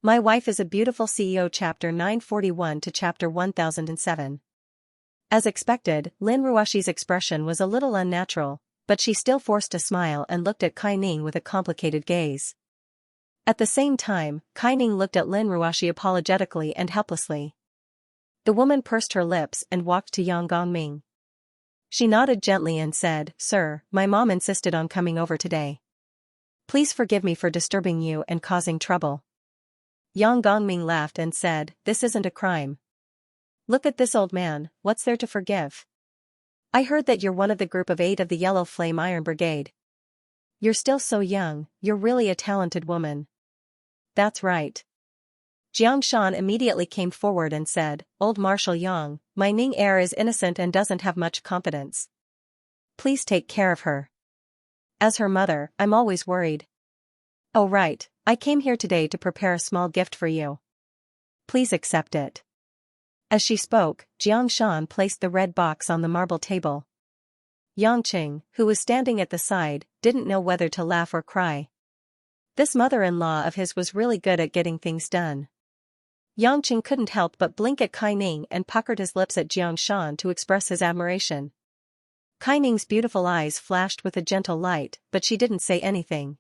My Wife is a Beautiful CEO Chapter 941 to Chapter 1007. As expected, Lin Ruoxi's expression was a little unnatural, but she still forced a smile and looked at Kai Ning with a complicated gaze. At the same time, Kai Ning looked at Lin Ruoxi apologetically and helplessly. The woman pursed her lips and walked to Yang Gongming. She nodded gently and said, "Sir, my mom insisted on coming over today. Please forgive me for disturbing you and causing trouble." Yang Gongming laughed and said, "This isn't a crime. Look at this old man, what's there to forgive? I heard that you're one of the group of 8 of the Yellow Flame Iron Brigade. You're still so young, you're really a talented woman." "That's right." Jiang Shan immediately came forward and said, "Old Marshal Yang, my Ning heir is innocent and doesn't have much confidence. Please take care of her. As her mother, I'm always worried." "Oh right, I came here today to prepare a small gift for you. Please accept it." As she spoke, Jiang Shan placed the red box on the marble table. Yang Qing, who was standing at the side, didn't know whether to laugh or cry. This mother-in-law of his was really good at getting things done. Yang Qing couldn't help but blink at Kai Ning and puckered his lips at Jiang Shan to express his admiration. Kai Ning's beautiful eyes flashed with a gentle light, but she didn't say anything.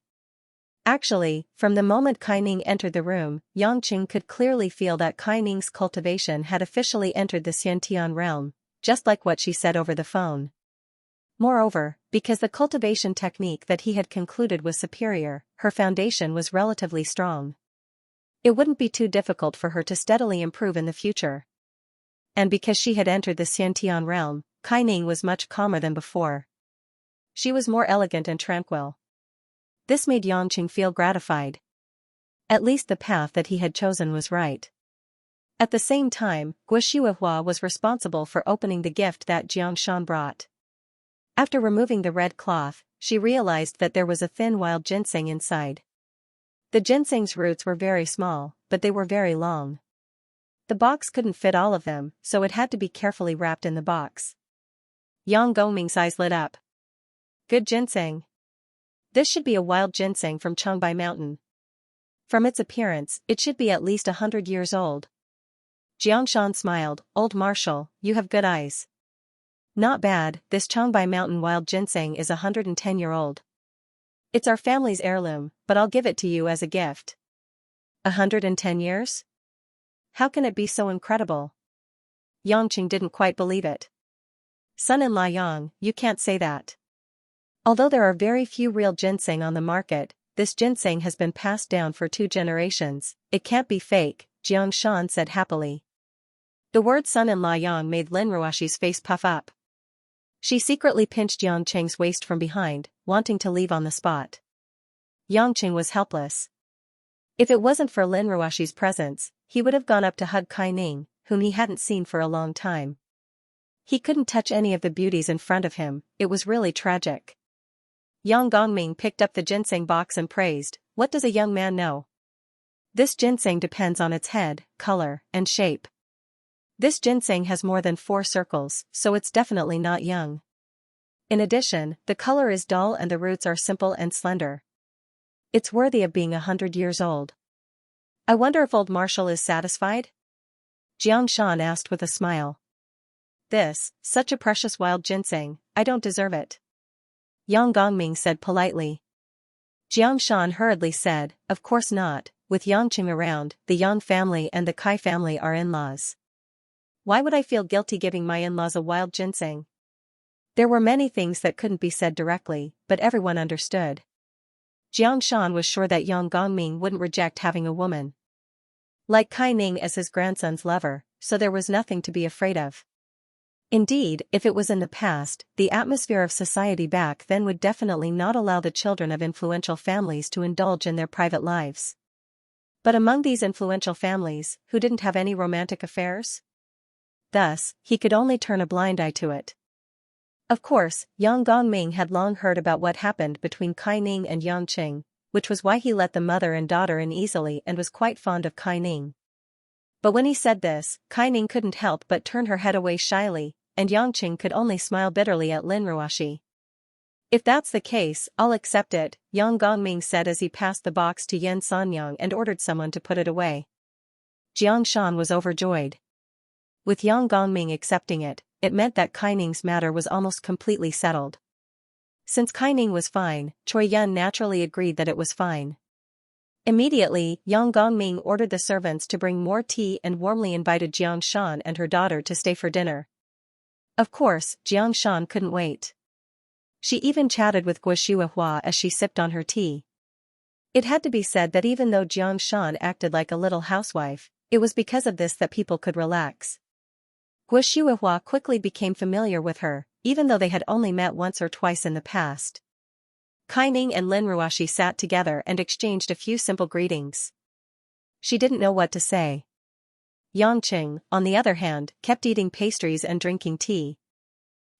Actually, from the moment Kai Ning entered the room, Yang Qing could clearly feel that Kai Ning's cultivation had officially entered the Xiantian realm, just like what she said over the phone. Moreover, because the cultivation technique that he had concluded was superior, her foundation was relatively strong. It wouldn't be too difficult for her to steadily improve in the future. And because she had entered the Xiantian realm, Kai Ning was much calmer than before. She was more elegant and tranquil. This made Yang Qing feel gratified. At least the path that he had chosen was right. At the same time, Guoshuahua was responsible for opening the gift that Jiang Shan brought. After removing the red cloth, she realized that there was a thin wild ginseng inside. The ginseng's roots were very small, but they were very long. The box couldn't fit all of them, so it had to be carefully wrapped in the box. Yang Gongming's eyes lit up. "Good ginseng. This should be a wild ginseng from Changbai Mountain. From its appearance, it should be at least 100 years old." Jiang Shan smiled, "Old Marshal, you have good eyes. Not bad, this Changbai Mountain wild ginseng is 110-year-old. It's our family's heirloom, but I'll give it to you as a gift." 110 years? How can it be so incredible? Yang Qing didn't quite believe it. "Son-in-law Yang, you can't say that. Although there are very few real ginseng on the market, this ginseng has been passed down for 2 generations, it can't be fake," Jiang Shan said happily. The word son-in-law Yang made Lin Ruoxi's face puff up. She secretly pinched Yang Qing's waist from behind, wanting to leave on the spot. Yang Qing was helpless. If it wasn't for Lin Ruoxi's presence, he would have gone up to hug Kai Ning, whom he hadn't seen for a long time. He couldn't touch any of the beauties in front of him, it was really tragic. Yang Gongming picked up the ginseng box and praised, "What does a young man know? This ginseng depends on its head, color, and shape. This ginseng has more than 4 circles, so it's definitely not young. In addition, the color is dull and the roots are simple and slender. It's worthy of being 100 years old. I wonder if Old Marshal is satisfied?" Jiang Shan asked with a smile. Such a precious wild ginseng, I don't deserve it," Yang Gongming said politely. Jiang Shan hurriedly said, "Of course not, with Yang Qing around, the Yang family and the Kai family are in-laws. Why would I feel guilty giving my in-laws a wild ginseng?" There were many things that couldn't be said directly, but everyone understood. Jiang Shan was sure that Yang Gongming wouldn't reject having a woman like Kai Ning as his grandson's lover, so there was nothing to be afraid of. Indeed, if it was in the past, the atmosphere of society back then would definitely not allow the children of influential families to indulge in their private lives. But among these influential families, who didn't have any romantic affairs? Thus, he could only turn a blind eye to it. Of course, Yang Gongming had long heard about what happened between Kai Ning and Yang Qing, which was why he let the mother and daughter in easily and was quite fond of Kai Ning. But when he said this, Kai Ning couldn't help but turn her head away shyly, and Yang Qing could only smile bitterly at Lin Ruoxi. If that's the case, I'll accept it, Yang Gongming said as he passed the box to Yan Sanyang and ordered someone to put it away. Jiang Shan was overjoyed. With Yang Gongming accepting it, it meant that Kaining's matter was almost completely settled. Since Kaining was fine, Choi Yun naturally agreed that it was fine. Immediately, Yang Gongming ordered the servants to bring more tea and warmly invited Jiang Shan and her daughter to stay for dinner. Of course, Jiang Shan couldn't wait. She even chatted with Guo Shuihua as she sipped on her tea. It had to be said that even though Jiang Shan acted like a little housewife, it was because of this that people could relax. Guo Shuihua quickly became familiar with her, even though they had only met once or twice in the past. Kaining and Lin Ruoxi sat together and exchanged a few simple greetings. She didn't know what to say. Yang Qing, on the other hand, kept eating pastries and drinking tea.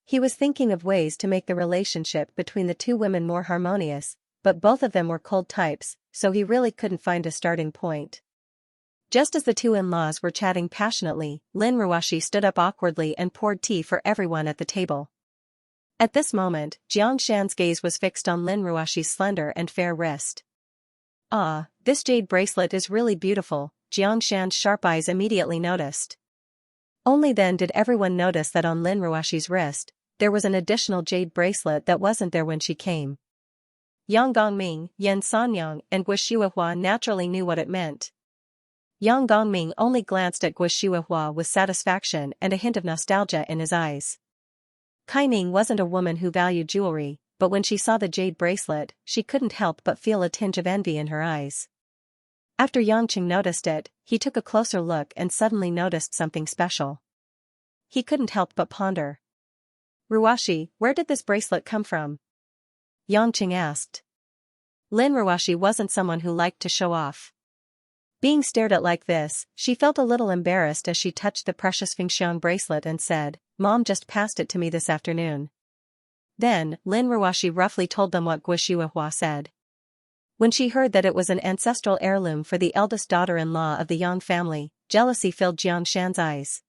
He was thinking of ways to make the relationship between the two women more harmonious, but both of them were cold types, so he really couldn't find a starting point. Just as the two in-laws were chatting passionately, Lin Ruoxi stood up awkwardly and poured tea for everyone at the table. At this moment, Jiang Shan's gaze was fixed on Lin Ruoxi's slender and fair wrist. "Ah, this jade bracelet is really beautiful," Jiang Shan's sharp eyes immediately noticed. Only then did everyone notice that on Lin Ruoxi's wrist, there was an additional jade bracelet that wasn't there when she came. Yang Gongming, Yan Sanyang, and Guo Shuihua naturally knew what it meant. Yang Gongming only glanced at Guo Shuihua with satisfaction and a hint of nostalgia in his eyes. Kaining wasn't a woman who valued jewelry, but when she saw the jade bracelet, she couldn't help but feel a tinge of envy in her eyes. After Yang Qing noticed it, he took a closer look and suddenly noticed something special. He couldn't help but ponder. "Ruoxi, where did this bracelet come from?" Yang Qing asked. Lin Ruoxi wasn't someone who liked to show off. Being stared at like this, she felt a little embarrassed as she touched the precious Fengxiang bracelet and said, "Mom just passed it to me this afternoon." Then, Lin Ruoxi roughly told them what Guo Shuihua said. When she heard that it was an ancestral heirloom for the eldest daughter-in-law of the Yang family, jealousy filled Jiang Shan's eyes.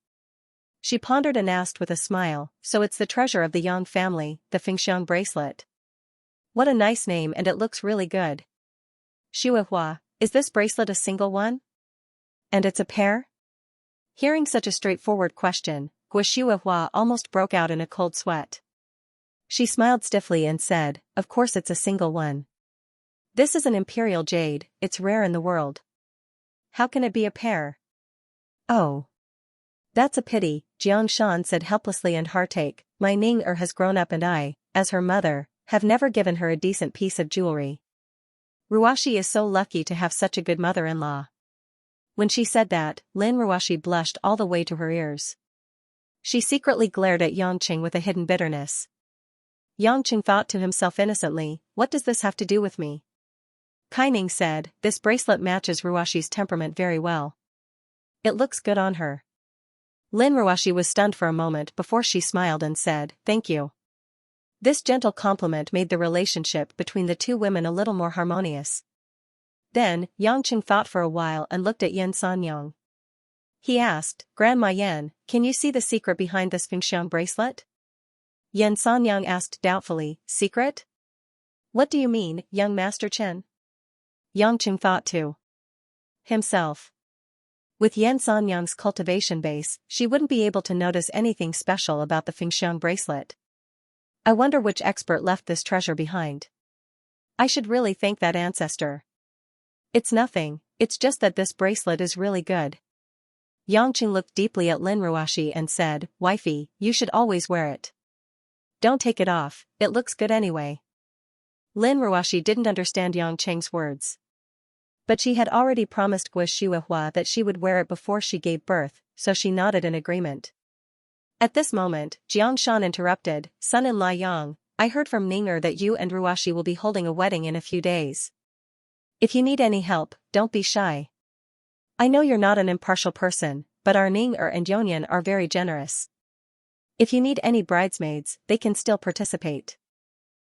She pondered and asked with a smile, "So it's the treasure of the Yang family, the Fengxiang bracelet. What a nice name, and it looks really good. Shuihua, is this bracelet a single one? And it's a pair?" Hearing such a straightforward question, Guo Shuihua almost broke out in a cold sweat. She smiled stiffly and said, "Of course it's a single one. This is an imperial jade, it's rare in the world. How can it be a pair?" "Oh. That's a pity," Jiang Shan said helplessly and heartache. "My Ning-er has grown up and I, as her mother, have never given her a decent piece of jewelry. Ruoxi is so lucky to have such a good mother-in-law." When she said that, Lin Ruoxi blushed all the way to her ears. She secretly glared at Yang Qing with a hidden bitterness. Yang Qing thought to himself innocently, "What does this have to do with me?" Kaining said, "This bracelet matches Ruoxi's temperament very well. It looks good on her." Lin Ruoxi was stunned for a moment before she smiled and said, "Thank you." This gentle compliment made the relationship between the two women a little more harmonious. Then, Yang Qing thought for a while and looked at Yan Sanyang. He asked, "Grandma Yan, can you see the secret behind this Fengxiang bracelet?" Yan Sanyang asked doubtfully, "Secret? What do you mean, young Master Chen?" Yang Qing thought to himself. With Yan Sanyang's cultivation base, she wouldn't be able to notice anything special about the Fengxiang bracelet. I wonder which expert left this treasure behind. I should really thank that ancestor. It's nothing, it's just that this bracelet is really good. Yang Qing looked deeply at Lin Ruoxi and said, "Wifey, you should always wear it. Don't take it off, it looks good anyway." Lin Ruoxi didn't understand Yang Qing's words. But she had already promised Guo Shuihua that she would wear it before she gave birth, so she nodded in agreement. At this moment, Jiang Shan interrupted, "Son-in-law Yang, I heard from Ning-er that you and Ruoxi will be holding a wedding in a few days. If you need any help, don't be shy. I know you're not an impartial person, but our Ning-er and Yonyan are very generous. If you need any bridesmaids, they can still participate."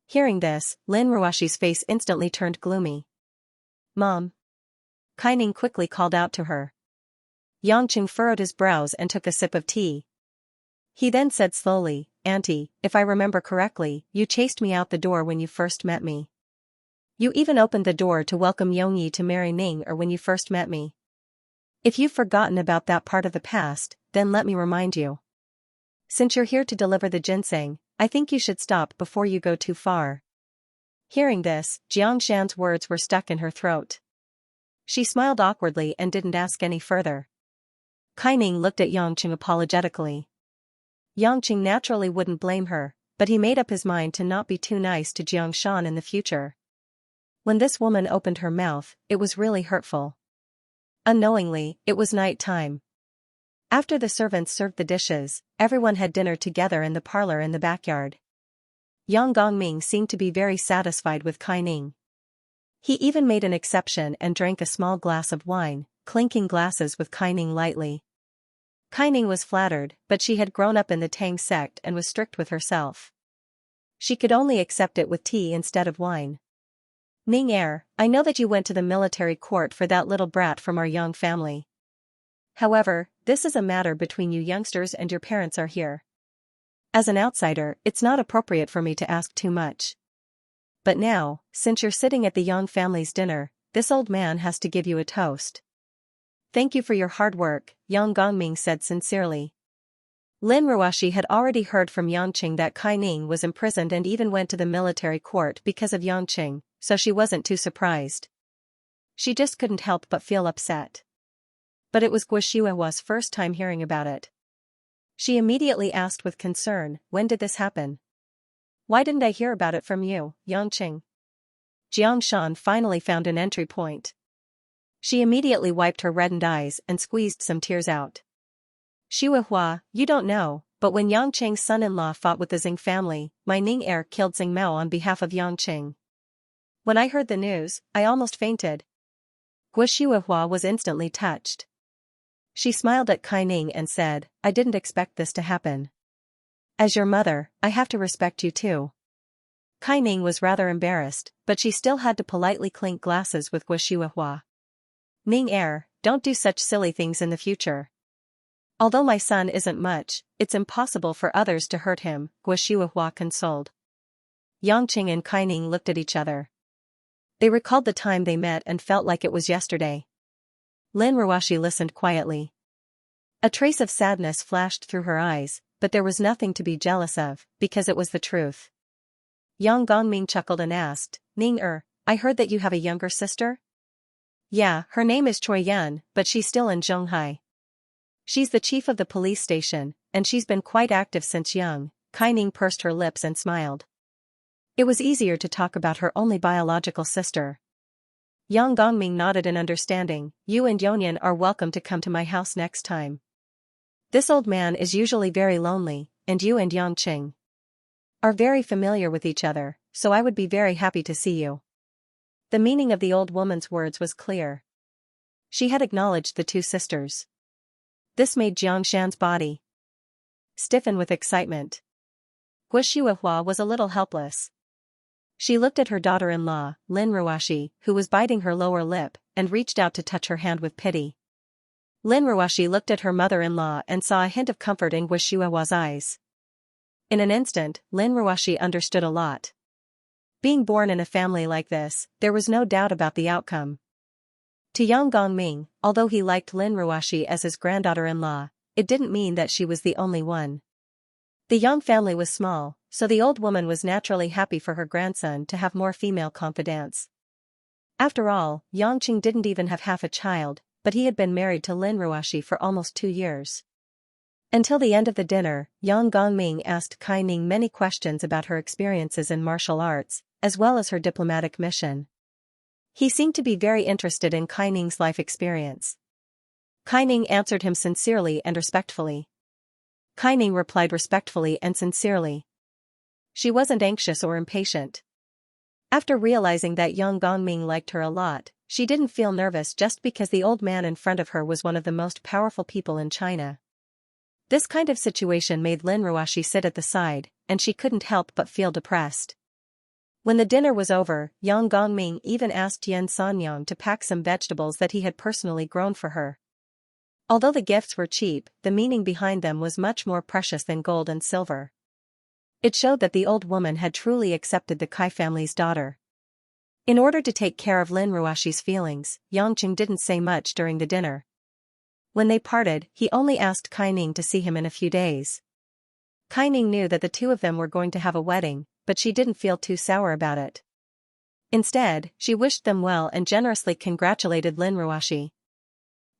Hearing this, Lin Ruoxi's face instantly turned gloomy. "Mom." Kaining quickly called out to her. Yang Qing furrowed his brows and took a sip of tea. He then said slowly, Auntie, if I remember correctly, you chased me out the door when you first met me. You even opened the door to welcome Yongyi to marry Ning when you first met me. If you've forgotten about that part of the past, then let me remind you. Since you're here to deliver the ginseng, I think you should stop before you go too far. Hearing this, Xianxia's words were stuck in her throat. She smiled awkwardly and didn't ask any further. Kaining looked at Yangqing apologetically. Yangqing naturally wouldn't blame her, but he made up his mind to not be too nice to Jiangshan in the future. When this woman opened her mouth, it was really hurtful. Unknowingly, it was night time. After the servants served the dishes, everyone had dinner together in the parlor in the backyard. Yang Gongming seemed to be very satisfied with Kaining. He even made an exception and drank a small glass of wine, clinking glasses with Kaining lightly. Kaining was flattered, but she had grown up in the Tang sect and was strict with herself. She could only accept it with tea instead of wine. Ning, I know that you went to the military court for that little brat from our Yang family. However, this is a matter between you youngsters and your parents are here. As an outsider, it's not appropriate for me to ask too much. But now, since you're sitting at the Yang family's dinner, this old man has to give you a toast. Thank you for your hard work, Yang Gongming said sincerely. Lin Ruoshi had already heard from Yangqing that Kaining was imprisoned and even went to the military court because of Yangqing, so she wasn't too surprised. She just couldn't help but feel upset. But it was Guoshuahua's first time hearing about it. She immediately asked with concern, when did this happen? Why didn't I hear about it from you, Yangqing? Jiangshan finally found an entry point. She immediately wiped her reddened eyes and squeezed some tears out. Shuahua, you don't know, but when Yangqing's son-in-law fought with the Xing family, my Ning heir killed Xing Mao on behalf of Yangqing. When I heard the news, I almost fainted. Guoshuahua was instantly touched. She smiled at Kaining and said, I didn't expect this to happen. As your mother, I have to respect you too. Kaining was rather embarrassed, but she still had to politely clink glasses with Guoshuahua. Ning don't do such silly things in the future. Although my son isn't much, it's impossible for others to hurt him, Guoshuahua consoled. Yangqing and Kaining looked at each other. They recalled the time they met and felt like it was yesterday. Lin Ruoshi listened quietly. A trace of sadness flashed through her eyes, but there was nothing to be jealous of, because it was the truth. Yang Gongming chuckled and asked, Ning I heard that you have a younger sister? Yeah, her name is Choi Yun, but she's still in Zhonghai. She's the chief of the police station, and she's been quite active since young. Kaining pursed her lips and smiled. It was easier to talk about her only biological sister. Yang Gongming nodded in understanding. You and Yonyan are welcome to come to my house next time. This old man is usually very lonely, and you and Yangqing are very familiar with each other, so I would be very happy to see you. The meaning of the old woman's words was clear. She had acknowledged the two sisters. This made Jiangshan's body stiffen with excitement. Guoshuahua was a little helpless. She looked at her daughter-in-law, Lin Ruoshi, who was biting her lower lip, and reached out to touch her hand with pity. Lin Ruoshi looked at her mother-in-law and saw a hint of comfort in Guoshuahua's eyes. In an instant, Lin Ruoshi understood a lot. Being born in a family like this, there was no doubt about the outcome. To Yang Gongming, although he liked Lin Ruoshi as his granddaughter-in-law, it didn't mean that she was the only one. The Yang family was small, so the old woman was naturally happy for her grandson to have more female confidants. After all, Yangqing didn't even have half a child, but he had been married to Lin Ruoshi for almost 2 years. Until the end of the dinner, Yang Gongming asked Kaining many questions about her experiences in martial arts, as well as her diplomatic mission. He seemed to be very interested in Kaining's life experience. Kaining answered him sincerely and respectfully. Kaining replied respectfully and sincerely. She wasn't anxious or impatient. After realizing that Yang Gongming liked her a lot, she didn't feel nervous just because the old man in front of her was one of the most powerful people in China. This kind of situation made Lin Ruoshi sit at the side, and she couldn't help but feel depressed. When the dinner was over, Yang Gongming even asked Yan Sanyang to pack some vegetables that he had personally grown for her. Although the gifts were cheap, the meaning behind them was much more precious than gold and silver. It showed that the old woman had truly accepted the Kai family's daughter. In order to take care of Lin Ruashi's feelings, Yangqing didn't say much during the dinner. When they parted, he only asked Kai Ning to see him in a few days. Kai Ning knew that the two of them were going to have a wedding, but she didn't feel too sour about it. Instead, she wished them well and generously congratulated Lin Ruashi.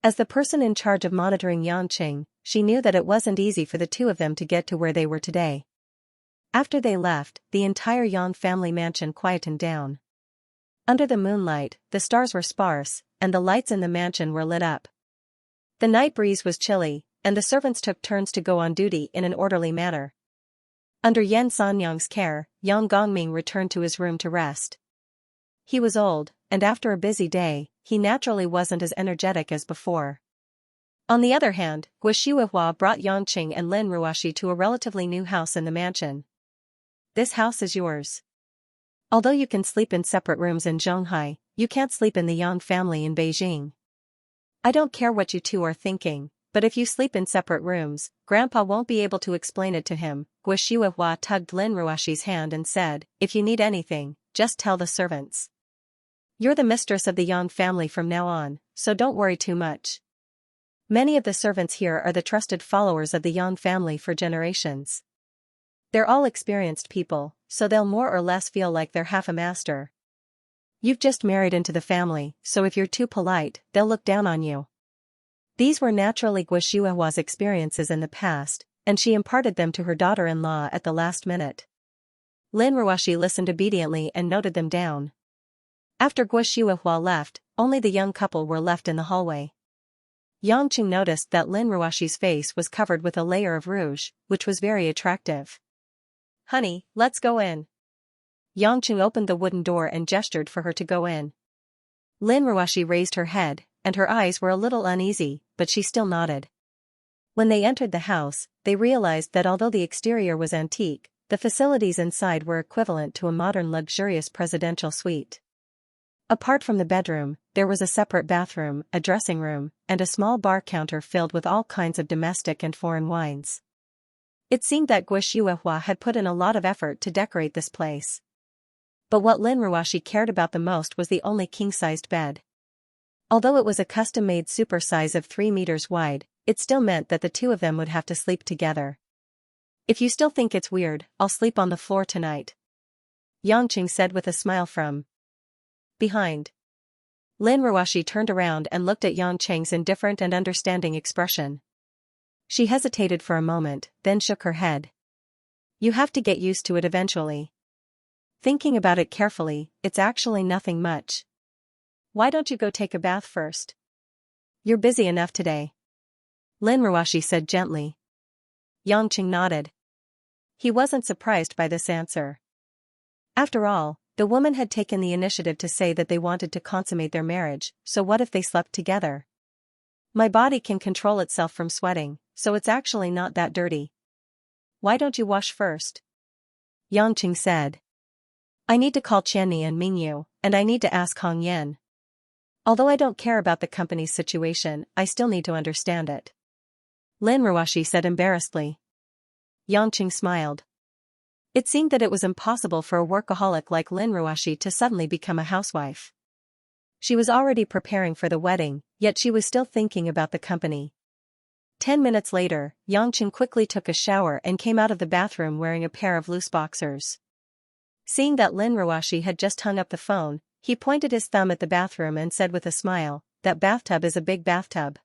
As the person in charge of monitoring Yangqing, she knew that it wasn't easy for the two of them to get to where they were today. After they left, the entire Yang family mansion quietened down. Under the moonlight, the stars were sparse, and the lights in the mansion were lit up. The night breeze was chilly, and the servants took turns to go on duty in an orderly manner. Under Yan Sanyang's care, Yang Gongming returned to his room to rest. He was old, and after a busy day, he naturally wasn't as energetic as before. On the other hand, Guo Shihuahua brought Yangqing and Lin Ruashi to a relatively new house in the mansion. This house is yours. Although you can sleep in separate rooms in Zhonghai, you can't sleep in the Yang family in Beijing. I don't care what you two are thinking, but if you sleep in separate rooms, Grandpa won't be able to explain it to him. Guo Shihuahua tugged Lin Ruashi's hand and said, if you need anything, just tell the servants. You're the mistress of the Yang family from now on, so don't worry too much. Many of the servants here are the trusted followers of the Yang family for generations. They're all experienced people, so they'll more or less feel like they're half a master. You've just married into the family, so if you're too polite, they'll look down on you. These were naturally Guo Shihuahua's experiences in the past, and she imparted them to her daughter-in-law at the last minute. Lin Ruashi listened obediently and noted them down. After Guo Shihuahua left, only the young couple were left in the hallway. Yangqing noticed that Lin Ruashi's face was covered with a layer of rouge, which was very attractive. Honey, let's go in. Yangqing opened the wooden door and gestured for her to go in. Lin Ruashi raised her head, and her eyes were a little uneasy, but she still nodded. When they entered the house, they realized that although the exterior was antique, the facilities inside were equivalent to a modern luxurious presidential suite. Apart from the bedroom, there was a separate bathroom, a dressing room, and a small bar counter filled with all kinds of domestic and foreign wines. It seemed that Guo Shihuahua had put in a lot of effort to decorate this place. But what Lin Ruashi cared about the most was the only king-sized bed. Although it was a custom-made super-size of 3 meters wide, it still meant that the two of them would have to sleep together. If you still think it's weird, I'll sleep on the floor tonight. Yangqing said with a smile from behind. Lin Ruashi turned around and looked at Yangqing's indifferent and understanding expression. She hesitated for a moment, then shook her head. You have to get used to it eventually. Thinking about it carefully, it's actually nothing much. Why don't you go take a bath first? You're busy enough today. Lin Ruashi said gently. Yangqing nodded. He wasn't surprised by this answer. After all, the woman had taken the initiative to say that they wanted to consummate their marriage, so what if they slept together? My body can control itself from sweating, so it's actually not that dirty. Why don't you wash first? Yangqing said. I need to call Qianni and Mingyu, and I need to ask Hong Yan. Although I don't care about the company's situation, I still need to understand it. Lin Ruashi said embarrassedly. Yangqing smiled. It seemed that it was impossible for a workaholic like Lin Ruashi to suddenly become a housewife. She was already preparing for the wedding, yet she was still thinking about the company. 10 minutes later, Yangqing quickly took a shower and came out of the bathroom wearing a pair of loose boxers. Seeing that Lin Ruashi had just hung up the phone, he pointed his thumb at the bathroom and said with a smile, that bathtub is a big bathtub.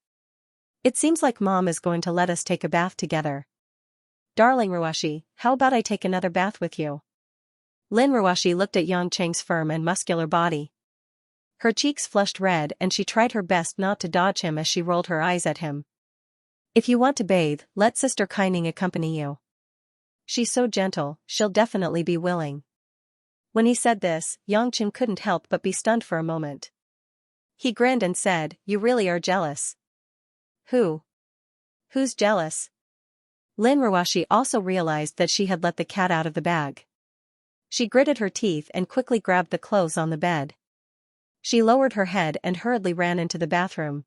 It seems like Mom is going to let us take a bath together. Darling Ruashi, how about I take another bath with you? Lin Ruashi looked at Yangqing's firm and muscular body. Her cheeks flushed red and she tried her best not to dodge him as she rolled her eyes at him. If you want to bathe, let Sister Kaining accompany you. She's so gentle, she'll definitely be willing. When he said this, Yangqing couldn't help but be stunned for a moment. He grinned and said, you really are jealous. Who? Who's jealous? Lin Ruashi also realized that she had let the cat out of the bag. She gritted her teeth and quickly grabbed the clothes on the bed. She lowered her head and hurriedly ran into the bathroom.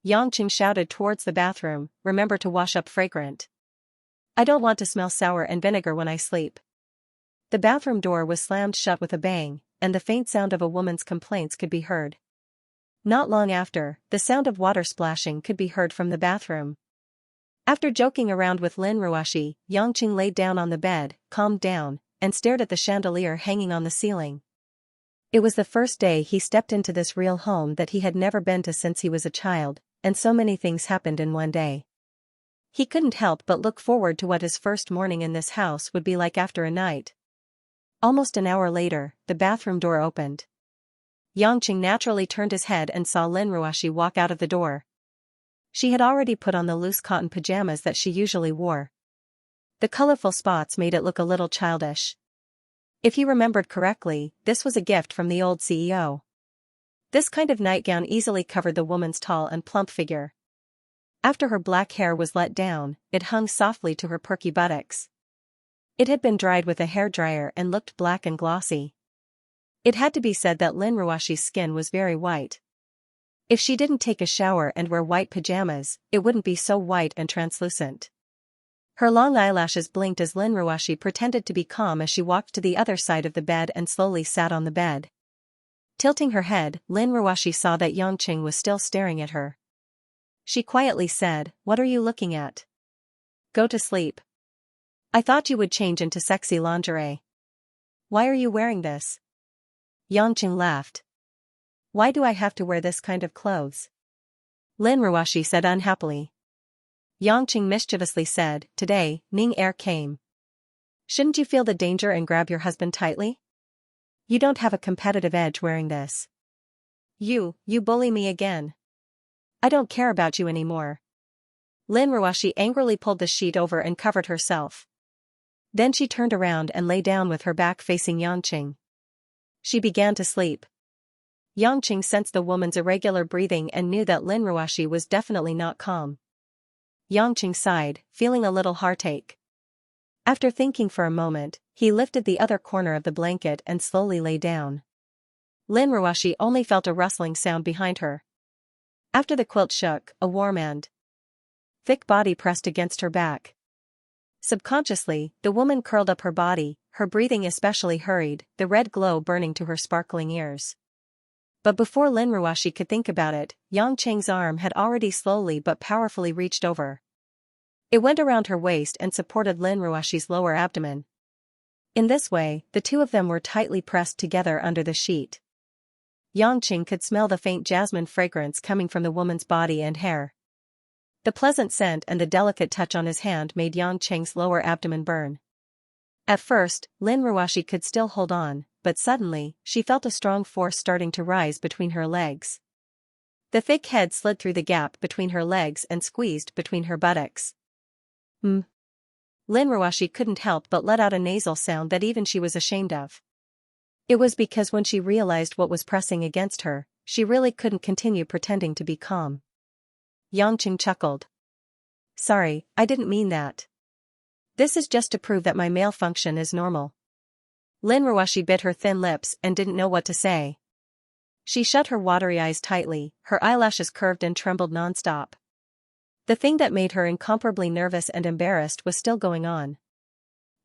Yangqing shouted towards the bathroom, remember to wash up fragrant. I don't want to smell sour and vinegar when I sleep. The bathroom door was slammed shut with a bang, and the faint sound of a woman's complaints could be heard. Not long after, the sound of water splashing could be heard from the bathroom. After joking around with Lin Ruoxi, Yangqing laid down on the bed, calmed down, and stared at the chandelier hanging on the ceiling. It was the first day he stepped into this real home that he had never been to since he was a child, and so many things happened in one day. He couldn't help but look forward to what his first morning in this house would be like after a night. Almost an hour later, the bathroom door opened. Yangqing naturally turned his head and saw Lin Ruoxi walk out of the door. She had already put on the loose cotton pajamas that she usually wore. The colorful spots made it look a little childish. If he remembered correctly, this was a gift from the old CEO. This kind of nightgown easily covered the woman's tall and plump figure. After her black hair was let down, it hung softly to her perky buttocks. It had been dried with a hairdryer and looked black and glossy. It had to be said that Lin Ruoxi's skin was very white. If she didn't take a shower and wear white pajamas, it wouldn't be so white and translucent. Her long eyelashes blinked as Lin Ruoxi pretended to be calm as she walked to the other side of the bed and slowly sat on the bed. Tilting her head, Lin Ruoxi saw that Yangqing was still staring at her. She quietly said, "What are you looking at? Go to sleep. I thought you would change into sexy lingerie. Why are you wearing this?" Yangqing laughed. "Why do I have to wear this kind of clothes?" Lin Ruoxi said unhappily. Yangqing mischievously said, "Today, Ning Er came. Shouldn't you feel the danger and grab your husband tightly? You don't have a competitive edge wearing this. You bully me again. I don't care about you anymore." Lin Ruoxi angrily pulled the sheet over and covered herself. Then she turned around and lay down with her back facing Yangqing. She began to sleep. Yangqing sensed the woman's irregular breathing and knew that Lin Ruoxi was definitely not calm. Yangqing sighed, feeling a little heartache. After thinking for a moment, he lifted the other corner of the blanket and slowly lay down. Lin Ruoxi only felt a rustling sound behind her. After the quilt shook, a warm and thick body pressed against her back. Subconsciously, the woman curled up her body, her breathing especially hurried, the red glow burning to her sparkling ears. But before Lin Ruoxi could think about it, Yangqing's arm had already slowly but powerfully reached over. It went around her waist and supported Lin Ruoxi's lower abdomen. In this way, the two of them were tightly pressed together under the sheet. Yangqing could smell the faint jasmine fragrance coming from the woman's body and hair. The pleasant scent and the delicate touch on his hand made Yangqing's lower abdomen burn. At first, Lin Ruoxi could still hold on, but suddenly, she felt a strong force starting to rise between her legs. The thick head slid through the gap between her legs and squeezed between her buttocks. Lin Ruoxi couldn't help but let out a nasal sound that even she was ashamed of. It was because when she realized what was pressing against her, she really couldn't continue pretending to be calm. Yangqing chuckled. "Sorry, I didn't mean that. This is just to prove that my male function is normal." Lin Ruoxi bit her thin lips and didn't know what to say. She shut her watery eyes tightly, her eyelashes curved and trembled non-stop. The thing that made her incomparably nervous and embarrassed was still going on.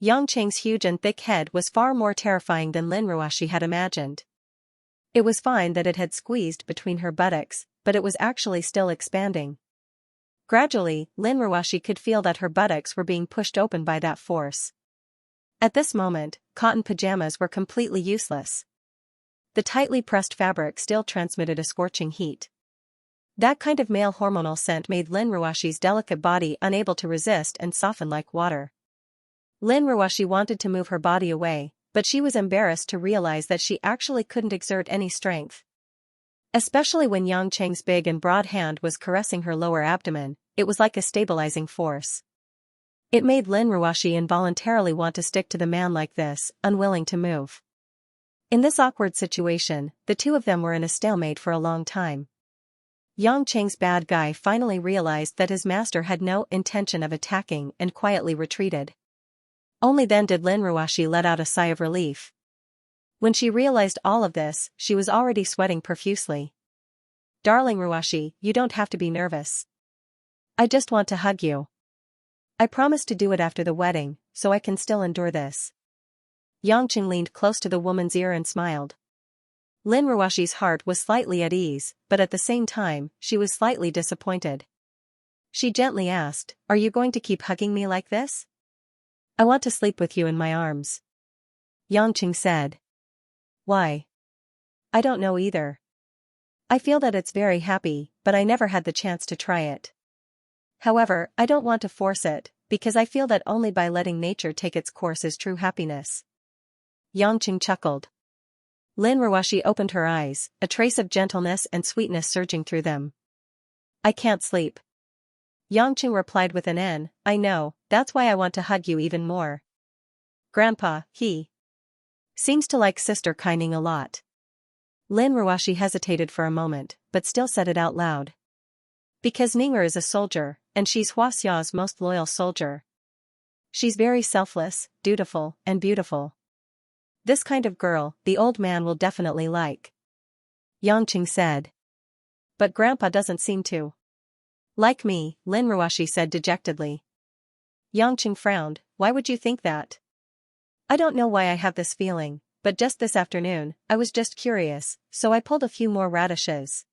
Yangqing's huge and thick head was far more terrifying than Lin Ruoxi had imagined. It was fine that it had squeezed between her buttocks, but it was actually still expanding. Gradually, Lin Ruoxi could feel that her buttocks were being pushed open by that force. At this moment, cotton pajamas were completely useless. The tightly pressed fabric still transmitted a scorching heat. That kind of male hormonal scent made Lin Ruoxi's delicate body unable to resist and soften like water. Lin Ruoxi wanted to move her body away, but she was embarrassed to realize that she actually couldn't exert any strength. Especially when Yangqing's big and broad hand was caressing her lower abdomen, it was like a stabilizing force. It made Lin Ruoxi involuntarily want to stick to the man like this, unwilling to move. In this awkward situation, the two of them were in a stalemate for a long time. Yangqing's bad guy finally realized that his master had no intention of attacking and quietly retreated. Only then did Lin Ruoxi let out a sigh of relief. When she realized all of this, she was already sweating profusely. Darling Ruashi, you don't have to be nervous. I just want to hug you. I promise to do it after the wedding, so I can still endure this. Yangqing leaned close to the woman's ear and smiled. Lin Ruashi's heart was slightly at ease, but at the same time, she was slightly disappointed. She gently asked, "Are you going to keep hugging me like this?" "I want to sleep with you in my arms," Yangqing said. "Why?" "I don't know either. I feel that it's very happy, but I never had the chance to try it. However, I don't want to force it, because I feel that only by letting nature take its course is true happiness." Yangqing chuckled. Lin Ruashi opened her eyes, a trace of gentleness and sweetness surging through them. "I can't sleep." Yangqing replied with an N, "I know, that's why I want to hug you even more. Grandpa, he seems to like Sister Kaining a lot." Lin Ruashi hesitated for a moment, but still said it out loud. "Because Ning'er is a soldier, and she's Huaxia's most loyal soldier. She's very selfless, dutiful, and beautiful. This kind of girl, the old man will definitely like," Yangqing said. "But Grandpa doesn't seem to like me," Lin Ruashi said dejectedly. Yangqing frowned. "Why would you think that?" "I don't know why I have this feeling, but just this afternoon, I was just curious, so I pulled a few more radishes.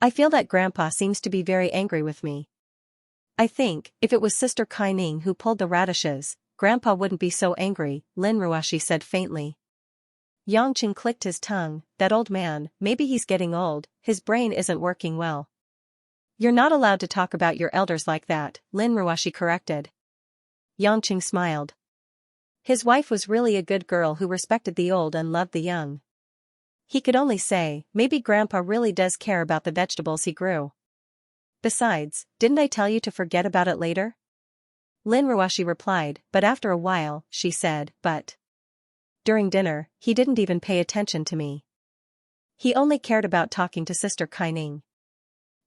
I feel that Grandpa seems to be very angry with me. I think, if it was Sister Kaining who pulled the radishes, Grandpa wouldn't be so angry," Lin Ruashi said faintly. Yangqing clicked his tongue. "That old man, maybe he's getting old, his brain isn't working well." "You're not allowed to talk about your elders like that," Lin Ruashi corrected. Yangqing smiled. His wife was really a good girl who respected the old and loved the young. He could only say, maybe Grandpa really does care about the vegetables he grew. "Besides, didn't I tell you to forget about it later?" Lin Ruashi replied, but after a while, she said, "But during dinner, he didn't even pay attention to me. He only cared about talking to Sister Kaining."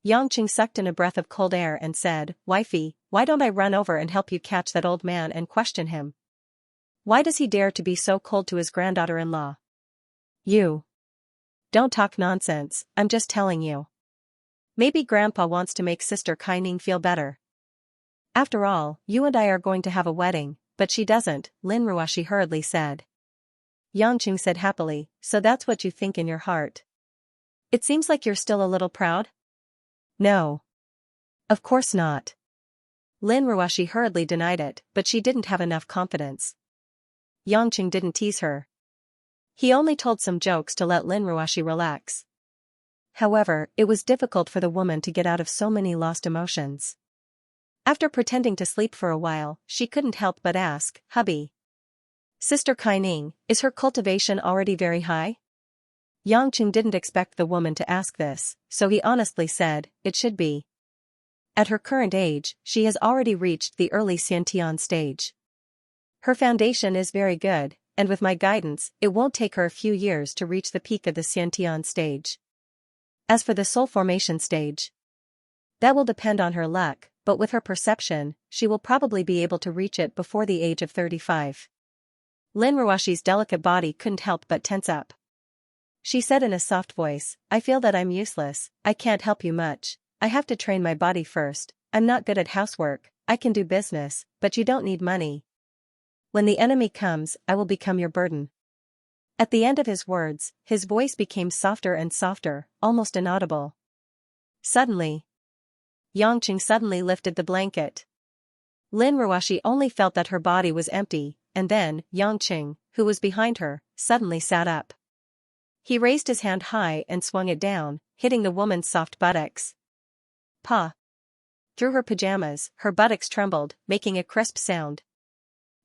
Yangqing sucked in a breath of cold air and said, "Wifey, why don't I run over and help you catch that old man and question him? Why does he dare to be so cold to his granddaughter-in-law?" "You don't talk nonsense, I'm just telling you. Maybe Grandpa wants to make Sister Kaining feel better. After all, you and I are going to have a wedding, but she doesn't," Lin Ruashi hurriedly said. Yangqing said happily, "So that's what you think in your heart. It seems like you're still a little proud?" "No. Of course not." Lin Ruashi hurriedly denied it, but she didn't have enough confidence. Yangqing didn't tease her. He only told some jokes to let Lin Ruashi relax. However, it was difficult for the woman to get out of so many lost emotions. After pretending to sleep for a while, she couldn't help but ask, "Hubby, Sister Kaining, is her cultivation already very high?" Yangqing didn't expect the woman to ask this, so he honestly said, "It should be. At her current age, she has already reached the early Xiantian stage. Her foundation is very good, and with my guidance, it won't take her a few years to reach the peak of the Xiantian stage. As for the soul formation stage, that will depend on her luck, but with her perception, she will probably be able to reach it before the age of 35. Lin Ruashi's delicate body couldn't help but tense up. She said in a soft voice, "I feel that I'm useless, I can't help you much, I have to train my body first, I'm not good at housework, I can do business, but you don't need money. When the enemy comes, I will become your burden." At the end of his words, his voice became softer and softer, almost inaudible. Suddenly, Yangqing suddenly lifted the blanket. Lin Ruashi only felt that her body was empty, and then, Yangqing, who was behind her, suddenly sat up. He raised his hand high and swung it down, hitting the woman's soft buttocks. Pa! Through her pajamas, her buttocks trembled, making a crisp sound.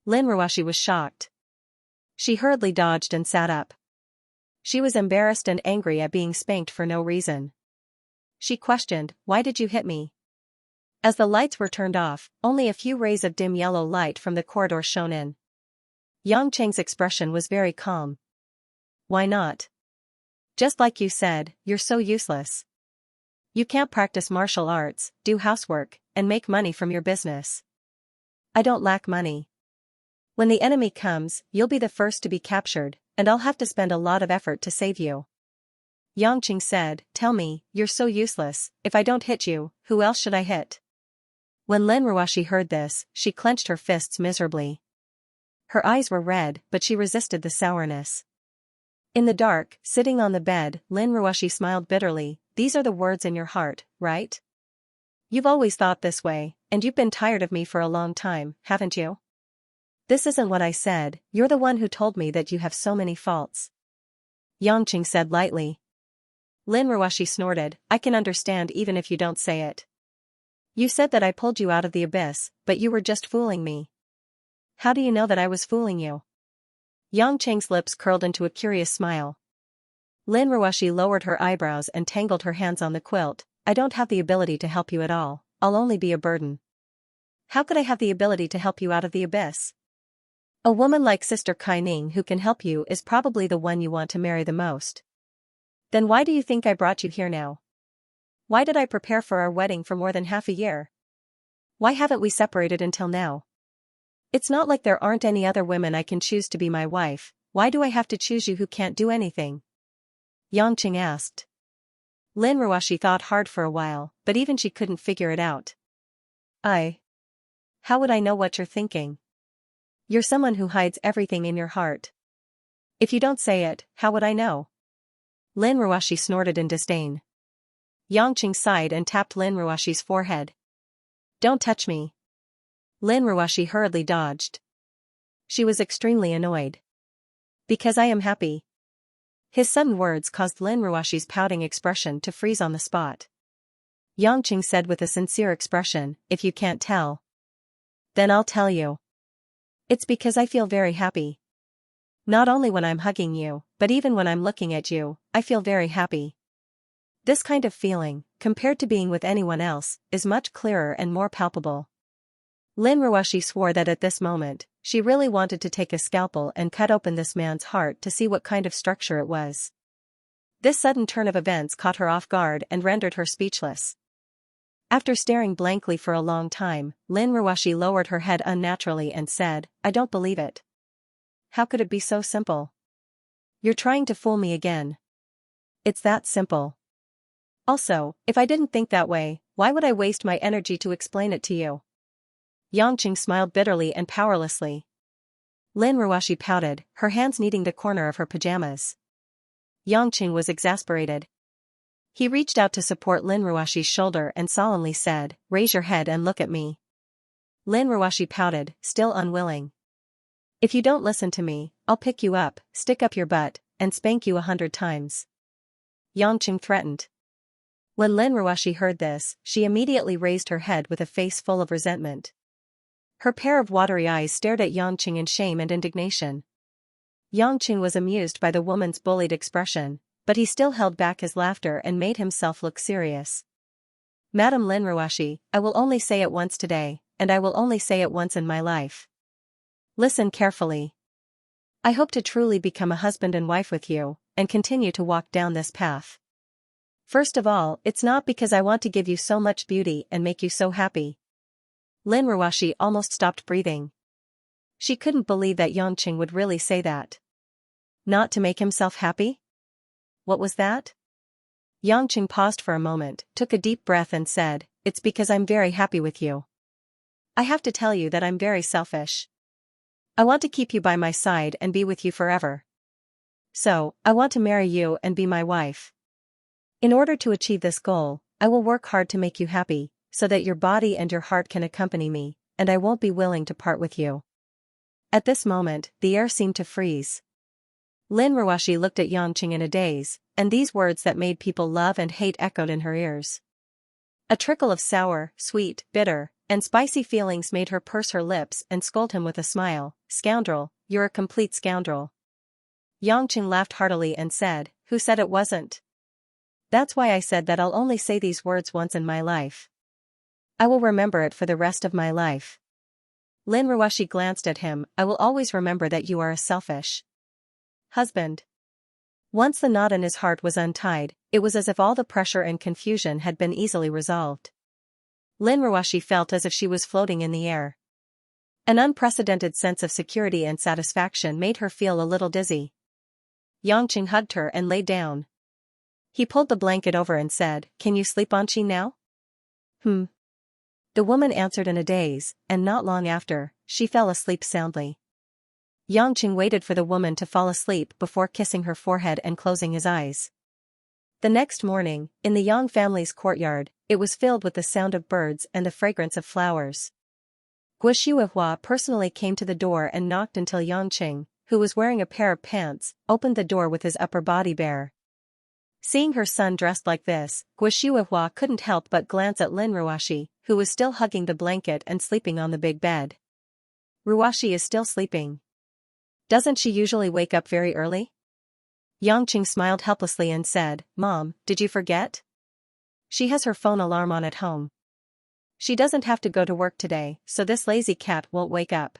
Lin Ruashi was shocked. She hurriedly dodged and sat up. She was embarrassed and angry at being spanked for no reason. She questioned, "Why did you hit me?" As the lights were turned off, only a few rays of dim yellow light from the corridor shone in. Yangqing's expression was very calm. "Why not? Just like you said, you're so useless. You can't practice martial arts, do housework, and make money from your business." "I don't lack money. When the enemy comes, you'll be the first to be captured, and I'll have to spend a lot of effort to save you." Yangqing said, tell me, you're so useless, if I don't hit you, who else should I hit? When Lin Ruoshi heard this, she clenched her fists miserably. Her eyes were red, but she resisted the sourness. In the dark, sitting on the bed, Lin Ruoshi smiled bitterly, these are the words in your heart, right? You've always thought this way, and you've been tired of me for a long time, haven't you? This isn't what I said, you're the one who told me that you have so many faults. Yangqing said lightly. Lin Ruoshi snorted, I can understand even if you don't say it. You said that I pulled you out of the abyss, but you were just fooling me. How do you know that I was fooling you? Yangqing's lips curled into a curious smile. Lin Ruoshi lowered her eyebrows and tangled her hands on the quilt, I don't have the ability to help you at all, I'll only be a burden. How could I have the ability to help you out of the abyss? A woman like Sister Kai Ning who can help you is probably the one you want to marry the most. Then why do you think I brought you here now? Why did I prepare for our wedding for more than half a year? Why haven't we separated until now? It's not like there aren't any other women I can choose to be my wife, why do I have to choose you who can't do anything? Yangqing asked. Lin Ruoshi thought hard for a while, but even she couldn't figure it out. How would I know what you're thinking? You're someone who hides everything in your heart. If you don't say it, how would I know? Lin Ruoshi snorted in disdain. Yangqing sighed and tapped Lin Ruoshi's forehead. Don't touch me. Lin Ruoshi hurriedly dodged. She was extremely annoyed. Because I am happy. His sudden words caused Lin Ruoshi's pouting expression to freeze on the spot. Yangqing said with a sincere expression, if you can't tell. Then I'll tell you. It's because I feel very happy. Not only when I'm hugging you, but even when I'm looking at you, I feel very happy. This kind of feeling, compared to being with anyone else, is much clearer and more palpable. Lin Ruoshi swore that at this moment, she really wanted to take a scalpel and cut open this man's heart to see what kind of structure it was. This sudden turn of events caught her off guard and rendered her speechless. After staring blankly for a long time, Lin Ruoshi lowered her head unnaturally and said, I don't believe it. How could it be so simple? You're trying to fool me again. It's that simple. Also, if I didn't think that way, why would I waste my energy to explain it to you? Yangqing smiled bitterly and powerlessly. Lin Ruoshi pouted, her hands kneading the corner of her pajamas. Yangqing was exasperated. He reached out to support Lin Ruoshi's shoulder and solemnly said, raise your head and look at me. Lin Ruoshi pouted, still unwilling. If you don't listen to me, I'll pick you up, stick up your butt, and spank you 100 times. Yangqing threatened. When Lin Ruoshi heard this, she immediately raised her head with a face full of resentment. Her pair of watery eyes stared at Yangqing in shame and indignation. Yangqing was amused by the woman's bullied expression, but he still held back his laughter and made himself look serious. Madam Lin Ruoshi, I will only say it once today, and I will only say it once in my life. Listen carefully. I hope to truly become a husband and wife with you, and continue to walk down this path. First of all, it's not because I want to give you so much beauty and make you so happy. Lin Ruoshi almost stopped breathing. She couldn't believe that Yangqing would really say that. Not to make himself happy? What was that? Yangqing paused for a moment, took a deep breath and said, it's because I'm very happy with you. I have to tell you that I'm very selfish. I want to keep you by my side and be with you forever. So, I want to marry you and be my wife. In order to achieve this goal, I will work hard to make you happy, so that your body and your heart can accompany me, and I won't be willing to part with you. At this moment, the air seemed to freeze. Lin Ruoshi looked at Yangqing in a daze, and these words that made people love and hate echoed in her ears. A trickle of sour, sweet, bitter, and spicy feelings made her purse her lips and scold him with a smile, scoundrel, you're a complete scoundrel. Yangqing laughed heartily and said, who said it wasn't? That's why I said that I'll only say these words once in my life. I will remember it for the rest of my life. Lin Ruoshi glanced at him, I will always remember that you are a selfish husband. Once the knot in his heart was untied, it was as if all the pressure and confusion had been easily resolved. Lin Ruoshi felt as if she was floating in the air. An unprecedented sense of security and satisfaction made her feel a little dizzy. Yangqing hugged her and lay down. He pulled the blanket over and said, "Can you sleep on Qi now?" "Hmm." The woman answered in a daze, and not long after, she fell asleep soundly. Yangqing waited for the woman to fall asleep before kissing her forehead and closing his eyes. The next morning, in the Yang family's courtyard, it was filled with the sound of birds and the fragrance of flowers. Guo personally came to the door and knocked until Yangqing, who was wearing a pair of pants, opened the door with his upper body bare. Seeing her son dressed like this, Guo couldn't help but glance at Lin Ruoxi, who was still hugging the blanket and sleeping on the big bed. Ruoxi is still sleeping. Doesn't she usually wake up very early? Yangqing smiled helplessly and said, "Mom, did you forget? She has her phone alarm on at home. She doesn't have to go to work today, so this lazy cat won't wake up."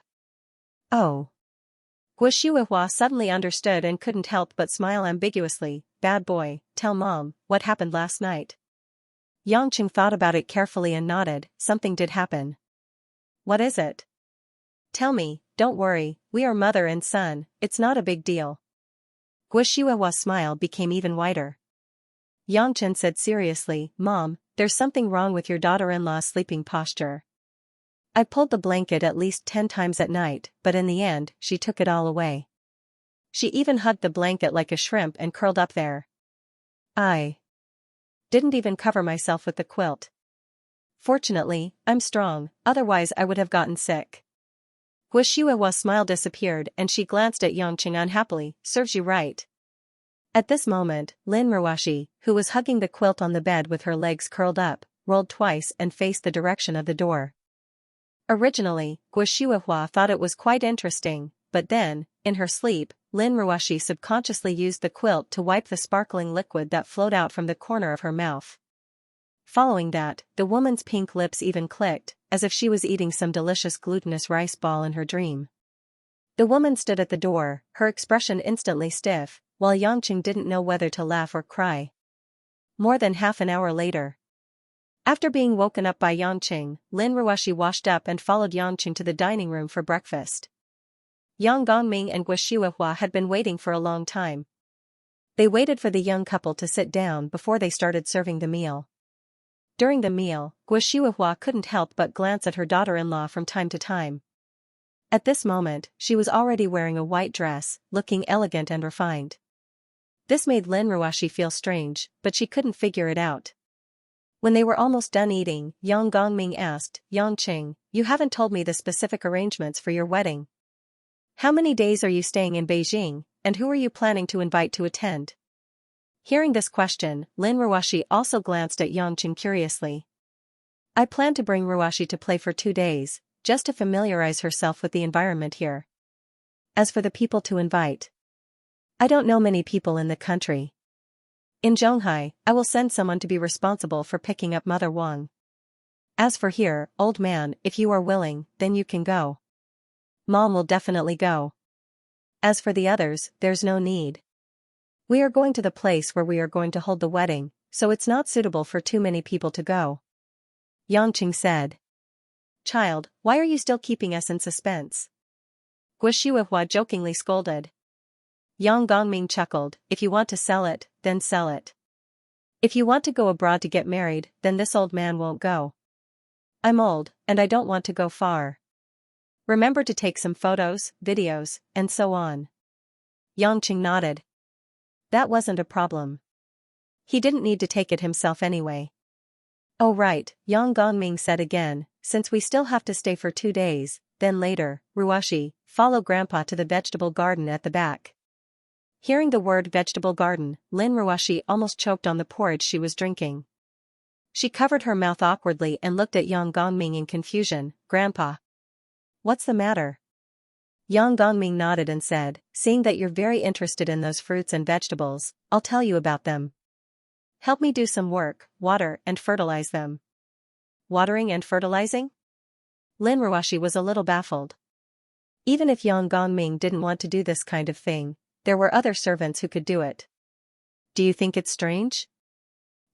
Oh. Guo suddenly understood and couldn't help but smile ambiguously. "Bad boy, tell Mom, what happened last night?" Yangqing thought about it carefully and nodded. "Something did happen." "What is it?" "Tell me, don't worry, we are mother and son, it's not a big deal." Guo smile became even wider. Yangqing said seriously, "Mom, there's something wrong with your daughter-in-law's sleeping posture. I pulled the blanket at least 10 times at night, but in the end, she took it all away. She even hugged the blanket like a shrimp and curled up there. I didn't even cover myself with the quilt. Fortunately, I'm strong, otherwise I would have gotten sick." Guo smile disappeared and she glanced at Yangqing unhappily. "Serves you right." At this moment, Lin Ruoxi, who was hugging the quilt on the bed with her legs curled up, rolled twice and faced the direction of the door. Originally, Guo thought it was quite interesting, but then, in her sleep, Lin Ruoxi subconsciously used the quilt to wipe the sparkling liquid that flowed out from the corner of her mouth. Following that, the woman's pink lips even clicked, as if she was eating some delicious glutinous rice ball in her dream. The woman stood at the door, her expression instantly stiff, while Yangqing didn't know whether to laugh or cry. More than half an hour later. After being woken up by Yangqing, Lin Ruoxi washed up and followed Yangqing to the dining room for breakfast. Yang Gongming and Guo had been waiting for a long time. They waited for the young couple to sit down before they started serving the meal. During the meal, Guo couldn't help but glance at her daughter-in-law from time to time. At this moment, she was already wearing a white dress, looking elegant and refined. This made Lin Ruoxi feel strange, but she couldn't figure it out. When they were almost done eating, Yang Gongming asked, "Yangqing, you haven't told me the specific arrangements for your wedding. How many days are you staying in Beijing, and who are you planning to invite to attend?" Hearing this question, Lin Ruoxi also glanced at Yangqing curiously. "I plan to bring Ruoxi to play for 2 days, just to familiarize herself with the environment here. As for the people to invite, I don't know many people in the country. In Zhonghai, I will send someone to be responsible for picking up Mother Wang. As for here, old man, if you are willing, then you can go. Mom will definitely go. As for the others, there's no need. We are going to the place where we are going to hold the wedding, so it's not suitable for too many people to go." Yangqing said. "Child, why are you still keeping us in suspense?" Guo jokingly scolded. Yang Gongming chuckled, "If you want to sell it, then sell it. If you want to go abroad to get married, then this old man won't go. I'm old, and I don't want to go far. Remember to take some photos, videos, and so on." Yangqing nodded. That wasn't a problem. He didn't need to take it himself anyway. "Oh right," Yang Gongming said again, "since we still have to stay for 2 days, then later, Ruoxi, follow Grandpa to the vegetable garden at the back." Hearing the word vegetable garden, Lin Ruoxi almost choked on the porridge she was drinking. She covered her mouth awkwardly and looked at Yang Gongming in confusion. "Grandpa. What's the matter?" Yang Gongming nodded and said, "Seeing that you're very interested in those fruits and vegetables, I'll tell you about them. Help me do some work, water and fertilize them." "Watering and fertilizing?" Lin Ruoxi was a little baffled. Even if Yang Gongming didn't want to do this kind of thing, there were other servants who could do it. "Do you think it's strange?"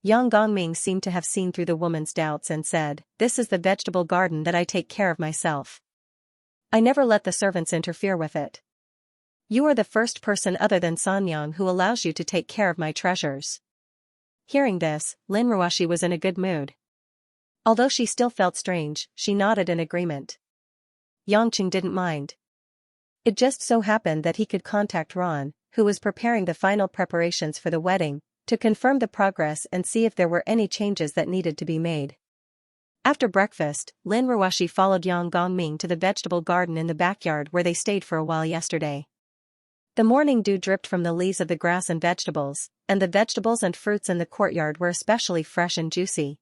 Yang Gongming seemed to have seen through the woman's doubts and said, "This is the vegetable garden that I take care of myself. I never let the servants interfere with it. You are the first person other than Sanyang who allows you to take care of my treasures." Hearing this, Lin Ruoshi was in a good mood. Although she still felt strange, she nodded in agreement. Yangqing didn't mind. It just so happened that he could contact Ron, who was preparing the final preparations for the wedding, to confirm the progress and see if there were any changes that needed to be made. After breakfast, Lin Ruoshi followed Yang Gongming to the vegetable garden in the backyard where they stayed for a while yesterday. The morning dew dripped from the leaves of the grass and vegetables and fruits in the courtyard were especially fresh and juicy.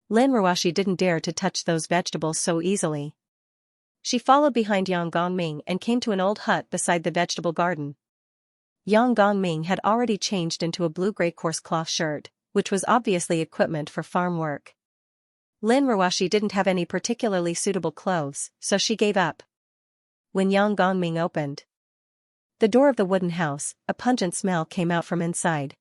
Lin Ruoshi didn't dare to touch those vegetables so easily. She followed behind Yang Gongming and came to an old hut beside the vegetable garden. Yang Gongming had already changed into a blue-gray coarse cloth shirt, which was obviously equipment for farm work. Lin Ruoshi didn't have any particularly suitable clothes, so she gave up. When Yang Gongming opened the door of the wooden house, a pungent smell came out from inside.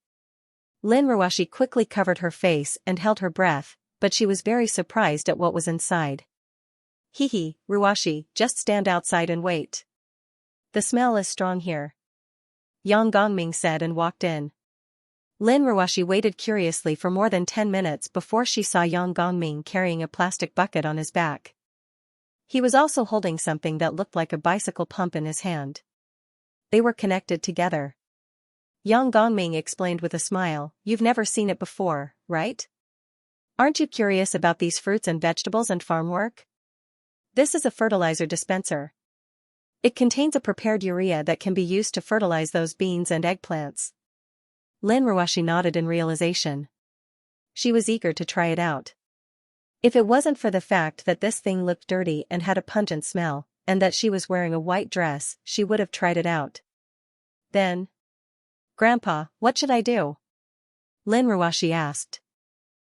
Lin Ruoshi quickly covered her face and held her breath, but she was very surprised at what was inside. Hee, Ruoshi, just stand outside and wait. The smell is strong here, Yang Gongming said and walked in. Lin Ruoshi waited curiously for more than 10 minutes before she saw Yang Gongming carrying a plastic bucket on his back. He was also holding something that looked like a bicycle pump in his hand. They were connected together. Yang Gongming explained with a smile, "You've never seen it before, right? Aren't you curious about these fruits and vegetables and farm work? This is a fertilizer dispenser. It contains a prepared urea that can be used to fertilize those beans and eggplants." Lin Ruoshi nodded in realization. She was eager to try it out. If it wasn't for the fact that this thing looked dirty and had a pungent smell, and that she was wearing a white dress, she would have tried it out. Then, "Grandpa, what should I do?" Lin Ruoshi asked.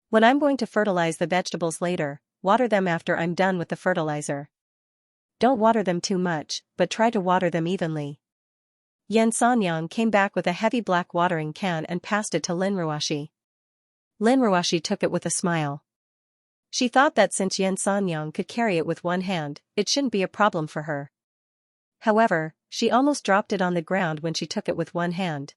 "When I'm going to fertilize the vegetables later, water them after I'm done with the fertilizer. Don't water them too much, but try to water them evenly." Xianxia came back with a heavy black watering can and passed it to Lin Ruoshi. Lin Ruoshi took it with a smile. She thought that since Xianxia could carry it with one hand, it shouldn't be a problem for her. However, she almost dropped it on the ground when she took it with one hand.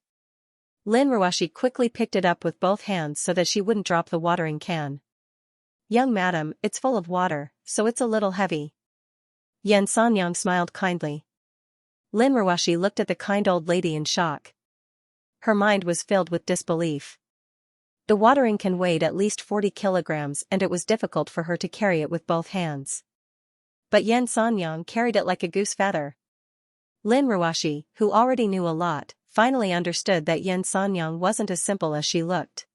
Lin Ruoshi quickly picked it up with both hands so that she wouldn't drop the watering can. "Young madam, it's full of water, so it's a little heavy." Xianxia smiled kindly. Lin Ruoshi looked at the kind old lady in shock. Her mind was filled with disbelief. The watering can weighed at least 40 kilograms and it was difficult for her to carry it with both hands. But Xianxia carried it like a goose feather. Lin Ruoshi, who already knew a lot, finally understood that Xianxia wasn't as simple as she looked.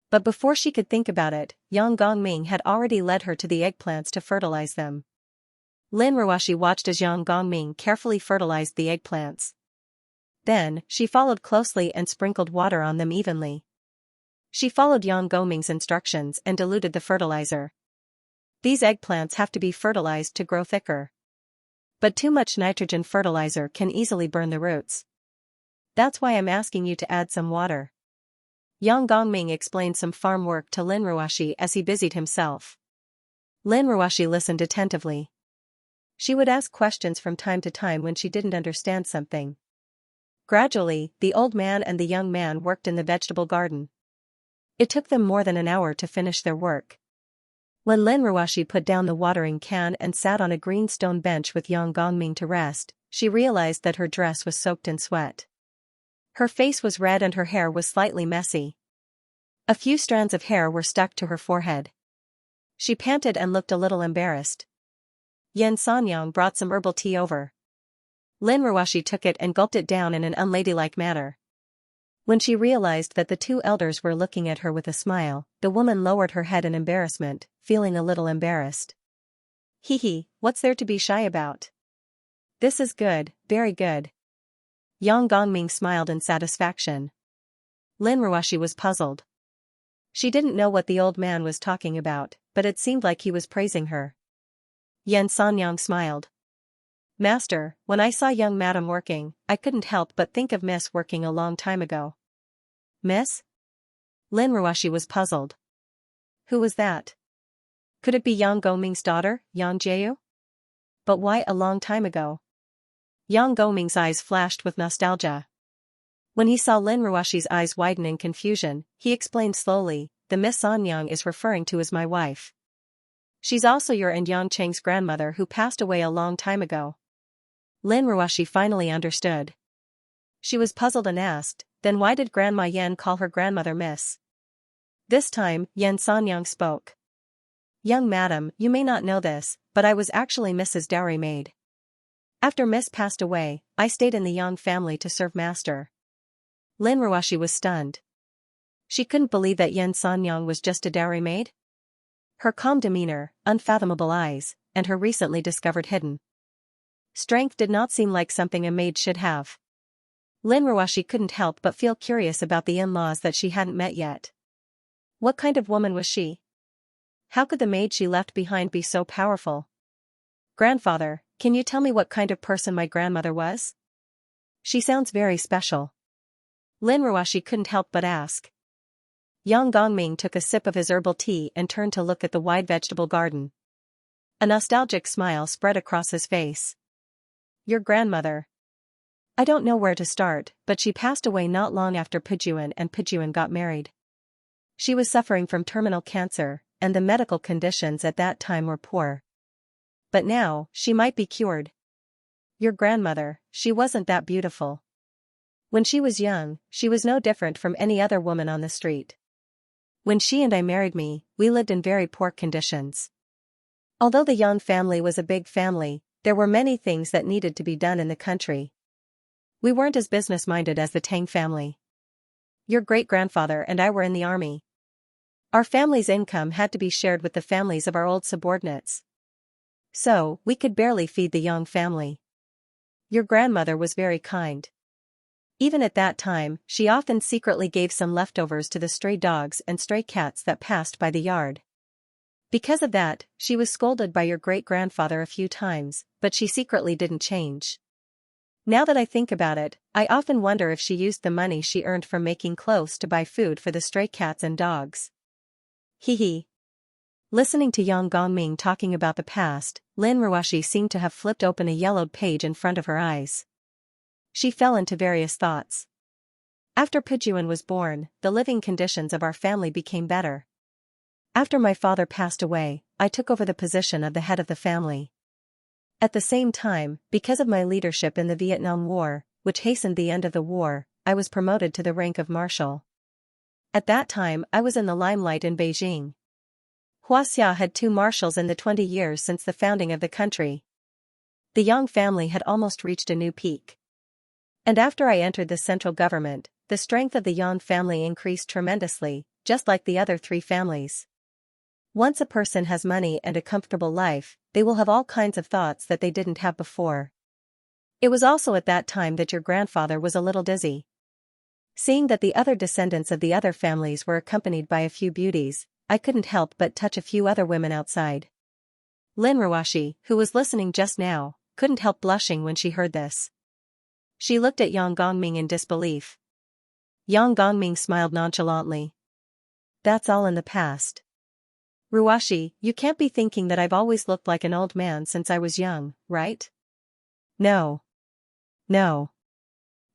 But before she could think about it, Yang Gongming had already led her to the eggplants to fertilize them. Lin Ruoshi watched as Yang Gongming carefully fertilized the eggplants. Then, she followed closely and sprinkled water on them evenly. She followed Yang Gongming's instructions and diluted the fertilizer. These eggplants have to be fertilized to grow thicker. But too much nitrogen fertilizer can easily burn the roots. That's why I'm asking you to add some water. Yang Gongming explained some farm work to Lin Ruoshi as he busied himself. Lin Ruoshi listened attentively. She would ask questions from time to time when she didn't understand something. Gradually, the old man and the young man worked in the vegetable garden. It took them more than an hour to finish their work. When Lin Ruoshi put down the watering can and sat on a green stone bench with Yang Gongming to rest, she realized that her dress was soaked in sweat. Her face was red and her hair was slightly messy. A few strands of hair were stuck to her forehead. She panted and looked a little embarrassed. Xianxia brought some herbal tea over. Lin Ruoshi took it and gulped it down in an unladylike manner. When she realized that the two elders were looking at her with a smile, the woman lowered her head in embarrassment, feeling a little embarrassed. "Hee, what's there to be shy about? This is good, very good." Yang Gongming smiled in satisfaction. Lin Ruoshi was puzzled. She didn't know what the old man was talking about, but it seemed like he was praising her. Xianxia smiled. "Master, when I saw young madam working, I couldn't help but think of Miss working a long time ago." "Miss?" Lin Ruoshi was puzzled. Who was that? Could it be Yang Gongming's daughter, Yang Jiu? But why a long time ago? Yang Gongming's eyes flashed with nostalgia. When he saw Lin Ruashi's eyes widen in confusion, he explained slowly, "The Miss Sanyang is referring to as my wife. She's also your and Yang Cheng's grandmother who passed away a long time ago." Lin Ruashi finally understood. She was puzzled and asked, "Then why did Grandma Yan call her grandmother Miss?" This time, Yan Sanyang spoke. "Young madam, you may not know this, but I was actually Mrs. Dowry maid. After Miss passed away, I stayed in the Yang family to serve master." Lin Ruashi was stunned. She couldn't believe that Yan Sanyang was just a dowry maid. Her calm demeanor, unfathomable eyes, and her recently discovered hidden strength did not seem like something a maid should have. Lin Ruashi couldn't help but feel curious about the in-laws that she hadn't met yet. What kind of woman was she? How could the maid she left behind be so powerful? "Grandfather, can you tell me what kind of person my grandmother was? She sounds very special." Lin Ruashi couldn't help but ask. Yang Gongming took a sip of his herbal tea and turned to look at the wide vegetable garden. A nostalgic smile spread across his face. "Your grandmother. I don't know where to start, but she passed away not long after Pujuan and Pujuan got married. She was suffering from terminal cancer, and the medical conditions at that time were poor. But now, she might be cured. Your grandmother, she wasn't that beautiful. When she was young, she was no different from any other woman on the street. When she and I married me, we lived in very poor conditions. Although the Yang family was a big family, there were many things that needed to be done in the country. We weren't as business-minded as the Tang family. Your great-grandfather and I were in the army. Our family's income had to be shared with the families of our old subordinates. So, we could barely feed the Yang family. Your grandmother was very kind. Even at that time, she often secretly gave some leftovers to the stray dogs and stray cats that passed by the yard. Because of that, she was scolded by your great-grandfather a few times, but she secretly didn't change. Now that I think about it, I often wonder if she used the money she earned from making clothes to buy food for the stray cats and dogs." Hee. Listening to Yang Gongming talking about the past, Lin Ruashi seemed to have flipped open a yellowed page in front of her eyes. She fell into various thoughts. After Pujuan was born, the living conditions of our family became better. After my father passed away, I took over the position of the head of the family. At the same time, because of my leadership in the Vietnam War, which hastened the end of the war, I was promoted to the rank of marshal. At that time, I was in the limelight in Beijing. Xianxia had 2 marshals in the 20 years since the founding of the country. The Yang family had almost reached a new peak. And after I entered the central government, the strength of the Yang family increased tremendously, just like the other 3 families. Once a person has money and a comfortable life, they will have all kinds of thoughts that they didn't have before. It was also at that time that your grandfather was a little dizzy. Seeing that the other descendants of the other families were accompanied by a few beauties, I couldn't help but touch a few other women outside. Lin Ruashi, who was listening just now, couldn't help blushing when she heard this. She looked at Yang Gongming in disbelief. Yang Gongming smiled nonchalantly. "That's all in the past. Ruashi, you can't be thinking that I've always looked like an old man since I was young, right?" No.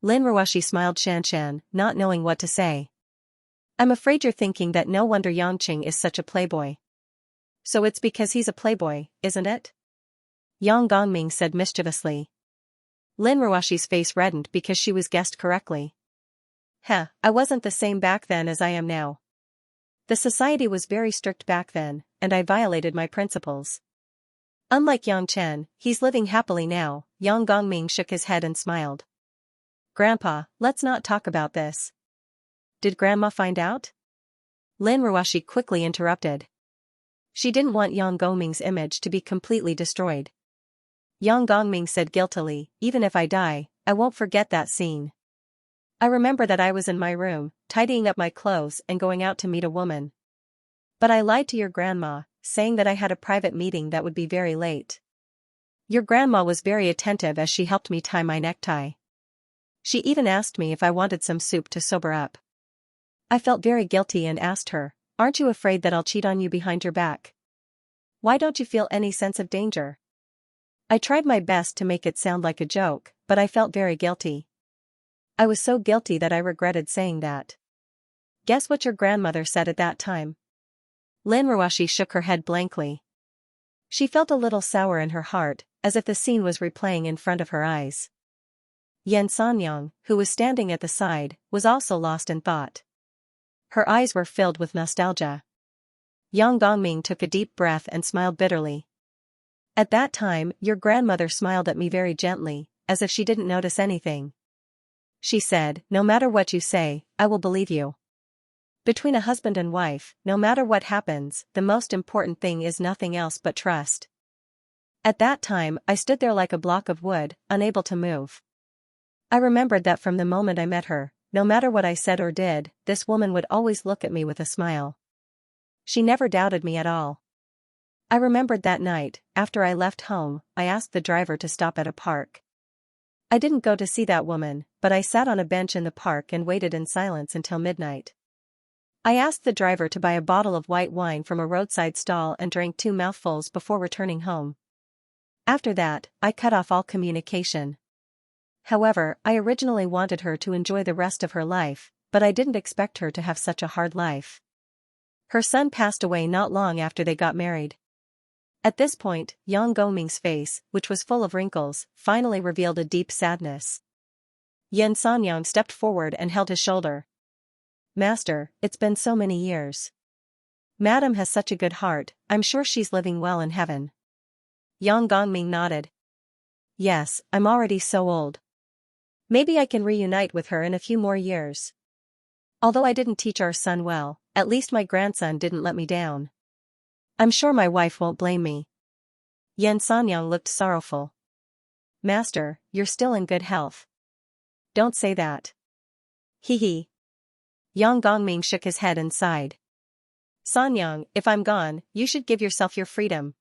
Lin Ruashi smiled Xianxia, not knowing what to say. "I'm afraid you're thinking that no wonder Yangqing is such a playboy. So it's because he's a playboy, isn't it?" Yang Gongming said mischievously. Lin Ruashi's face reddened because she was guessed correctly. I wasn't the same back then as I am now. The society was very strict back then, and I violated my principles. Unlike Yang Chen, he's living happily now." Yang Gongming shook his head and smiled. "Grandpa, let's not talk about this." "Did Grandma find out?" Lin Ruashi quickly interrupted. She didn't want Yang Gongming's image to be completely destroyed. Yang Gongming said guiltily, "Even if I die, I won't forget that scene. I remember that I was in my room, tidying up my clothes and going out to meet a woman. But I lied to your grandma, saying that I had a private meeting that would be very late. Your grandma was very attentive as she helped me tie my necktie. She even asked me if I wanted some soup to sober up. I felt very guilty and asked her, 'Aren't you afraid that I'll cheat on you behind your back? Why don't you feel any sense of danger?' I tried my best to make it sound like a joke, but I felt very guilty. I was so guilty that I regretted saying that. Guess what your grandmother said at that time? Lin Ruoshi shook her head blankly. She felt a little sour in her heart, as if the scene was replaying in front of her eyes. Yan Sanyang, who was standing at the side, was also lost in thought. Her eyes were filled with nostalgia. Yang Gongming took a deep breath and smiled bitterly. At that time, your grandmother smiled at me very gently, as if she didn't notice anything. She said, "No matter what you say, I will believe you." Between a husband and wife, no matter what happens, the most important thing is nothing else but trust. At that time, I stood there like a block of wood, unable to move. I remembered that from the moment I met her, no matter what I said or did, this woman would always look at me with a smile. She never doubted me at all. I remembered that night, after I left home, I asked the driver to stop at a park. I didn't go to see that woman, but I sat on a bench in the park and waited in silence until midnight. I asked the driver to buy a bottle of white wine from a roadside stall and drank 2 mouthfuls before returning home. After that, I cut off all communication. However, I originally wanted her to enjoy the rest of her life, but I didn't expect her to have such a hard life. Her son passed away not long after they got married. At this point, Yang Gongming's face, which was full of wrinkles, finally revealed a deep sadness. Yan Sanyang stepped forward and held his shoulder. "Master, it's been so many years. Madam has such a good heart, I'm sure she's living well in heaven." Yang Gongming nodded. "Yes, I'm already so old. Maybe I can reunite with her in a few more years. Although I didn't teach our son well, at least my grandson didn't let me down. I'm sure my wife won't blame me." Yan Sanyang looked sorrowful. "Master, you're still in good health. Don't say that." "Hee hee." Yang Gongming shook his head and sighed. "Sanyang, if I'm gone, you should give yourself your freedom.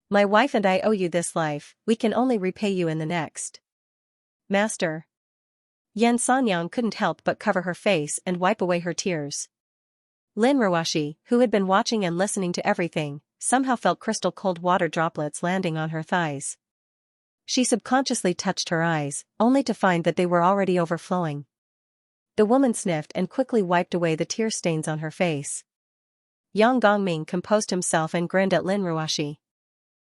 My wife and I owe you this life, we can only repay you in the next." "Master." Yan Sanyang couldn't help but cover her face and wipe away her tears. Lin Ruoshi, who had been watching and listening to everything, somehow felt crystal cold water droplets landing on her thighs. She subconsciously touched her eyes, only to find that they were already overflowing. The woman sniffed and quickly wiped away the tear stains on her face. Yang Gongming composed himself and grinned at Lin Ruoshi.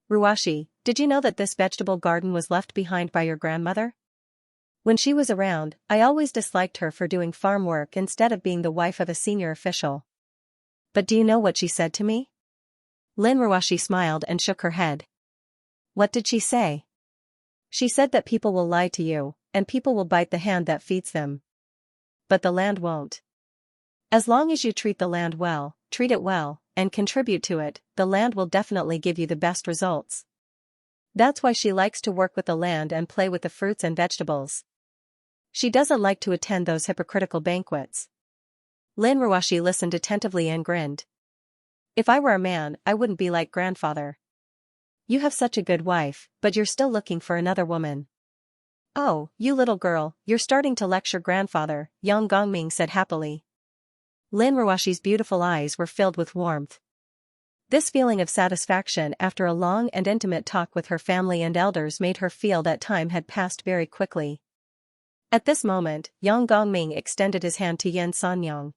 "Ruoshi, did you know that this vegetable garden was left behind by your grandmother? When she was around, I always disliked her for doing farm work instead of being the wife of a senior official. But do you know what she said to me?" Lin Ruoshi smiled and shook her head. "What did she say?" "She said that people will lie to you, and people will bite the hand that feeds them. But the land won't. As long as you treat the land well, treat it well, and contribute to it, the land will definitely give you the best results. That's why she likes to work with the land and play with the fruits and vegetables. She doesn't like to attend those hypocritical banquets." Lin Ruoshi listened attentively and grinned. "If I were a man, I wouldn't be like grandfather. You have such a good wife, but you're still looking for another woman." "Oh, you little girl, you're starting to lecture grandfather," Yang Gongming said happily. Lin Ruoshi's beautiful eyes were filled with warmth. This feeling of satisfaction after a long and intimate talk with her family and elders made her feel that time had passed very quickly. At this moment, Yang Gongming extended his hand to Yan Sanyang.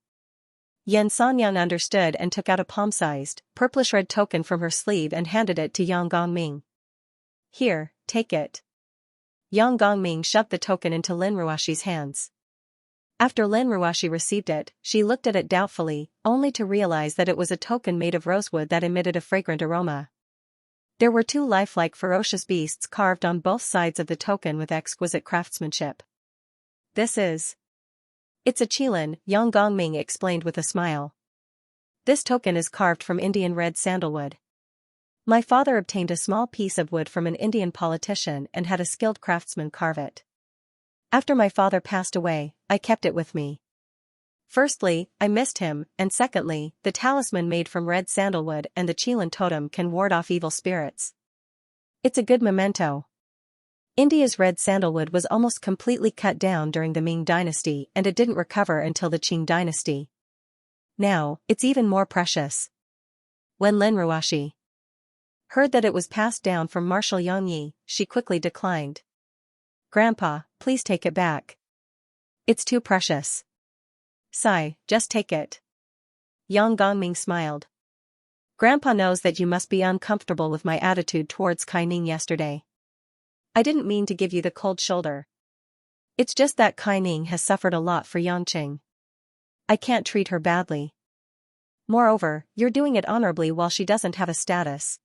Yan Sanyang understood and took out a palm-sized, purplish-red token from her sleeve and handed it to Yang Gongming. "Here, take it." Yang Gongming shoved the token into Lin Ruoshi's hands. After Lin Ruoshi received it, she looked at it doubtfully, only to realize that it was a token made of rosewood that emitted a fragrant aroma. There were 2 lifelike ferocious beasts carved on both sides of the token with exquisite craftsmanship. "This is..." "It's a qilin," Yang Gongming explained with a smile. "This token is carved from Indian red sandalwood. My father obtained a small piece of wood from an Indian politician and had a skilled craftsman carve it. After my father passed away, I kept it with me. Firstly, I missed him, and secondly, the talisman made from red sandalwood and the qilin totem can ward off evil spirits. It's a good memento." India's red sandalwood was almost completely cut down during the Ming dynasty and it didn't recover until the Qing dynasty. Now, it's even more precious. When Lin Ruoshi heard that it was passed down from Marshal Yongyi, she quickly declined. "Grandpa, please take it back. It's too precious. Sigh, just take it. Yang Gongming smiled. Grandpa knows that you must be uncomfortable with my attitude towards Kai Ning yesterday. I didn't mean to give you the cold shoulder. It's just that Kai Ning has suffered a lot for Yangqing. I can't treat her badly. Moreover, you're doing it honorably while she doesn't have a status.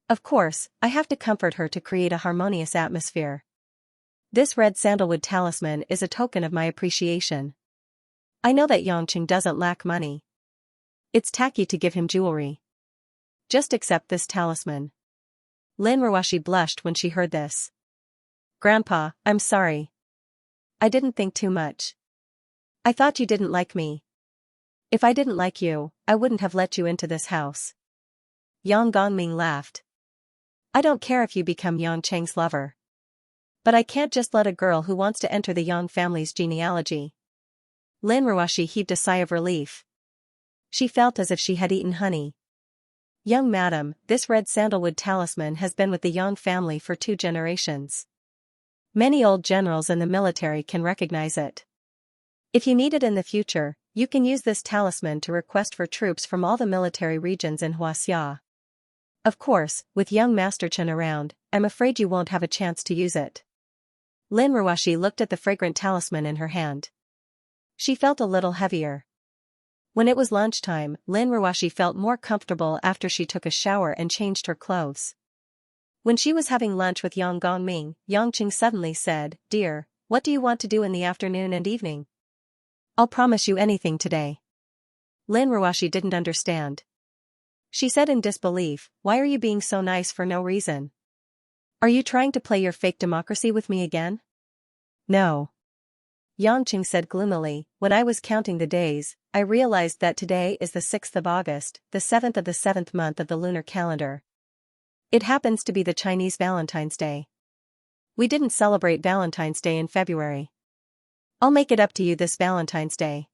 Of course, I have to comfort her to create a harmonious atmosphere. This red sandalwood talisman is a token of my appreciation. I know that Yangqing doesn't lack money. It's tacky to give him jewelry. Just accept this talisman. Lin Ruoshi blushed when she heard this. Grandpa, I'm sorry. I didn't think too much. I thought you didn't like me. If I didn't like you, I wouldn't have let you into this house. Yang Gongming laughed. I don't care if you become Yang Cheng's lover. But I can't just let a girl who wants to enter the Yang family's genealogy. Lin Ruoshi heaved a sigh of relief. She felt as if she had eaten honey. Young madam, this red sandalwood talisman has been with the Yang family for 2 generations. Many old generals in the military can recognize it. If you need it in the future, you can use this talisman to request for troops from all the military regions in Xianxia. Of course, with young Master Chen around, I'm afraid you won't have a chance to use it. Lin Ruoshi looked at the fragrant talisman in her hand. She felt a little heavier. When it was lunchtime, Lin Ruoshi felt more comfortable after she took a shower and changed her clothes. When she was having lunch with Yang Gongming, Yangqing suddenly said, Dear, what do you want to do in the afternoon and evening? I'll promise you anything today. Lin Ruoshi didn't understand. She said in disbelief, Why are you being so nice for no reason? Are you trying to play your fake democracy with me again? No. Yangqing said gloomily, When I was counting the days, I realized that today is the 6th of August, the 7th of the 7th month of the lunar calendar. It happens to be the Chinese Valentine's Day. We didn't celebrate Valentine's Day in February. I'll make it up to you this Valentine's Day.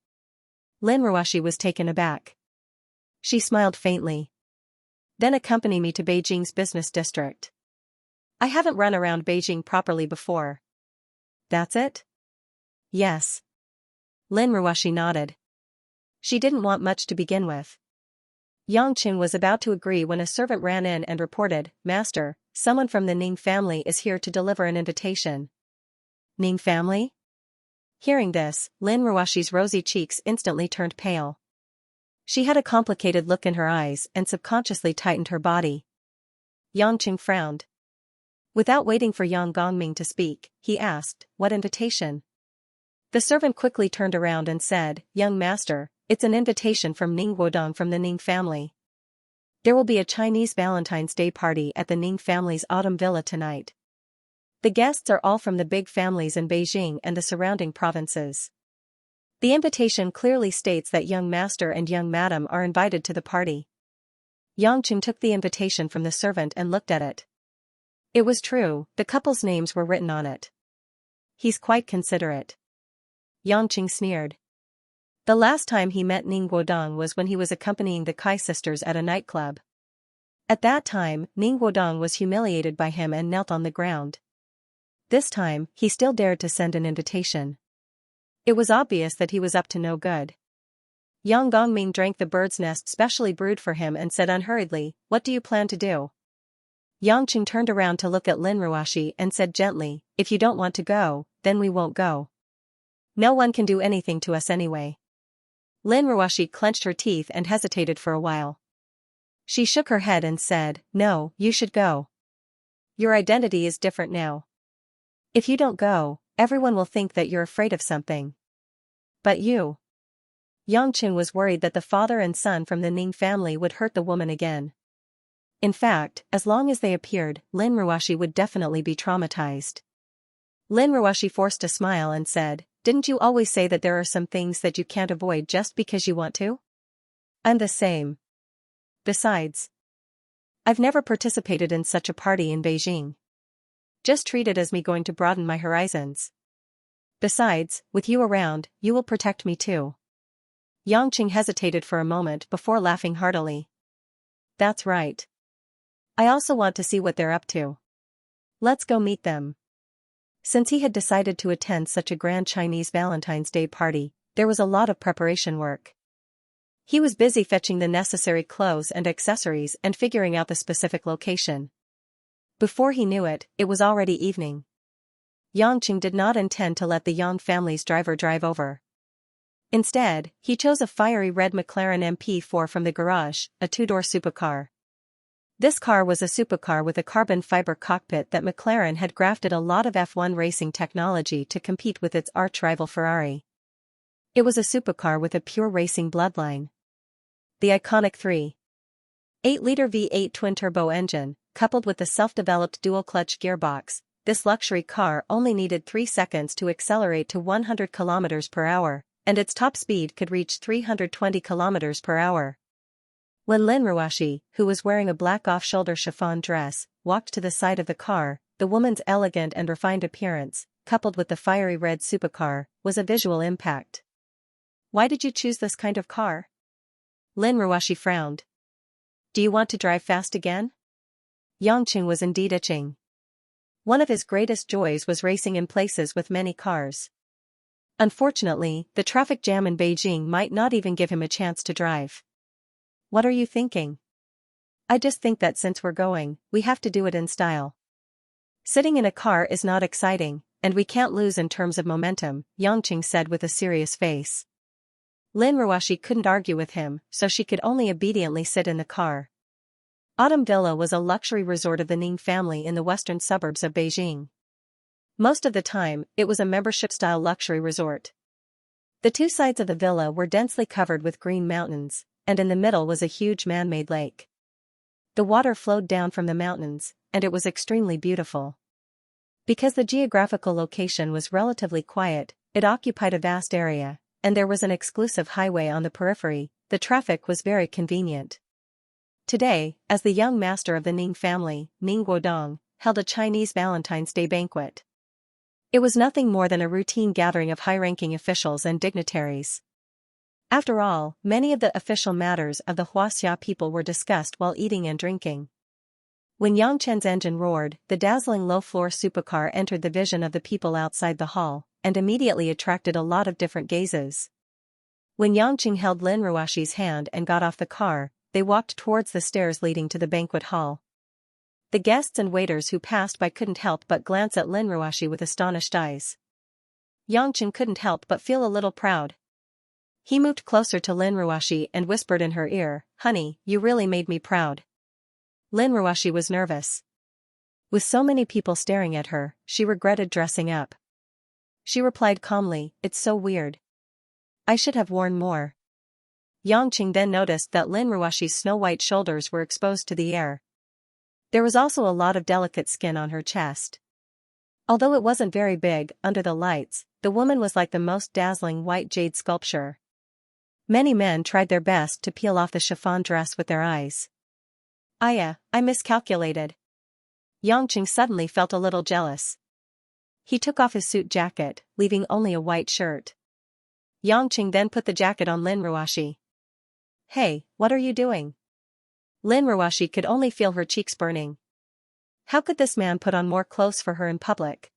Lin Ruoshi was taken aback. She smiled faintly. Then accompany me to Beijing's business district. I haven't run around Beijing properly before. That's it? Yes. Lin Ruoshi nodded. She didn't want much to begin with. Yangqing was about to agree when a servant ran in and reported, Master, someone from the Ning family is here to deliver an invitation. Ning family? Hearing this, Lin Ruoshi's rosy cheeks instantly turned pale. She had a complicated look in her eyes and subconsciously tightened her body. Yangqing frowned. Without waiting for Yang Gongming to speak, he asked, What invitation? The servant quickly turned around and said, Young master, it's an invitation from Ning Wodong from the Ning family. There will be a Chinese Valentine's Day party at the Ning family's autumn villa tonight. The guests are all from the big families in Beijing and the surrounding provinces. The invitation clearly states that young master and young madam are invited to the party. Yangqing took the invitation from the servant and looked at it. It was true, the couple's names were written on it. He's quite considerate. Yangqing sneered. The last time he met Ning Guodong was when he was accompanying the Kai sisters at a nightclub. At that time, Ning Guodong was humiliated by him and knelt on the ground. This time, he still dared to send an invitation. It was obvious that he was up to no good. Yang Gongming drank the bird's nest specially brewed for him and said unhurriedly, What do you plan to do? Yangqing turned around to look at Lin Ruoshi and said gently, If you don't want to go, then we won't go. No one can do anything to us anyway. Lin Ruoshi clenched her teeth and hesitated for a while. She shook her head and said, No, you should go. Your identity is different now. If you don't go, everyone will think that you're afraid of something. But you. Yangqing was worried that the father and son from the Ning family would hurt the woman again. In fact, as long as they appeared, Lin Ruoshi would definitely be traumatized. Lin Ruoshi forced a smile and said, Didn't you always say that there are some things that you can't avoid just because you want to? I'm the same. Besides, I've never participated in such a party in Beijing. Just treat it as me going to broaden my horizons. Besides, with you around, you will protect me too. Yangqing hesitated for a moment before laughing heartily. That's right. I also want to see what they're up to. Let's go meet them. Since he had decided to attend such a grand Chinese Valentine's Day party, there was a lot of preparation work. He was busy fetching the necessary clothes and accessories and figuring out the specific location. Before he knew it, it was already evening. Yangqing did not intend to let the Yang family's driver drive over. Instead, he chose a fiery red McLaren MP4 from the garage, a two-door supercar. This car was a supercar with a carbon fiber cockpit that McLaren had grafted a lot of F1 racing technology to compete with its arch-rival Ferrari. It was a supercar with a pure racing bloodline. The iconic 3.8-liter V8 twin-turbo engine, coupled with the self-developed dual-clutch gearbox, this luxury car only needed 3 seconds to accelerate to 100 km per hour, and its top speed could reach 320 km per hour. When Lin Ruoxi, who was wearing a black off-shoulder chiffon dress, walked to the side of the car, the woman's elegant and refined appearance, coupled with the fiery red supercar, was a visual impact. "Why did you choose this kind of car?" Lin Ruoxi frowned. "Do you want to drive fast again?" Yangqing was indeed itching. One of his greatest joys was racing in places with many cars. Unfortunately, the traffic jam in Beijing might not even give him a chance to drive. "What are you thinking?" "I just think that since we're going, we have to do it in style. Sitting in a car is not exciting, and we can't lose in terms of momentum," Yangqing said with a serious face. Lin Ruoxi couldn't argue with him, so she could only obediently sit in the car. Autumn Villa was a luxury resort of the Ning family in the western suburbs of Beijing. Most of the time, it was a membership-style luxury resort. The two sides of the villa were densely covered with green mountains, and in the middle was a huge man-made lake. The water flowed down from the mountains, and it was extremely beautiful. Because the geographical location was relatively quiet, it occupied a vast area, and there was an exclusive highway on the periphery. The traffic was very convenient. Today, as the young master of the Ning family, Ning Guodong, held a Chinese Valentine's Day banquet. It was nothing more than a routine gathering of high-ranking officials and dignitaries. After all, many of the official matters of the Xianxia people were discussed while eating and drinking. When Yang Chen's engine roared, the dazzling low-floor supercar entered the vision of the people outside the hall, and immediately attracted a lot of different gazes. When Yangqing held Lin Ruoxi's hand and got off the car, they walked towards the stairs leading to the banquet hall. The guests and waiters who passed by couldn't help but glance at Lin Ruoxi with astonished eyes. Yangqing couldn't help but feel a little proud. He moved closer to Lin Ruoxi and whispered in her ear, "Honey, you really made me proud." Lin Ruoxi was nervous. With so many people staring at her, she regretted dressing up. She replied calmly, "It's so weird. I should have worn more." Yangqing then noticed that Lin Ruoxi's snow-white shoulders were exposed to the air. There was also a lot of delicate skin on her chest. Although it wasn't very big, under the lights, the woman was like the most dazzling white jade sculpture. Many men tried their best to peel off the chiffon dress with their eyes. I miscalculated." Yangqing suddenly felt a little jealous. He took off his suit jacket, leaving only a white shirt. Yangqing then put the jacket on Lin Ruoxi. "Hey, what are you doing?" Lin Ruoxi could only feel her cheeks burning. How could this man put on more clothes for her in public?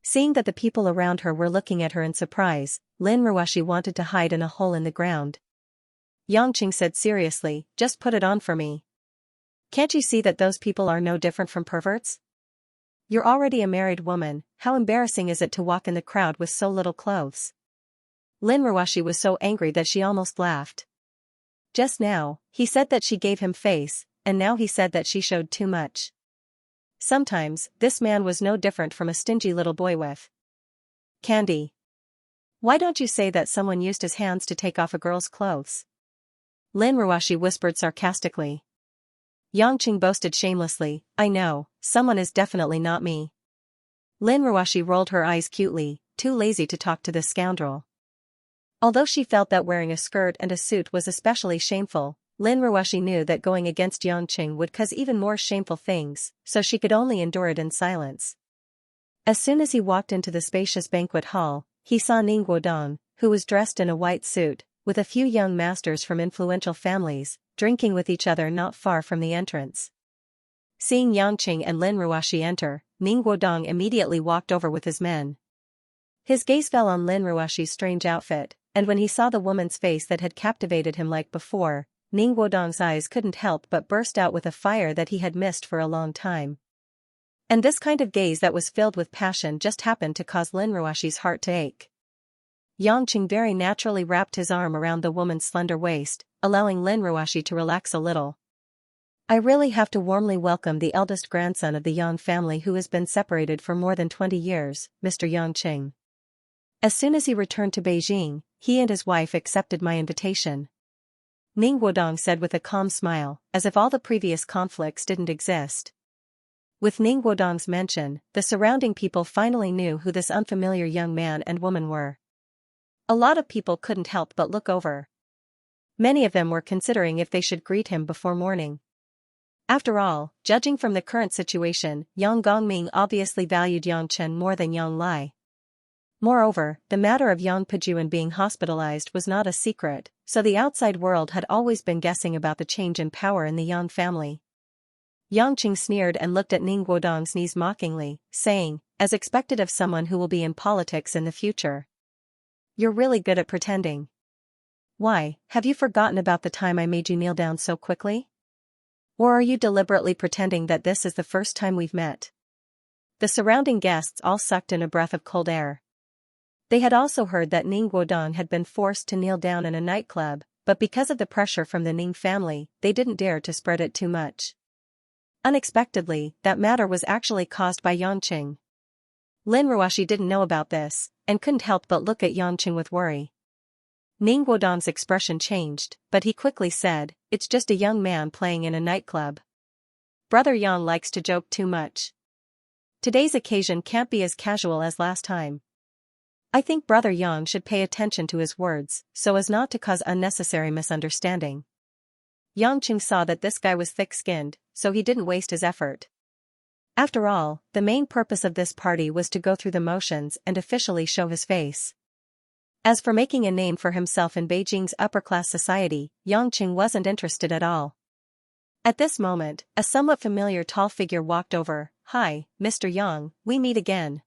Seeing that the people around her were looking at her in surprise, Lin Ruoxi wanted to hide in a hole in the ground. Yangqing said seriously, "Just put it on for me. Can't you see that those people are no different from perverts? You're already a married woman, how embarrassing is it to walk in the crowd with so little clothes?" Lin Ruoxi was so angry that she almost laughed. Just now, he said that she gave him face, and now he said that she showed too much. Sometimes, this man was no different from a stingy little boy with candy. "Why don't you say that someone used his hands to take off a girl's clothes?" Lin Ruoxi whispered sarcastically. Yangqing boasted shamelessly, "I know, someone is definitely not me." Lin Ruoxi rolled her eyes cutely, too lazy to talk to this scoundrel. Although she felt that wearing a skirt and a suit was especially shameful, Lin Ruoxi knew that going against Yangqing would cause even more shameful things, so she could only endure it in silence. As soon as he walked into the spacious banquet hall, he saw Ning Guodong, who was dressed in a white suit, with a few young masters from influential families, drinking with each other not far from the entrance. Seeing Yangqing and Lin Ruoxi enter, Ning Guodong immediately walked over with his men. His gaze fell on Lin Ruoxi's strange outfit, and when he saw the woman's face that had captivated him like before, Ning Guodong's eyes couldn't help but burst out with a fire that he had missed for a long time. And this kind of gaze that was filled with passion just happened to cause Lin Ruoxi's heart to ache. Yangqing very naturally wrapped his arm around the woman's slender waist, allowing Lin Ruoxi to relax a little. I really have to warmly welcome the eldest grandson of the Yang family who has been separated for more than 20 years, Mr. Yangqing. As soon as he returned to Beijing, he and his wife accepted my invitation. Ning Guodong said with a calm smile, as if all the previous conflicts didn't exist. With Ning Guodong's mention, the surrounding people finally knew who this unfamiliar young man and woman were. A lot of people couldn't help but look over. Many of them were considering if they should greet him before morning. After all, judging from the current situation, Yang Gongming obviously valued Yang Chen more than Yang Lai. Moreover, the matter of Yang Pejuan being hospitalized was not a secret, so the outside world had always been guessing about the change in power in the Yang family. Yangqing sneered and looked at Ning Guodong's knees mockingly, saying, as expected of someone who will be in politics in the future. You're really good at pretending. Why, have you forgotten about the time I made you kneel down so quickly? Or are you deliberately pretending that this is the first time we've met? The surrounding guests all sucked in a breath of cold air. They had also heard that Ning Guodong had been forced to kneel down in a nightclub, but because of the pressure from the Ning family, they didn't dare to spread it too much. Unexpectedly, that matter was actually caused by Yangqing. Lin Ruoxi didn't know about this, and couldn't help but look at Yangqing with worry. Ning Guodong's expression changed, but he quickly said, it's just a young man playing in a nightclub. Brother Yang likes to joke too much. Today's occasion can't be as casual as last time. I think Brother Yang should pay attention to his words, so as not to cause unnecessary misunderstanding. Yangqing saw that this guy was thick-skinned, so he didn't waste his effort. After all, the main purpose of this party was to go through the motions and officially show his face. As for making a name for himself in Beijing's upper-class society, Yangqing wasn't interested at all. At this moment, a somewhat familiar tall figure walked over. Hi, Mr. Yang, we meet again.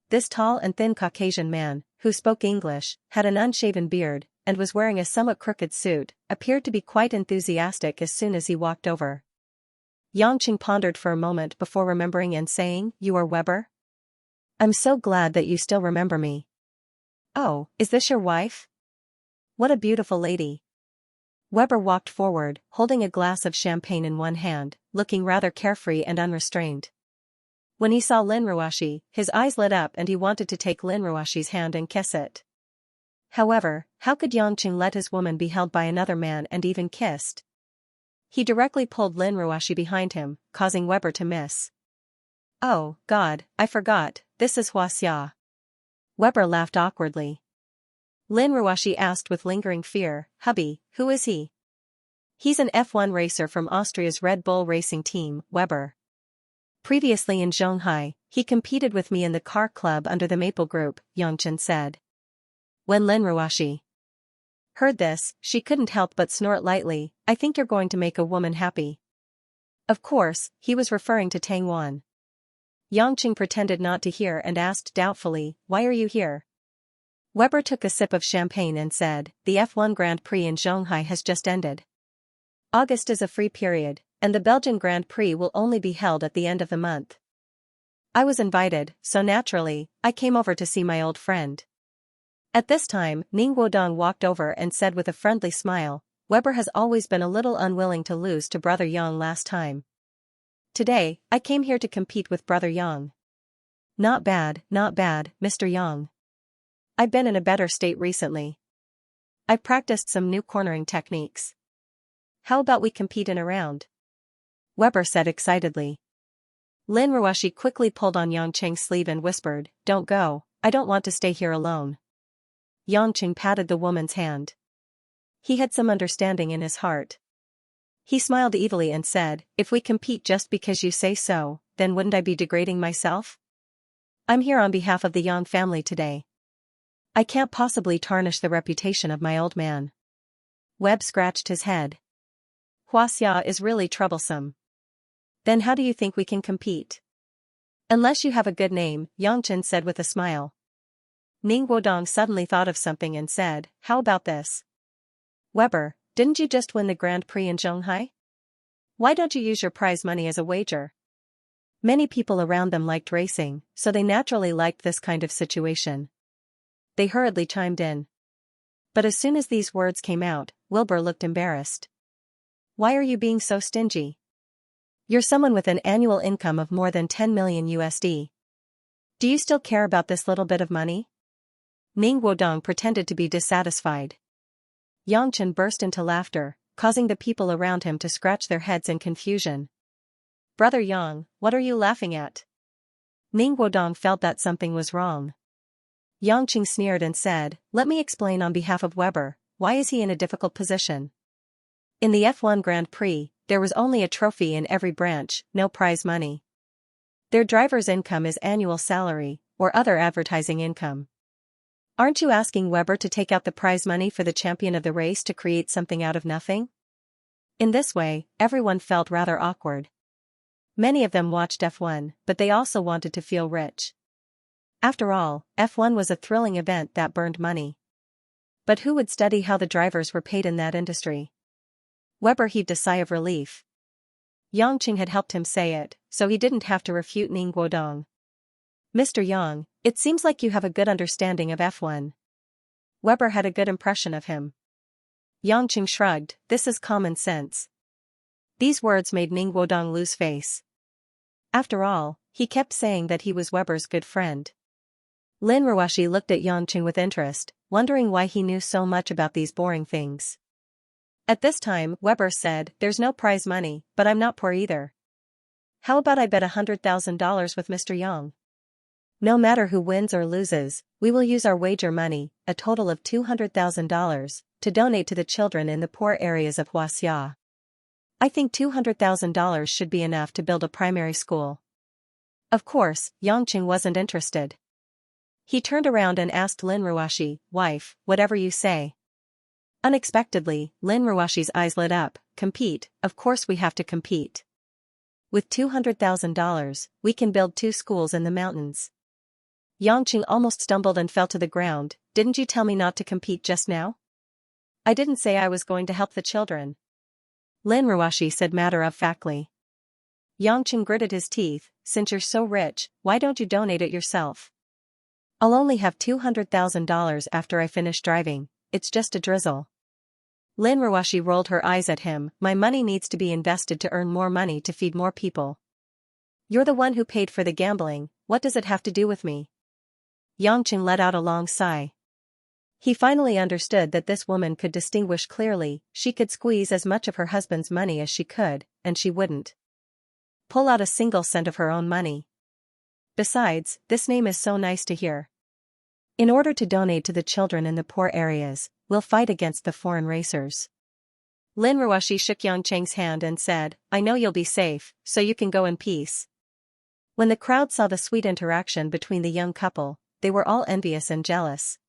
This tall and thin Caucasian man, who spoke English, had an unshaven beard, and was wearing a somewhat crooked suit, appeared to be quite enthusiastic as soon as he walked over. Yangqing pondered for a moment before remembering and saying, You are Weber? I'm so glad that you still remember me. Oh, is this your wife? What a beautiful lady. Weber walked forward, holding a glass of champagne in one hand, looking rather carefree and unrestrained. When he saw Lin Ruoxi, his eyes lit up and he wanted to take Lin Ruoxi's hand and kiss it. However, how could Yangqing let his woman be held by another man and even kissed? He directly pulled Lin Ruoxi behind him, causing Weber to miss. Oh, God, I forgot, this is Xianxia. Weber laughed awkwardly. Lin Ruoxi asked with lingering fear, Hubby, who is he? He's an F1 racer from Austria's Red Bull racing team, Weber. Previously in Shanghai, he competed with me in the car club under the Maple Group, Yangqing said. When Lin Ruoxi heard this, she couldn't help but snort lightly, I think you're going to make a woman happy. Of course, he was referring to Tang Wan. Yangqing pretended not to hear and asked doubtfully, Why are you here? Weber took a sip of champagne and said, The F1 Grand Prix in Shanghai has just ended. August is a free period, and the Belgian Grand Prix will only be held at the end of the month. I was invited, so naturally, I came over to see my old friend. At this time, Ning Guodong walked over and said with a friendly smile, Weber has always been a little unwilling to lose to Brother Yang last time. Today, I came here to compete with Brother Yang. Not bad, Mr. Yang. I've been in a better state recently. I've practiced some new cornering techniques. How about we compete in a round? Weber said excitedly. Lin Ruoxi quickly pulled on Yangqing's sleeve and whispered, Don't go, I don't want to stay here alone. Yangqing patted the woman's hand. He had some understanding in his heart. He smiled evilly and said, If we compete just because you say so, then wouldn't I be degrading myself? I'm here on behalf of the Yang family today. I can't possibly tarnish the reputation of my old man. Webb scratched his head. Xianxia is really troublesome. Then how do you think we can compete? Unless you have a good name, Yangchen said with a smile. Ning Guodong suddenly thought of something and said, how about this? Weber, didn't you just win the Grand Prix in Shanghai? Why don't you use your prize money as a wager? Many people around them liked racing, so they naturally liked this kind of situation. They hurriedly chimed in. But as soon as these words came out, Wilbur looked embarrassed. Why are you being so stingy? You're someone with an annual income of more than 10 million USD. Do you still care about this little bit of money? Ning Guodong pretended to be dissatisfied. Yangchen burst into laughter, causing the people around him to scratch their heads in confusion. Brother Yang, what are you laughing at? Ning Guodong felt that something was wrong. Yangchen sneered and said, let me explain on behalf of Weber, why is he in a difficult position? In the F1 Grand Prix, there was only a trophy in every branch, no prize money. Their driver's income is annual salary, or other advertising income. Aren't you asking Weber to take out the prize money for the champion of the race to create something out of nothing? In this way, everyone felt rather awkward. Many of them watched F1, but they also wanted to feel rich. After all, F1 was a thrilling event that burned money. But who would study how the drivers were paid in that industry? Weber heaved a sigh of relief. Yangchen had helped him say it, so he didn't have to refute Ning Guodong. Mr. Yang, it seems like you have a good understanding of F1. Weber had a good impression of him. Yangchen shrugged, this is common sense. These words made Ning Guodong lose face. After all, he kept saying that he was Weber's good friend. Lin Ruoshi looked at Yangchen with interest, wondering why he knew so much about these boring things. At this time, Weber said, there's no prize money, but I'm not poor either. How about I bet $100,000 with Mr. Yang? No matter who wins or loses, we will use our wager money, a total of $200,000, to donate to the children in the poor areas of Xianxia. I think $200,000 should be enough to build a primary school. Of course, Yangchen wasn't interested. He turned around and asked Lin Ruoshi, wife, whatever you say. Unexpectedly, Lin Ruoshi's eyes lit up, compete, of course we have to compete. With $200,000, we can build 2 schools in the mountains. Yangchen almost stumbled and fell to the ground, didn't you tell me not to compete just now? I didn't say I was going to help the children. Lin Ruoshi said matter-of-factly. Yangchen gritted his teeth, since you're so rich, why don't you donate it yourself? I'll only have $200,000 after I finish driving, it's just a drizzle. Lin Ruoshi rolled her eyes at him, my money needs to be invested to earn more money to feed more people. You're the one who paid for the gambling, what does it have to do with me? Yangchen let out a long sigh. He finally understood that this woman could distinguish clearly, she could squeeze as much of her husband's money as she could, and she wouldn't pull out a single cent of her own money. Besides, this name is so nice to hear. In order to donate to the children in the poor areas, we'll fight against the foreign racers. Lin Ruoshi shook Yangchen's hand and said, I know you'll be safe, so you can go in peace. When the crowd saw the sweet interaction between the young couple, they were all envious and jealous.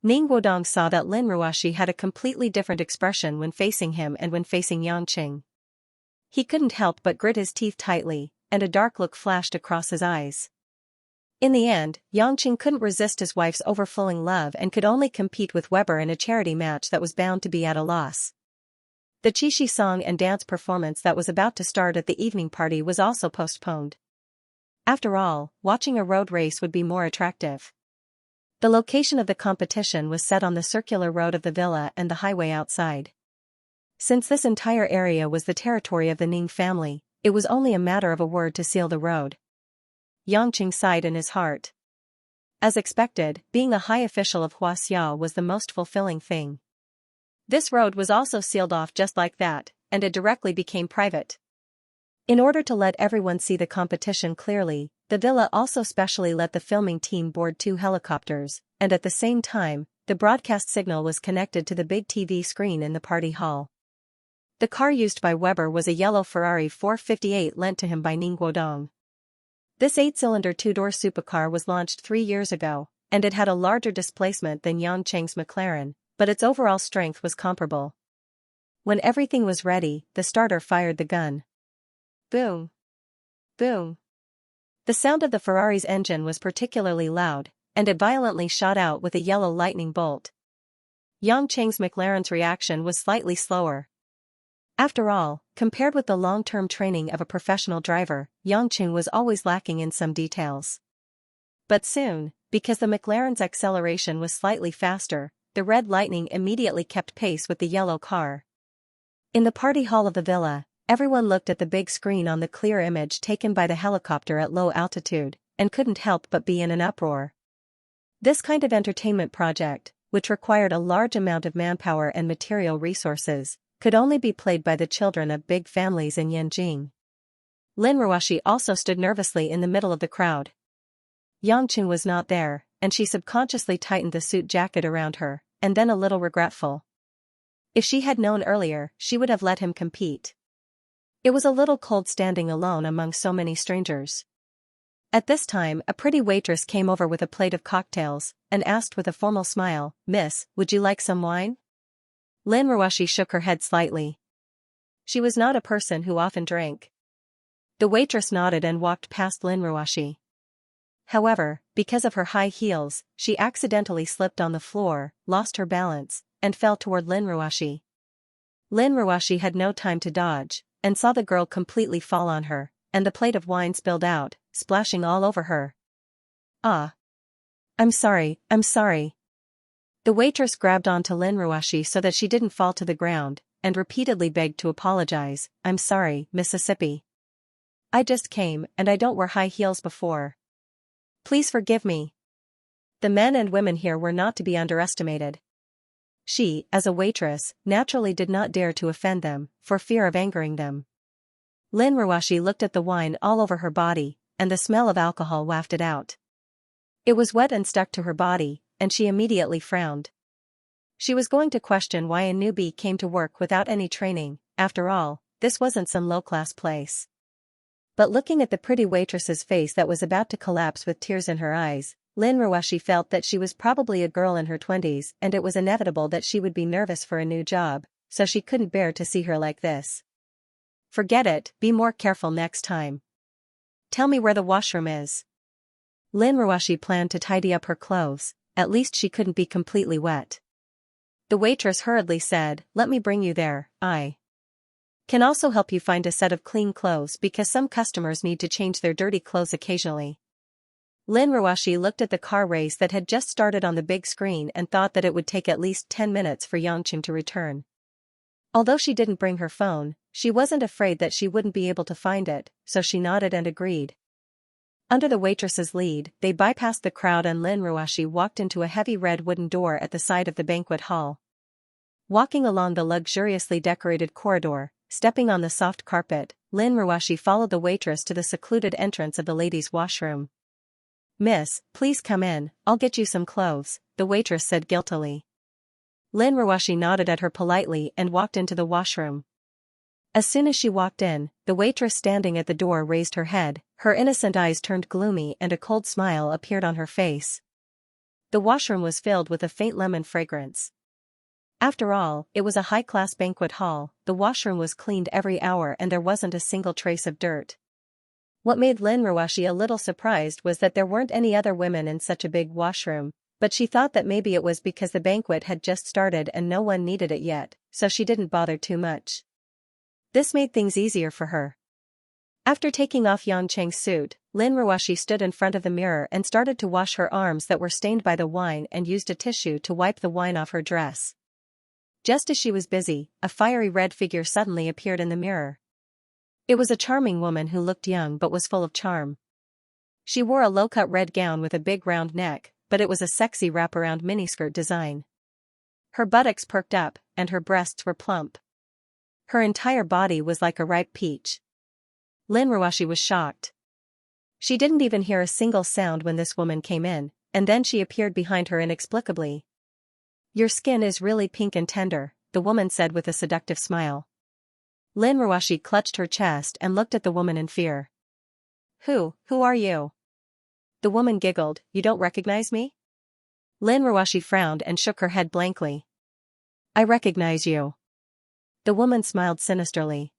Ning Guodong saw that Lin Ruoshi had a completely different expression when facing him and when facing Yangchen. He couldn't help but grit his teeth tightly, and a dark look flashed across his eyes. In the end, Yangchen couldn't resist his wife's overflowing love and could only compete with Weber in a charity match that was bound to be at a loss. The Qixi song and dance performance that was about to start at the evening party was also postponed. After all, watching a road race would be more attractive. The location of the competition was set on the circular road of the villa and the highway outside. Since this entire area was the territory of the Ning family, it was only a matter of a word to seal the road. Yangchen sighed in his heart. As expected, being a high official of Huaxia was the most fulfilling thing. This road was also sealed off just like that, and it directly became private. In order to let everyone see the competition clearly, the villa also specially let the filming team board 2 helicopters, and at the same time, the broadcast signal was connected to the big TV screen in the party hall. The car used by Weber was a yellow Ferrari 458 lent to him by Ning Guodong. This 8-cylinder 2-door supercar was launched 3 years ago, and it had a larger displacement than Yangchen's McLaren, but its overall strength was comparable. When everything was ready, the starter fired the gun. Boom! Boom! The sound of the Ferrari's engine was particularly loud, and it violently shot out with a yellow lightning bolt. Xianxia's McLaren's reaction was slightly slower. After all, compared with the long-term training of a professional driver, Xianxia was always lacking in some details. But soon, because the McLaren's acceleration was slightly faster, the red lightning immediately kept pace with the yellow car. In the party hall of the villa, everyone looked at the big screen on the clear image taken by the helicopter at low altitude, and couldn't help but be in an uproar. This kind of entertainment project, which required a large amount of manpower and material resources, could only be played by the children of big families in Yanjing. Lin Ruoshi also stood nervously in the middle of the crowd. Xianxia was not there, and she subconsciously tightened the suit jacket around her, and then a little regretful. If she had known earlier, she would have let him compete. It was a little cold standing alone among so many strangers. At this time, a pretty waitress came over with a plate of cocktails, and asked with a formal smile, "Miss, would you like some wine?" Lin Ruoshi shook her head slightly. She was not a person who often drank. The waitress nodded and walked past Lin Ruoshi. However, because of her high heels, she accidentally slipped on the floor, lost her balance, and fell toward Lin Ruoshi. Lin Ruoshi had no time to dodge, and saw the girl completely fall on her, and the plate of wine spilled out, splashing all over her. "Ah. I'm sorry. The waitress grabbed onto Lin Ruoshi so that she didn't fall to the ground, and repeatedly begged to apologize. "I'm sorry, Mississippi. I just came, and I don't wear high heels before. Please forgive me." The men and women here were not to be underestimated. She, as a waitress, naturally did not dare to offend them, for fear of angering them. Lin Ruoshi looked at the wine all over her body, and the smell of alcohol wafted out. It was wet and stuck to her body, and she immediately frowned. She was going to question why a newbie came to work without any training. After all, this wasn't some low-class place. But looking at the pretty waitress's face that was about to collapse with tears in her eyes, Lin Ruoshi felt that she was probably a girl in her 20s and it was inevitable that she would be nervous for a new job, so she couldn't bear to see her like this. "Forget it, be more careful next time. Tell me where the washroom is." Lin Ruoshi planned to tidy up her clothes, at least she couldn't be completely wet. The waitress hurriedly said, "Let me bring you there. I can also help you find a set of clean clothes because some customers need to change their dirty clothes occasionally." Lin Ruoshi looked at the car race that had just started on the big screen and thought that it would take at least 10 minutes for Xianxia to return. Although she didn't bring her phone, she wasn't afraid that she wouldn't be able to find it, so she nodded and agreed. Under the waitress's lead, they bypassed the crowd and Lin Ruoshi walked into a heavy red wooden door at the side of the banquet hall. Walking along the luxuriously decorated corridor, stepping on the soft carpet, Lin Ruoshi followed the waitress to the secluded entrance of the ladies' washroom. "Miss, please come in, I'll get you some clothes," the waitress said guiltily. Lin Ruoshi nodded at her politely and walked into the washroom. As soon as she walked in, the waitress standing at the door raised her head, her innocent eyes turned gloomy and a cold smile appeared on her face. The washroom was filled with a faint lemon fragrance. After all, it was a high-class banquet hall, the washroom was cleaned every hour and there wasn't a single trace of dirt. What made Lin Ruoshi a little surprised was that there weren't any other women in such a big washroom, but she thought that maybe it was because the banquet had just started and no one needed it yet, so she didn't bother too much. This made things easier for her. After taking off Xianxia's suit, Lin Ruoshi stood in front of the mirror and started to wash her arms that were stained by the wine and used a tissue to wipe the wine off her dress. Just as she was busy, a fiery red figure suddenly appeared in the mirror. It was a charming woman who looked young but was full of charm. She wore a low-cut red gown with a big round neck, but it was a sexy wraparound miniskirt design. Her buttocks perked up, and her breasts were plump. Her entire body was like a ripe peach. Lin Ruoshi was shocked. She didn't even hear a single sound when this woman came in, and then she appeared behind her inexplicably. "Your skin is really pink and tender," the woman said with a seductive smile. Lin Ruoshi clutched her chest and looked at the woman in fear. Who are you?" The woman giggled, "You don't recognize me?" Lin Ruoshi frowned and shook her head blankly. "I recognize you." The woman smiled sinisterly.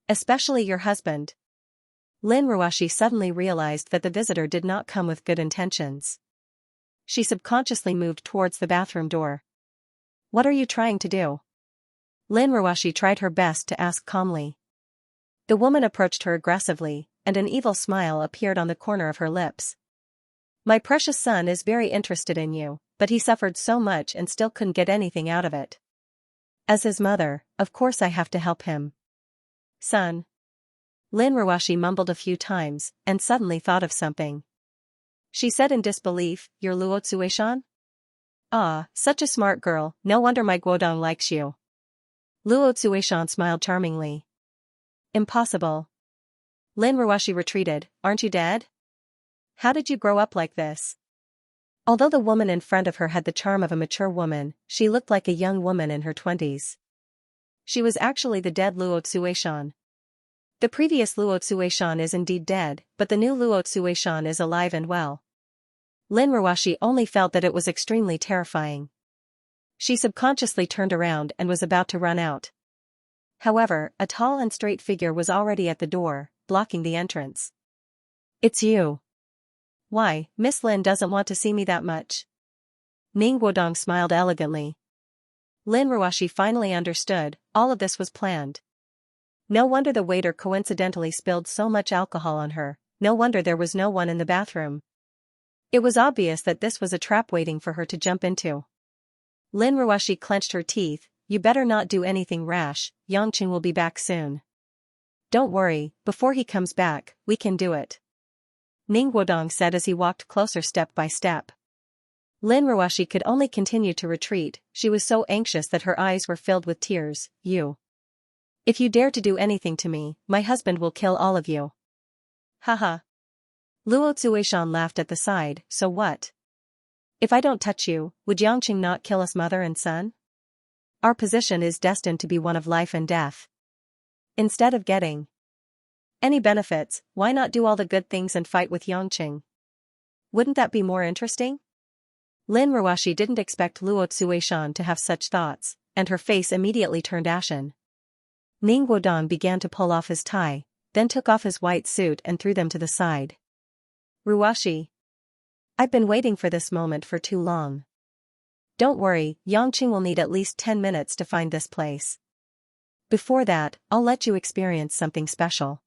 "Especially your husband." Lin Ruoshi suddenly realized that the visitor did not come with good intentions. She subconsciously moved towards the bathroom door. What are you trying to do? Lin Ruoshi tried her best to ask calmly. The woman approached her aggressively, and an evil smile appeared on the corner of her lips. My precious son is very interested in you, but he suffered so much and still couldn't get anything out of it. As his mother, of course I have to help him. Son. Lin Ruoshi mumbled a few times, and suddenly thought of something. She said in disbelief, You're Luo Tsueshan? Ah, such a smart girl, no wonder my Guodong likes you. Luo Tsueshan smiled charmingly. Impossible. Lin Ruoshi retreated, aren't you dead? How did you grow up like this? Although the woman in front of her had the charm of a mature woman, she looked like a young woman in her 20s. She was actually the dead Luo Tsueshan. The previous Luo Tsueshan is indeed dead, but the new Luo Tsueshan is alive and well. Lin Ruoshi only felt that it was extremely terrifying. She subconsciously turned around and was about to run out. However, a tall and straight figure was already at the door, blocking the entrance. It's you. Why, Miss Lin doesn't want to see me that much. Ning Guodong smiled elegantly. Lin Ruoshi finally understood, all of this was planned. No wonder the waiter coincidentally spilled so much alcohol on her, no wonder there was no one in the bathroom. It was obvious that this was a trap waiting for her to jump into. Lin Ruoshi clenched her teeth, you better not do anything rash, Yangqing will be back soon. Don't worry, before he comes back, we can do it. Ning Guodong said as he walked closer step by step. Lin Ruoshi could only continue to retreat, she was so anxious that her eyes were filled with tears, you. If you dare to do anything to me, my husband will kill all of you. Haha. Luo Tsueshan laughed at the side, so what? If I don't touch you, would Yangqing not kill us mother and son? Our position is destined to be one of life and death. Instead of getting any benefits, why not do all the good things and fight with Yangqing? Wouldn't that be more interesting? Lin Ruoshi didn't expect Luo Tsueshan to have such thoughts, and her face immediately turned ashen. Ning Guodong began to pull off his tie, then took off his white suit and threw them to the side. Ruoshi. I've been waiting for this moment for too long. Don't worry, Yangqing will need at least 10 minutes to find this place. Before that, I'll let you experience something special.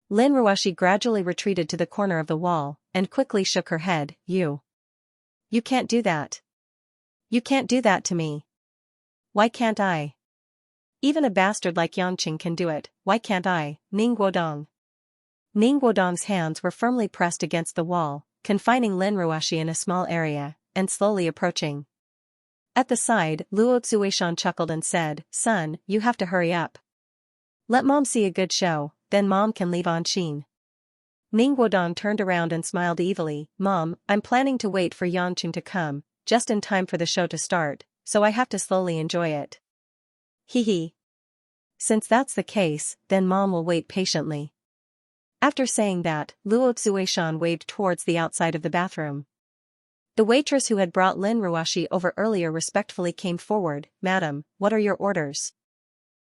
Lin Ruoshi gradually retreated to the corner of the wall, and quickly shook her head, You can't do that. You can't do that to me. Why can't I? Even a bastard like Yangqing can do it, why can't I, Ning Guodong? Ning Guodong's hands were firmly pressed against the wall, confining Lin Ruoshi in a small area, and slowly approaching. At the side, Luo Tsueshan chuckled and said, Son, you have to hurry up. Let Mom see a good show, then Mom can leave on Xin. Ning Guodong turned around and smiled evilly, Mom, I'm planning to wait for Yangqing to come, just in time for the show to start, so I have to slowly enjoy it. Hee hee. Since that's the case, then Mom will wait patiently. After saying that, Luo Tsueshan waved towards the outside of the bathroom. The waitress who had brought Lin Ruoshi over earlier respectfully came forward, Madam, what are your orders?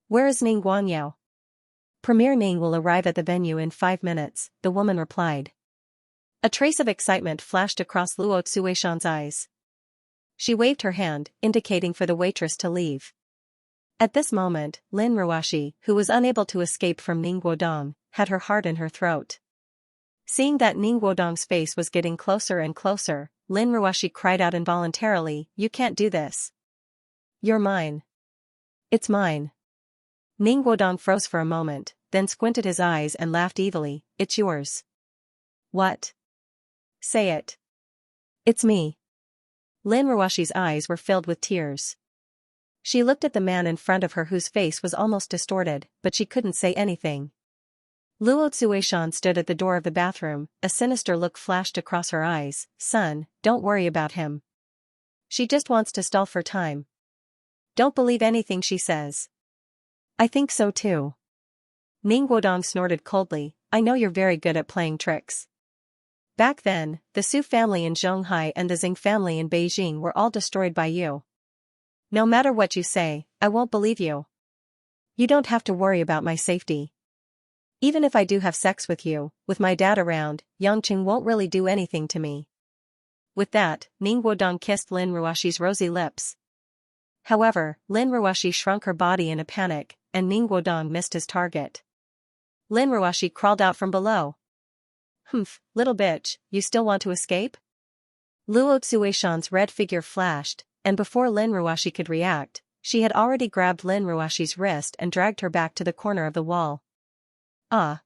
Where is Ning Guanyao? Premier Ning will arrive at the venue in 5 minutes, the woman replied. A trace of excitement flashed across Luo Tsueshan's eyes. She waved her hand, indicating for the waitress to leave. At this moment, Lin Ruoshi, who was unable to escape from Ning Guodong, had her heart in her throat. Seeing that Ning Guodong's face was getting closer and closer, Lin Ruoshi cried out involuntarily, You can't do this. You're mine. It's mine. Ning Guodong froze for a moment, then squinted his eyes and laughed evilly, It's yours. What? Say it. It's me. Lin Ruoshi's eyes were filled with tears. She looked at the man in front of her whose face was almost distorted, but she couldn't say anything. Luo Tsueshan stood at the door of the bathroom, a sinister look flashed across her eyes, Son, don't worry about him. She just wants to stall for time. Don't believe anything she says. I think so too. Ning Guodong snorted coldly, I know you're very good at playing tricks. Back then, the Su family in Zhonghai and the Xing family in Beijing were all destroyed by you. No matter what you say, I won't believe you. You don't have to worry about my safety. Even if I do have sex with you, with my dad around, Yangqing won't really do anything to me. With that, Ning Guodong kissed Lin Ruoxi's rosy lips. However, Lin Ruoxi shrunk her body in a panic, and Ning Guodong missed his target. Lin Ruoxi crawled out from below. Humph, little bitch, you still want to escape? Luo Tsuishan's red figure flashed, and before Lin Ruoxi could react, she had already grabbed Lin Ruoxi's wrist and dragged her back to the corner of the wall. Ah!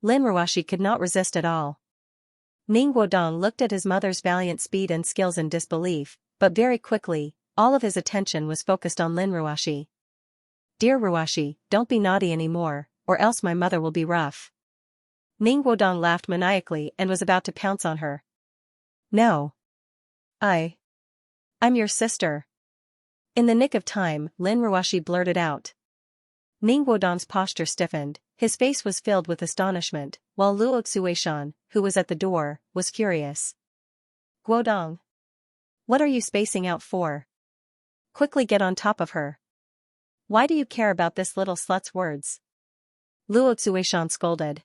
Lin Ruoxi could not resist at all. Ning Guodong looked at his mother's valiant speed and skills in disbelief, but very quickly, all of his attention was focused on Lin Ruoxi. Dear Ruoxi, don't be naughty anymore, or else my mother will be rough. Ning Guodong laughed maniacally and was about to pounce on her. No. I'm your sister. In the nick of time, Lin Ruoxi blurted out. Ning Guodong's posture stiffened, his face was filled with astonishment, while Luo Tsuishan, who was at the door, was furious. Guodong. What are you spacing out for? Quickly get on top of her. Why do you care about this little slut's words? Luo Tsuishan scolded.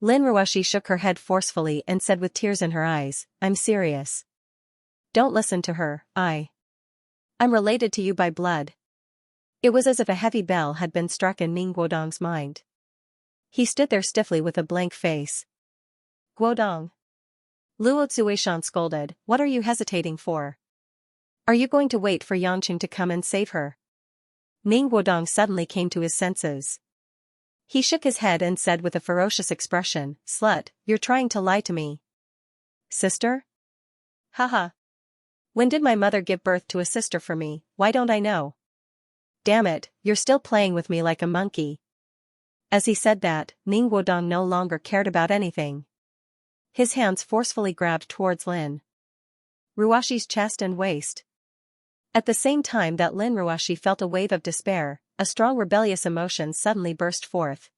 Lin Ruoxi shook her head forcefully and said with tears in her eyes, I'm serious. Don't listen to her, I'm related to you by blood. It was as if a heavy bell had been struck in Ning Guodong's mind. He stood there stiffly with a blank face. Guodong. Luo Tsuishan scolded, what are you hesitating for? Are you going to wait for Yangqing to come and save her? Ning Guodong suddenly came to his senses. He shook his head and said with a ferocious expression, Slut, you're trying to lie to me. Sister? Haha. When did my mother give birth to a sister for me, why don't I know? Damn it, you're still playing with me like a monkey. As he said that, Ning Guodong no longer cared about anything. His hands forcefully grabbed towards Lin Ruoxi's chest and waist. At the same time that Lin Ruoxi felt a wave of despair, a strong rebellious emotion suddenly burst forth.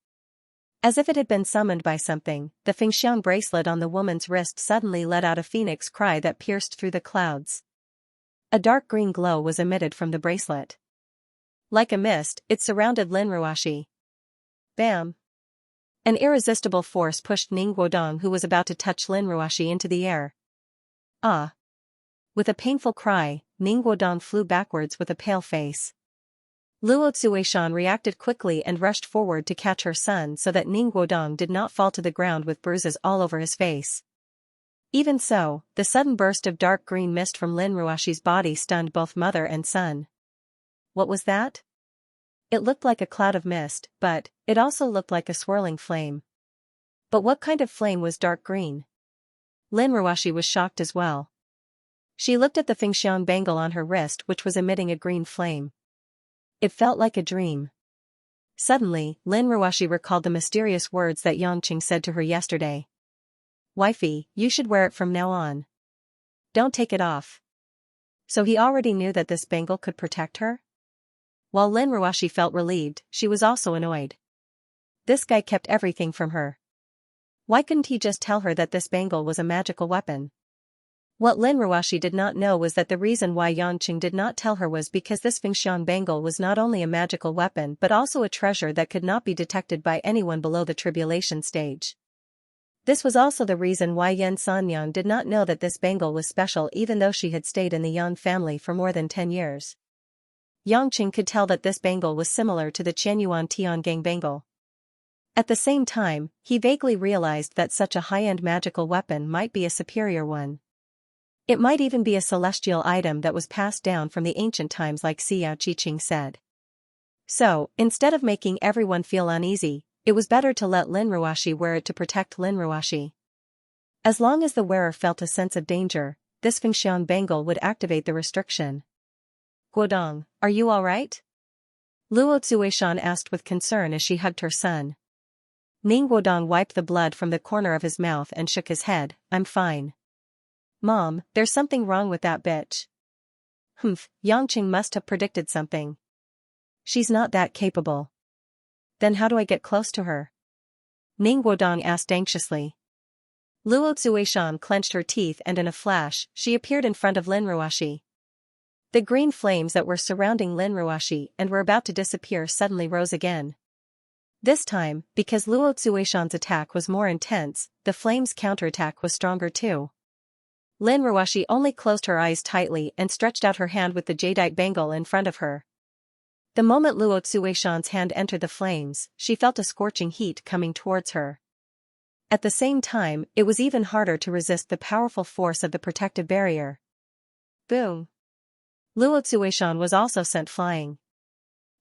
As if it had been summoned by something, the Fengxiang bracelet on the woman's wrist suddenly let out a phoenix cry that pierced through the clouds. A dark green glow was emitted from the bracelet. Like a mist, it surrounded Lin Ruoxi. Bam! An irresistible force pushed Ning Guodong, who was about to touch Lin Ruoxi, into the air. Ah! With a painful cry, Ning Guodong flew backwards with a pale face. Luo Tsuishan reacted quickly and rushed forward to catch her son so that Ning Guodong did not fall to the ground with bruises all over his face. Even so, the sudden burst of dark green mist from Lin Ruoxi's body stunned both mother and son. What was that? It looked like a cloud of mist, but it also looked like a swirling flame. But what kind of flame was dark green? Lin Ruoxi was shocked as well. She looked at the Fengxiang bangle on her wrist, which was emitting a green flame. It felt like a dream. Suddenly, Lin Ruoxi recalled the mysterious words that Yangqing said to her yesterday. Wifey, you should wear it from now on. Don't take it off. So he already knew that this bangle could protect her? While Lin Ruoxi felt relieved, she was also annoyed. This guy kept everything from her. Why couldn't he just tell her that this bangle was a magical weapon? What Lin Ruoxi did not know was that the reason why Yangqing did not tell her was because this Fengxiang bangle was not only a magical weapon but also a treasure that could not be detected by anyone below the tribulation stage. This was also the reason why Yan Sanyang did not know that this bangle was special even though she had stayed in the Yan family for more than 10 years. Yangqing could tell that this bangle was similar to the Qianyuan Tiangang bangle. At the same time, he vaguely realized that such a high-end magical weapon might be a superior one. It might even be a celestial item that was passed down from the ancient times, like Xiao Qiqing said. So, instead of making everyone feel uneasy, it was better to let Lin Ruoxi wear it to protect Lin Ruoxi. As long as the wearer felt a sense of danger, this Fengxiang bangle would activate the restriction. Guodong, are you alright? Luo Tsuishan asked with concern as she hugged her son. Ning Guodong wiped the blood from the corner of his mouth and shook his head, I'm fine. Mom, there's something wrong with that bitch. Humph, Yangqing must have predicted something. She's not that capable. Then how do I get close to her? Ning Guodong asked anxiously. Luo Tsuishan clenched her teeth and in a flash, she appeared in front of Lin Ruoxi. The green flames that were surrounding Lin Ruoxi and were about to disappear suddenly rose again. This time, because Luo Zuishan's attack was more intense, the flame's counterattack was stronger too. Lin Ruoshi only closed her eyes tightly and stretched out her hand with the jadeite bangle in front of her. The moment Luo Zuishan's hand entered the flames, she felt a scorching heat coming towards her. At the same time, it was even harder to resist the powerful force of the protective barrier. Boom! Luo Zuishan was also sent flying.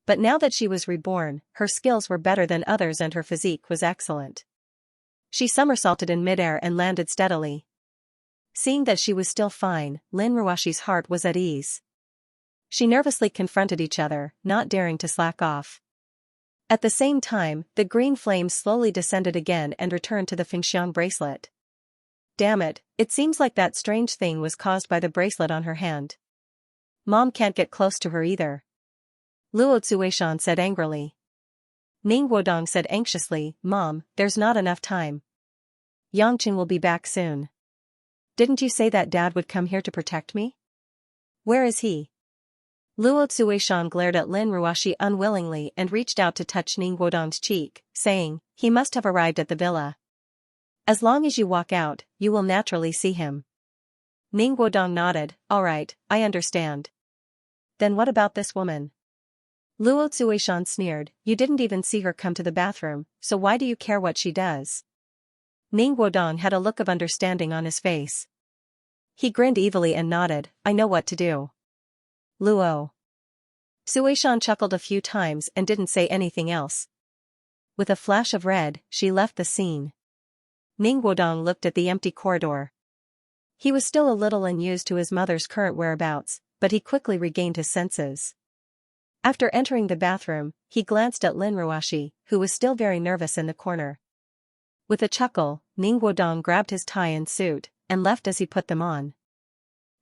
But now that she was reborn, her skills were better than others and her physique was excellent. She somersaulted in midair and landed steadily. Seeing that she was still fine, Lin Ruoshi's heart was at ease. She nervously confronted each other, not daring to slack off. At the same time, the green flame slowly descended again and returned to the Fengxiang bracelet. Damn it, it seems like that strange thing was caused by the bracelet on her hand. Mom can't get close to her either. Luo Zuishan said angrily. Ning Wudong said anxiously, Mom, there's not enough time. Yangqing will be back soon. Didn't you say that Dad would come here to protect me? Where is he? Luo Zuishan glared at Lin Ruoshi unwillingly and reached out to touch Ning Wudong's cheek, saying, he must have arrived at the villa. As long as you walk out, you will naturally see him. Ning Wudong nodded, all right, I understand. Then what about this woman? Luo Zuishan sneered, you didn't even see her come to the bathroom, so why do you care what she does? Ning Wudong had a look of understanding on his face. He grinned evilly and nodded, I know what to do. Luo. Zuishan chuckled a few times and didn't say anything else. With a flash of red, she left the scene. Ning Wudong looked at the empty corridor. He was still a little unused to his mother's current whereabouts, but he quickly regained his senses. After entering the bathroom, he glanced at Lin Ruoshi, who was still very nervous in the corner. With a chuckle, Ning Wudong grabbed his tie and suit, and left as he put them on.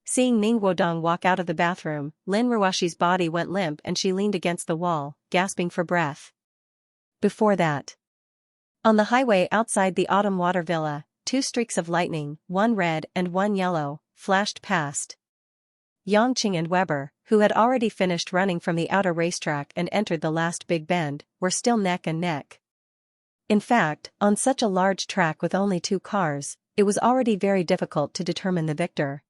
Seeing Ning Wudong walk out of the bathroom, Lin Ruoshi's body went limp and she leaned against the wall, gasping for breath. Before that, on the highway outside the Autumn Water Villa, 2 streaks of lightning, one red and one yellow, flashed past. Yangqing and Weber, who had already finished running from the outer racetrack and entered the last big bend, were still neck and neck. In fact, on such a large track with only 2 cars, it was already very difficult to determine the victor.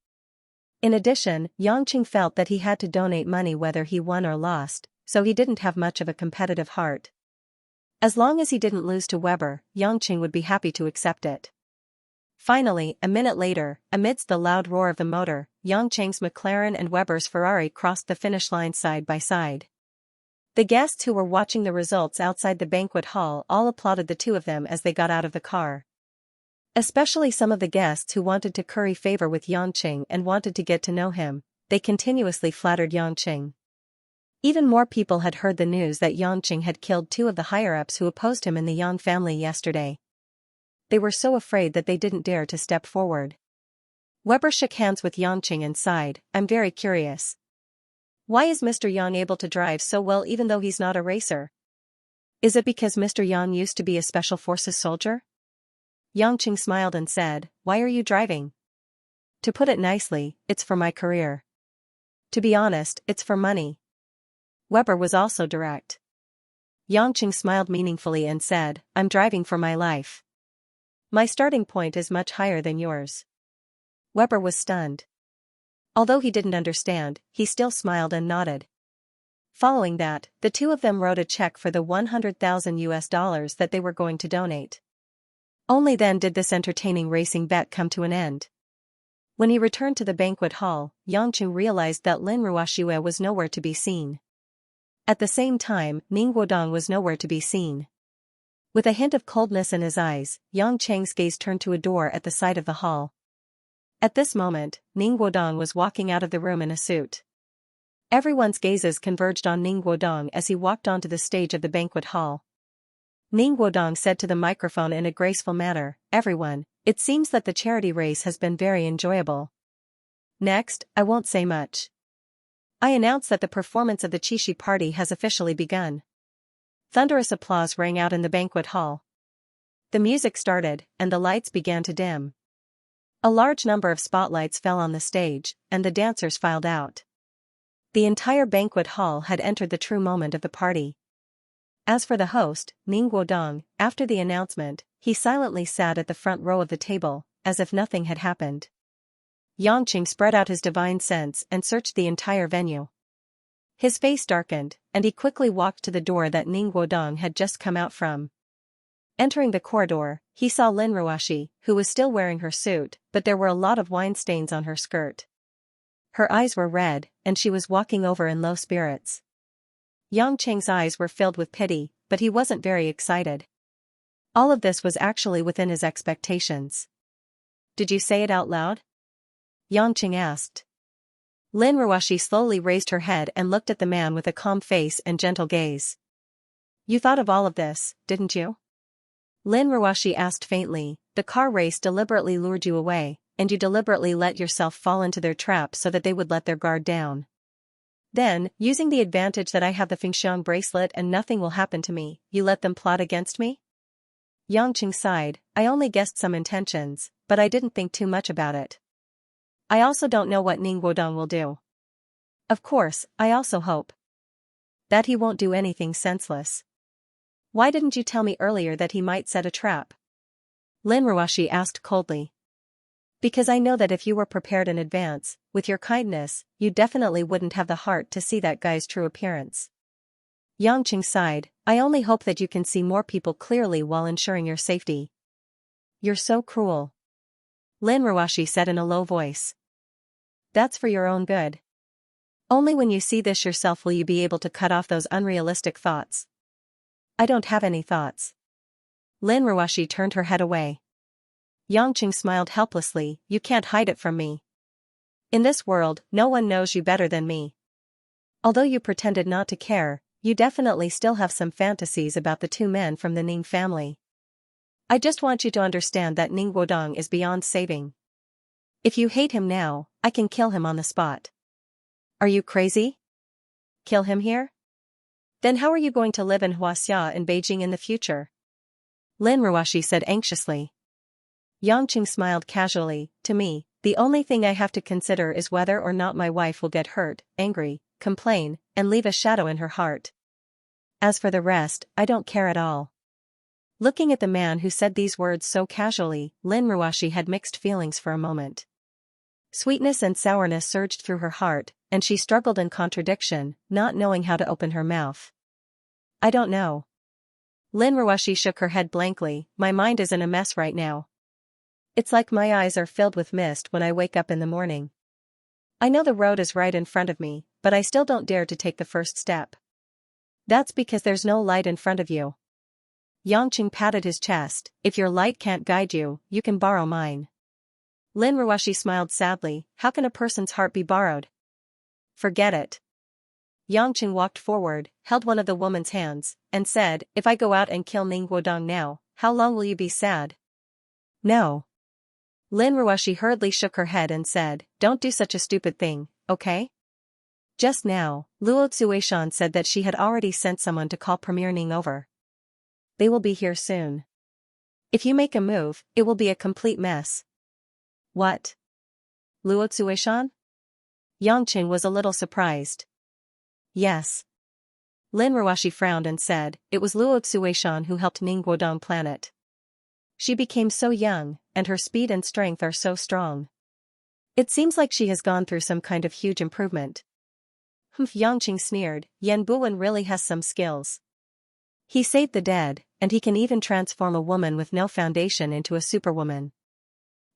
In addition, Yangqing felt that he had to donate money whether he won or lost, so he didn't have much of a competitive heart. As long as he didn't lose to Weber, Yangqing would be happy to accept it. Finally, a minute later, amidst the loud roar of the motor, Yangqing's McLaren and Weber's Ferrari crossed the finish line side by side. The guests who were watching the results outside the banquet hall all applauded the two of them as they got out of the car. Especially some of the guests who wanted to curry favor with Yangqing and wanted to get to know him, they continuously flattered Yangqing. Even more people had heard the news that Yangqing had killed 2 of the higher-ups who opposed him in the Yang family yesterday. They were so afraid that they didn't dare to step forward. Weber shook hands with Yangqing and sighed, I'm very curious. Why is Mr. Yang able to drive so well even though he's not a racer? Is it because Mr. Yang used to be a special forces soldier? Yangqing smiled and said, why are you driving? To put it nicely, it's for my career. To be honest, it's for money. Weber was also direct. Yangqing smiled meaningfully and said, I'm driving for my life. My starting point is much higher than yours. Weber was stunned. Although he didn't understand, he still smiled and nodded. Following that, the two of them wrote a check for the $100,000 that they were going to donate. Only then did this entertaining racing bet come to an end. When he returned to the banquet hall, Yangqing realized that Lin Ruoshi was nowhere to be seen. At the same time, Ning Wudong was nowhere to be seen. With a hint of coldness in his eyes, Yangqing's gaze turned to a door at the side of the hall. At this moment, Ning Wudong was walking out of the room in a suit. Everyone's gazes converged on Ning Wudong as he walked onto the stage of the banquet hall. Ning Wudong said to the microphone in a graceful manner, everyone, it seems that the charity race has been very enjoyable. Next, I won't say much. I announce that the performance of the Qixi party has officially begun. Thunderous applause rang out in the banquet hall. The music started, and the lights began to dim. A large number of spotlights fell on the stage, and the dancers filed out. The entire banquet hall had entered the true moment of the party. As for the host, Ning Guodong, after the announcement, he silently sat at the front row of the table, as if nothing had happened. Yangqing spread out his divine sense and searched the entire venue. His face darkened, and he quickly walked to the door that Ning Guodong had just come out from. Entering the corridor, he saw Lin Ruoxi, who was still wearing her suit, but there were a lot of wine stains on her skirt. Her eyes were red, and she was walking over in low spirits. Yangqing's eyes were filled with pity, but he wasn't very excited. All of this was actually within his expectations. Did you say it out loud? Yangqing asked. Lin Ruoxi slowly raised her head and looked at the man with a calm face and gentle gaze. You thought of all of this, didn't you? Lin Ruoxi asked faintly. The car race deliberately lured you away, and you deliberately let yourself fall into their trap so that they would let their guard down. Then, using the advantage that I have the Fengxiang bracelet and nothing will happen to me, you let them plot against me? Yangqing sighed. I only guessed some intentions, but I didn't think too much about it. I also don't know what Ning Guodong will do. Of course, I also hope that he won't do anything senseless. Why didn't you tell me earlier that he might set a trap? Lin Ruoxi asked coldly. Because I know that if you were prepared in advance, with your kindness, you definitely wouldn't have the heart to see that guy's true appearance. Yangqing sighed. I only hope that you can see more people clearly while ensuring your safety. You're so cruel. Lin Ruoxi said in a low voice. That's for your own good. Only when you see this yourself will you be able to cut off those unrealistic thoughts. I don't have any thoughts. Lin Ruoxi turned her head away. Yangqing smiled helplessly. You can't hide it from me. In this world, no one knows you better than me. Although you pretended not to care, you definitely still have some fantasies about the two men from the Ning family. I just want you to understand that Ning Guodong is beyond saving. If you hate him now, I can kill him on the spot. Are you crazy? Kill him here? Then how are you going to live in Xianxia in Beijing in the future? Lin Ruoxi said anxiously. Yangqing smiled casually. To me, the only thing I have to consider is whether or not my wife will get hurt, angry, complain, and leave a shadow in her heart. As for the rest, I don't care at all. Looking at the man who said these words so casually, Lin Ruoxi had mixed feelings for a moment. Sweetness and sourness surged through her heart, and she struggled in contradiction, not knowing how to open her mouth. I don't know. Lin Ruoxi shook her head blankly. My mind is in a mess right now. It's like my eyes are filled with mist when I wake up in the morning. I know the road is right in front of me, but I still don't dare to take the first step. That's because there's no light in front of you. Yangqing patted his chest. If your light can't guide you, you can borrow mine. Lin Ruoxi smiled sadly. How can a person's heart be borrowed? Forget it. Yangqing walked forward, held one of the woman's hands, and said, If I go out and kill Ning Guodong now, how long will you be sad? No. Lin Ruoxi hurriedly shook her head and said, Don't do such a stupid thing, okay? Just now, Luo Zuishan said that she had already sent someone to call Premier Ning over. They will be here soon. If you make a move, it will be a complete mess. What? Luo Zuishan? Yangqing was a little surprised. Yes. Lin Ruoxi frowned and said, It was Luo Zuishan who helped Ning Guodong plan it. She became so young, and her speed and strength are so strong. It seems like she has gone through some kind of huge improvement. Yangqing sneered. Yan Buwen really has some skills. He saved the dead, and he can even transform a woman with no foundation into a superwoman.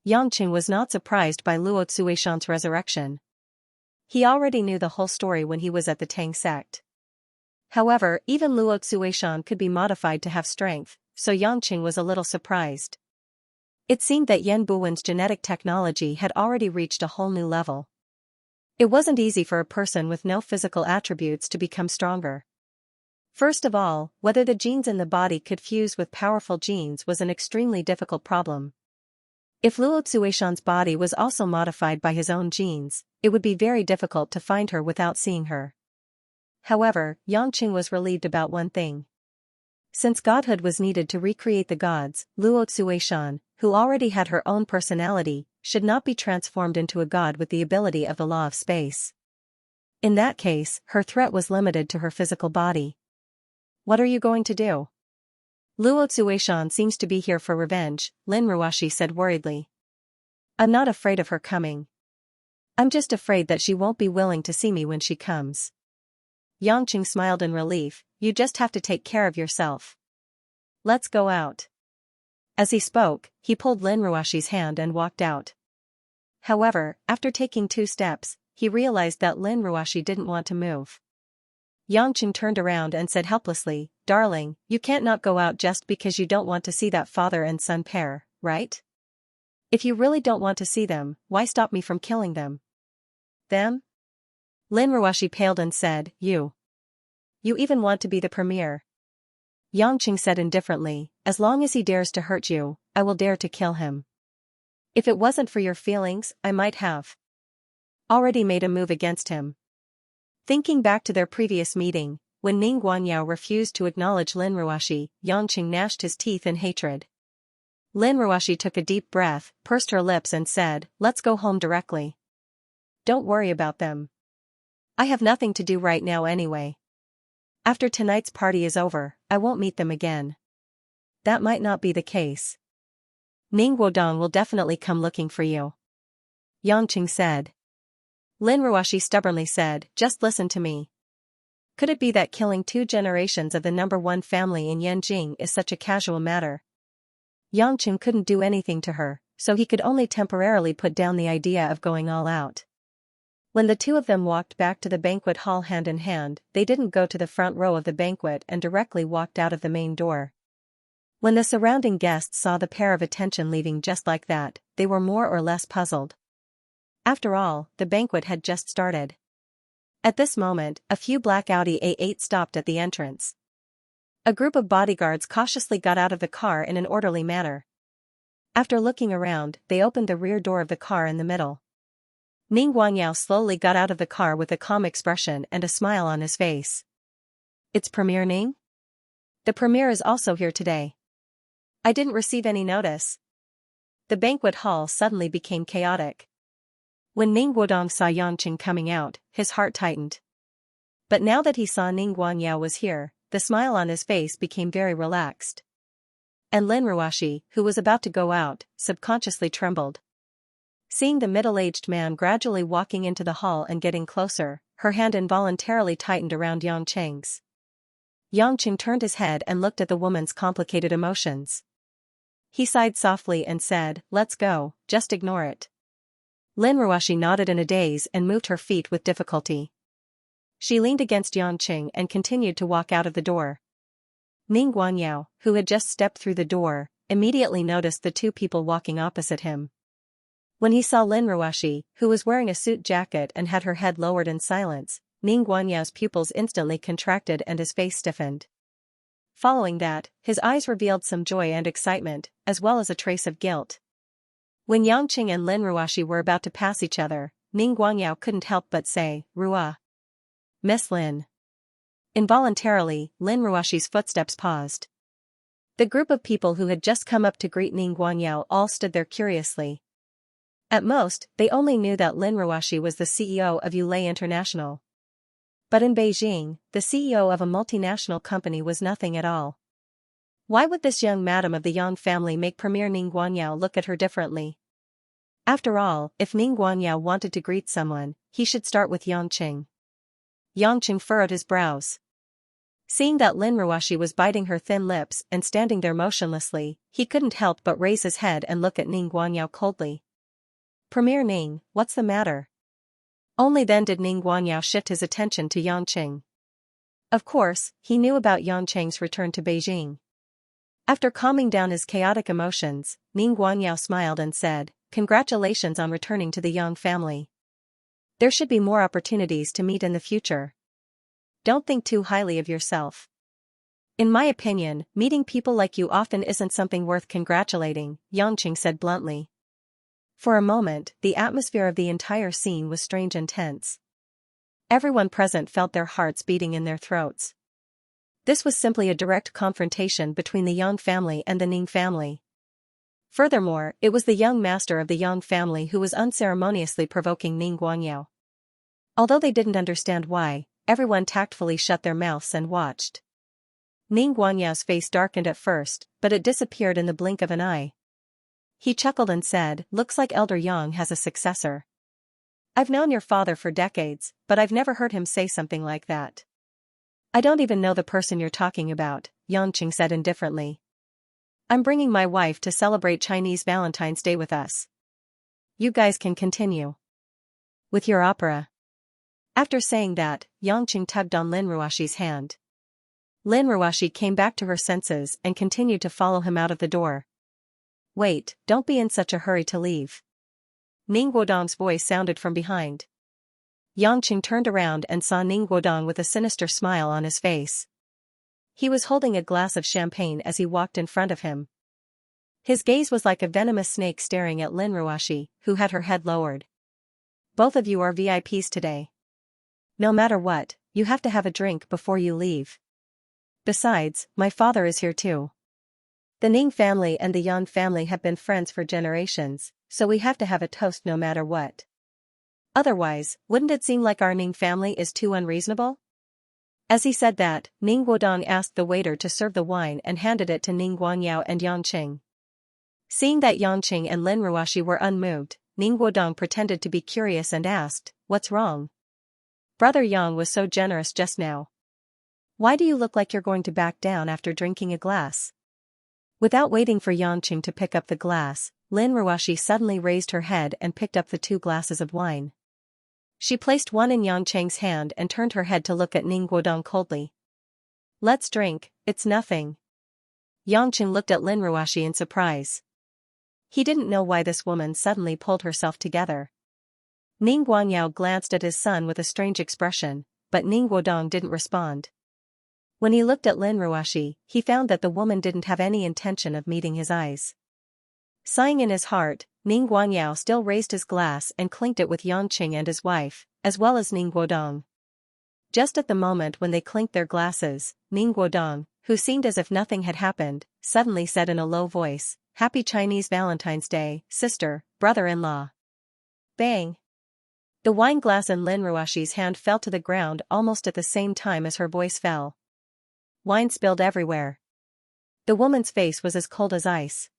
Yangqing was not surprised by Luo Zuishan's resurrection. He already knew the whole story when he was at the Tang sect. However, even Luo Zuishan could be modified to have strength, so Yangqing was a little surprised. It seemed that Yan Buwen's genetic technology had already reached a whole new level. It wasn't easy for a person with no physical attributes to become stronger. First of all, whether the genes in the body could fuse with powerful genes was an extremely difficult problem. If Luo Zuishan's body was also modified by his own genes, it would be very difficult to find her without seeing her. However, Yangqing was relieved about one thing. Since godhood was needed to recreate the gods, Luo Zuishan, who already had her own personality, should not be transformed into a god with the ability of the law of space. In that case, her threat was limited to her physical body. What are you going to do? Luo Zuishan seems to be here for revenge, Lin Ruoshi said worriedly. I'm not afraid of her coming. I'm just afraid that she won't be willing to see me when she comes. Yangqing smiled in relief, you just have to take care of yourself. Let's go out. As he spoke, he pulled Lin Ruoshi's hand and walked out. However, after taking 2 steps, he realized that Lin Ruoshi didn't want to move. Yangqing turned around and said helplessly, Darling, you can't not go out just because you don't want to see that father and son pair, right? If you really don't want to see them, why stop me from killing them? Them? Lin Ruoshi paled and said, You even want to be the premier? Yangqing said indifferently, as long as he dares to hurt you, I will dare to kill him. If it wasn't for your feelings, I might have already made a move against him. Thinking back to their previous meeting, when Ning Guanyao refused to acknowledge Lin Ruoshi, Yangqing gnashed his teeth in hatred. Lin Ruoshi took a deep breath, pursed her lips and said, Let's go home directly. Don't worry about them. I have nothing to do right now anyway. After tonight's party is over, I won't meet them again. That might not be the case. Ning Wodong will definitely come looking for you. Yangqing said. Lin Ruoshi stubbornly said, Just listen to me. Could it be that killing 2 generations of the #1 family in Yanjing is such a casual matter? Yangqing couldn't do anything to her, so he could only temporarily put down the idea of going all out. When the 2 of them walked back to the banquet hall hand in hand, they didn't go to the front row of the banquet and directly walked out of the main door. When the surrounding guests saw the pair of attention leaving just like that, they were more or less puzzled. After all, the banquet had just started. At this moment, a few black Audi A8 stopped at the entrance. A group of bodyguards cautiously got out of the car in an orderly manner. After looking around, they opened the rear door of the car in the middle. Ning Guanyao slowly got out of the car with a calm expression and a smile on his face. It's Premier Ning? The Premier is also here today. I didn't receive any notice. The banquet hall suddenly became chaotic. When Ning Wodong saw Yangqing coming out, his heart tightened. But now that he saw Ning Guanyao was here, the smile on his face became very relaxed. And Lin Ruoshi, who was about to go out, subconsciously trembled. Seeing the middle-aged man gradually walking into the hall and getting closer, her hand involuntarily tightened around Yangqing's. Yangqing turned his head and looked at the woman's complicated emotions. He sighed softly and said, Let's go, just ignore it. Lin Ruoshi nodded in a daze and moved her feet with difficulty. She leaned against Yangqing and continued to walk out of the door. Ning Guanyao, who had just stepped through the door, immediately noticed the 2 people walking opposite him. When he saw Lin Ruoshi, who was wearing a suit jacket and had her head lowered in silence, Ning Guanyao's pupils instantly contracted and his face stiffened. Following that, his eyes revealed some joy and excitement, as well as a trace of guilt. When Yangqing and Lin Ruoshi were about to pass each other, Ning Guanyao couldn't help but say, Rua. Miss Lin. Involuntarily, Lin Ruoshi's footsteps paused. The group of people who had just come up to greet Ning Guanyao all stood there curiously. At most, they only knew that Lin Ruoshi was the CEO of Yulei International. But in Beijing, the CEO of a multinational company was nothing at all. Why would this young madam of the Yang family make Premier Ning Guanyao look at her differently? After all, if Ning Guanyao wanted to greet someone, he should start with Yangqing. Yangqing furrowed his brows. Seeing that Lin Ruoshi was biting her thin lips and standing there motionlessly, he couldn't help but raise his head and look at Ning Guanyao coldly. Premier Ning, what's the matter? Only then did Ning Guanyao shift his attention to Yangqing. Of course, he knew about Yangqing's return to Beijing. After calming down his chaotic emotions, Ning Guanyao smiled and said, Congratulations on returning to the Yang family. There should be more opportunities to meet in the future. Don't think too highly of yourself. In my opinion, meeting people like you often isn't something worth congratulating, Yangqing said bluntly. For a moment, the atmosphere of the entire scene was strange and tense. Everyone present felt their hearts beating in their throats. This was simply a direct confrontation between the Yang family and the Ning family. Furthermore, it was the young master of the Yang family who was unceremoniously provoking Ning Guanyao. Although they didn't understand why, everyone tactfully shut their mouths and watched. Ning Guanyao's face darkened at first, but it disappeared in the blink of an eye. He chuckled and said, "Looks like Elder Yang has a successor. I've known your father for decades, but I've never heard him say something like that." "I don't even know the person you're talking about," Yangqing said indifferently. "I'm bringing my wife to celebrate Chinese Valentine's Day with us. You guys can continue with your opera." After saying that, Yangqing tugged on Lin Ruoxi's hand. Lin Ruoxi came back to her senses and continued to follow him out of the door. "Wait, don't be in such a hurry to leave." Ning Guodong's voice sounded from behind. Yangqing turned around and saw Ning Guodong with a sinister smile on his face. He was holding a glass of champagne as he walked in front of him. His gaze was like a venomous snake staring at Lin Ruoxi, who had her head lowered. "Both of you are VIPs today. No matter what, you have to have a drink before you leave. Besides, my father is here too. The Ning family and the Yan family have been friends for generations, so we have to have a toast no matter what. Otherwise, wouldn't it seem like our Ning family is too unreasonable?" As he said that, Ning Guodong asked the waiter to serve the wine and handed it to Ning Guanyao and Yangqing. Seeing that Yangqing and Lin Ruoxi were unmoved, Ning Guodong pretended to be curious and asked, "What's wrong? Brother Yang was so generous just now. Why do you look like you're going to back down after drinking a glass?" Without waiting for Yangqing to pick up the glass, Lin Ruoxi suddenly raised her head and picked up the 2 glasses of wine. She placed one in Yangqing's hand and turned her head to look at Ning Guodong coldly. "Let's drink, it's nothing." Yangqing looked at Lin Ruoxi in surprise. He didn't know why this woman suddenly pulled herself together. Ning Guanyao glanced at his son with a strange expression, but Ning Guodong didn't respond. When he looked at Lin Ruoxi, he found that the woman didn't have any intention of meeting his eyes. Sighing in his heart, Ning Guanyao still raised his glass and clinked it with Yangqing and his wife, as well as Ning Guodong. Just at the moment when they clinked their glasses, Ning Guodong, who seemed as if nothing had happened, suddenly said in a low voice, "Happy Chinese Valentine's Day, sister, brother-in-law." Bang! The wine glass in Lin Ruoxi's hand fell to the ground almost at the same time as her voice fell. Wine spilled everywhere. The woman's face was as cold as ice.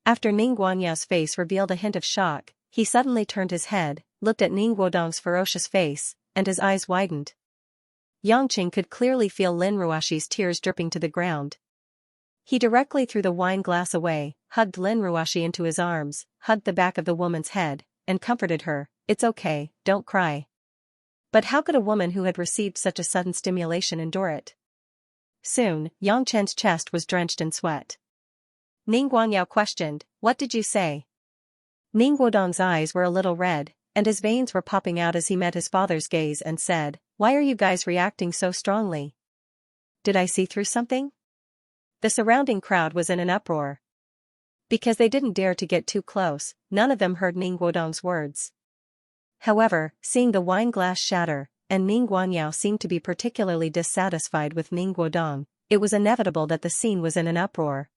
After Ning Guanyao's face revealed a hint of shock, he suddenly turned his head, looked at Ning Guodong's ferocious face, and his eyes widened. Yangqing could clearly feel Lin Ruoxi's tears dripping to the ground. He directly threw the wine glass away, hugged Lin Ruoxi into his arms, hugged the back of the woman's head, and comforted her, "It's okay, don't cry." But how could a woman who had received such a sudden stimulation endure it? Soon, Yangchen's chest was drenched in sweat. Ning Guanyao questioned, "What did you say?" Ning Guodong's eyes were a little red, and his veins were popping out as he met his father's gaze and said, "Why are you guys reacting so strongly? Did I see through something?" The surrounding crowd was in an uproar. Because they didn't dare to get too close, none of them heard Ning Guodong's words. However, seeing the wine glass shatter, and Ning Guanyao seemed to be particularly dissatisfied with Ning Guodong, it was inevitable that the scene was in an uproar.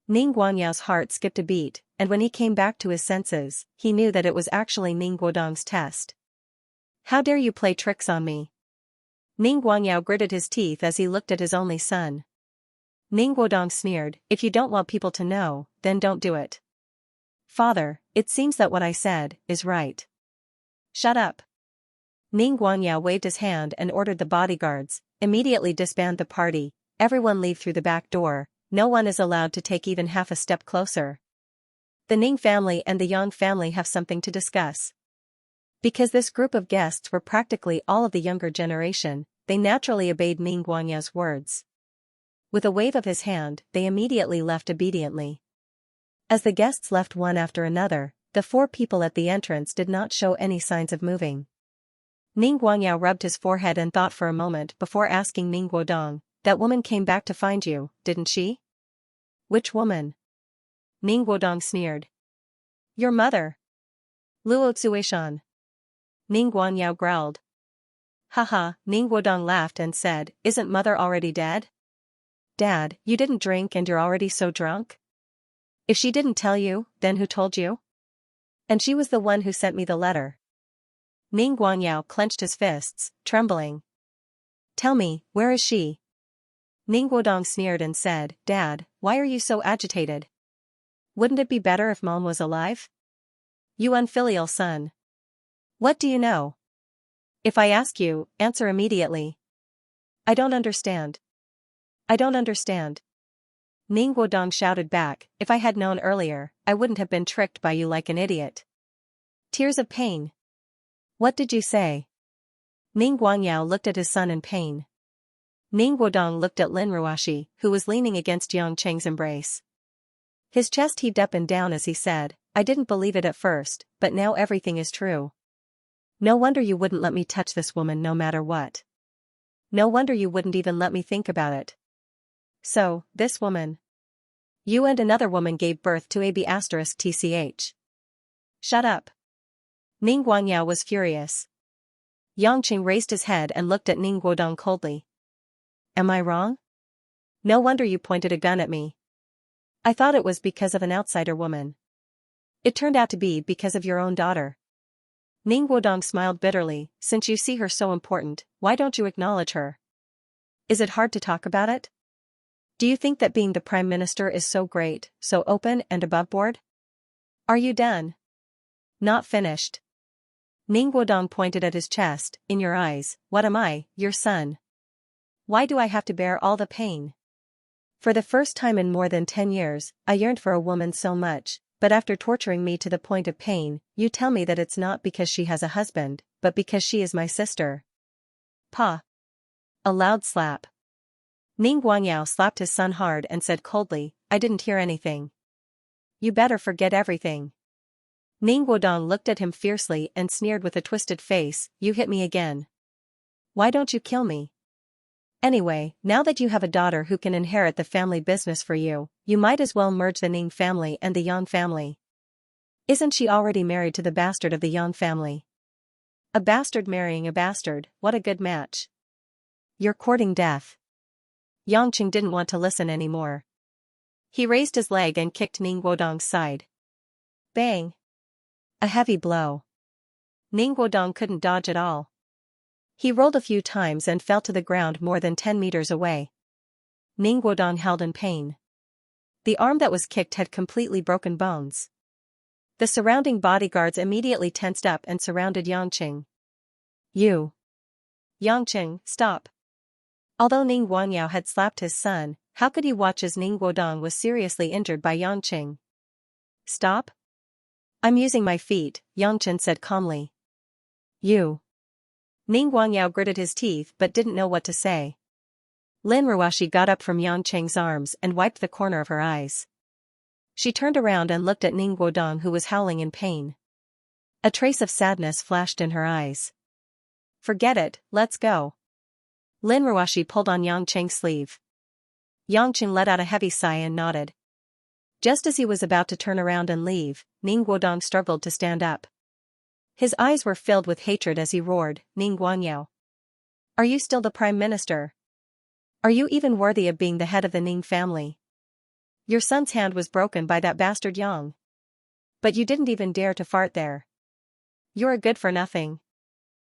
Ning Guanyao's heart skipped a beat, and when he came back to his senses, he knew that it was actually Ning Guodong's test. "How dare you play tricks on me?" Ning Guanyao gritted his teeth as he looked at his only son. Ning Guodong sneered, "If you don't want people to know, then don't do it." "Father, it seems that what I said is right." "Shut up." Ning Guanyao waved his hand and ordered the bodyguards, "Immediately disband the party, everyone leave through the back door, no one is allowed to take even half a step closer. The Ning family and the Yang family have something to discuss." Because this group of guests were practically all of the younger generation, they naturally obeyed Ning Guanyao's words. With a wave of his hand, they immediately left obediently. As the guests left one after another, the 4 people at the entrance did not show any signs of moving. Ning Guanyao rubbed his forehead and thought for a moment before asking Ning Guodong, "That woman came back to find you, didn't she?" "Which woman?" Ning Guodong sneered. "Your mother. Luo Tsuishan." Ning Guanyao growled. "Haha," Ning Guodong laughed and said, "Isn't mother already dead?" "Dad, you didn't drink and you're already so drunk?" "If she didn't tell you, then who told you?" "And she was the one who sent me the letter." Ning Guanyao clenched his fists, trembling. "Tell me, where is she?" Ning Guodong sneered and said, Dad, why are you so agitated? Wouldn't it be better if Mom was alive? You unfilial son. What do you know? If I ask you, answer immediately. I don't understand. I don't understand. Ning Guodong shouted back, if I had known earlier, I wouldn't have been tricked by you like an idiot. Tears of pain. What did you say? Ning Guangyao looked at his son in pain. Ning Guodong looked at Lin Ruoxi, who was leaning against Yang Cheng's embrace. His chest heaved up and down as he said, I didn't believe it at first, but now everything is true. No wonder you wouldn't let me touch this woman no matter what. No wonder you wouldn't even let me think about it. So, this woman. You and another woman gave birth to AB*TCH. Shut up. Ning Guangyao was furious. Yang Cheng raised his head and looked at Ning Guodong coldly. Am I wrong? No wonder you pointed a gun at me. I thought it was because of an outsider woman. It turned out to be because of your own daughter. Ning Guodong smiled bitterly, since you see her so important, why don't you acknowledge her? Is it hard to talk about it? Do you think that being the Prime Minister is so great, so open and above board? Are you done? Not finished. Ning Guodong pointed at his chest, in your eyes, what am I, your son? Why do I have to bear all the pain? For the first time in more than 10 years, I yearned for a woman so much, but after torturing me to the point of pain, you tell me that it's not because she has a husband, but because she is my sister. Pa. A loud slap. Ning Guangyao slapped his son hard and said coldly, I didn't hear anything. You better forget everything. Ning Guodong looked at him fiercely and sneered with a twisted face, you hit me again. Why don't you kill me? Anyway, now that you have a daughter who can inherit the family business for you, you might as well merge the Ning family and the Yang family. Isn't she already married to the bastard of the Yang family? A bastard marrying a bastard, what a good match. You're courting death. Yang Cheng didn't want to listen anymore. He raised his leg and kicked Ning Guodong's side. Bang! A heavy blow. Ning Guodong couldn't dodge at all. He rolled a few times and fell to the ground more than 10 meters away. Ning Guodong howled in pain. The arm that was kicked had completely broken bones. The surrounding bodyguards immediately tensed up and surrounded Yang Cheng. You. Yang Cheng, stop. Although Ning Guangyao had slapped his son, how could he watch as Ning Guodong was seriously injured by Yang Cheng? Stop? I'm using my feet, Yang Cheng said calmly. You. Ning Guangyao gritted his teeth but didn't know what to say. Lin Ruoxi got up from Yang Cheng's arms and wiped the corner of her eyes. She turned around and looked at Ning Guodong who was howling in pain. A trace of sadness flashed in her eyes. Forget it, let's go. Lin Ruoxi pulled on Yang Cheng's sleeve. Yang Cheng let out a heavy sigh and nodded. Just as he was about to turn around and leave, Ning Guodong struggled to stand up. His eyes were filled with hatred as he roared, Ning Guangyao. Are you still the Prime Minister? Are you even worthy of being the head of the Ning family? Your son's hand was broken by that bastard Yang. But you didn't even dare to fart there. You're a good for nothing.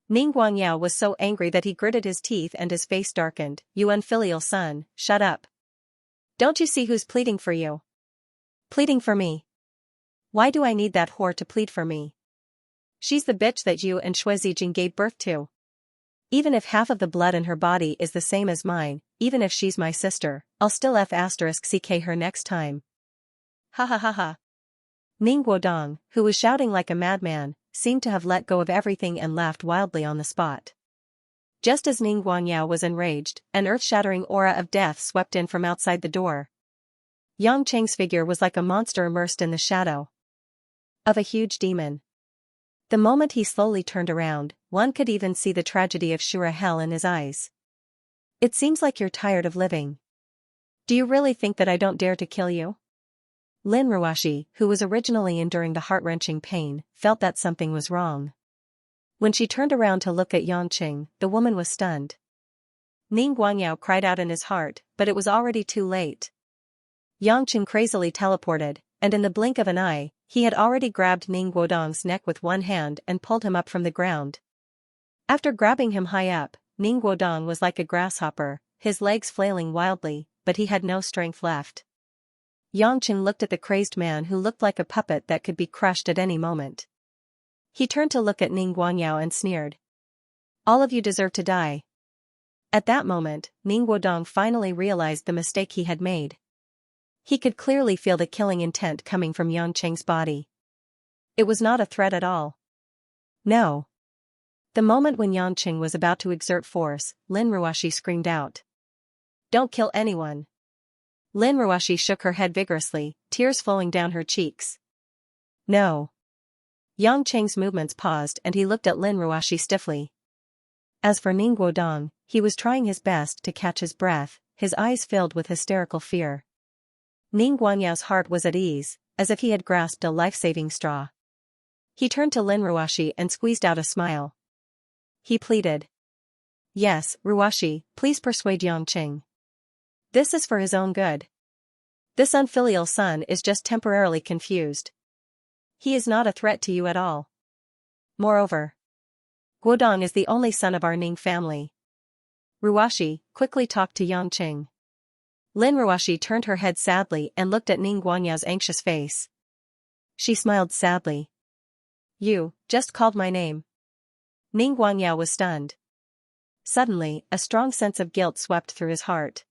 Ning Guangyao was so angry that he gritted his teeth and his face darkened. You unfilial son, shut up. Don't you see who's pleading for you? Pleading for me. Why do I need that whore to plead for me? She's the bitch that you and Shui Zijing gave birth to. Even if half of the blood in her body is the same as mine, even if she's my sister, I'll still *CK her next time. Ha ha ha ha. Ning Guodong, who was shouting like a madman, seemed to have let go of everything and laughed wildly on the spot. Just as Ning Guangyao was enraged, an earth-shattering aura of death swept in from outside the door. Yang Cheng's figure was like a monster immersed in the shadow of a huge demon. The moment he slowly turned around, one could even see the tragedy of Shura hell in his eyes. It seems like you're tired of living. Do you really think that I don't dare to kill you? Lin Ruoxi, who was originally enduring the heart-wrenching pain, felt that something was wrong. When she turned around to look at Yang Cheng, the woman was stunned. Ning Guangyao cried out in his heart, but it was already too late. Yang Cheng crazily teleported, and in the blink of an eye, he had already grabbed Ning Guodong's neck with one hand and pulled him up from the ground. After grabbing him high up, Ning Guodong was like a grasshopper, his legs flailing wildly, but he had no strength left. Xianxia looked at the crazed man who looked like a puppet that could be crushed at any moment. He turned to look at Ning Guangyao and sneered. All of you deserve to die. At that moment, Ning Guodong finally realized the mistake he had made. He could clearly feel the killing intent coming from Xianxia's body. It was not a threat at all. No. The moment when Xianxia was about to exert force, Lin Ruoxi screamed out. Don't kill anyone. Lin Ruoxi shook her head vigorously, tears flowing down her cheeks. No. Xianxia's movements paused and he looked at Lin Ruoxi stiffly. As for Ning Guodong, he was trying his best to catch his breath, his eyes filled with hysterical fear. Ning Guanyao's heart was at ease, as if he had grasped a life-saving straw. He turned to Lin Ruoxi and squeezed out a smile. He pleaded. Yes, Ruoxi, please persuade Xianxia. This is for his own good. This unfilial son is just temporarily confused. He is not a threat to you at all. Moreover, Guodong is the only son of our Ning family. Ruoxi, quickly talk to Xianxia. Lin Ruoxi turned her head sadly and looked at Ning Guanyao's anxious face. She smiled sadly. You just called my name. Ning Guangyao was stunned. Suddenly, a strong sense of guilt swept through his heart.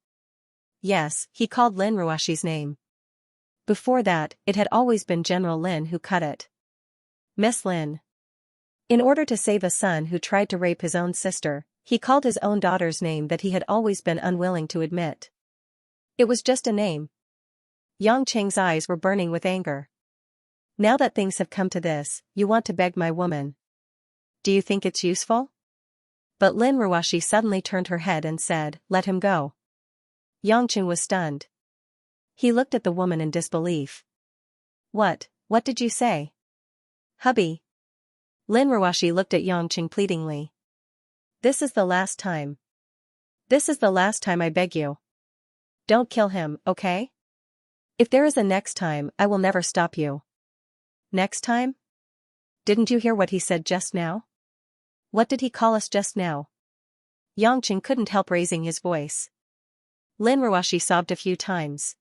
Yes, he called Lin Ruoxi's name. Before that, it had always been General Lin who cut it. Miss Lin. In order to save a son who tried to rape his own sister, he called his own daughter's name that he had always been unwilling to admit. It was just a name. Xianxia's eyes were burning with anger. Now that things have come to this, you want to beg my woman. Do you think it's useful? But Lin Ruoxi suddenly turned her head and said, let him go. Xianxia was stunned. He looked at the woman in disbelief. What did you say? Hubby. Lin Ruoxi looked at Xianxia pleadingly. This is the last time. This is the last time, I beg you. Don't kill him, okay? If there is a next time, I will never stop you. Next time? Didn't you hear what he said just now? What did he call us just now? Xianxia couldn't help raising his voice. Lin Ruoxi sobbed a few times.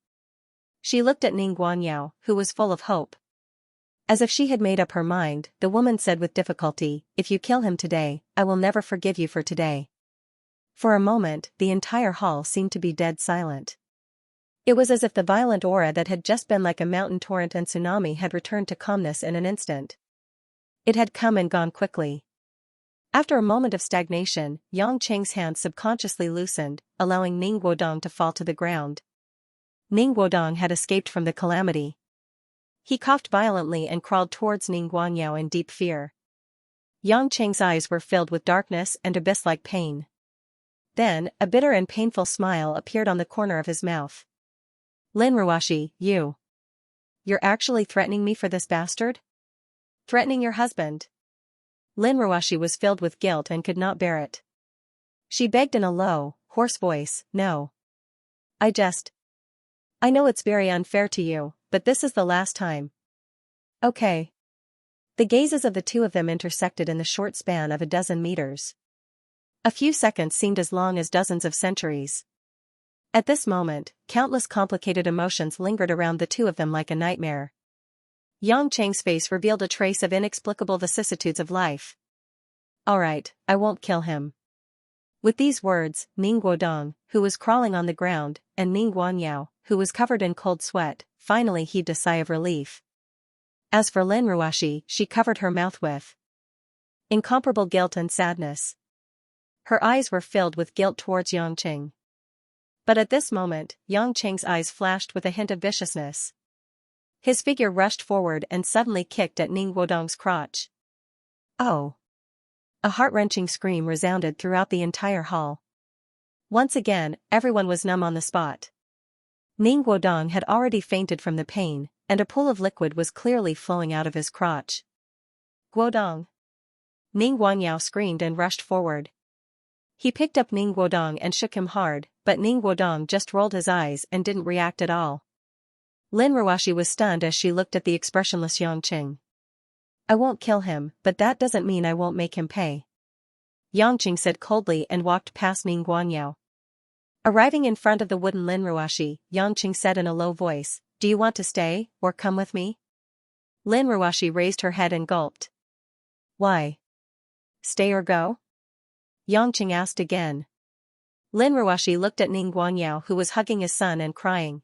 She looked at Ning Guangyao, who was full of hope. As if she had made up her mind, the woman said with difficulty, if you kill him today, I will never forgive you for today. For a moment, the entire hall seemed to be dead silent. It was as if the violent aura that had just been like a mountain torrent and tsunami had returned to calmness in an instant. It had come and gone quickly. After a moment of stagnation, Xianxia's hand subconsciously loosened, allowing Ning Guodong to fall to the ground. Ning Guodong had escaped from the calamity. He coughed violently and crawled towards Ning Guangyao in deep fear. Xianxia's eyes were filled with darkness and abyss-like pain. Then, a bitter and painful smile appeared on the corner of his mouth. Lin Ruoxi, you're actually threatening me for this bastard? Threatening your husband? Lin Ruoxi was filled with guilt and could not bear it. She begged in a low, hoarse voice, no. I know it's very unfair to you, but this is the last time. Okay. The gazes of the two of them intersected in the short span of a dozen meters. A few seconds seemed as long as dozens of centuries. At this moment, countless complicated emotions lingered around the two of them like a nightmare. Xianxia's face revealed a trace of inexplicable vicissitudes of life. All right, I won't kill him. With these words, Ning Guodong, who was crawling on the ground, and Ning Guangyao, who was covered in cold sweat, finally heaved a sigh of relief. As for Lin Ruoxi, she covered her mouth with incomparable guilt and sadness. Her eyes were filled with guilt towards Xianxia. But at this moment, Xianxia's eyes flashed with a hint of viciousness. His figure rushed forward and suddenly kicked at Ning Guodong's crotch. Oh! A heart-wrenching scream resounded throughout the entire hall. Once again, everyone was numb on the spot. Ning Guodong had already fainted from the pain, and a pool of liquid was clearly flowing out of his crotch. Guodong! Ning Guangyao screamed and rushed forward. He picked up Ning Guodong and shook him hard, but Ning Guodong just rolled his eyes and didn't react at all. Lin Ruoxi was stunned as she looked at the expressionless Xianxia. I won't kill him, but that doesn't mean I won't make him pay. Xianxia said coldly and walked past Ning Guangyao. Arriving in front of the wooden Linruashi, Yangqing said in a low voice, "Do you want to stay, or come with me?" Linruashi raised her head and gulped. "Why? Stay or go?" Yangqing asked again. Linruashi looked at Ning Guangyao, who was hugging his son and crying.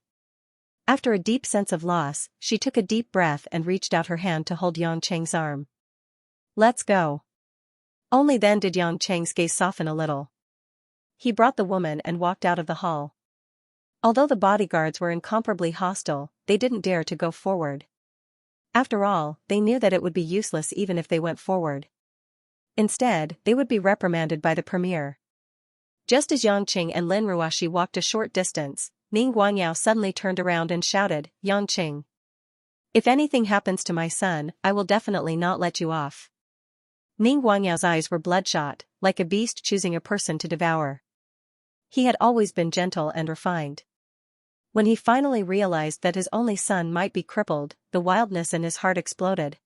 After a deep sense of loss, she took a deep breath and reached out her hand to hold Yangqing's arm. "Let's go." Only then did Yangqing's gaze soften a little. He brought the woman and walked out of the hall. Although the bodyguards were incomparably hostile, they didn't dare to go forward. After all, they knew that it would be useless even if they went forward. Instead, they would be reprimanded by the premier. Just as Yangqing and Linruashi walked a short distance, Ning Guangyao suddenly turned around and shouted, "Yangqing! If anything happens to my son, I will definitely not let you off." Ning Guangyao's eyes were bloodshot, like a beast choosing a person to devour. He had always been gentle and refined. When he finally realized that his only son might be crippled, the wildness in his heart exploded.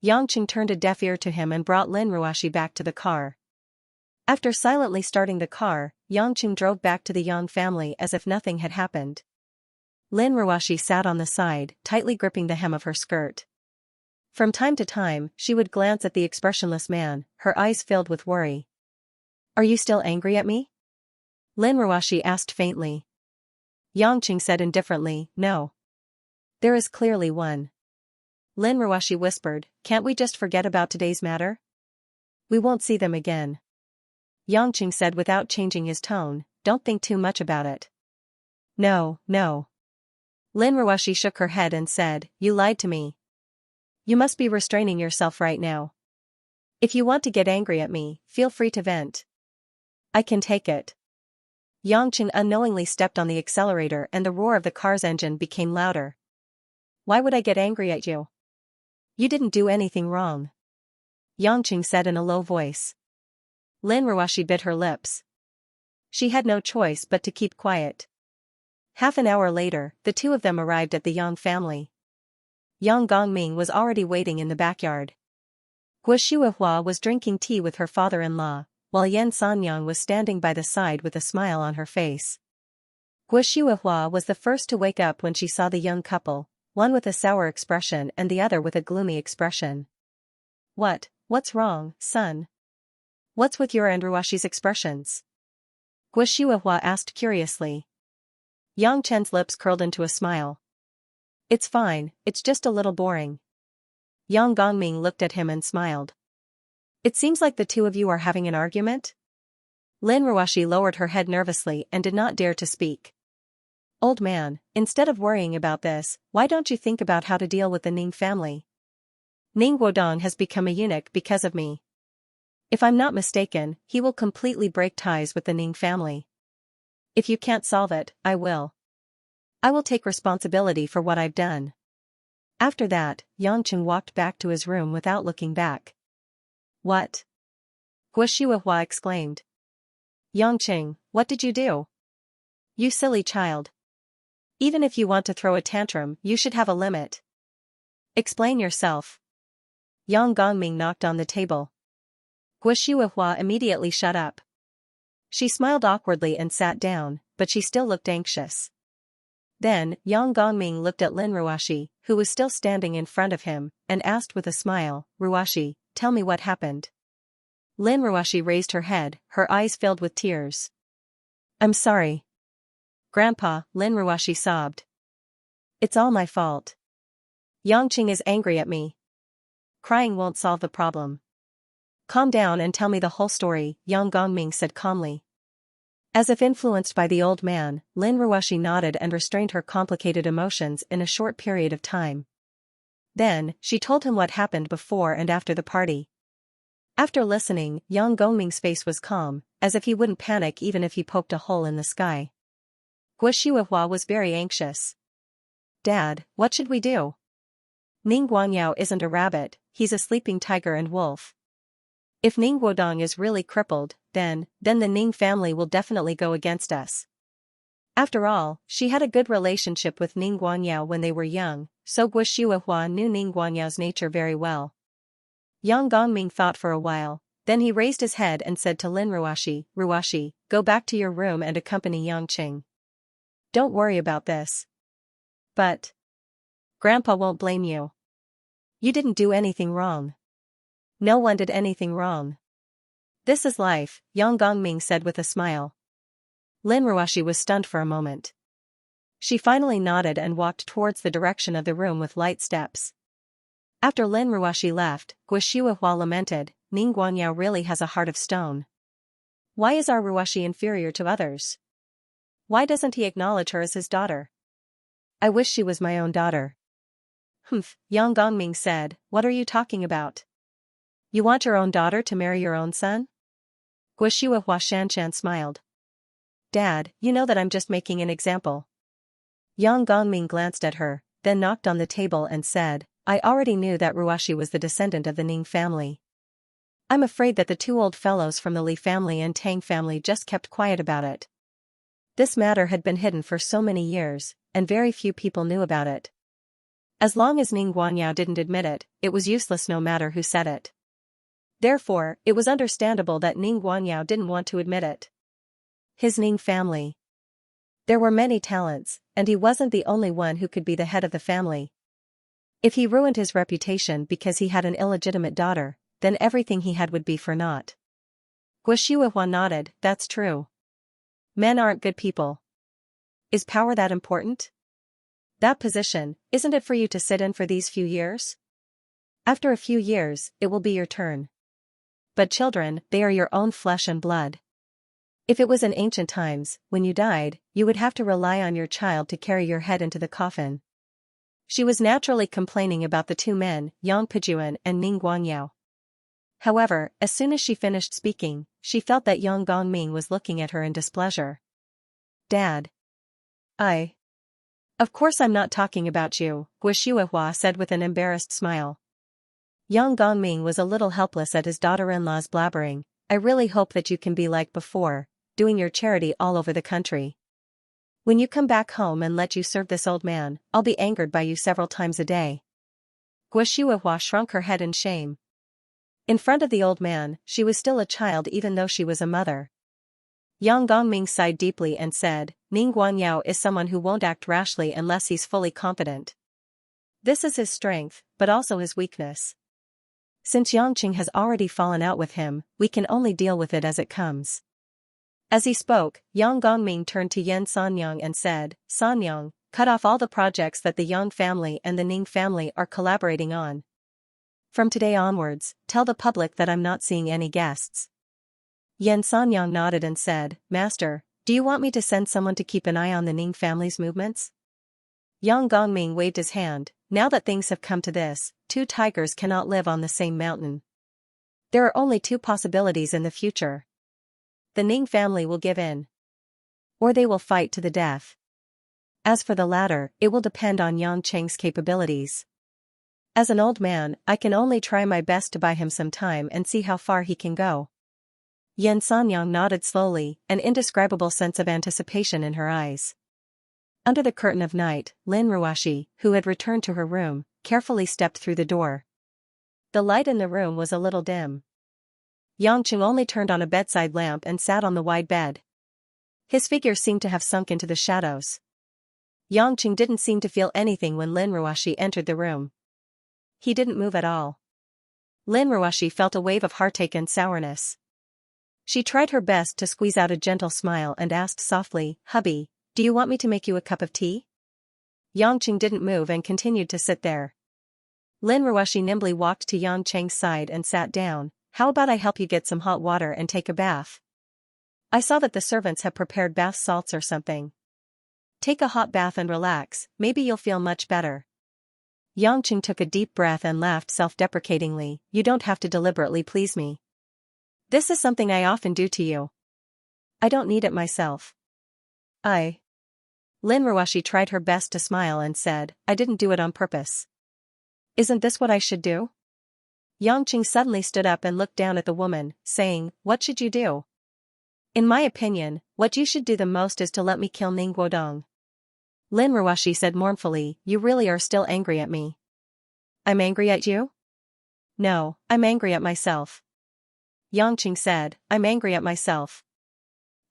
Yangqing turned a deaf ear to him and brought Linruashi back to the car. After silently starting the car, Yangqing drove back to the Yang family as if nothing had happened. Linruashi sat on the side, tightly gripping the hem of her skirt. From time to time, she would glance at the expressionless man, her eyes filled with worry. "Are you still angry at me?" Linruashi asked faintly. Yangqing said indifferently, "No. There is clearly one." Linruashi whispered, "Can't we just forget about today's matter? We won't see them again." Yangqing said without changing his tone, "Don't think too much about it." "No, no." Linruashi shook her head and said, "You lied to me. You must be restraining yourself right now. If you want to get angry at me, feel free to vent. I can take it." Yangqing unknowingly stepped on the accelerator and the roar of the car's engine became louder. "Why would I get angry at you? You didn't do anything wrong," Yangqing said in a low voice. Linruashi bit her lips. She had no choice but to keep quiet. Half an hour later, the two of them arrived at the Yang family. Yang Gongming was already waiting in the backyard. Guo Shuihua was drinking tea with her father-in-law, while Yan Sanyang was standing by the side with a smile on her face. Guo Shuihua was the first to wake up when she saw the young couple, one with a sour expression and the other with a gloomy expression. What's wrong, son? What's with your and Ruashi's expressions?" Guo Shuihua asked curiously. Yang Chen's lips curled into a smile. "It's fine, it's just a little boring." Yang Gongming looked at him and smiled. "It seems like the two of you are having an argument?" Linruashi lowered her head nervously and did not dare to speak. "Old man, instead of worrying about this, why don't you think about how to deal with the Ning family? Ning Guodong has become a eunuch because of me. If I'm not mistaken, he will completely break ties with the Ning family. If you can't solve it, I will. I will take responsibility for what I've done." After that, Yangqing walked back to his room without looking back. "What?" Guo Shuihua exclaimed. "Yangqing, what did you do? You silly child. Even if you want to throw a tantrum, you should have a limit. Explain yourself." Yang Gongming knocked on the table. Guo Shuihua immediately shut up. She smiled awkwardly and sat down, but she still looked anxious. Then, Yang Gongming looked at Linruashi, who was still standing in front of him, and asked with a smile, "Ruashi, tell me what happened." Linruashi raised her head, her eyes filled with tears. "I'm sorry, Grandpa," Linruashi sobbed. "It's all my fault. Yangqing is angry at me. Crying won't solve the problem." "Calm down and tell me the whole story," Yang Gongming said calmly. As if influenced by the old man, Linruashi nodded and restrained her complicated emotions in a short period of time. Then, she told him what happened before and after the party. After listening, Yang Gongming's face was calm, as if he wouldn't panic even if he poked a hole in the sky. Guo Shuihua was very anxious. "Dad, what should we do? Ning Guangyao isn't a rabbit, he's a sleeping tiger and wolf. If Ning Guodong is really crippled, then the Ning family will definitely go against us. After all, she had a good relationship with Ning Guangyao when they were young, so Guo Shuihua knew Ning Guanyao's nature very well." Yang Gongming thought for a while, Then he raised his head and said to Lin Ruashi, Ruashi, go back to your room and accompany Yangqing. Don't worry about this. But Grandpa won't blame you. You didn't do anything wrong. No one did anything wrong. This is life, Yang Gongming said with a smile. Lin Ruashi was stunned for a moment. She finally nodded and walked towards the direction of the room with light steps. After Lin Ruashi left, Guo lamented, Ning Guanyao really has a heart of stone. Why is our Ruashi inferior to others? Why doesn't he acknowledge her as his daughter? I wish she was my own daughter. Humph, Yang Gongming said, what are you talking about? You want your own daughter to marry your own son? Guo Xianxia smiled. Dad, you know that I'm just making an example. Yang Gongming glanced at her, then knocked on the table and said, I already knew that Ruashi was the descendant of the Ning family. I'm afraid that the two old fellows from the Li family and Tang family just kept quiet about it. This matter had been hidden for so many years, and very few people knew about it. As long as Ning Guanyao didn't admit it, it was useless no matter who said it. Therefore, it was understandable that Ning Guanyao didn't want to admit it. His Ning family. There were many talents, and he wasn't the only one who could be the head of the family. If he ruined his reputation because he had an illegitimate daughter, then everything he had would be for naught. Guo nodded, that's true. Men aren't good people. Is power that important? That position, isn't it for you to sit in for these few years? After a few years, it will be your turn. But children, they are your own flesh and blood. If it was in ancient times, when you died, you would have to rely on your child to carry your head into the coffin. She was naturally complaining about the two men, Yang Pejuan and Ning Guanyao. However, as soon as she finished speaking, she felt that Yang Gongming was looking at her in displeasure. Dad. Of course I'm not talking about you, Guo said with an embarrassed smile. Yang Gongming was a little helpless at his daughter-in-law's blabbering. I really hope that you can be like before, doing your charity all over the country. When you come back home and let you serve this old man, I'll be angered by you several times a day. Guo shrunk her head in shame. In front of the old man, she was still a child even though she was a mother. Yang Gongming sighed deeply and said, Ning Guanyao is someone who won't act rashly unless he's fully confident. This is his strength, but also his weakness. Since Yangqing has already fallen out with him, we can only deal with it as it comes. As he spoke, Yang Gongming turned to Yan Sanyang and said, Sanyang, cut off all the projects that the Yang family and the Ning family are collaborating on. From today onwards, tell the public that I'm not seeing any guests. Yan Sanyang nodded and said, Master, do you want me to send someone to keep an eye on the Ning family's movements? Yang Gongming waved his hand. Now that things have come to this, two tigers cannot live on the same mountain. There are only two possibilities in the future. The Ning family will give in. Or they will fight to the death. As for the latter, it will depend on Yangqing's capabilities. As an old man, I can only try my best to buy him some time and see how far he can go. Yan Sanyang nodded slowly, an indescribable sense of anticipation in her eyes. Under the curtain of night, Lin Ruashi, who had returned to her room, carefully stepped through the door. The light in the room was a little dim. Yangqing only turned on a bedside lamp and sat on the wide bed. His figure seemed to have sunk into the shadows. Yangqing didn't seem to feel anything when Lin Ruashi entered the room. He didn't move at all. Lin Ruashi felt a wave of heartache and sourness. She tried her best to squeeze out a gentle smile and asked softly, Hubby, do you want me to make you a cup of tea? Yangqing didn't move and continued to sit there. Lin Ruashi nimbly walked to Yangqing's side and sat down. How about I help you get some hot water and take a bath? I saw that the servants have prepared bath salts or something. Take a hot bath and relax, maybe you'll feel much better. Yangqing took a deep breath and laughed self-deprecatingly. You don't have to deliberately please me. This is something I often do to you. I don't need it myself. Lin Ruashi tried her best to smile and said, I didn't do it on purpose. Isn't this what I should do? Yangqing suddenly stood up and looked down at the woman, saying, What should you do? In my opinion, what you should do the most is to let me kill Ning Guodong. Lin Ruashi said mournfully, You really are still angry at me. I'm angry at you? No, I'm angry at myself. Yangqing said, I'm angry at myself.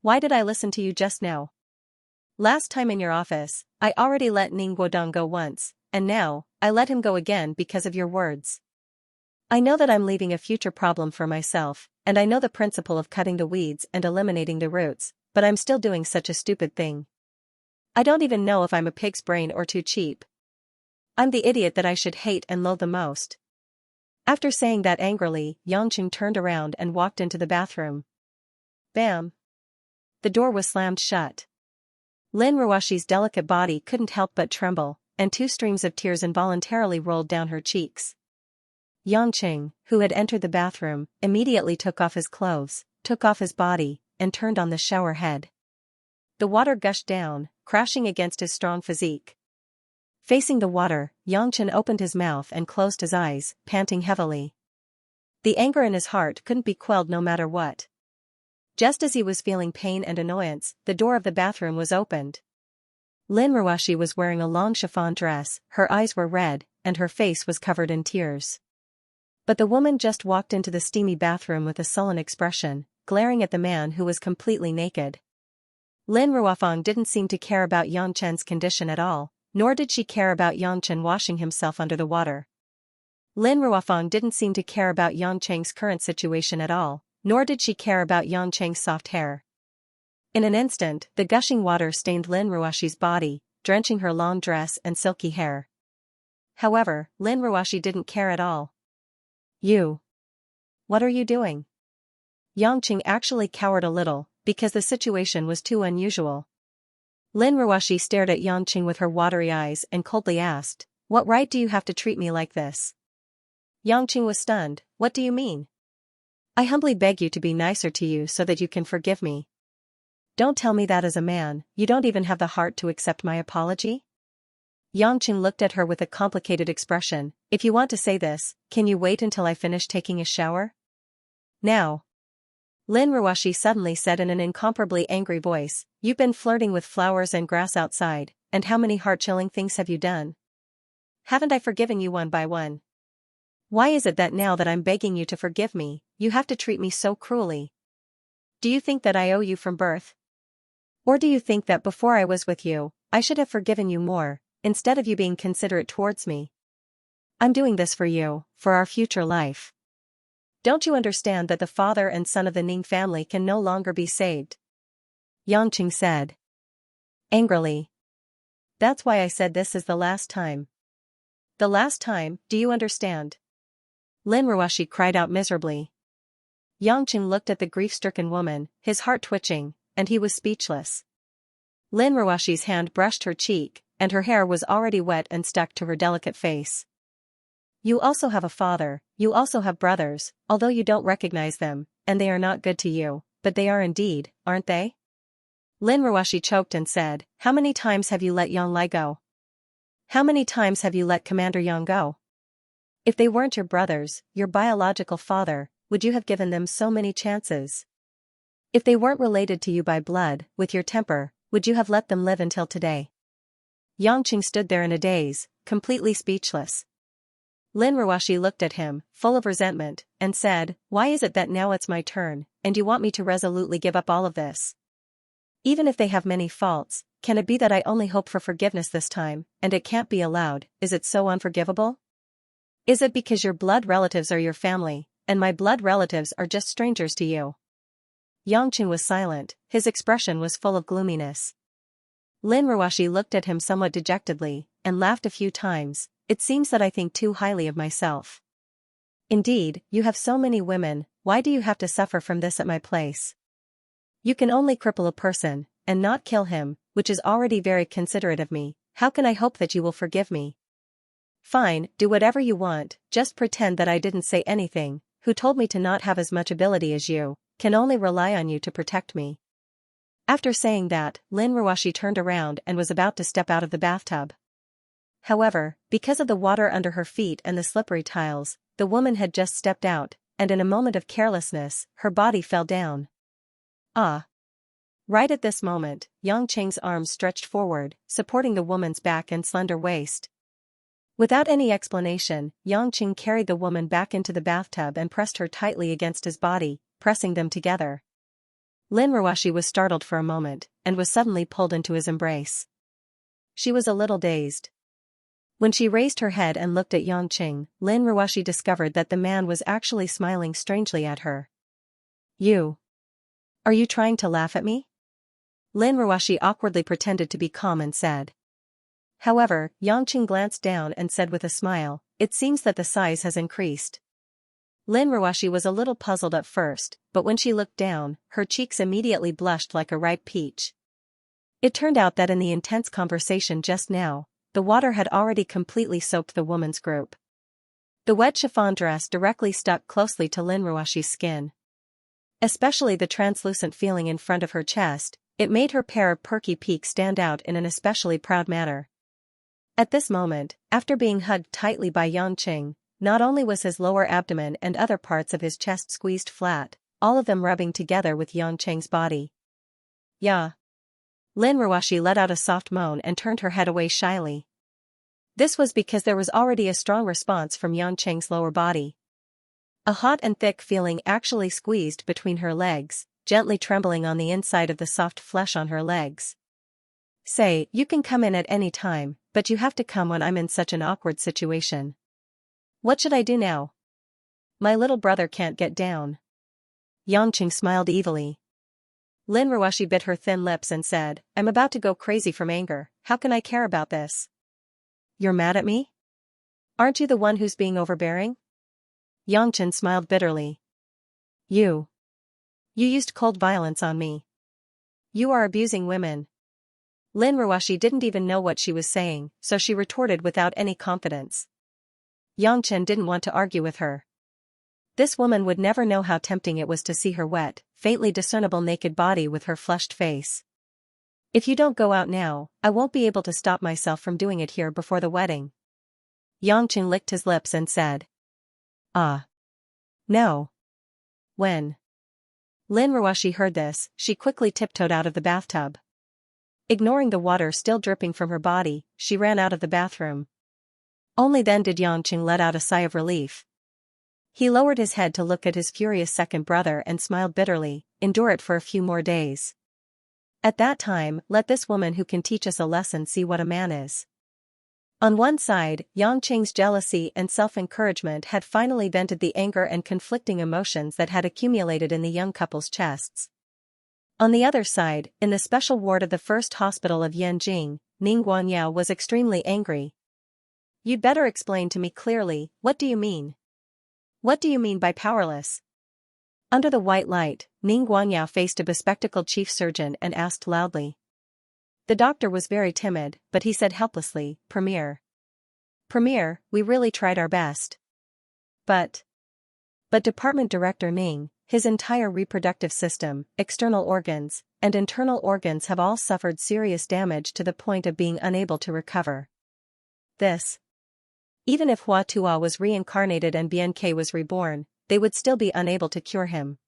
Why did I listen to you just now? Last time in your office, I already let Ning Guodong go once, and now, I let him go again because of your words. I know that I'm leaving a future problem for myself, and I know the principle of cutting the weeds and eliminating the roots, but I'm still doing such a stupid thing. I don't even know if I'm a pig's brain or too cheap. I'm the idiot that I should hate and loathe the most. After saying that angrily, Yangqing turned around and walked into the bathroom. Bam! The door was slammed shut. Lin Ruoshi's delicate body couldn't help but tremble, and 2 streams of tears involuntarily rolled down her cheeks. Yangqing, who had entered the bathroom, immediately took off his clothes, took off his body, and turned on the shower head. The water gushed down, crashing against his strong physique. Facing the water, Yangqing opened his mouth and closed his eyes, panting heavily. The anger in his heart couldn't be quelled no matter what. Just as he was feeling pain and annoyance, the door of the bathroom was opened. Lin Ruoshi was wearing a long chiffon dress, her eyes were red, and her face was covered in tears. But the woman just walked into the steamy bathroom with a sullen expression, glaring at the man who was completely naked. Lin Ruofang didn't seem to care about Yangqing's condition at all, nor did she care about Yangqing washing himself under the water. Lin Ruofang didn't seem to care about Yangqing's current situation at all, nor did she care about Yangqing's soft hair. In an instant, the gushing water stained Lin Ruoshi's body, drenching her long dress and silky hair. However, Lin Ruoshi didn't care at all. You. What are you doing? Yangqing actually cowered a little, because the situation was too unusual. Lin Ruoshi stared at Yangqing with her watery eyes and coldly asked, What right do you have to treat me like this? Yangqing was stunned. What do you mean? I humbly beg you to be nicer to you so that you can forgive me. Don't tell me that as a man, you don't even have the heart to accept my apology? Yangqing looked at her with a complicated expression. If you want to say this, can you wait until I finish taking a shower? Now. Lin Ruoshi suddenly said in an incomparably angry voice, You've been flirting with flowers and grass outside, and how many heart-chilling things have you done? Haven't I forgiven you one by one? Why is it that now that I'm begging you to forgive me, you have to treat me so cruelly? Do you think that I owe you from birth? Or do you think that before I was with you, I should have forgiven you more, instead of you being considerate towards me? I'm doing this for you, for our future life. Don't you understand that the father and son of the Ning family can no longer be saved? Yangqing said. Angrily. That's why I said this is the last time. The last time, do you understand? Lin Ruoshi cried out miserably. Yangqing looked at the grief-stricken woman, his heart twitching, and he was speechless. Lin Ruoshi's hand brushed her cheek, and her hair was already wet and stuck to her delicate face. You also have a father, you also have brothers, although you don't recognize them, and they are not good to you, but they are indeed, aren't they? Lin Ruoshi choked and said, How many times have you let Yang Lai go? How many times have you let Commander Yang go? If they weren't your brothers, your biological father, would you have given them so many chances? If they weren't related to you by blood, with your temper, would you have let them live until today? Yangqing stood there in a daze, completely speechless. Lin Ruoshi looked at him, full of resentment, and said, Why is it that now it's my turn, and you want me to resolutely give up all of this? Even if they have many faults, can it be that I only hope for forgiveness this time, and it can't be allowed? Is it so unforgivable? Is it because your blood relatives are your family, and my blood relatives are just strangers to you? Yangqing was silent, his expression was full of gloominess. Lin Ruoshi looked at him somewhat dejectedly, and laughed a few times. It seems that I think too highly of myself. Indeed, you have so many women, why do you have to suffer from this at my place? You can only cripple a person, and not kill him, which is already very considerate of me. How can I hope that you will forgive me? Fine, do whatever you want, just pretend that I didn't say anything. Who told me to not have as much ability as you, can only rely on you to protect me. After saying that, Lin Ruoshi turned around and was about to step out of the bathtub. However, because of the water under her feet and the slippery tiles, the woman had just stepped out, and in a moment of carelessness, her body fell down. Ah! Right at this moment, Yangqing's arms stretched forward, supporting the woman's back and slender waist. Without any explanation, Yangqing carried the woman back into the bathtub and pressed her tightly against his body, pressing them together. Lin Ruoxi was startled for a moment, and was suddenly pulled into his embrace. She was a little dazed. When she raised her head and looked at Yangqing, Lin Ruoxi discovered that the man was actually smiling strangely at her. "You. Are you trying to laugh at me?" Lin Ruoxi awkwardly pretended to be calm and said. However, Yangqing glanced down and said with a smile, "It seems that the size has increased." Lin Ruoxi was a little puzzled at first, but when she looked down, her cheeks immediately blushed like a ripe peach. It turned out that in the intense conversation just now, the water had already completely soaked the woman's group. The wet chiffon dress directly stuck closely to Lin Ruoxi's skin. Especially the translucent feeling in front of her chest, it made her pair of perky peaks stand out in an especially proud manner. At this moment, after being hugged tightly by Yangqing, not only was his lower abdomen and other parts of his chest squeezed flat, all of them rubbing together with Yangqing's body. "Yeah." Lin Ruoxi let out a soft moan and turned her head away shyly. This was because there was already a strong response from Yangqing's lower body. A hot and thick feeling actually squeezed between her legs, gently trembling on the inside of the soft flesh on her legs. "Say, you can come in at any time, but you have to come when I'm in such an awkward situation. What should I do now? My little brother can't get down." Yangqing smiled evilly. Lin Ruoxi bit her thin lips and said, "I'm about to go crazy from anger, how can I care about this?" "You're mad at me? Aren't you the one who's being overbearing?" Yangqing smiled bitterly. You used cold violence on me. You are abusing women." Lin Ruoxi didn't even know what she was saying, so she retorted without any confidence. Yangqing didn't want to argue with her. This woman would never know how tempting it was to see her wet, faintly discernible naked body with her flushed face. "If you don't go out now, I won't be able to stop myself from doing it here before the wedding." Yangqing licked his lips and said. "Ah. No. When?" Lin Ruoxi heard this, she quickly tiptoed out of the bathtub. Ignoring the water still dripping from her body, she ran out of the bathroom. Only then did Yangqing let out a sigh of relief. He lowered his head to look at his furious second brother and smiled bitterly, "Endure it for a few more days. At that time, let this woman who can teach us a lesson see what a man is." On one side, Yangqing's jealousy and self-encouragement had finally vented the anger and conflicting emotions that had accumulated in the young couple's chests. On the other side, in the special ward of the first hospital of Yanjing, Ning Guanyao was extremely angry. "You'd better explain to me clearly, what do you mean? What do you mean by powerless?" Under the white light, Ning Guanyao faced a bespectacled chief surgeon and asked loudly. The doctor was very timid, but he said helplessly, Premier, we really tried our best. But Department Director Ning, his entire reproductive system, external organs, and internal organs have all suffered serious damage to the point of being unable to recover. This. Even if Hua Tuo was reincarnated and BNK was reborn, they would still be unable to cure him.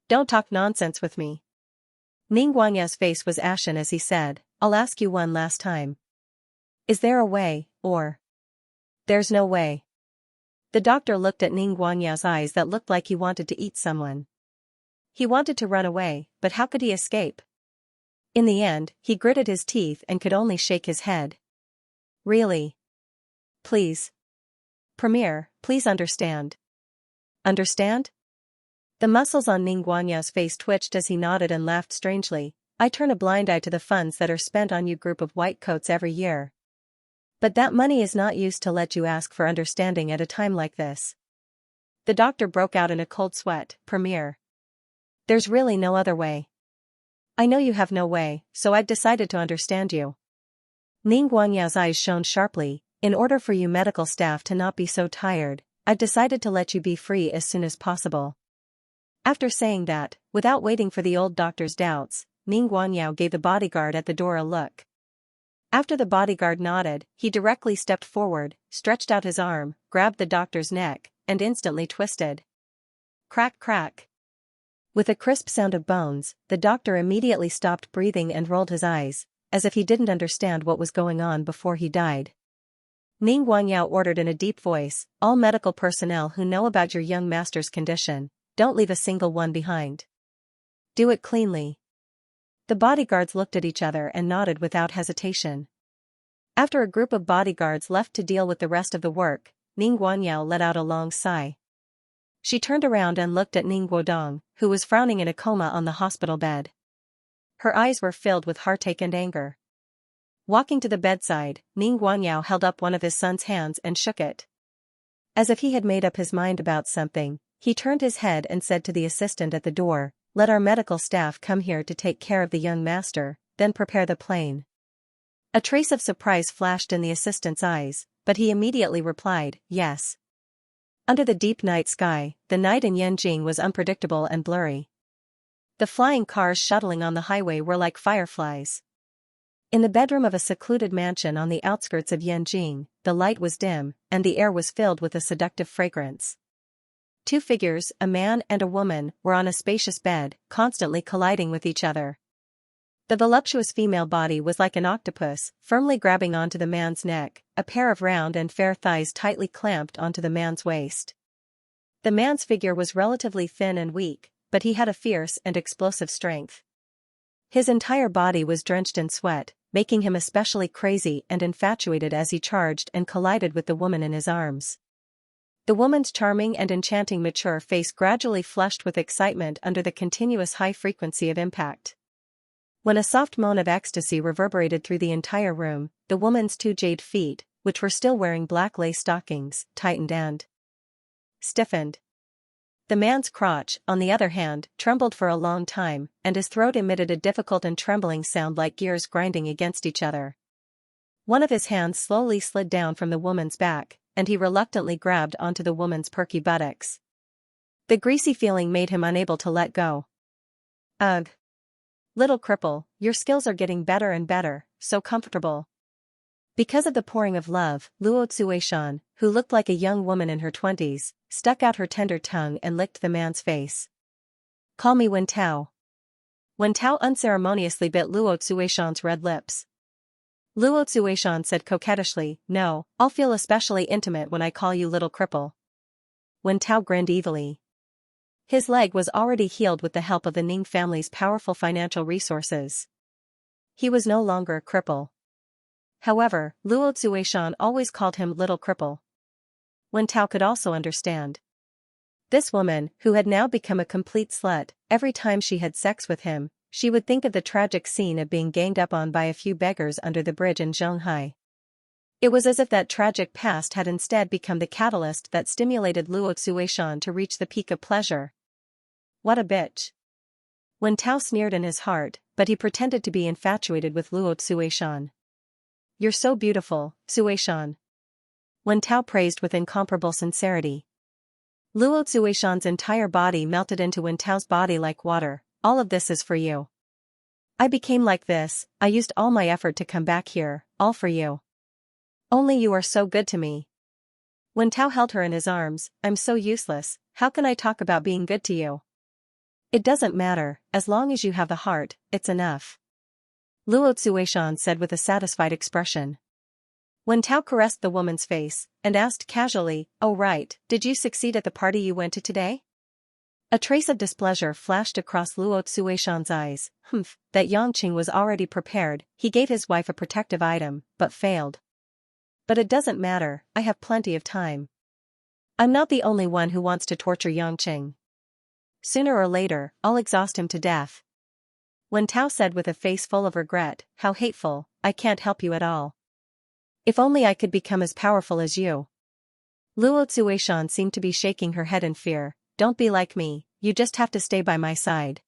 Don't talk nonsense with me. Ning Guanya's face was ashen as he said, I'll ask you one last time. Is there a way, or? There's no way. The doctor looked at Ning Guanya's eyes that looked like he wanted to eat someone. He wanted to run away, but how could he escape? In the end, he gritted his teeth and could only shake his head. Really? Please. Premier, please understand. Understand? The muscles on Ning Guanya's face twitched as he nodded and laughed strangely. I turn a blind eye to the funds that are spent on you group of white coats every year. But that money is not used to let you ask for understanding at a time like this. The doctor broke out in a cold sweat, Premier. There's really no other way. I know you have no way, so I've decided to understand you. Ning Guanya's eyes shone sharply. In order for you medical staff to not be so tired, I've decided to let you be free as soon as possible. After saying that, without waiting for the old doctor's doubts, Ning Guanyao gave the bodyguard at the door a look. After the bodyguard nodded, he directly stepped forward, stretched out his arm, grabbed the doctor's neck, and instantly twisted. Crack crack. With a crisp sound of bones, the doctor immediately stopped breathing and rolled his eyes, as if he didn't understand what was going on before he died. Ning Guanyao ordered in a deep voice, all medical personnel who know about your young master's condition, don't leave a single one behind. Do it cleanly. The bodyguards looked at each other and nodded without hesitation. After a group of bodyguards left to deal with the rest of the work, Ning Guanyao let out a long sigh. She turned around and looked at Ning Guodong, who was frowning in a coma on the hospital bed. Her eyes were filled with heartache and anger. Walking to the bedside, Ning Guanyao held up one of his son's hands and shook it. As if he had made up his mind about something, he turned his head and said to the assistant at the door, "Let our medical staff come here to take care of the young master, then prepare the plane." A trace of surprise flashed in the assistant's eyes, but he immediately replied, "Yes." Under the deep night sky, the night in Yanjing was unpredictable and blurry. The flying cars shuttling on the highway were like fireflies. In the bedroom of a secluded mansion on the outskirts of Yanjing, the light was dim, and the air was filled with a seductive fragrance. Two figures, a man and a woman, were on a spacious bed, constantly colliding with each other. The voluptuous female body was like an octopus, firmly grabbing onto the man's neck, a pair of round and fair thighs tightly clamped onto the man's waist. The man's figure was relatively thin and weak, but he had a fierce and explosive strength. His entire body was drenched in sweat, making him especially crazy and infatuated as he charged and collided with the woman in his arms. The woman's charming and enchanting mature face gradually flushed with excitement under the continuous high frequency of impact. When a soft moan of ecstasy reverberated through the entire room, the woman's two jade feet, which were still wearing black lace stockings, tightened and stiffened. The man's crotch, on the other hand, trembled for a long time, and his throat emitted a difficult and trembling sound like gears grinding against each other. One of his hands slowly slid down from the woman's back, and he reluctantly grabbed onto the woman's perky buttocks. The greasy feeling made him unable to let go. "Ugh. Little cripple, your skills are getting better and better, so comfortable." Because of the pouring of love, Luo Tsuishan, who looked like a young woman in her 20s, stuck out her tender tongue and licked the man's face. "Call me Wen Tao." Wen Tao unceremoniously bit Luo Tsuishan's red lips. Luo Tsuishan said coquettishly, "No, I'll feel especially intimate when I call you little cripple." Wen Tao grinned evilly. His leg was already healed with the help of the Ning family's powerful financial resources. He was no longer a cripple. However, Luo Tsuishan always called him little cripple. Wen Tao could also understand. This woman, who had now become a complete slut, every time she had sex with him, she would think of the tragic scene of being ganged up on by a few beggars under the bridge in Zhonghai. It was as if that tragic past had instead become the catalyst that stimulated Luo Tsuishan to reach the peak of pleasure. What a bitch. Wen Tao sneered in his heart, but he pretended to be infatuated with Luo Tsuishan. "You're so beautiful, Tsuishan." Wen Tao praised with incomparable sincerity. Luo Tsuishan's entire body melted into Wen Tao's body like water. "All of this is for you. I became like this, I used all my effort to come back here, all for you. Only you are so good to me." Wen Tao held her in his arms. "I'm so useless, how can I talk about being good to you?" "It doesn't matter, as long as you have the heart, it's enough," Luo Tsuishan said with a satisfied expression. Wen Tao caressed the woman's face, and asked casually, "Oh right, did you succeed at the party you went to today?" A trace of displeasure flashed across Luo Tsuishan's eyes. That Yangqing was already prepared, he gave his wife a protective item, but failed. "But it doesn't matter, I have plenty of time. I'm not the only one who wants to torture Yangqing. Sooner or later, I'll exhaust him to death." Wen Tao said with a face full of regret, "How hateful, I can't help you at all. If only I could become as powerful as you." Luo Tsuishan seemed to be shaking her head in fear. "Don't be like me, you just have to stay by my side."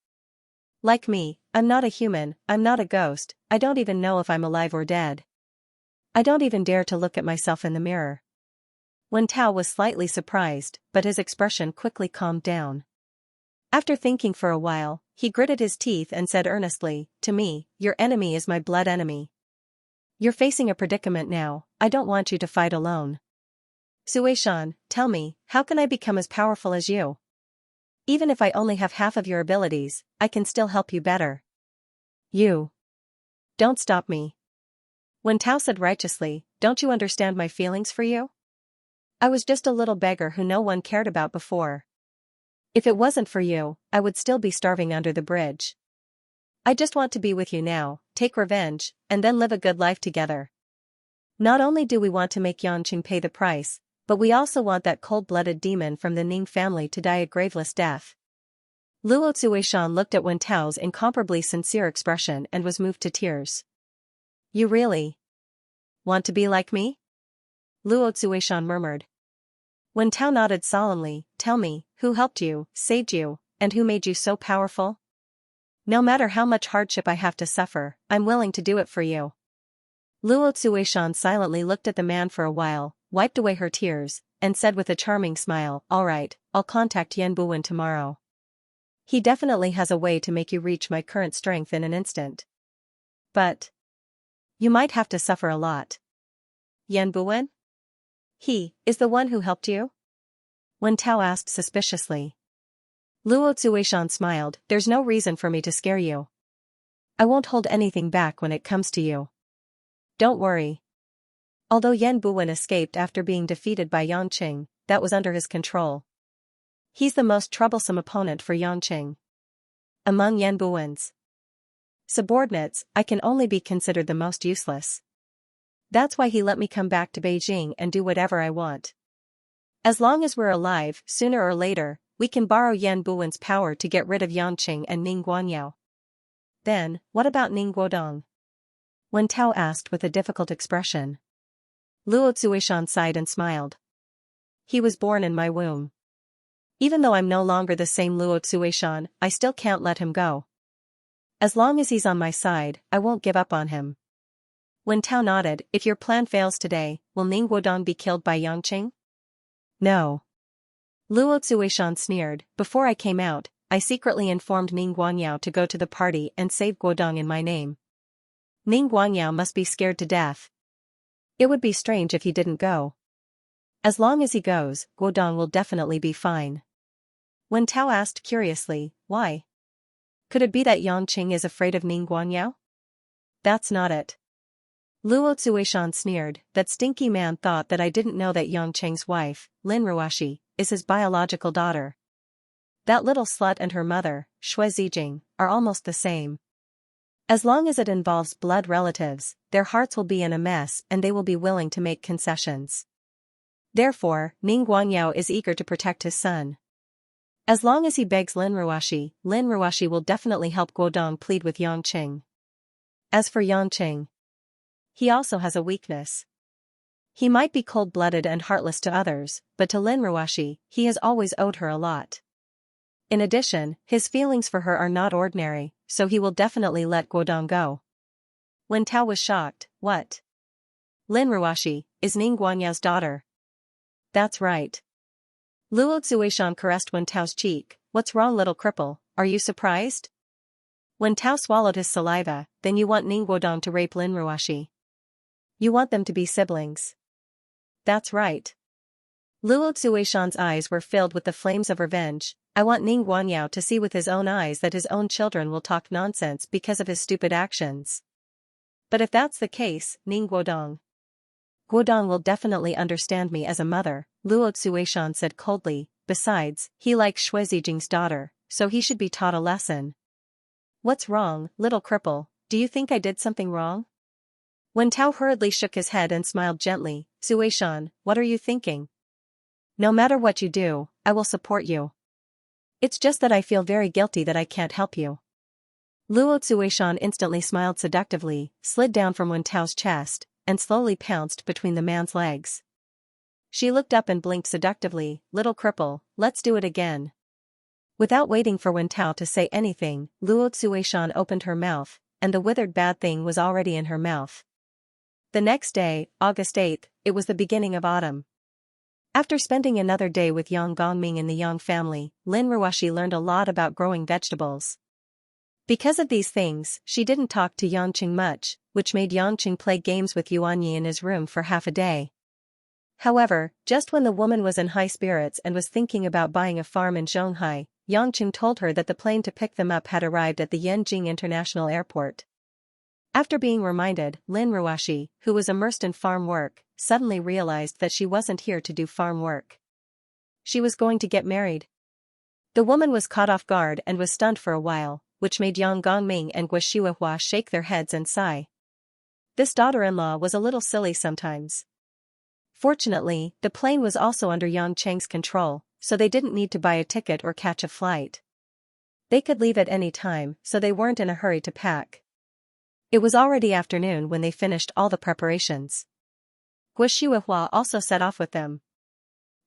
"Like me, I'm not a human, I'm not a ghost, I don't even know if I'm alive or dead. I don't even dare to look at myself in the mirror." Wen Tao was slightly surprised, but his expression quickly calmed down. After thinking for a while, he gritted his teeth and said earnestly, "To me, your enemy is my blood enemy. You're facing a predicament now, I don't want you to fight alone. Tsuishan, tell me, how can I become as powerful as you? Even if I only have half of your abilities, I can still help you better." "You don't stop me." Wen Tao said righteously, "Don't you understand my feelings for you? I was just a little beggar who no one cared about before. If it wasn't for you, I would still be starving under the bridge. I just want to be with you now, take revenge, and then live a good life together. Not only do we want to make Yanqing pay the price, but we also want that cold-blooded demon from the Ning family to die a graveless death. Luo Zuishan looked at Wen Tao's incomparably sincere expression and was moved to tears. You really want to be like me? Luo Zuishan murmured. Wen Tao nodded solemnly. Tell me, who helped you, saved you, and who made you so powerful? No matter how much hardship I have to suffer, I'm willing to do it for you. Luo Zuishan silently looked at the man for a while, wiped away her tears, and said with a charming smile, all right, I'll contact Yan Buwen tomorrow. He definitely has a way to make you reach my current strength in an instant. But you might have to suffer a lot. Yan Buwen? He is the one who helped you? Wen Tao asked suspiciously. Luo Zuishan smiled. There's no reason for me to scare you. I won't hold anything back when it comes to you. Don't worry. Although Yan Buwen escaped after being defeated by Yanqing, that was under his control. He's the most troublesome opponent for Yanqing. Among Yan Buwen's subordinates, I can only be considered the most useless. That's why he let me come back to Beijing and do whatever I want. As long as we're alive, sooner or later, we can borrow Yan Buwen's power to get rid of Yanqing and Ning Guanyao. Then, what about Ning Guodong? Wen Tao asked with a difficult expression. Luo Zuishan sighed and smiled. He was born in my womb. Even though I'm no longer the same Luo Zuishan, I still can't let him go. As long as he's on my side, I won't give up on him. Wen Tao nodded. If your plan fails today, will Ning Guodong be killed by Yanqing? No. Luo Zuishan sneered. Before I came out, I secretly informed Ning Guanyao to go to the party and save Guodong in my name. Ning Guanyao must be scared to death. It would be strange if he didn't go. As long as he goes, Guodong will definitely be fine. Wen Tao asked curiously, why? Could it be that Yanqing is afraid of Ning Guanyao? That's not it. Luo Zuishan sneered. That stinky man thought that I didn't know that Yanqing's wife, Lin Ruoxi, is his biological daughter. That little slut and her mother, Shui Zijing, are almost the same. As long as it involves blood relatives, their hearts will be in a mess and they will be willing to make concessions. Therefore, Ning Guanyao is eager to protect his son. As long as he begs Lin Ruoxi will definitely help Guodong plead with Yanqing. As for Yanqing, he also has a weakness. He might be cold-blooded and heartless to others, but to Lin Ruoxi, he has always owed her a lot. In addition, his feelings for her are not ordinary, so he will definitely let Guodong go. Wen Tao was shocked. What? Lin Ruoxi is Ning Guanyao's daughter. That's right. Luo Zuishan caressed Wen Tao's cheek. What's wrong, little cripple, are you surprised? Wen Tao swallowed his saliva. Then you want Ning Guodong to rape Lin Ruoxi. You want them to be siblings. That's right. Luo Zuishan's eyes were filled with the flames of revenge. I want Ning Guanyao to see with his own eyes that his own children will talk nonsense because of his stupid actions. But if that's the case, Ning Guodong will definitely understand me as a mother, Luo Zuishan said coldly. Besides, he likes Shui Zijing's daughter, so he should be taught a lesson. What's wrong, little cripple? Do you think I did something wrong? Wen Tao hurriedly shook his head and smiled gently. Zuishan, what are you thinking? No matter what you do, I will support you. It's just that I feel very guilty that I can't help you. Luo Zuishan instantly smiled seductively, slid down from Wen Tao's chest, and slowly pounced between the man's legs. She looked up and blinked seductively. Little cripple, let's do it again. Without waiting for Wen Tao to say anything, Luo Zuishan opened her mouth, and the withered bad thing was already in her mouth. The next day, August 8th, it was the beginning of autumn. After spending another day with Yang Gongming and the Yang family, Lin Ruoxi learned a lot about growing vegetables. Because of these things, she didn't talk to Yanqing much, which made Yanqing play games with Yuanyi in his room for half a day. However, just when the woman was in high spirits and was thinking about buying a farm in Zhonghai, Yanqing told her that the plane to pick them up had arrived at the Yanjing International Airport. After being reminded, Lin Ruoxi, who was immersed in farm work, suddenly realized that she wasn't here to do farm work. She was going to get married. The woman was caught off guard and was stunned for a while, which made Yang Gongming and Guo shake their heads and sigh. This daughter-in-law was a little silly sometimes. Fortunately, the plane was also under Yang Cheng's control, so they didn't need to buy a ticket or catch a flight. They could leave at any time, so they weren't in a hurry to pack. It was already afternoon when they finished all the preparations. Guo also set off with them.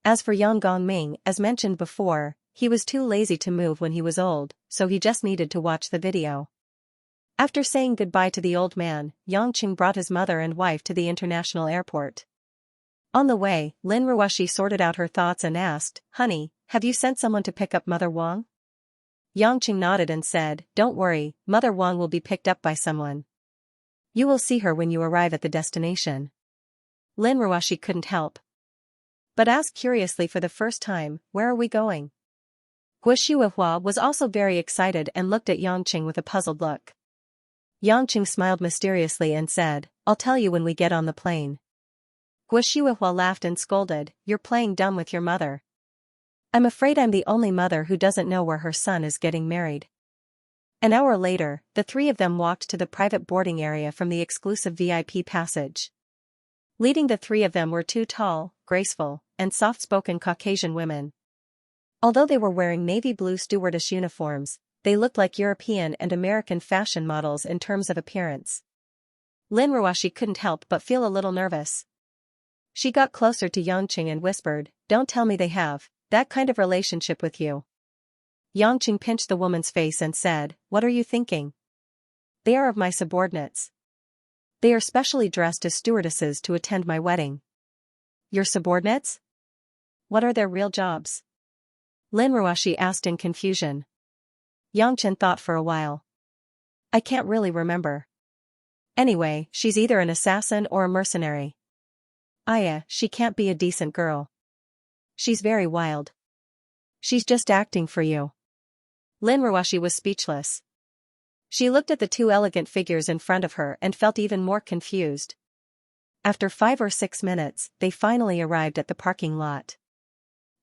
As for Yang Gongming, as mentioned before, he was too lazy to move when he was old, so he just needed to watch the video. After saying goodbye to the old man, Yang Qing brought his mother and wife to the international airport. On the way, Lin Ruoshi sorted out her thoughts and asked, "Honey, have you sent someone to pick up Mother Wang?" Yang Qing nodded and said, "Don't worry, Mother Wang will be picked up by someone. You will see her when you arrive at the destination." Lin Ruoshi couldn't help but ask curiously for the first time, "Where are we going?" Guo was also very excited and looked at Yang Qing with a puzzled look. Yang Qing smiled mysteriously and said, "I'll tell you when we get on the plane." Guo laughed and scolded, "You're playing dumb with your mother. I'm afraid I'm the only mother who doesn't know where her son is getting married." An hour later, the three of them walked to the private boarding area from the exclusive VIP passage. Leading the three of them were two tall, graceful, and soft-spoken Caucasian women. Although they were wearing navy blue stewardess uniforms, they looked like European and American fashion models in terms of appearance. Lin Ruoshi couldn't help but feel a little nervous. She got closer to Yang Qing and whispered, "Don't tell me they have that kind of relationship with you." Yang Qing pinched the woman's face and said, "What are you thinking? They are of my subordinates. They are specially dressed as stewardesses to attend my wedding." "Your subordinates? What are their real jobs?" Lin Ruoshi asked in confusion. Yang Chen thought for a while. "I can't really remember. Anyway, she's either an assassin or a mercenary. Aya, she can't be a decent girl. She's very wild. She's just acting for you." Lin Ruoshi was speechless. She looked at the two elegant figures in front of her and felt even more confused. After 5 or 6 minutes, they finally arrived at the parking lot.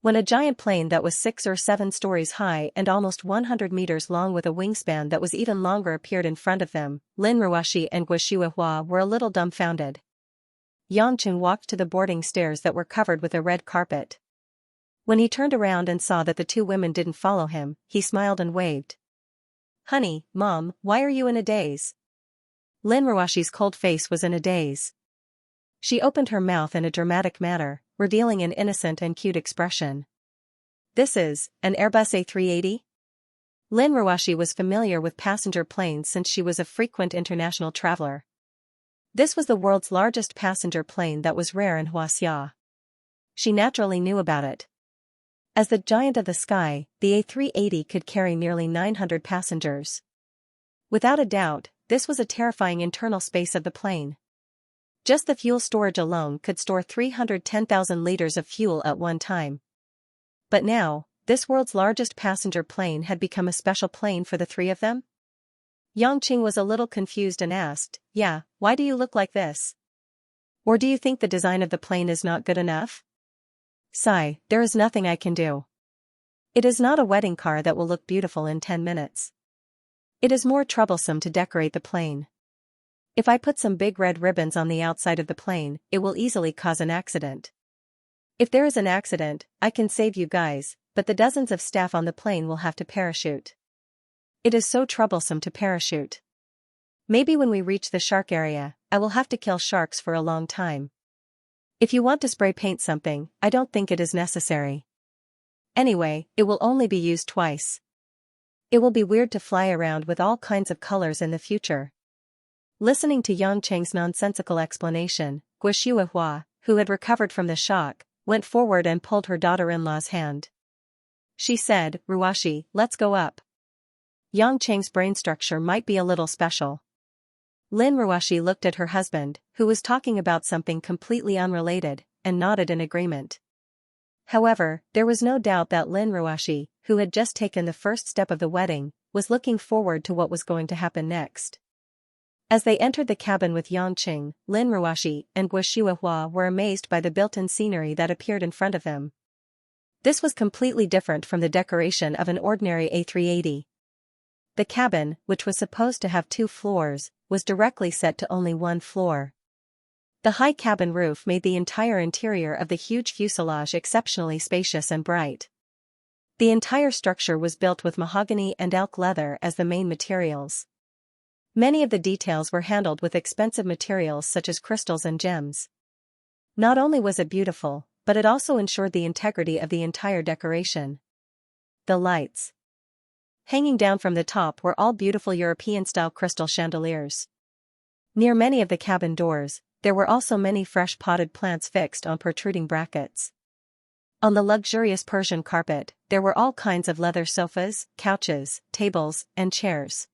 When a giant plane that was 6 or 7 stories high and almost 100 meters long with a wingspan that was even longer appeared in front of them, Lin Ruoshi and Guo were a little dumbfounded. Yang Qing walked to the boarding stairs that were covered with a red carpet. When he turned around and saw that the two women didn't follow him, he smiled and waved. "Honey, Mom, why are you in a daze?" Lin Ruoshi's cold face was in a daze. She opened her mouth in a dramatic manner, revealing an innocent and cute expression. "This is an Airbus A380? Lin Ruoshi was familiar with passenger planes since she was a frequent international traveler. This was the world's largest passenger plane that was rare in Xianxia. She naturally knew about it. As the giant of the sky, the A380 could carry nearly 900 passengers. Without a doubt, this was a terrifying internal space of the plane. Just the fuel storage alone could store 310,000 liters of fuel at one time. But now, this world's largest passenger plane had become a special plane for the three of them? Yang Qing was a little confused and asked, "Yeah, why do you look like this? Or do you think the design of the plane is not good enough?" "Sigh, there is nothing I can do. It is not a wedding car that will look beautiful in 10 minutes. It is more troublesome to decorate the plane. If I put some big red ribbons on the outside of the plane, it will easily cause an accident. If there is an accident, I can save you guys, but the dozens of staff on the plane will have to parachute. It is so troublesome to parachute. Maybe when we reach the shark area, I will have to kill sharks for a long time. If you want to spray paint something, I don't think it is necessary. Anyway, it will only be used twice. It will be weird to fly around with all kinds of colors in the future." Listening to Yang Cheng's nonsensical explanation, Guo, who had recovered from the shock, went forward and pulled her daughter-in-law's hand. She said, "Ruoshi, let's go up." Yang Cheng's brain structure might be a little special. Lin Ruoshi looked at her husband, who was talking about something completely unrelated, and nodded in agreement. However, there was no doubt that Lin Ruoshi, who had just taken the first step of the wedding, was looking forward to what was going to happen next. As they entered the cabin with Yang Qing, Lin Ruoshi and Guo were amazed by the built-in scenery that appeared in front of them. This was completely different from the decoration of an ordinary A380. The cabin, which was supposed to have 2 floors, was directly set to only 1 floor. The high cabin roof made the entire interior of the huge fuselage exceptionally spacious and bright. The entire structure was built with mahogany and elk leather as the main materials. Many of the details were handled with expensive materials such as crystals and gems. Not only was it beautiful, but it also ensured the integrity of the entire decoration. The lights hanging down from the top were all beautiful European-style crystal chandeliers. Near many of the cabin doors, there were also many fresh potted plants fixed on protruding brackets. On the luxurious Persian carpet, there were all kinds of leather sofas, couches, tables, and chairs.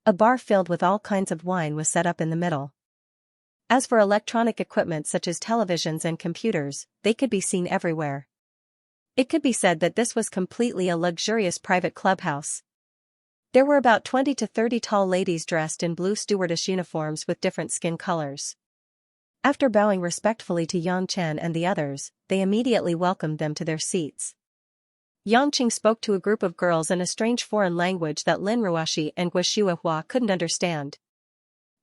A bar filled with all kinds of wine was set up in the middle. As for electronic equipment such as televisions and computers, they could be seen everywhere. It could be said that this was completely a luxurious private clubhouse. There were about 20 to 30 tall ladies dressed in blue stewardess uniforms with different skin colors. After bowing respectfully to Yang Chen and the others, they immediately welcomed them to their seats. Yang Qing spoke to a group of girls in a strange foreign language that Lin Ruoxi and Guo couldn't understand.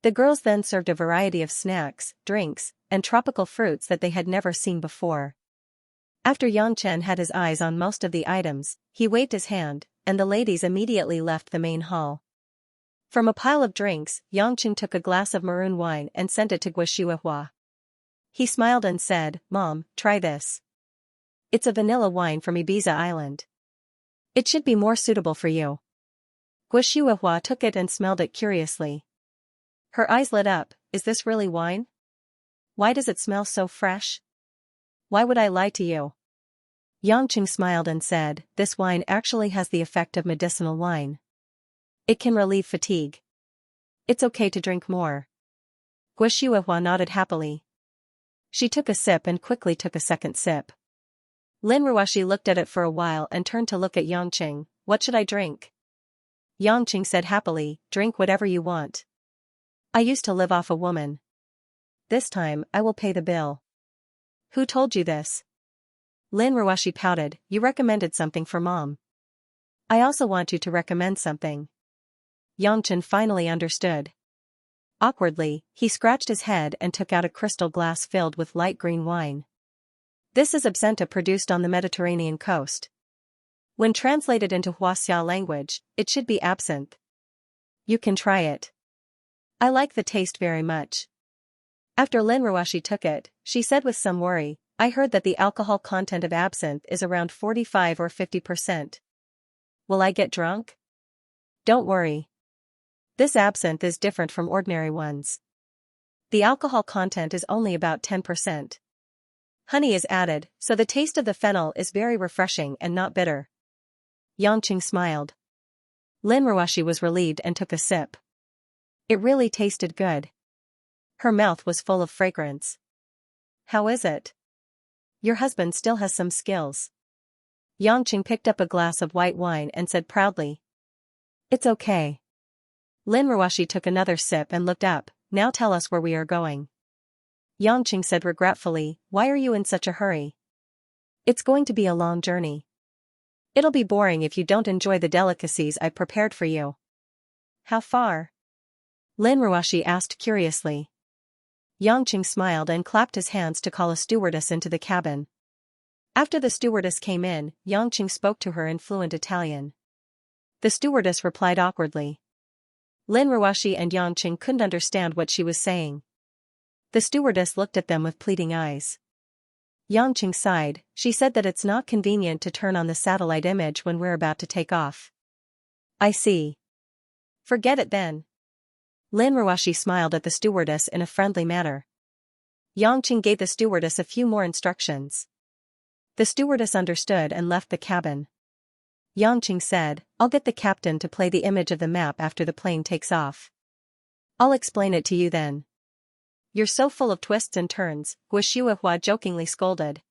The girls then served a variety of snacks, drinks, and tropical fruits that they had never seen before. After Yang Chen had his eyes on most of the items, he waved his hand, and the ladies immediately left the main hall. From a pile of drinks, Yang Chen took a glass of maroon wine and sent it to Guo. He smiled and said, "Mom, try this. It's a vanilla wine from Ibiza Island. It should be more suitable for you." Guo took it and smelled it curiously. Her eyes lit up. "Is this really wine? Why does it smell so fresh? Why would I lie to you?" Yang Qing smiled and said, "This wine actually has the effect of medicinal wine. It can relieve fatigue. It's okay to drink more." Guo nodded happily. She took a sip and quickly took a second sip. Lin Ruoxi looked at it for a while and turned to look at Yang Qing. "What should I drink?" Yang Qing said happily, "Drink whatever you want. I used to live off a woman. This time, I will pay the bill." "Who told you this?" Lin Ruoxi pouted. "You recommended something for Mom. I also want you to recommend something." Yang Chen finally understood. Awkwardly, he scratched his head and took out a crystal glass filled with light green wine. This is absinthe produced on the Mediterranean coast. When translated into Huaxia language, it should be absinthe. You can try it. I like the taste very much. After Lin Ruoxi took it, she said with some worry, "I heard that the alcohol content of absinthe is around 45 or 50%. Will I get drunk?" "Don't worry. This absinthe is different from ordinary ones. The alcohol content is only about 10%. Honey is added, so the taste of the fennel is very refreshing and not bitter." Yang Qing smiled. Lin Ruoxi was relieved and took a sip. It really tasted good. Her mouth was full of fragrance. "How is it? Your husband still has some skills." Yang Qing picked up a glass of white wine and said proudly, "It's okay." Lin Ruoxi took another sip and looked up. "Now tell us where we are going." Yang Qing said regretfully, "Why are you in such a hurry? It's going to be a long journey. It'll be boring if you don't enjoy the delicacies I prepared for you." "How far?" Lin Ruoxi asked curiously. Yang Qing smiled and clapped his hands to call a stewardess into the cabin. After the stewardess came in, Yang Qing spoke to her in fluent Italian. The stewardess replied awkwardly. Lin Ruoxi and Yang Qing couldn't understand what she was saying. The stewardess looked at them with pleading eyes. Yang Qing sighed. She said that it's not convenient to turn on the satellite image when we're about to take off. "I see. Forget it then." Lin Ruoxi smiled at the stewardess in a friendly manner. Yang Qing gave the stewardess a few more instructions. The stewardess understood and left the cabin. Yang Qing said, "I'll get the captain to play the image of the map after the plane takes off. I'll explain it to you then." "You're so full of twists and turns," Guo jokingly scolded.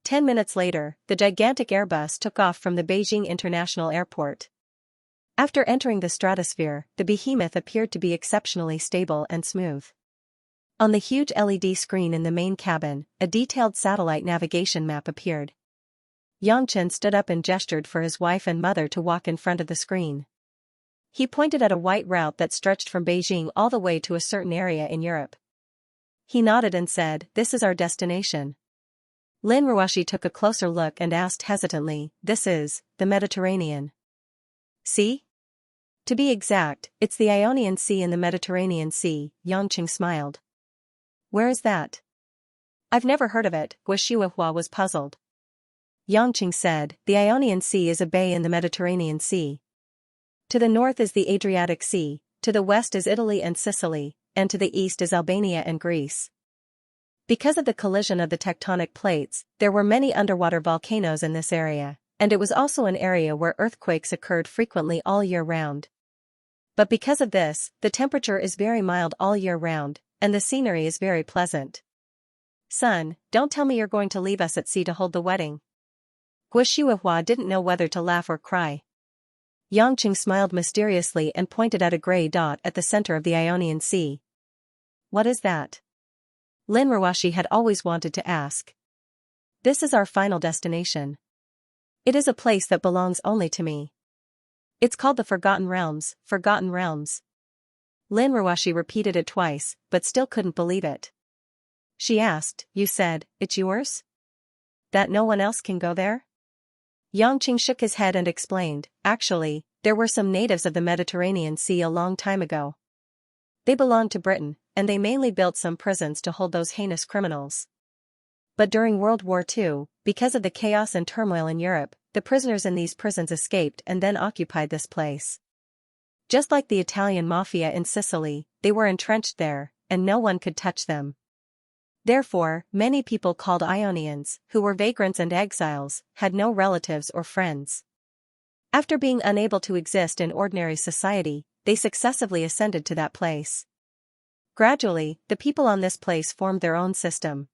10 minutes later, the gigantic Airbus took off from the Beijing International Airport. After entering the stratosphere, the behemoth appeared to be exceptionally stable and smooth. On the huge LED screen in the main cabin, a detailed satellite navigation map appeared. Yangchen stood up and gestured for his wife and mother to walk in front of the screen. He pointed at a white route that stretched from Beijing all the way to a certain area in Europe. He nodded and said, "This is our destination." Lin Ruoshi took a closer look and asked hesitantly, "This is the Mediterranean Sea?" "To be exact, it's the Ionian Sea and the Mediterranean Sea," Yangqing smiled. "Where is that?" "I've never heard of it," Guo was puzzled. Yangqing said, "The Ionian Sea is a bay in the Mediterranean Sea. To the north is the Adriatic Sea, to the west is Italy and Sicily, and to the east is Albania and Greece." Because of the collision of the tectonic plates, there were many underwater volcanoes in this area, and it was also an area where earthquakes occurred frequently all year round. But because of this, the temperature is very mild all year round, and the scenery is very pleasant. "Son, don't tell me you're going to leave us at sea to hold the wedding." Guo didn't know whether to laugh or cry. Yangqing smiled mysteriously and pointed at a gray dot at the center of the Ionian Sea. "What is that?" Lin Ruoshi had always wanted to ask. "This is our final destination. It is a place that belongs only to me. It's called the Forgotten Realms, Forgotten Realms." Lin Ruoshi repeated it twice, but still couldn't believe it. She asked, "You said, it's yours? That no one else can go there?" Yangqing shook his head and explained, "Actually, there were some natives of the Mediterranean Sea a long time ago. They belonged to Britain, and they mainly built some prisons to hold those heinous criminals. But during World War II, because of the chaos and turmoil in Europe, the prisoners in these prisons escaped and then occupied this place. Just like the Italian mafia in Sicily, they were entrenched there, and no one could touch them. Therefore, many people called Ionians, who were vagrants and exiles, had no relatives or friends. After being unable to exist in ordinary society, they successively ascended to that place. Gradually, the people on this place formed their own system.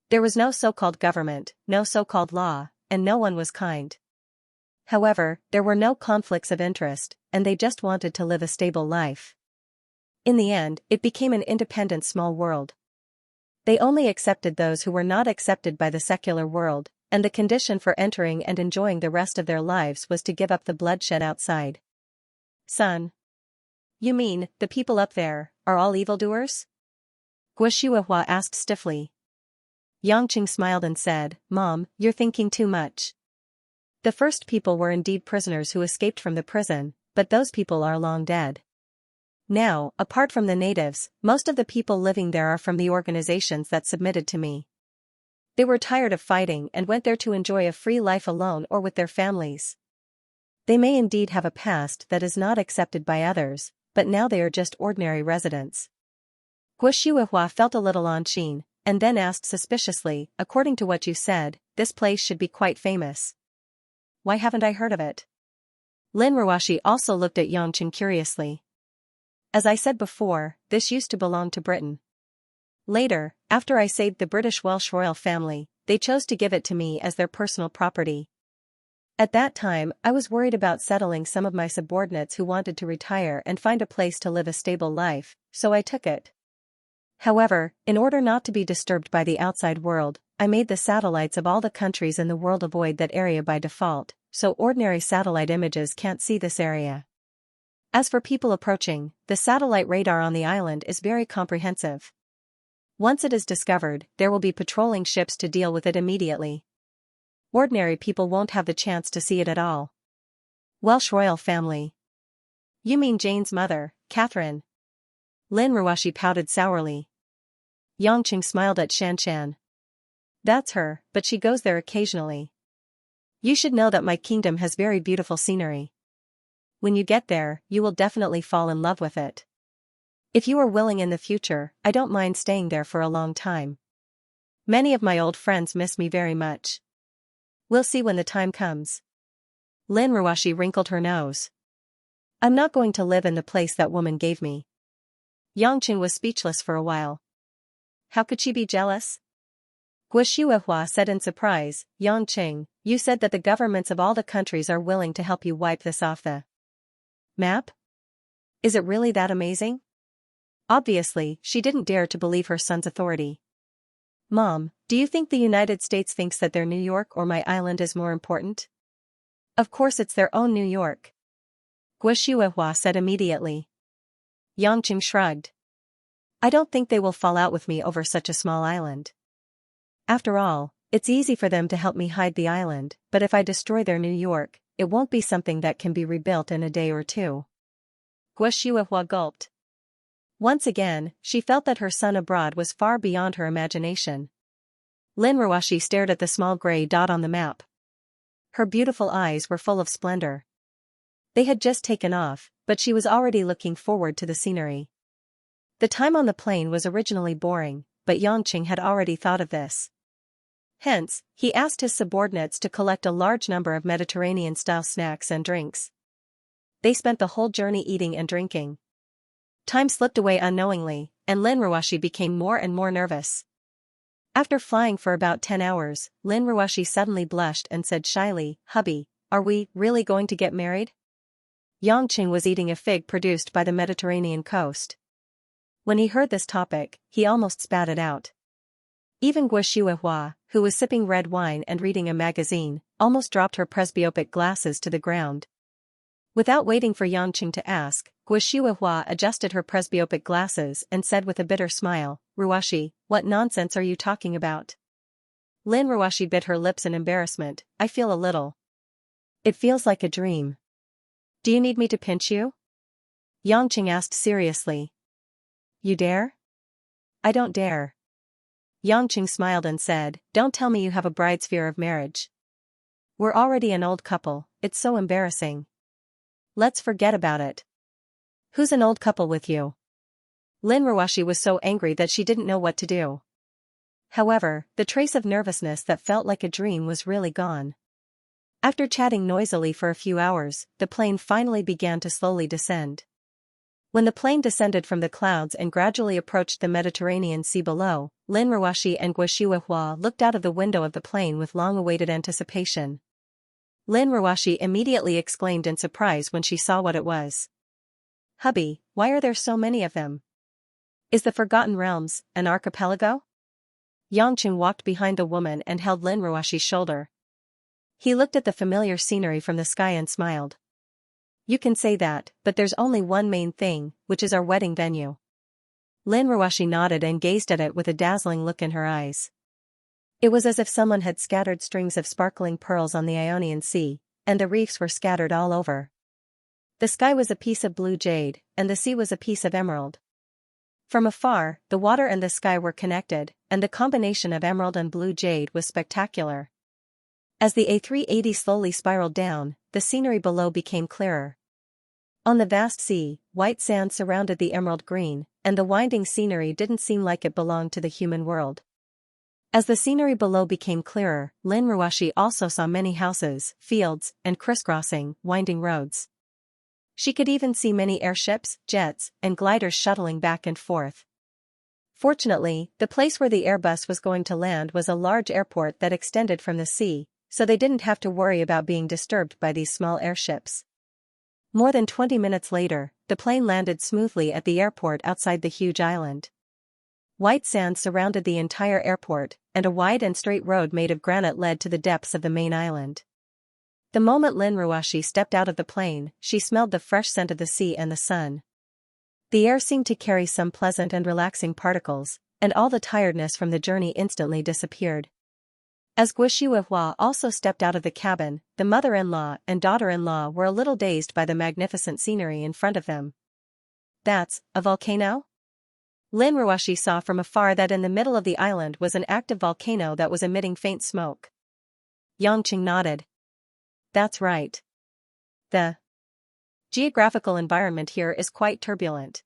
There was no so-called government, no so-called law, and no one was kind. However, there were no conflicts of interest, and they just wanted to live a stable life. In the end, it became an independent small world. They only accepted those who were not accepted by the secular world, and the condition for entering and enjoying the rest of their lives was to give up the bloodshed outside. "Son. You mean, the people up there, are all evildoers?" Guo asked stiffly. Yangqing smiled and said, "Mom, you're thinking too much. The first people were indeed prisoners who escaped from the prison, but those people are long dead. Now, apart from the natives, most of the people living there are from the organizations that submitted to me. They were tired of fighting and went there to enjoy a free life alone or with their families. They may indeed have a past that is not accepted by others, but now they are just ordinary residents." Guo felt a little on sheen, and then asked suspiciously, "According to what you said, this place should be quite famous. Why haven't I heard of it?" Lin Ruoshi also looked at Yangqing curiously. "As I said before, this used to belong to Britain. Later, after I saved the British Welsh royal family, they chose to give it to me as their personal property. At that time, I was worried about settling some of my subordinates who wanted to retire and find a place to live a stable life, so I took it. However, in order not to be disturbed by the outside world, I made the satellites of all the countries in the world avoid that area by default, so ordinary satellite images can't see this area. As for people approaching, the satellite radar on the island is very comprehensive. Once it is discovered, there will be patrolling ships to deal with it immediately. Ordinary people won't have the chance to see it at all." "Welsh royal family. You mean Jane's mother, Catherine?" Lin Ruoshi pouted sourly. Yangqing smiled at Xianxia. "That's her, but she goes there occasionally. You should know that my kingdom has very beautiful scenery. When you get there, you will definitely fall in love with it. If you are willing in the future, I don't mind staying there for a long time. Many of my old friends miss me very much. We'll see when the time comes." Lin Ruoshi wrinkled her nose. "I'm not going to live in the place that woman gave me." Yangqing was speechless for a while. How could she be jealous? Guo said in surprise, "Yangqing, you said that the governments of all the countries are willing to help you wipe this off the map? Is it really that amazing?" Obviously, she didn't dare to believe her son's authority. Mom, do you think the United States thinks that their New York or my island is more important? Of course it's their own New York. Guo said immediately. Yangqing shrugged. I don't think they will fall out with me over such a small island. After all, it's easy for them to help me hide the island, but if I destroy their New York, it won't be something that can be rebuilt in a day or two. Guo gulped. Once again, she felt that her son abroad was far beyond her imagination. Lin Ruoshi stared at the small gray dot on the map. Her beautiful eyes were full of splendor. They had just taken off, but she was already looking forward to the scenery. The time on the plane was originally boring, but Yangqing had already thought of this. Hence, he asked his subordinates to collect a large number of Mediterranean-style snacks and drinks. They spent the whole journey eating and drinking. Time slipped away unknowingly, and Lin Ruoshi became more and more nervous. After flying for about 10 hours, Lin Ruoshi suddenly blushed and said shyly, "Hubby, are we really going to get married?" Yangqing was eating a fig produced by the Mediterranean coast. When he heard this topic, he almost spat it out. Even Guo, who was sipping red wine and reading a magazine, almost dropped her presbyopic glasses to the ground. Without waiting for Yangqing to ask, Guo adjusted her presbyopic glasses and said with a bitter smile, "Ruoshi, what nonsense are you talking about?" Lin Ruoshi bit her lips in embarrassment. "I feel a little. It feels like a dream." "Do you need me to pinch you?" Yangqing asked seriously. "You dare?" "I don't dare." Yangqing smiled and said, "Don't tell me you have a bride's fear of marriage. We're already an old couple, it's so embarrassing. Let's forget about it." "Who's an old couple with you?" Lin Ruoshi was so angry that she didn't know what to do. However, the trace of nervousness that felt like a dream was really gone. After chatting noisily for a few hours, the plane finally began to slowly descend. When the plane descended from the clouds and gradually approached the Mediterranean Sea below, Lin Ruoshi and Guo looked out of the window of the plane with long-awaited anticipation. Lin Ruoshi immediately exclaimed in surprise when she saw what it was. "Hubby, why are there so many of them? Is the Forgotten Realms an archipelago?" Yangqing walked behind the woman and held Lin Ruoshi's shoulder. He looked at the familiar scenery from the sky and smiled. "You can say that, but there's only one main thing, which is our wedding venue." Lin Ruoshi nodded and gazed at it with a dazzling look in her eyes. It was as if someone had scattered strings of sparkling pearls on the Ionian Sea, and the reefs were scattered all over. The sky was a piece of blue jade, and the sea was a piece of emerald. From afar, the water and the sky were connected, and the combination of emerald and blue jade was spectacular. As the A380 slowly spiraled down, the scenery below became clearer. On the vast sea, white sand surrounded the emerald green, and the winding scenery didn't seem like it belonged to the human world. As the scenery below became clearer, Lin Ruoshi also saw many houses, fields, and crisscrossing, winding roads. She could even see many airships, jets, and gliders shuttling back and forth. Fortunately, the place where the Airbus was going to land was a large airport that extended from the sea, so they didn't have to worry about being disturbed by these small airships. More than 20 minutes later, the plane landed smoothly at the airport outside the huge island. White sand surrounded the entire airport, and a wide and straight road made of granite led to the depths of the main island. The moment Lin Ruoshi stepped out of the plane, she smelled the fresh scent of the sea and the sun. The air seemed to carry some pleasant and relaxing particles, and all the tiredness from the journey instantly disappeared. As Guo also stepped out of the cabin, the mother-in-law and daughter-in-law were a little dazed by the magnificent scenery in front of them. "That's a volcano?" Lin Ruoshi saw from afar that in the middle of the island was an active volcano that was emitting faint smoke. Yangqing nodded. "That's right. The geographical environment here is quite turbulent.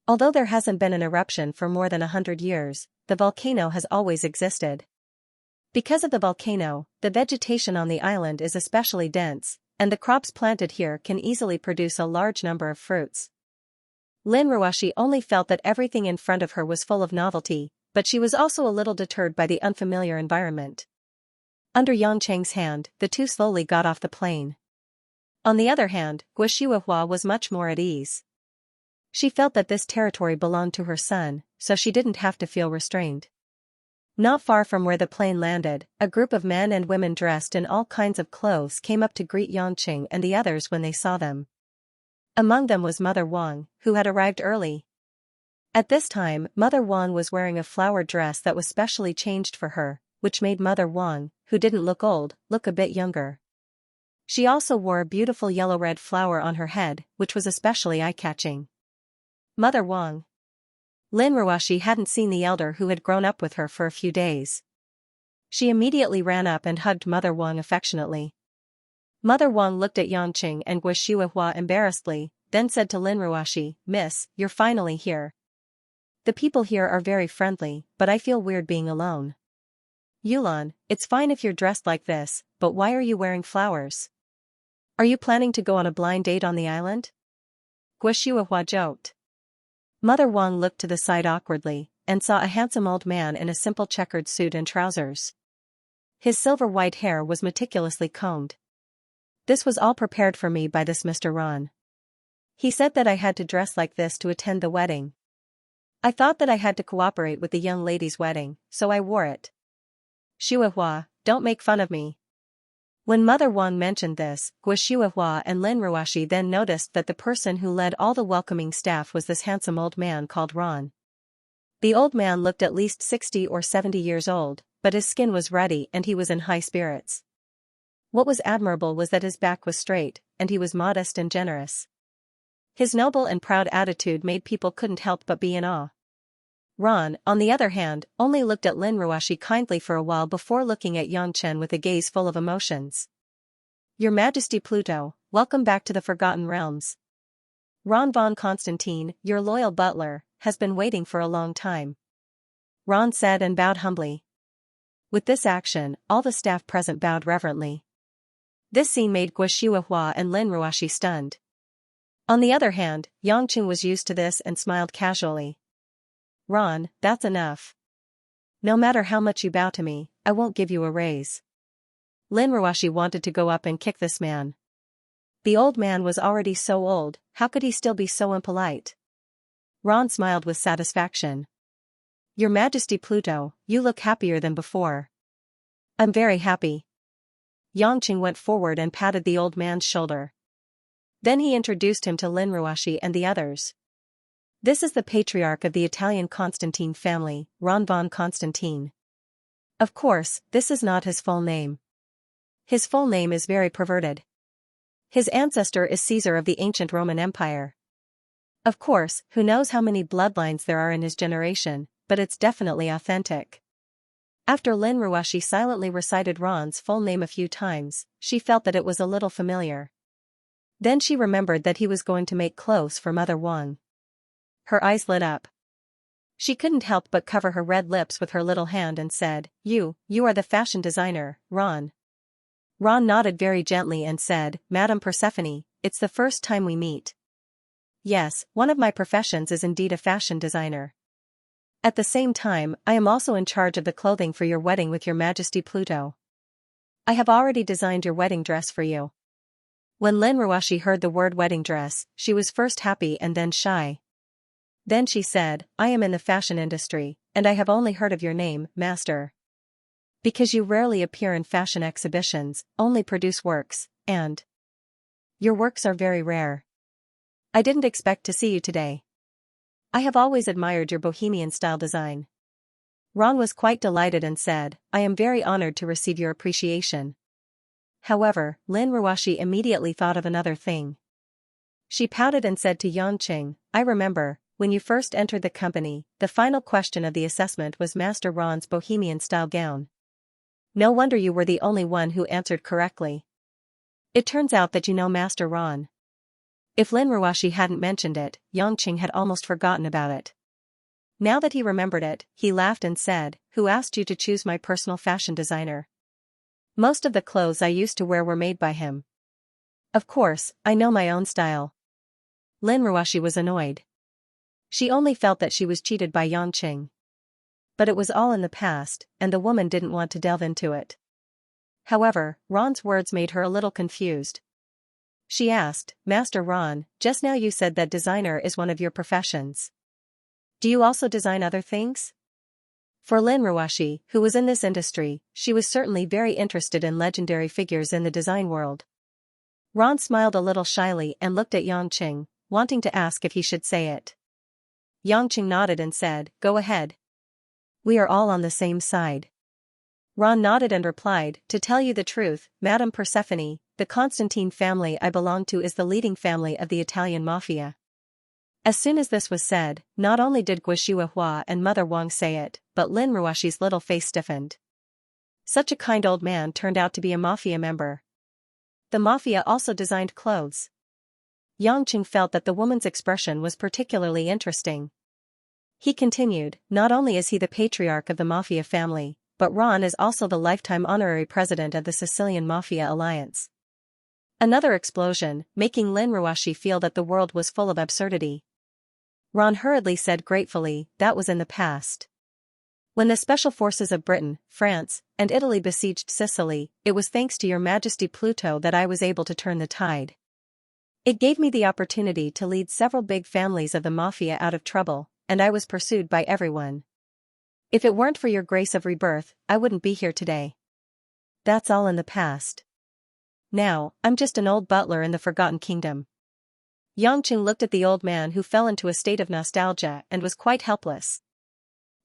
Although there hasn't been an eruption for more than 100 years, the volcano has always existed. Because of the volcano, the vegetation on the island is especially dense, and the crops planted here can easily produce a large number of fruits." Lin Ruoshi only felt that everything in front of her was full of novelty, but she was also a little deterred by the unfamiliar environment. Under Yangqing's hand, the two slowly got off the plane. On the other hand, Guo was much more at ease. She felt that this territory belonged to her son, so she didn't have to feel restrained. Not far from where the plane landed, a group of men and women dressed in all kinds of clothes came up to greet Xianxia and the others when they saw them. Among them was Mother Wang, who had arrived early. At this time, Mother Wang was wearing a flowered dress that was specially changed for her, which made Mother Wang, who didn't look old, look a bit younger. She also wore a beautiful yellow-red flower on her head, which was especially eye-catching. Mother Wang. Lin Ruoxi hadn't seen the elder who had grown up with her for a few days. She immediately ran up and hugged Mother Wang affectionately. Mother Wang looked at Xianxia and Guo embarrassedly, then said to Lin Ruoxi, "Miss, you're finally here. The people here are very friendly, but I feel weird being alone." "Yulan, it's fine if you're dressed like this, but why are you wearing flowers? Are you planning to go on a blind date on the island?" Guo joked. Mother Wang looked to the side awkwardly, and saw a handsome old man in a simple checkered suit and trousers. His silver-white hair was meticulously combed. "This was all prepared for me by this Mr. Ran. He said that I had to dress like this to attend the wedding. I thought that I had to cooperate with the young lady's wedding, so I wore it." "Shuihua, don't make fun of me." When Mother Wang mentioned this, Guo and Lin Ruoxi then noticed that the person who led all the welcoming staff was this handsome old man called Ran. The old man looked at least 60 or 70 years old, but his skin was ruddy and he was in high spirits. What was admirable was that his back was straight, and he was modest and generous. His noble and proud attitude made people couldn't help but be in awe. Ran, on the other hand, only looked at Lin Ruoxi kindly for a while before looking at Xianxia with a gaze full of emotions. "Your Majesty Pluto, welcome back to the Forgotten Realms. Ran von Constantine, your loyal butler, has been waiting for a long time," Ran said and bowed humbly. With this action, all the staff present bowed reverently. This scene made Guo and Lin Ruoxi stunned. On the other hand, Xianxia was used to this and smiled casually. "Ran, that's enough. No matter how much you bow to me, I won't give you a raise." Lin Ruoxi wanted to go up and kick this man. The old man was already so old, how could he still be so impolite? Ran smiled with satisfaction. "Your Majesty Pluto, you look happier than before." "I'm very happy." Xianxia went forward and patted the old man's shoulder. Then he introduced him to Lin Ruoxi and the others. "This is the patriarch of the Italian Constantine family, Ran von Constantine. Of course, this is not his full name. His full name is very perverted. His ancestor is Caesar of the ancient Roman Empire. Of course, who knows how many bloodlines there are in his generation, but it's definitely authentic." After Lin Ruoxi silently recited Ran's full name a few times, she felt that it was a little familiar. Then she remembered that he was going to make clothes for Mother Wang. Her eyes lit up. She couldn't help but cover her red lips with her little hand and said, You are the fashion designer, Ran." Ran nodded very gently and said, "Madam Persephone, it's the first time we meet." "Yes, one of my professions is indeed a fashion designer. At the same time, I am also in charge of the clothing for your wedding with your Majesty Pluto. I have already designed your wedding dress for you." When Lin Ruoxi heard the word wedding dress, she was first happy and then shy. Then she said, "I am in the fashion industry, and I have only heard of your name, Master. Because you rarely appear in fashion exhibitions, only produce works, and your works are very rare. I didn't expect to see you today. I have always admired your bohemian-style design." Ran was quite delighted and said, "I am very honored to receive your appreciation." However, Lin Ruoxi immediately thought of another thing. She pouted and said to Xianxia, "I remember, when you first entered the company, the final question of the assessment was Master Ran's bohemian-style gown. No wonder you were the only one who answered correctly. It turns out that you know Master Ran." If Lin Ruoxi hadn't mentioned it, Xianxia had almost forgotten about it. Now that he remembered it, he laughed and said, "Who asked you to choose my personal fashion designer? Most of the clothes I used to wear were made by him. Of course, I know my own style." Lin Ruoxi was annoyed. She only felt that she was cheated by Xianxia. But it was all in the past, and the woman didn't want to delve into it. However, Ran's words made her a little confused. She asked, "Master Ran, just now you said that designer is one of your professions. Do you also design other things?" For Lin Ruashi, who was in this industry, she was certainly very interested in legendary figures in the design world. Ron smiled a little shyly and looked at Yangqing, wanting to ask if he should say it. Yangqing nodded and said, "Go ahead. We are all on the same side." Ron nodded and replied, "To tell you the truth, Madame Persephone, the Constantine family I belong to is the leading family of the Italian mafia." As soon as this was said, not only did Guo Hua and Mother Wang say it, but Lin Ruashi's little face stiffened. Such a kind old man turned out to be a mafia member. The mafia also designed clothes. Yangqing felt that the woman's expression was particularly interesting. He continued, "Not only is he the patriarch of the mafia family, but Ron is also the lifetime honorary president of the Sicilian Mafia Alliance." Another explosion, making Lin Ruashi feel that the world was full of absurdity. Ron hurriedly said gratefully, "That was in the past. When the special forces of Britain, France, and Italy besieged Sicily, it was thanks to Your Majesty Pluto that I was able to turn the tide. It gave me the opportunity to lead several big families of the mafia out of trouble, and I was pursued by everyone. If it weren't for your grace of rebirth, I wouldn't be here today. That's all in the past. Now, I'm just an old butler in the Forgotten Kingdom." Yangqing looked at the old man who fell into a state of nostalgia and was quite helpless.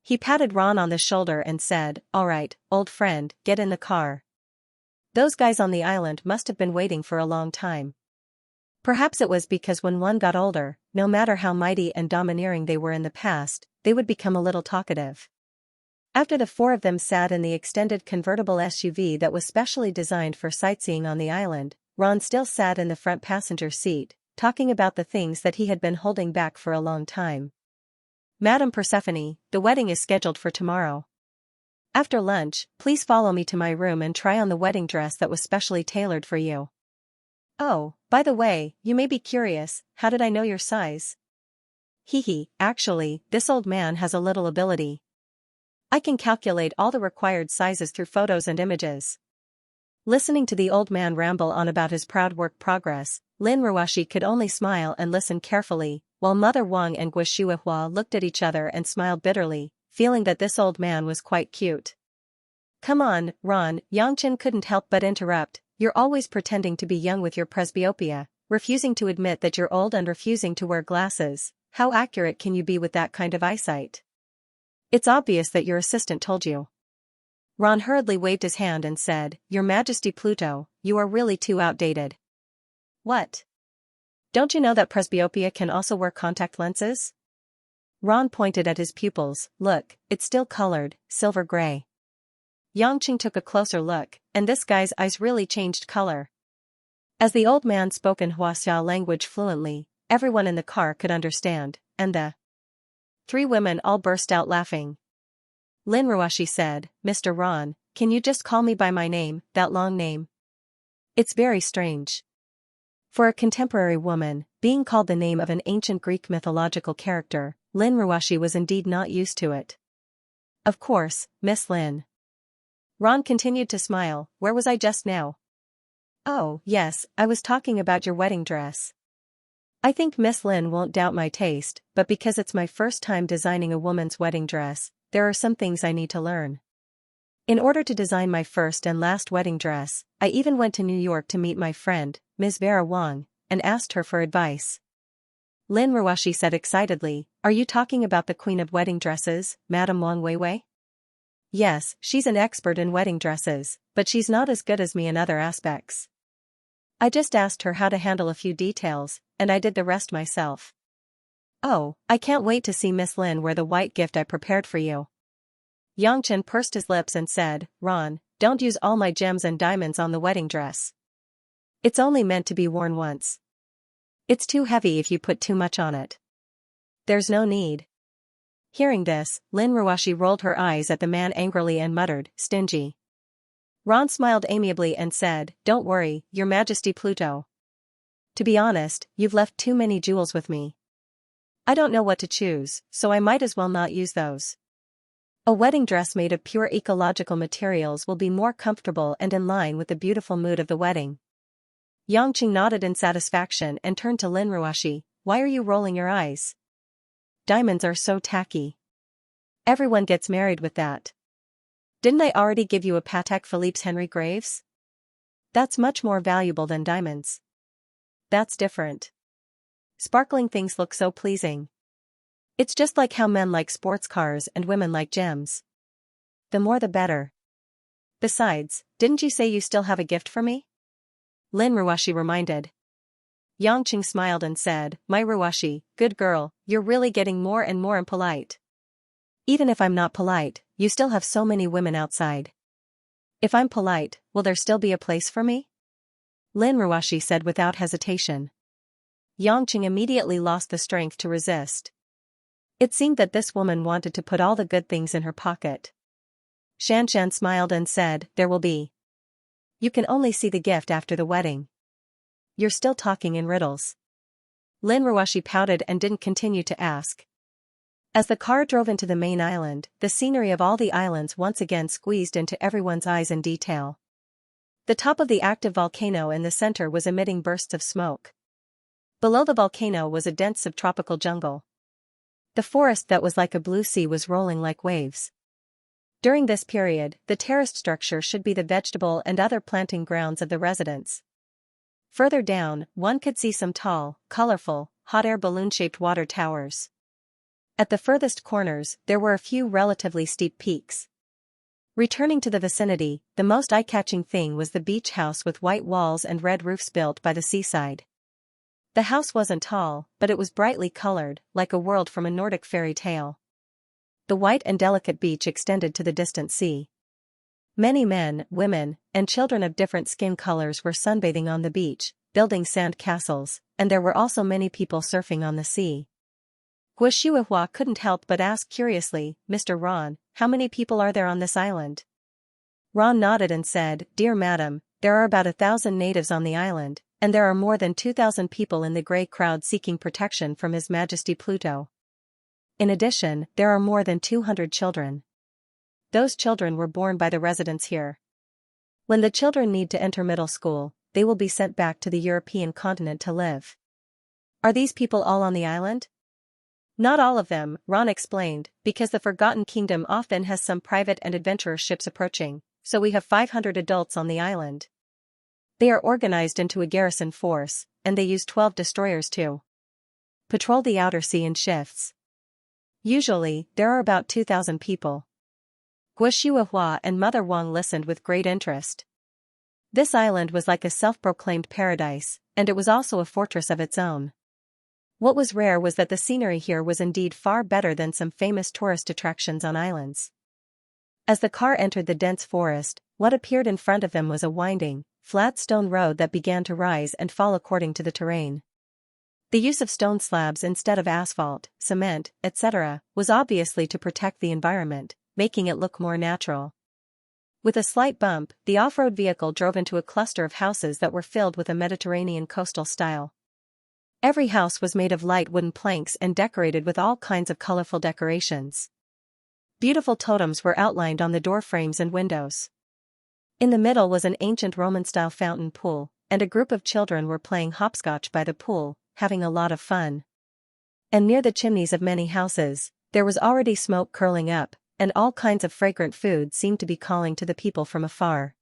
He patted Ron on the shoulder and said, "All right, old friend, get in the car. Those guys on the island must have been waiting for a long time." Perhaps it was because when one got older, no matter how mighty and domineering they were in the past, they would become a little talkative. After the four of them sat in the extended convertible SUV that was specially designed for sightseeing on the island, Ron still sat in the front passenger seat, talking about the things that he had been holding back for a long time. "Madame Persephone, the wedding is scheduled for tomorrow. After lunch, please follow me to my room and try on the wedding dress that was specially tailored for you. Oh, by the way, you may be curious, how did I know your size? Actually, this old man has a little ability. I can calculate all the required sizes through photos and images." Listening to the old man ramble on about his proud work progress, Lin Ruashi could only smile and listen carefully, while Mother Wang and Guo Hua looked at each other and smiled bitterly, feeling that this old man was quite cute. "Come on, Ron," Yangqing couldn't help but interrupt, "you're always pretending to be young with your presbyopia, refusing to admit that you're old and refusing to wear glasses. How accurate can you be with that kind of eyesight? It's obvious that your assistant told you." Ron hurriedly waved his hand and said, "Your Majesty Pluto, you are really too outdated." "What? Don't you know that presbyopia can also wear contact lenses?" Ron pointed at his pupils. "Look, it's still colored, silver gray." Yangqing took a closer look, and this guy's eyes really changed color. As the old man spoke in Huaxia language fluently, everyone in the car could understand, and the three women all burst out laughing. Lin Ruashi said, "Mr. Ron, can you just call me by my name, that long name? It's very strange." For a contemporary woman, being called the name of an ancient Greek mythological character, Lin Ruashi was indeed not used to it. "Of course, Miss Lin." Ron continued to smile. "Where was I just now? Oh, yes, I was talking about your wedding dress. I think Miss Lin won't doubt my taste, but because it's my first time designing a woman's wedding dress, there are some things I need to learn. In order to design my first and last wedding dress, I even went to New York to meet my friend, Ms. Vera Wang, and asked her for advice." Lin Ruashi said excitedly, "Are you talking about the queen of wedding dresses, Madame Wang Weiwei?" "Yes, she's an expert in wedding dresses, but she's not as good as me in other aspects. I just asked her how to handle a few details, and I did the rest myself." "Oh, I can't wait to see Miss Lin wear the white gift I prepared for you." Yangqing pursed his lips and said, "Ron, don't use all my gems and diamonds on the wedding dress. It's only meant to be worn once. It's too heavy if you put too much on it. There's no need." Hearing this, Lin Ruashi rolled her eyes at the man angrily and muttered, "Stingy." Ron smiled amiably and said, "Don't worry, Your Majesty Pluto. To be honest, you've left too many jewels with me. I don't know what to choose, so I might as well not use those. A wedding dress made of pure ecological materials will be more comfortable and in line with the beautiful mood of the wedding." Yangqing nodded in satisfaction and turned to Lin Ruashi. "Why are you rolling your eyes? Diamonds are so tacky. Everyone gets married with that. Didn't I already give you a Patek Philippe's Henry Graves? That's much more valuable than diamonds. That's different. Sparkling things look so pleasing. It's just like how men like sports cars and women like gems. The more the better. Besides, didn't you say you still have a gift for me? Lin Ruoshi reminded. Yangqing smiled and said, My Ruoshi, good girl, you're really getting more and more impolite. Even if I'm not polite, you still have so many women outside. If I'm polite, will there still be a place for me? Lin Ruoshi said without hesitation. Yangqing immediately lost the strength to resist. It seemed that this woman wanted to put all the good things in her pocket. Xianxia smiled and said, There will be. You can only see the gift after the wedding. You're still talking in riddles. Lin Ruoshi pouted and didn't continue to ask. As the car drove into the main island, the scenery of all the islands once again squeezed into everyone's eyes in detail. The top of the active volcano in the center was emitting bursts of smoke. Below the volcano was a dense subtropical jungle. The forest that was like a blue sea was rolling like waves. During this period, the terraced structure should be the vegetable and other planting grounds of the residents. Further down, one could see some tall, colorful, hot air balloon-shaped water towers. At the furthest corners, there were a few relatively steep peaks. Returning to the vicinity, the most eye-catching thing was the beach house with white walls and red roofs built by the seaside. The house wasn't tall, but it was brightly colored, like a world from a Nordic fairy tale. The white and delicate beach extended to the distant sea. Many men, women, and children of different skin colors were sunbathing on the beach, building sand castles, and there were also many people surfing on the sea. Guo Shuihua couldn't help but ask curiously, Mr. Ron, how many people are there on this island? Ron nodded and said, Dear madam, there are about 1,000 natives on the island, and there are more than 2,000 people in the gray crowd seeking protection from His Majesty Pluto. In addition, there are more than 200 children. Those children were born by the residents here. When the children need to enter middle school, they will be sent back to the European continent to live. Are these people all on the island? Not all of them, Ron explained, because the Forgotten Kingdom often has some private and adventurer ships approaching, so we have 500 adults on the island. They are organized into a garrison force, and they use 12 destroyers to patrol the outer sea in shifts. Usually, there are about 2,000 people. Guo Shuihua and Mother Wang listened with great interest. This island was like a self-proclaimed paradise, and it was also a fortress of its own. What was rare was that the scenery here was indeed far better than some famous tourist attractions on islands. As the car entered the dense forest, what appeared in front of them was a winding, flat stone road that began to rise and fall according to the terrain. The use of stone slabs instead of asphalt, cement, etc., was obviously to protect the environment, making it look more natural. With a slight bump, the off-road vehicle drove into a cluster of houses that were filled with a Mediterranean coastal style. Every house was made of light wooden planks and decorated with all kinds of colorful decorations. Beautiful totems were outlined on the door frames and windows. In the middle was an ancient Roman-style fountain pool, and a group of children were playing hopscotch by the pool, having a lot of fun. And near the chimneys of many houses, there was already smoke curling up, and all kinds of fragrant food seemed to be calling to the people from afar.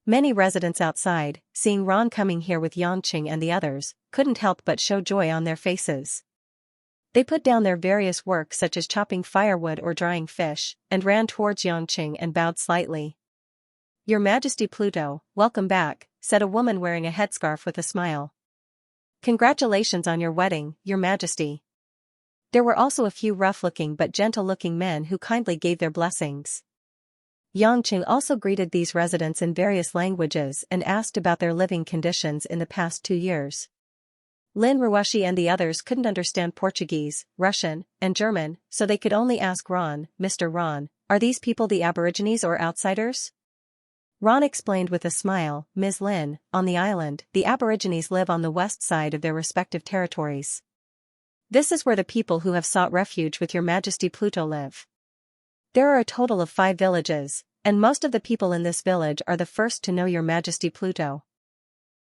Many residents outside, seeing Ron coming here with Yangqing and the others, couldn't help but show joy on their faces. They put down their various work such as chopping firewood or drying fish, and ran towards Yangqing and bowed slightly. Your Majesty Pluto, welcome back, said a woman wearing a headscarf with a smile. Congratulations on your wedding, Your Majesty. There were also a few rough-looking but gentle-looking men who kindly gave their blessings. Yangqing also greeted these residents in various languages and asked about their living conditions in the past 2 years. Lin Ruoshi and the others couldn't understand Portuguese, Russian, and German, so they could only ask Ron, Mr. Ron, are these people the Aborigines or outsiders? Ron explained with a smile, Ms. Lin, on the island, the Aborigines live on the west side of their respective territories. This is where the people who have sought refuge with Your Majesty Pluto live. There are a total of 5 villages, and most of the people in this village are the first to know Your Majesty Pluto.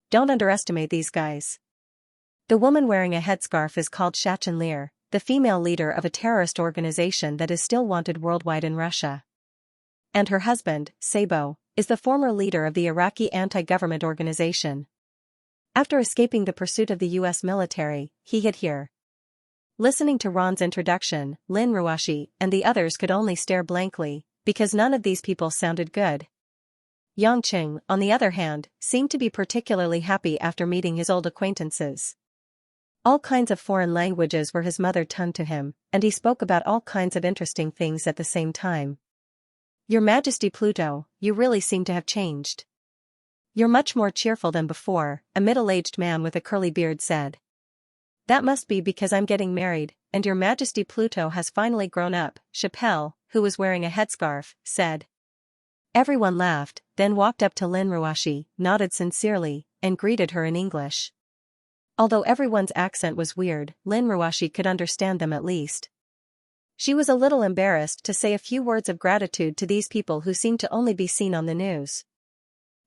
Don't underestimate these guys. The woman wearing a headscarf is called Xianxia, the female leader of a terrorist organization that is still wanted worldwide in Russia. And her husband, Sabo, is the former leader of the Iraqi anti-government organization. After escaping the pursuit of the US military, he hid here. Listening to Ron's introduction, Lin Ruashi and the others could only stare blankly, because none of these people sounded good. Yangqing, on the other hand, seemed to be particularly happy after meeting his old acquaintances. All kinds of foreign languages were his mother tongue to him, and he spoke about all kinds of interesting things at the same time. Your Majesty Pluto, you really seem to have changed. You're much more cheerful than before, a middle-aged man with a curly beard said. That must be because I'm getting married, and Your Majesty Pluto has finally grown up, Chappelle, who was wearing a headscarf, said. Everyone laughed, then walked up to Lin Ruashi, nodded sincerely, and greeted her in English. Although everyone's accent was weird, Lin Ruashi could understand them at least. She was a little embarrassed to say a few words of gratitude to these people who seemed to only be seen on the news.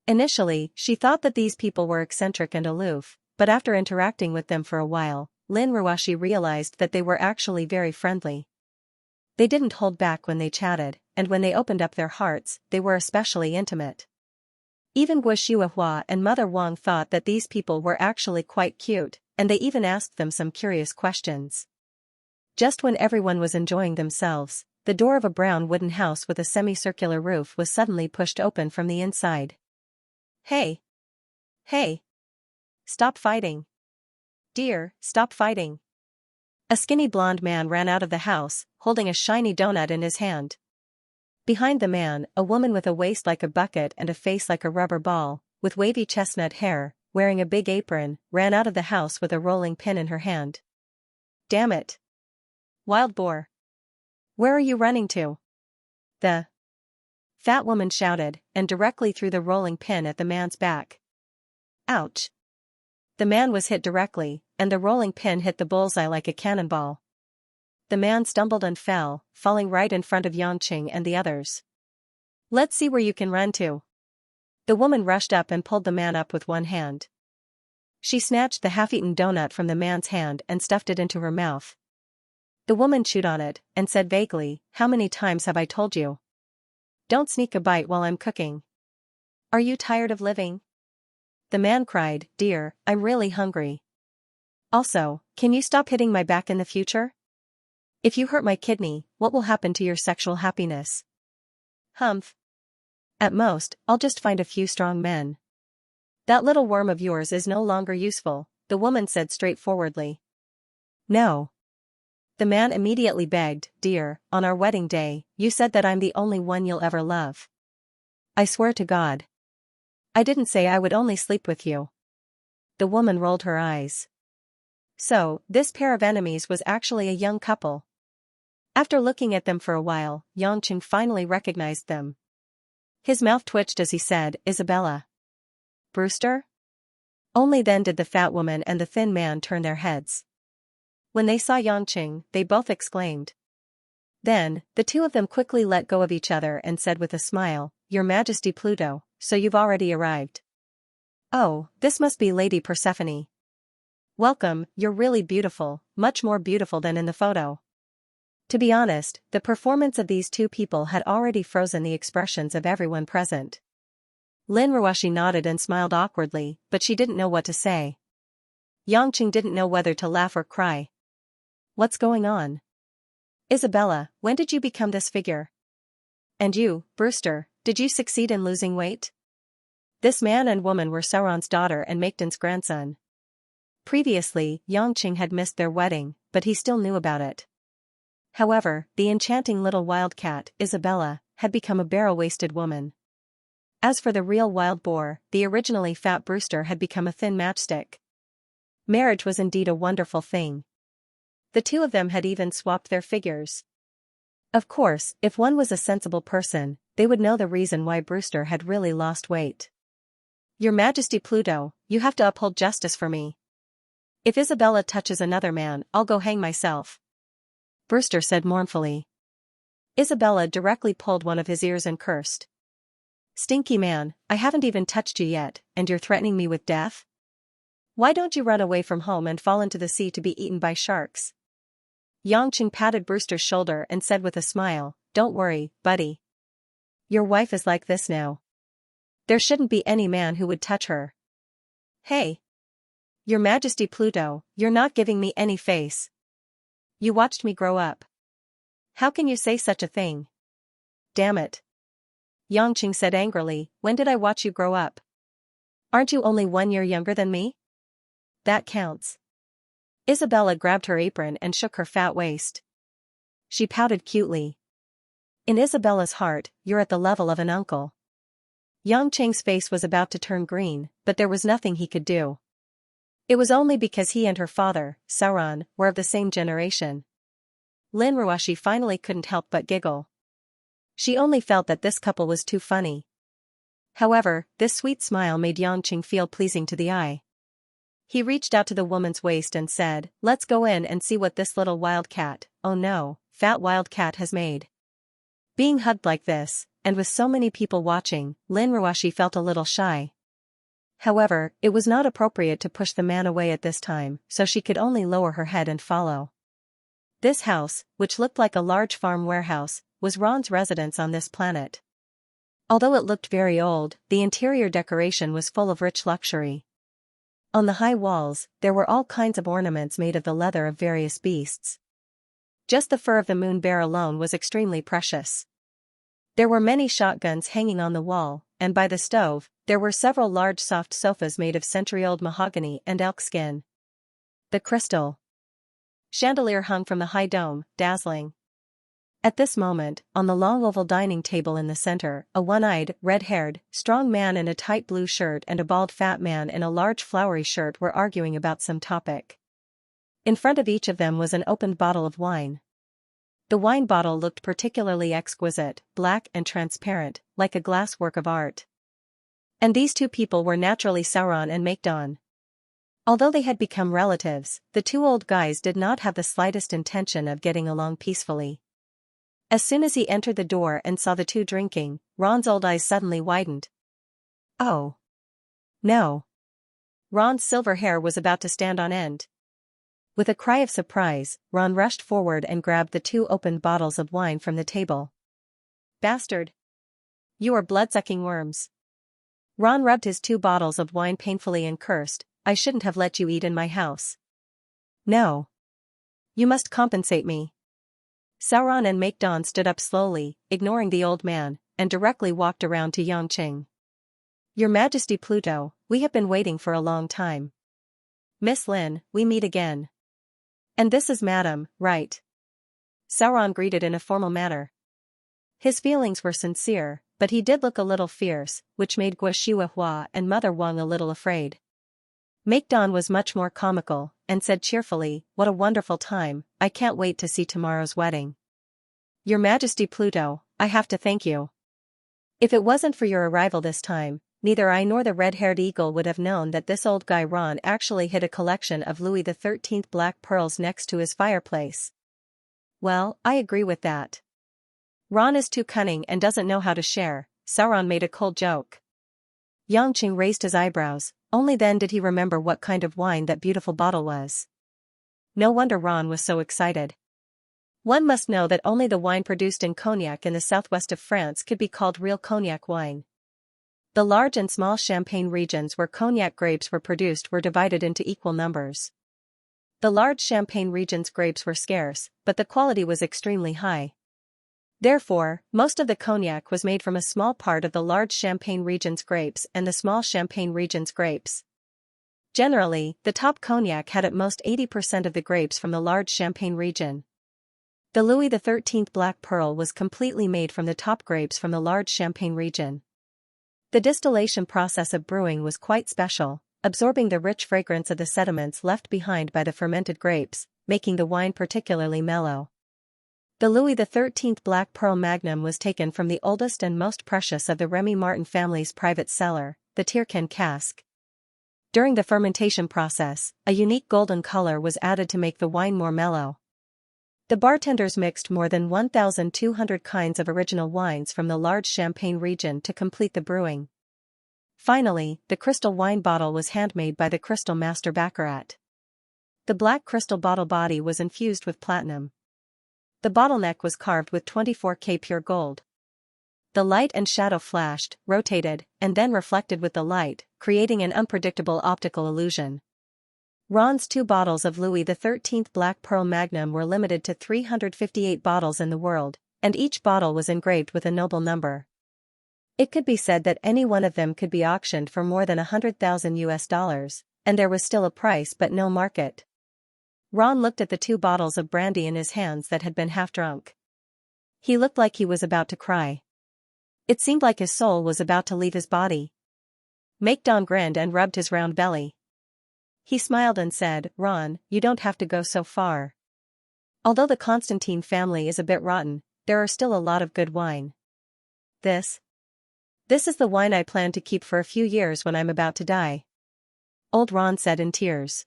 Initially, she thought that these people were eccentric and aloof, but after interacting with them for a while, Lin Ruashi realized that they were actually very friendly. They didn't hold back when they chatted, and when they opened up their hearts, they were especially intimate. Even Guo Shuahua and Mother Wang thought that these people were actually quite cute, and they even asked them some curious questions. Just when everyone was enjoying themselves, the door of a brown wooden house with a semicircular roof was suddenly pushed open from the inside. Hey! Hey! Stop fighting! Dear, stop fighting! A skinny blonde man ran out of the house, holding a shiny donut in his hand. Behind the man, a woman with a waist like a bucket and a face like a rubber ball, with wavy chestnut hair, wearing a big apron, ran out of the house with a rolling pin in her hand. Damn it! Wild boar! Where are you running to? The fat woman shouted, and directly threw the rolling pin at the man's back. Ouch! The man was hit directly, and the rolling pin hit the bullseye like a cannonball. The man stumbled and fell, falling right in front of Yangqing and the others. Let's see where you can run to. The woman rushed up and pulled the man up with one hand. She snatched the half-eaten donut from the man's hand and stuffed it into her mouth. The woman chewed on it, and said vaguely, How many times have I told you? Don't sneak a bite while I'm cooking. Are you tired of living? The man cried, Dear, I'm really hungry. Also, can you stop hitting my back in the future? If you hurt my kidney, what will happen to your sexual happiness? Humph. At most, I'll just find a few strong men. That little worm of yours is no longer useful, the woman said straightforwardly. No. The man immediately begged, Dear, on our wedding day, you said that I'm the only one you'll ever love. I swear to God. I didn't say I would only sleep with you. The woman rolled her eyes. So, this pair of enemies was actually a young couple. After looking at them for a while, Yangqing finally recognized them. His mouth twitched as he said, Isabella. Brewster? Only then did the fat woman and the thin man turn their heads. When they saw Yangqing, they both exclaimed. Then, the two of them quickly let go of each other and said with a smile, Your Majesty Pluto, so you've already arrived. Oh, this must be Lady Persephone. Welcome, you're really beautiful, much more beautiful than in the photo. To be honest, the performance of these two people had already frozen the expressions of everyone present. Lin Ruashi nodded and smiled awkwardly, but she didn't know what to say. Yangqing didn't know whether to laugh or cry. What's going on? Isabella, when did you become this figure? And you, Brewster, did you succeed in losing weight? This man and woman were Sauron's daughter and Maekden's grandson. Previously, Yangqing had missed their wedding, but he still knew about it. However, the enchanting little wildcat, Isabella, had become a barrel-waisted woman. As for the real wild boar, the originally fat Brewster had become a thin matchstick. Marriage was indeed a wonderful thing. The two of them had even swapped their figures. Of course, if one was a sensible person, they would know the reason why Brewster had really lost weight. Your Majesty Pluto, you have to uphold justice for me. If Isabella touches another man, I'll go hang myself. Brewster said mournfully. Isabella directly pulled one of his ears and cursed. Stinky man, I haven't even touched you yet, and you're threatening me with death? Why don't you run away from home and fall into the sea to be eaten by sharks? Yangqing patted Brewster's shoulder and said with a smile, "Don't worry, buddy. Your wife is like this now. There shouldn't be any man who would touch her." "Hey. Your Majesty Pluto, you're not giving me any face. You watched me grow up. How can you say such a thing?" "Damn it," Yangqing said angrily, "when did I watch you grow up? Aren't you only 1 year younger than me? That counts." Isabella grabbed her apron and shook her fat waist. She pouted cutely. In Isabella's heart, you're at the level of an uncle. Yangqing's face was about to turn green, but there was nothing he could do. It was only because he and her father, Sauron, were of the same generation. Lin Ruoshi finally couldn't help but giggle. She only felt that this couple was too funny. However, this sweet smile made Yangqing feel pleasing to the eye. He reached out to the woman's waist and said, "Let's go in and see what this little wildcat, oh no, fat wildcat has made." Being hugged like this, and with so many people watching, Lin Ruoshi felt a little shy. However, it was not appropriate to push the man away at this time, so she could only lower her head and follow. This house, which looked like a large farm warehouse, was Ron's residence on this planet. Although it looked very old, the interior decoration was full of rich luxury. On the high walls, there were all kinds of ornaments made of the leather of various beasts. Just the fur of the moon bear alone was extremely precious. There were many shotguns hanging on the wall, and by the stove, there were several large soft sofas made of century-old mahogany and elk skin. The crystal chandelier hung from the high dome, dazzling. At this moment, on the long oval dining table in the center, a one-eyed, red-haired, strong man in a tight blue shirt and a bald fat man in a large flowery shirt were arguing about some topic. In front of each of them was an opened bottle of wine. The wine bottle looked particularly exquisite, black and transparent, like a glass work of art. And these two people were naturally Sauron and Maekdon. Although they had become relatives, the two old guys did not have the slightest intention of getting along peacefully. As soon as he entered the door and saw the two drinking, Ron's old eyes suddenly widened. Oh. No. Ron's silver hair was about to stand on end. With a cry of surprise, Ron rushed forward and grabbed the two opened bottles of wine from the table. "Bastard! You are blood-sucking worms." Ron rubbed his two bottles of wine painfully and cursed, "I shouldn't have let you eat in my house." "No. You must compensate me." Sauron and Maekdon stood up slowly, ignoring the old man, and directly walked around to Yangqing. "Your Majesty Pluto, we have been waiting for a long time. Miss Lin, we meet again. And this is Madam, right?" Sauron greeted in a formal manner. His feelings were sincere, but he did look a little fierce, which made Guo and Mother Wang a little afraid. Maekdon was much more comical, and said cheerfully, "What a wonderful time, I can't wait to see tomorrow's wedding." "Your Majesty Pluto, I have to thank you. If it wasn't for your arrival this time, neither I nor the red-haired eagle would have known that this old guy Ron actually hid a collection of Louis XIII black pearls next to his fireplace." "Well, I agree with that. Ron is too cunning and doesn't know how to share," Sauron made a cold joke. Yangqing raised his eyebrows, only then did he remember what kind of wine that beautiful bottle was. No wonder Ron was so excited. One must know that only the wine produced in Cognac in the southwest of France could be called real Cognac wine. The large and small Champagne regions where Cognac grapes were produced were divided into equal numbers. The large Champagne region's grapes were scarce, but the quality was extremely high. Therefore, most of the cognac was made from a small part of the large Champagne region's grapes and the small Champagne region's grapes. Generally, the top cognac had at most 80% of the grapes from the large Champagne region. The Louis XIII Black Pearl was completely made from the top grapes from the large Champagne region. The distillation process of brewing was quite special, absorbing the rich fragrance of the sediments left behind by the fermented grapes, making the wine particularly mellow. The Louis XIII Black Pearl Magnum was taken from the oldest and most precious of the Remy Martin family's private cellar, the Tircan cask. During the fermentation process, a unique golden color was added to make the wine more mellow. The bartenders mixed more than 1,200 kinds of original wines from the large Champagne region to complete the brewing. Finally, the crystal wine bottle was handmade by the crystal master Baccarat. The black crystal bottle body was infused with platinum. The bottleneck was carved with 24K pure gold. The light and shadow flashed, rotated, and then reflected with the light, creating an unpredictable optical illusion. Ron's 2 bottles of Louis XIII Black Pearl Magnum were limited to 358 bottles in the world, and each bottle was engraved with a noble number. It could be said that any one of them could be auctioned for more than $100,000, and there was still a price but no market. Ron looked at the 2 bottles of brandy in his hands that had been half drunk. He looked like he was about to cry. It seemed like his soul was about to leave his body. MacDon grinned and rubbed his round belly. He smiled and said, "Ron, you don't have to go so far. Although the Constantine family is a bit rotten, there are still a lot of good wine. This is the wine I plan to keep for a few years when I'm about to die." Old Ron said in tears.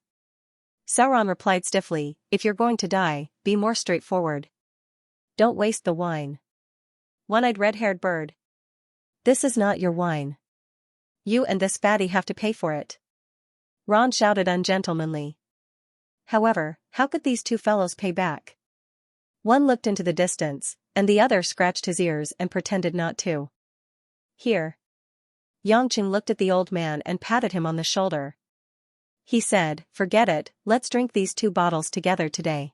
Sauron replied stiffly, "If you're going to die, be more straightforward. Don't waste the wine." One-eyed red-haired bird. "This is not your wine. You and this fatty have to pay for it." Ron shouted ungentlemanly. However, how could these 2 fellows pay back? One looked into the distance, and the other scratched his ears and pretended not to. "Here." Xianxia looked at the old man and patted him on the shoulder. He said, "Forget it, let's drink these 2 bottles together today.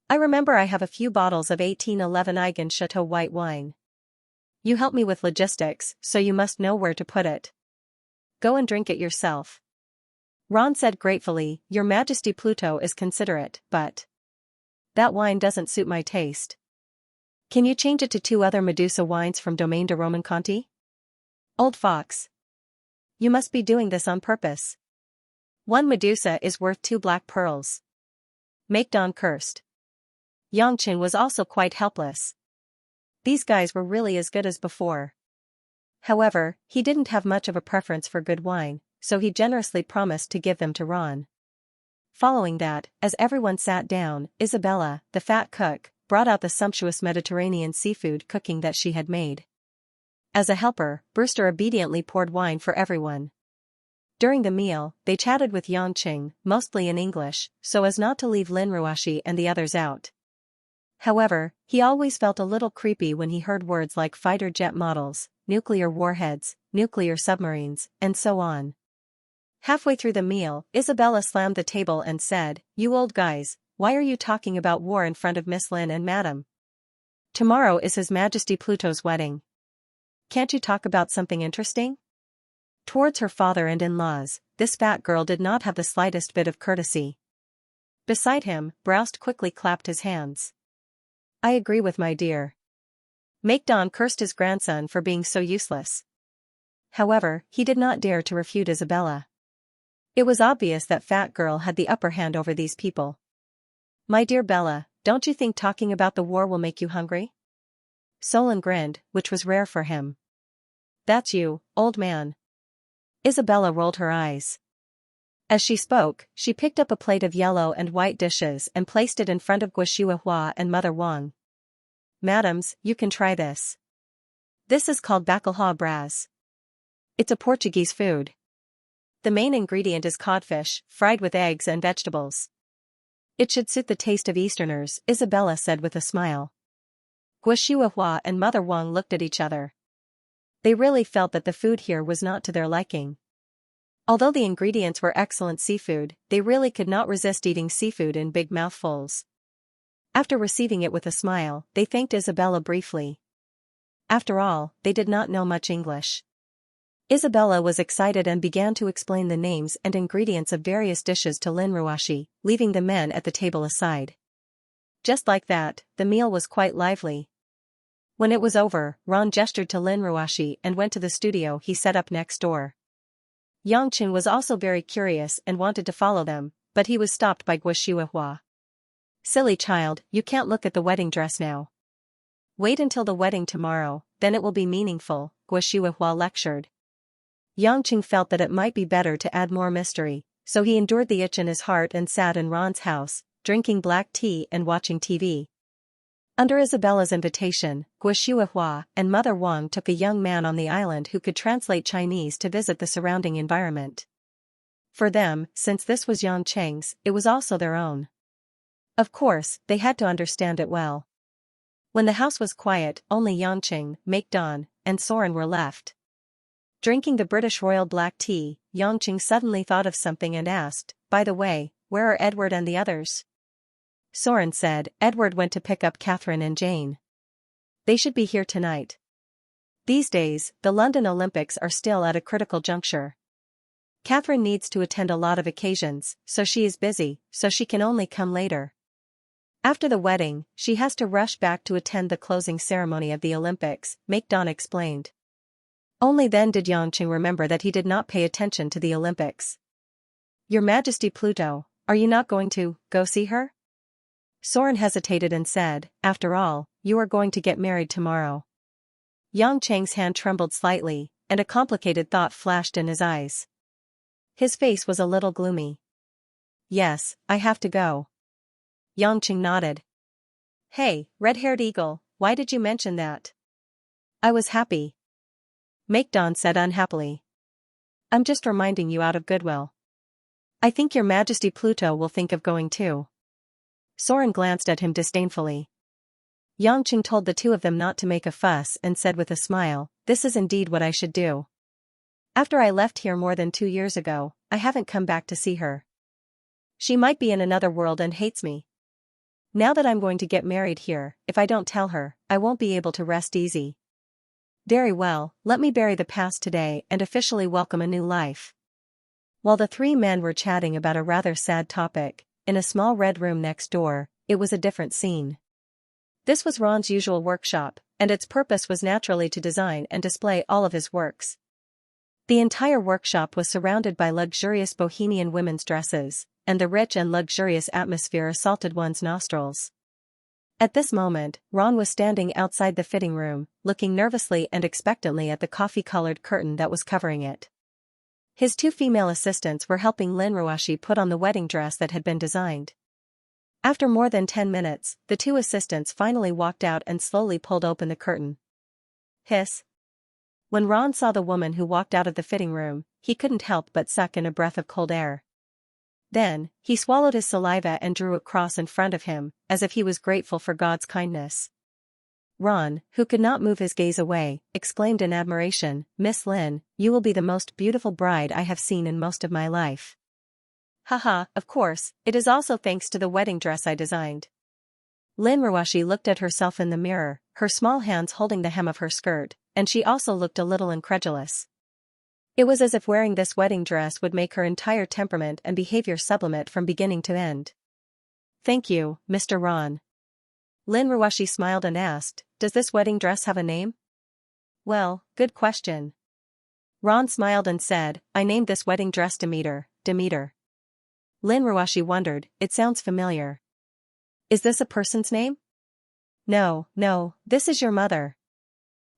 I remember I have a few bottles of 1811 Eigen Chateau white wine. You help me with logistics, so you must know where to put it. Go and drink it yourself." Ron said gratefully, "Your Majesty Pluto is considerate, but that wine doesn't suit my taste. Can you change it to 2 other Medusa wines from Domaine de Romanconti?" "Old fox. You must be doing this on purpose. 1 Medusa is worth 2 black pearls." MacDon cursed. Xianxia was also quite helpless. These guys were really as good as before. However, he didn't have much of a preference for good wine, so he generously promised to give them to Ron. Following that, as everyone sat down, Isabella, the fat cook, brought out the sumptuous Mediterranean seafood cooking that she had made. As a helper, Brewster obediently poured wine for everyone. During the meal, they chatted with Xianxia, mostly in English, so as not to leave Lin Ruashi and the others out. However, he always felt a little creepy when he heard words like fighter jet models, nuclear warheads, nuclear submarines, and so on. Halfway through the meal, Isabella slammed the table and said, "You old guys, why are you talking about war in front of Miss Lin and Madam? Tomorrow is His Majesty Pluto's wedding. Can't you talk about something interesting?" Towards her father and in-laws, this fat girl did not have the slightest bit of courtesy. Beside him, Broust quickly clapped his hands. "I agree with my dear." MacDon cursed his grandson for being so useless. However, he did not dare to refute Isabella. It was obvious that fat girl had the upper hand over these people. "My dear Bella, don't you think talking about the war will make you hungry?" Solon grinned, which was rare for him. "That's you, old man." Isabella rolled her eyes. As she spoke, she picked up a plate of yellow and white dishes and placed it in front of Guoxiuehua and Mother Wang. "Madams, you can try this. This is called bacalhau brás. It's a Portuguese food. The main ingredient is codfish, fried with eggs and vegetables. It should suit the taste of Easterners," Isabella said with a smile. Guoxiuehua and Mother Wang looked at each other. They really felt that the food here was not to their liking. Although the ingredients were excellent seafood, they really could not resist eating seafood in big mouthfuls. After receiving it with a smile, they thanked Isabella briefly. After all, they did not know much English. Isabella was excited and began to explain the names and ingredients of various dishes to Lin Ruashi, leaving the men at the table aside. Just like that, the meal was quite lively. When it was over, Ron gestured to Lin Ruashi and went to the studio he set up next door. Xianxia was also very curious and wanted to follow them, but he was stopped by Guoxiuehua. "Silly child, you can't look at the wedding dress now. Wait until the wedding tomorrow, then it will be meaningful," Guoxiuehua lectured. Xianxia felt that it might be better to add more mystery, so he endured the itch in his heart and sat in Ron's house, drinking black tea and watching TV. Under Isabella's invitation, Guoxiuehua and Mother Wang took a young man on the island who could translate Chinese to visit the surrounding environment. For them, since this was Yang Cheng's, it was also their own. Of course, they had to understand it well. When the house was quiet, only Yangqing, Maekdan, and Soren were left. Drinking the British Royal black tea, Yangqing suddenly thought of something and asked, "By the way, where are Edward and the others?" Soren said, "Edward went to pick up Catherine and Jane. They should be here tonight." These days, the London Olympics are still at a critical juncture. Catherine needs to attend a lot of occasions, so she is busy, so she can only come later. After the wedding, she has to rush back to attend the closing ceremony of the Olympics, Maekdan explained. Only then did Yangqing remember that he did not pay attention to the Olympics. "Your Majesty Pluto, are you not going to go see her?" Soren hesitated and said, "After all, you are going to get married tomorrow." Yangqing's hand trembled slightly, and a complicated thought flashed in his eyes. His face was a little gloomy. "Yes, I have to go." Yangqing nodded. "Hey, red-haired eagle, why did you mention that?" "I was happy." Maekdan said unhappily. "I'm just reminding you out of goodwill." "I think your Majesty Pluto will think of going too." Soren glanced at him disdainfully. Yangqing told the two of them not to make a fuss and said with a smile, "This is indeed what I should do. After I left here more than 2 years ago, I haven't come back to see her. She might be in another world and hates me. Now that I'm going to get married here, if I don't tell her, I won't be able to rest easy. Very well, let me bury the past today and officially welcome a new life." While the three men were chatting about a rather sad topic, in a small red room next door, it was a different scene. This was Ron's usual workshop, and its purpose was naturally to design and display all of his works. The entire workshop was surrounded by luxurious bohemian women's dresses, and the rich and luxurious atmosphere assaulted one's nostrils. At this moment, Ron was standing outside the fitting room, looking nervously and expectantly at the coffee-colored curtain that was covering it. His 2 female assistants were helping Lin Ruoshi put on the wedding dress that had been designed. After more than 10 minutes, the 2 assistants finally walked out and slowly pulled open the curtain. Hiss. When Ron saw the woman who walked out of the fitting room, he couldn't help but suck in a breath of cold air. Then, he swallowed his saliva and drew it cross in front of him, as if he was grateful for God's kindness. Ron, who could not move his gaze away, exclaimed in admiration, "Miss Lin, you will be the most beautiful bride I have seen in most of my life." "Haha, of course, it is also thanks to the wedding dress I designed." Lin Ruoshi looked at herself in the mirror, her small hands holding the hem of her skirt, and she also looked a little incredulous. It was as if wearing this wedding dress would make her entire temperament and behavior sublimate from beginning to end. "Thank you, Mr. Ron." Lin Ruoshi smiled and asked, "Does this wedding dress have a name?" "Well, good question." Ron smiled and said, "I named this wedding dress Demeter." Lin Ruoshi wondered, "It sounds familiar. Is this a person's name?" No, this is your mother."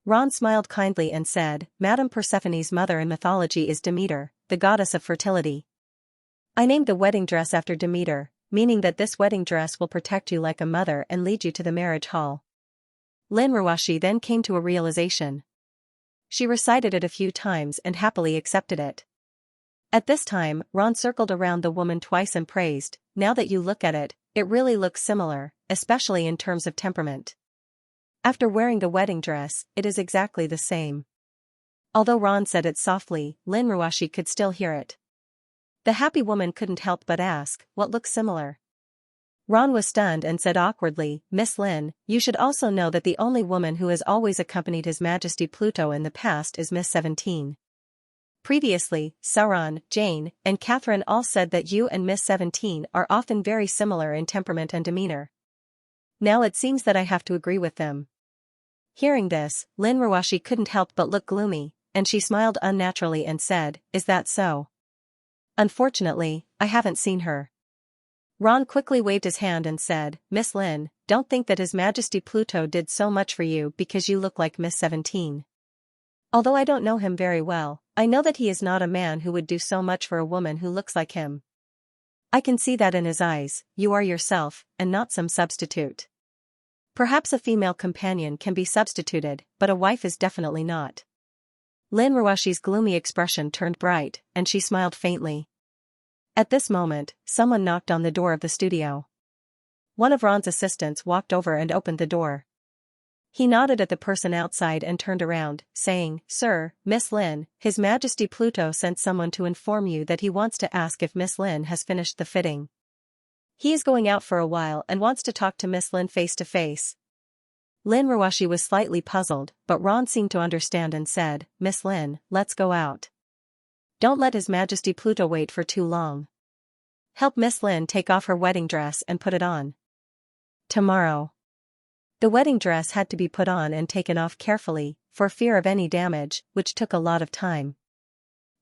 Ron smiled kindly and said, "Madame Persephone's mother in mythology is Demeter, the goddess of fertility. I named the wedding dress after Demeter, meaning that this wedding dress will protect you like a mother and lead you to the marriage hall." Lin Ruoshi then came to a realization. She recited it a few times and happily accepted it. At this time, Ron circled around the woman twice and praised, "Now that you look at it, it really looks similar, especially in terms of temperament. After wearing the wedding dress, it is exactly the same." Although Ron said it softly, Lin Ruoshi could still hear it. The happy woman couldn't help but ask, "What looks similar?" Ron was stunned and said awkwardly, "Miss Lin, you should also know that the only woman who has always accompanied His Majesty Pluto in the past is Miss 17. Previously, Sauron, Jane, and Catherine all said that you and Miss 17 are often very similar in temperament and demeanor. Now it seems that I have to agree with them." Hearing this, Lin Ruoshi couldn't help but look gloomy, and she smiled unnaturally and said, "Is that so?" "Unfortunately, I haven't seen her." Ron quickly waved his hand and said, "Miss Lin, don't think that His Majesty Pluto did so much for you because you look like Miss 17. Although I don't know him very well, I know that he is not a man who would do so much for a woman who looks like him. I can see that in his eyes. You are yourself, and not some substitute. Perhaps a female companion can be substituted, but a wife is definitely not." Lin Ruoshi's gloomy expression turned bright, and she smiled faintly. At this moment, someone knocked on the door of the studio. One of Ron's assistants walked over and opened the door. He nodded at the person outside and turned around, saying, "Sir, Miss Lin, His Majesty Pluto sent someone to inform you that he wants to ask if Miss Lin has finished the fitting. He is going out for a while and wants to talk to Miss Lin face to face." Lin Ruashi was slightly puzzled, but Ron seemed to understand and said, "Miss Lin, let's go out. Don't let His Majesty Pluto wait for too long. Help Miss Lin take off her wedding dress and put it on. Tomorrow." The wedding dress had to be put on and taken off carefully, for fear of any damage, which took a lot of time.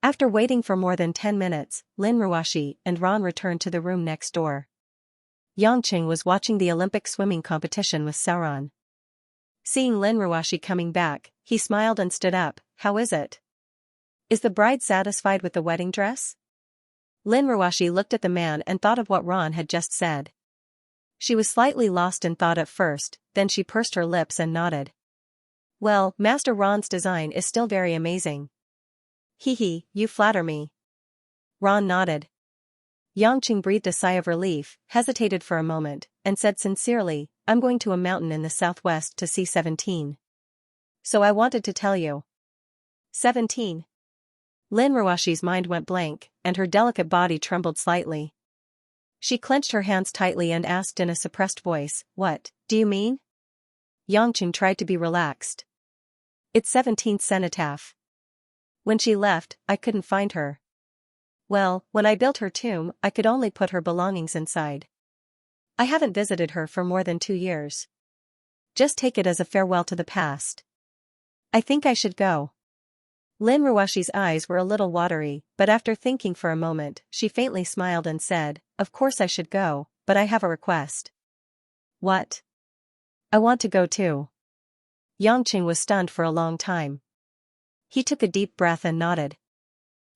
After waiting for more than 10 minutes, Lin Ruashi and Ron returned to the room next door. Yangqing was watching the Olympic swimming competition with Sauron. Seeing Lin Ruashi coming back, he smiled and stood up. "How is it? Is the bride satisfied with the wedding dress?" Lin Ruashi looked at the man and thought of what Ron had just said. She was slightly lost in thought at first, then she pursed her lips and nodded. "Well, Master Ron's design is still very amazing." "Hee, you flatter me." Ron nodded. Yangqing breathed a sigh of relief, hesitated for a moment, and said sincerely, "I'm going to a mountain in the southwest to see 17. So I wanted to tell you." 17. Lin Ruashi's mind went blank, and her delicate body trembled slightly. She clenched her hands tightly and asked in a suppressed voice, "What do you mean?" Yangqing tried to be relaxed. "It's 17th cenotaph. When she left, I couldn't find her. Well, when I built her tomb, I could only put her belongings inside. I haven't visited her for more than 2 years. Just take it as a farewell to the past. I think I should go." Lin Ruashi's eyes were a little watery, but after thinking for a moment, she faintly smiled and said, "Of course I should go, but I have a request." "What?" "I want to go too." Yangqing was stunned for a long time. He took a deep breath and nodded.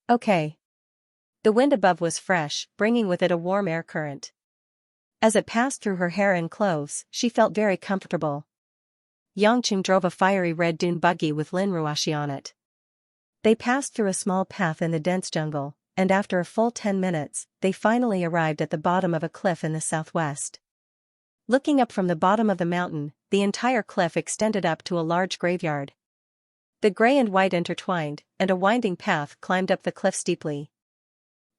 "Okay." The wind above was fresh, bringing with it a warm air current. As it passed through her hair and clothes, she felt very comfortable. Yangqing drove a fiery red dune buggy with Lin Ruashi on it. They passed through a small path in the dense jungle, and after a full 10 minutes, they finally arrived at the bottom of a cliff in the southwest. Looking up from the bottom of the mountain, the entire cliff extended up to a large graveyard. The gray and white intertwined, and a winding path climbed up the cliff steeply.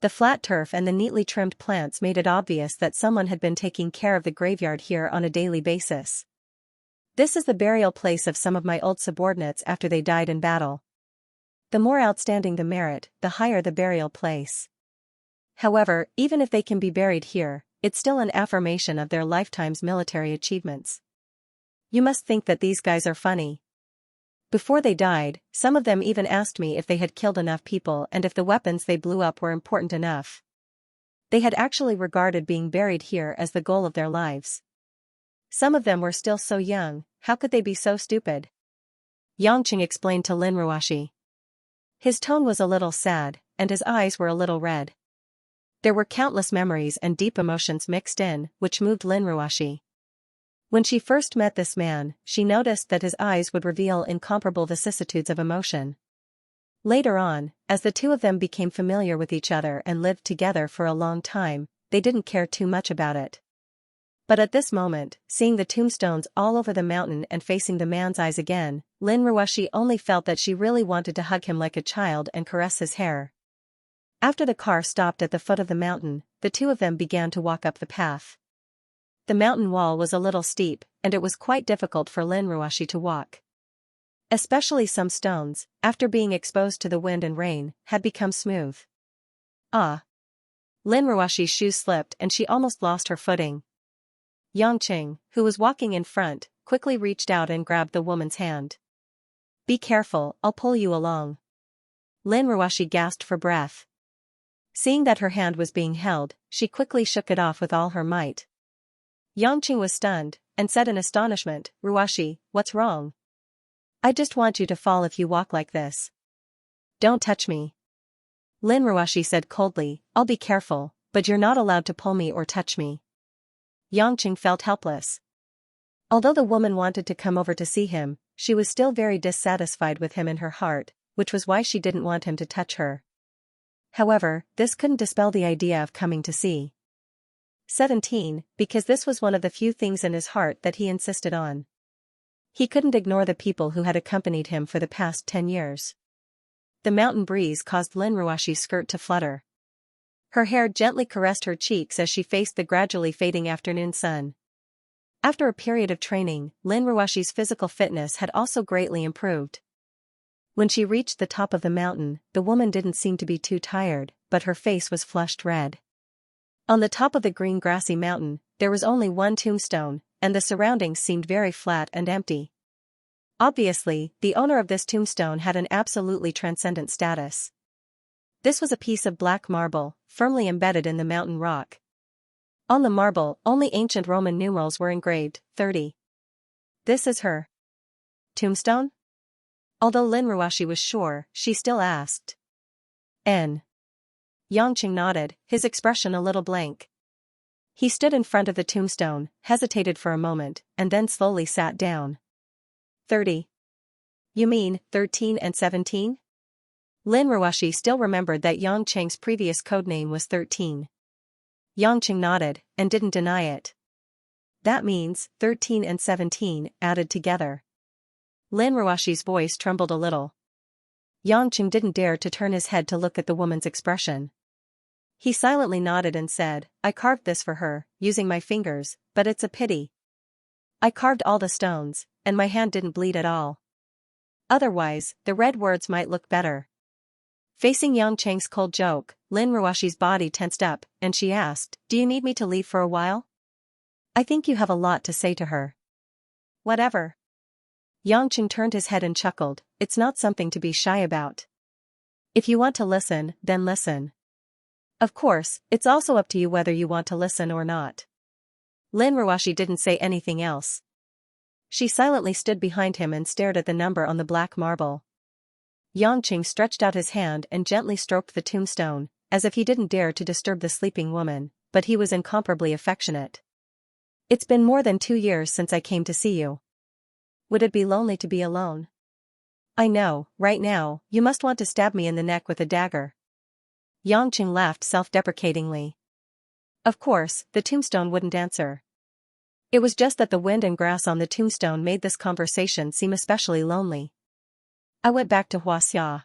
The flat turf and the neatly trimmed plants made it obvious that someone had been taking care of the graveyard here on a daily basis. "This is the burial place of some of my old subordinates after they died in battle. The more outstanding the merit, the higher the burial place. However, even if they can be buried here, it's still an affirmation of their lifetime's military achievements. You must think that these guys are funny. Before they died, some of them even asked me if they had killed enough people and if the weapons they blew up were important enough. They had actually regarded being buried here as the goal of their lives. Some of them were still so young, how could they be so stupid?" Yangqing explained to Lin Ruashi. His tone was a little sad, and his eyes were a little red. There were countless memories and deep emotions mixed in, which moved Lin Ruashi. When she first met this man, she noticed that his eyes would reveal incomparable vicissitudes of emotion. Later on, as the two of them became familiar with each other and lived together for a long time, they didn't care too much about it. But at this moment, seeing the tombstones all over the mountain and facing the man's eyes again, Lin Ruashi only felt that she really wanted to hug him like a child and caress his hair. After the car stopped at the foot of the mountain, the two of them began to walk up the path. The mountain wall was a little steep, and it was quite difficult for Lin Ruashi to walk. Especially some stones, after being exposed to the wind and rain, had become smooth. Ah! Lin Ruashi's shoes slipped and she almost lost her footing. Yangqing, who was walking in front, quickly reached out and grabbed the woman's hand. "Be careful, I'll pull you along." Lin Ruashi gasped for breath. Seeing that her hand was being held, she quickly shook it off with all her might. Yangqing was stunned, and said in astonishment, "Ruashi, what's wrong? I just want you to fall if you walk like this. Don't touch me." Lin Ruashi said coldly, "I'll be careful, but you're not allowed to pull me or touch me." Yangqing felt helpless. Although the woman wanted to come over to see him, she was still very dissatisfied with him in her heart, which was why she didn't want him to touch her. However, this couldn't dispel the idea of coming to see. 17, because this was one of the few things in his heart that he insisted on. He couldn't ignore the people who had accompanied him for the past 10 years. The mountain breeze caused Lin Ruashi's skirt to flutter. Her hair gently caressed her cheeks as she faced the gradually fading afternoon sun. After a period of training, Lin Ruashi's physical fitness had also greatly improved. When she reached the top of the mountain, the woman didn't seem to be too tired, but her face was flushed red. On the top of the green grassy mountain, there was only one tombstone, and the surroundings seemed very flat and empty. Obviously, the owner of this tombstone had an absolutely transcendent status. This was a piece of black marble, firmly embedded in the mountain rock. On the marble, only ancient Roman numerals were engraved, 30. This is her tombstone? Although Lin Ruashi was sure, she still asked. N. Xianxia nodded, his expression a little blank. He stood in front of the tombstone, hesitated for a moment, and then slowly sat down. 30. You mean, 13 and 17? Lin Ruashi still remembered that Xianxia's previous codename was 13. Xianxia nodded, and didn't deny it. That means, 13 and 17, added together. Lin Ruashi's voice trembled a little. Xianxia didn't dare to turn his head to look at the woman's expression. He silently nodded and said, I carved this for her, using my fingers, but it's a pity. I carved all the stones, and my hand didn't bleed at all. Otherwise, the red words might look better. Facing Xianxia's cold joke, Lin Ruashi's body tensed up, and she asked, Do you need me to leave for a while? I think you have a lot to say to her. Whatever. Xianxia turned his head and chuckled, It's not something to be shy about. If you want to listen, then listen. Of course, it's also up to you whether you want to listen or not. Lin Ruashi didn't say anything else. She silently stood behind him and stared at the number on the black marble. Xianxia stretched out his hand and gently stroked the tombstone, as if he didn't dare to disturb the sleeping woman, but he was incomparably affectionate. It's been more than 2 years since I came to see you. Would it be lonely to be alone? I know, right now, you must want to stab me in the neck with a dagger. Xianxia laughed self-deprecatingly. Of course, the tombstone wouldn't answer. It was just that the wind and grass on the tombstone made this conversation seem especially lonely. I went back to Xianxia.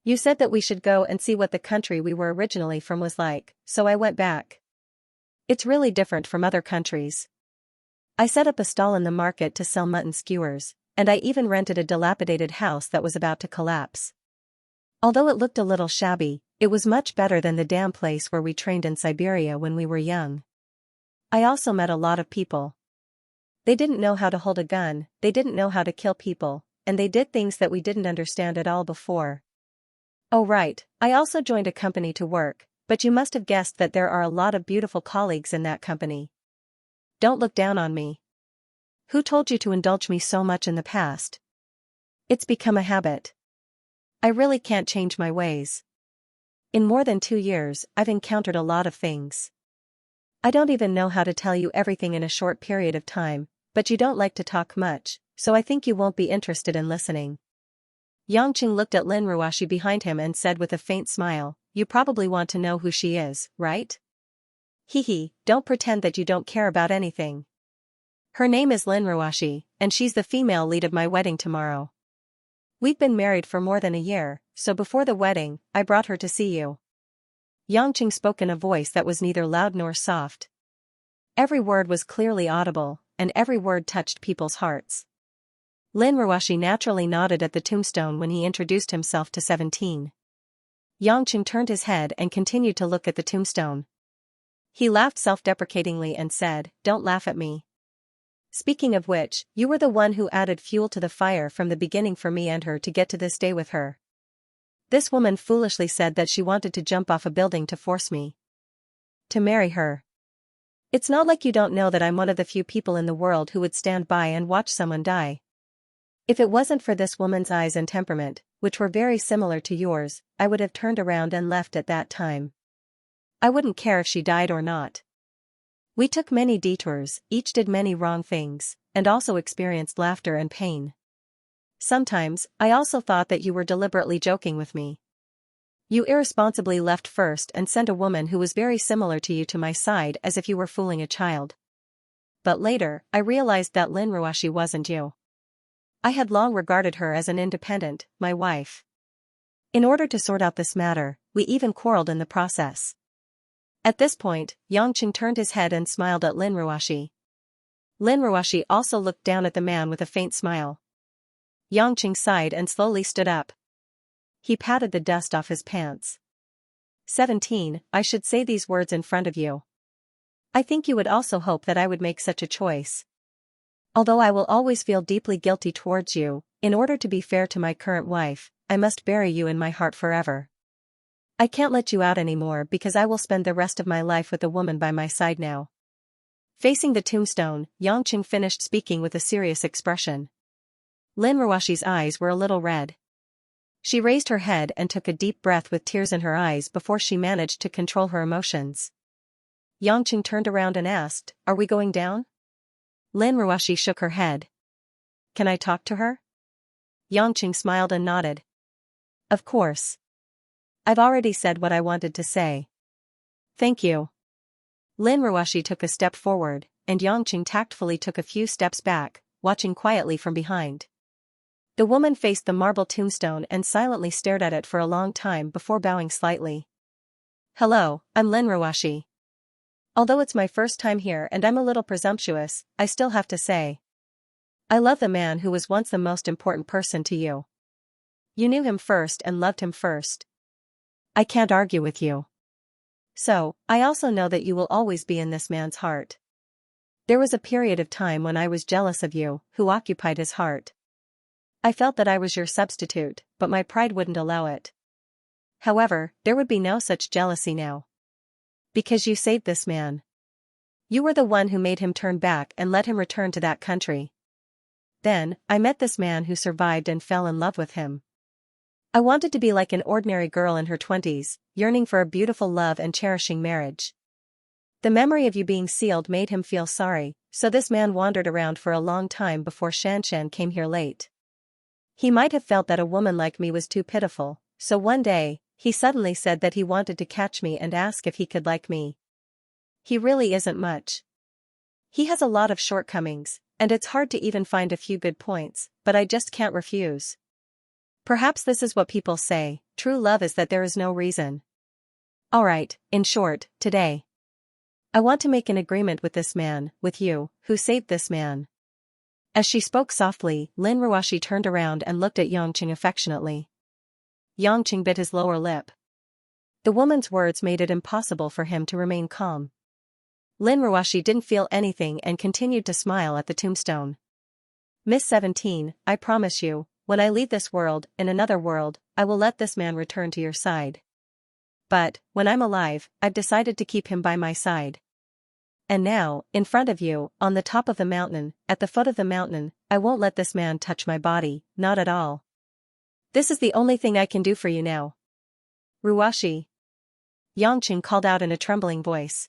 You said that we should go and see what the country we were originally from was like, so I went back. It's really different from other countries. I set up a stall in the market to sell mutton skewers, and I even rented a dilapidated house that was about to collapse. Although it looked a little shabby, it was much better than the damn place where we trained in Siberia when we were young. I also met a lot of people. They didn't know how to hold a gun, they didn't know how to kill people, and they did things that we didn't understand at all before. Oh right, I also joined a company to work, but you must have guessed that there are a lot of beautiful colleagues in that company. Don't look down on me. Who told you to indulge me so much in the past? It's become a habit. I really can't change my ways. In more than 2 years, I've encountered a lot of things. I don't even know how to tell you everything in a short period of time, but you don't like to talk much, so I think you won't be interested in listening. Xianxia looked at Lin Ruashi behind him and said with a faint smile, You probably want to know who she is, right? Hee, don't pretend that you don't care about anything. Her name is Lin Ruashi, and she's the female lead of my wedding tomorrow. We've been married for more than a year, so before the wedding, I brought her to see you. Xianxia spoke in a voice that was neither loud nor soft. Every word was clearly audible, and every word touched people's hearts. Lin Ruashi naturally nodded at the tombstone when he introduced himself to 17. Xianxia turned his head and continued to look at the tombstone. He laughed self-deprecatingly and said, Don't laugh at me. Speaking of which, you were the one who added fuel to the fire from the beginning for me and her to get to this day with her. This woman foolishly said that she wanted to jump off a building to force me to marry her. It's not like you don't know that I'm one of the few people in the world who would stand by and watch someone die. If it wasn't for this woman's eyes and temperament, which were very similar to yours, I would have turned around and left at that time. I wouldn't care if she died or not. We took many detours, each did many wrong things, and also experienced laughter and pain. Sometimes, I also thought that you were deliberately joking with me. You irresponsibly left first and sent a woman who was very similar to you to my side as if you were fooling a child. But later, I realized that Lin Ruashi wasn't you. I had long regarded her as an independent, my wife. In order to sort out this matter, we even quarreled in the process. At this point, Yangqing turned his head and smiled at Lin Ruashi. Lin Ruashi also looked down at the man with a faint smile. Yangqing sighed and slowly stood up. He patted the dust off his pants. 17. I should say these words in front of you. I think you would also hope that I would make such a choice. Although I will always feel deeply guilty towards you, in order to be fair to my current wife, I must bury you in my heart forever. I can't let you out anymore because I will spend the rest of my life with a woman by my side now. Facing the tombstone, Yangqing finished speaking with a serious expression. Lin Ruashi's eyes were a little red. She raised her head and took a deep breath with tears in her eyes before she managed to control her emotions. Yangqing turned around and asked, "Are we going down?" Lin Ruashi shook her head. "Can I talk to her?" Yangqing smiled and nodded. "Of course. I've already said what I wanted to say." "Thank you." Lin Ruashi took a step forward, and Yangqing tactfully took a few steps back, watching quietly from behind. The woman faced the marble tombstone and silently stared at it for a long time before bowing slightly. "Hello, I'm Lin Ruashi. Although it's my first time here and I'm a little presumptuous, I still have to say. I love the man who was once the most important person to you. You knew him first and loved him first. I can't argue with you. So, I also know that you will always be in this man's heart. There was a period of time when I was jealous of you, who occupied his heart. I felt that I was your substitute, but my pride wouldn't allow it. However, there would be no such jealousy now. Because you saved this man. You were the one who made him turn back and let him return to that country. Then, I met this man who survived and fell in love with him. I wanted to be like an ordinary girl in her 20s, yearning for a beautiful love and cherishing marriage. The memory of you being sealed made him feel sorry, so this man wandered around for a long time before Xianxia came here late. He might have felt that a woman like me was too pitiful, so one day, he suddenly said that he wanted to catch me and ask if he could like me. He really isn't much. He has a lot of shortcomings, and it's hard to even find a few good points, but I just can't refuse. Perhaps this is what people say, true love is that there is no reason. Alright, in short, today. I want to make an agreement with this man, with you, who saved this man. As she spoke softly, Lin Ruashi turned around and looked at Yangqing affectionately. Yangqing bit his lower lip. The woman's words made it impossible for him to remain calm. Lin Ruashi didn't feel anything and continued to smile at the tombstone. Miss 17, I promise you, when I leave this world, in another world, I will let this man return to your side. But, when I'm alive, I've decided to keep him by my side. And now, in front of you, on the top of the mountain, at the foot of the mountain, I won't let this man touch my body, not at all. This is the only thing I can do for you now. Ruashi. Yangqing called out in a trembling voice.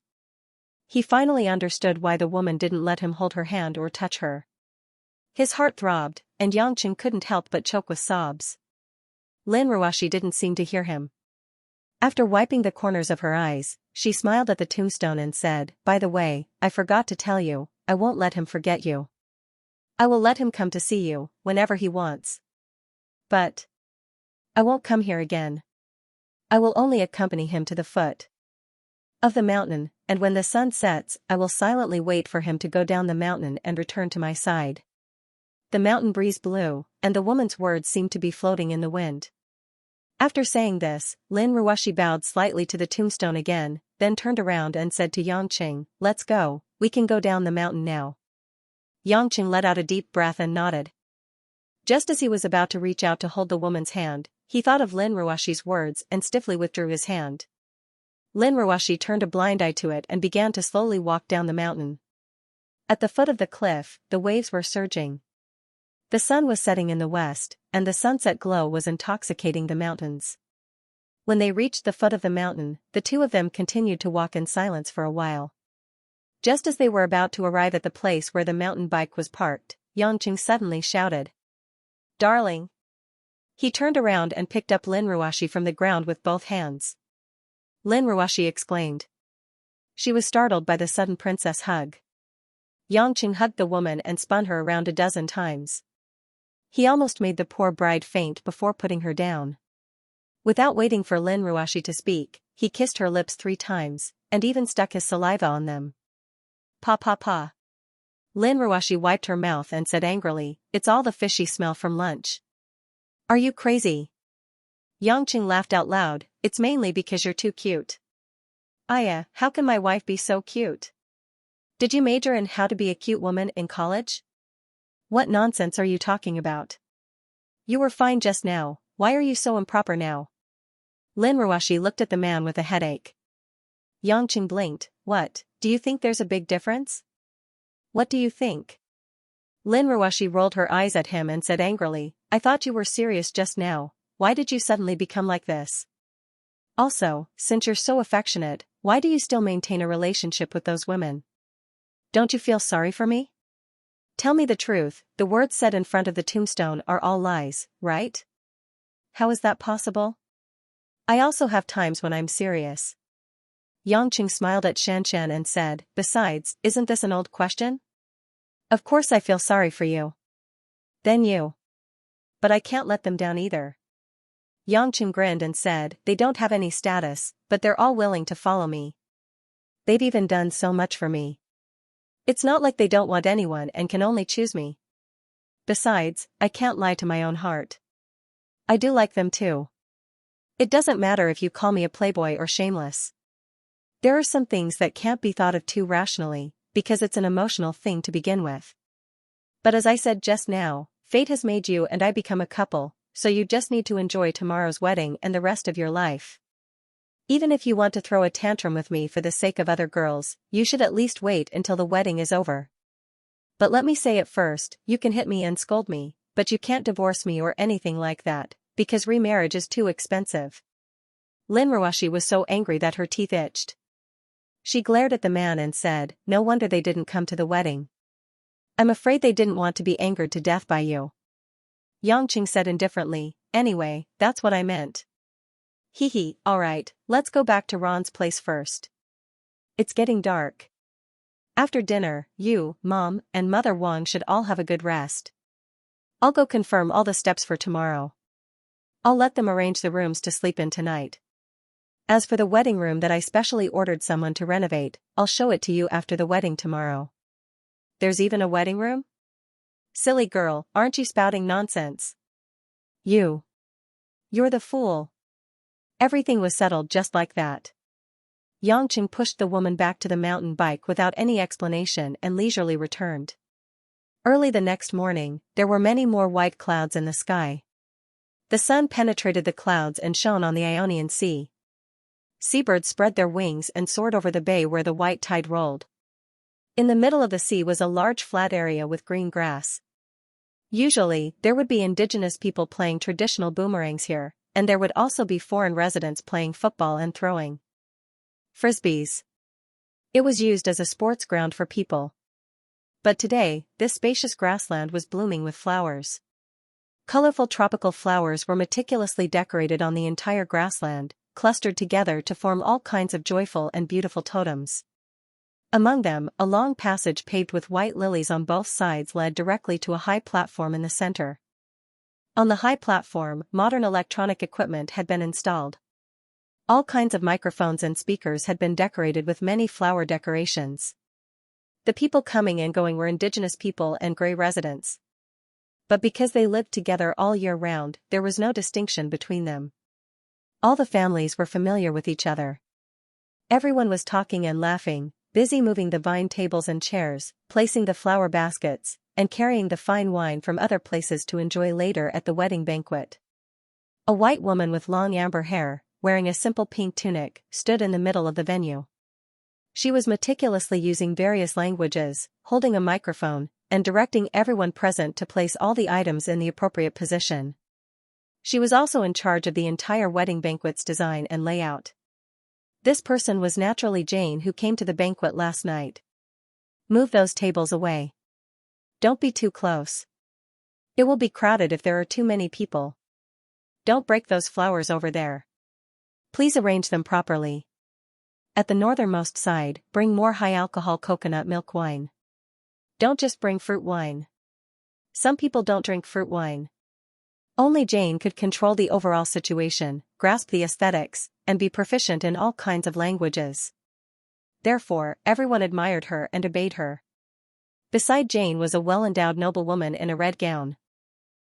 He finally understood why the woman didn't let him hold her hand or touch her. His heart throbbed, and Yangqing couldn't help but choke with sobs. Lin Ruashi didn't seem to hear him. After wiping the corners of her eyes, she smiled at the tombstone and said, "By the way, I forgot to tell you, I won't let him forget you. I will let him come to see you, whenever he wants. But I won't come here again. I will only accompany him to the foot of the mountain, and when the sun sets, I will silently wait for him to go down the mountain and return to my side." The mountain breeze blew, and the woman's words seemed to be floating in the wind. After saying this, Lin Ruashi bowed slightly to the tombstone again, then turned around and said to Yangqing, "Let's go, we can go down the mountain now." Yangqing let out a deep breath and nodded. Just as he was about to reach out to hold the woman's hand, he thought of Lin Ruashi's words and stiffly withdrew his hand. Lin Ruashi turned a blind eye to it and began to slowly walk down the mountain. At the foot of the cliff, the waves were surging. The sun was setting in the west, and the sunset glow was intoxicating the mountains. When they reached the foot of the mountain, the two of them continued to walk in silence for a while. Just as they were about to arrive at the place where the mountain bike was parked, Yangqing suddenly shouted, "Darling!" He turned around and picked up Lin Ruashi from the ground with both hands. Lin Ruashi exclaimed. She was startled by the sudden princess hug. Yangqing hugged the woman and spun her around a dozen times. He almost made the poor bride faint before putting her down. Without waiting for Lin Ruashi to speak, he kissed her lips 3 times, and even stuck his saliva on them. Pa pa pa. Lin Ruashi wiped her mouth and said angrily, "It's all the fishy smell from lunch." "Are you crazy?" Yangqing laughed out loud, "It's mainly because you're too cute." "Aya, how can my wife be so cute? Did you major in how to be a cute woman in college?" "What nonsense are you talking about? You were fine just now, why are you so improper now?" Lin Ruashi looked at the man with a headache. Yangqing blinked. "What, do you think there's a big difference?" "What do you think?" Lin Ruashi rolled her eyes at him and said angrily, "I thought you were serious just now, why did you suddenly become like this? Also, since you're so affectionate, why do you still maintain a relationship with those women? Don't you feel sorry for me? Tell me the truth, the words said in front of the tombstone are all lies, right? How is that possible? I also have times when I'm serious." Yangqing smiled at Xianxia and said, "Besides, isn't this an old question? Of course I feel sorry for you. Then you. But I can't let them down either." Yangqing grinned and said, "They don't have any status, but they're all willing to follow me. They've even done so much for me. It's not like they don't want anyone and can only choose me. Besides, I can't lie to my own heart. I do like them too. It doesn't matter if you call me a playboy or shameless. There are some things that can't be thought of too rationally, because it's an emotional thing to begin with. But as I said just now, fate has made you and I become a couple, so you just need to enjoy tomorrow's wedding and the rest of your life. Even if you want to throw a tantrum with me for the sake of other girls, you should at least wait until the wedding is over. But let me say it first, you can hit me and scold me, but you can't divorce me or anything like that, because remarriage is too expensive." Lin Ruashi was so angry that her teeth itched. She glared at the man and said, "No wonder they didn't come to the wedding. I'm afraid they didn't want to be angered to death by you." Yangqing said indifferently, "Anyway, that's what I meant." Hee, alright, let's go back to Ron's place first. It's getting dark. After dinner, you, Mom, and Mother Wang should all have a good rest. I'll go confirm all the steps for tomorrow. I'll let them arrange the rooms to sleep in tonight. As for the wedding room that I specially ordered someone to renovate, I'll show it to you after the wedding tomorrow. There's even a wedding room? Silly girl, aren't you spouting nonsense? You're the fool. Everything was settled just like that. Yangqing pushed the woman back to the mountain bike without any explanation and leisurely returned. Early the next morning, there were many more white clouds in the sky. The sun penetrated the clouds and shone on the Ionian Sea. Seabirds spread their wings and soared over the bay where the white tide rolled. In the middle of the sea was a large flat area with green grass. Usually, there would be indigenous people playing traditional boomerangs here, and there would also be foreign residents playing football and throwing frisbees. It was used as a sports ground for people. But today, this spacious grassland was blooming with flowers. Colorful tropical flowers were meticulously decorated on the entire grassland, clustered together to form all kinds of joyful and beautiful totems. Among them, a long passage paved with white lilies on both sides led directly to a high platform in the center. On the high platform, modern electronic equipment had been installed. All kinds of microphones and speakers had been decorated with many flower decorations. The people coming and going were indigenous people and gray residents. But because they lived together all year round, there was no distinction between them. All the families were familiar with each other. Everyone was talking and laughing, busy moving the vine tables and chairs, placing the flower baskets, and carrying the fine wine from other places to enjoy later at the wedding banquet. A white woman with long amber hair, wearing a simple pink tunic, stood in the middle of the venue. She was meticulously using various languages, holding a microphone, and directing everyone present to place all the items in the appropriate position. She was also in charge of the entire wedding banquet's design and layout. This person was naturally Jane, who came to the banquet last night. Move those tables away. Don't be too close. It will be crowded if there are too many people. Don't break those flowers over there. Please arrange them properly. At the northernmost side, bring more high-alcohol coconut milk wine. Don't just bring fruit wine. Some people don't drink fruit wine. Only Jane could control the overall situation, grasp the aesthetics, and be proficient in all kinds of languages. Therefore, everyone admired her and obeyed her. Beside Jane was a well-endowed noblewoman in a red gown.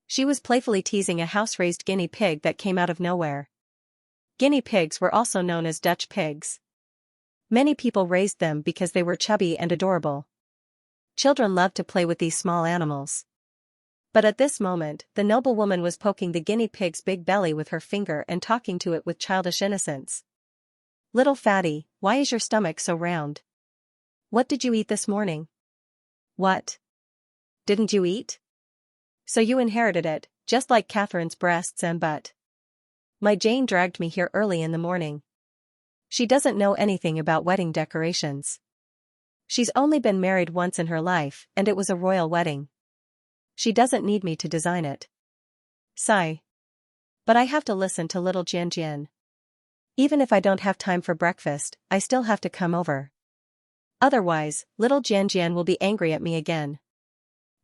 She was playfully teasing a house-raised guinea pig that came out of nowhere. Guinea pigs were also known as Dutch pigs. Many people raised them because they were chubby and adorable. Children loved to play with these small animals. But at this moment, the noblewoman was poking the guinea pig's big belly with her finger and talking to it with childish innocence. "Little fatty, why is your stomach so round? What did you eat this morning?" "What? Didn't you eat? So you inherited it, just like Catherine's breasts and butt. My Jane dragged me here early in the morning. She doesn't know anything about wedding decorations. She's only been married once in her life, and it was a royal wedding. She doesn't need me to design it." Sigh. But I have to listen to little Xianxia. Even if I don't have time for breakfast, I still have to come over. Otherwise, little Xianxia will be angry at me again.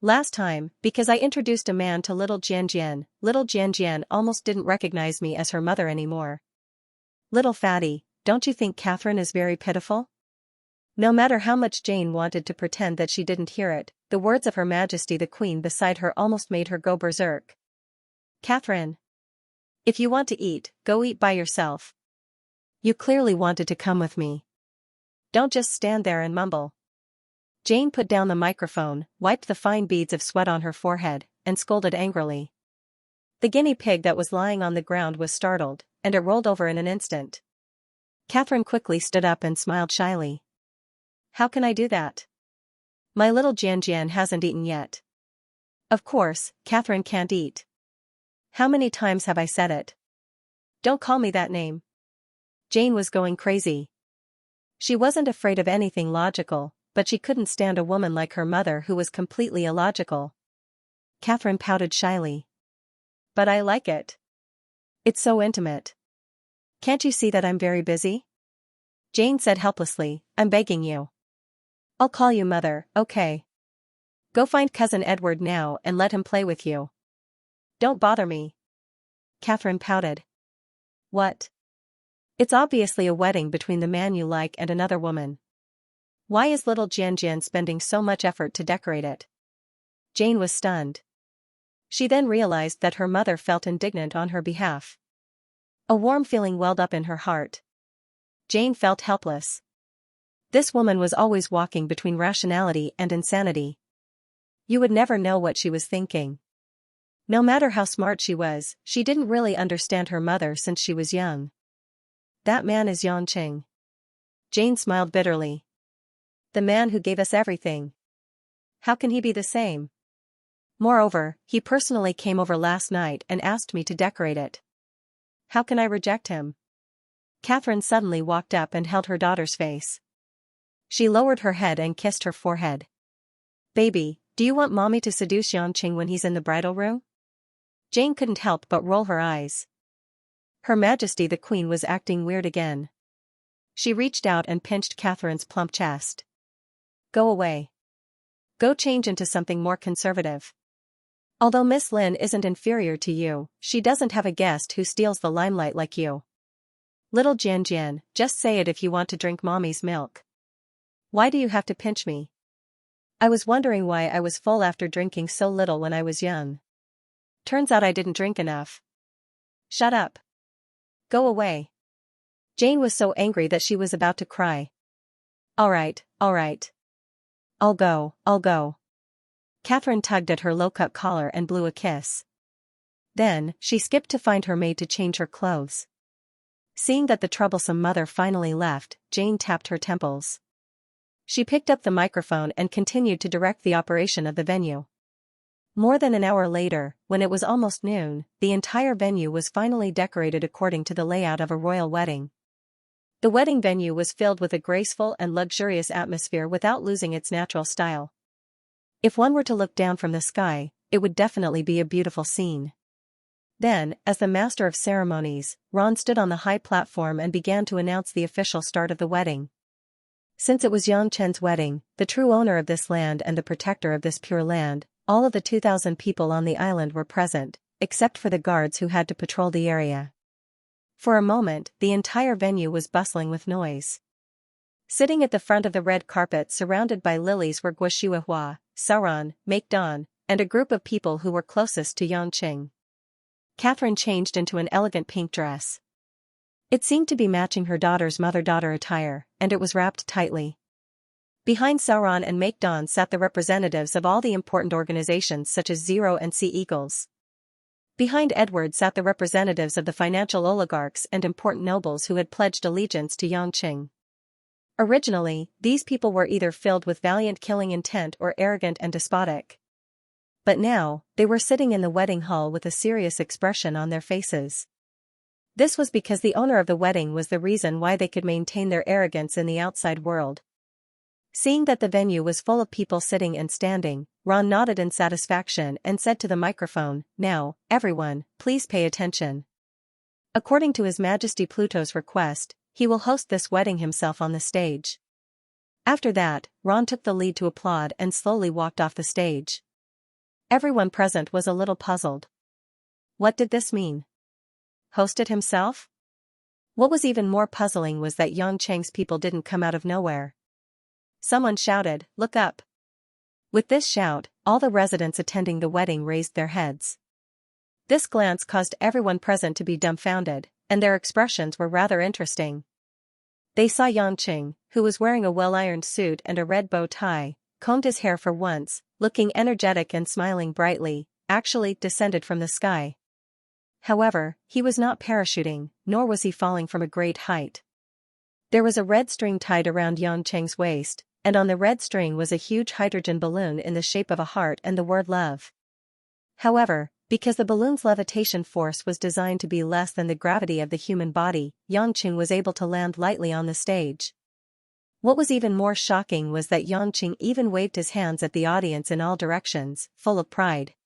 Last time, because I introduced a man to little Xianxia almost didn't recognize me as her mother anymore. "Little fatty, don't you think Catherine is very pitiful?" No matter how much Jane wanted to pretend that she didn't hear it, the words of Her Majesty the Queen beside her almost made her go berserk. "Catherine, if you want to eat, go eat by yourself. You clearly wanted to come with me. Don't just stand there and mumble." Jane put down the microphone, wiped the fine beads of sweat on her forehead, and scolded angrily. The guinea pig that was lying on the ground was startled, and it rolled over in an instant. Catherine quickly stood up and smiled shyly. "How can I do that? My little Xianxia hasn't eaten yet." "Of course, Catherine can't eat. How many times have I said it? Don't call me that name." Jane was going crazy. She wasn't afraid of anything logical, but she couldn't stand a woman like her mother who was completely illogical. Catherine pouted shyly. "But I like it. It's so intimate. Can't you see that I'm very busy?" Jane said helplessly, "I'm begging you. I'll call you mother, okay? Go find Cousin Edward now and let him play with you. Don't bother me." Catherine pouted. "What? It's obviously a wedding between the man you like and another woman. Why is little Xianxia spending so much effort to decorate it?" Jane was stunned. She then realized that her mother felt indignant on her behalf. A warm feeling welled up in her heart. Jane felt helpless. This woman was always walking between rationality and insanity. You would never know what she was thinking. No matter how smart she was, she didn't really understand her mother since she was young. "That man is Yanqing." Jane smiled bitterly. "The man who gave us everything. How can he be the same? Moreover, he personally came over last night and asked me to decorate it. How can I reject him?" Catherine suddenly walked up and held her daughter's face. She lowered her head and kissed her forehead. "Baby, do you want mommy to seduce Yanqing when he's in the bridal room?" Jane couldn't help but roll her eyes. Her Majesty the Queen was acting weird again. She reached out and pinched Catherine's plump chest. "Go away. Go change into something more conservative. Although Miss Lin isn't inferior to you, she doesn't have a guest who steals the limelight like you. Little Xianxia, just say it if you want to drink mommy's milk. Why do you have to pinch me? I was wondering why I was full after drinking so little when I was young. Turns out I didn't drink enough." "Shut up. Go away." Jane was so angry that she was about to cry. All right. I'll go." Catherine tugged at her low-cut collar and blew a kiss. Then, she skipped to find her maid to change her clothes. Seeing that the troublesome mother finally left, Jane tapped her temples. She picked up the microphone and continued to direct the operation of the venue. More than an hour later, when it was almost noon, the entire venue was finally decorated according to the layout of a royal wedding. The wedding venue was filled with a graceful and luxurious atmosphere without losing its natural style. If one were to look down from the sky, it would definitely be a beautiful scene. Then, as the master of ceremonies, Ron stood on the high platform and began to announce the official start of the wedding. Since it was Xianxia's wedding, the true owner of this land and the protector of this pure land, all of the 2,000 people on the island were present, except for the guards who had to patrol the area. For a moment, the entire venue was bustling with noise. Sitting at the front of the red carpet surrounded by lilies were Guoshuihua, Sauron, Maekdan, and a group of people who were closest to Yangqing. Catherine changed into an elegant pink dress. It seemed to be matching her daughter's mother-daughter attire, and it was wrapped tightly. Behind Sauron and Maekdan sat the representatives of all the important organizations such as Zero and Sea Eagles. Behind Edward sat the representatives of the financial oligarchs and important nobles who had pledged allegiance to Yangqing. Originally, these people were either filled with valiant killing intent or arrogant and despotic. But now, they were sitting in the wedding hall with a serious expression on their faces. This was because the owner of the wedding was the reason why they could maintain their arrogance in the outside world. Seeing that the venue was full of people sitting and standing, Ron nodded in satisfaction and said to the microphone, "Now, everyone, please pay attention. According to His Majesty Pluto's request, he will host this wedding himself on the stage." After that, Ron took the lead to applaud and slowly walked off the stage. Everyone present was a little puzzled. What did this mean? Host it himself? What was even more puzzling was that Yangqing's people didn't come out of nowhere. Someone shouted, "Look up!" With this shout, all the residents attending the wedding raised their heads. This glance caused everyone present to be dumbfounded, and their expressions were rather interesting. They saw Yangqing, who was wearing a well-ironed suit and a red bow tie, combed his hair for once, looking energetic and smiling brightly, actually descended from the sky. However, he was not parachuting, nor was he falling from a great height. There was a red string tied around Yangqing's waist, and on the red string was a huge hydrogen balloon in the shape of a heart and the word love. However, because the balloon's levitation force was designed to be less than the gravity of the human body, Yangqing was able to land lightly on the stage. What was even more shocking was that Yangqing even waved his hands at the audience in all directions, full of pride.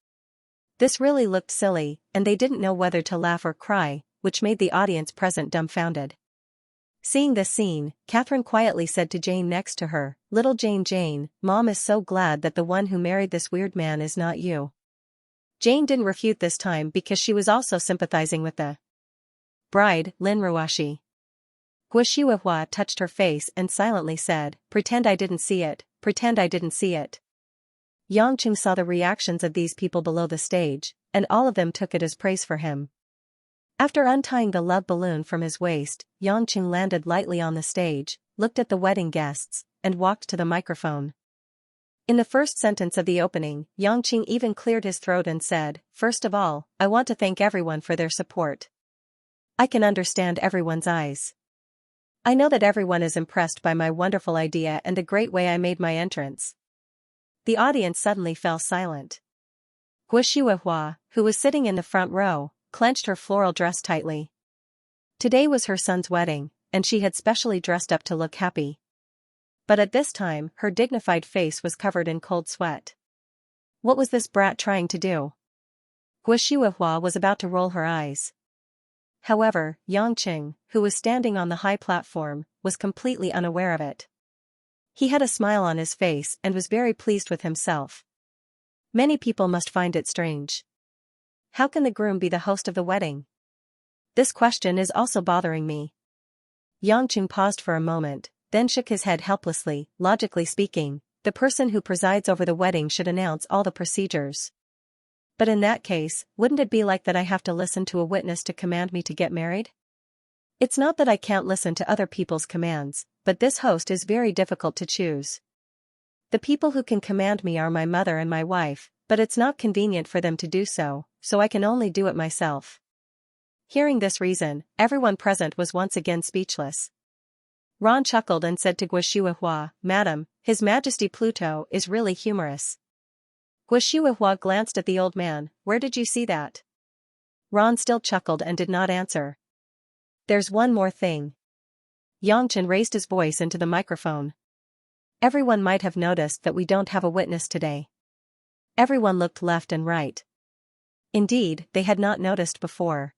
This really looked silly, and they didn't know whether to laugh or cry, which made the audience present dumbfounded. Seeing this scene, Catherine quietly said to Jane next to her, "Little Jane, Mom is so glad that the one who married this weird man is not you." Jane didn't refute this time because she was also sympathizing with the bride, Lin Ruashi. Guoshuihua touched her face and silently said, "Pretend I didn't see it, pretend I didn't see it." Yangqing saw the reactions of these people below the stage, and all of them took it as praise for him. After untying the love balloon from his waist, Yangqing landed lightly on the stage, looked at the wedding guests, and walked to the microphone. In the first sentence of the opening, Yangqing even cleared his throat and said, "First of all, I want to thank everyone for their support. I can understand everyone's eyes. I know that everyone is impressed by my wonderful idea and the great way I made my entrance." The audience suddenly fell silent. Guoshuihua, who was sitting in the front row, clenched her floral dress tightly. Today was her son's wedding, and she had specially dressed up to look happy. But at this time, her dignified face was covered in cold sweat. What was this brat trying to do? Guoshuihua was about to roll her eyes. However, Yangqing, who was standing on the high platform, was completely unaware of it. He had a smile on his face and was very pleased with himself. Many people must find it strange. How can the groom be the host of the wedding? This question is also bothering me. Yangqing paused for a moment, then shook his head helplessly. Logically speaking, the person who presides over the wedding should announce all the procedures. But in that case, wouldn't it be like that I have to listen to a witness to command me to get married? It's not that I can't listen to other people's commands, but this host is very difficult to choose. The people who can command me are my mother and my wife, but it's not convenient for them to do so, so I can only do it myself. Hearing this reason, everyone present was once again speechless. Ron chuckled and said to Guoshuihua, "Madam, His Majesty Pluto is really humorous." Guoshuihua glanced at the old man. "Where did you see that?" Ron still chuckled and did not answer. "There's one more thing." Yangqing raised his voice into the microphone. "Everyone might have noticed that we don't have a witness today." Everyone looked left and right. Indeed, they had not noticed before.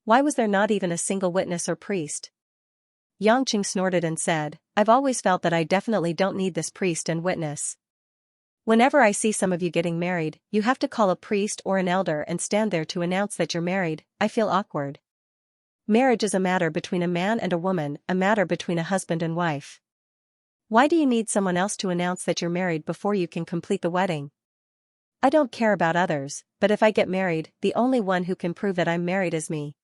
Why was there not even a single witness or priest? Xianxia snorted and said, I've always felt that I definitely don't need this priest and witness. Whenever I see some of you getting married, you have to call a priest or an elder and stand there to announce that you're married. I feel awkward. Marriage is a matter between a man and a woman, a matter between a husband and wife. Why do you need someone else to announce that you're married before you can complete the wedding? I don't care about others, but if I get married, the only one who can prove that I'm married is me.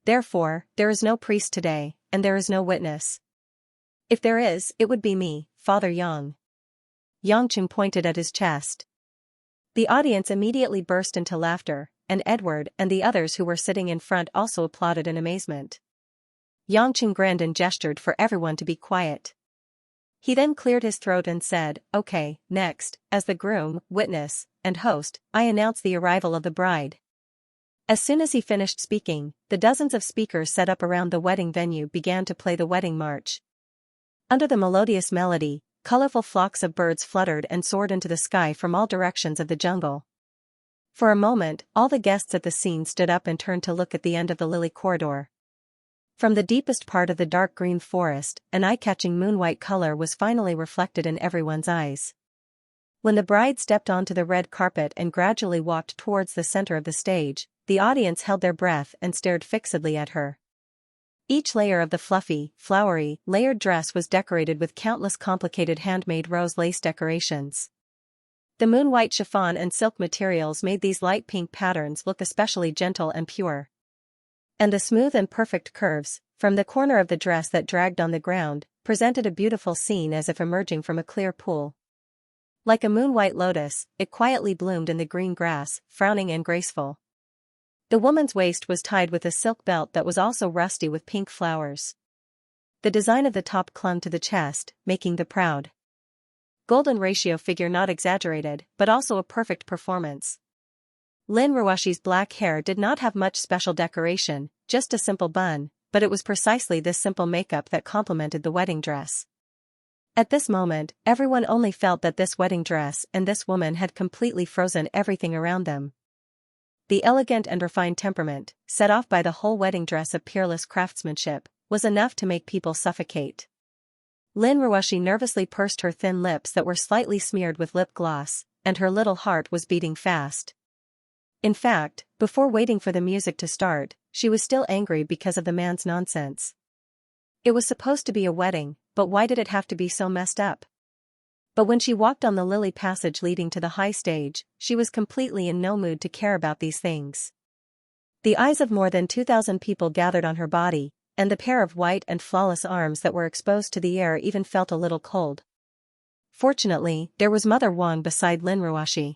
Therefore, there is no priest today, and there is no witness. If there is, it would be me, Father Yang. Xianxia pointed at his chest. The audience immediately burst into laughter, and Edward and the others who were sitting in front also applauded in amazement. Xianxia grinned and gestured for everyone to be quiet. He then cleared his throat and said, Okay, next, as the groom, witness, and host, I announce the arrival of the bride. As soon as he finished speaking, the dozens of speakers set up around the wedding venue began to play the wedding march. Under the melodious melody, colorful flocks of birds fluttered and soared into the sky from all directions of the jungle. For a moment, all the guests at the scene stood up and turned to look at the end of the lily corridor. From the deepest part of the dark green forest, an eye-catching moon-white color was finally reflected in everyone's eyes. When the bride stepped onto the red carpet and gradually walked towards the center of the stage, the audience held their breath and stared fixedly at her. Each layer of the fluffy, flowery, layered dress was decorated with countless complicated handmade rose lace decorations. The moon-white chiffon and silk materials made these light pink patterns look especially gentle and pure. And the smooth and perfect curves, from the corner of the dress that dragged on the ground, presented a beautiful scene as if emerging from a clear pool. Like a moon-white lotus, it quietly bloomed in the green grass, frowning and graceful. The woman's waist was tied with a silk belt that was also rusty with pink flowers. The design of the top clung to the chest, making the proud golden ratio figure not exaggerated, but also a perfect performance. Lin Ruashi's black hair did not have much special decoration, just a simple bun, but it was precisely this simple makeup that complemented the wedding dress. At this moment, everyone only felt that this wedding dress and this woman had completely frozen everything around them. The elegant and refined temperament, set off by the whole wedding dress of peerless craftsmanship, was enough to make people suffocate. Lin Ruashi nervously pursed her thin lips that were slightly smeared with lip gloss, and her little heart was beating fast. In fact, before waiting for the music to start, she was still angry because of the man's nonsense. It was supposed to be a wedding, but why did it have to be so messed up? But when she walked on the lily passage leading to the high stage, she was completely in no mood to care about these things. The eyes of more than 2,000 people gathered on her body, and the pair of white and flawless arms that were exposed to the air even felt a little cold. Fortunately, there was Mother Wang beside Lin Ruashi.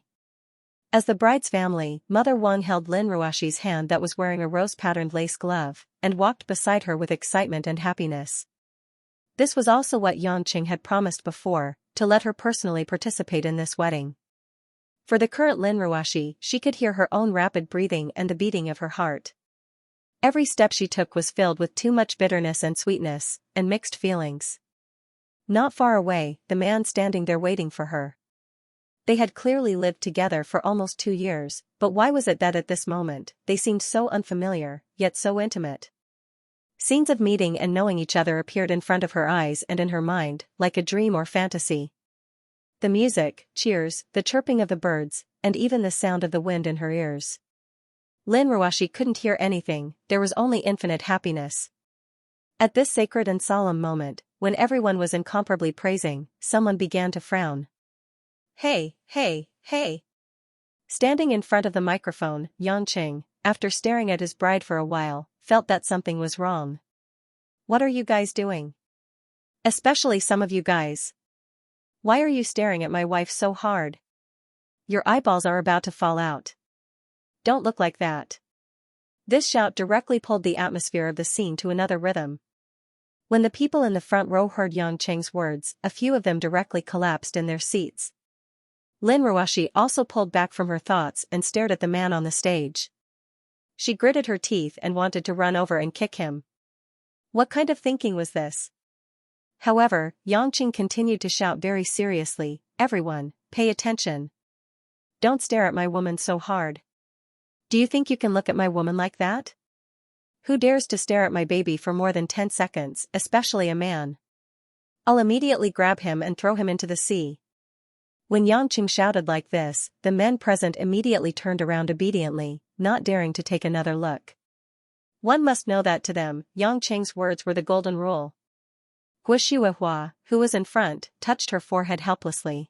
As the bride's family, Mother Wang held Lin Ruashi's hand that was wearing a rose-patterned lace glove, and walked beside her with excitement and happiness. This was also what Xianxia had promised before, to let her personally participate in this wedding. For the current Lin Ruashi, she could hear her own rapid breathing and the beating of her heart. Every step she took was filled with too much bitterness and sweetness, and mixed feelings. Not far away, the man standing there waiting for her. They had clearly lived together for almost 2 years, but why was it that at this moment, they seemed so unfamiliar, yet so intimate? Scenes of meeting and knowing each other appeared in front of her eyes and in her mind, like a dream or fantasy. The music, cheers, the chirping of the birds, and even the sound of the wind in her ears. Lin Ruashi couldn't hear anything, there was only infinite happiness. At this sacred and solemn moment, when everyone was incomparably praising, someone began to frown. Hey, hey, hey! Standing in front of the microphone, Xianxia, after staring at his bride for a while, felt that something was wrong. What are you guys doing? Especially some of you guys. Why are you staring at my wife so hard? Your eyeballs are about to fall out. Don't look like that. This shout directly pulled the atmosphere of the scene to another rhythm. When the people in the front row heard Xianxia's words, a few of them directly collapsed in their seats. Lin Ruashi also pulled back from her thoughts and stared at the man on the stage. She gritted her teeth and wanted to run over and kick him. What kind of thinking was this? However, Xianxia continued to shout very seriously, Everyone, pay attention. Don't stare at my woman so hard. Do you think you can look at my woman like that? Who dares to stare at my baby for more than 10 seconds, especially a man? I'll immediately grab him and throw him into the sea. When Yangqing shouted like this, the men present immediately turned around obediently, not daring to take another look. One must know that to them, Yangqing's words were the golden rule. Guo Shuihua, who was in front, touched her forehead helplessly.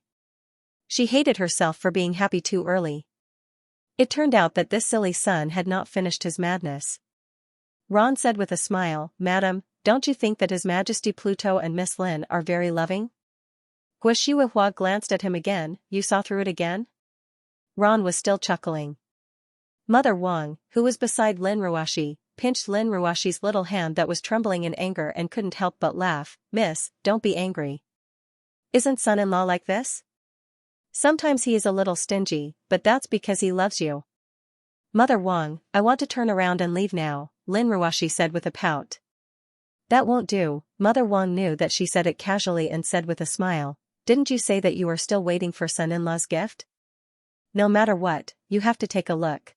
She hated herself for being happy too early. It turned out that this silly son had not finished his madness. Ron said with a smile, "Madam, don't you think that His Majesty Pluto and Miss Lin are very loving?" Guo Shuihua glanced at him again. "You saw through it again?" Ron was still chuckling. Mother Wang, who was beside Lin Ruoxi, pinched Lin Ruoxi's little hand that was trembling in anger and couldn't help but laugh. "Miss, don't be angry. Isn't son-in-law like this? Sometimes he is a little stingy, but that's because he loves you." "Mother Wang, I want to turn around and leave now," Lin Ruoxi said with a pout. "That won't do." Mother Wang knew that she said it casually and said with a smile, "Didn't you say that you are still waiting for son-in-law's gift? No matter what, you have to take a look."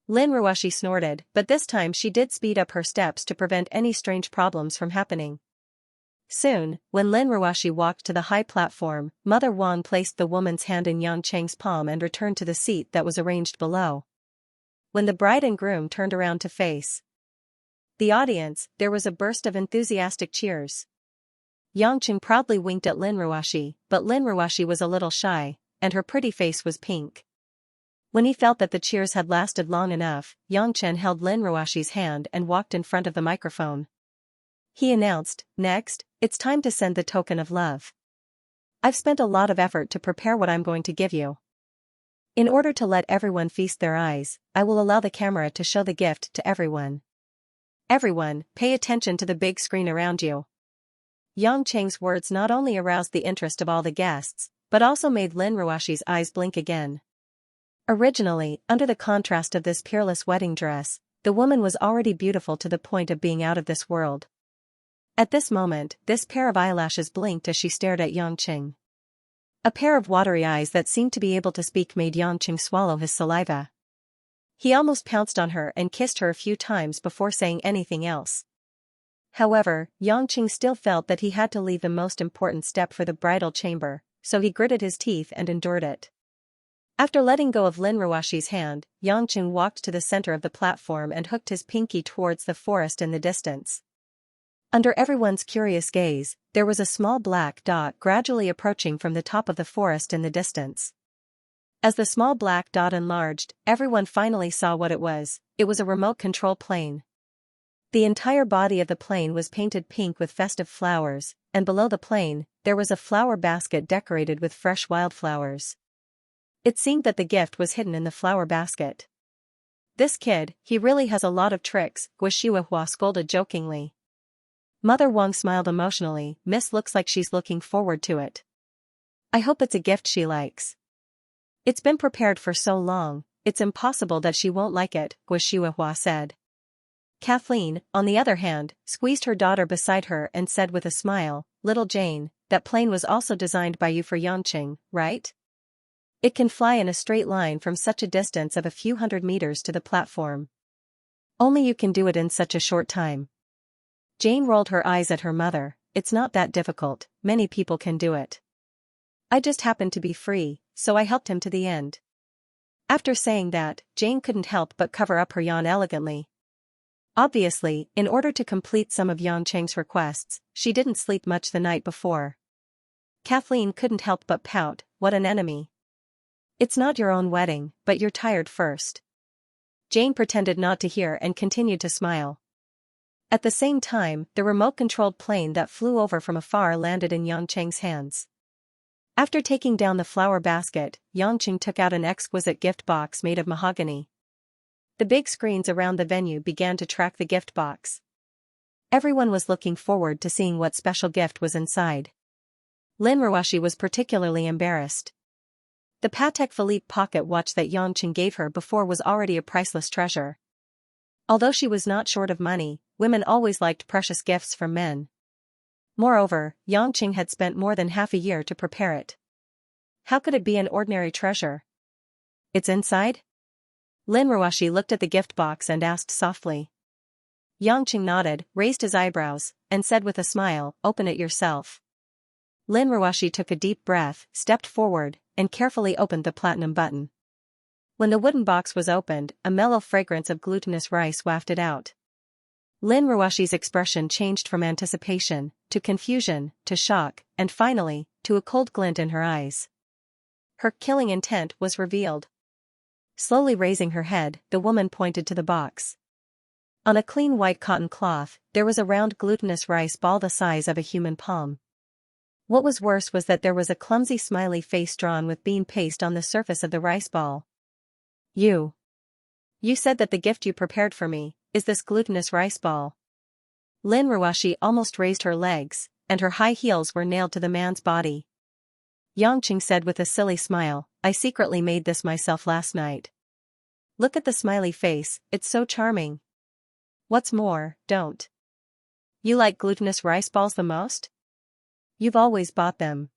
Lin Ruoxi snorted, but this time she did speed up her steps to prevent any strange problems from happening. Soon, when Lin Ruoxi walked to the high platform, Mother Wang placed the woman's hand in Yangqing's palm and returned to the seat that was arranged below. When the bride and groom turned around to face the audience, there was a burst of enthusiastic cheers. Yangqing proudly winked at Lin Ruoxi, but Lin Ruoxi was a little shy, and her pretty face was pink. When he felt that the cheers had lasted long enough, Yangchen held Lin Ruoxi's hand and walked in front of the microphone. He announced, "Next, it's time to send the token of love. I've spent a lot of effort to prepare what I'm going to give you. In order to let everyone feast their eyes, I will allow the camera to show the gift to everyone. Everyone, pay attention to the big screen around you." Yang Cheng's words not only aroused the interest of all the guests, but also made Lin Ruoxi's eyes blink again. Originally, under the contrast of this peerless wedding dress, the woman was already beautiful to the point of being out of this world. At this moment, this pair of eyelashes blinked as she stared at Yangqing. A pair of watery eyes that seemed to be able to speak made Yangqing swallow his saliva. He almost pounced on her and kissed her a few times before saying anything else. However, Yangqing still felt that he had to leave the most important step for the bridal chamber, so he gritted his teeth and endured it. After letting go of Lin Ruoxi's hand, Yangqing walked to the center of the platform and hooked his pinky towards the forest in the distance. Under everyone's curious gaze, there was a small black dot gradually approaching from the top of the forest in the distance. As the small black dot enlarged, everyone finally saw what it was. It was a remote control plane. The entire body of the plane was painted pink with festive flowers, and below the plane, there was a flower basket decorated with fresh wildflowers. It seemed that the gift was hidden in the flower basket. "This kid, he really has a lot of tricks," Guo Shuihua scolded jokingly. Mother Wang smiled emotionally. "Miss looks like she's looking forward to it. I hope it's a gift she likes. It's been prepared for so long, it's impossible that she won't like it," Guo Shuihua said. Kathleen, on the other hand, squeezed her daughter beside her and said with a smile, "Little Jane, that plane was also designed by you for Yangqing, right? It can fly in a straight line from such a distance of a few hundred meters to the platform. Only you can do it in such a short time." Jane rolled her eyes at her mother. "It's not that difficult, many people can do it. I just happened to be free, so I helped him to the end." After saying that, Jane couldn't help but cover up her yawn elegantly. Obviously, in order to complete some of Yang Cheng's requests, she didn't sleep much the night before. Kathleen couldn't help but pout. "What an enemy. It's not your own wedding, but you're tired first." Jane pretended not to hear and continued to smile. At the same time, the remote-controlled plane that flew over from afar landed in Yang Cheng's hands. After taking down the flower basket, Yangqing took out an exquisite gift box made of mahogany. The big screens around the venue began to track the gift box. Everyone was looking forward to seeing what special gift was inside. Lin Ruoxi was particularly embarrassed. The Patek Philippe pocket watch that Yangqing gave her before was already a priceless treasure. Although she was not short of money, women always liked precious gifts from men. Moreover, Yangqing had spent more than half a year to prepare it. How could it be an ordinary treasure? "It's inside?" Lin Ruoshi looked at the gift box and asked softly. Yangqing nodded, raised his eyebrows, and said with a smile, "Open it yourself." Lin Ruoshi took a deep breath, stepped forward, and carefully opened the platinum button. When the wooden box was opened, a mellow fragrance of glutinous rice wafted out. Lin Ruoshi's expression changed from anticipation, to confusion, to shock, and finally, to a cold glint in her eyes. Her killing intent was revealed. Slowly raising her head, the woman pointed to the box. On a clean white cotton cloth, there was a round glutinous rice ball the size of a human palm. What was worse was that there was a clumsy smiley face drawn with bean paste on the surface of the rice ball. You said that the gift you prepared for me is this glutinous rice ball. Lin Ruoshi almost raised her legs, and her high heels were nailed to the man's body. Yangqing said with a silly smile, "I secretly made this myself last night. Look at the smiley face, it's so charming. What's more, don't you like glutinous rice balls the most? You've always bought them.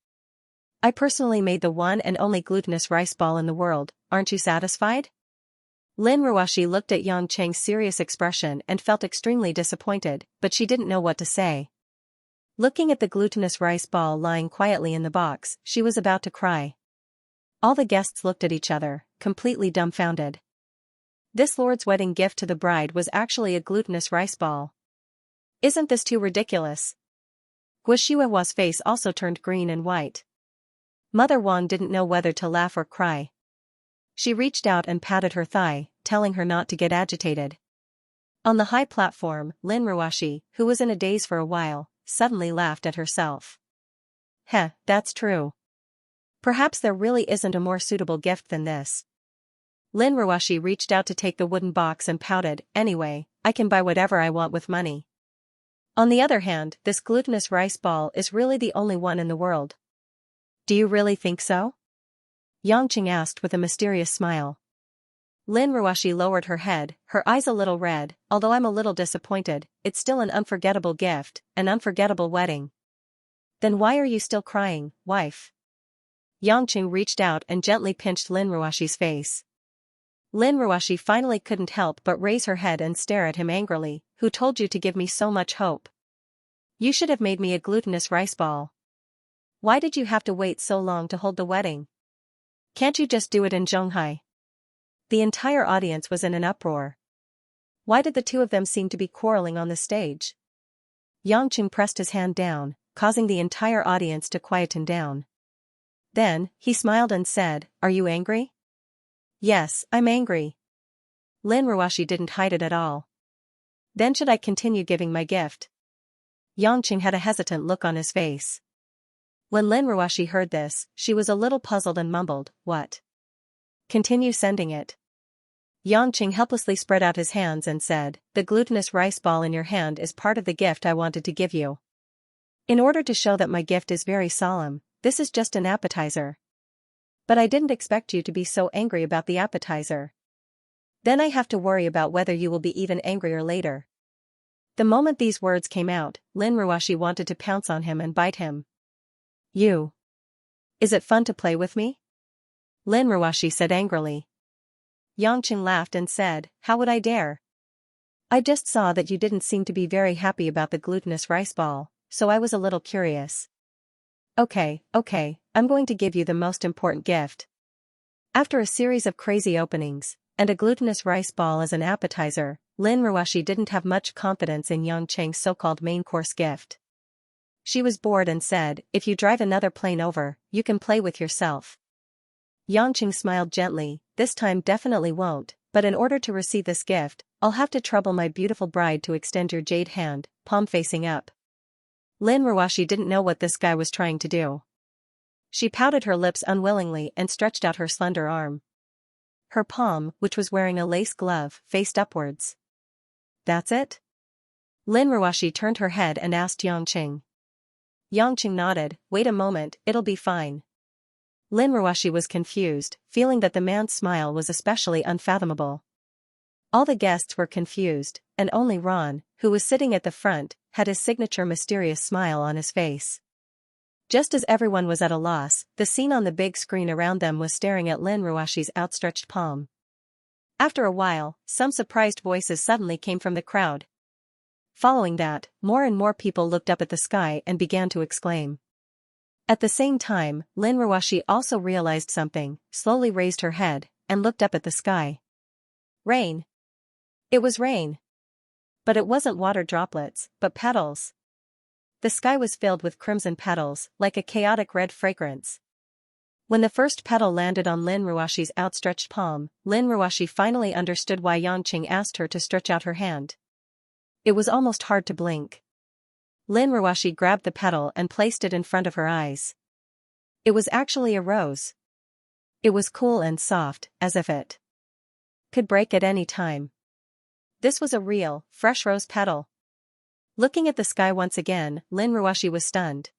I personally made the one and only glutinous rice ball in the world, aren't you satisfied?" Lin Ruoshi looked at Yang Cheng's serious expression and felt extremely disappointed, but she didn't know what to say. Looking at the glutinous rice ball lying quietly in the box, she was about to cry. All the guests looked at each other, completely dumbfounded. This lord's wedding gift to the bride was actually a glutinous rice ball. Isn't this too ridiculous? Guo Shihuahua's face also turned green and white. Mother Wang didn't know whether to laugh or cry. She reached out and patted her thigh, telling her not to get agitated. On the high platform, Lin Ruoshi, who was in a daze for a while, suddenly laughed at herself. Heh, that's true. Perhaps there really isn't a more suitable gift than this. Lin Ruoshi reached out to take the wooden box and pouted, "Anyway, I can buy whatever I want with money. On the other hand, this glutinous rice ball is really the only one in the world." "Do you really think so?" Yangqing asked with a mysterious smile. Lin Ruoshi lowered her head, her eyes a little red. "Although I'm a little disappointed, it's still an unforgettable gift, an unforgettable wedding." "Then why are you still crying, wife?" Yangqing reached out and gently pinched Lin Ruoshi's face. Lin Ruoshi finally couldn't help but raise her head and stare at him angrily. "Who told you to give me so much hope? You should have made me a glutinous rice ball. Why did you have to wait so long to hold the wedding? Can't you just do it in Zhonghai?" The entire audience was in an uproar. Why did the two of them seem to be quarreling on the stage? Yangqing pressed his hand down, causing the entire audience to quieten down. Then, he smiled and said, "Are you angry?" "Yes, I'm angry." Lin Ruoshi didn't hide it at all. "Then should I continue giving my gift?" Yangqing had a hesitant look on his face. When Lin Ruoshi heard this, she was a little puzzled and mumbled, "What? Continue sending it?" Yangqing helplessly spread out his hands and said, "The glutinous rice ball in your hand is part of the gift I wanted to give you. In order to show that my gift is very solemn, this is just an appetizer. But I didn't expect you to be so angry about the appetizer. Then I have to worry about whether you will be even angrier later." The moment these words came out, Lin Ruoshi wanted to pounce on him and bite him. "You. Is it fun to play with me?" Lin Ruoshi said angrily. Yangqing laughed and said, "How would I dare? I just saw that you didn't seem to be very happy about the glutinous rice ball, so I was a little curious. Okay, I'm going to give you the most important gift." After a series of crazy openings, and a glutinous rice ball as an appetizer, Lin Ruoshi didn't have much confidence in Yang Cheng's so-called main course gift. She was bored and said, "If you drive another plane over, you can play with yourself." Yangqing smiled gently, "This time definitely won't, but in order to receive this gift, I'll have to trouble my beautiful bride to extend your jade hand, palm facing up." Lin Ruoshi didn't know what this guy was trying to do. She pouted her lips unwillingly and stretched out her slender arm. Her palm, which was wearing a lace glove, faced upwards. "That's it?" Lin Ruoshi turned her head and asked Yangqing. Yangqing nodded, "Wait a moment, it'll be fine." Lin Ruoshi was confused, feeling that the man's smile was especially unfathomable. All the guests were confused, and only Ron, who was sitting at the front, had his signature mysterious smile on his face. Just as everyone was at a loss, the scene on the big screen around them was staring at Lin Ruoshi's outstretched palm. After a while, some surprised voices suddenly came from the crowd. Following that, more and more people looked up at the sky and began to exclaim. At the same time, Lin Ruoshi also realized something, slowly raised her head, and looked up at the sky. Rain. It was rain. But it wasn't water droplets, but petals. The sky was filled with crimson petals, like a chaotic red fragrance. When the first petal landed on Lin Ruoshi's outstretched palm, Lin Ruoshi finally understood why Yangqing asked her to stretch out her hand. It was almost hard to blink. Lin Ruoshi grabbed the petal and placed it in front of her eyes. It was actually a rose. It was cool and soft, as if it could break at any time. This was a real, fresh rose petal. Looking at the sky once again, Lin Ruoshi was stunned.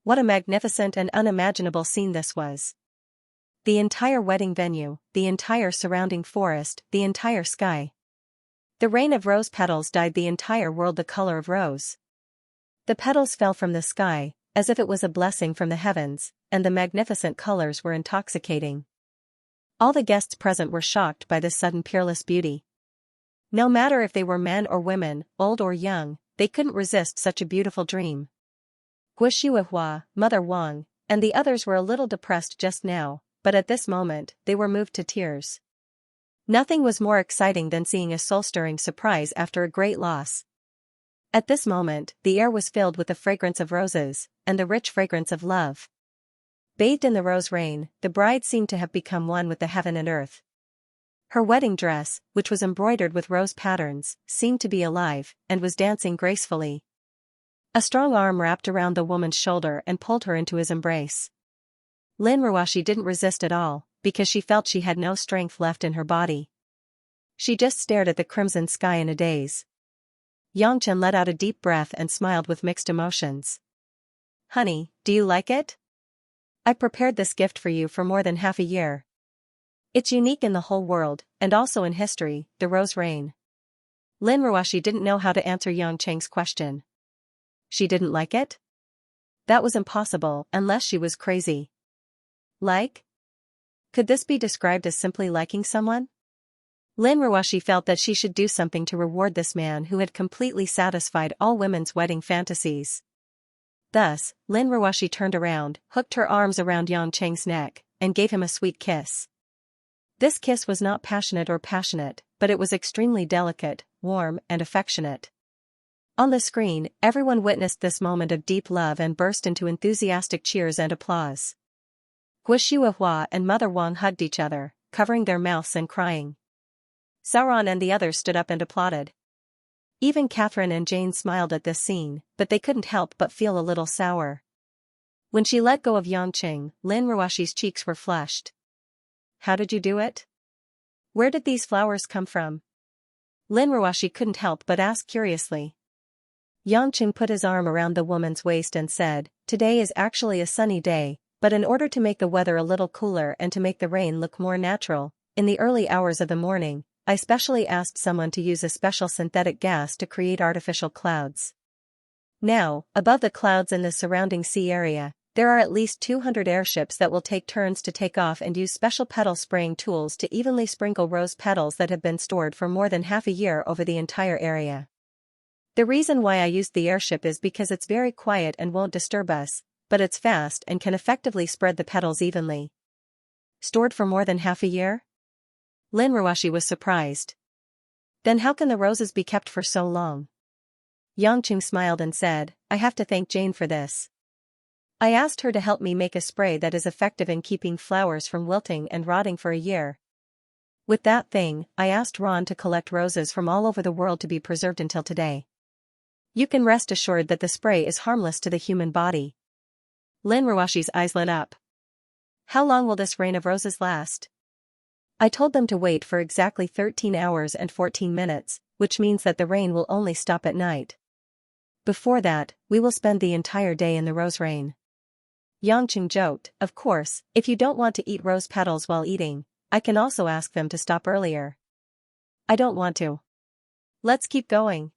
What a magnificent and unimaginable scene this was. The entire wedding venue, the entire surrounding forest, the entire sky. The rain of rose petals dyed the entire world the color of rose. The petals fell from the sky, as if it was a blessing from the heavens, and the magnificent colors were intoxicating. All the guests present were shocked by this sudden peerless beauty. No matter if they were men or women, old or young, they couldn't resist such a beautiful dream. Gu Shuihua, Mother Wang, and the others were a little depressed just now, but at this moment, they were moved to tears. Nothing was more exciting than seeing a soul-stirring surprise after a great loss. At this moment, the air was filled with the fragrance of roses, and the rich fragrance of love. Bathed in the rose rain, the bride seemed to have become one with the heaven and earth. Her wedding dress, which was embroidered with rose patterns, seemed to be alive, and was dancing gracefully. A strong arm wrapped around the woman's shoulder and pulled her into his embrace. Lin Ruoshi didn't resist at all, because she felt she had no strength left in her body. She just stared at the crimson sky in a daze. Yangchen let out a deep breath and smiled with mixed emotions. Honey, do you like it? I prepared this gift for you for more than half a year. It's unique in the whole world, and also in history, the rose rain. Lin Ruoshi didn't know how to answer Yangcheng's question. She didn't like it? That was impossible, unless she was crazy. Like? Could this be described as simply liking someone? Lin Ruoshi felt that she should do something to reward this man who had completely satisfied all women's wedding fantasies. Thus, Lin Ruoshi turned around, hooked her arms around Yangcheng's neck, and gave him a sweet kiss. This kiss was not passionate, but it was extremely delicate, warm, and affectionate. On the screen, everyone witnessed this moment of deep love and burst into enthusiastic cheers and applause. Gu Shuihua and Mother Wang hugged each other, covering their mouths and crying. Sauron and the others stood up and applauded. Even Catherine and Jane smiled at this scene, but they couldn't help but feel a little sour. When she let go of Yangqing, Lin Ruoshi's cheeks were flushed. How did you do it? Where did these flowers come from? Lin Ruoshi couldn't help but ask curiously. Yangqing put his arm around the woman's waist and said, Today is actually a sunny day, but in order to make the weather a little cooler and to make the rain look more natural, in the early hours of the morning, I specially asked someone to use a special synthetic gas to create artificial clouds. Now, above the clouds in the surrounding sea area, there are at least 200 airships that will take turns to take off and use special petal spraying tools to evenly sprinkle rose petals that have been stored for more than half a year over the entire area. The reason why I used the airship is because it's very quiet and won't disturb us, but it's fast and can effectively spread the petals evenly. Stored for more than half a year? Lin Ruoshi was surprised. Then how can the roses be kept for so long? Yangqing smiled and said, I have to thank Jane for this. I asked her to help me make a spray that is effective in keeping flowers from wilting and rotting for a year. With that thing, I asked Ron to collect roses from all over the world to be preserved until today. You can rest assured that the spray is harmless to the human body. Lin Ruoshi's eyes lit up. How long will this rain of roses last? I told them to wait for exactly 13 hours and 14 minutes, which means that the rain will only stop at night. Before that, we will spend the entire day in the rose rain. Yangqing joked, Of course, if you don't want to eat rose petals while eating, I can also ask them to stop earlier. I don't want to. Let's keep going.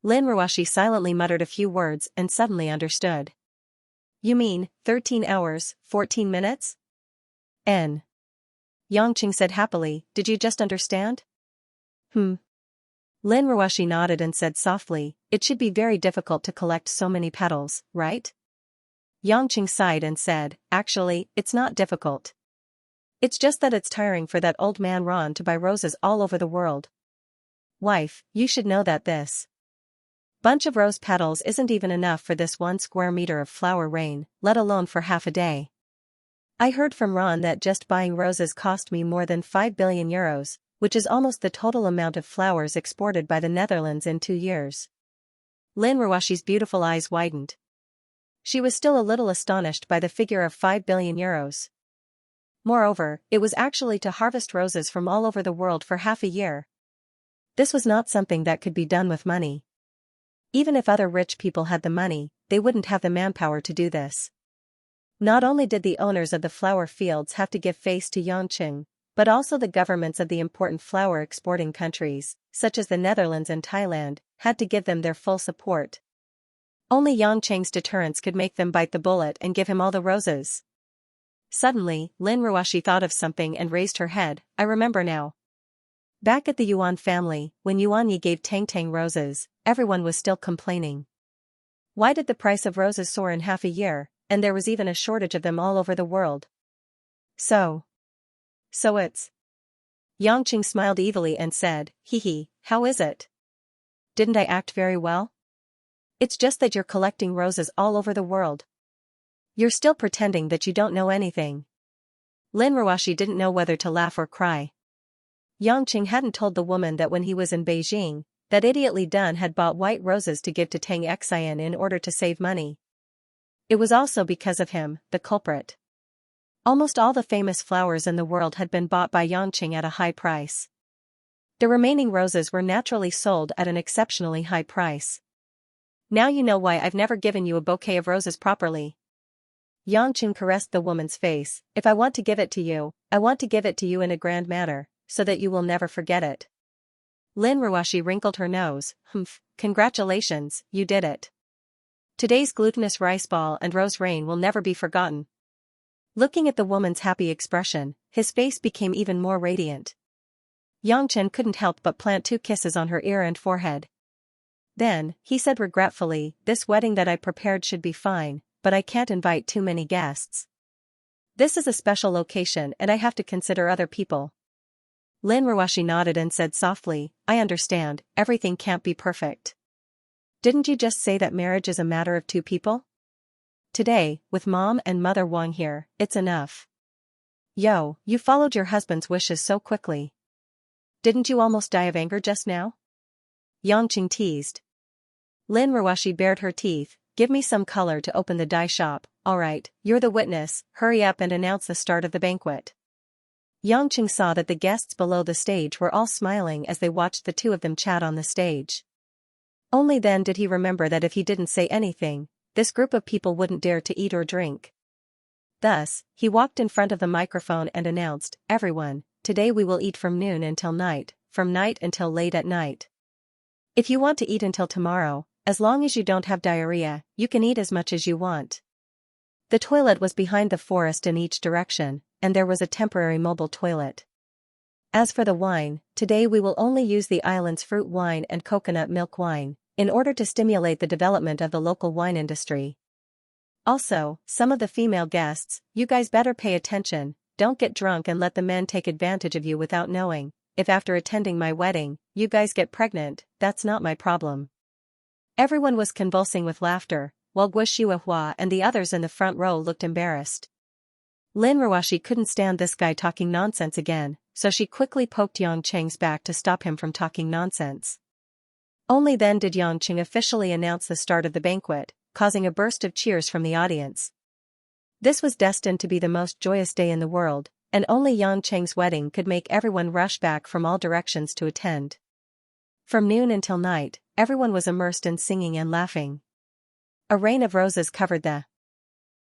Lin Ruoshi silently muttered a few words and suddenly understood. You mean, 13 hours, 14 minutes? Yangqing said happily, did you just understand? Hmm. Lin Ruoshi nodded and said softly, it should be very difficult to collect so many petals, right? Yangqing sighed and said, actually, it's not difficult. It's just that it's tiring for that old man Ron to buy roses all over the world. Wife, you should know that this bunch of rose petals isn't even enough for this 1 square meter of flower rain, let alone for half a day. I heard from Ron that just buying roses cost me more than 5 billion euros, which is almost the total amount of flowers exported by the Netherlands in 2 years. Lin Ruoshi's beautiful eyes widened. She was still a little astonished by the figure of 5 billion euros. Moreover, it was actually to harvest roses from all over the world for half a year. This was not something that could be done with money. Even if other rich people had the money, they wouldn't have the manpower to do this. Not only did the owners of the flower fields have to give face to Yangqing, but also the governments of the important flower exporting countries, such as the Netherlands and Thailand, had to give them their full support. Only Yangqing's deterrence could make them bite the bullet and give him all the roses. Suddenly, Lin Ruoshi thought of something and raised her head, I remember now. Back at the Yuan family, when Yuan Yi gave Tang Tang roses, everyone was still complaining. Why did the price of roses soar in half a year, and there was even a shortage of them all over the world? So it's... Yangqing smiled evilly and said, hee, how is it? Didn't I act very well? It's just that you're collecting roses all over the world. You're still pretending that you don't know anything. Lin Ruoshi didn't know whether to laugh or cry. Yangqing hadn't told the woman that when he was in Beijing, that idiot Li Dun had bought white roses to give to Tang Xian in order to save money. It was also because of him, the culprit. Almost all the famous flowers in the world had been bought by Yangqing at a high price. The remaining roses were naturally sold at an exceptionally high price. Now you know why I've never given you a bouquet of roses properly. Yangqing caressed the woman's face, if I want to give it to you, I want to give it to you in a grand manner, so that you will never forget it. Lin Ruoshi wrinkled her nose, congratulations, you did it. Today's glutinous rice ball and rose rain will never be forgotten. Looking at the woman's happy expression, his face became even more radiant. Yangqing couldn't help but plant 2 kisses on her ear and forehead. Then, he said regretfully, this wedding that I prepared should be fine, but I can't invite too many guests. This is a special location and I have to consider other people. Lin Ruoshi nodded and said softly, I understand, everything can't be perfect. Didn't you just say that marriage is a matter of 2 people? Today, with Mom and Mother Wang here, it's enough. Yo, you followed your husband's wishes so quickly. Didn't you almost die of anger just now? Yangqing teased. Lin Ruoshi bared her teeth, give me some color to open the dye shop, alright, you're the witness, hurry up and announce the start of the banquet. Yangqing saw that the guests below the stage were all smiling as they watched the 2 of them chat on the stage. Only then did he remember that if he didn't say anything, this group of people wouldn't dare to eat or drink. Thus, he walked in front of the microphone and announced, everyone, today we will eat from noon until night, from night until late at night. If you want to eat until tomorrow, as long as you don't have diarrhea, you can eat as much as you want. The toilet was behind the forest in each direction, and there was a temporary mobile toilet. As for the wine, today we will only use the island's fruit wine and coconut milk wine, in order to stimulate the development of the local wine industry. Also, some of the female guests, you guys better pay attention, don't get drunk and let the men take advantage of you without knowing. If after attending my wedding, you guys get pregnant, that's not my problem. Everyone was convulsing with laughter, while Guo Xiuehua and the others in the front row looked embarrassed. Lin Ruoshi couldn't stand this guy talking nonsense again, so she quickly poked Yangqing's back to stop him from talking nonsense. Only then did Yangqing officially announce the start of the banquet, causing a burst of cheers from the audience. This was destined to be the most joyous day in the world, and only Yangqing's wedding could make everyone rush back from all directions to attend. From noon until night, everyone was immersed in singing and laughing. A rain of roses covered the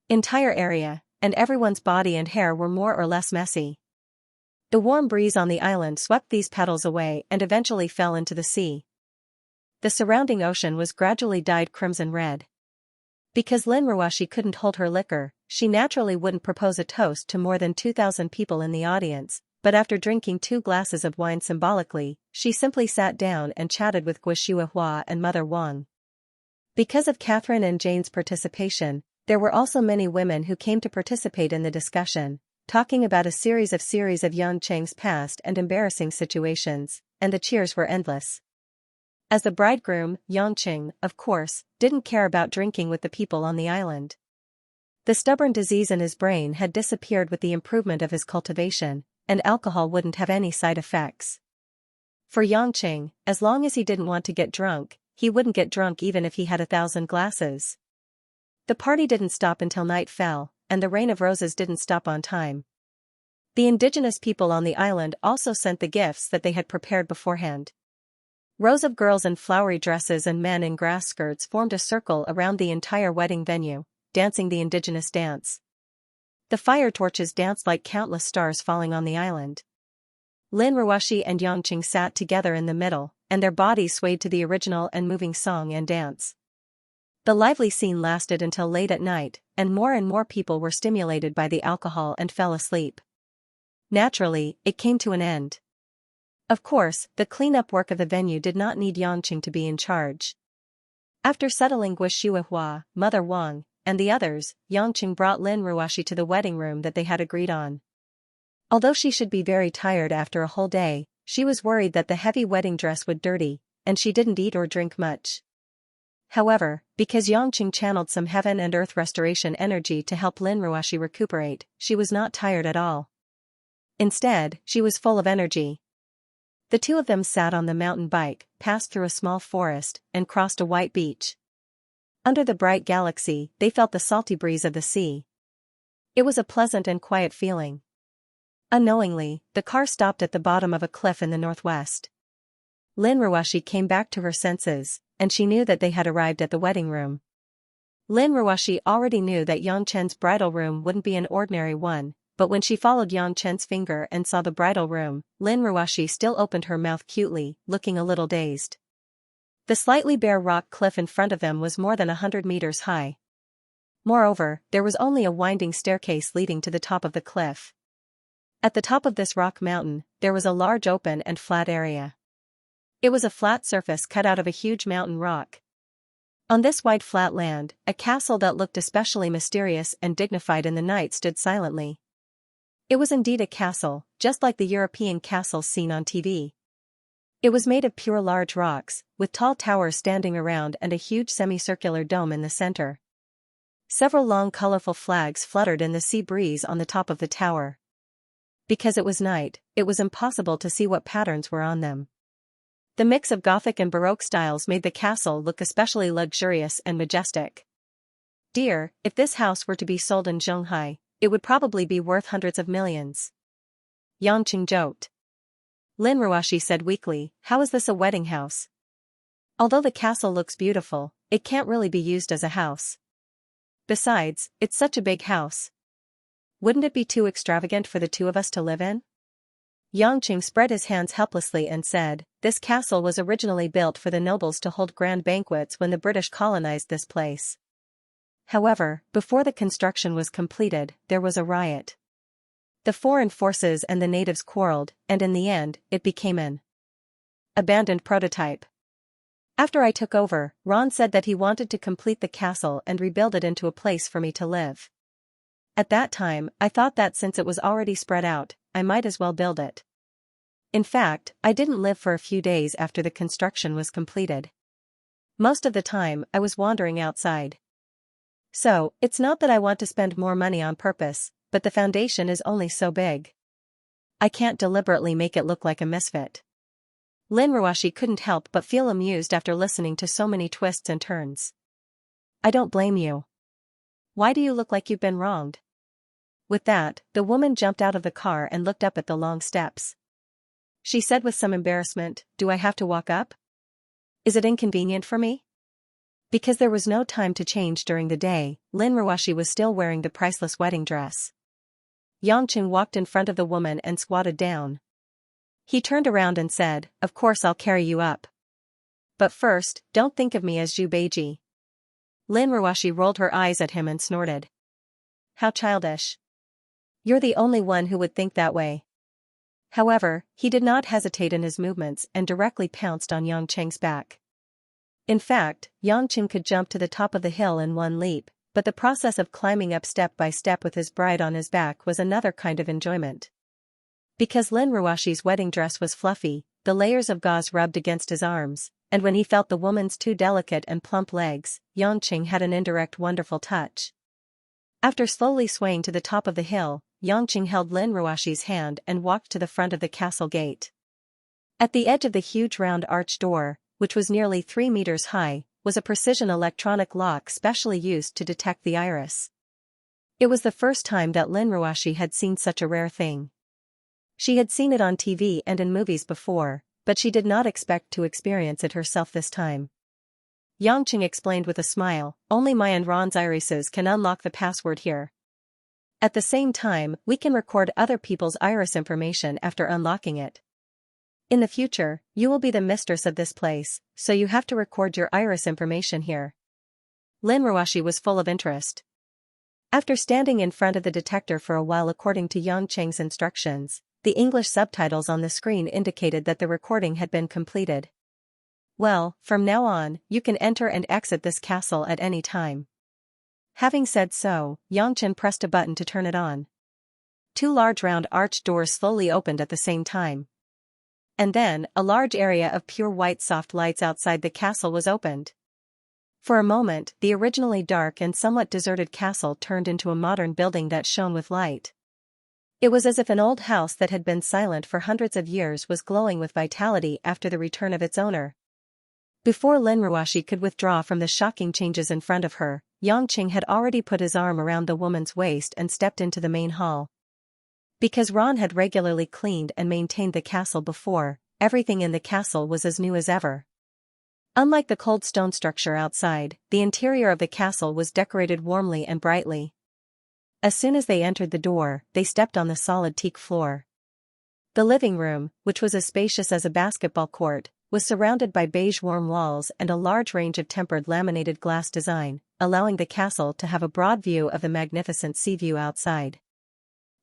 entire area, and everyone's body and hair were more or less messy. The warm breeze on the island swept these petals away and eventually fell into the sea. The surrounding ocean was gradually dyed crimson red. Because Lin Ruoshi couldn't hold her liquor, she naturally wouldn't propose a toast to more than 2,000 people in the audience, but after drinking 2 glasses of wine symbolically, she simply sat down and chatted with Guo and Mother Wang. Because of Catherine and Jane's participation, there were also many women who came to participate in the discussion, talking about a series of Yang Cheng's past and embarrassing situations, and the cheers were endless. As the bridegroom, Yang Cheng, of course, didn't care about drinking with the people on the island. The stubborn disease in his brain had disappeared with the improvement of his cultivation, and alcohol wouldn't have any side effects. For Yang Cheng, as long as he didn't want to get drunk, he wouldn't get drunk even if he had 1,000 glasses. The party didn't stop until night fell, and the rain of roses didn't stop on time. The indigenous people on the island also sent the gifts that they had prepared beforehand. Rows of girls in flowery dresses and men in grass skirts formed a circle around the entire wedding venue, dancing the indigenous dance. The fire torches danced like countless stars falling on the island. Lin Ruoshi and Yang Cheng sat together in the middle, and their bodies swayed to the original and moving song and dance. The lively scene lasted until late at night, and more people were stimulated by the alcohol and fell asleep. Naturally, it came to an end. Of course, the cleanup work of the venue did not need Yang Cheng to be in charge. After settling Guo, Mother Wang, and the others, Yang Cheng brought Lin Ruoshi to the wedding room that they had agreed on. Although she should be very tired after a whole day, she was worried that the heavy wedding dress would dirty, and she didn't eat or drink much. However, because Yang Cheng channeled some heaven and earth restoration energy to help Lin Ruoshi recuperate, she was not tired at all. Instead, she was full of energy. The two of them sat on the mountain bike, passed through a small forest, and crossed a white beach. Under the bright galaxy, they felt the salty breeze of the sea. It was a pleasant and quiet feeling. Unknowingly, the car stopped at the bottom of a cliff in the northwest. Lin Ruoshi came back to her senses, and she knew that they had arrived at the wedding room. Lin Ruoshi already knew that Yang Chen's bridal room wouldn't be an ordinary one, but when she followed Yang Chen's finger and saw the bridal room, Lin Ruoshi still opened her mouth cutely, looking a little dazed. The slightly bare rock cliff in front of them was more than 100 meters high. Moreover, there was only a winding staircase leading to the top of the cliff. At the top of this rock mountain, there was a large open and flat area. It was a flat surface cut out of a huge mountain rock. On this wide flat land, a castle that looked especially mysterious and dignified in the night stood silently. It was indeed a castle, just like the European castles seen on TV. It was made of pure large rocks, with tall towers standing around and a huge semicircular dome in the center. Several long colorful flags fluttered in the sea breeze on the top of the tower. Because it was night, it was impossible to see what patterns were on them. The mix of Gothic and Baroque styles made the castle look especially luxurious and majestic. Dear, if this house were to be sold in Zhonghai, it would probably be worth hundreds of millions. Yang Cheng joked. Lin Ruoshi said weakly, how is this a wedding house? Although the castle looks beautiful, it can't really be used as a house. Besides, it's such a big house. Wouldn't it be too extravagant for the two of us to live in? Yang Cheng spread his hands helplessly and said, this castle was originally built for the nobles to hold grand banquets when the British colonized this place. However, before the construction was completed, there was a riot. The foreign forces and the natives quarreled, and in the end, it became an abandoned prototype. After I took over, Ron said that he wanted to complete the castle and rebuild it into a place for me to live. At that time, I thought that since it was already spread out, I might as well build it. In fact, I didn't live for a few days after the construction was completed. Most of the time, I was wandering outside. So, it's not that I want to spend more money on purpose, but the foundation is only so big. I can't deliberately make it look like a misfit. Lin Ruoshi couldn't help but feel amused after listening to so many twists and turns. I don't blame you. Why do you look like you've been wronged? With that, the woman jumped out of the car and looked up at the long steps. She said with some embarrassment, do I have to walk up? Is it inconvenient for me? Because there was no time to change during the day, Lin Ruoshi was still wearing the priceless wedding dress. Yang Cheng walked in front of the woman and squatted down. He turned around and said, of course I'll carry you up. But first, don't think of me as Zhu Beiji. Lin Ruoshi rolled her eyes at him and snorted. How childish. You're the only one who would think that way. However, he did not hesitate in his movements and directly pounced on Yangcheng's back. In fact, Yangcheng could jump to the top of the hill in one leap, but the process of climbing up step by step with his bride on his back was another kind of enjoyment. Because Lin Ruoshi's wedding dress was fluffy, the layers of gauze rubbed against his arms, and when he felt the woman's two delicate and plump legs, Yangcheng had an indirect wonderful touch. After slowly swaying to the top of the hill, Yangcheng held Lin Ruoshi's hand and walked to the front of the castle gate. At the edge of the huge round arch door, which was nearly 3 meters high, was a precision electronic lock specially used to detect the iris. It was the first time that Lin Ruoshi had seen such a rare thing. She had seen it on TV and in movies before, but she did not expect to experience it herself this time. Yangcheng explained with a smile, "Only my and Ron's irises can unlock the password here. At the same time, we can record other people's iris information after unlocking it. In the future, you will be the mistress of this place, so you have to record your iris information here." Lin Ruoshi was full of interest. After standing in front of the detector for a while according to Yangcheng's instructions, the English subtitles on the screen indicated that the recording had been completed. "Well, from now on, you can enter and exit this castle at any time." Having said so, Yangcheng pressed a button to turn it on. 2 large round arched doors slowly opened at the same time. And then, a large area of pure white soft lights outside the castle was opened. For a moment, the originally dark and somewhat deserted castle turned into a modern building that shone with light. It was as if an old house that had been silent for hundreds of years was glowing with vitality after the return of its owner. Before Lin Ruoshi could withdraw from the shocking changes in front of her, Yangcheng had already put his arm around the woman's waist and stepped into the main hall. Because Ron had regularly cleaned and maintained the castle before, everything in the castle was as new as ever. Unlike the cold stone structure outside, the interior of the castle was decorated warmly and brightly. As soon as they entered the door, they stepped on the solid teak floor. The living room, which was as spacious as a basketball court, was surrounded by beige warm walls and a large range of tempered laminated glass design, allowing the castle to have a broad view of the magnificent sea view outside.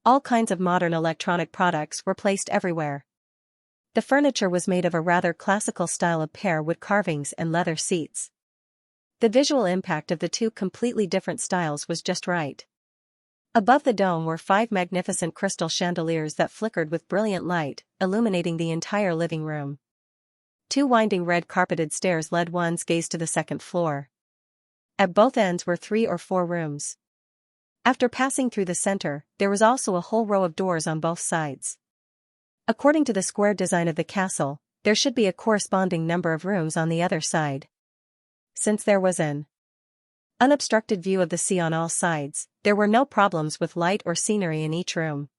All kinds of modern electronic products were placed everywhere. The furniture was made of a rather classical style of pear wood carvings and leather seats. The visual impact of the two completely different styles was just right. Above the dome were 5 magnificent crystal chandeliers that flickered with brilliant light, illuminating the entire living room. 2 winding red carpeted stairs led one's gaze to the second floor. At both ends were 3 or 4 rooms. After passing through the center, there was also a whole row of doors on both sides. According to the square design of the castle, there should be a corresponding number of rooms on the other side. Since there was an unobstructed view of the sea on all sides, there were no problems with light or scenery in each room.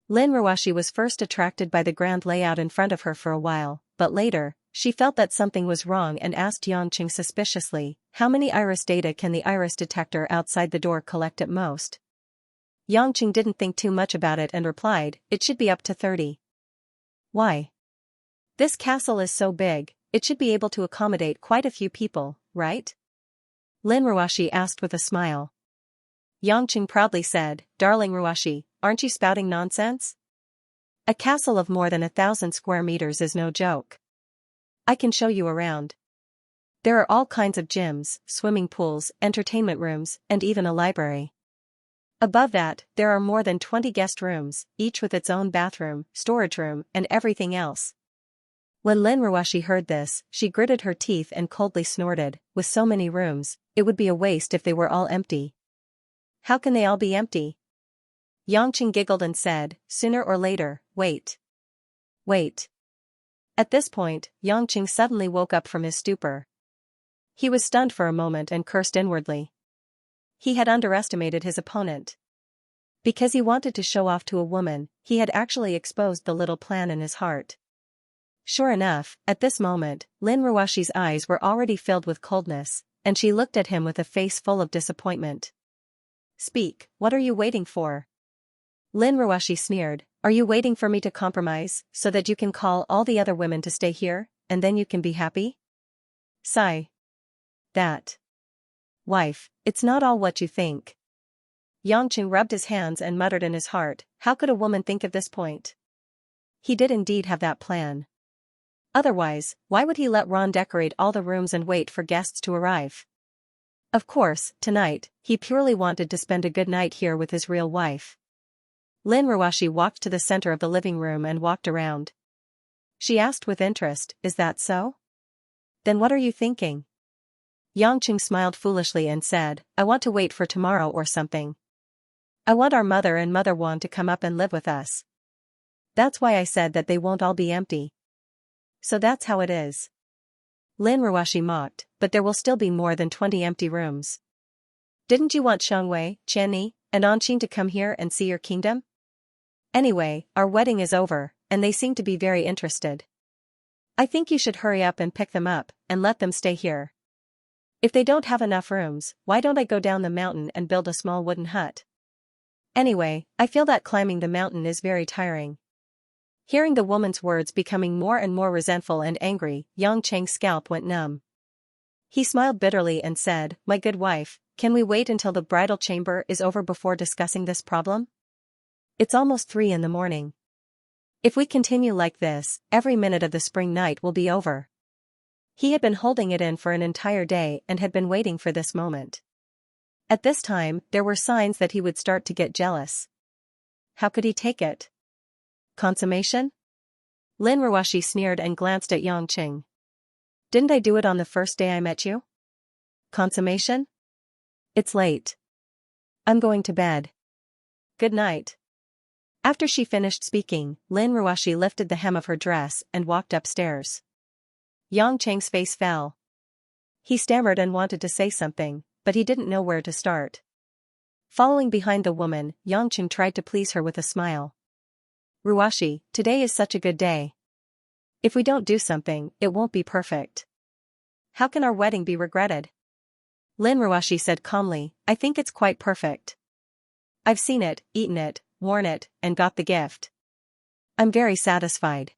Lin Ruoshi was first attracted by the grand layout in front of her for a while, but later, she felt that something was wrong and asked Yangcheng suspiciously, "How many iris data can the iris detector outside the door collect at most?" Yangcheng didn't think too much about it and replied, "It should be up to 30. "Why? This castle is so big, it should be able to accommodate quite a few people, right?" Lin Ruoshi asked with a smile. Yangcheng proudly said, "Darling Ruoshi, aren't you spouting nonsense? A castle of more than 1,000 square meters is no joke. I can show you around. There are all kinds of gyms, swimming pools, entertainment rooms, and even a library. Above that, there are more than 20 guest rooms, each with its own bathroom, storage room, and everything else." When Lin Ruoshi heard this, she gritted her teeth and coldly snorted, "With so many rooms, it would be a waste if they were all empty." "How can they all be empty?" Yangcheng giggled and said, "Sooner or later, wait. Wait." At this point, Yangcheng suddenly woke up from his stupor. He was stunned for a moment and cursed inwardly. He had underestimated his opponent. Because he wanted to show off to a woman, he had actually exposed the little plan in his heart. Sure enough, at this moment, Lin Ruoshi's eyes were already filled with coldness, and she looked at him with a face full of disappointment. "Speak, what are you waiting for?" Lin Ruoshi sneered, "Are you waiting for me to compromise, so that you can call all the other women to stay here, and then you can be happy?" Sigh. That. Wife, it's not all what you think. Yangcheng rubbed his hands and muttered in his heart, "How could a woman think of this point?" he did indeed have that plan. Otherwise, why would he let Ron decorate all the rooms and wait for guests to arrive? Of course, tonight, he purely wanted to spend a good night here with his real wife. Lin Ruashi walked to the center of the living room and walked around. She asked with interest, "Is that so? Then what are you thinking?" Yangqing smiled foolishly and said, "I want to wait for tomorrow or something. I want our mother and Mother Wan to come up and live with us. That's why I said that they won't all be empty." "So that's how it is." Lin Ruashi mocked, "But there will still be more than 20 empty rooms. Didn't you want Xianxia, Qianni, and Anqing to come here and see your kingdom? Anyway, our wedding is over, and they seem to be very interested. I think you should hurry up and pick them up, and let them stay here. If they don't have enough rooms, why don't I go down the mountain and build a small wooden hut? Anyway, I feel that climbing the mountain is very tiring." Hearing the woman's words becoming more and more resentful and angry, Yang Cheng's scalp went numb. He smiled bitterly and said, "My good wife, can we wait until the bridal chamber is over before discussing this problem? It's almost 3 in the morning. If we continue like this, every minute of the spring night will be over." He had been holding it in for an entire day and had been waiting for this moment. At this time, there were signs that he would start to get jealous. How could he take it? Consummation? Lin Ruashi sneered and glanced at Yangqing. "Didn't I do it on the first day I met you? Consummation? It's late. I'm going to bed. Good night." After she finished speaking, Lin Ruashi lifted the hem of her dress and walked upstairs. Yangqing's face fell. He stammered and wanted to say something, but he didn't know where to start. Following behind the woman, Yangqing tried to please her with a smile. "Ruashi, today is such a good day. If we don't do something, it won't be perfect. How can our wedding be regretted?" Lin Ruashi said calmly, "I think it's quite perfect. I've seen it, eaten it, worn it, and got the gift. I'm very satisfied."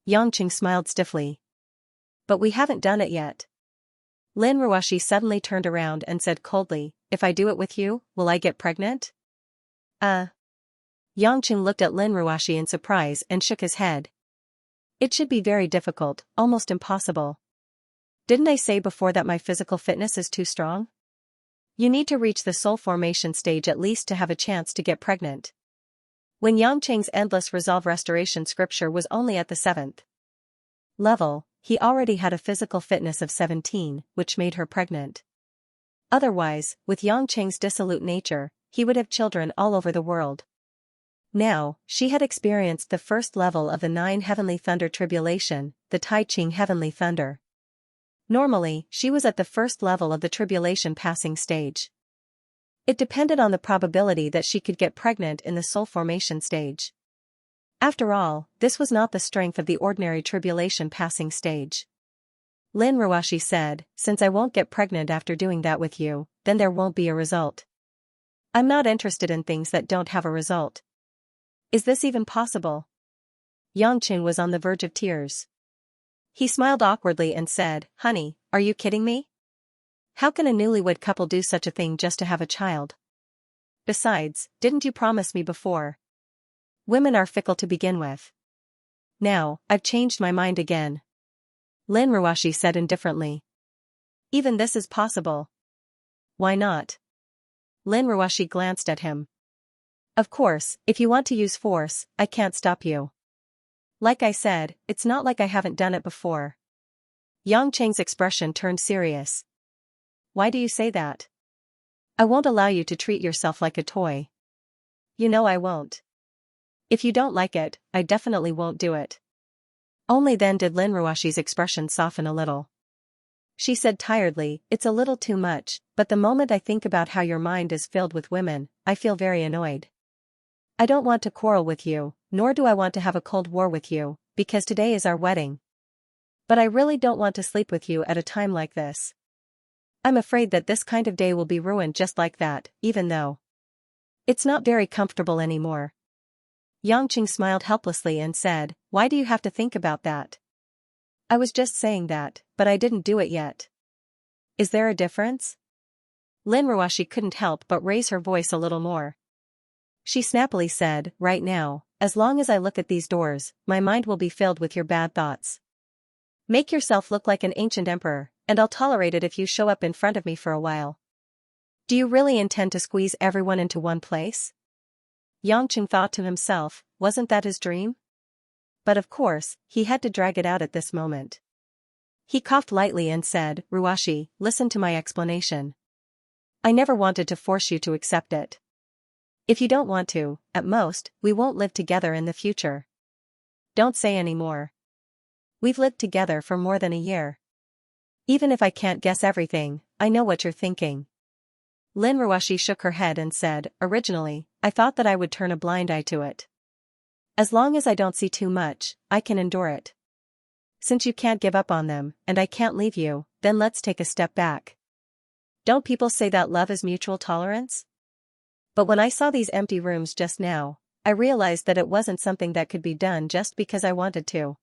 Yangqing smiled stiffly. "But we haven't done it yet." Lin Ruashi suddenly turned around and said coldly, "If I do it with you, will I get pregnant?" Yangqing looked at Lin Ruashi in surprise and shook his head. "It should be very difficult, almost impossible. Didn't I say before that my physical fitness is too strong? You need to reach the soul formation stage at least to have a chance to get pregnant." When Yangqing's endless resolve restoration scripture was only at the 7th level, he already had a physical fitness of 17, which made her pregnant. Otherwise, with Yangqing's dissolute nature, he would have children all over the world. Now, she had experienced the first level of the 9 heavenly thunder tribulation, the Tai Ching heavenly thunder. Normally, she was at the first level of the tribulation passing stage. It depended on the probability that she could get pregnant in the soul formation stage. After all, this was not the strength of the ordinary tribulation passing stage. Lin Ruashi said, "Since I won't get pregnant after doing that with you, then there won't be a result. I'm not interested in things that don't have a result. Is this even possible?" Yangqing was on the verge of tears. He smiled awkwardly and said, "Honey, are you kidding me? How can a newlywed couple do such a thing just to have a child? Besides, didn't you promise me before? Women are fickle to begin with. Now, I've changed my mind again." Lin Ruashi said indifferently. "Even this is possible. Why not?" Lin Ruashi glanced at him. "Of course, if you want to use force, I can't stop you. Like I said, it's not like I haven't done it before." Yangqing's expression turned serious. "Why do you say that?" "I won't allow you to treat yourself like a toy. You know I won't. If you don't like it, I definitely won't do it." Only then did Lin Ruashi's expression soften a little. She said tiredly, "It's a little too much, but the moment I think about how your mind is filled with women, I feel very annoyed. I don't want to quarrel with you, nor do I want to have a cold war with you, because today is our wedding. But I really don't want to sleep with you at a time like this. I'm afraid that this kind of day will be ruined just like that, even though it's not very comfortable anymore." Yangqing smiled helplessly and said, "Why do you have to think about that? I was just saying that, but I didn't do it yet. Is there a difference?" Lin Ruashi couldn't help but raise her voice a little more. She snappily said, "Right now, as long as I look at these doors, my mind will be filled with your bad thoughts. Make yourself look like an ancient emperor, and I'll tolerate it if you show up in front of me for a while. Do you really intend to squeeze everyone into one place? Yangqing thought to himself, wasn't that his dream? But of course, he had to drag it out at this moment. He coughed lightly and said, Ruashi, listen to my explanation. I never wanted to force you to accept it. If you don't want to, at most, we won't live together in the future. Don't say any more. We've lived together for more than a year. Even if I can't guess everything, I know what you're thinking. Lin Ruashi shook her head and said, originally, I thought that I would turn a blind eye to it. As long as I don't see too much, I can endure it. Since you can't give up on them, and I can't leave you, then let's take a step back. Don't people say that love is mutual tolerance? But when I saw these empty rooms just now, I realized that it wasn't something that could be done just because I wanted to.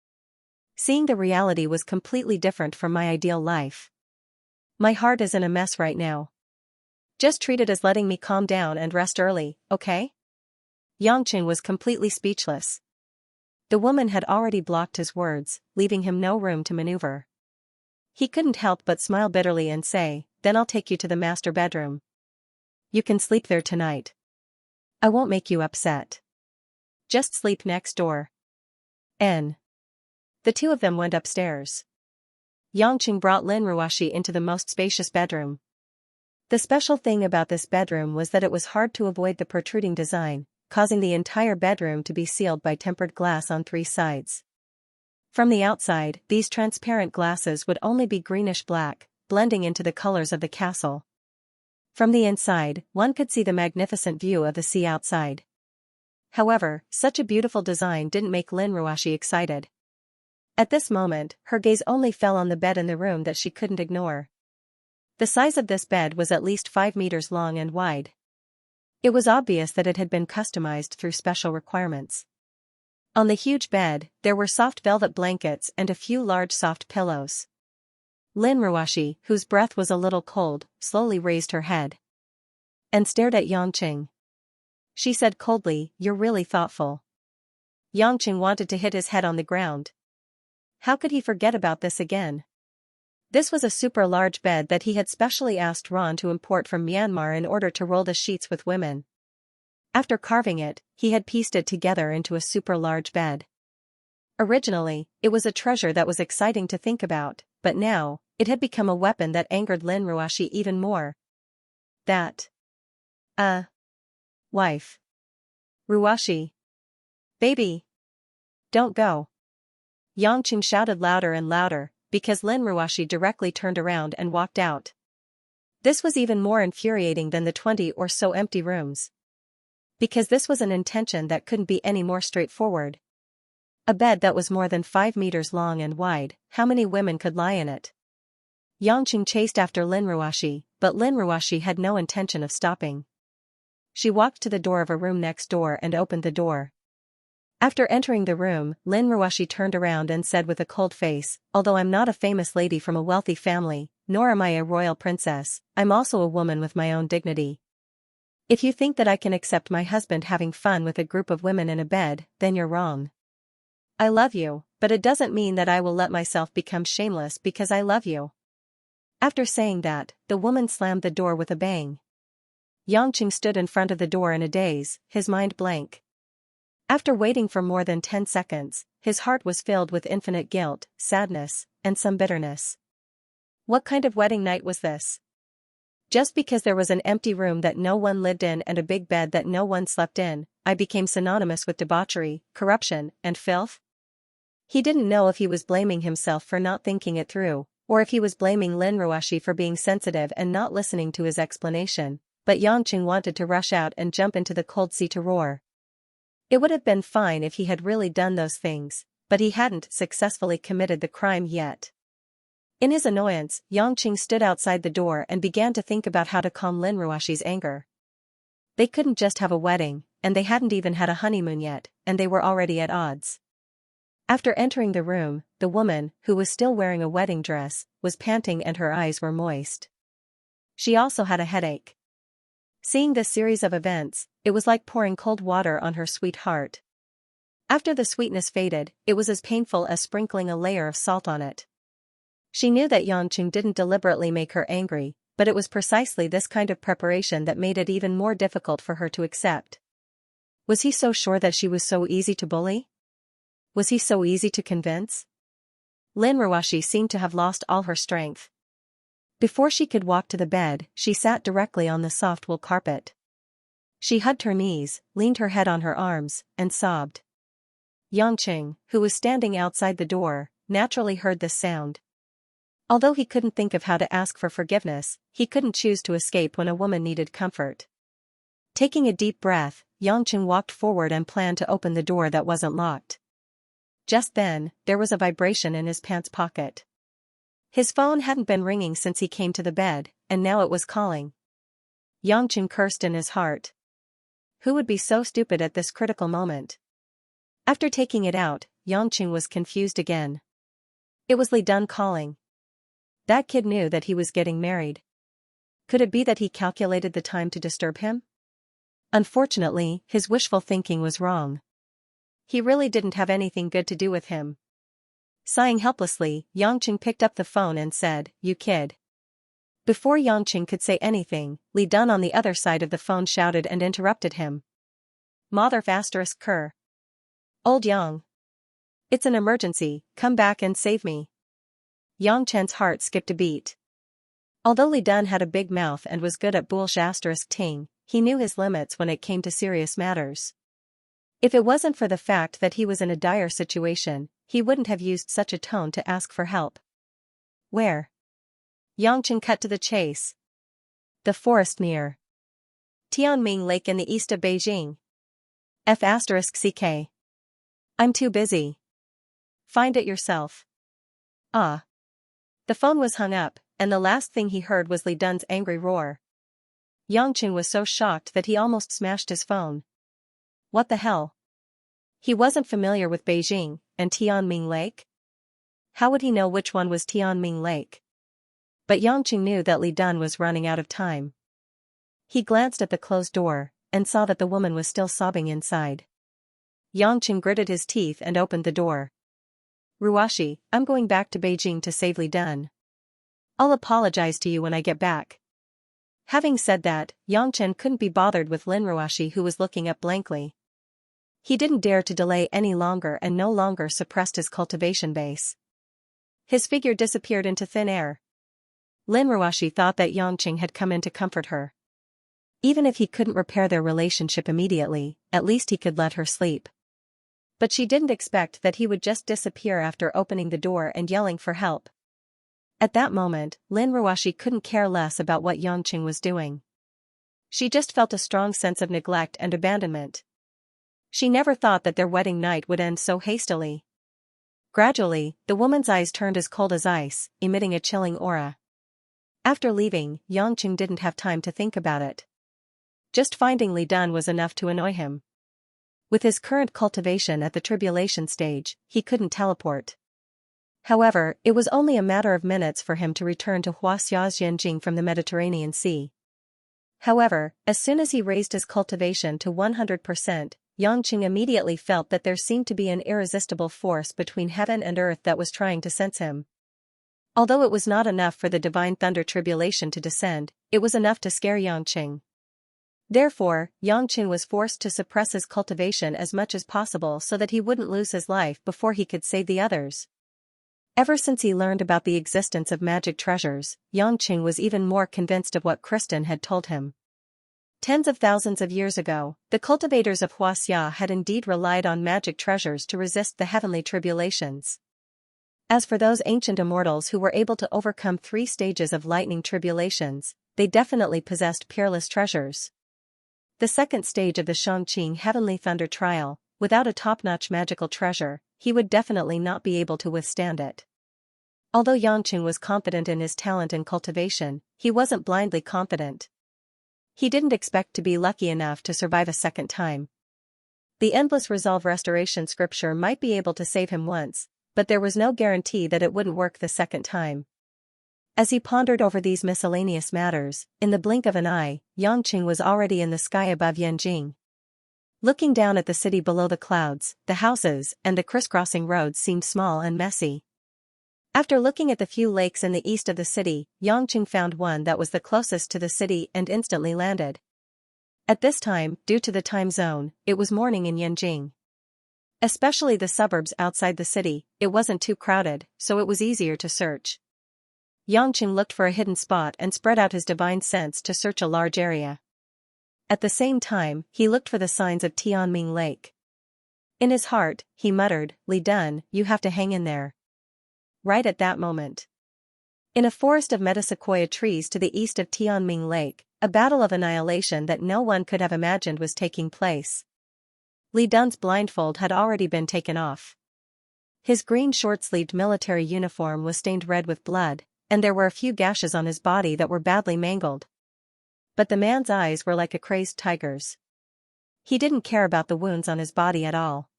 Seeing the reality was completely different from my ideal life. My heart is in a mess right now. Just treat it as letting me calm down and rest early, okay? Yangqing was completely speechless. The woman had already blocked his words, leaving him no room to maneuver. He couldn't help but smile bitterly and say, then I'll take you to the master bedroom. You can sleep there tonight. I won't make you upset. Just sleep next door. The two of them went upstairs. Yangqing brought Lin Ruashi into the most spacious bedroom. The special thing about this bedroom was that it was hard to avoid the protruding design, causing the entire bedroom to be sealed by tempered glass on 3 sides. From the outside, these transparent glasses would only be greenish-black, blending into the colors of the castle. From the inside, one could see the magnificent view of the sea outside. However, such a beautiful design didn't make Lin Ruashi excited. At this moment, her gaze only fell on the bed in the room that she couldn't ignore. The size of this bed was at least 5 meters long and wide. It was obvious that it had been customized through special requirements. On the huge bed, there were soft velvet blankets and a few large soft pillows. Lin Ruashi, whose breath was a little cold, slowly raised her head and stared at Yangqing. She said coldly, "You're really thoughtful." Yangqing wanted to hit his head on the ground. How could he forget about this again? This was a super large bed that he had specially asked Ron to import from Myanmar in order to roll the sheets with women. After carving it, he had pieced it together into a super large bed. Originally, it was a treasure that was exciting to think about, but now, it had become a weapon that angered Lin Ruashi even more. That. Wife. Ruashi. Baby. Don't go. Yangqing shouted louder and louder, because Lin Ruashi directly turned around and walked out. This was even more infuriating than the 20 or so empty rooms. Because this was an intention that couldn't be any more straightforward. A bed that was more than 5 meters long and wide, how many women could lie in it? Yangqing chased after Lin Ruashi, but Lin Ruashi had no intention of stopping. She walked to the door of a room next door and opened the door. After entering the room, Lin Ruashi turned around and said with a cold face, "Although I'm not a famous lady from a wealthy family, nor am I a royal princess, I'm also a woman with my own dignity. If you think that I can accept my husband having fun with a group of women in a bed, then you're wrong. I love you, but it doesn't mean that I will let myself become shameless because I love you." After saying that, the woman slammed the door with a bang. Yangqing stood in front of the door in a daze, his mind blank. After waiting for more than 10 seconds, his heart was filled with infinite guilt, sadness, and some bitterness. What kind of wedding night was this? Just because there was an empty room that no one lived in and a big bed that no one slept in, I became synonymous with debauchery, corruption, and filth? He didn't know if he was blaming himself for not thinking it through, or if he was blaming Lin Ruashi for being sensitive and not listening to his explanation, but Yangqing wanted to rush out and jump into the cold sea to roar. It would have been fine if he had really done those things, but he hadn't successfully committed the crime yet. In his annoyance, Yangqing stood outside the door and began to think about how to calm Lin Ruashi's anger. They couldn't just have a wedding, and they hadn't even had a honeymoon yet, and they were already at odds. After entering the room, the woman, who was still wearing a wedding dress, was panting and her eyes were moist. She also had a headache. Seeing this series of events, it was like pouring cold water on her sweet heart. After the sweetness faded, it was as painful as sprinkling a layer of salt on it. She knew that Xianxia didn't deliberately make her angry, but it was precisely this kind of preparation that made it even more difficult for her to accept. Was he so sure that she was so easy to bully? Was he so easy to convince? Lin Ruoshi seemed to have lost all her strength. Before she could walk to the bed, she sat directly on the soft wool carpet. She hugged her knees, leaned her head on her arms, and sobbed. Xianxia, who was standing outside the door, naturally heard this sound. Although he couldn't think of how to ask for forgiveness, he couldn't choose to escape when a woman needed comfort. Taking a deep breath, Xianxia walked forward and planned to open the door that wasn't locked. Just then, there was a vibration in his pants pocket. His phone hadn't been ringing since he came to the bed, and now it was calling. Xianxia cursed in his heart. Who would be so stupid at this critical moment? After taking it out, Xianxia was confused again. It was Li Dun calling. That kid knew that he was getting married. Could it be that he calculated the time to disturb him? Unfortunately, his wishful thinking was wrong. He really didn't have anything good to do with him. Sighing helplessly, Xianxia picked up the phone and said, "You kid." Before Xianxia could say anything, Li Dun on the other side of the phone shouted and interrupted him. "Mother ********. Old Yang. It's an emergency, come back and save me." Yangchen's heart skipped a beat. Although Li Dun had a big mouth and was good at ******, he knew his limits when it came to serious matters. If it wasn't for the fact that he was in a dire situation, he wouldn't have used such a tone to ask for help. "Where?" Xianxia cut to the chase. "The forest near Tianming Lake in the east of Beijing. F***ck. I'm too busy. Find it yourself." Ah. The phone was hung up, and the last thing he heard was Li Dun's angry roar. Xianxia was so shocked that he almost smashed his phone. What the hell? He wasn't familiar with Beijing and Tianming Lake? How would he know which one was Tianming Lake? But Xianxia knew that Li Dun was running out of time. He glanced at the closed door, and saw that the woman was still sobbing inside. Xianxia gritted his teeth and opened the door. "Ruoshi, I'm going back to Beijing to save Li Dun. I'll apologize to you when I get back." Having said that, Xianxia couldn't be bothered with Lin Ruoshi, who was looking up blankly. He didn't dare to delay any longer and no longer suppressed his cultivation base. His figure disappeared into thin air. Lin Ruoshi thought that Xianxia had come in to comfort her. Even if he couldn't repair their relationship immediately, at least he could let her sleep. But she didn't expect that he would just disappear after opening the door and yelling for help. At that moment, Lin Ruoshi couldn't care less about what Xianxia was doing. She just felt a strong sense of neglect and abandonment. She never thought that their wedding night would end so hastily. Gradually, the woman's eyes turned as cold as ice, emitting a chilling aura. After leaving, Xianxia didn't have time to think about it. Just finding Li Dun was enough to annoy him. With his current cultivation at the tribulation stage, he couldn't teleport. However, it was only a matter of minutes for him to return to Huaxiajianjing from the Mediterranean Sea. However, as soon as he raised his cultivation to 100%, Xianxia immediately felt that there seemed to be an irresistible force between heaven and earth that was trying to sense him. Although it was not enough for the divine thunder tribulation to descend, it was enough to scare Xianxia. Therefore, Xianxia was forced to suppress his cultivation as much as possible so that he wouldn't lose his life before he could save the others. Ever since he learned about the existence of magic treasures, Xianxia was even more convinced of what Kristen had told him. Tens of thousands of years ago, the cultivators of Huaxia had indeed relied on magic treasures to resist the heavenly tribulations. As for those ancient immortals who were able to overcome 3 stages of lightning tribulations, they definitely possessed peerless treasures. The second stage of the Shangqing Heavenly Thunder trial, without a top-notch magical treasure, he would definitely not be able to withstand it. Although Xianxia was confident in his talent and cultivation, he wasn't blindly confident. He didn't expect to be lucky enough to survive a second time. The endless resolve restoration scripture might be able to save him once, but there was no guarantee that it wouldn't work the second time. As he pondered over these miscellaneous matters, in the blink of an eye, Xianxia was already in the sky above Yanjing. Looking down at the city below the clouds, the houses and the crisscrossing roads seemed small and messy. After looking at the few lakes in the east of the city, Yangqing found one that was the closest to the city and instantly landed. At this time, due to the time zone, it was morning in Yanjing. Especially the suburbs outside the city, it wasn't too crowded, so it was easier to search. Yangqing looked for a hidden spot and spread out his divine sense to search a large area. At the same time, he looked for the signs of Tianming Lake. In his heart, he muttered, "Li Dun, you have to hang in there." Right at that moment. In a forest of metasequoia trees to the east of Tianming Lake, a battle of annihilation that no one could have imagined was taking place. Li Dun's blindfold had already been taken off. His green short-sleeved military uniform was stained red with blood, and there were a few gashes on his body that were badly mangled. But the man's eyes were like a crazed tiger's. He didn't care about the wounds on his body at all.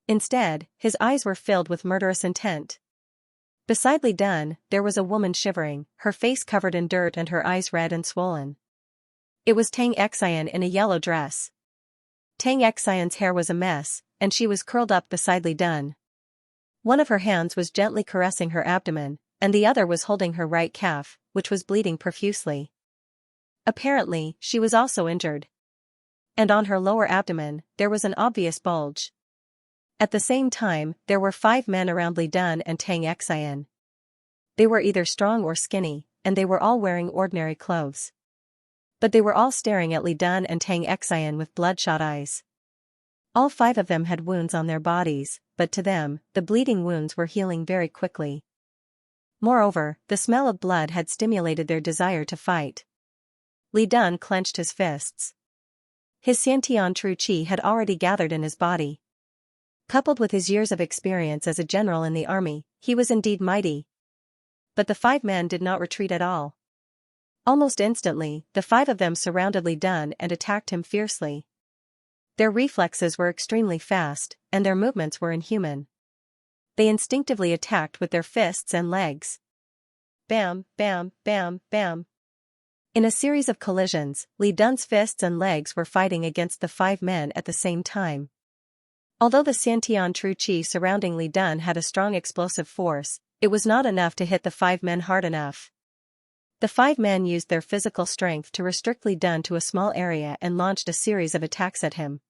Instead, his eyes were filled with murderous intent. Beside Li Dun, there was a woman shivering, her face covered in dirt and her eyes red and swollen. It was Tang Xian in a yellow dress. Tang Xian's hair was a mess, and she was curled up beside Li Dun. One of her hands was gently caressing her abdomen, and the other was holding her right calf, which was bleeding profusely. Apparently, she was also injured. And on her lower abdomen, there was an obvious bulge. At the same time, there were 5 men around Li Dun and Tang Xian. They were either strong or skinny, and they were all wearing ordinary clothes. But they were all staring at Li Dun and Tang Xian with bloodshot eyes. All 5 of them had wounds on their bodies, but to them, the bleeding wounds were healing very quickly. Moreover, the smell of blood had stimulated their desire to fight. Li Dun clenched his fists. His Xiantian true qi had already gathered in his body. Coupled with his years of experience as a general in the army, he was indeed mighty. But the 5 men did not retreat at all. Almost instantly, the 5 of them surrounded Li Dun and attacked him fiercely. Their reflexes were extremely fast, and their movements were inhuman. They instinctively attacked with their fists and legs. Bam, bam, bam, bam. In a series of collisions, Li Dun's fists and legs were fighting against the 5 men at the same time. Although the Xiantian true qi surrounding Li Dun had a strong explosive force, it was not enough to hit the 5 men hard enough. The 5 men used their physical strength to restrict Li Dun to a small area and launched a series of attacks at him.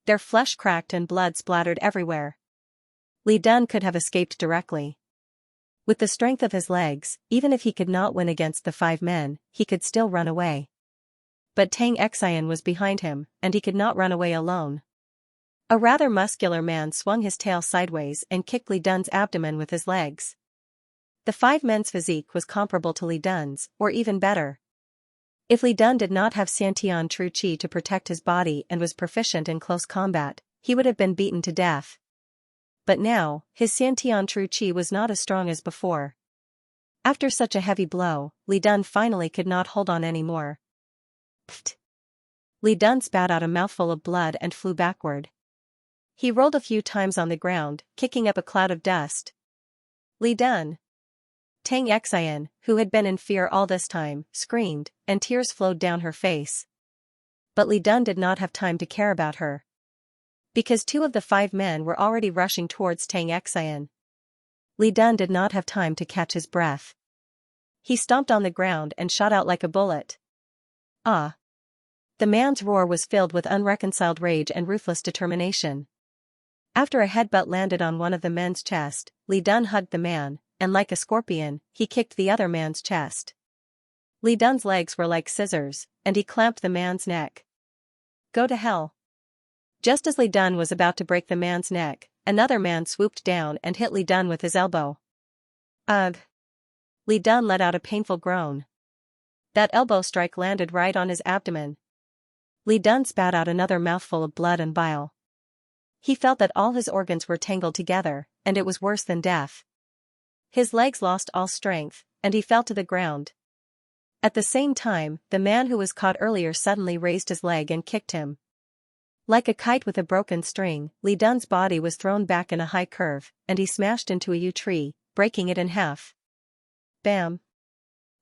Their flesh cracked and blood splattered everywhere. Li Dun could have escaped directly. With the strength of his legs, even if he could not win against the 5 men, he could still run away. But Tang Xian was behind him, and he could not run away alone. A rather muscular man swung his tail sideways and kicked Li Dun's abdomen with his legs. The 5 men's physique was comparable to Li Dun's, or even better. If Li Dun did not have Xiantian true qi to protect his body and was proficient in close combat, he would have been beaten to death. But now, his Xiantian true qi was not as strong as before. After such a heavy blow, Li Dun finally could not hold on anymore. Pfft! Li Dun spat out a mouthful of blood and flew backward. He rolled a few times on the ground, kicking up a cloud of dust. Li Dun! Tang Xian, who had been in fear all this time, screamed, and tears flowed down her face. But Li Dun did not have time to care about her. Because 2 of the 5 men were already rushing towards Tang Xian. Li Dun did not have time to catch his breath. He stomped on the ground and shot out like a bullet. Ah! The man's roar was filled with unreconciled rage and ruthless determination. After a headbutt landed on one of the men's chest, Li Dun hugged the man, and like a scorpion, he kicked the other man's chest. Li Dun's legs were like scissors, and he clamped the man's neck. Go to hell! Just as Li Dun was about to break the man's neck, another man swooped down and hit Li Dun with his elbow. Ugh! Li Dun let out a painful groan. That elbow strike landed right on his abdomen. Li Dun spat out another mouthful of blood and bile. He felt that all his organs were tangled together, and it was worse than death. His legs lost all strength, and he fell to the ground. At the same time, the man who was caught earlier suddenly raised his leg and kicked him. Like a kite with a broken string, Li Dun's body was thrown back in a high curve, and he smashed into a yew tree, breaking it in half. Bam!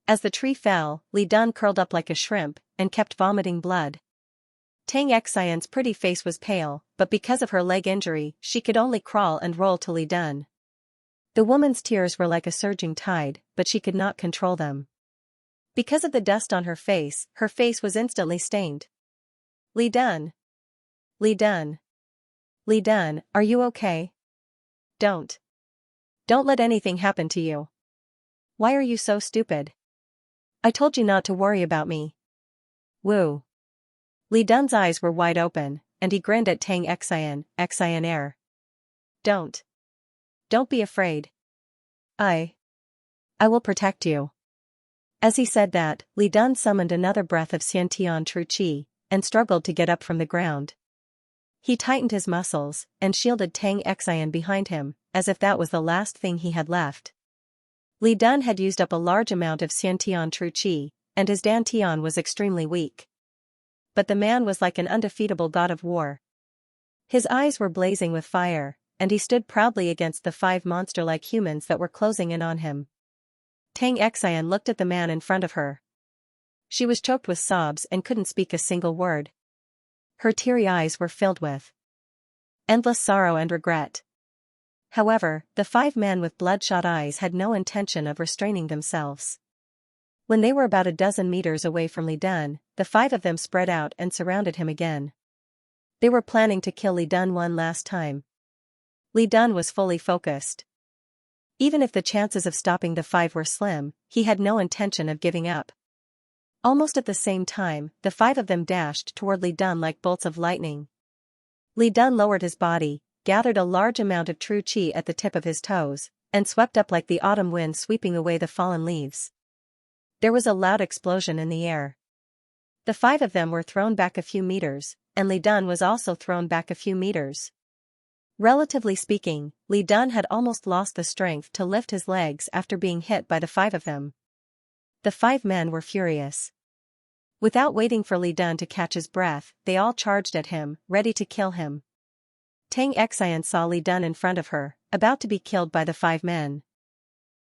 As the tree fell, Li Dun curled up like a shrimp, and kept vomiting blood. Tang Xian's pretty face was pale, but because of her leg injury, she could only crawl and roll to Li Dun. The woman's tears were like a surging tide, but she could not control them. Because of the dust on her face was instantly stained. Li Dun. Li Dun. Li Dun, are you okay? Don't let anything happen to you. Why are you so stupid? I told you not to worry about me. Woo. Li Dun's eyes were wide open, and he grinned at Tang Xian air. Don't be afraid. I will protect you. As he said that, Li Dun summoned another breath of Xiantian true qi, and struggled to get up from the ground. He tightened his muscles, and shielded Tang Xian behind him, as if that was the last thing he had left. Li Dun had used up a large amount of Xiantian true qi, and his Dantian was extremely weak. But the man was like an undefeatable god of war. His eyes were blazing with fire, and he stood proudly against the 5 monster-like humans that were closing in on him. Tang Xian looked at the man in front of her. She was choked with sobs and couldn't speak a single word. Her teary eyes were filled with endless sorrow and regret. However, the 5 men with bloodshot eyes had no intention of restraining themselves. When they were about a dozen meters away from Li Dun, the 5 of them spread out and surrounded him again. They were planning to kill Li Dun one last time. Li Dun was fully focused. Even if the chances of stopping the 5 were slim, he had no intention of giving up. Almost at the same time, the 5 of them dashed toward Li Dun like bolts of lightning. Li Dun lowered his body, gathered a large amount of true qi at the tip of his toes, and swept up like the autumn wind sweeping away the fallen leaves. There was a loud explosion in the air. The 5 of them were thrown back a few meters, and Li Dun was also thrown back a few meters. Relatively speaking, Li Dun had almost lost the strength to lift his legs after being hit by the 5 of them. The 5 men were furious. Without waiting for Li Dun to catch his breath, they all charged at him, ready to kill him. Tang Xian saw Li Dun in front of her, about to be killed by the 5 men.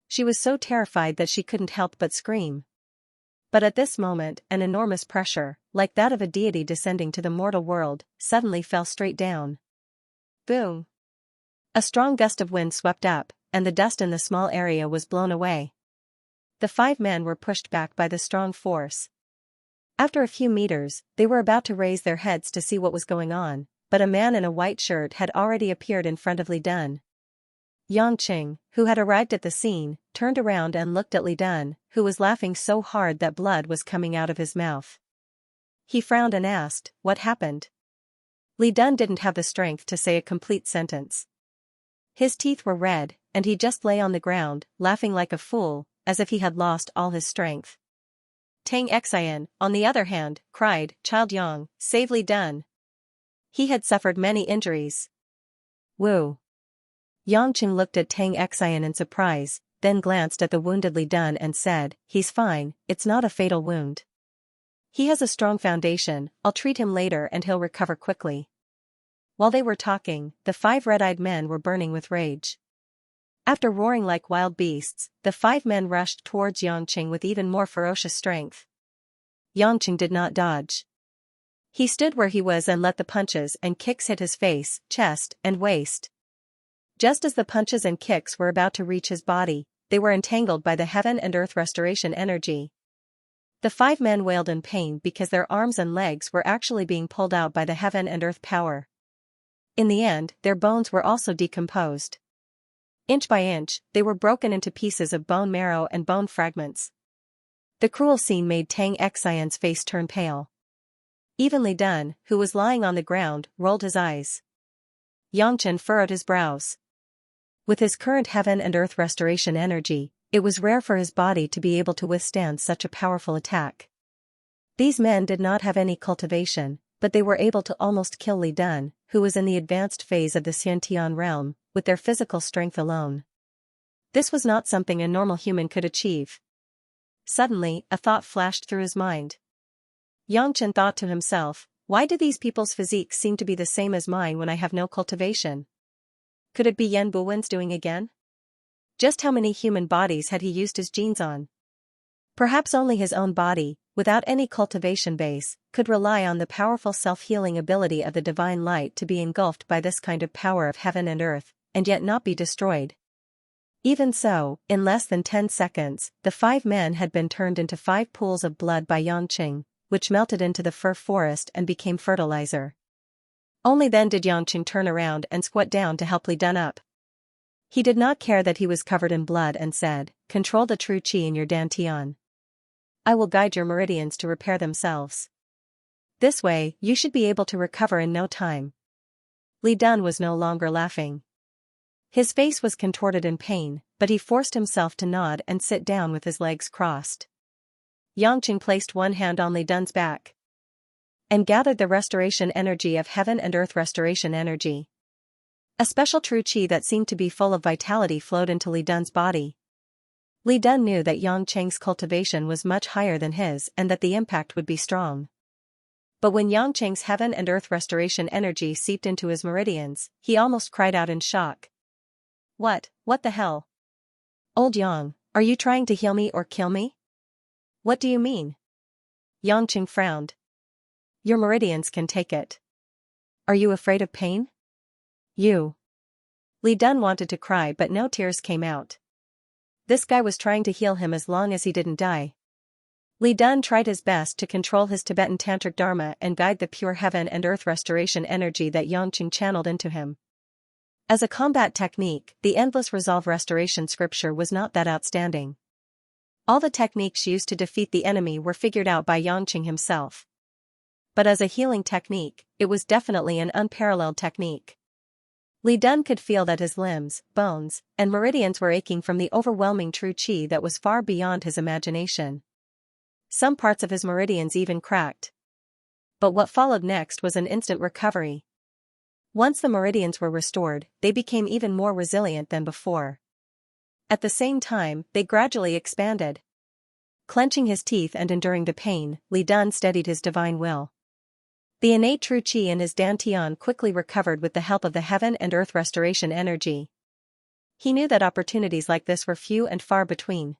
She was so terrified that she couldn't help but scream. But at this moment, an enormous pressure, like that of a deity descending to the mortal world, suddenly fell straight down. Boom! A strong gust of wind swept up, and the dust in the small area was blown away. The 5 men were pushed back by the strong force. After a few meters, they were about to raise their heads to see what was going on, but a man in a white shirt had already appeared in front of Li Dun. Yangqing, who had arrived at the scene, turned around and looked at Li Dun, who was laughing so hard that blood was coming out of his mouth. He frowned and asked, "What happened?" Li Dun didn't have the strength to say a complete sentence. His teeth were red, and he just lay on the ground, laughing like a fool, as if he had lost all his strength. Tang Xian, on the other hand, cried, "Child Yang, save Li Dun. He had suffered many injuries." Woo! Yangqing looked at Tang Xian in surprise, then glanced at the wounded Li Dun and said, "He's fine, it's not a fatal wound. He has a strong foundation, I'll treat him later and he'll recover quickly." While they were talking, the 5 red-eyed men were burning with rage. After roaring like wild beasts, the 5 men rushed towards Yangqing with even more ferocious strength. Yangqing did not dodge. He stood where he was and let the punches and kicks hit his face, chest, and waist. Just as the punches and kicks were about to reach his body, they were entangled by the heaven and earth restoration energy. The 5 men wailed in pain because their arms and legs were actually being pulled out by the heaven and earth power. In the end, their bones were also decomposed. Inch by inch, they were broken into pieces of bone marrow and bone fragments. The cruel scene made Tang Xian's face turn pale. Even Li Dun, who was lying on the ground, rolled his eyes. Yangqing furrowed his brows. With his current heaven and earth restoration energy, it was rare for his body to be able to withstand such a powerful attack. These men did not have any cultivation, but they were able to almost kill Li Dun, who was in the advanced phase of the Xiantian realm, with their physical strength alone. This was not something a normal human could achieve. Suddenly, a thought flashed through his mind. Yangqing thought to himself, "Why do these people's physiques seem to be the same as mine when I have no cultivation? Could it be Yan Buwen's doing again? Just how many human bodies had he used his genes on? Perhaps only his own body, without any cultivation base, could rely on the powerful self-healing ability of the divine light to be engulfed by this kind of power of heaven and earth, and yet not be destroyed. Even so, in less than 10 seconds, the 5 men had been turned into 5 pools of blood by Yangqing, which melted into the fir forest and became fertilizer. Only then did Yangqing turn around and squat down to help Li Dun up. He did not care that he was covered in blood and said, "Control the true qi in your dantian. I will guide your meridians to repair themselves. This way, you should be able to recover in no time." Li Dun was no longer laughing. His face was contorted in pain, but he forced himself to nod and sit down with his legs crossed. Yangqing placed one hand on Li Dun's back and gathered the restoration energy of heaven and earth restoration energy. A special true qi that seemed to be full of vitality flowed into Li Dun's body. Li Dun knew that Yangqing's cultivation was much higher than his and that the impact would be strong. But when Yangqing's heaven and earth restoration energy seeped into his meridians, he almost cried out in shock. What the hell? Old Yang, are you trying to heal me or kill me? What do you mean? Yangqing frowned. Your meridians can take it. Are you afraid of pain? Li Dun wanted to cry but no tears came out. This guy was trying to heal him as long as he didn't die. Li Dun tried his best to control his Tibetan tantric dharma and guide the pure heaven and earth restoration energy that Yangqing channeled into him. As a combat technique, the endless resolve restoration scripture was not that outstanding. All the techniques used to defeat the enemy were figured out by Yangqing himself. But as a healing technique, it was definitely an unparalleled technique. Li Dun could feel that his limbs, bones, and meridians were aching from the overwhelming true qi that was far beyond his imagination. Some parts of his meridians even cracked. But what followed next was an instant recovery. Once the meridians were restored, they became even more resilient than before. At the same time, they gradually expanded. Clenching his teeth and enduring the pain, Li Dun steadied his divine will. The innate true qi in his dantian quickly recovered with the help of the heaven and earth restoration energy. He knew that opportunities like this were few and far between.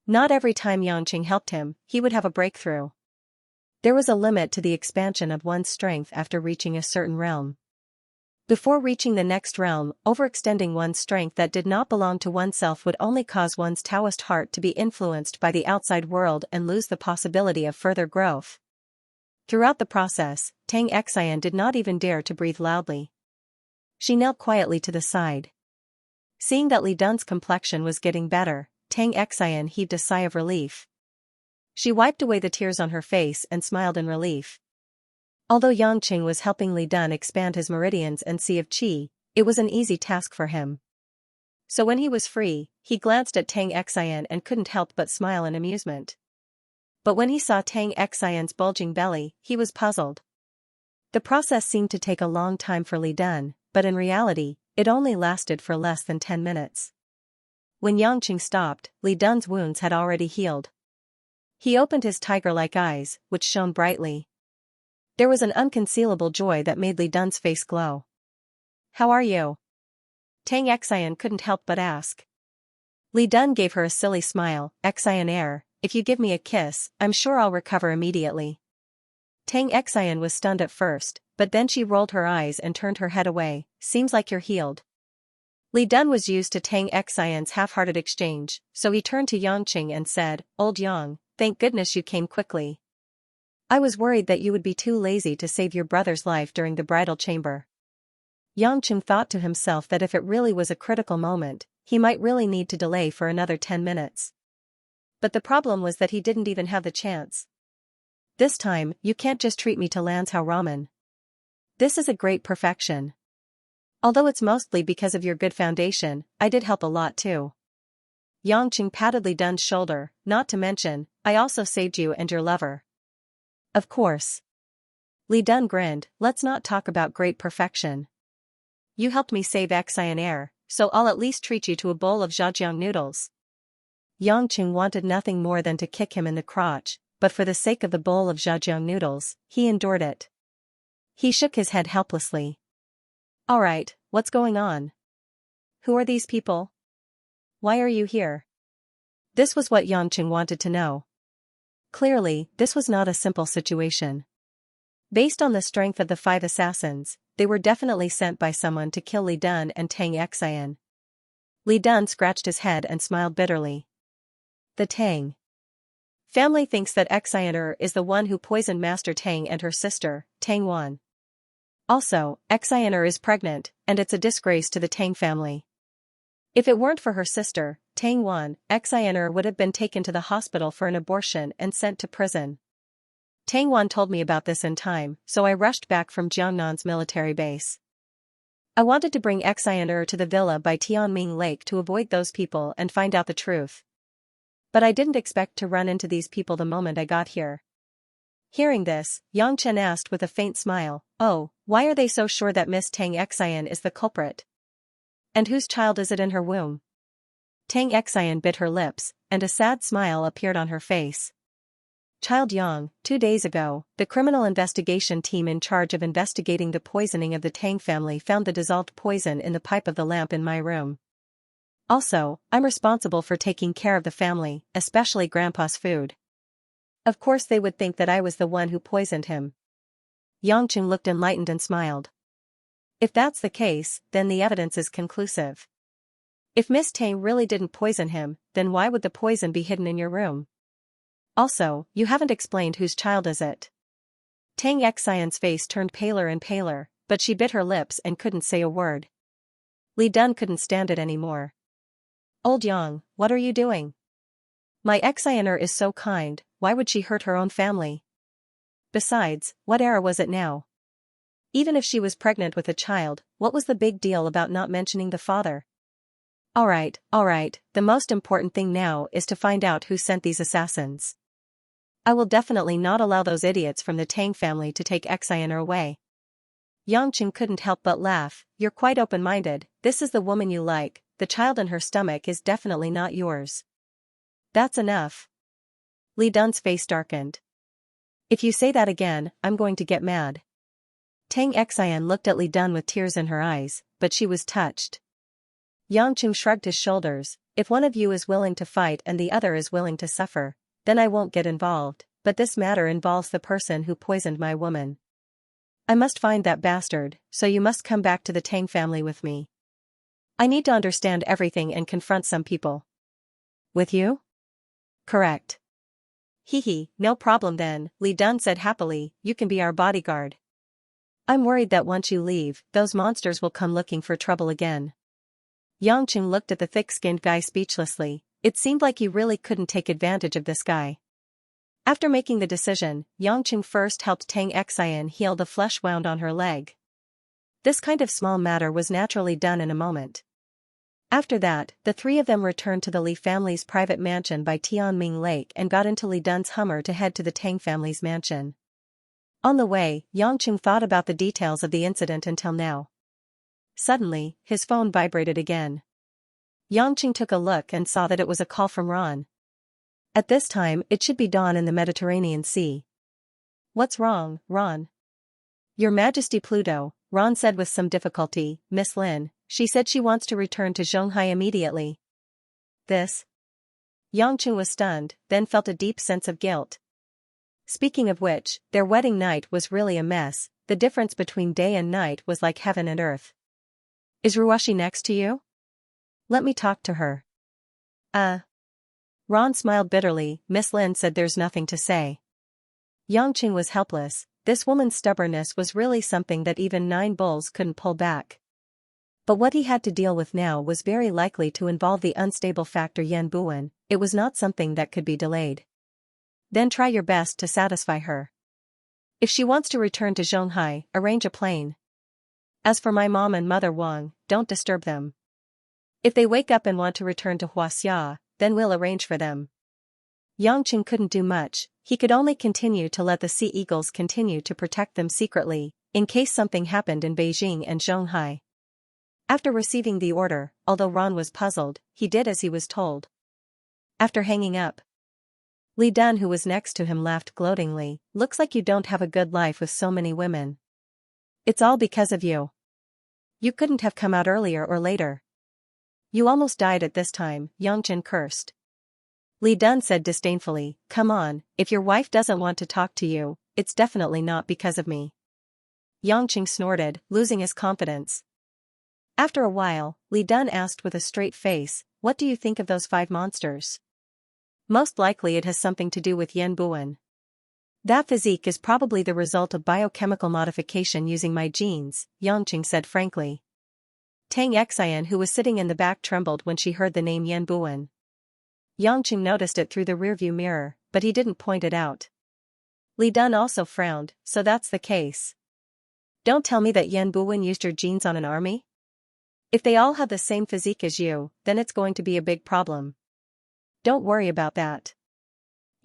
Not every time Yangqing helped him, he would have a breakthrough. There was a limit to the expansion of one's strength after reaching a certain realm. Before reaching the next realm, overextending one's strength that did not belong to oneself would only cause one's Taoist heart to be influenced by the outside world and lose the possibility of further growth. Throughout the process, Xianxia did not even dare to breathe loudly. She knelt quietly to the side. Seeing that Li Dun's complexion was getting better, Xianxia heaved a sigh of relief. She wiped away the tears on her face and smiled in relief. Although Yangqing was helping Li Dun expand his meridians and sea of qi, it was an easy task for him. So when he was free, he glanced at Xianxia and couldn't help but smile in amusement. But when he saw Xianxia's bulging belly, he was puzzled. The process seemed to take a long time for Li Dun, but in reality, it only lasted for less than 10 minutes. When Yangqing stopped, Li Dun's wounds had already healed. He opened his tiger-like eyes, which shone brightly. There was an unconcealable joy that made Li Dun's face glow. "How are you?" Xianxia couldn't help but ask. Li Dun gave her a silly smile, Xian air, "If you give me a kiss, I'm sure I'll recover immediately." Xian was stunned at first, but then she rolled her eyes and turned her head away. "Seems like you're healed." Li Dun was used to Xianxia's half-hearted exchange, so he turned to Yangqing and said, "Old Yang, thank goodness you came quickly. I was worried that you would be too lazy to save your brother's life during the bridal chamber." Yangqing thought to himself that if it really was a critical moment, he might really need to delay for another 10 minutes. But the problem was that he didn't even have the chance. "This time, you can't just treat me to Lanzhou ramen. This is a great perfection. Although it's mostly because of your good foundation, I did help a lot too." Yangqing patted Li Dun's shoulder, "Not to mention, I also saved you and your lover." "Of course." Li Dun grinned, "Let's not talk about great perfection. You helped me save Xian air, so I'll at least treat you to a bowl of zhajiang noodles." Yangqing wanted nothing more than to kick him in the crotch, but for the sake of the bowl of zhajiang noodles, he endured it. He shook his head helplessly. "All right, what's going on? Who are these people? Why are you here?" This was what Yangqing wanted to know. Clearly, this was not a simple situation. Based on the strength of the 5 assassins, they were definitely sent by someone to kill Li Dun and Tang Xian. Li Dun scratched his head and smiled bitterly. The Tang family thinks that Xianer is the one who poisoned Master Tang and her sister, Tang Wan. Also, Xianer is pregnant, and it's a disgrace to the Tang family. If it weren't for her sister, Tang Wan, Xianer would have been taken to the hospital for an abortion and sent to prison. Tang Wan told me about this in time, so I rushed back from Jiangnan's military base. I wanted to bring Xianer to the villa by Tianming Lake to avoid those people and find out the truth. But I didn't expect to run into these people the moment I got here. Hearing this, Yang Chen asked with a faint smile, "Oh, why are they so sure that Miss Tang Xian is the culprit? And whose child is it in her womb?" Tang Xian bit her lips, and a sad smile appeared on her face. "Child Yang, 2 days ago, the criminal investigation team in charge of investigating the poisoning of the Tang family found the dissolved poison in the pipe of the lamp in my room. Also, I'm responsible for taking care of the family, especially Grandpa's food. Of course they would think that I was the one who poisoned him." Yang Cheng looked enlightened and smiled. "If that's the case, then the evidence is conclusive. If Miss Tang really didn't poison him, then why would the poison be hidden in your room? Also, you haven't explained whose child is it." Tang Xian's face turned paler and paler, but she bit her lips and couldn't say a word. Li Dun couldn't stand it anymore. "Old Yang, what are you doing? My Xianer is so kind, why would she hurt her own family? Besides, what era was it now? Even if she was pregnant with a child, what was the big deal about not mentioning the father? Alright, the most important thing now is to find out who sent these assassins. I will definitely not allow those idiots from the Tang family to take Xianer away." Yang Cheng couldn't help but laugh. "You're quite open-minded, this is the woman you like, the child in her stomach is definitely not yours." "That's enough." Li Dun's face darkened. "If you say that again, I'm going to get mad." Tang Xian looked at Li Dun with tears in her eyes, but she was touched. Yang Cheng shrugged his shoulders. "If one of you is willing to fight and the other is willing to suffer, then I won't get involved, but this matter involves the person who poisoned my woman. I must find that bastard, so you must come back to the Tang family with me. I need to understand everything and confront some people." "With you?" "Correct." "Hee, no problem then," Li Dun said happily, "you can be our bodyguard. I'm worried that once you leave, those monsters will come looking for trouble again." Yang Cheng looked at the thick-skinned guy speechlessly. It seemed like he really couldn't take advantage of this guy. After making the decision, Yang Cheng first helped Tang Xian heal the flesh wound on her leg. This kind of small matter was naturally done in a moment. After that, the 3 of them returned to the Li family's private mansion by Tianming Lake and got into Li Dun's Hummer to head to the Tang family's mansion. On the way, Yang Cheng thought about the details of the incident until now. Suddenly, his phone vibrated again. Yang Cheng took a look and saw that it was a call from Ron. At this time, it should be dawn in the Mediterranean Sea. "What's wrong, Ron?" "Your Majesty Pluto," Ron said with some difficulty. "Miss Lin, she said she wants to return to Zhonghai immediately." "This?" Yang Cheng was stunned, then felt a deep sense of guilt. Speaking of which, their wedding night was really a mess. The difference between day and night was like heaven and earth. "Is Ruwashi next to you? Let me talk to her." Ron smiled bitterly. Miss Lin said there's nothing to say. Yang Cheng was helpless. This woman's stubbornness was really something that even 9 bulls couldn't pull back. But what he had to deal with now was very likely to involve the unstable factor Yan Buan. It was not something that could be delayed. Then try your best to satisfy her. If she wants to return to Zhonghai, arrange a plane. As for my mom and mother Wang, don't disturb them. If they wake up and want to return to Huaxia, then we'll arrange for them." Yang Cheng couldn't do much. He could only continue to let the Sea Eagles continue to protect them secretly, in case something happened in Beijing and Zhonghai. After receiving the order, although Ron was puzzled, he did as he was told. After hanging up, Li Dun, who was next to him, laughed gloatingly. "Looks like you don't have a good life with so many women. It's all because of you. You couldn't have come out earlier or later. You almost died at this time," Yang Chen cursed. Li Dun said disdainfully, come on, if your wife doesn't want to talk to you, it's definitely not because of me. Yangqing snorted, losing his confidence. After a while, Li Dun asked with a straight face, what do you think of those 5 monsters? Most likely it has something to do with Yan Buan. That physique is probably the result of biochemical modification using my genes, Yangqing said frankly. Tang Xian, who was sitting in the back, trembled when she heard the name Yan Buan. Yangqing noticed it through the rearview mirror, but he didn't point it out. Li Dun also frowned, so that's the case. Don't tell me that Yan Buan used your genes on an army? If they all have the same physique as you, then it's going to be a big problem. Don't worry about that.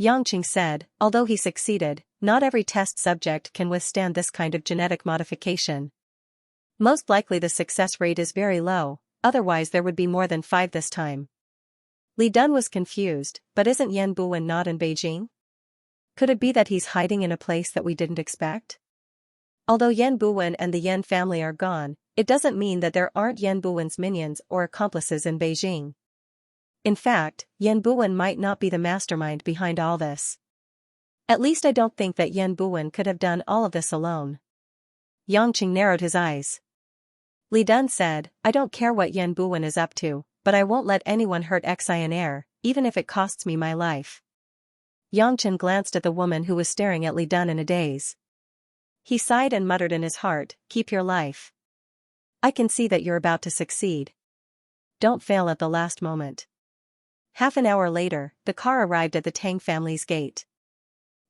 Yangqing said, although he succeeded, not every test subject can withstand this kind of genetic modification. Most likely the success rate is very low, otherwise there would be more than 5 this time. Li Dun was confused, but isn't Yan Buan not in Beijing? Could it be that he's hiding in a place that we didn't expect? Although Yan Buan and the Yan family are gone, it doesn't mean that there aren't Yan Buan's minions or accomplices in Beijing. In fact, Yan Buan might not be the mastermind behind all this. At least I don't think that Yan Buan could have done all of this alone. Yangqing narrowed his eyes. Li Dun said, I don't care what Yan Buan is up to, but I won't let anyone hurt Xian Air, even if it costs me my life. Yangqing glanced at the woman who was staring at Li Dun in a daze. He sighed and muttered in his heart, keep your life. I can see that you're about to succeed. Don't fail at the last moment. Half an hour later, the car arrived at the Tang family's gate.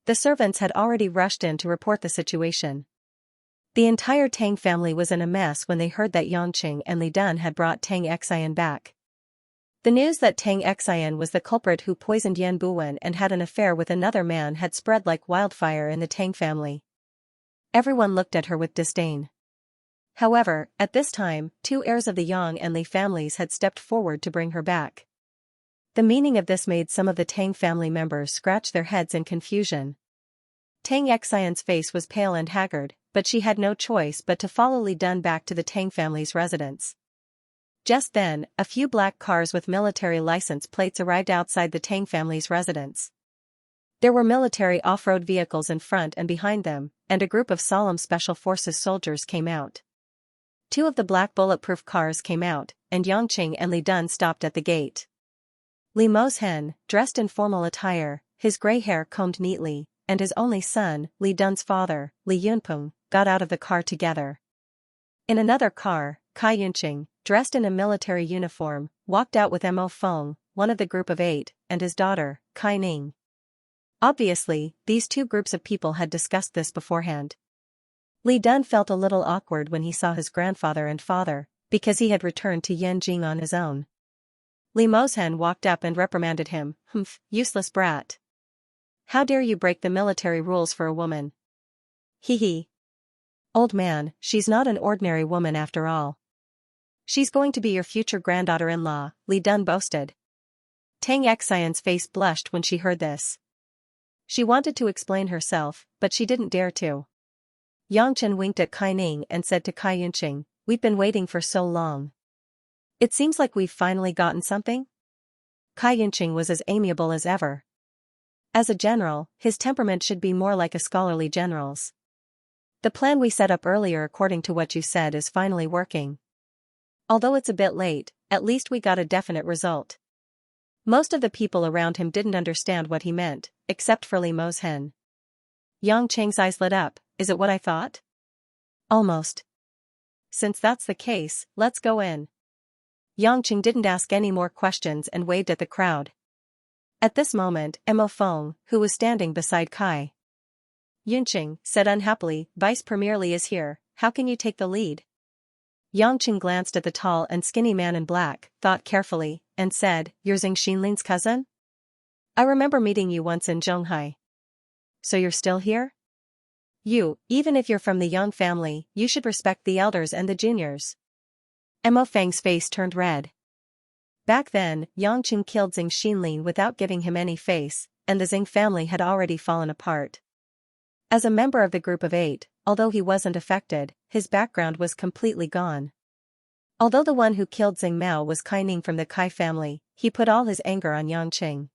The servants had already rushed in to report the situation. The entire Tang family was in a mess when they heard that Yangqing and Li Dun had brought Tang Xian back. The news that Tang Xian was the culprit who poisoned Yan Buan and had an affair with another man had spread like wildfire in the Tang family. Everyone looked at her with disdain. However, at this time, 2 heirs of the Yang and Li families had stepped forward to bring her back. The meaning of this made some of the Tang family members scratch their heads in confusion. Tang Xian's face was pale and haggard, but she had no choice but to follow Li Dun back to the Tang family's residence. Just then, a few black cars with military license plates arrived outside the Tang family's residence. There were military off-road vehicles in front and behind them, and a group of solemn Special Forces soldiers came out. 2 of the black bulletproof cars came out, and Yangqing and Li Dun stopped at the gate. Li Moshen, dressed in formal attire, his gray hair combed neatly, and his only son, Li Dun's father, Li Yunpeng, got out of the car together. In another car, Kai Yunqing, dressed in a military uniform, walked out with Mo Feng, one of the group of 8, and his daughter, Kai Ning. Obviously, these 2 groups of people had discussed this beforehand. Li Dun felt a little awkward when he saw his grandfather and father, because he had returned to Yanjing on his own. Li Moshen walked up and reprimanded him, "Humph, useless brat. How dare you break the military rules for a woman? Hee hee. Old man, she's not an ordinary woman after all. She's going to be your future granddaughter-in-law," Li Dun boasted. Tang Xian's face blushed when she heard this. She wanted to explain herself, but she didn't dare to. Yangqing winked at Kai Ning and said to Kai Yunqing, "We've been waiting for so long. It seems like we've finally gotten something?" Kai Yunqing was as amiable as ever. As a general, his temperament should be more like a scholarly general's. "The plan we set up earlier according to what you said is finally working. Although it's a bit late, at least we got a definite result." Most of the people around him didn't understand what he meant, except for Li Moshen. Yangqing's eyes lit up. "Is it what I thought?" "Almost. Since that's the case, let's go in." Yangqing didn't ask any more questions and waved at the crowd. At this moment, Mo Feng, who was standing beside Kai Yunqing, said unhappily, "Vice Premier Li is here, how can you take the lead?" Yangqing glanced at the tall and skinny man in black, thought carefully, and said, "You're Xing Xinlin's cousin? I remember meeting you once in Zhonghai. So you're still here? Even if you're from the Yang family, you should respect the elders and the juniors." Mo Feng's face turned red. Back then, Yangqing killed Xing Xinlin without giving him any face, and the Xing family had already fallen apart. As a member of the group of 8, although he wasn't affected, his background was completely gone. Although the one who killed Xing Mao was Kai Ning from the Kai family, he put all his anger on Yangqing.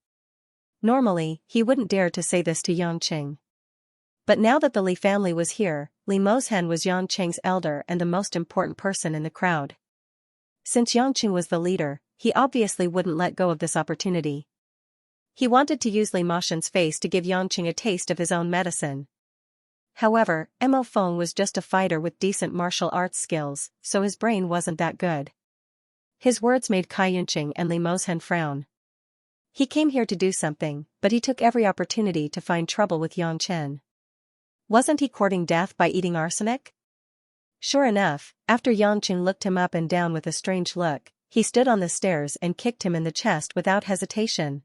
Normally, he wouldn't dare to say this to Yangqing. But now that the Li family was here, Li Mozhen was Yangqing's elder and the most important person in the crowd. Since Yangqing was the leader, he obviously wouldn't let go of this opportunity. He wanted to use Li Mozhen's face to give Yangqing a taste of his own medicine. However, Mo Feng was just a fighter with decent martial arts skills, so his brain wasn't that good. His words made Cai Yunqing and Li Mozhen frown. He came here to do something, but he took every opportunity to find trouble with Yang Chen. Wasn't he courting death by eating arsenic? Sure enough, after Yang Chen looked him up and down with a strange look, he stood on the stairs and kicked him in the chest without hesitation.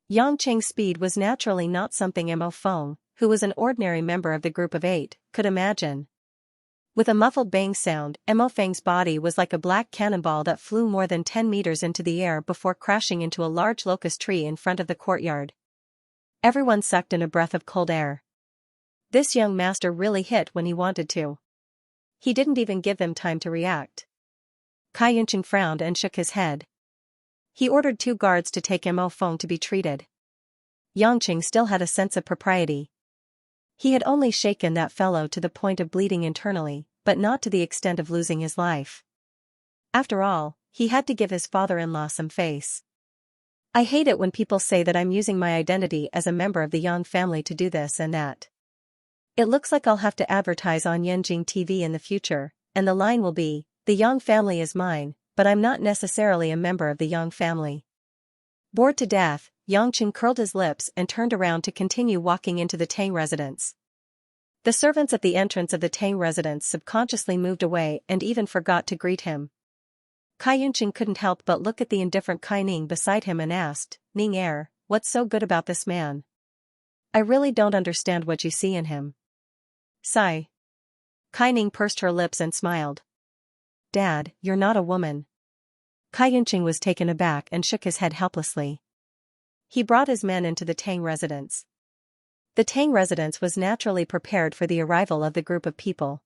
Yang Cheng's speed was naturally not something Mo Feng, who was an ordinary member of the group of 8, could imagine. With a muffled bang sound, Mo Feng's body was like a black cannonball that flew more than 10 meters into the air before crashing into a large locust tree in front of the courtyard. Everyone sucked in a breath of cold air. This young master really hit when he wanted to. He didn't even give them time to react. Cai Yunqing frowned and shook his head. He ordered 2 guards to take Mo Feng to be treated. Yangqing still had a sense of propriety. He had only shaken that fellow to the point of bleeding internally, but not to the extent of losing his life. After all, he had to give his father-in-law some face. I hate it when people say that I'm using my identity as a member of the Yang family to do this and that. It looks like I'll have to advertise on Yanjing TV in the future, and the line will be, "The Yang family is mine, but I'm not necessarily a member of the Yang family." Bored to death, Yangqing curled his lips and turned around to continue walking into the Tang residence. The servants at the entrance of the Tang residence subconsciously moved away and even forgot to greet him. Cai Yunqing couldn't help but look at the indifferent Kai Ning beside him and asked, "Ning Er, what's so good about this man? I really don't understand what you see in him." Sigh. Kai Ning pursed her lips and smiled. "Dad, you're not a woman." Cai Yunqing was taken aback and shook his head helplessly. He brought his men into the Tang residence. The Tang residence was naturally prepared for the arrival of the group of people.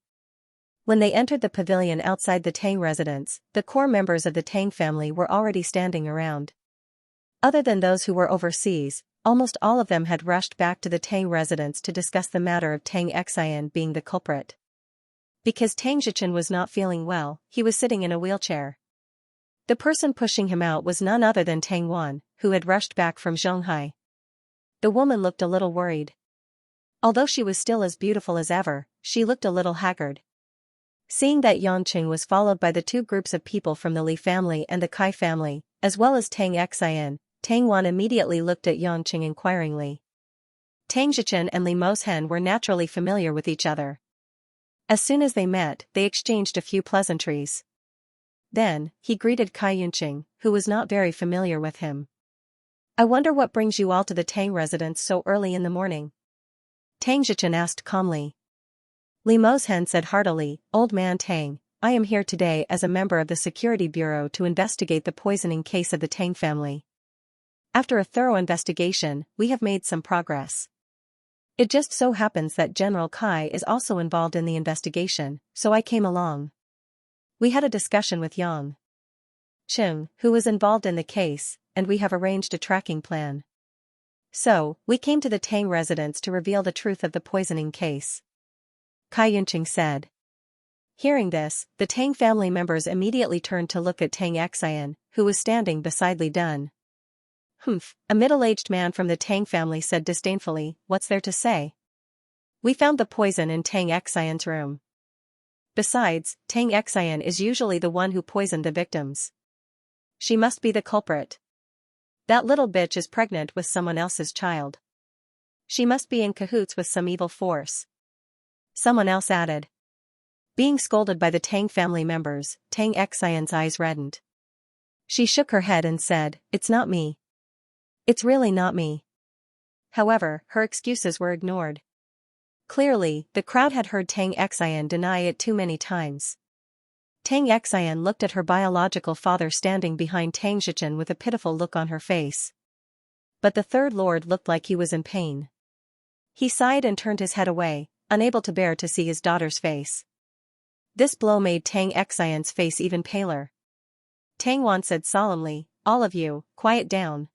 When they entered the pavilion outside the Tang residence, the core members of the Tang family were already standing around. Other than those who were overseas, almost all of them had rushed back to the Tang residence to discuss the matter of Tang Xian being the culprit. Because Tang Zhichen was not feeling well, he was sitting in a wheelchair. The person pushing him out was none other than Tang Wan, who had rushed back from Zhonghai. The woman looked a little worried. Although she was still as beautiful as ever, she looked a little haggard. Seeing that Yangqing was followed by the 2 groups of people from the Li family and the Kai family, as well as Tang Xian, Tang Wan immediately looked at Yangqing inquiringly. Tang Zhichen and Li Mozhen were naturally familiar with each other. As soon as they met, they exchanged a few pleasantries. Then, he greeted Cai Yunqing, who was not very familiar with him. "I wonder what brings you all to the Tang residence so early in the morning?" Tang Zhichen asked calmly. Li Mozhen said heartily, "Old man Tang, I am here today as a member of the Security Bureau to investigate the poisoning case of the Tang family. After a thorough investigation, we have made some progress. It just so happens that General Kai is also involved in the investigation, so I came along. We had a discussion with Yang Cheng, who was involved in the case, and we have arranged a tracking plan. So, we came to the Tang residence to reveal the truth of the poisoning case," Cai Yunqing said. Hearing this, the Tang family members immediately turned to look at Tang Xian, who was standing beside Li Dun. "Humph," a middle-aged man from the Tang family said disdainfully, "what's there to say? We found the poison in Tang Xian's room. Besides, Tang Xian is usually the one who poisoned the victims. She must be the culprit. That little bitch is pregnant with someone else's child. She must be in cahoots with some evil force." Someone else added. Being scolded by the Tang family members, Tang Xian's eyes reddened. She shook her head and said, "It's not me. It's really not me." However, her excuses were ignored. Clearly, the crowd had heard Tang Xian deny it too many times. Tang Xian looked at her biological father standing behind Tang Zhichen with a pitiful look on her face. But the third lord looked like he was in pain. He sighed and turned his head away, unable to bear to see his daughter's face. This blow made Tang Xian's face even paler. Tang Wan said solemnly, "All of you, quiet down.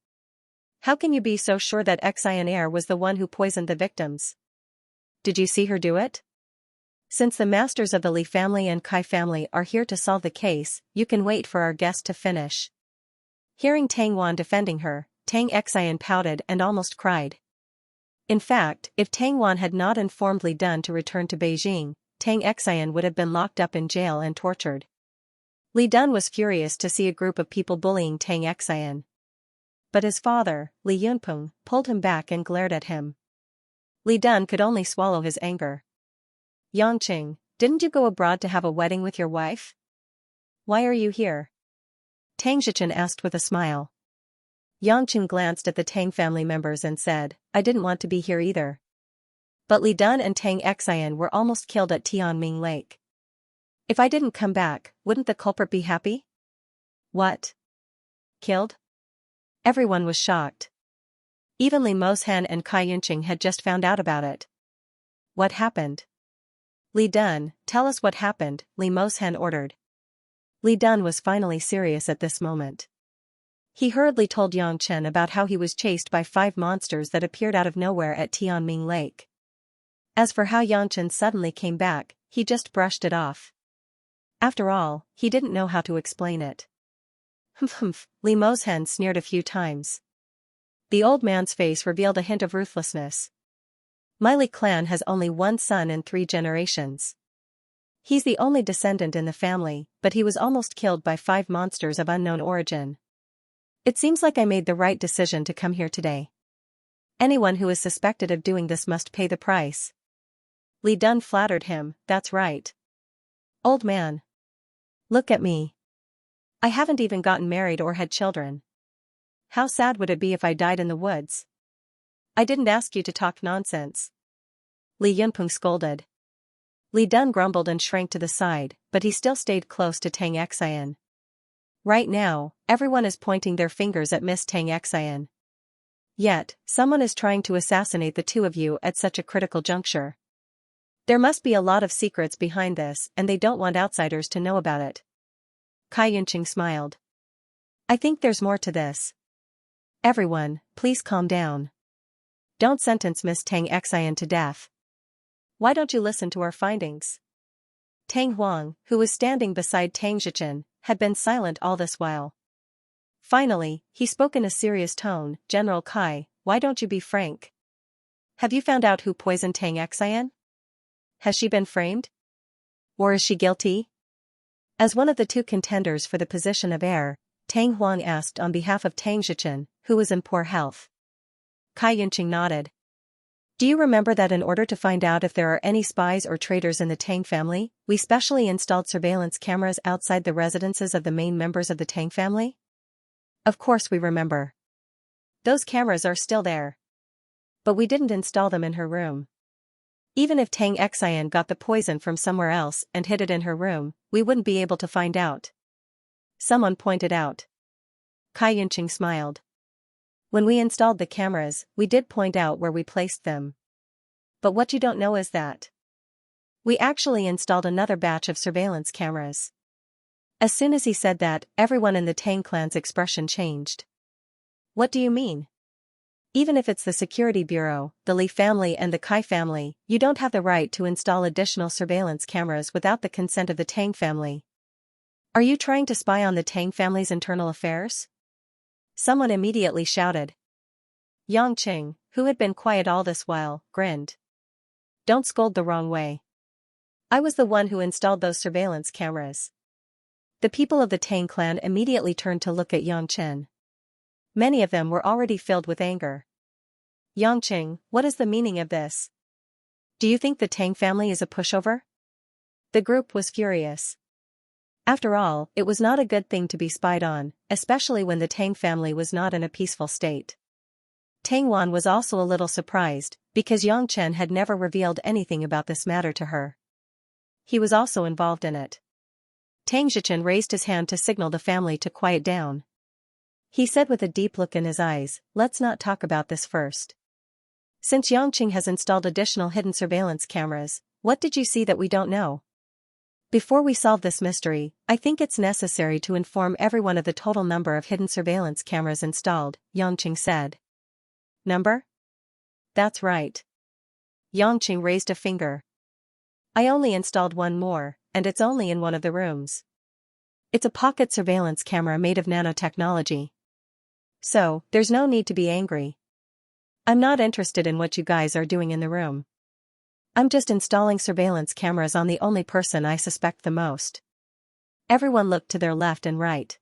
How can you be so sure that Xianxia was the one who poisoned the victims? Did you see her do it? Since the masters of the Li family and Kai family are here to solve the case, you can wait for our guest to finish. Hearing Tang Wan defending her, Tang Xian pouted and almost cried. In fact, if Tang Wan had not informed Li Dun to return to Beijing, Tang Xian would have been locked up in jail and tortured. Li Dun was furious to see a group of people bullying Tang Xian. But his father, Li Yunpeng, pulled him back and glared at him. Li Dun could only swallow his anger. Yangqing, didn't you go abroad to have a wedding with your wife? Why are you here? Tang Zhichen asked with a smile. Yangqing glanced at the Tang family members and said, I didn't want to be here either. But Li Dun and Tang Xian were almost killed at Tianming Lake. If I didn't come back, wouldn't the culprit be happy? What? Killed? Everyone was shocked. Even Li Moshan and Kai Yunqing had just found out about it. What happened? Li Dun, tell us what happened, Li Moshan ordered. Li Dun was finally serious at this moment. He hurriedly told Yang Chen about how he was chased by 5 monsters that appeared out of nowhere at Tianming Lake. As for how Yang Chen suddenly came back, he just brushed it off. After all, he didn't know how to explain it. Humph, Li Moshan sneered a few times. The old man's face revealed a hint of ruthlessness. My Li clan has only 1 son in 3 generations. He's the only descendant in the family, but he was almost killed by 5 monsters of unknown origin. It seems like I made the right decision to come here today. Anyone who is suspected of doing this must pay the price. Li Dun flattered him, that's right. Old man. Look at me. I haven't even gotten married or had children. How sad would it be if I died in the woods? I didn't ask you to talk nonsense. Li Yunpeng scolded. Li Dun grumbled and shrank to the side, but he still stayed close to Tang Xian. Right now, everyone is pointing their fingers at Miss Tang Xian. Yet, someone is trying to assassinate the 2 of you at such a critical juncture. There must be a lot of secrets behind this and they don't want outsiders to know about it. Kai Yunqing smiled. I think there's more to this. Everyone, please calm down. Don't sentence Miss Tang Xian to death. Why don't you listen to our findings? Tang Huang, who was standing beside Tang Zhichen, had been silent all this while. Finally, he spoke in a serious tone, General Kai, why don't you be frank? Have you found out who poisoned Tang Xian? Has she been framed? Or is she guilty? As one of the 2 contenders for the position of heir, Tang Huang asked on behalf of Tang Zhichen, who was in poor health. Kai Yunqing nodded. Do you remember that in order to find out if there are any spies or traitors in the Tang family, we specially installed surveillance cameras outside the residences of the main members of the Tang family? Of course we remember. Those cameras are still there. But we didn't install them in her room. Even if Tang Xian got the poison from somewhere else and hid it in her room, we wouldn't be able to find out. Someone pointed out. Kai Yunqing smiled. When we installed the cameras, we did point out where we placed them. But what you don't know is that we actually installed another batch of surveillance cameras. As soon as he said that, everyone in the Tang clan's expression changed. What do you mean? Even if it's the Security Bureau, the Li family and the Kai family, you don't have the right to install additional surveillance cameras without the consent of the Tang family. Are you trying to spy on the Tang family's internal affairs? Someone immediately shouted. Yangqing, who had been quiet all this while, grinned. Don't scold the wrong way. I was the one who installed those surveillance cameras. The people of the Tang clan immediately turned to look at Yangqing. Many of them were already filled with anger. Yangqing, what is the meaning of this? Do you think the Tang family is a pushover? The group was furious. After all, it was not a good thing to be spied on, especially when the Tang family was not in a peaceful state. Tang Wan was also a little surprised, because Yangqing had never revealed anything about this matter to her. He was also involved in it. Tang Zhichen raised his hand to signal the family to quiet down. He said with a deep look in his eyes, let's not talk about this first. Since Yangqing has installed additional hidden surveillance cameras, what did you see that we don't know? Before we solve this mystery, I think it's necessary to inform everyone of the total number of hidden surveillance cameras installed, Yangqing said. Number? That's right. Yangqing raised a finger. I only installed one more, and it's only in one of the rooms. It's a pocket surveillance camera made of nanotechnology. So, there's no need to be angry. I'm not interested in what you guys are doing in the room. I'm just installing surveillance cameras on the only person I suspect the most. Everyone looked to their left and right.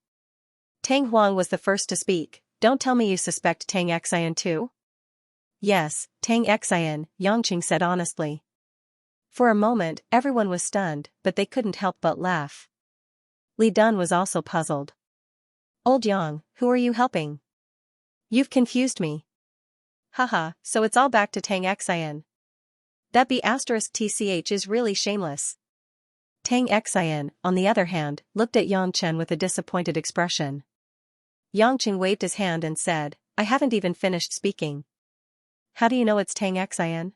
Tang Huang was the first to speak. Don't tell me you suspect Tang Xian too? Yes, Tang Xian, Yangqing said honestly. For a moment, everyone was stunned, but they couldn't help but laugh. Li Dun was also puzzled. Old Yang, who are you helping? You've confused me. Haha, so it's all back to Tang Xian. That B*TCH is really shameless. Tang Xian, on the other hand, looked at Yang Chen with a disappointed expression. Yangqing waved his hand and said, I haven't even finished speaking. How do you know it's Tang Xian?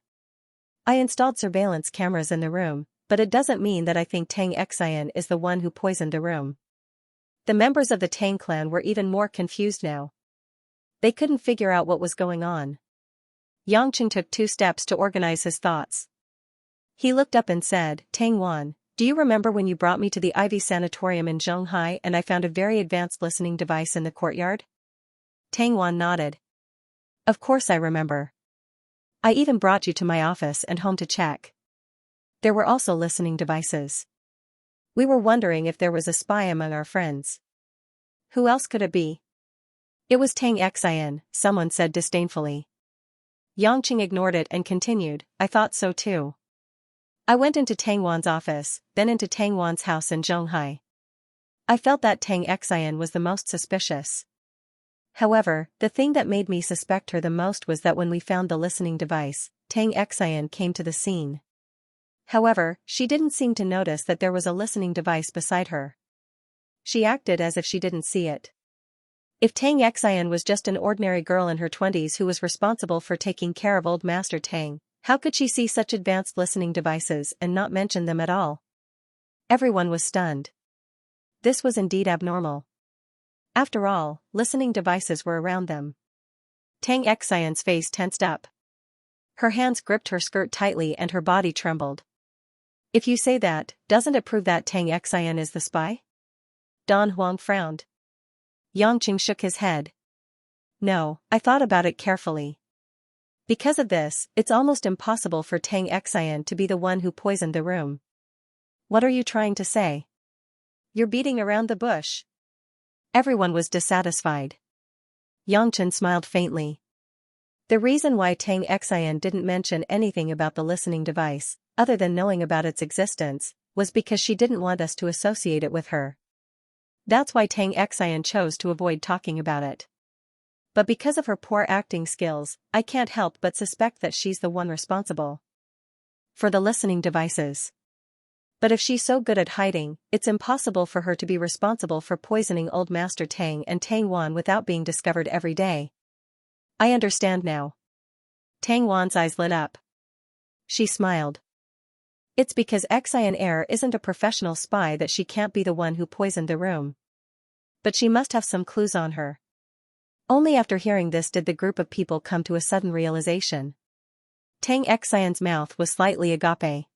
I installed surveillance cameras in the room, but it doesn't mean that I think Tang Xian is the one who poisoned the room. The members of the Tang clan were even more confused now. They couldn't figure out what was going on. Yangqing took 2 steps to organize his thoughts. He looked up and said, Tang Wan, do you remember when you brought me to the Ivy Sanatorium in Zhonghai and I found a very advanced listening device in the courtyard? Tang Wan nodded. Of course I remember. I even brought you to my office and home to check. There were also listening devices. We were wondering if there was a spy among our friends. Who else could it be? It was Tang Xian, someone said disdainfully. Yangqing ignored it and continued, I thought so too. I went into Tang Wan's office, then into Tang Wan's house in Zhonghai. I felt that Tang Xian was the most suspicious. However, the thing that made me suspect her the most was that when we found the listening device, Tang Xian came to the scene. However, she didn't seem to notice that there was a listening device beside her. She acted as if she didn't see it. If Tang Xian was just an ordinary girl in her 20s who was responsible for taking care of old Master Tang, how could she see such advanced listening devices and not mention them at all? Everyone was stunned. This was indeed abnormal. After all, listening devices were around them. Tang Xian's face tensed up. Her hands gripped her skirt tightly and her body trembled. If you say that, doesn't it prove that Tang Xian is the spy? Don Huang frowned. Yangqing shook his head. No, I thought about it carefully. Because of this, it's almost impossible for Tang Xian to be the one who poisoned the room. What are you trying to say? You're beating around the bush. Everyone was dissatisfied. Yangchen smiled faintly. The reason why Tang Xian didn't mention anything about the listening device, other than knowing about its existence, was because she didn't want us to associate it with her. That's why Tang Xian chose to avoid talking about it. But because of her poor acting skills, I can't help but suspect that she's the one responsible for the listening devices. But if she's so good at hiding, it's impossible for her to be responsible for poisoning old Master Tang and Tang Wan without being discovered every day. I understand now. Tang Wan's eyes lit up. She smiled. It's because Xian Air isn't a professional spy that she can't be the one who poisoned the room. But she must have some clues on her. Only after hearing this did the group of people come to a sudden realization. Tang Xian's mouth was slightly agape.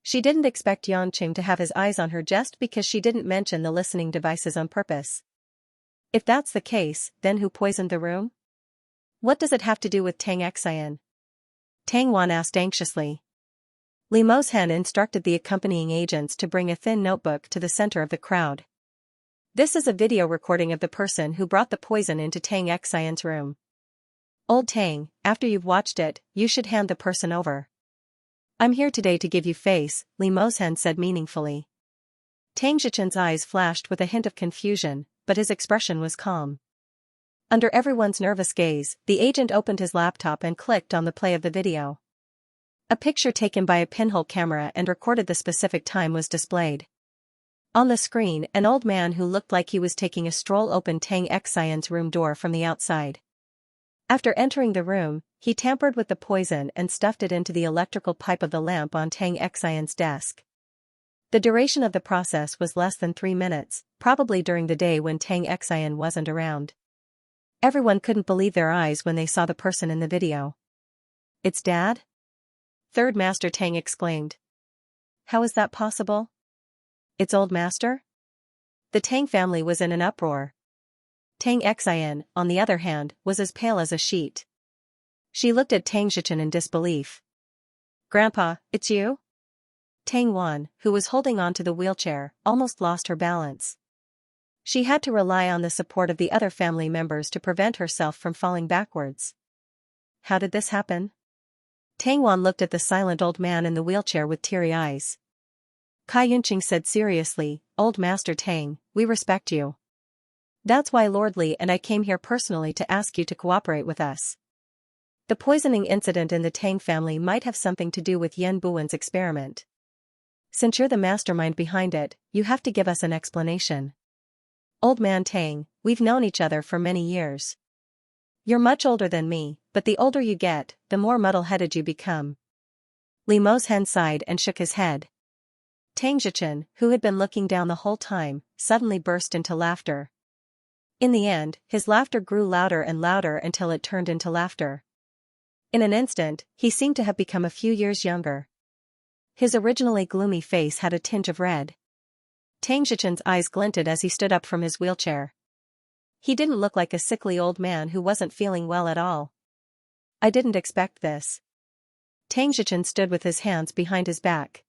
She didn't expect Yangqing to have his eyes on her just because she didn't mention the listening devices on purpose. If that's the case, then who poisoned the room? What does it have to do with Tang Xian? Tang Wan asked anxiously. Li Mozhen instructed the accompanying agents to bring a thin notebook to the center of the crowd. This is a video recording of the person who brought the poison into Tang Xian's room. Old Tang, after you've watched it, you should hand the person over. I'm here today to give you face, Li Mozhen said meaningfully. Tang Zhichen's eyes flashed with a hint of confusion, but his expression was calm. Under everyone's nervous gaze, the agent opened his laptop and clicked on the play of the video. A picture taken by a pinhole camera and recorded the specific time was displayed. On the screen, an old man who looked like he was taking a stroll opened Tang Xian's room door from the outside. After entering the room, he tampered with the poison and stuffed it into the electrical pipe of the lamp on Tang Xian's desk. The duration of the process was less than 3 minutes, probably during the day when Tang Xian wasn't around. Everyone couldn't believe their eyes when they saw the person in the video. "It's Dad?" Third Master Tang exclaimed. "How is that possible?" "It's Old Master?" The Tang family was in an uproar. Tang Xian, on the other hand, was as pale as a sheet. She looked at Tang Zhichen in disbelief. "Grandpa, it's you?" Tang Wan, who was holding on to the wheelchair, almost lost her balance. She had to rely on the support of the other family members to prevent herself from falling backwards. "How did this happen?" Tang Wan looked at the silent old man in the wheelchair with teary eyes. Kai Yunqing said seriously, "Old Master Tang, we respect you. That's why Lord Li and I came here personally to ask you to cooperate with us. The poisoning incident in the Tang family might have something to do with Yan Buwen's experiment. Since you're the mastermind behind it, you have to give us an explanation. Old man Tang, we've known each other for many years. You're much older than me, but the older you get, the more muddle-headed you become." Li Mozhen sighed and shook his head. Tang Zhichen, who had been looking down the whole time, suddenly burst into laughter. In the end, his laughter grew louder and louder until it turned into laughter. In an instant, he seemed to have become a few years younger. His originally gloomy face had a tinge of red. Tang Zhichen's eyes glinted as he stood up from his wheelchair. He didn't look like a sickly old man who wasn't feeling well at all. "I didn't expect this." Tang Zhichen stood with his hands behind his back.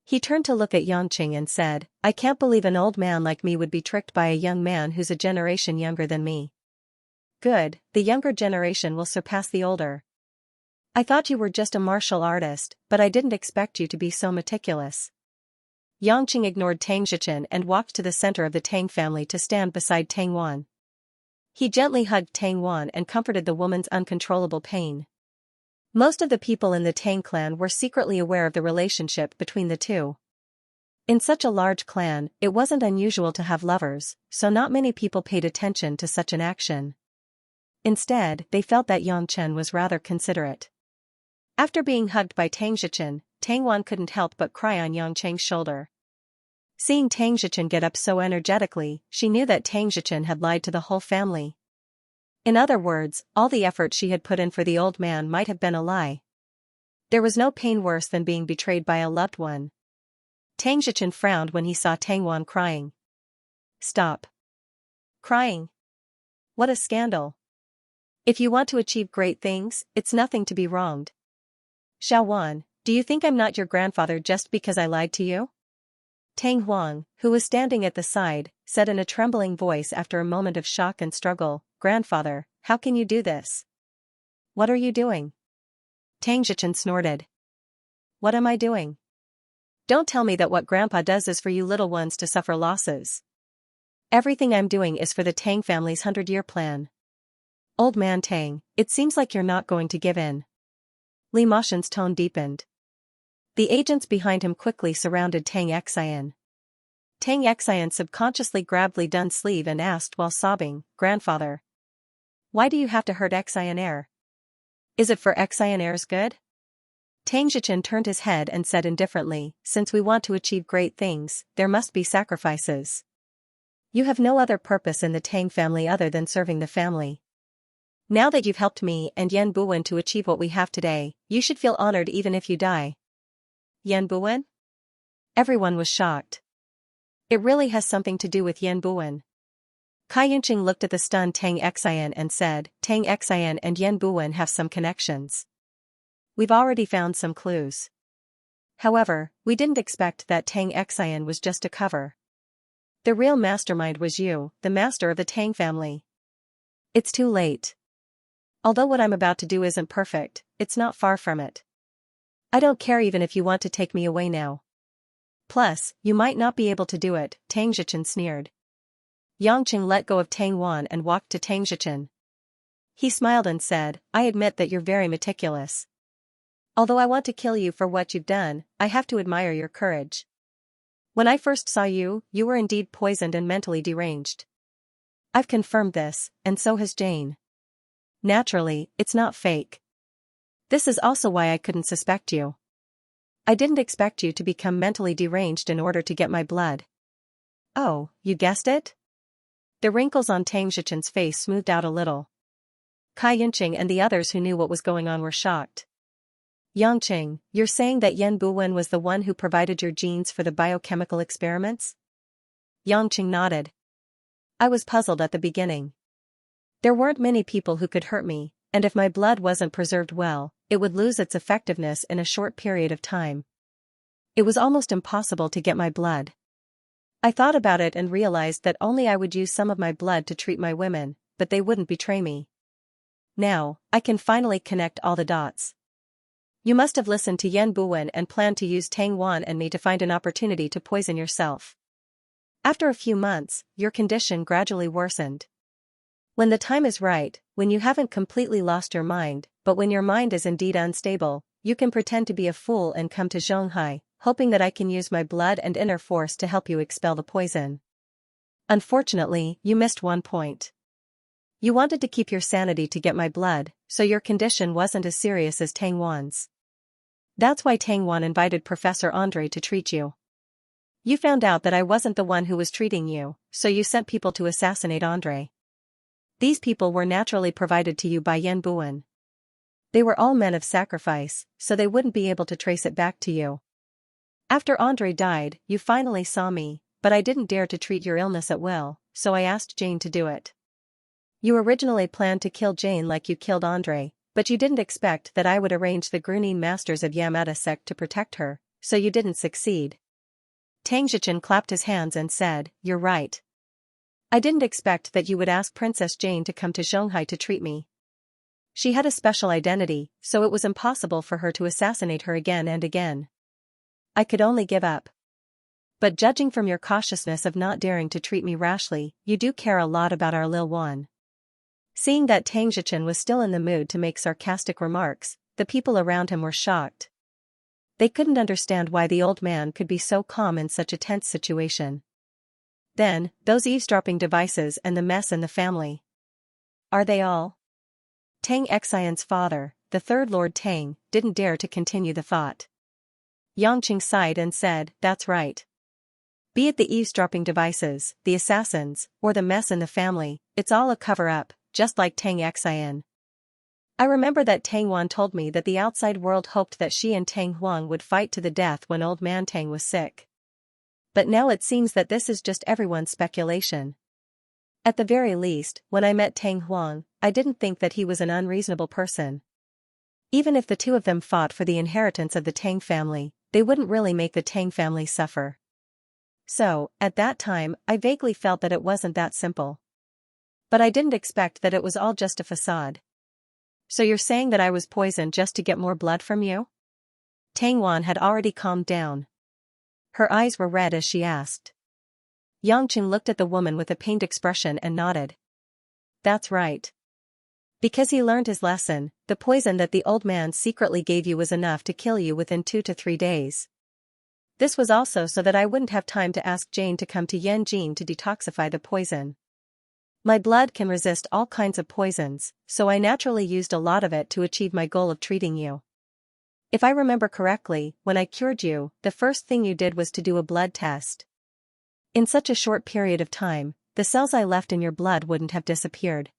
He turned to look at Yangqing and said, "I can't believe an old man like me would be tricked by a young man who's a generation younger than me." "Good, the younger generation will surpass the older. I thought you were just a martial artist, but I didn't expect you to be so meticulous." Yangqing ignored Tang Zhichen and walked to the center of the Tang family to stand beside Tang Wan. He gently hugged Tang Wan and comforted the woman's uncontrollable pain. Most of the people in the Tang clan were secretly aware of the relationship between the two. In such a large clan, it wasn't unusual to have lovers, so not many people paid attention to such an action. Instead, they felt that Yang Chen was rather considerate. After being hugged by Tang Zhichen, Tang Wan couldn't help but cry on Yang Cheng's shoulder. Seeing Tang Zhichen get up so energetically, she knew that Tang Zhichen had lied to the whole family. In other words, all the effort she had put in for the old man might have been a lie. There was no pain worse than being betrayed by a loved one. Tang Zhichen frowned when he saw Tang Wan crying. "Stop crying. What a scandal. If you want to achieve great things, it's nothing to be wronged. Xiao Wan, do you think I'm not your grandfather just because I lied to you?" Tang Huang, who was standing at the side, said in a trembling voice after a moment of shock and struggle, "Grandfather, how can you do this? What are you doing?" Tang Zhichen snorted. "What am I doing? Don't tell me that what Grandpa does is for you little ones to suffer losses. Everything I'm doing is for the Tang family's 100-year plan. Old man Tang, it seems like you're not going to give in." Li Moshen's tone deepened. The agents behind him quickly surrounded Tang Xian. Tang Xian subconsciously grabbed Li Dun's sleeve and asked while sobbing, "Grandfather, why do you have to hurt Xian Air? Is it for Xian Air's good?" Tang Zhichen turned his head and said indifferently, "Since we want to achieve great things, there must be sacrifices. You have no other purpose in the Tang family other than serving the family. Now that you've helped me and Yan Buwen to achieve what we have today, you should feel honored even if you die." "Yan Buwen?" Everyone was shocked. It really has something to do with Yan Buwen. Kai Yunqing looked at the stunned Tang Xian and said, "Tang Xian and Yan Buwen have some connections. We've already found some clues. However, we didn't expect that Tang Xian was just a cover. The real mastermind was you, the master of the Tang family. It's too late. Although what I'm about to do isn't perfect, it's not far from it. I don't care even if you want to take me away now. Plus, you might not be able to do it," Tang Zhichen sneered. Yangqing let go of Tang Wan and walked to Tang Zhichen. He smiled and said, "I admit that you're very meticulous. Although I want to kill you for what you've done, I have to admire your courage. When I first saw you, you were indeed poisoned and mentally deranged. I've confirmed this, and so has Jane. Naturally, it's not fake. This is also why I couldn't suspect you. I didn't expect you to become mentally deranged in order to get my blood." "Oh, you guessed it?" The wrinkles on Tang Zhichen's face smoothed out a little. Kai Yunqing and the others who knew what was going on were shocked. Yangqing, you're saying that Yan Buwen was the one who provided your genes for the biochemical experiments? Yangqing nodded. I was puzzled at the beginning. There weren't many people who could hurt me, and if my blood wasn't preserved well, it would lose its effectiveness in a short period of time. It was almost impossible to get my blood. I thought about it and realized that only I would use some of my blood to treat my women, but they wouldn't betray me. Now, I can finally connect all the dots. You must have listened to Yan Buwen and planned to use Tang Wan and me to find an opportunity to poison yourself. After a few months, your condition gradually worsened. When the time is right, when you haven't completely lost your mind, but when your mind is indeed unstable, you can pretend to be a fool and come to Zhonghai, hoping that I can use my blood and inner force to help you expel the poison. Unfortunately, you missed one point. You wanted to keep your sanity to get my blood, so your condition wasn't as serious as Tang Wan's. That's why Tang Wan invited Professor Andre to treat you. You found out that I wasn't the one who was treating you, so you sent people to assassinate Andre. These people were naturally provided to you by Yan Buwen. They were all men of sacrifice, so they wouldn't be able to trace it back to you. After Andre died, you finally saw me, but I didn't dare to treat your illness at will, so I asked Jane to do it. You originally planned to kill Jane like you killed Andre, but you didn't expect that I would arrange the Grunin masters of Yamada sect to protect her, so you didn't succeed. Tang Zhichen clapped his hands and said, You're right. I didn't expect that you would ask Princess Jane to come to Zhonghai to treat me. She had a special identity, so it was impossible for her to assassinate her again and again. I could only give up. But judging from your cautiousness of not daring to treat me rashly, you do care a lot about our Lil Wan. Seeing that Tang Zhichen was still in the mood to make sarcastic remarks, the people around him were shocked. They couldn't understand why the old man could be so calm in such a tense situation. Then, those eavesdropping devices and the mess in the family. Are they all? Tang Xian's father, the third Lord Tang, didn't dare to continue the thought. Yangqing sighed and said, That's right. Be it the eavesdropping devices, the assassins, or the mess in the family, it's all a cover-up, just like Tang Xian. I remember that Tang Wan told me that the outside world hoped that she and Tang Huang would fight to the death when old man Tang was sick. But now it seems that this is just everyone's speculation. At the very least, when I met Tang Huang, I didn't think that he was an unreasonable person. Even if the two of them fought for the inheritance of the Tang family, they wouldn't really make the Tang family suffer. So, at that time, I vaguely felt that it wasn't that simple. But I didn't expect that it was all just a facade. So you're saying that I was poisoned just to get more blood from you? Tang Wan had already calmed down. Her eyes were red as she asked. Yangqing looked at the woman with a pained expression and nodded. That's right. Because he learned his lesson, the poison that the old man secretly gave you was enough to kill you within 2 to 3 days. This was also so that I wouldn't have time to ask Jane to come to Yanjin to detoxify the poison. My blood can resist all kinds of poisons, so I naturally used a lot of it to achieve my goal of treating you. If I remember correctly, when I cured you, the first thing you did was to do a blood test. In such a short period of time, the cells I left in your blood wouldn't have disappeared.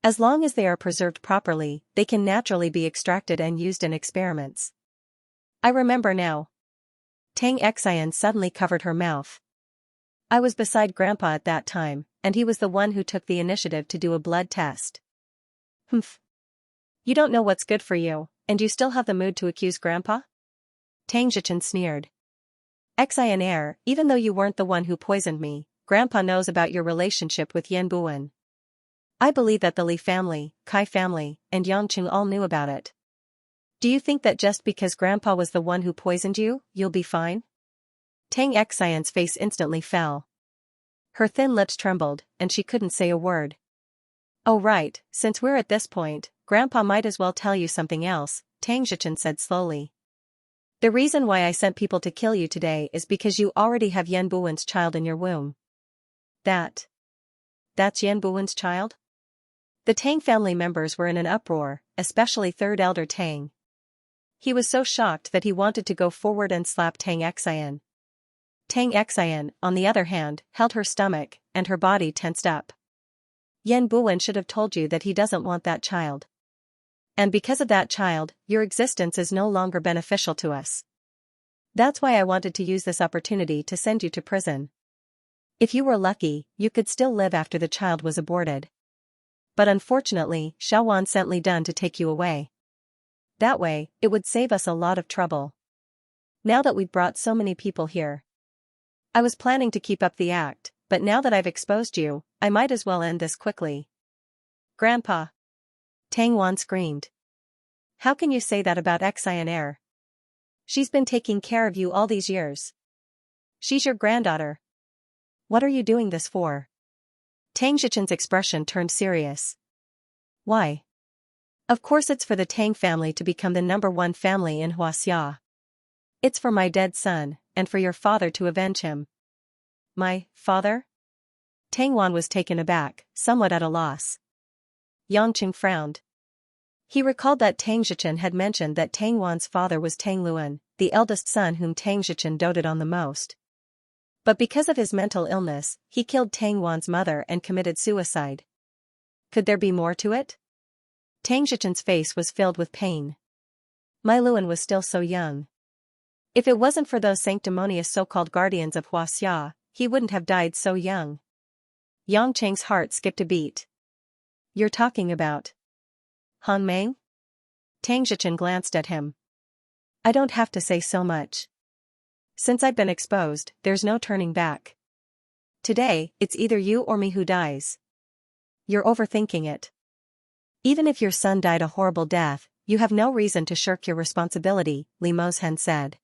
As long as they are preserved properly, they can naturally be extracted and used in experiments. I remember now. Tang Xian suddenly covered her mouth. I was beside Grandpa at that time, and he was the one who took the initiative to do a blood test. Humph. You don't know what's good for you, and you still have the mood to accuse Grandpa? Tang Zhichen sneered. Xian, even though you weren't the one who poisoned me, Grandpa knows about your relationship with Yan Buwen. I believe that the Li family, Kai family, and Yangqing all knew about it. Do you think that just because Grandpa was the one who poisoned you, you'll be fine? Tang Xian's face instantly fell. Her thin lips trembled, and she couldn't say a word. Oh right, since we're at this point, Grandpa might as well tell you something else, Tang Zhichen said slowly. The reason why I sent people to kill you today is because you already have Yan Buwen's child in your womb. That's Yan Buwen's child? The Tang family members were in an uproar, especially third elder Tang. He was so shocked that he wanted to go forward and slap Tang Xian. Tang Xian, on the other hand, held her stomach, and her body tensed up. Yan Buwen should have told you that he doesn't want that child. And because of that child, your existence is no longer beneficial to us. That's why I wanted to use this opportunity to send you to prison. If you were lucky, you could still live after the child was aborted. But unfortunately, Xiaowan sent Li Dun to take you away. That way, it would save us a lot of trouble. Now that we've brought so many people here. I was planning to keep up the act, but now that I've exposed you, I might as well end this quickly. Grandpa! Tang Wan screamed. How can you say that about Xian Air? She's been taking care of you all these years. She's your granddaughter. What are you doing this for? Tang Zhichen's expression turned serious. Why? Of course it's for the Tang family to become the #1 family in Xianxia. It's for my dead son, and for your father to avenge him. My father? Tang Wan was taken aback, somewhat at a loss. Yang Qing frowned. He recalled that Tang Zhichen had mentioned that Tang Wan's father was Tang Luan, the eldest son whom Tang Zhichen doted on the most. But because of his mental illness, he killed Tang Wan's mother and committed suicide. Could there be more to it? Tang Zhichen's face was filled with pain. My Luan was still so young. If it wasn't for those sanctimonious so-called guardians of Huaxia, he wouldn't have died so young. Yang Cheng's heart skipped a beat. You're talking about Han Meng? Tang Zhichen glanced at him. I don't have to say so much. Since I've been exposed, there's no turning back. Today, it's either you or me who dies. You're overthinking it. Even if your son died a horrible death, you have no reason to shirk your responsibility, Li Mozhen said.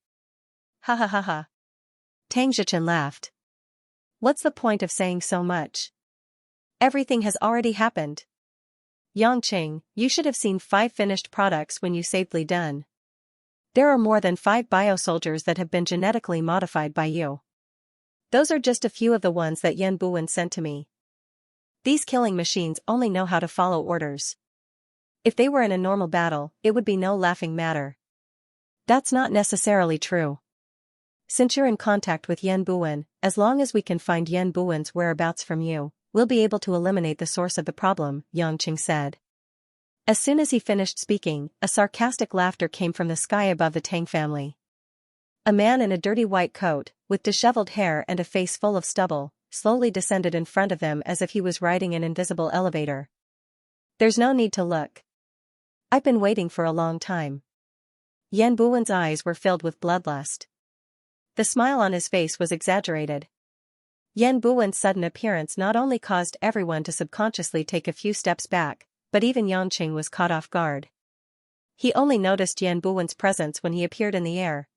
Ha ha ha ha. Tang Zhichen laughed. What's the point of saying so much? Everything has already happened. Yang Qing, you should have seen 5 finished products when you saved Li Dun. There are more than 5 biosoldiers that have been genetically modified by you. Those are just a few of the ones that Yan Buwen sent to me. These killing machines only know how to follow orders. If they were in a normal battle, it would be no laughing matter. That's not necessarily true. Since you're in contact with Yan Buwen, as long as we can find Yan Buwen's whereabouts from you, we'll be able to eliminate the source of the problem, Yang Qing said. As soon as he finished speaking, a sarcastic laughter came from the sky above the Tang family. A man in a dirty white coat, with disheveled hair and a face full of stubble, slowly descended in front of them as if he was riding an invisible elevator. There's no need to look. I've been waiting for a long time. Yan Buwen's eyes were filled with bloodlust. The smile on his face was exaggerated. Yan Buwen's sudden appearance not only caused everyone to subconsciously take a few steps back, but even Yang Qing was caught off guard. He only noticed Yan Buwen's presence when he appeared in the air.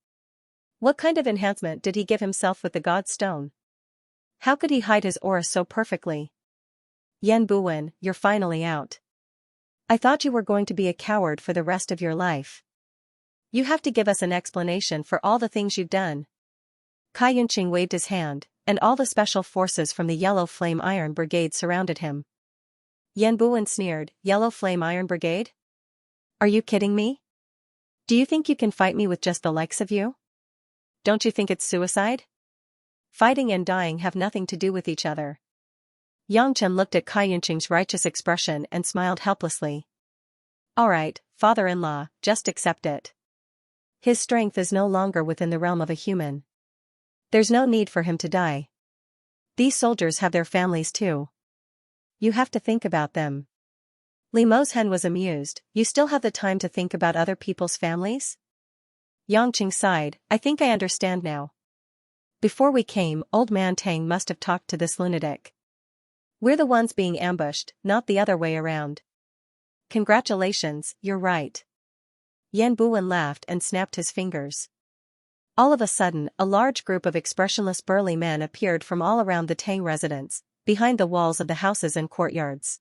What kind of enhancement did he give himself with the God Stone? How could he hide his aura so perfectly? Yan Buwen, you're finally out. I thought you were going to be a coward for the rest of your life. You have to give us an explanation for all the things you've done. Kai Yunqing waved his hand, and all the special forces from the Yellow Flame Iron Brigade surrounded him. Yan Buwen sneered, Yellow Flame Iron Brigade? Are you kidding me? Do you think you can fight me with just the likes of you? Don't you think it's suicide? Fighting and dying have nothing to do with each other. Yang Chen looked at Kai Yunqing's righteous expression and smiled helplessly. Alright, father-in-law, just accept it. His strength is no longer within the realm of a human. There's no need for him to die. These soldiers have their families too. You have to think about them. Li Mozhen was amused. You still have the time to think about other people's families? Yang Qing sighed, I think I understand now. Before we came, old man Tang must have talked to this lunatic. We're the ones being ambushed, not the other way around. Congratulations, you're right. Yan Buwen laughed and snapped his fingers. All of a sudden, a large group of expressionless burly men appeared from all around the Tang residence, behind the walls of the houses and courtyards.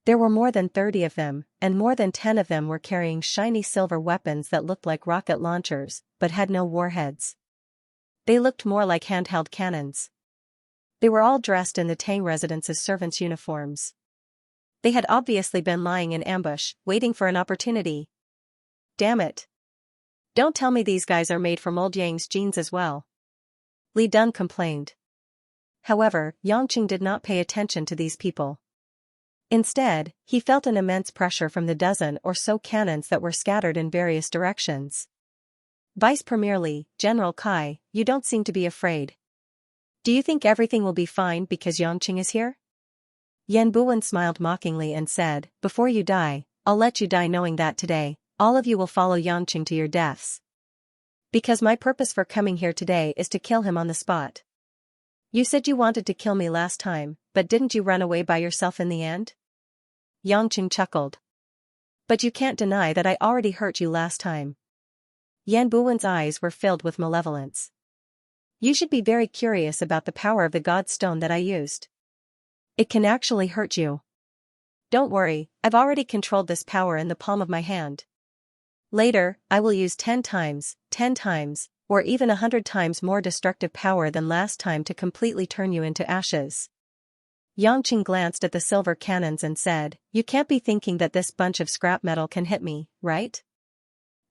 There were more than 30 of them, and more than 10 of them were carrying shiny silver weapons that looked like rocket launchers, but had no warheads. They looked more like handheld cannons. They were all dressed in the Tang residence's servants' uniforms. They had obviously been lying in ambush, waiting for an opportunity. Damn it. Don't tell me these guys are made from old Yang's genes as well. Li Dun complained. However, Yangqing did not pay attention to these people. Instead, he felt an immense pressure from the dozen or so cannons that were scattered in various directions. Vice Premier Li, General Kai, you don't seem to be afraid. Do you think everything will be fine because Yangqing is here? Yan Buwen smiled mockingly and said, before you die, I'll let you die knowing that today, all of you will follow Yangqing to your deaths. Because my purpose for coming here today is to kill him on the spot. You said you wanted to kill me last time, but didn't you run away by yourself in the end? Yangqing chuckled. But you can't deny that I already hurt you last time. Yan Buwen's eyes were filled with malevolence. You should be very curious about the power of the God Stone that I used. It can actually hurt you. Don't worry, I've already controlled this power in the palm of my hand. Later, I will use 10 times, or even 100 times more destructive power than last time to completely turn you into ashes. Yangqing glanced at the silver cannons and said, you can't be thinking that this bunch of scrap metal can hit me, right?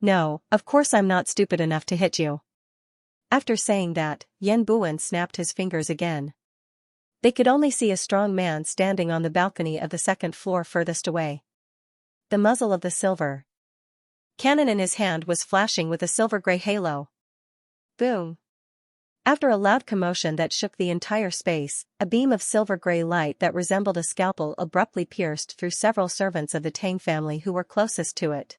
No, of course I'm not stupid enough to hit you. After saying that, Yan Buwen snapped his fingers again. They could only see a strong man standing on the balcony of the second floor furthest away. The muzzle of the silver cannon in his hand was flashing with a silver-gray halo. Boom! After a loud commotion that shook the entire space, a beam of silver-gray light that resembled a scalpel abruptly pierced through several servants of the Tang family who were closest to it.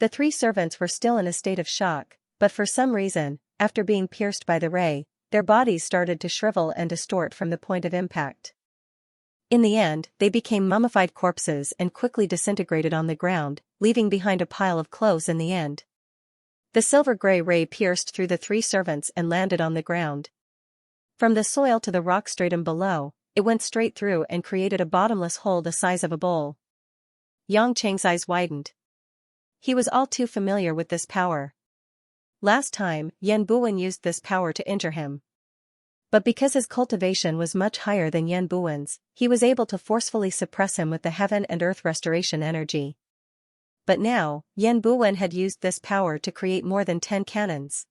The 3 servants were still in a state of shock, but for some reason, after being pierced by the ray, their bodies started to shrivel and distort from the point of impact. In the end, they became mummified corpses and quickly disintegrated on the ground, leaving behind a pile of clothes in the end. The silver-gray ray pierced through the 3 servants and landed on the ground. From the soil to the rock stratum below, it went straight through and created a bottomless hole the size of a bowl. Yangqing's eyes widened. He was all too familiar with this power. Last time, Yan Buwen used this power to injure him. But because his cultivation was much higher than Yan Buwen's, he was able to forcefully suppress him with the heaven and earth restoration energy. But now, Yan Buwen had used this power to create more than 10 cannons.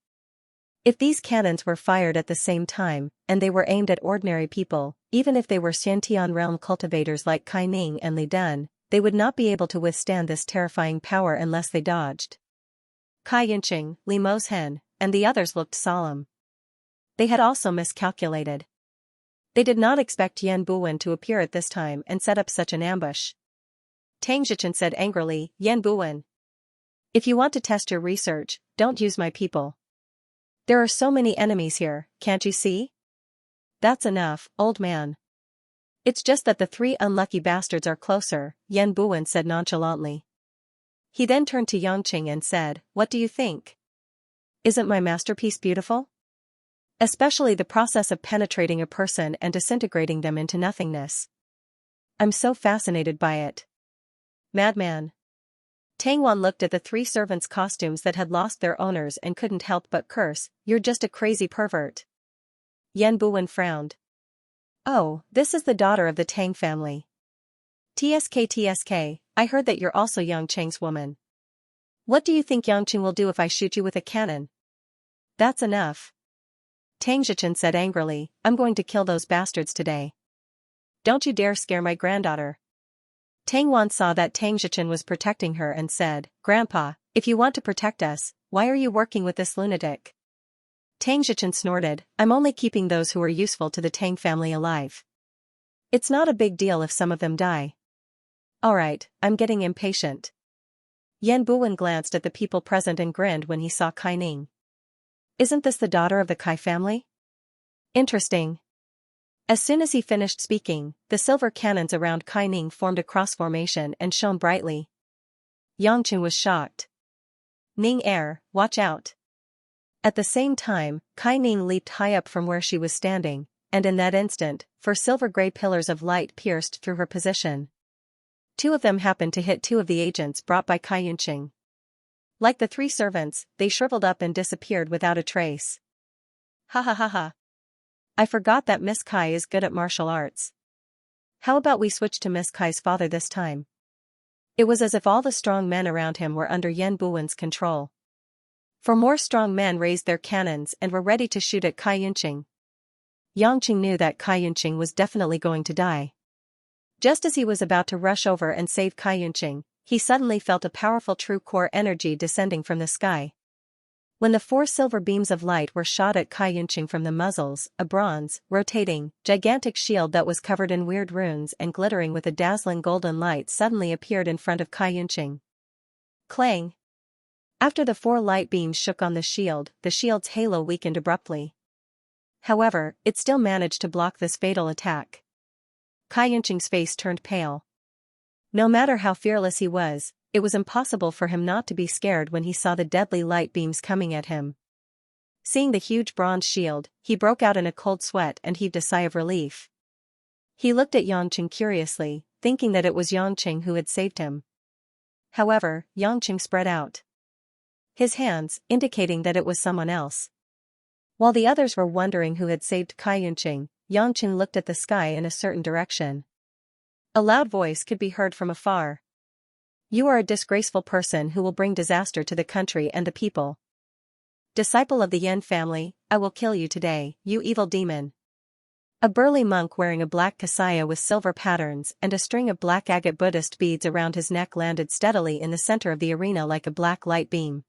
If these cannons were fired at the same time, and they were aimed at ordinary people, even if they were Xiantian realm cultivators like Kai Ning and Li Dun, they would not be able to withstand this terrifying power unless they dodged. Kai Yinqing, Li Mo's hen, and the others looked solemn. They had also miscalculated. They did not expect Yan Buwen to appear at this time and set up such an ambush. Tang Zhichen said angrily, Yan Buwen, if you want to test your research, don't use my people. There are so many enemies here, can't you see? That's enough, old man. It's just that the 3 unlucky bastards are closer, Yan Buwen said nonchalantly. He then turned to Yangqing and said, what do you think? Isn't my masterpiece beautiful? Especially the process of penetrating a person and disintegrating them into nothingness. I'm so fascinated by it. Madman. Tang Wan looked at the 3 servants' costumes that had lost their owners and couldn't help but curse, you're just a crazy pervert. Yan Buwen frowned. Oh, this is the daughter of the Tang family. TSK, I heard that you're also Yangqing's woman. What do you think Yangqing will do if I shoot you with a cannon? That's enough. Tang Zhichen said angrily, I'm going to kill those bastards today. Don't you dare scare my granddaughter. Tang Wan saw that Tang Zhichen was protecting her and said, Grandpa, if you want to protect us, why are you working with this lunatic? Tang Zhichen snorted, I'm only keeping those who are useful to the Tang family alive. It's not a big deal if some of them die. Alright, I'm getting impatient. Yan Buwen glanced at the people present and grinned when he saw Kai Ning. Isn't this the daughter of the Kai family? Interesting. As soon as he finished speaking, the silver cannons around Kai Ning formed a cross formation and shone brightly. Yangqing was shocked. Ning watch out. At the same time, Kai Ning leaped high up from where she was standing, and in that instant, 4 silver-gray pillars of light pierced through her position. 2 of them happened to hit 2 of the agents brought by Kai Yunqing. Like the 3 servants, they shriveled up and disappeared without a trace. Ha ha ha ha. I forgot that Miss Kai is good at martial arts. How about we switch to Miss Kai's father this time? It was as if all the strong men around him were under Yan Buwen's control. For more strong men raised their cannons and were ready to shoot at Kai Yunqing. Yangqing knew that Kai Yunqing was definitely going to die. Just as he was about to rush over and save Kai Yunqing, he suddenly felt a powerful true core energy descending from the sky. When the 4 silver beams of light were shot at Kai Yunqing from the muzzles, a bronze, rotating, gigantic shield that was covered in weird runes and glittering with a dazzling golden light suddenly appeared in front of Kai Yunqing. Clang! After the 4 light beams shook on the shield's halo weakened abruptly. However, it still managed to block this fatal attack. Kai Yunqing's face turned pale. No matter how fearless he was, it was impossible for him not to be scared when he saw the deadly light beams coming at him. Seeing the huge bronze shield, he broke out in a cold sweat and heaved a sigh of relief. He looked at Yangqing curiously, thinking that it was Yangqing who had saved him. However, Yangqing spread out his hands, indicating that it was someone else. While the others were wondering who had saved Kai Yunqing, Yangqing looked at the sky in a certain direction. A loud voice could be heard from afar. "You are a disgraceful person who will bring disaster to the country and the people. Disciple of the Yan family, I will kill you today, you evil demon." A burly monk wearing a black kasaya with silver patterns and a string of black agate Buddhist beads around his neck landed steadily in the center of the arena like a black light beam.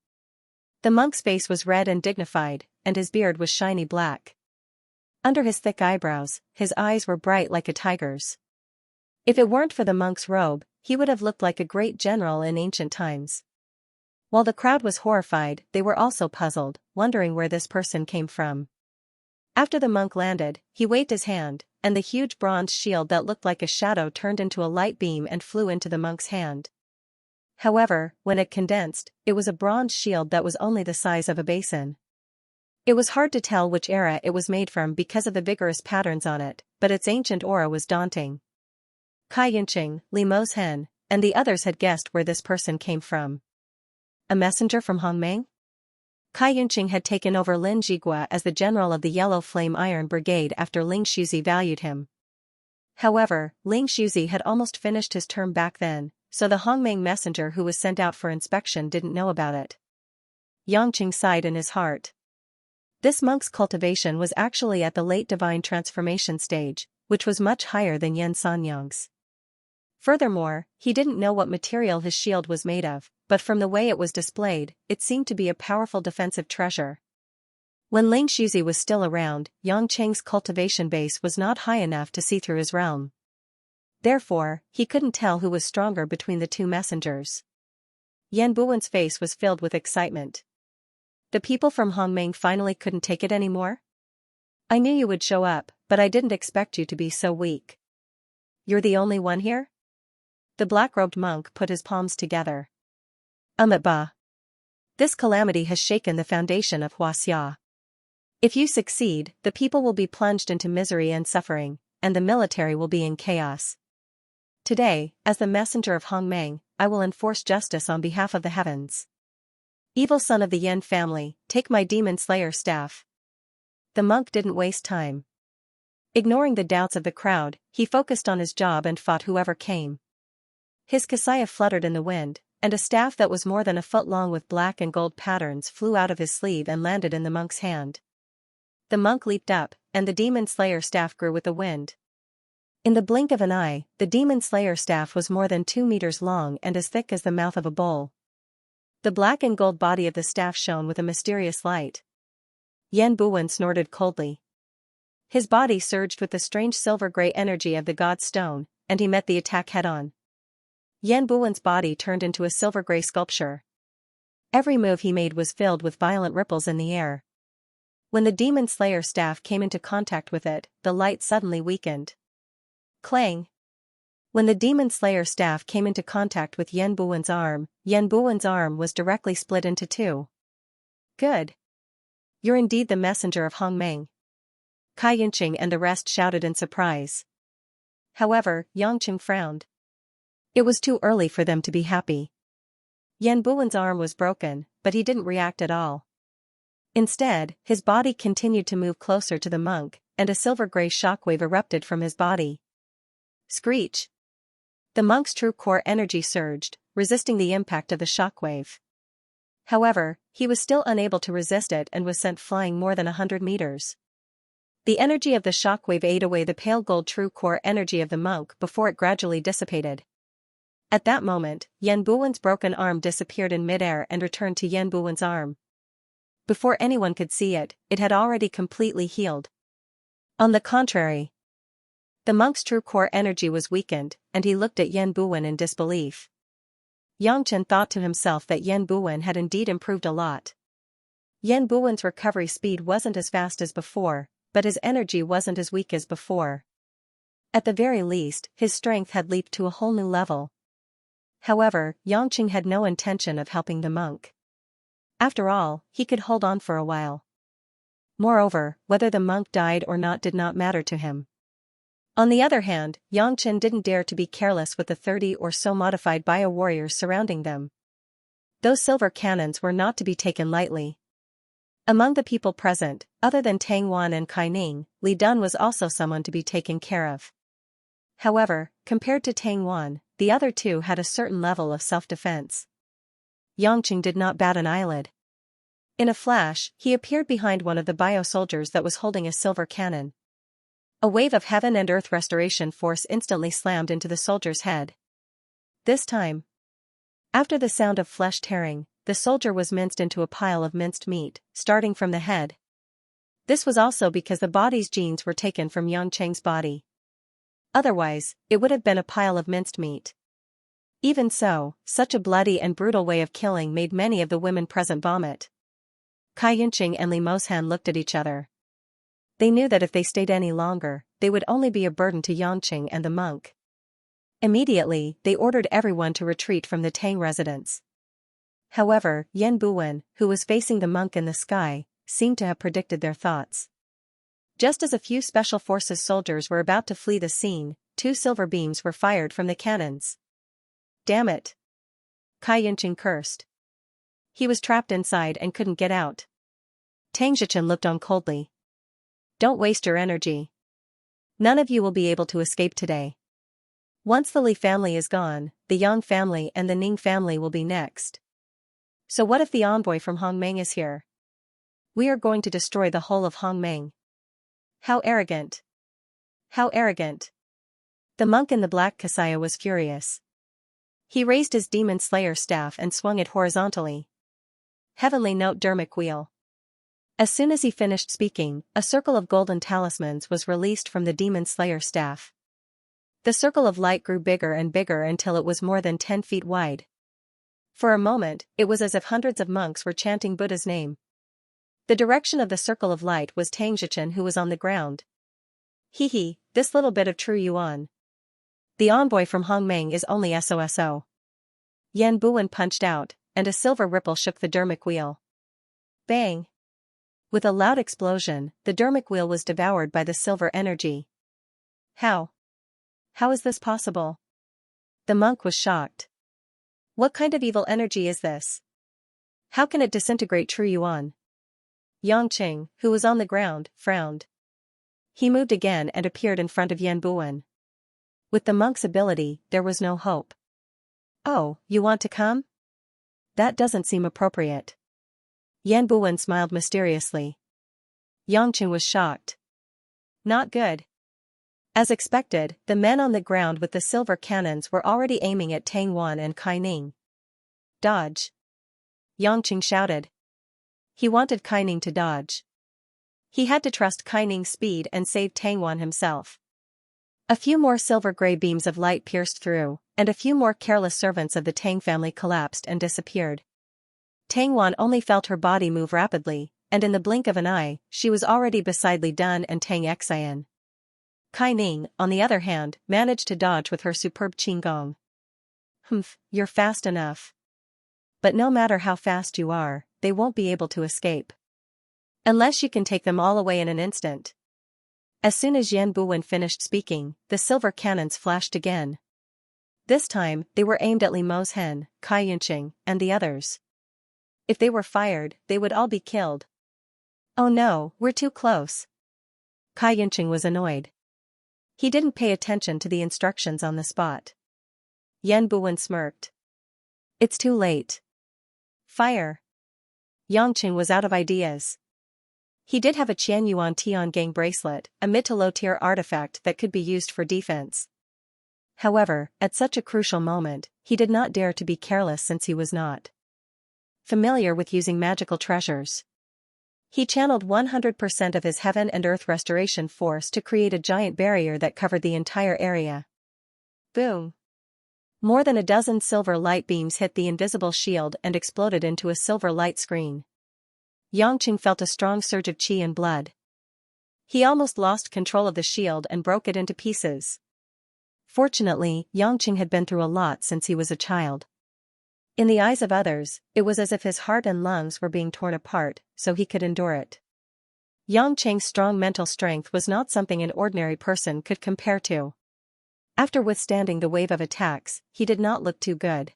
The monk's face was red and dignified, and his beard was shiny black. Under his thick eyebrows, his eyes were bright like a tiger's. If it weren't for the monk's robe, he would have looked like a great general in ancient times. While the crowd was horrified, they were also puzzled, wondering where this person came from. After the monk landed, he waved his hand, and the huge bronze shield that looked like a shadow turned into a light beam and flew into the monk's hand. However, when it condensed, it was a bronze shield that was only the size of a basin. It was hard to tell which era it was made from because of the vigorous patterns on it, but its ancient aura was daunting. Kai Yunqing, Li Mo's hen, and the others had guessed where this person came from. A messenger from Hongmeng? Kai Yunqing had taken over Lin Jigua as the general of the Yellow Flame Iron Brigade after Ling Shuzi valued him. However, Ling Shuzi had almost finished his term back then, so the Hongmeng messenger who was sent out for inspection didn't know about it. Yangqing sighed in his heart. This monk's cultivation was actually at the late divine transformation stage, which was much higher than Yan Sanyang's. Furthermore, he didn't know what material his shield was made of, but from the way it was displayed, it seemed to be a powerful defensive treasure. When Ling Shuzi was still around, Yangqing's cultivation base was not high enough to see through his realm. Therefore, he couldn't tell who was stronger between the two messengers. Yan Buwen's face was filled with excitement. The people from Hongmeng finally couldn't take it anymore? "I knew you would show up, but I didn't expect you to be so weak. You're the only one here?" The black-robed monk put his palms together. Ba. This calamity has shaken the foundation of Huaxia. If you succeed, the people will be plunged into misery and suffering, and the military will be in chaos. Today, as the messenger of Hongmeng, I will enforce justice on behalf of the heavens. Evil son of the Yan family, take my demon slayer staff. The monk didn't waste time. Ignoring the doubts of the crowd, he focused on his job and fought whoever came. His kasaya fluttered in the wind, and a staff that was more than a foot long with black and gold patterns flew out of his sleeve and landed in the monk's hand. The monk leaped up, and the demon slayer staff grew with the wind. In the blink of an eye, the demon slayer staff was more than 2 meters long and as thick as the mouth of a bull. The black and gold body of the staff shone with a mysterious light. Yan Buwen snorted coldly. His body surged with the strange silver-gray energy of the god stone, and he met the attack head-on. Yan Buwen's body turned into a silver-gray sculpture. Every move he made was filled with violent ripples in the air. When the demon slayer staff came into contact with it, the light suddenly weakened. Clang! When the demon slayer staff came into contact with Yan Buwen's arm was directly split into 2. Good. You're indeed the messenger of Hongmeng. Kai Yunqing and the rest shouted in surprise. However, Yangqing frowned. It was too early for them to be happy. Yan Buwen's arm was broken, but he didn't react at all. Instead, his body continued to move closer to the monk, and a silver-gray shockwave erupted from his body. Screech! The monk's true core energy surged, resisting the impact of the shockwave. However, he was still unable to resist it and was sent flying more than 100 meters. The energy of the shockwave ate away the pale gold true core energy of the monk before it gradually dissipated. At that moment, Yan Buwen's broken arm disappeared in midair and returned to Yan Buwen's arm. Before anyone could see it, it had already completely healed. On the contrary, the monk's true core energy was weakened, and he looked at Yan Buwen in disbelief. Yangchen thought to himself that Yan Buwen had indeed improved a lot. Yan Buwen's recovery speed wasn't as fast as before, but his energy wasn't as weak as before. At the very least, his strength had leaped to a whole new level. However, Yangchen had no intention of helping the monk. After all, he could hold on for a while. Moreover, whether the monk died or not did not matter to him. On the other hand, Yangchen didn't dare to be careless with the 30 or so modified bio-warriors surrounding them. Those silver cannons were not to be taken lightly. Among the people present, other than Tang Wan and Kai Ning, Li Dun was also someone to be taken care of. However, compared to Tang Wan, the other two had a certain level of self-defense. Yangchen did not bat an eyelid. In a flash, he appeared behind one of the bio-soldiers that was holding a silver cannon. A wave of heaven and earth restoration force instantly slammed into the soldier's head. This time, after the sound of flesh tearing, the soldier was minced into a pile of minced meat, starting from the head. This was also because the body's genes were taken from Yangcheng's body. Otherwise, it would have been a pile of minced meat. Even so, such a bloody and brutal way of killing made many of the women present vomit. Kai Yinqing and Li Moshan looked at each other. They knew that if they stayed any longer, they would only be a burden to Yangcheng and the monk. Immediately, they ordered everyone to retreat from the Tang residence. However, Yan Buwen, who was facing the monk in the sky, seemed to have predicted their thoughts. Just as a few special forces soldiers were about to flee the scene, 2 silver beams were fired from the cannons. Damn it! Kai Yinqing cursed. He was trapped inside and couldn't get out. Tang Zhichen looked on coldly. Don't waste your energy. None of you will be able to escape today. Once the Li family is gone, the Yang family and the Ning family will be next. So what if the envoy from Hongmeng is here? We are going to destroy the whole of Hongmeng. How arrogant! How arrogant! The monk in the black kasaya was furious. He raised his demon slayer staff and swung it horizontally. Heavenly note Dermic wheel. As soon as he finished speaking, a circle of golden talismans was released from the demon slayer staff. The circle of light grew bigger and bigger until it was more than 10 feet wide. For a moment, it was as if hundreds of monks were chanting Buddha's name. The direction of the circle of light was Tang Zhichen, who was on the ground. Hee, this little bit of true yuan. The envoy from Hongmeng is only SOSO. Yan Buwen punched out, and a silver ripple shook the Dermic wheel. Bang! With a loud explosion, the Dermic wheel was devoured by the silver energy. How? How is this possible? The monk was shocked. What kind of evil energy is this? How can it disintegrate true yuan? Yangcheng, who was on the ground, frowned. He moved again and appeared in front of Yan Buwen. With the monk's ability, there was no hope. Oh, you want to come? That doesn't seem appropriate. Yan Buwen smiled mysteriously. Yangcheng was shocked. Not good. As expected, the men on the ground with the silver cannons were already aiming at Tang Wan and Kai Ning. Dodge! Yangcheng shouted. He wanted Kai Ning to dodge. He had to trust Kai Ning's speed and save Tang Wan himself. A few more silver-gray beams of light pierced through, and a few more careless servants of the Tang family collapsed and disappeared. Tang Wan only felt her body move rapidly, and in the blink of an eye, she was already beside Li Dun and Tang Xian. Kai Ning, on the other hand, managed to dodge with her superb qinggong. You're fast enough. But no matter how fast you are, they won't be able to escape. Unless you can take them all away in an instant. As soon as Yan Buwen finished speaking, the silver cannons flashed again. This time, they were aimed at Li Moshen, Kai Yinqing, and the others. If they were fired, they would all be killed. Oh no, we're too close. Kai Yinqing was annoyed. He didn't pay attention to the instructions on the spot. Yan Buwen smirked. It's too late. Fire! Yangqing was out of ideas. He did have a Qianyuan Tiangang bracelet, a mid to low tier artifact that could be used for defense. However, at such a crucial moment, he did not dare to be careless since he was not familiar with using magical treasures. He channeled 100% of his heaven and earth restoration force to create a giant barrier that covered the entire area. Boom! More than a dozen silver light beams hit the invisible shield and exploded into a silver light screen. Yangqing felt a strong surge of qi and blood. He almost lost control of the shield and broke it into pieces. Fortunately, Yangqing had been through a lot since he was a child. In the eyes of others, it was as if his heart and lungs were being torn apart, so he could endure it. Yangqing's strong mental strength was not something an ordinary person could compare to. After withstanding the wave of attacks, he did not look too good.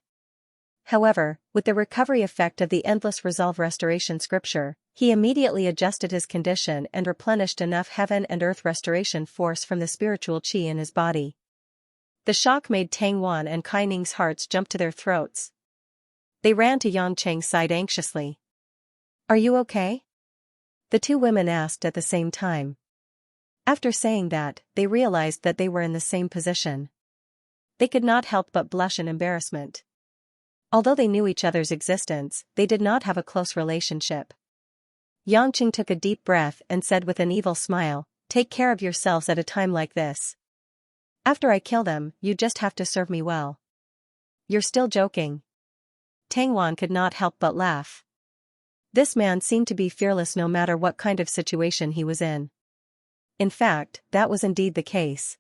However, with the recovery effect of the endless resolve restoration scripture, he immediately adjusted his condition and replenished enough heaven and earth restoration force from the spiritual qi in his body. The shock made Tang Wan and Kai Ning's hearts jump to their throats. They ran to Yangqing's side anxiously. "Are you okay?" the two women asked at the same time. After saying that, they realized that they were in the same position. They could not help but blush in embarrassment. Although they knew each other's existence, they did not have a close relationship. Yangqing took a deep breath and said with an evil smile, "Take care of yourselves at a time like this. After I kill them, you just have to serve me well." "You're still joking." Tang Wan could not help but laugh. This man seemed to be fearless no matter what kind of situation he was in. In fact, that was indeed the case.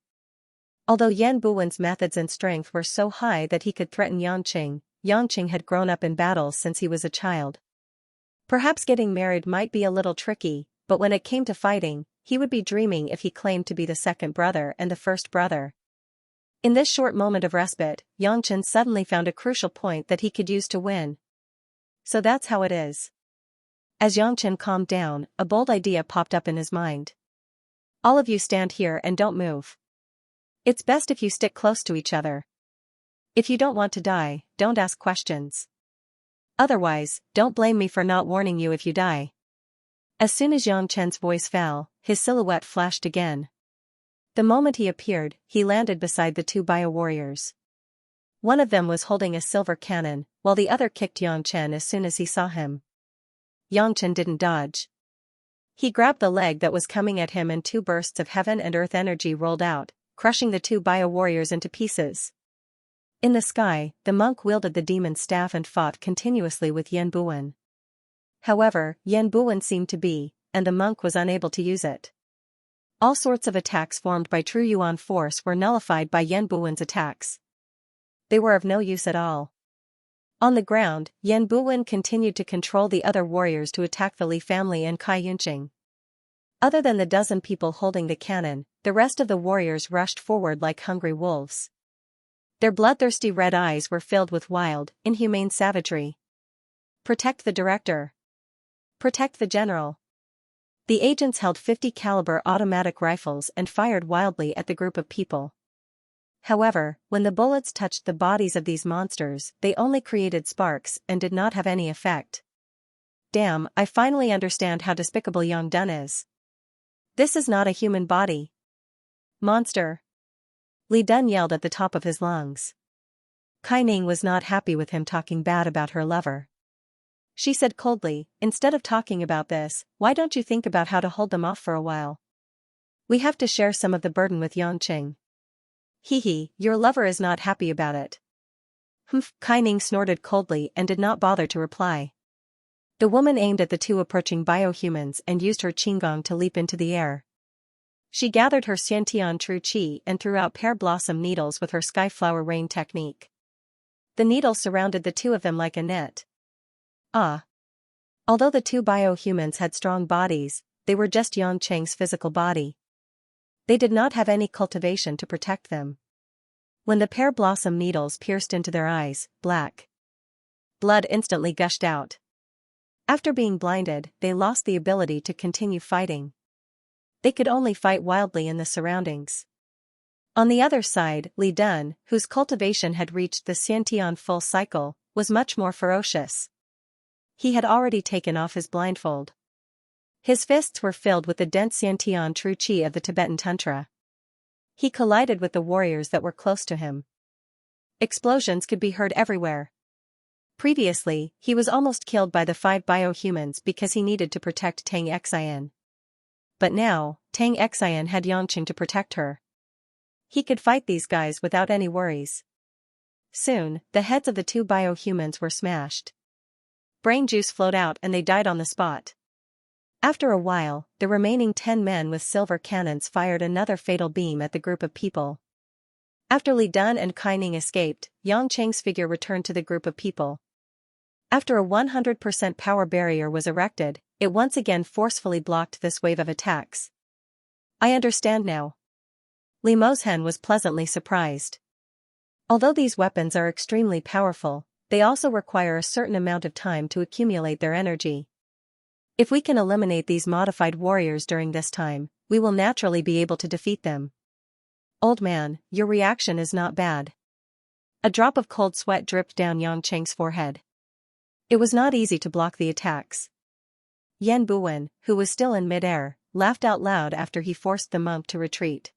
Although Yan Buwen's methods and strength were so high that he could threaten Yangqing, Yangqing had grown up in battles since he was a child. Perhaps getting married might be a little tricky, but when it came to fighting, he would be dreaming if he claimed to be the second brother and the first brother. In this short moment of respite, Yangqing suddenly found a crucial point that he could use to win. So that's how it is. As Yangqing calmed down, a bold idea popped up in his mind. "All of you stand here and don't move. It's best if you stick close to each other. If you don't want to die, don't ask questions. Otherwise, don't blame me for not warning you if you die." As soon as Yangqing's voice fell, his silhouette flashed again. The moment he appeared, he landed beside the two bio-warriors. One of them was holding a silver cannon, while the other kicked Yangqing as soon as he saw him. Yangqing didn't dodge. He grabbed the leg that was coming at him and two bursts of heaven and earth energy rolled out, crushing the two bio-warriors into pieces. In the sky, the monk wielded the demon's staff and fought continuously with Yan Buen. However, Yan Buen seemed to be, and the monk was unable to use it. All sorts of attacks formed by true Yuan force were nullified by Yan Buwen's attacks. They were of no use at all. On the ground, Yan Buen continued to control the other warriors to attack the Li family and Kai Yunqing. Other than the dozen people holding the cannon, the rest of the warriors rushed forward like hungry wolves. Their bloodthirsty red eyes were filled with wild, inhumane savagery. "Protect the director. Protect the general." The agents held 50 caliber automatic rifles and fired wildly at the group of people. However, when the bullets touched the bodies of these monsters, they only created sparks and did not have any effect. "Damn, I finally understand how despicable Yang Dun is. This is not a human body. Monster." Li Dun yelled at the top of his lungs. Kai Ning was not happy with him talking bad about her lover. She said coldly, "Instead of talking about this, why don't you think about how to hold them off for a while? We have to share some of the burden with Yangqing." "Hee, your lover is not happy about it." "Humph," Kai Ning snorted coldly and did not bother to reply. The woman aimed at the two approaching biohumans and used her qinggong to leap into the air. She gathered her Xiantian true qi and threw out pear blossom needles with her skyflower rain technique. The needles surrounded the two of them like a net. Although the two biohumans had strong bodies, they were just Yangqing's physical body. They did not have any cultivation to protect them. When the pear blossom needles pierced into their eyes, black blood instantly gushed out. After being blinded, they lost the ability to continue fighting. They could only fight wildly in the surroundings. On the other side, Li Dun, whose cultivation had reached the Xiantian full cycle, was much more ferocious. He had already taken off his blindfold. His fists were filled with the dense Xiantian true qi of the Tibetan Tantra. He collided with the warriors that were close to him. Explosions could be heard everywhere. Previously, he was almost killed by the 5 biohumans because he needed to protect Tang Xian. But now, Tang Xian had Yangqing to protect her. He could fight these guys without any worries. Soon, the heads of the 2 biohumans were smashed. Brain juice flowed out and they died on the spot. After a while, the remaining 10 men with silver cannons fired another fatal beam at the group of people. After Li Dun and Kaining escaped, Yang Cheng's figure returned to the group of people. After a 100% power barrier was erected, it once again forcefully blocked this wave of attacks. I understand now. Li Mozhen was pleasantly surprised. Although these weapons are extremely powerful, they also require a certain amount of time to accumulate their energy. If we can eliminate these modified warriors during this time, we will naturally be able to defeat them. Old man, your reaction is not bad. A drop of cold sweat dripped down Yang Cheng's forehead. It was not easy to block the attacks. Yan Buwen, who was still in midair, laughed out loud after he forced the monk to retreat.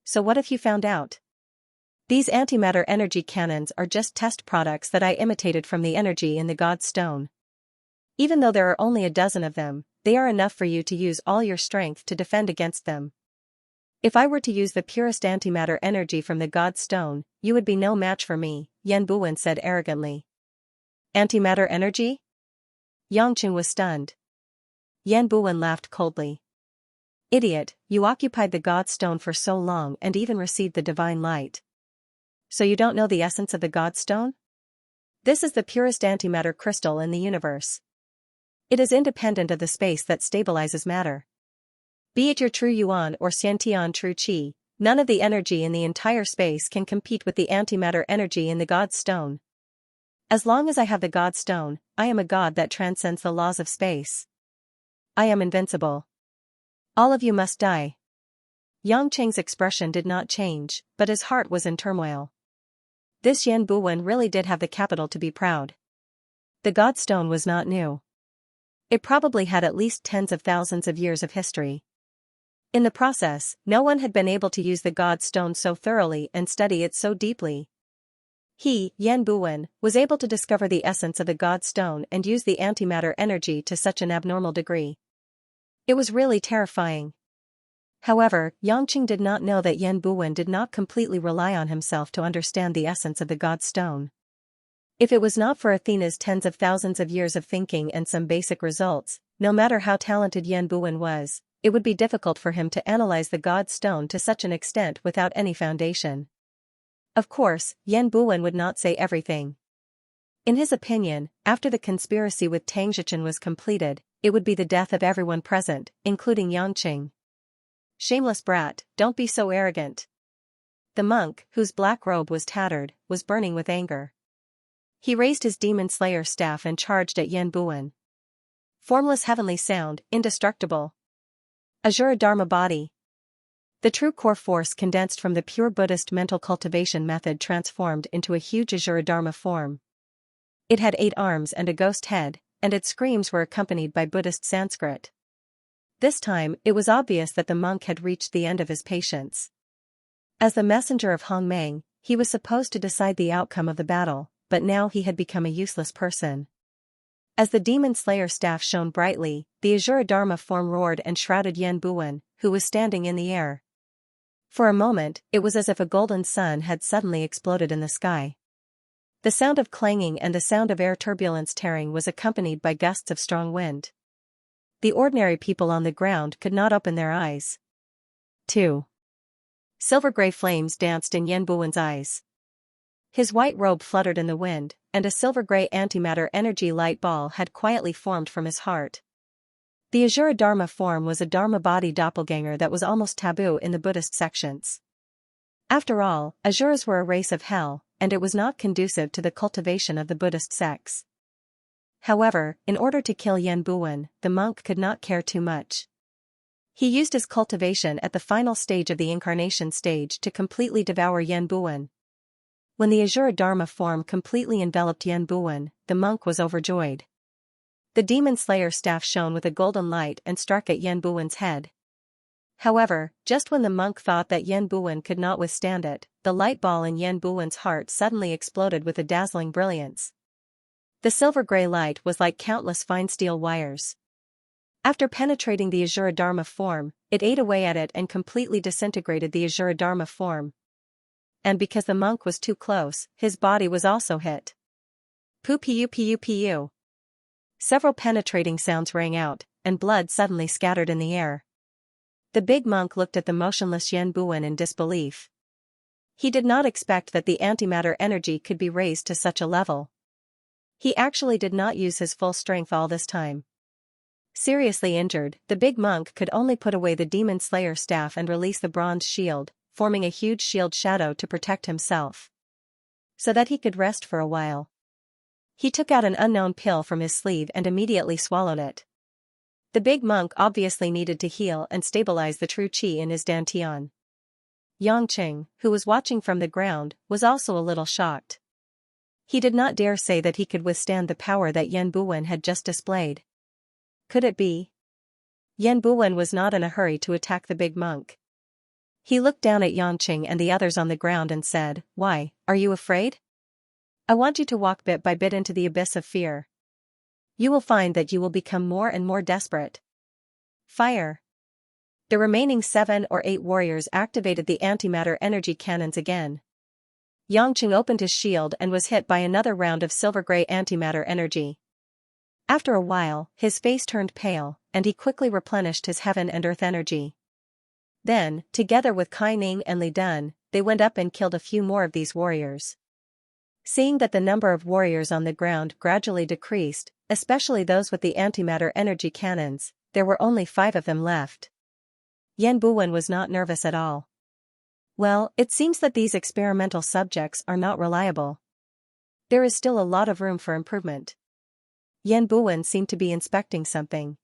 So what if you found out? These antimatter energy cannons are just test products that I imitated from the energy in the God's Stone. Even though there are only a dozen of them, they are enough for you to use all your strength to defend against them. If I were to use the purest antimatter energy from the God's Stone, you would be no match for me, Yan Buwen said arrogantly. Antimatter energy? Yangqing was stunned. Yan Buwen laughed coldly. Idiot, you occupied the God's Stone for so long and even received the divine light. So you don't know the essence of the God's Stone? This is the purest antimatter crystal in the universe. It is independent of the space that stabilizes matter. Be it your true yuan or Xiantian true qi, none of the energy in the entire space can compete with the antimatter energy in the God's Stone. As long as I have the God's Stone, I am a god that transcends the laws of space. I am invincible. All of you must die. Yang Cheng's expression did not change, but his heart was in turmoil. This Yan Buwen really did have the capital to be proud. The God's Stone was not new. It probably had at least tens of thousands of years of history. In the process, no one had been able to use the God's Stone so thoroughly and study it so deeply. He, Yan Buwen, was able to discover the essence of the God's Stone and use the antimatter energy to such an abnormal degree. It was really terrifying. However, Yangqing did not know that Yan Buwen did not completely rely on himself to understand the essence of the God's Stone. If it was not for Athena's tens of thousands of years of thinking and some basic results, no matter how talented Yan Buwen was, it would be difficult for him to analyze the God's Stone to such an extent without any foundation. Of course, Yan Buwen would not say everything. In his opinion, after the conspiracy with Tang Zhichen was completed, it would be the death of everyone present, including Yangqing. Shameless brat, don't be so arrogant. The monk, whose black robe was tattered, was burning with anger. He raised his demon slayer staff and charged at Yan Buwen. Formless heavenly sound, indestructible. Azure Dharma body. The true core force condensed from the pure Buddhist mental cultivation method transformed into a huge Azure Dharma form. It had 8 arms and a ghost head, and its screams were accompanied by Buddhist Sanskrit. This time, it was obvious that the monk had reached the end of his patience. As the messenger of Hongmeng, he was supposed to decide the outcome of the battle, but now he had become a useless person. As the demon slayer staff shone brightly, the Azure Dharma form roared and shrouded Yan Buwen, who was standing in the air. For a moment, it was as if a golden sun had suddenly exploded in the sky. The sound of clanging and the sound of air turbulence tearing was accompanied by gusts of strong wind. The ordinary people on the ground could not open their eyes. 2. Silver-gray flames danced in Yan Buwen's eyes. His white robe fluttered in the wind, and a silver-gray antimatter energy light ball had quietly formed from his heart. The Azure Dharma form was a Dharma body doppelganger that was almost taboo in the Buddhist sections. After all, Azures were a race of hell, and it was not conducive to the cultivation of the Buddhist sects. However, in order to kill Yan Buwen, the monk could not care too much. He used his cultivation at the final stage of the incarnation stage to completely devour Yan Buwen. When the Azure Dharma form completely enveloped Yan Buwen, the monk was overjoyed. The Demon Slayer staff shone with a golden light and struck at Yan Buwen's head. However, just when the monk thought that Yan Buwen could not withstand it, the light ball in Yan Buwen's heart suddenly exploded with a dazzling brilliance. The silver-gray light was like countless fine steel wires. After penetrating the Azura Dharma form, it ate away at it and completely disintegrated the Azura Dharma form. And because the monk was too close, his body was also hit. Pu-pu-pu-pu. Several penetrating sounds rang out, and blood suddenly scattered in the air. The big monk looked at the motionless Yan Buwen in disbelief. He did not expect that the antimatter energy could be raised to such a level. He actually did not use his full strength all this time. Seriously injured, the big monk could only put away the Demon Slayer staff and release the bronze shield, forming a huge shield shadow to protect himself, so that he could rest for a while. He took out an unknown pill from his sleeve and immediately swallowed it. The big monk obviously needed to heal and stabilize the true qi in his dantian. Yangqing, who was watching from the ground, was also a little shocked. He did not dare say that he could withstand the power that Yan Buwen had just displayed. Could it be? Yan Buwen was not in a hurry to attack the big monk. He looked down at Yangqing and the others on the ground and said, "Why, are you afraid? I want you to walk bit by bit into the abyss of fear. You will find that you will become more and more desperate." Fire. The remaining 7 or 8 warriors activated the antimatter energy cannons again. Yangqing opened his shield and was hit by another round of silver-gray antimatter energy. After a while, his face turned pale, and he quickly replenished his heaven and earth energy. Then, together with Kai Ning and Li Dun, they went up and killed a few more of these warriors. Seeing that the number of warriors on the ground gradually decreased, especially those with the antimatter energy cannons, there were only 5 of them left. Yan Buwen was not nervous at all. Well, it seems that these experimental subjects are not reliable. There is still a lot of room for improvement. Yan Buwen seemed to be inspecting something.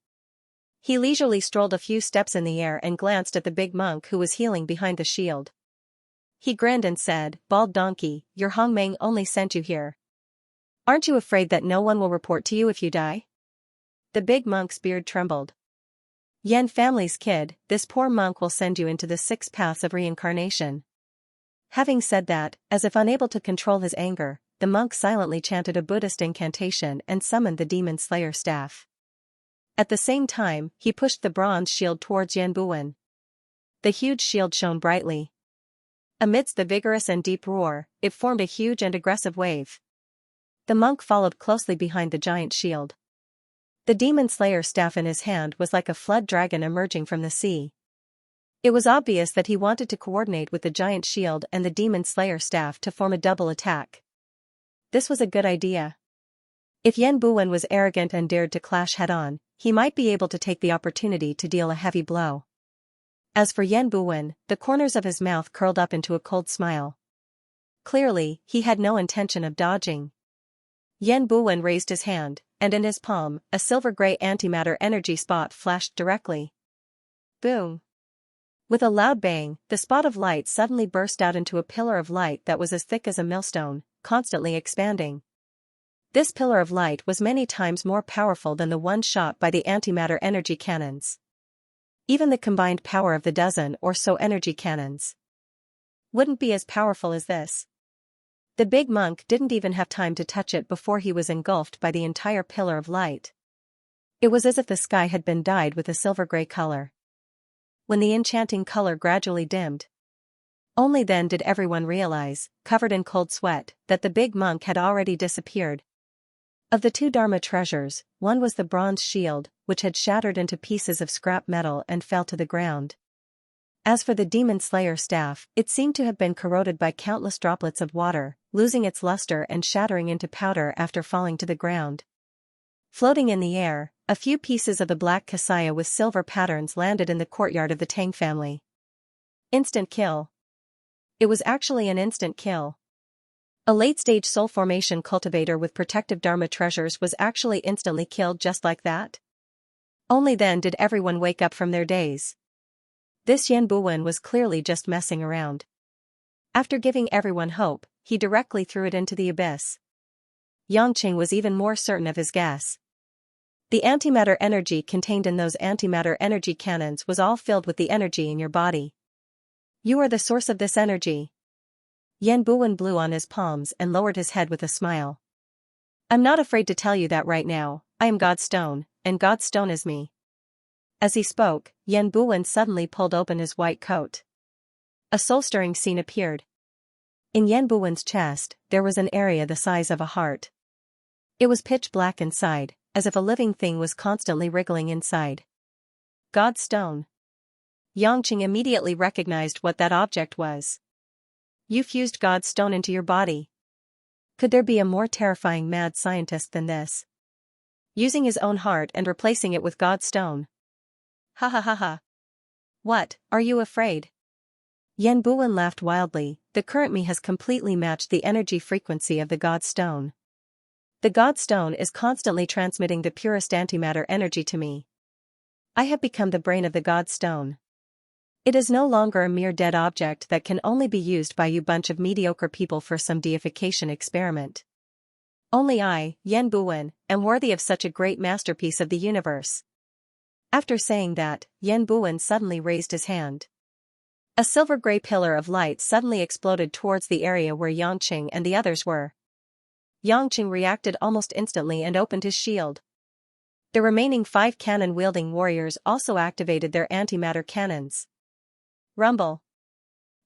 He leisurely strolled a few steps in the air and glanced at the big monk who was healing behind the shield. He grinned and said, "Bald donkey, your Hongmeng only sent you here. Aren't you afraid that no one will report to you if you die?" The big monk's beard trembled. "Yan family's kid, this poor monk will send you into the 6 paths of reincarnation." Having said that, as if unable to control his anger, the monk silently chanted a Buddhist incantation and summoned the Demon Slayer staff. At the same time, he pushed the bronze shield towards Yan Buwen. The huge shield shone brightly. Amidst the vigorous and deep roar, it formed a huge and aggressive wave. The monk followed closely behind the giant shield. The Demon Slayer staff in his hand was like a flood dragon emerging from the sea. It was obvious that he wanted to coordinate with the giant shield and the Demon Slayer staff to form a double attack. This was a good idea. If Yan Buwen was arrogant and dared to clash head-on, he might be able to take the opportunity to deal a heavy blow. As for Yan Buwen, the corners of his mouth curled up into a cold smile. Clearly, he had no intention of dodging. Yan Buwen raised his hand, and in his palm, a silver-gray antimatter energy spot flashed directly. Boom! With a loud bang, the spot of light suddenly burst out into a pillar of light that was as thick as a millstone, constantly expanding. This pillar of light was many times more powerful than the one shot by the antimatter energy cannons. Even the combined power of the dozen or so energy cannons wouldn't be as powerful as this. The big monk didn't even have time to touch it before he was engulfed by the entire pillar of light. It was as if the sky had been dyed with a silver-gray color. When the enchanting color gradually dimmed, only then did everyone realize, covered in cold sweat, that the big monk had already disappeared. Of the 2 Dharma treasures, one was the bronze shield, which had shattered into pieces of scrap metal and fell to the ground. As for the Demon Slayer staff, it seemed to have been corroded by countless droplets of water, losing its luster and shattering into powder after falling to the ground. Floating in the air, a few pieces of the black cassaya with silver patterns landed in the courtyard of the Tang family. Instant kill. It was actually an instant kill. A late-stage soul formation cultivator with protective Dharma treasures was actually instantly killed just like that. Only then did everyone wake up from their daze. This Yan Buwen was clearly just messing around. After giving everyone hope, he directly threw it into the abyss. Yangqing was even more certain of his guess. The antimatter energy contained in those antimatter energy cannons was all filled with the energy in your body. You are the source of this energy. Yan Buwen blew on his palms and lowered his head with a smile. I'm not afraid to tell you that right now. I am God's stone, and God's stone is me. As he spoke, Yan Buwen suddenly pulled open his white coat. A soul-stirring scene appeared. In Yan Buwen's chest, there was an area the size of a heart. It was pitch black inside, as if a living thing was constantly wriggling inside. God's stone. Yangqing immediately recognized what that object was. You fused God's stone into your body. Could there be a more terrifying mad scientist than this? Using his own heart and replacing it with God's stone. Ha ha ha ha. What, are you afraid? Yan Buwen laughed wildly. The current me has completely matched the energy frequency of the God Stone. The God Stone is constantly transmitting the purest antimatter energy to me. I have become the brain of the God Stone. It is no longer a mere dead object that can only be used by you bunch of mediocre people for some deification experiment. Only I, Yan Buwen, am worthy of such a great masterpiece of the universe. After saying that, Yan Buwen suddenly raised his hand. A silver-gray pillar of light suddenly exploded towards the area where Yangqing and the others were. Yangqing reacted almost instantly and opened his shield. The remaining 5 cannon-wielding warriors also activated their antimatter cannons. Rumble.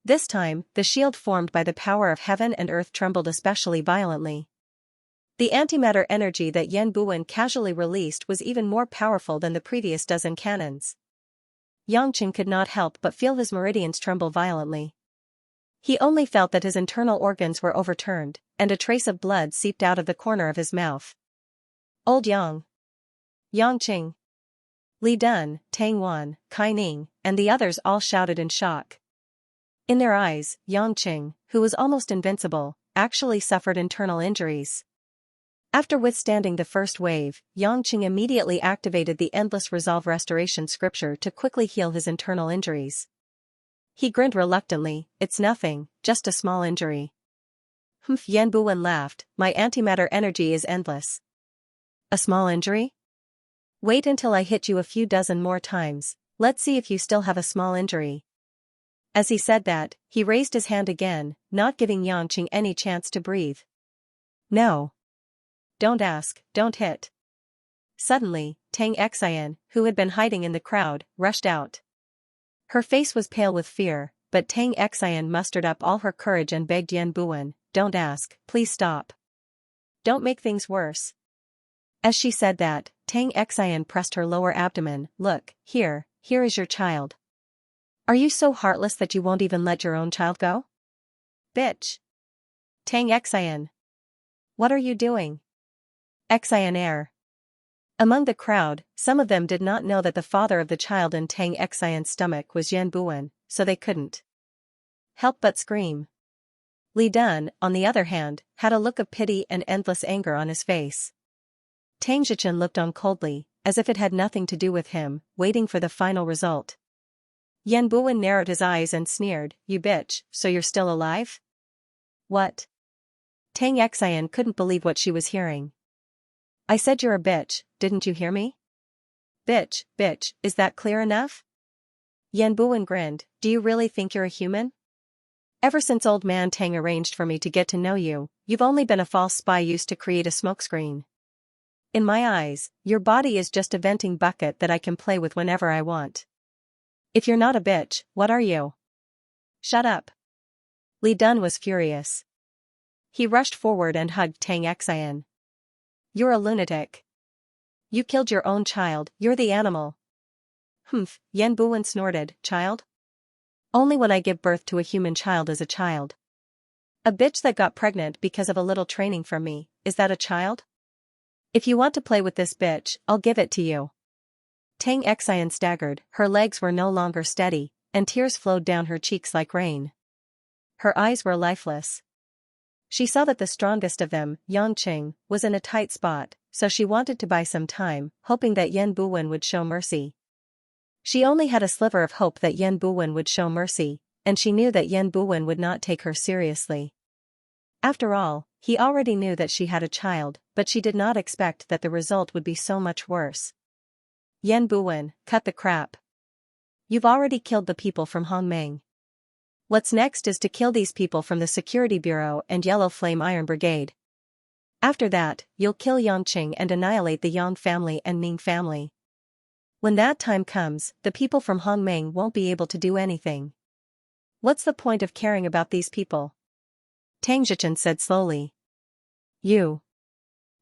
This time, the shield formed by the power of heaven and earth trembled especially violently. The antimatter energy that Yan Buwen casually released was even more powerful than the previous dozen cannons. Yangqing could not help but feel his meridians tremble violently. He only felt that his internal organs were overturned, and a trace of blood seeped out of the corner of his mouth. Old Yang. Yangqing. Li Dun, Tang Wan, Kai Ning, and the others all shouted in shock. In their eyes, Yangqing, who was almost invincible, actually suffered internal injuries. After withstanding the first wave, Yangqing immediately activated the Endless Resolve Restoration scripture to quickly heal his internal injuries. He grinned reluctantly, it's nothing, just a small injury. Humph, Yan Buwen laughed, my antimatter energy is endless. A small injury? Wait until I hit you a few dozen more times, let's see if you still have a small injury. As he said that, he raised his hand again, not giving Yangqing any chance to breathe. No. Don't ask, don't hit. Suddenly, Tang Xian, who had been hiding in the crowd, rushed out. Her face was pale with fear, but Tang Xian mustered up all her courage and begged Yan Buwen, don't ask, please stop. Don't make things worse. As she said that, Tang Xian pressed her lower abdomen, look, here is your child. Are you so heartless that you won't even let your own child go? Bitch. Tang Xian. What are you doing? Xian air. Among the crowd, some of them did not know that the father of the child in Tang Xian's stomach was Yan Buwen, so they couldn't help but scream. Li Dun, on the other hand, had a look of pity and endless anger on his face. Tang Zhichen looked on coldly, as if it had nothing to do with him, waiting for the final result. Yan Buwen narrowed his eyes and sneered, you bitch, so you're still alive? What? Tang Xian couldn't believe what she was hearing. I said you're a bitch, didn't you hear me? Bitch, is that clear enough? Yan Buwen grinned, do you really think you're a human? Ever since old man Tang arranged for me to get to know you, you've only been a false spy used to create a smokescreen. In my eyes, your body is just a venting bucket that I can play with whenever I want. If you're not a bitch, what are you? Shut up. Li Dun was furious. He rushed forward and hugged Tang Xian. You're a lunatic. You killed your own child, you're the animal. Humph, Yan Buwen snorted, child? Only when I give birth to a human child is a child. A bitch that got pregnant because of a little training from me, is that a child? If you want to play with this bitch, I'll give it to you. Tang Xian staggered, her legs were no longer steady, and tears flowed down her cheeks like rain. Her eyes were lifeless. She saw that the strongest of them, Yangqing, was in a tight spot, so she wanted to buy some time, hoping that Yan Buwen would show mercy. She only had a sliver of hope that Yan Buwen would show mercy, and she knew that Yan Buwen would not take her seriously. After all, he already knew that she had a child, but she did not expect that the result would be so much worse. Yan Buwen, cut the crap. You've already killed the people from Hongmeng. What's next is to kill these people from the Security Bureau and Yellow Flame Iron Brigade. After that, you'll kill Yangqing and annihilate the Yang family and Ning family. When that time comes, the people from Hongmeng won't be able to do anything. What's the point of caring about these people? Tang Zhichen said slowly. You.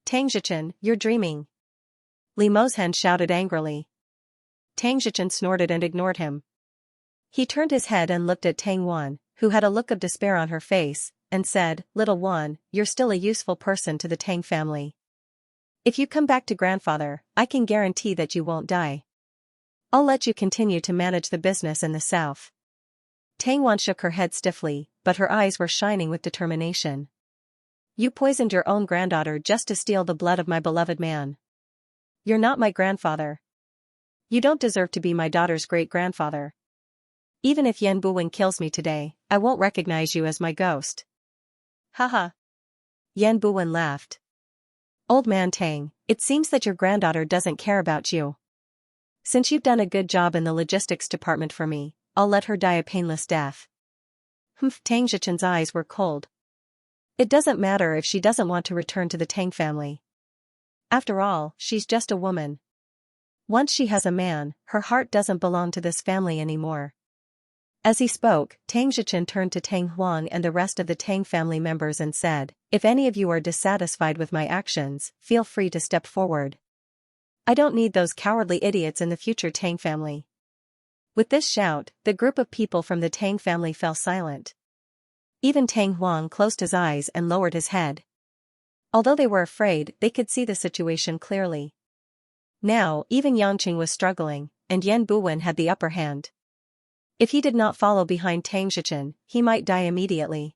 Tang Zhichen, you're dreaming. Li Mozhen shouted angrily. Tang Zhichen snorted and ignored him. He turned his head and looked at Tang Wan, who had a look of despair on her face, and said, Little Wan, you're still a useful person to the Tang family. If you come back to grandfather, I can guarantee that you won't die. I'll let you continue to manage the business in the south. Tang Wan shook her head stiffly, but her eyes were shining with determination. You poisoned your own granddaughter just to steal the blood of my beloved man. You're not my grandfather. You don't deserve to be my daughter's great-grandfather. Even if Yan Buwen kills me today, I won't recognize you as my ghost. Haha. Yan Buwen laughed. Old man Tang, it seems that your granddaughter doesn't care about you. Since you've done a good job in the logistics department for me, I'll let her die a painless death. Tang Zhichen's eyes were cold. It doesn't matter if she doesn't want to return to the Tang family. After all, she's just a woman. Once she has a man, her heart doesn't belong to this family anymore. As he spoke, Tang Zhichen turned to Tang Huang and the rest of the Tang family members and said, If any of you are dissatisfied with my actions, feel free to step forward. I don't need those cowardly idiots in the future Tang family. With this shout, the group of people from the Tang family fell silent. Even Tang Huang closed his eyes and lowered his head. Although they were afraid, they could see the situation clearly. Now, even Yangqing was struggling, and Yan Buwen had the upper hand. If he did not follow behind Tang Zhichen, he might die immediately.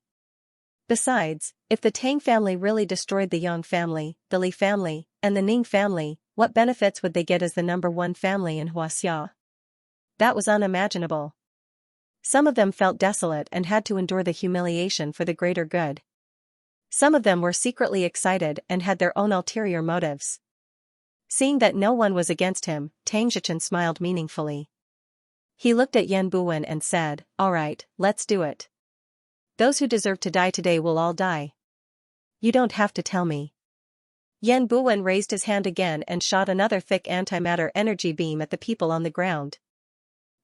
Besides, if the Tang family really destroyed the Yang family, the Li family, and the Ning family, what benefits would they get as the #1 family in Huaxia? That was unimaginable. Some of them felt desolate and had to endure the humiliation for the greater good. Some of them were secretly excited and had their own ulterior motives. Seeing that no one was against him, Tang Zhichen smiled meaningfully. He looked at Yan Buwen and said, All right, let's do it. Those who deserve to die today will all die. You don't have to tell me. Yan Buwen raised his hand again and shot another thick antimatter energy beam at the people on the ground.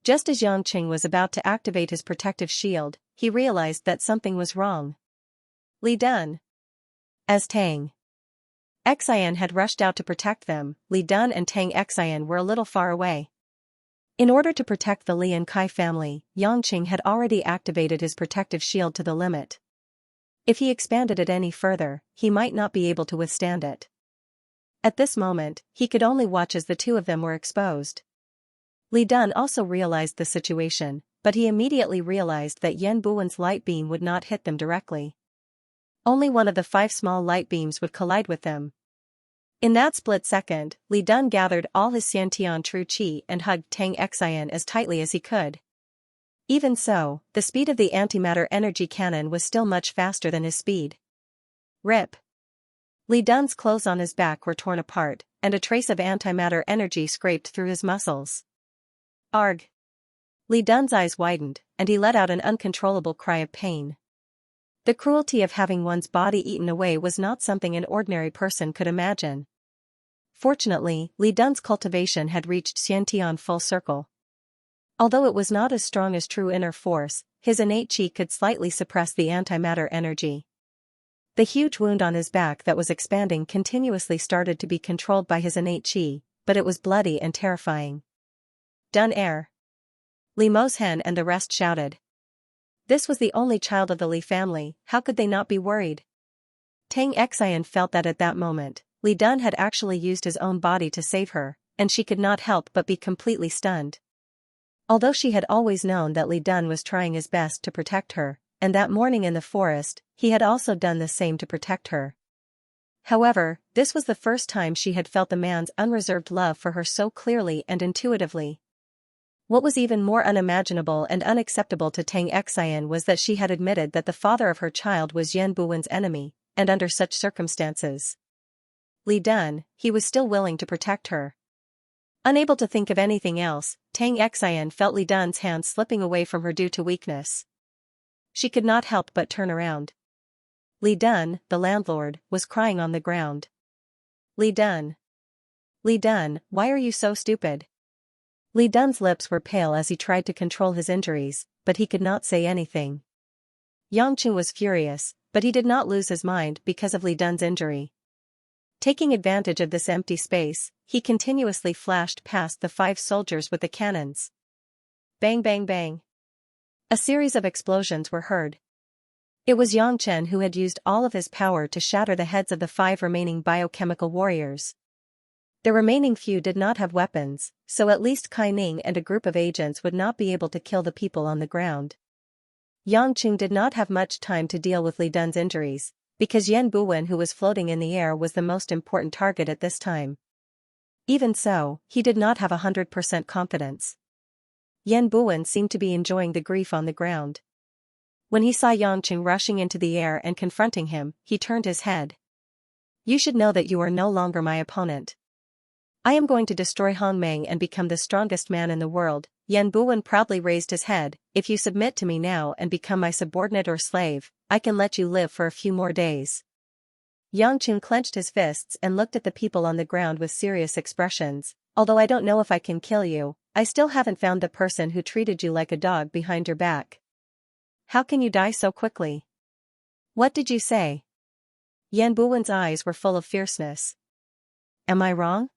Just as Yangqing was about to activate his protective shield, he realized that something was wrong. Li Dun. As Tang Xian had rushed out to protect them, Li Dun and Tang Xian were a little far away. In order to protect the Li and Kai family, Yangqing had already activated his protective shield to the limit. If he expanded it any further, he might not be able to withstand it. At this moment, he could only watch as the two of them were exposed. Li Dun also realized the situation, but he immediately realized that Yan Buwen's light beam would not hit them directly. Only one of the 5 small light beams would collide with them. In that split second, Li Dun gathered all his Xiantian true qi and hugged Tang Xian as tightly as he could. Even so, the speed of the antimatter energy cannon was still much faster than his speed. Rip. Li Dun's clothes on his back were torn apart, and a trace of antimatter energy scraped through his muscles. Arg. Li Dun's eyes widened, and he let out an uncontrollable cry of pain. The cruelty of having one's body eaten away was not something an ordinary person could imagine. Fortunately, Li Dun's cultivation had reached Xiantian full circle. Although it was not as strong as true inner force, his innate qi could slightly suppress the antimatter energy. The huge wound on his back that was expanding continuously started to be controlled by his innate qi, but it was bloody and terrifying. Dun air. Li Mozhen and the rest shouted. This was the only child of the Li family, how could they not be worried? Tang Xian felt that at that moment, Li Dun had actually used his own body to save her, and she could not help but be completely stunned. Although she had always known that Li Dun was trying his best to protect her, and that morning in the forest, he had also done the same to protect her. However, this was the first time she had felt the man's unreserved love for her so clearly and intuitively. What was even more unimaginable and unacceptable to Tang Xian was that she had admitted that the father of her child was Yan Buwen's enemy, and under such circumstances, Li Dun, he was still willing to protect her. Unable to think of anything else, Tang Xian felt Li Dun's hand slipping away from her due to weakness. She could not help but turn around. Li Dun, the landlord, was crying on the ground. Li Dun. Li Dun, why are you so stupid? Li Dun's lips were pale as he tried to control his injuries, but he could not say anything. Yangqing was furious, but he did not lose his mind because of Li Dun's injury. Taking advantage of this empty space, he continuously flashed past the 5 soldiers with the cannons. Bang bang bang. A series of explosions were heard. It was Yang Chen who had used all of his power to shatter the heads of the 5 remaining biochemical warriors. The remaining few did not have weapons, so at least Kai Ning and a group of agents would not be able to kill the people on the ground. Yang Qing did not have much time to deal with Li Dun's injuries, because Yan Buwen, who was floating in the air, was the most important target at this time. Even so, he did not have 100% confidence. Yan Buwen seemed to be enjoying the grief on the ground. When he saw Yang Qing rushing into the air and confronting him, he turned his head. You should know that you are no longer my opponent. I am going to destroy Hongmeng and become the strongest man in the world. Yan Buwen proudly raised his head. If you submit to me now and become my subordinate or slave, I can let you live for a few more days. Yang Qing clenched his fists and looked at the people on the ground with serious expressions. Although I don't know if I can kill you, I still haven't found the person who treated you like a dog behind your back. How can you die so quickly? What did you say? Yan Buwen's eyes were full of fierceness. Am I wrong?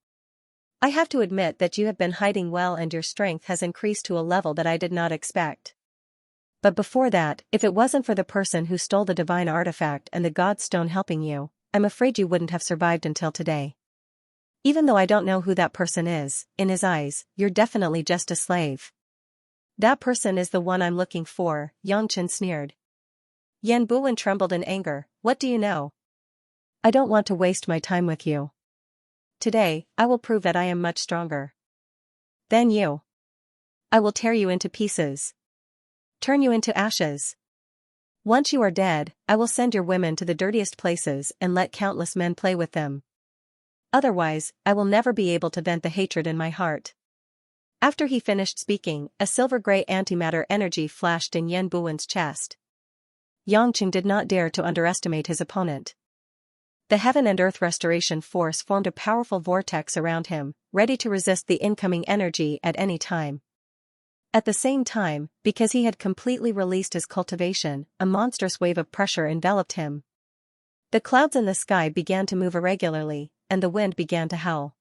I have to admit that you have been hiding well and your strength has increased to a level that I did not expect. But before that, if it wasn't for the person who stole the divine artifact and the god stone helping you, I'm afraid you wouldn't have survived until today. Even though I don't know who that person is, in his eyes, you're definitely just a slave. That person is the one I'm looking for, Yang Chen sneered. Yan Buwen trembled in anger. What do you know? I don't want to waste my time with you. Today, I will prove that I am much stronger than you. I will tear you into pieces. Turn you into ashes. Once you are dead, I will send your women to the dirtiest places and let countless men play with them. Otherwise, I will never be able to vent the hatred in my heart. After he finished speaking, a silver-gray antimatter energy flashed in Yan Buwen's chest. Yang Qing did not dare to underestimate his opponent. The heaven and earth restoration force formed a powerful vortex around him, ready to resist the incoming energy at any time. At the same time, because he had completely released his cultivation, a monstrous wave of pressure enveloped him. The clouds in the sky began to move irregularly, and the wind began to howl.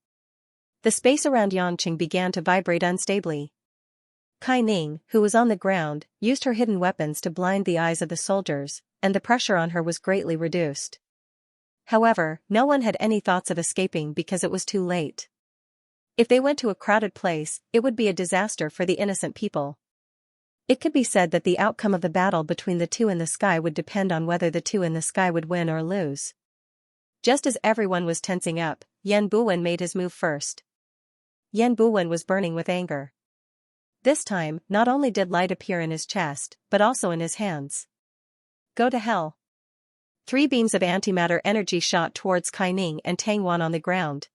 The space around Yangqing began to vibrate unstably. Kai Ning, who was on the ground, used her hidden weapons to blind the eyes of the soldiers, and the pressure on her was greatly reduced. However, no one had any thoughts of escaping because it was too late. If they went to a crowded place, it would be a disaster for the innocent people. It could be said that the outcome of the battle between the two in the sky would depend on whether the two in the sky would win or lose. Just as everyone was tensing up, Yan Buwen made his move first. Yan Buwen was burning with anger. This time, not only did light appear in his chest, but also in his hands. Go to hell. 3 beams of antimatter energy shot towards Kai Ning and Tang Wan on the ground.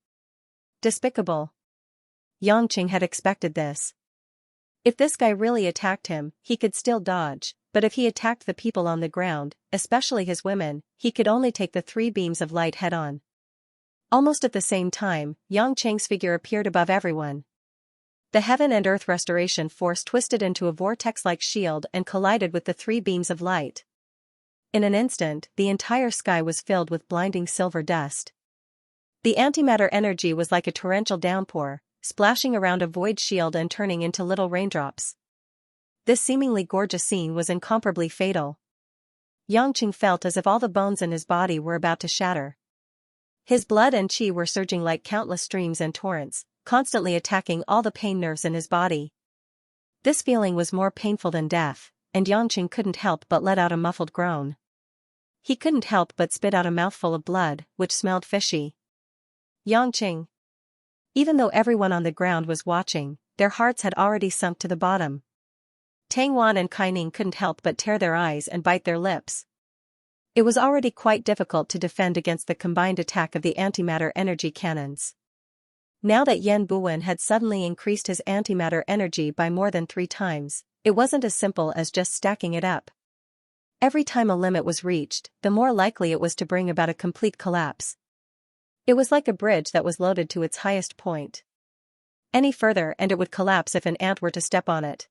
Despicable. Yang Qing had expected this. If this guy really attacked him, he could still dodge, but if he attacked the people on the ground, especially his women, he could only take the 3 beams of light head-on. Almost at the same time, Yang Qing's figure appeared above everyone. The heaven and earth restoration force twisted into a vortex-like shield and collided with the 3 beams of light. In an instant, the entire sky was filled with blinding silver dust. The antimatter energy was like a torrential downpour, splashing around a void shield and turning into little raindrops. This seemingly gorgeous scene was incomparably fatal. Yang Qing felt as if all the bones in his body were about to shatter. His blood and qi were surging like countless streams and torrents, constantly attacking all the pain nerves in his body. This feeling was more painful than death, and Yang Qing couldn't help but let out a muffled groan. He couldn't help but spit out a mouthful of blood, which smelled fishy. Yang Qing. Even though everyone on the ground was watching, their hearts had already sunk to the bottom. Tang Wan and Kai Ning couldn't help but tear their eyes and bite their lips. It was already quite difficult to defend against the combined attack of the antimatter energy cannons. Now that Yan Buwen had suddenly increased his antimatter energy by more than 3 times, it wasn't as simple as just stacking it up. Every time a limit was reached, the more likely it was to bring about a complete collapse. It was like a bridge that was loaded to its highest point. Any further and it would collapse if an ant were to step on it.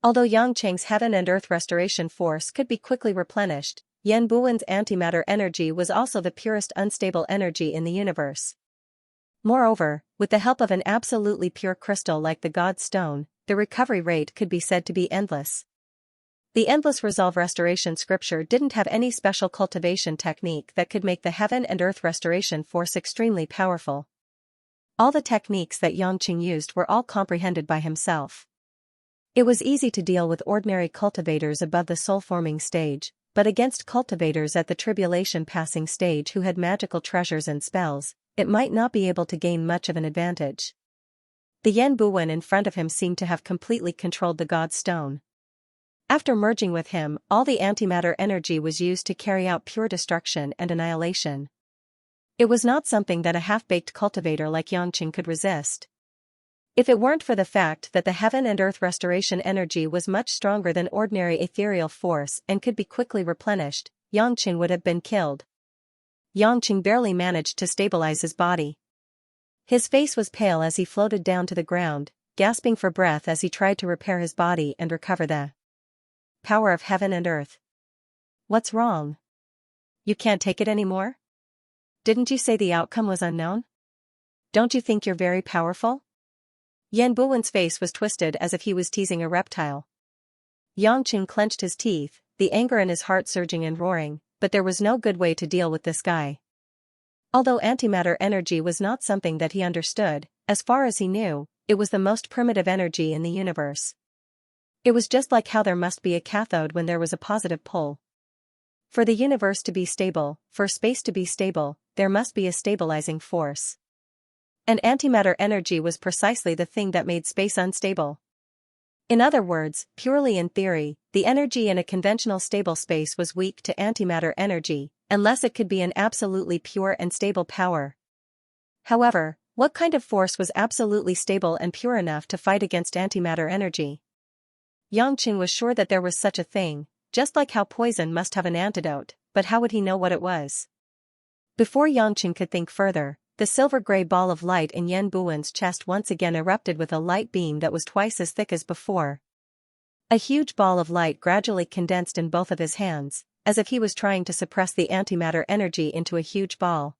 Although Yangcheng's heaven and earth restoration force could be quickly replenished, Yan Buwen's antimatter energy was also the purest unstable energy in the universe. Moreover, with the help of an absolutely pure crystal like the God Stone, the recovery rate could be said to be endless. The Endless Resolve Restoration scripture didn't have any special cultivation technique that could make the heaven and earth restoration force extremely powerful. All the techniques that Yangqing used were all comprehended by himself. It was easy to deal with ordinary cultivators above the soul-forming stage, but against cultivators at the tribulation passing stage who had magical treasures and spells, it might not be able to gain much of an advantage. The Yan Buwen in front of him seemed to have completely controlled the God Stone. After merging with him, all the antimatter energy was used to carry out pure destruction and annihilation. It was not something that a half-baked cultivator like Yangqing could resist. If it weren't for the fact that the heaven and earth restoration energy was much stronger than ordinary ethereal force and could be quickly replenished, Yangqing would have been killed. Yangqing barely managed to stabilize his body. His face was pale as he floated down to the ground, gasping for breath as he tried to repair his body and recover the power of heaven and earth. What's wrong? You can't take it anymore? Didn't you say the outcome was unknown? Don't you think you're very powerful? Yan Buwen's face was twisted as if he was teasing a reptile. Yangqing clenched his teeth, the anger in his heart surging and roaring, but there was no good way to deal with this guy. Although antimatter energy was not something that he understood, as far as he knew, it was the most primitive energy in the universe. It was just like how there must be a cathode when there was a positive pole. For the universe to be stable, for space to be stable, there must be a stabilizing force. And antimatter energy was precisely the thing that made space unstable. In other words, purely in theory, the energy in a conventional stable space was weak to antimatter energy, unless it could be an absolutely pure and stable power. However, what kind of force was absolutely stable and pure enough to fight against antimatter energy? Yangqing was sure that there was such a thing, just like how poison must have an antidote, but how would he know what it was? Before Yangqing could think further, the silver-gray ball of light in Yan Buwen's chest once again erupted with a light beam that was twice as thick as before. A huge ball of light gradually condensed in both of his hands, as if he was trying to suppress the antimatter energy into a huge ball.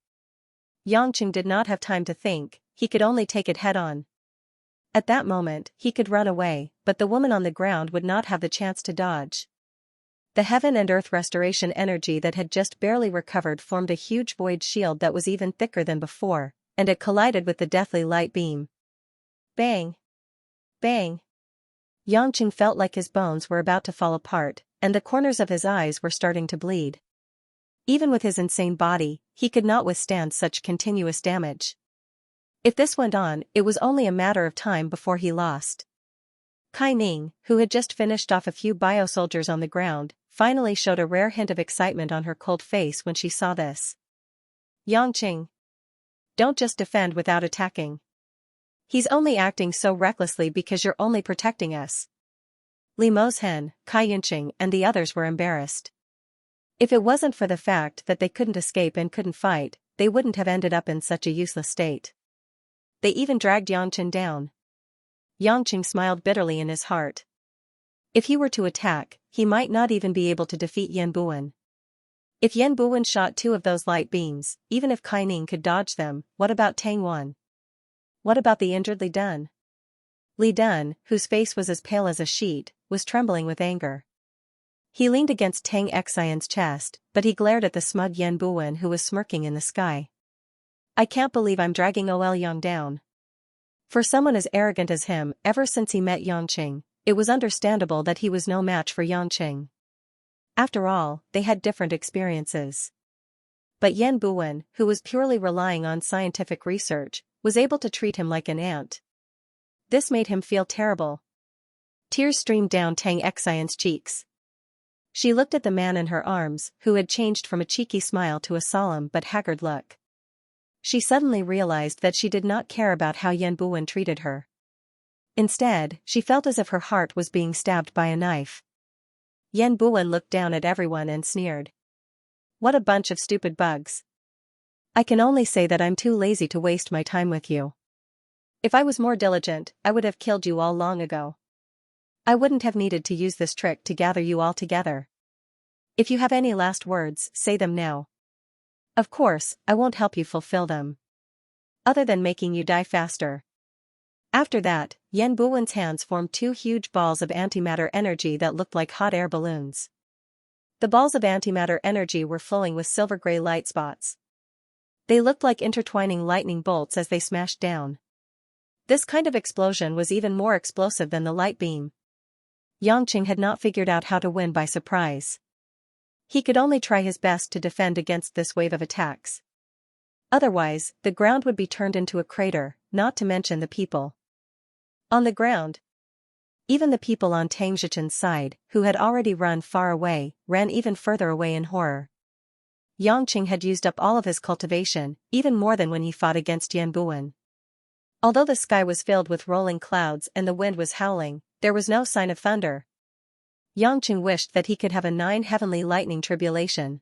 Yangqing did not have time to think, he could only take it head-on. At that moment, he could run away, but the woman on the ground would not have the chance to dodge. The heaven and earth restoration energy that had just barely recovered formed a huge void shield that was even thicker than before, and it collided with the deathly light beam. Bang! Bang! Yangqing felt like his bones were about to fall apart, and the corners of his eyes were starting to bleed. Even with his insane body, he could not withstand such continuous damage. If this went on, it was only a matter of time before he lost. Kai Ning, who had just finished off a few bio-soldiers on the ground, finally showed a rare hint of excitement on her cold face when she saw this. Yangqing, don't just defend without attacking. He's only acting so recklessly because you're only protecting us. Li Mozhen, Kai Yunqing and the others were embarrassed. If it wasn't for the fact that they couldn't escape and couldn't fight, they wouldn't have ended up in such a useless state. They even dragged Yangqing down. Yangqing smiled bitterly in his heart. If he were to attack, he might not even be able to defeat Yan Buwen. If Yan Buwen shot 2 of those light beams, even if Kai Ning could dodge them, what about Tang Wan? What about the injured Li Dun? Li Dun, whose face was as pale as a sheet, was trembling with anger. He leaned against Tang Xian's chest, but he glared at the smug Yan Buwen who was smirking in the sky. I can't believe I'm dragging Ol Yang down. For someone as arrogant as him, ever since he met Yangqing, it was understandable that he was no match for Yangqing. After all, they had different experiences. But Yan Buwen, who was purely relying on scientific research, was able to treat him like an ant. This made him feel terrible. Tears streamed down Tang Xian's cheeks. She looked at the man in her arms, who had changed from a cheeky smile to a solemn but haggard look. She suddenly realized that she did not care about how Yan Buwen treated her. Instead, she felt as if her heart was being stabbed by a knife. Yan Buwen looked down at everyone and sneered. What a bunch of stupid bugs. I can only say that I'm too lazy to waste my time with you. If I was more diligent, I would have killed you all long ago. I wouldn't have needed to use this trick to gather you all together. If you have any last words, say them now. Of course, I won't help you fulfill them. Other than making you die faster. After that, Yan Buwen's hands formed two huge balls of antimatter energy that looked like hot air balloons. The balls of antimatter energy were flowing with silver-gray light spots. They looked like intertwining lightning bolts as they smashed down. This kind of explosion was even more explosive than the light beam. Yangqing had not figured out how to win by surprise. He could only try his best to defend against this wave of attacks. Otherwise, the ground would be turned into a crater, not to mention the people. On the ground. Even the people on Tang Zhichen's side, who had already run far away, ran even further away in horror. Yangqing had used up all of his cultivation, even more than when he fought against Yan Buwen. Although the sky was filled with rolling clouds and the wind was howling, there was no sign of thunder. Yangqing wished that he could have a 9 heavenly lightning tribulation.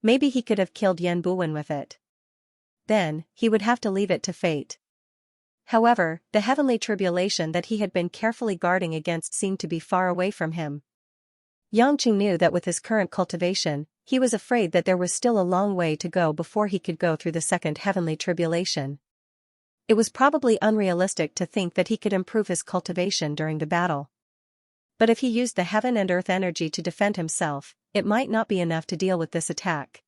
Maybe he could have killed Yan Buwen with it. Then, he would have to leave it to fate. However, the heavenly tribulation that he had been carefully guarding against seemed to be far away from him. Yangqing knew that with his current cultivation, he was afraid that there was still a long way to go before he could go through the second heavenly tribulation. It was probably unrealistic to think that he could improve his cultivation during the battle. But if he used the heaven and earth energy to defend himself, it might not be enough to deal with this attack.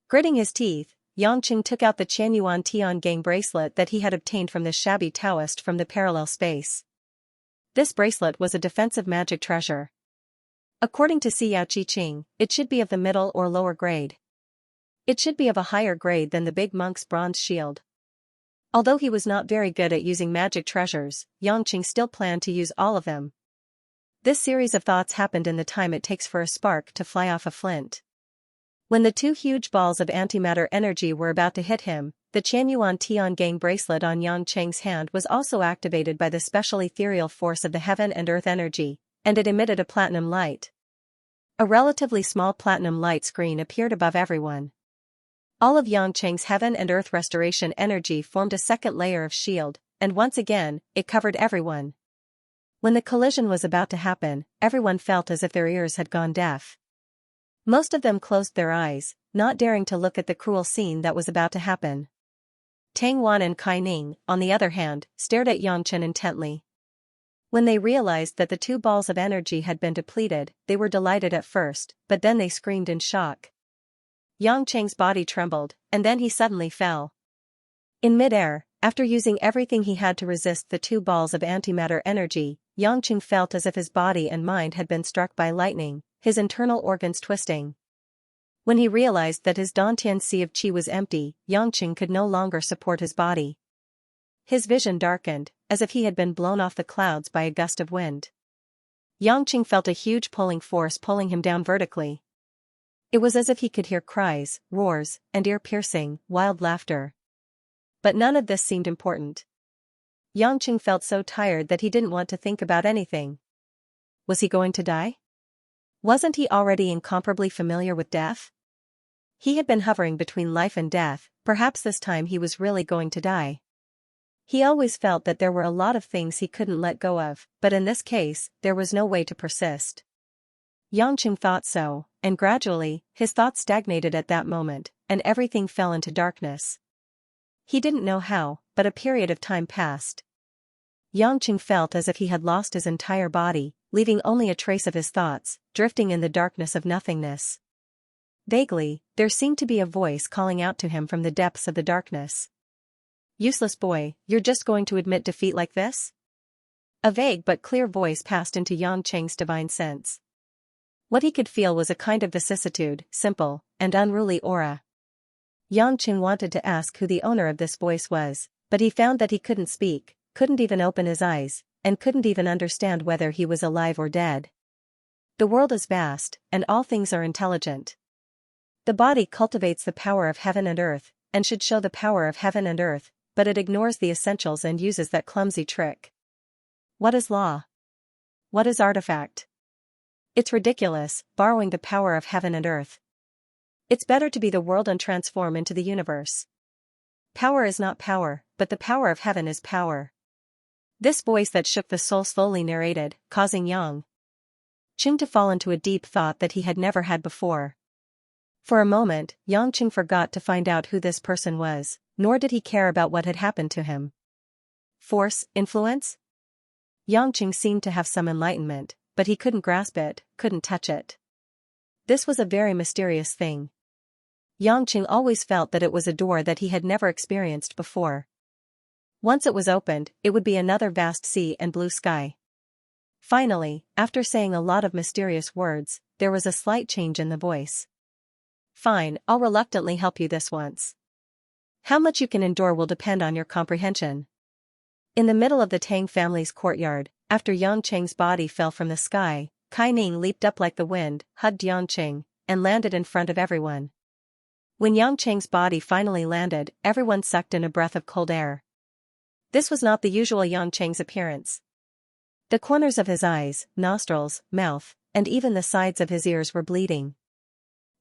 Gritting his teeth, Yangqing took out the Qianyuan Tiangang bracelet that he had obtained from the shabby Taoist from the parallel space. This bracelet was a defensive magic treasure. According to Xiao Qi, it should be of the middle or lower grade. It should be of a higher grade than the big monk's bronze shield. Although he was not very good at using magic treasures, Yangqing still planned to use all of them. This series of thoughts happened in the time it takes for a spark to fly off a flint. When the two huge balls of antimatter energy were about to hit him, the Qianyuan Tiangang bracelet on Yangqing's hand was also activated by the special ethereal force of the heaven and earth energy, and it emitted a platinum light. A relatively small platinum light screen appeared above everyone. All of Yangqing's heaven and earth restoration energy formed a second layer of shield, and once again, it covered everyone. When the collision was about to happen, everyone felt as if their ears had gone deaf. Most of them closed their eyes, not daring to look at the cruel scene that was about to happen. Tang Wan and Kai Ning, on the other hand, stared at Yangqing intently. When they realized that the two balls of energy had been depleted, they were delighted at first, but then they screamed in shock. Yangqing's body trembled, and then he suddenly fell. In midair, after using everything he had to resist the two balls of antimatter energy, Yangqing felt as if his body and mind had been struck by lightning, his internal organs twisting. When he realized that his Dantian Sea of Qi was empty, Yangqing could no longer support his body. His vision darkened, as if he had been blown off the clouds by a gust of wind. Yangqing felt a huge pulling force pulling him down vertically. It was as if he could hear cries, roars, and ear-piercing, wild laughter. But none of this seemed important. Yangqing felt so tired that he didn't want to think about anything. Was he going to die? Wasn't he already incomparably familiar with death? He had been hovering between life and death, perhaps this time he was really going to die. He always felt that there were a lot of things he couldn't let go of, but in this case, there was no way to persist. Yangqing thought so, and gradually, his thoughts stagnated at that moment, and everything fell into darkness. He didn't know how, but a period of time passed. Yangqing felt as if he had lost his entire body, leaving only a trace of his thoughts, drifting in the darkness of nothingness. Vaguely, there seemed to be a voice calling out to him from the depths of the darkness. "Useless boy, you're just going to admit defeat like this?" A vague but clear voice passed into Yangqing's divine sense. What he could feel was a kind of vicissitude, simple, and unruly aura. Yangqing wanted to ask who the owner of this voice was, but he found that he couldn't speak, couldn't even open his eyes, and couldn't even understand whether he was alive or dead. The world is vast, and all things are intelligent. The body cultivates the power of heaven and earth, and should show the power of heaven and earth, but it ignores the essentials and uses that clumsy trick. What is law? What is artifact? It's ridiculous, borrowing the power of heaven and earth. It's better to be the world and transform into the universe. Power is not power, but the power of heaven is power. This voice that shook the soul slowly narrated, causing Yang Qing to fall into a deep thought that he had never had before. For a moment, Yang Qing forgot to find out who this person was, nor did he care about what had happened to him. Force, influence? Yang Qing seemed to have some enlightenment, but he couldn't grasp it, couldn't touch it. This was a very mysterious thing. Yang Qing always felt that it was a door that he had never experienced before. Once it was opened, it would be another vast sea and blue sky. Finally, after saying a lot of mysterious words, there was a slight change in the voice. Fine, I'll reluctantly help you this once. How much you can endure will depend on your comprehension. In the middle of the Tang family's courtyard, after Yang Qing's body fell from the sky, Kai Ning leaped up like the wind, hugged Yang Qing, and landed in front of everyone. When Yang Qing's body finally landed, everyone sucked in a breath of cold air. This was not the usual Yang Qing's appearance. The corners of his eyes, nostrils, mouth, and even the sides of his ears were bleeding.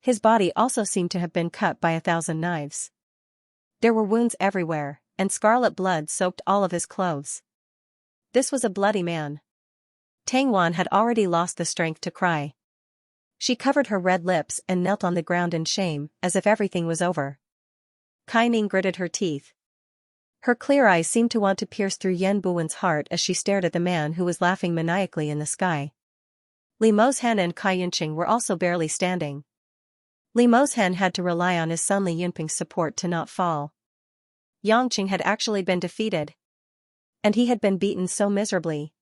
His body also seemed to have been cut by 1,000 knives. There were wounds everywhere, and scarlet blood soaked all of his clothes. This was a bloody man. Tang Wan had already lost the strength to cry. She covered her red lips and knelt on the ground in shame, as if everything was over. Kai Ning gritted her teeth. Her clear eyes seemed to want to pierce through Yan Buwen's heart as she stared at the man who was laughing maniacally in the sky. Li Mozhan and Kai Yunqing were also barely standing. Li Mozhan had to rely on his son Li Yunping's support to not fall. Yang Qing had actually been defeated. And he had been beaten so miserably.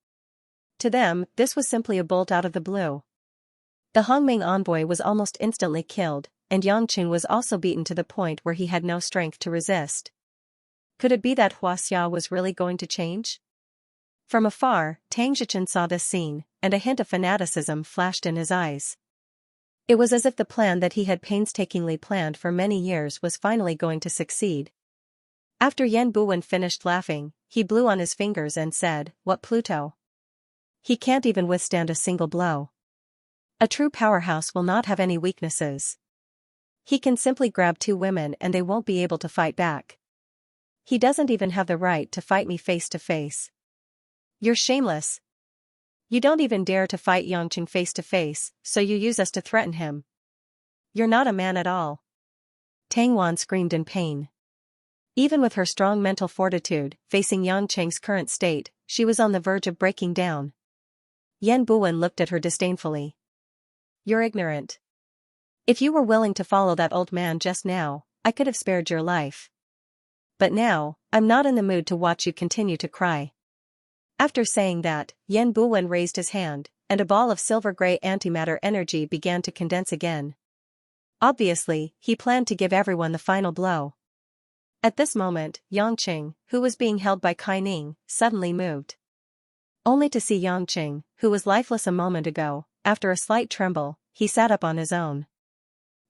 To them, this was simply a bolt out of the blue. The Hongming envoy was almost instantly killed, and Yang Qing was also beaten to the point where he had no strength to resist. Could it be that Huaxia was really going to change? From afar, Tang Zhichen saw this scene, and a hint of fanaticism flashed in his eyes. It was as if the plan that he had painstakingly planned for many years was finally going to succeed. After Yan Buwen finished laughing, he blew on his fingers and said, "What Pluto? He can't even withstand a single blow. A true powerhouse will not have any weaknesses. He can simply grab 2 women and they won't be able to fight back. He doesn't even have the right to fight me face to face. You're shameless. You don't even dare to fight Yang Qing face to face, so you use us to threaten him. You're not a man at all." Tang Wan screamed in pain. Even with her strong mental fortitude, facing Yang Qing's current state, she was on the verge of breaking down. Yan Buwen looked at her disdainfully. "You're ignorant. If you were willing to follow that old man just now, I could have spared your life. But now, I'm not in the mood to watch you continue to cry." After saying that, Yan Buwen raised his hand, and a ball of silver-gray antimatter energy began to condense again. Obviously, he planned to give everyone the final blow. At this moment, Yang Qing, who was being held by Kai Ning, suddenly moved. Only to see Yang Qing, who was lifeless a moment ago, after a slight tremble, he sat up on his own.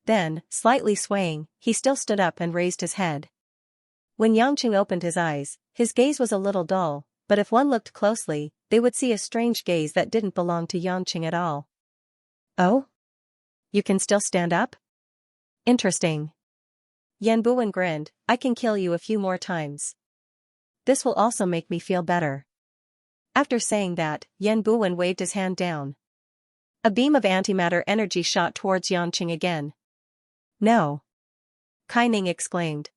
Then, slightly swaying, he still stood up and raised his head. When Yang Qing opened his eyes, his gaze was a little dull, but if one looked closely, they would see a strange gaze that didn't belong to Yang Qing at all. "Oh? You can still stand up? Interesting." Yan Buwen grinned, "I can kill you a few more times. This will also make me feel better." After saying that, Yan Buwen waved his hand down. A beam of antimatter energy shot towards Yang Qing again. "No!" Kai Ning exclaimed.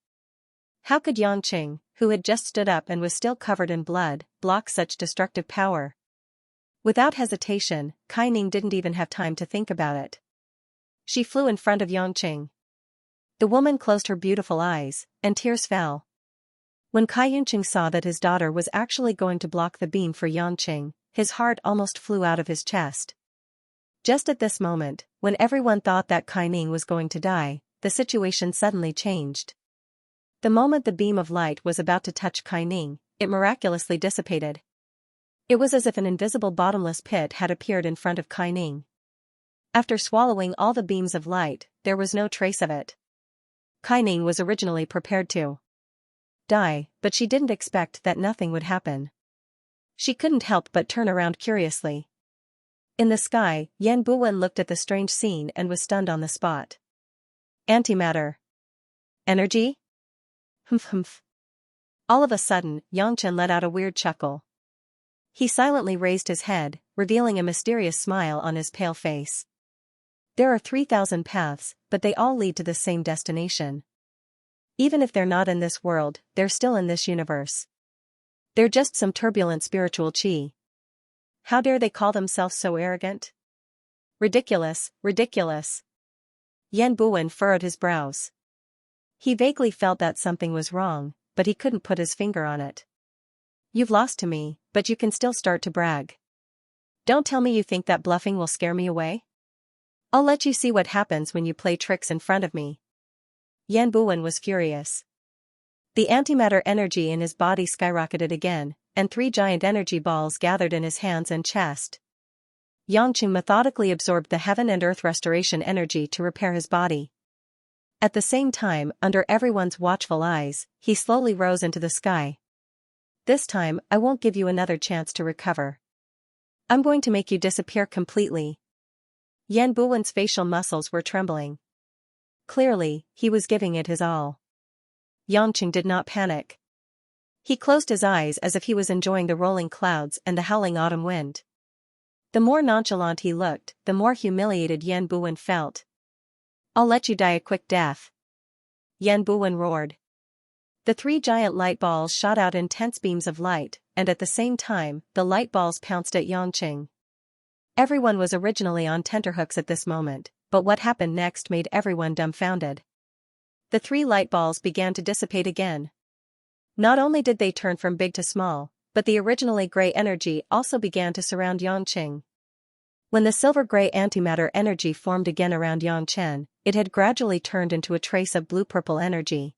How could Yang Qing, who had just stood up and was still covered in blood, block such destructive power? Without hesitation, Kai Ning didn't even have time to think about it. She flew in front of Yang Qing. The woman closed her beautiful eyes, and tears fell. When Kai Yunqing saw that his daughter was actually going to block the beam for Yang Qing, his heart almost flew out of his chest. Just at this moment, when everyone thought that Kai Ning was going to die, the situation suddenly changed. The moment the beam of light was about to touch Kai Ning, it miraculously dissipated. It was as if an invisible bottomless pit had appeared in front of Kai Ning. After swallowing all the beams of light, there was no trace of it. Kai Ning was originally prepared to die, but she didn't expect that nothing would happen. She couldn't help but turn around curiously. In the sky, Yan Buwen looked at the strange scene and was stunned on the spot. Antimatter. Energy? Humph. All of a sudden, Yangchen let out a weird chuckle. He silently raised his head, revealing a mysterious smile on his pale face. There are 3,000 paths, but they all lead to the same destination. Even if they're not in this world, they're still in this universe. They're just some turbulent spiritual qi. How dare they call themselves so arrogant? Ridiculous. Yan Buwen furrowed his brows. He vaguely felt that something was wrong, but he couldn't put his finger on it. You've lost to me, but you can still start to brag. Don't tell me you think that bluffing will scare me away? I'll let you see what happens when you play tricks in front of me. Yan Buwen was furious. The antimatter energy in his body skyrocketed again, and 3 giant energy balls gathered in his hands and chest. Yangqing methodically absorbed the heaven and earth restoration energy to repair his body. At the same time, under everyone's watchful eyes, he slowly rose into the sky. This time, I won't give you another chance to recover. I'm going to make you disappear completely. Yan Buwen's facial muscles were trembling. Clearly, he was giving it his all. Yangqing did not panic. He closed his eyes as if he was enjoying the rolling clouds and the howling autumn wind. The more nonchalant he looked, the more humiliated Yan Buwen felt. I'll let you die a quick death. Yan Buwen roared. The 3 giant light balls shot out intense beams of light, and at the same time, the light balls pounced at Yangqing. Everyone was originally on tenterhooks at this moment, but what happened next made everyone dumbfounded. The 3 light balls began to dissipate again. Not only did they turn from big to small, but the originally gray energy also began to surround Yangqing. When the silver-gray antimatter energy formed again around Yangchen, it had gradually turned into a trace of blue-purple energy.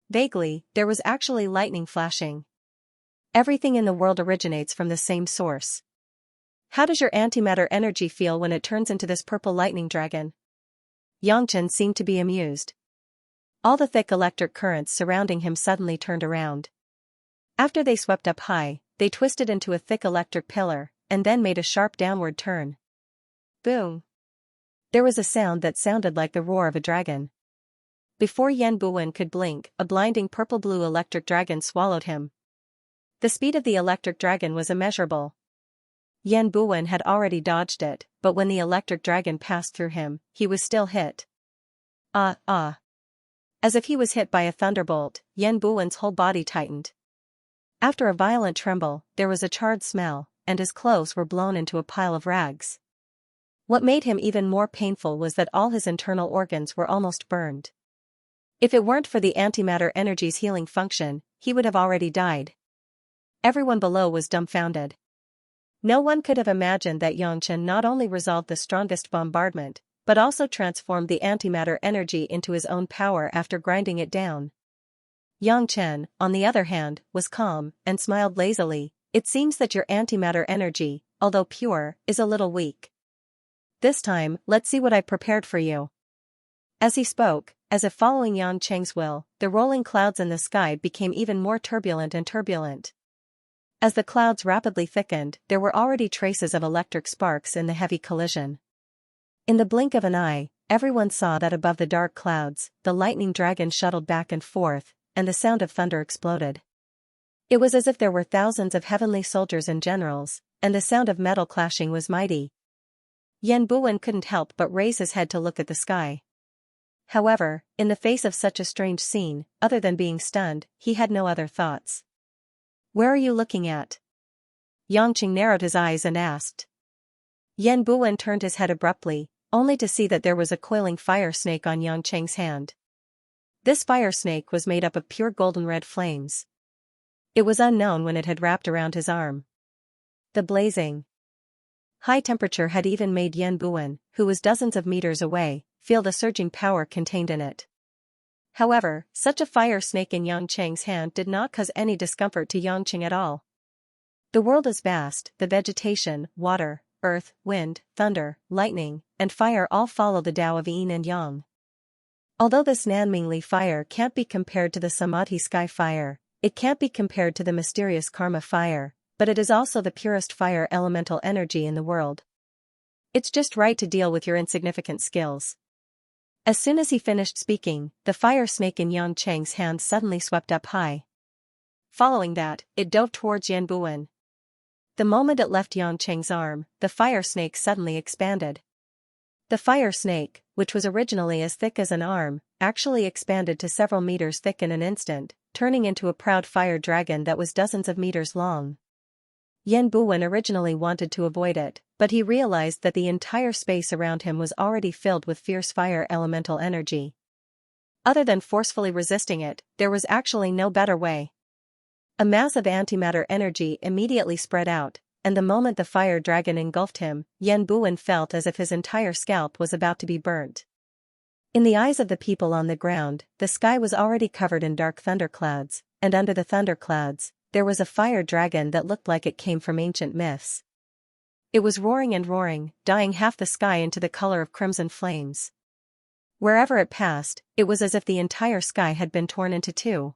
Vaguely, there was actually lightning flashing. Everything in the world originates from the same source. How does your antimatter energy feel when it turns into this purple lightning dragon? Yangchen seemed to be amused. All the thick electric currents surrounding him suddenly turned around. After they swept up high, they twisted into a thick electric pillar, and then made a sharp downward turn. Boom! There was a sound that sounded like the roar of a dragon. Before Yan Buwen could blink, a blinding purple-blue electric dragon swallowed him. The speed of the electric dragon was immeasurable. Yan Buwen had already dodged it, but when the electric dragon passed through him, he was still hit. Ah! As if he was hit by a thunderbolt, Yan Buwen's whole body tightened. After a violent tremble, there was a charred smell, and his clothes were blown into a pile of rags. What made him even more painful was that all his internal organs were almost burned. If it weren't for the antimatter energy's healing function, he would have already died. Everyone below was dumbfounded. No one could have imagined that Yangchen not only resolved the strongest bombardment, but also transformed the antimatter energy into his own power after grinding it down. Yangchen, on the other hand, was calm, and smiled lazily. It seems that your antimatter energy, although pure, is a little weak. This time, let's see what I prepared for you. As he spoke, as if following Yangcheng's will, the rolling clouds in the sky became even more turbulent. As the clouds rapidly thickened, there were already traces of electric sparks in the heavy collision. In the blink of an eye, everyone saw that above the dark clouds, the lightning dragon shuttled back and forth, and the sound of thunder exploded. It was as if there were thousands of heavenly soldiers and generals, and the sound of metal clashing was mighty. Yan Buwen couldn't help but raise his head to look at the sky. However, in the face of such a strange scene, other than being stunned, he had no other thoughts. Where are you looking at? Yangqing narrowed his eyes and asked. Yan Buwen turned his head abruptly, only to see that there was a coiling fire snake on Yangcheng's hand. This fire snake was made up of pure golden red flames. It was unknown when it had wrapped around his arm. The blazing high temperature had even made Yan Buwen, who was dozens of meters away, feel the surging power contained in it. However, such a fire snake in Yang Cheng's hand did not cause any discomfort to Yang Cheng at all. The world is vast, the vegetation, water, earth, wind, thunder, lightning, and fire all follow the Tao of Yin and Yang. Although this Nanmingli fire can't be compared to the Samadhi sky fire, it can't be compared to the mysterious karma fire, but it is also the purest fire elemental energy in the world. It's just right to deal with your insignificant skills. As soon as he finished speaking, the fire snake in Yang Cheng's hand suddenly swept up high. Following that, it dove towards Yan Buwen. The moment it left Yang Cheng's arm, the fire snake suddenly expanded. The fire snake, which was originally as thick as an arm, actually expanded to several meters thick in an instant, turning into a proud fire dragon that was dozens of meters long. Yan Buwen originally wanted to avoid it, but he realized that the entire space around him was already filled with fierce fire elemental energy. Other than forcefully resisting it, there was actually no better way. A mass of antimatter energy immediately spread out, and the moment the fire dragon engulfed him, Yan Buwen felt as if his entire scalp was about to be burnt. In the eyes of the people on the ground, the sky was already covered in dark thunderclouds, and under the thunderclouds, there was a fire dragon that looked like it came from ancient myths. It was roaring and roaring, dyeing half the sky into the color of crimson flames. Wherever it passed, it was as if the entire sky had been torn into two.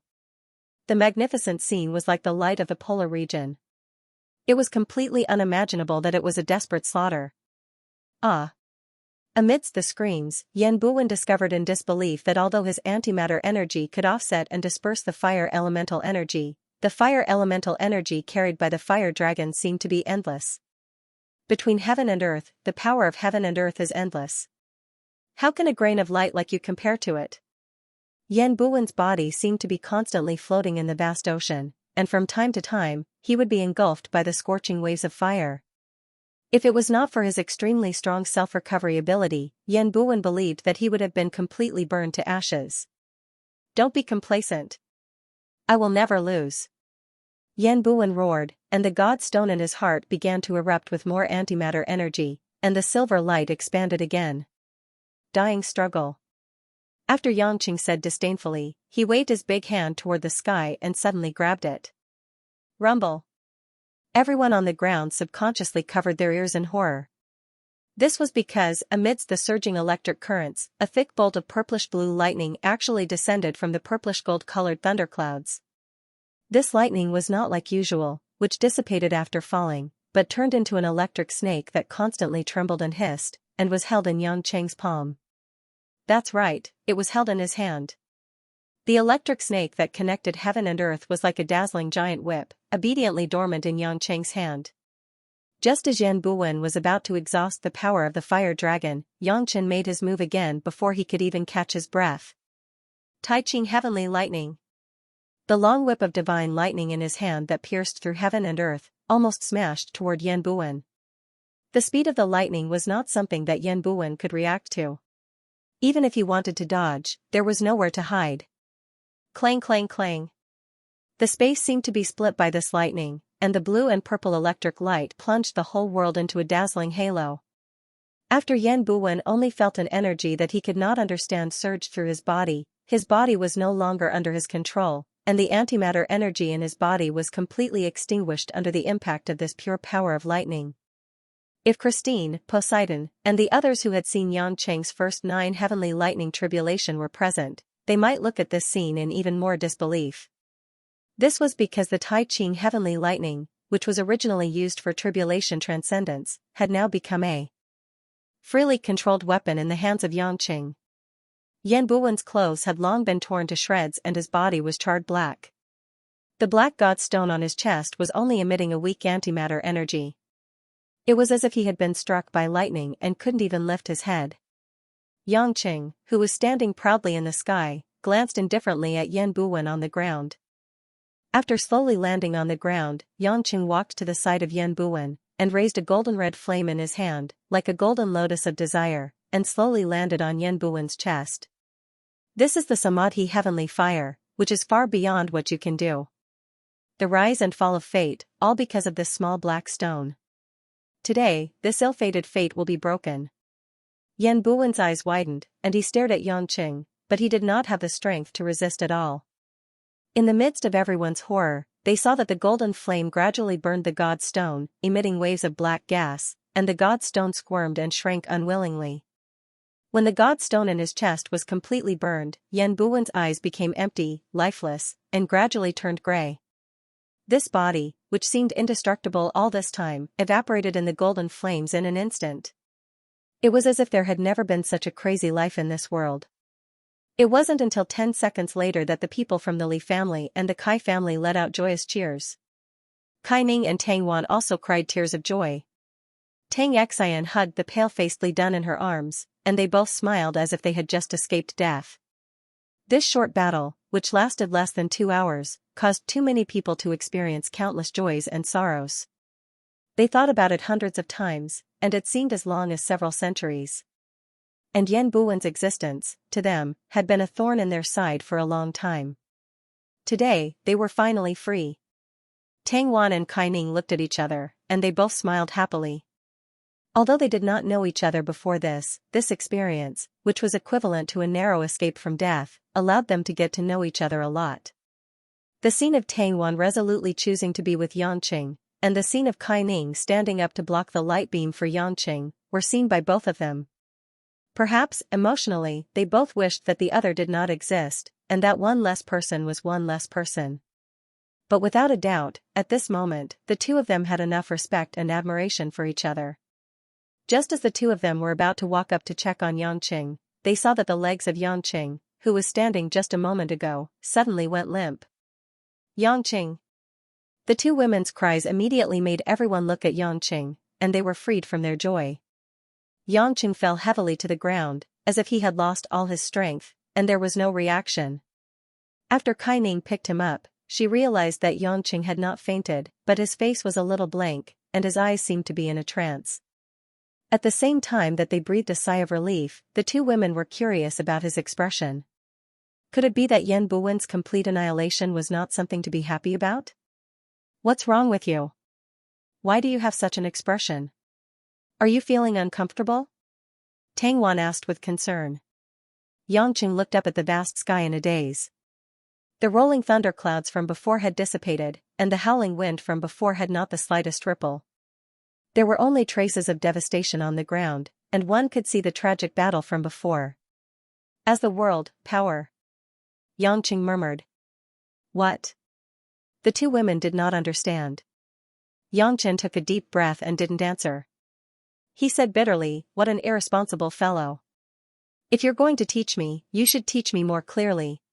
The magnificent scene was like the light of the polar region. It was completely unimaginable that it was a desperate slaughter. Ah! Amidst the screams, Yan Buwen discovered in disbelief that although his antimatter energy could offset and disperse the fire elemental energy, the fire elemental energy carried by the fire dragon seemed to be endless. Between heaven and earth, the power of heaven and earth is endless. How can a grain of light like you compare to it? Yan Buwen's body seemed to be constantly floating in the vast ocean, and from time to time, he would be engulfed by the scorching waves of fire. If it was not for his extremely strong self-recovery ability, Yan Buwen believed that he would have been completely burned to ashes. Don't be complacent. I will never lose. Yan Buwen roared, and the god stone in his heart began to erupt with more antimatter energy, and the silver light expanded again. Dying struggle. After Yang Cheng said disdainfully, he waved his big hand toward the sky and suddenly grabbed it. Rumble. Everyone on the ground subconsciously covered their ears in horror. This was because, amidst the surging electric currents, a thick bolt of purplish-blue lightning actually descended from the purplish-gold-colored thunderclouds. This lightning was not like usual, which dissipated after falling, but turned into an electric snake that constantly trembled and hissed, and was held in Yang Cheng's palm. That's right, it was held in his hand. The electric snake that connected heaven and earth was like a dazzling giant whip, obediently dormant in Yang Cheng's hand. Just as Yan Buwen was about to exhaust the power of the fire dragon, Yang Chen made his move again before he could even catch his breath. Tai Ching heavenly lightning. The long whip of divine lightning in his hand that pierced through heaven and earth, almost smashed toward Yan Buwen. The speed of the lightning was not something that Yan Buwen could react to. Even if he wanted to dodge, there was nowhere to hide. Clang clang clang. The space seemed to be split by this lightning, and the blue and purple electric light plunged the whole world into a dazzling halo. After Yan Buwen only felt an energy that he could not understand surge through his body was no longer under his control, and the antimatter energy in his body was completely extinguished under the impact of this pure power of lightning. If Christine, Poseidon, and the others who had seen Yang Cheng's first 9 heavenly lightning tribulation were present, they might look at this scene in even more disbelief. This was because the Tai Ching heavenly lightning, which was originally used for tribulation transcendence, had now become a freely controlled weapon in the hands of Yang Cheng. Yan Buwen's clothes had long been torn to shreds and his body was charred black. The black god stone on his chest was only emitting a weak antimatter energy. It was as if he had been struck by lightning and couldn't even lift his head. Yang Cheng, who was standing proudly in the sky, glanced indifferently at Yan Buwen on the ground. After slowly landing on the ground, Yang Cheng walked to the side of Yan Buwen, and raised a golden-red flame in his hand, like a golden lotus of desire, and slowly landed on Yan Buwen's chest. This is the Samadhi heavenly fire, which is far beyond what you can do. The rise and fall of fate, all because of this small black stone. Today, this ill-fated fate will be broken. Yan Buwen's eyes widened, and he stared at Yang Cheng, but he did not have the strength to resist at all. In the midst of everyone's horror, they saw that the golden flame gradually burned the god's stone, emitting waves of black gas, and the god's stone squirmed and shrank unwillingly. When the god's stone in his chest was completely burned, Yan Buwen's eyes became empty, lifeless, and gradually turned gray. This body, which seemed indestructible all this time, evaporated in the golden flames in an instant. It was as if there had never been such a crazy life in this world. It wasn't until 10 seconds later that the people from the Li family and the Kai family let out joyous cheers. Kai Ning and Tang Wan also cried tears of joy. Tang Xian hugged the pale-faced Li Dun in her arms, and they both smiled as if they had just escaped death. This short battle, which lasted less than 2 hours, caused too many people to experience countless joys and sorrows. They thought about it hundreds of times, and it seemed as long as several centuries. And Yan Buwen's existence, to them, had been a thorn in their side for a long time. Today, they were finally free. Tang Wan and Kai Ning looked at each other, and they both smiled happily. Although they did not know each other before this experience, which was equivalent to a narrow escape from death, allowed them to get to know each other a lot. The scene of Tang Wan resolutely choosing to be with Yanqing, and the scene of Kai Ning standing up to block the light beam for Yanqing, were seen by both of them. Perhaps, emotionally, they both wished that the other did not exist, and that one less person was one less person. But without a doubt, at this moment, the two of them had enough respect and admiration for each other. Just as the two of them were about to walk up to check on Yanqing, they saw that the legs of Yanqing, who was standing just a moment ago, suddenly went limp. Yanqing! The two women's cries immediately made everyone look at Yanqing, and they were freed from their joy. Yanqing fell heavily to the ground, as if he had lost all his strength, and there was no reaction. After Kai Ning picked him up, she realized that Yanqing had not fainted, but his face was a little blank, and his eyes seemed to be in a trance. At the same time that they breathed a sigh of relief, the two women were curious about his expression. Could it be that Yan Buwen's complete annihilation was not something to be happy about? What's wrong with you? Why do you have such an expression? Are you feeling uncomfortable? Tang Wan asked with concern. Yanqing looked up at the vast sky in a daze. The rolling thunderclouds from before had dissipated, and the howling wind from before had not the slightest ripple. There were only traces of devastation on the ground, and one could see the tragic battle from before. As the world, power. Yanqing murmured. What? The two women did not understand. Yanqing took a deep breath and didn't answer. He said bitterly, "What an irresponsible fellow. If you're going to teach me, you should teach me more clearly.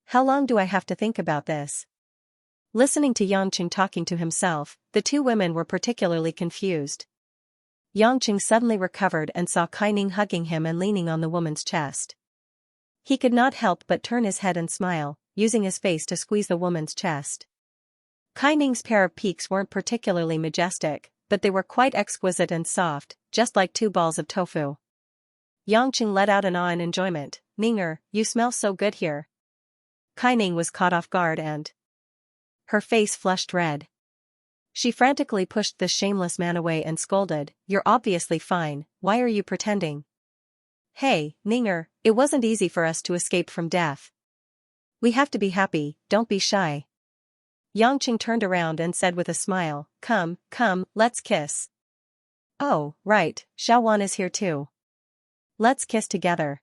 How long do I have to think about this?" Listening to Yanqing talking to himself, the two women were particularly confused. Yanqing suddenly recovered and saw Kai Ning hugging him and leaning on the woman's chest. He could not help but turn his head and smile, using his face to squeeze the woman's chest. Kai Ning's pair of peaks weren't particularly majestic, but they were quite exquisite and soft, just like two balls of tofu. Yanqing let out an awe in enjoyment. "Ninger, you smell so good here." Kai Ning was caught off guard and her face flushed red. She frantically pushed the shameless man away and scolded, "You're obviously fine, why are you pretending? Hey, Ninger, it wasn't easy for us to escape from death. We have to be happy, don't be shy." Yanqing turned around and said with a smile, Come, let's kiss." "Oh, right, Xiaowan is here too. Let's kiss together."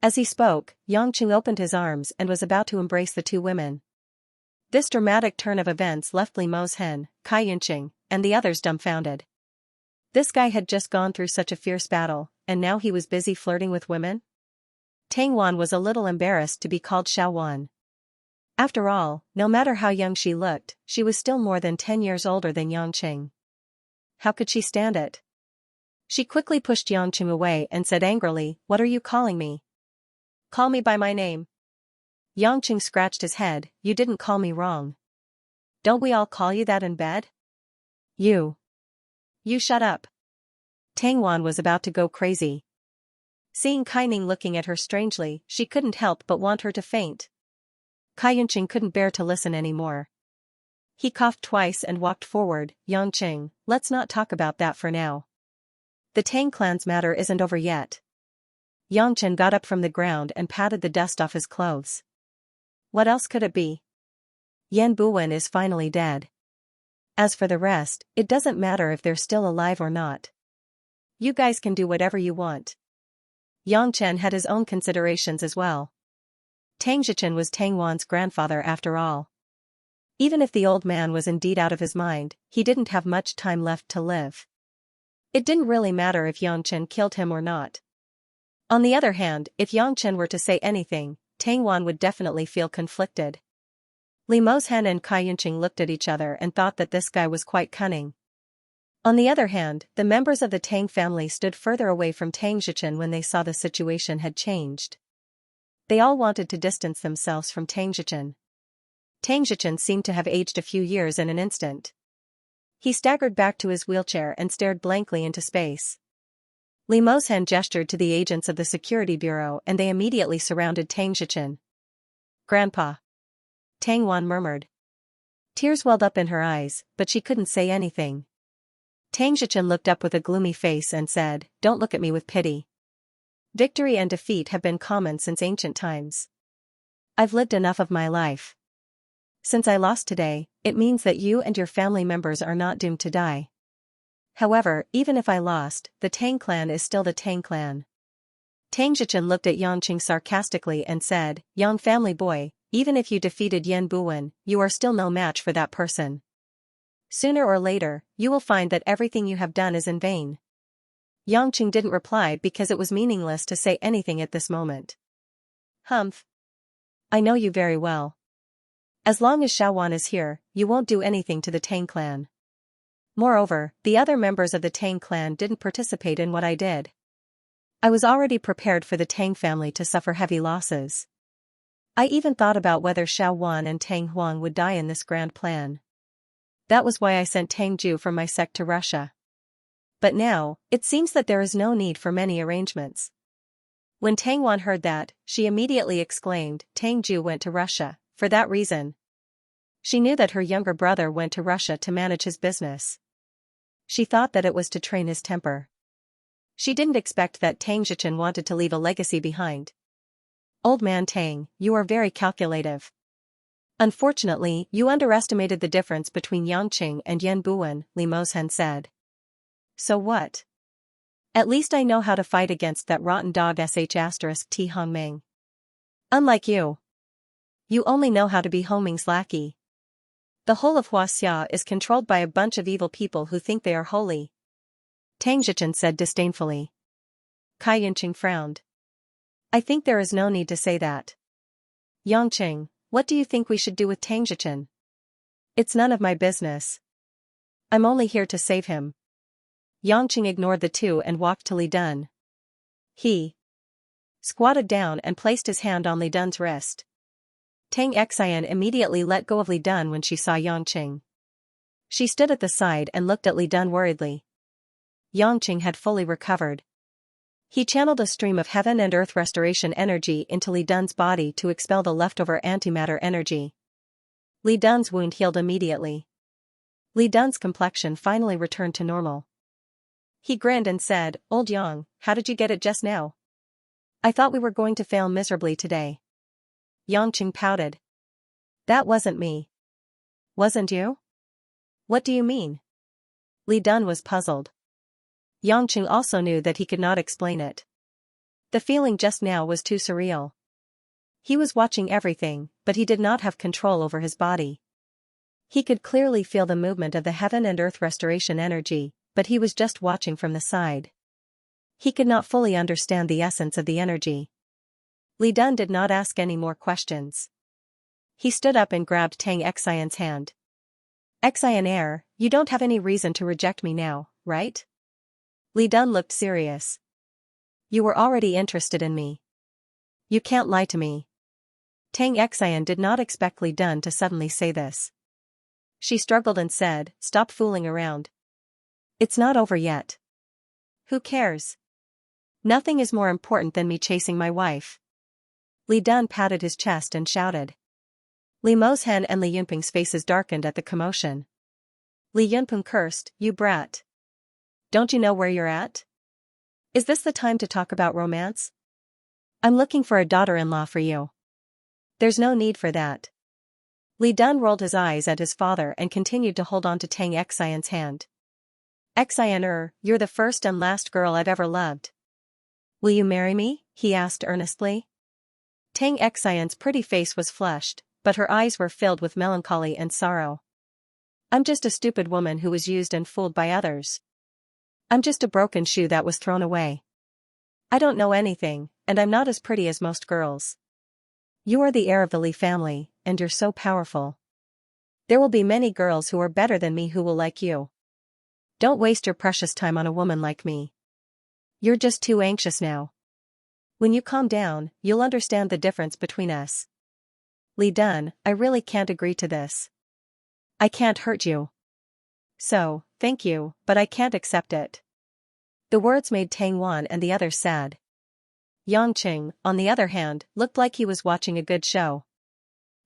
As he spoke, Yanqing opened his arms and was about to embrace the two women. This dramatic turn of events left Li Mo's hen, Kai Yunqing, and the others dumbfounded. This guy had just gone through such a fierce battle, and now he was busy flirting with women? Tang Wan was a little embarrassed to be called Xiaowan. After all, no matter how young she looked, she was still more than 10 years older than Yanqing. How could she stand it? She quickly pushed Yanqing away and said angrily, "What are you calling me? Call me by my name." Yanqing scratched his head, "You didn't call me wrong. Don't we all call you that in bed?" You shut up." Tang Wan was about to go crazy. Seeing Kai Ning looking at her strangely, she couldn't help but want her to faint. Kai Yunqing couldn't bear to listen anymore. He coughed twice and walked forward. "Yanqing, let's not talk about that for now. The Tang clan's matter isn't over yet. Yangchen got up from the ground and patted the dust off his clothes. What else could it be? Yan Buwen is finally dead. As for the rest, it doesn't matter if they're still alive or not. You guys can do whatever you want. Yangchen had his own considerations as well. Tang Zhichen was Tang Wan's grandfather after all. Even if the old man was indeed out of his mind, he didn't have much time left to live. It didn't really matter if Yangchen killed him or not. On the other hand, if Yangchen were to say anything, Tang Wan would definitely feel conflicted. Li Mozhen and Kai Yunqing looked at each other and thought that this guy was quite cunning. On the other hand, the members of the Tang family stood further away from Tang Zhichen when they saw the situation had changed. They all wanted to distance themselves from Tang Zhichen. Tang Zhichen seemed to have aged a few years in an instant. He staggered back to his wheelchair and stared blankly into space. Li Mozhen gestured to the agents of the security bureau and they immediately surrounded Tang Zhichen. "Grandpa," Tang Wan murmured. Tears welled up in her eyes, but she couldn't say anything. Tang Zhichen looked up with a gloomy face and said, "Don't look at me with pity. Victory and defeat have been common since ancient times. I've lived enough of my life. Since I lost today, it means that you and your family members are not doomed to die. However, even if I lost, the Tang clan is still the Tang clan." Tang Zhichen looked at Yangqing sarcastically and said, "Young family boy, even if you defeated Yan Buwen, you are still no match for that person. Sooner or later, you will find that everything you have done is in vain." Yangqing didn't reply because it was meaningless to say anything at this moment. "Humph. I know you very well. As long as Xiaowan is here, you won't do anything to the Tang clan. Moreover, the other members of the Tang clan didn't participate in what I did. I was already prepared for the Tang family to suffer heavy losses. I even thought about whether Xiaowan and Tang Huang would die in this grand plan. That was why I sent Tang Ju from my sect to Russia. But now, it seems that there is no need for many arrangements." When Tang Wan heard that, she immediately exclaimed, "Tang Ju went to Russia, for that reason." She knew that her younger brother went to Russia to manage his business. She thought that it was to train his temper. She didn't expect that Tang Zhichen wanted to leave a legacy behind. "Old man Tang, you are very calculative. Unfortunately, you underestimated the difference between Yangqing and Yan Buwen," Li Mozhen said. "So what? At least I know how to fight against that rotten dog *T Hongming. Unlike you. You only know how to be Hongming's lackey. The whole of Huaxia is controlled by a bunch of evil people who think they are holy," Tang Zhichen said disdainfully. Kai Yunqing frowned. "I think there is no need to say that. Yangqing, what do you think we should do with Tang Zhichen?" "It's none of my business. I'm only here to save him." Yangqing ignored the two and walked to Li Dun. He squatted down and placed his hand on Li Dun's wrist. Tang Xian immediately let go of Li Dun when she saw Yangqing. She stood at the side and looked at Li Dun worriedly. Yangqing had fully recovered. He channeled a stream of heaven and earth restoration energy into Li Dun's body to expel the leftover antimatter energy. Li Dun's wound healed immediately. Li Dun's complexion finally returned to normal. He grinned and said, "Old Yang, how did you get it just now? I thought we were going to fail miserably today." Yangqing pouted. "That wasn't me." "Wasn't you? What do you mean?" Li Dun was puzzled. Yangqing also knew that he could not explain it. The feeling just now was too surreal. He was watching everything, but he did not have control over his body. He could clearly feel the movement of the heaven and earth restoration energy, but he was just watching from the side. He could not fully understand the essence of the energy. Li Dun did not ask any more questions. He stood up and grabbed Tang Xian's hand. "Xian, you don't have any reason to reject me now, right?" Li Dun looked serious. "You were already interested in me. You can't lie to me." Tang Xian did not expect Li Dun to suddenly say this. She struggled and said, "Stop fooling around. It's not over yet." "Who cares? Nothing is more important than me chasing my wife." Li Dun patted his chest and shouted. Li Mozhen and Li Yunping's faces darkened at the commotion. Li Yunping cursed, "You brat. Don't you know where you're at? Is this the time to talk about romance?" I'm looking for a daughter-in-law for you. There's no need for that. Li Dun rolled his eyes at his father and continued to hold on to Tang Xian's hand. Xian, you're the first and last girl I've ever loved. Will you marry me? He asked earnestly. Tang Xian's pretty face was flushed, but her eyes were filled with melancholy and sorrow. I'm just a stupid woman who was used and fooled by others. I'm just a broken shoe that was thrown away. I don't know anything, and I'm not as pretty as most girls. You are the heir of the Li family, and you're so powerful. There will be many girls who are better than me who will like you. Don't waste your precious time on a woman like me. You're just too anxious now. When you calm down, you'll understand the difference between us. Li Dun, I really can't agree to this. I can't hurt you. So, thank you, but I can't accept it. The words made Tang Wan and the others sad. Yang Qing, on the other hand, looked like he was watching a good show.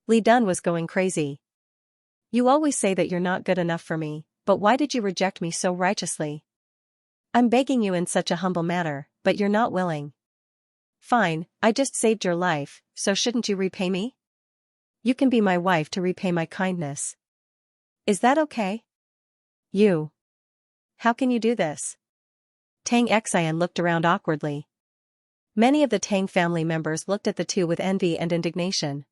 Li Dun was going crazy. You always say that you're not good enough for me, but why did you reject me so righteously? I'm begging you in such a humble manner, but you're not willing. Fine, I just saved your life, so shouldn't you repay me? You can be my wife to repay my kindness. Is that okay? You. How can you do this? Tang Xian looked around awkwardly. Many of the Tang family members looked at the two with envy and indignation.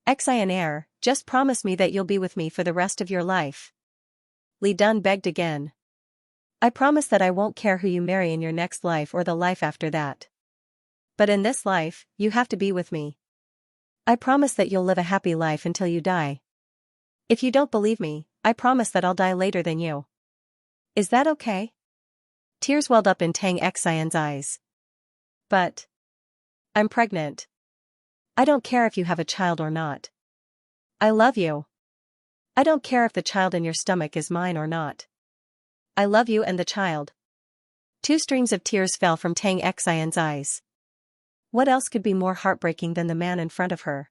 Xian, just promise me that you'll be with me for the rest of your life. Li Dun begged again. I promise that I won't care who you marry in your next life or the life after that. But in this life, you have to be with me. I promise that you'll live a happy life until you die. If you don't believe me, I promise that I'll die later than you. Is that okay? Tears welled up in Tang Xian's eyes. But I'm pregnant. I don't care if you have a child or not. I love you. I don't care if the child in your stomach is mine or not. I love you and the child. 2 streams of tears fell from Tang Xian's eyes. What else could be more heartbreaking than the man in front of her?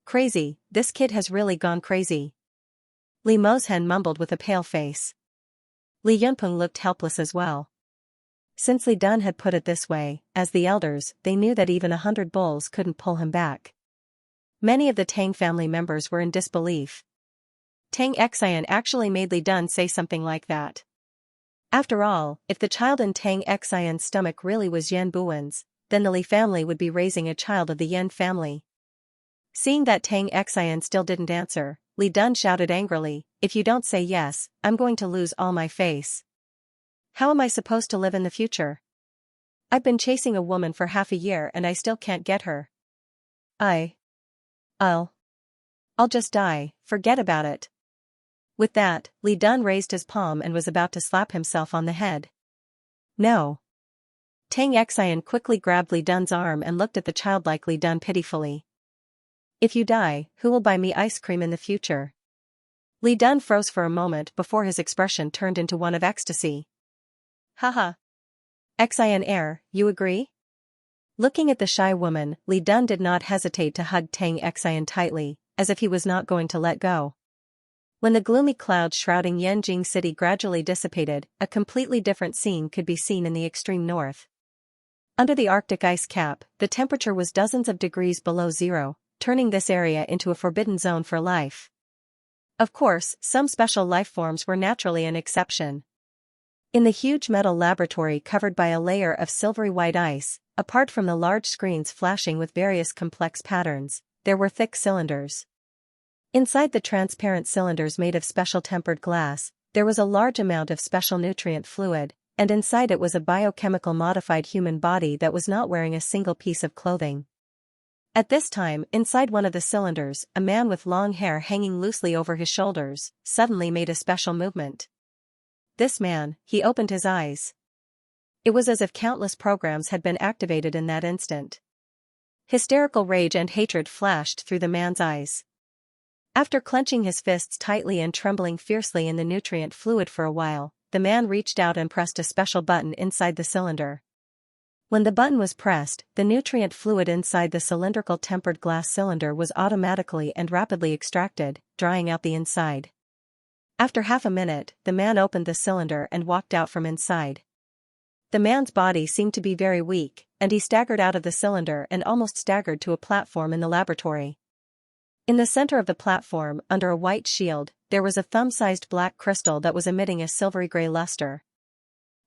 Crazy, this kid has really gone crazy. Li Mozhen mumbled with a pale face. Li Yunpeng looked helpless as well. Since Li Dun had put it this way, as the elders, they knew that even 100 bulls couldn't pull him back. Many of the Tang family members were in disbelief. Tang Xian actually made Li Dun say something like that. After all, if the child in Tang Xian's stomach really was Yan Buwen's, then the Li family would be raising a child of the Yan family. Seeing that Tang Xian still didn't answer, Li Dun shouted angrily, if you don't say yes, I'm going to lose all my face. How am I supposed to live in the future? I've been chasing a woman for half a year and I still can't get her. I'll just die, forget about it. With that, Li Dun raised his palm and was about to slap himself on the head. No. Tang Xian quickly grabbed Li Dun's arm and looked at the childlike Li Dun pitifully. If you die, who will buy me ice cream in the future? Li Dun froze for a moment before his expression turned into one of ecstasy. Haha. Xian, you agree? Looking at the shy woman, Li Dun did not hesitate to hug Tang Xian tightly, as if he was not going to let go. When the gloomy clouds shrouding Yanjing City gradually dissipated, a completely different scene could be seen in the extreme north. Under the Arctic ice cap, the temperature was dozens of degrees below zero, turning this area into a forbidden zone for life. Of course, some special life forms were naturally an exception. In the huge metal laboratory covered by a layer of silvery white ice, apart from the large screens flashing with various complex patterns, there were thick cylinders. Inside the transparent cylinders made of special tempered glass, there was a large amount of special nutrient fluid, and inside it was a biochemical modified human body that was not wearing a single piece of clothing. At this time, inside one of the cylinders, a man with long hair hanging loosely over his shoulders, suddenly made a special movement. This man, he opened his eyes. It was as if countless programs had been activated in that instant. Hysterical rage and hatred flashed through the man's eyes. After clenching his fists tightly and trembling fiercely in the nutrient fluid for a while, the man reached out and pressed a special button inside the cylinder. When the button was pressed, the nutrient fluid inside the cylindrical tempered glass cylinder was automatically and rapidly extracted, drying out the inside. After half a minute, the man opened the cylinder and walked out from inside. The man's body seemed to be very weak, and he staggered out of the cylinder and almost staggered to a platform in the laboratory. In the center of the platform, under a white shield, there was a thumb-sized black crystal that was emitting a silvery gray luster.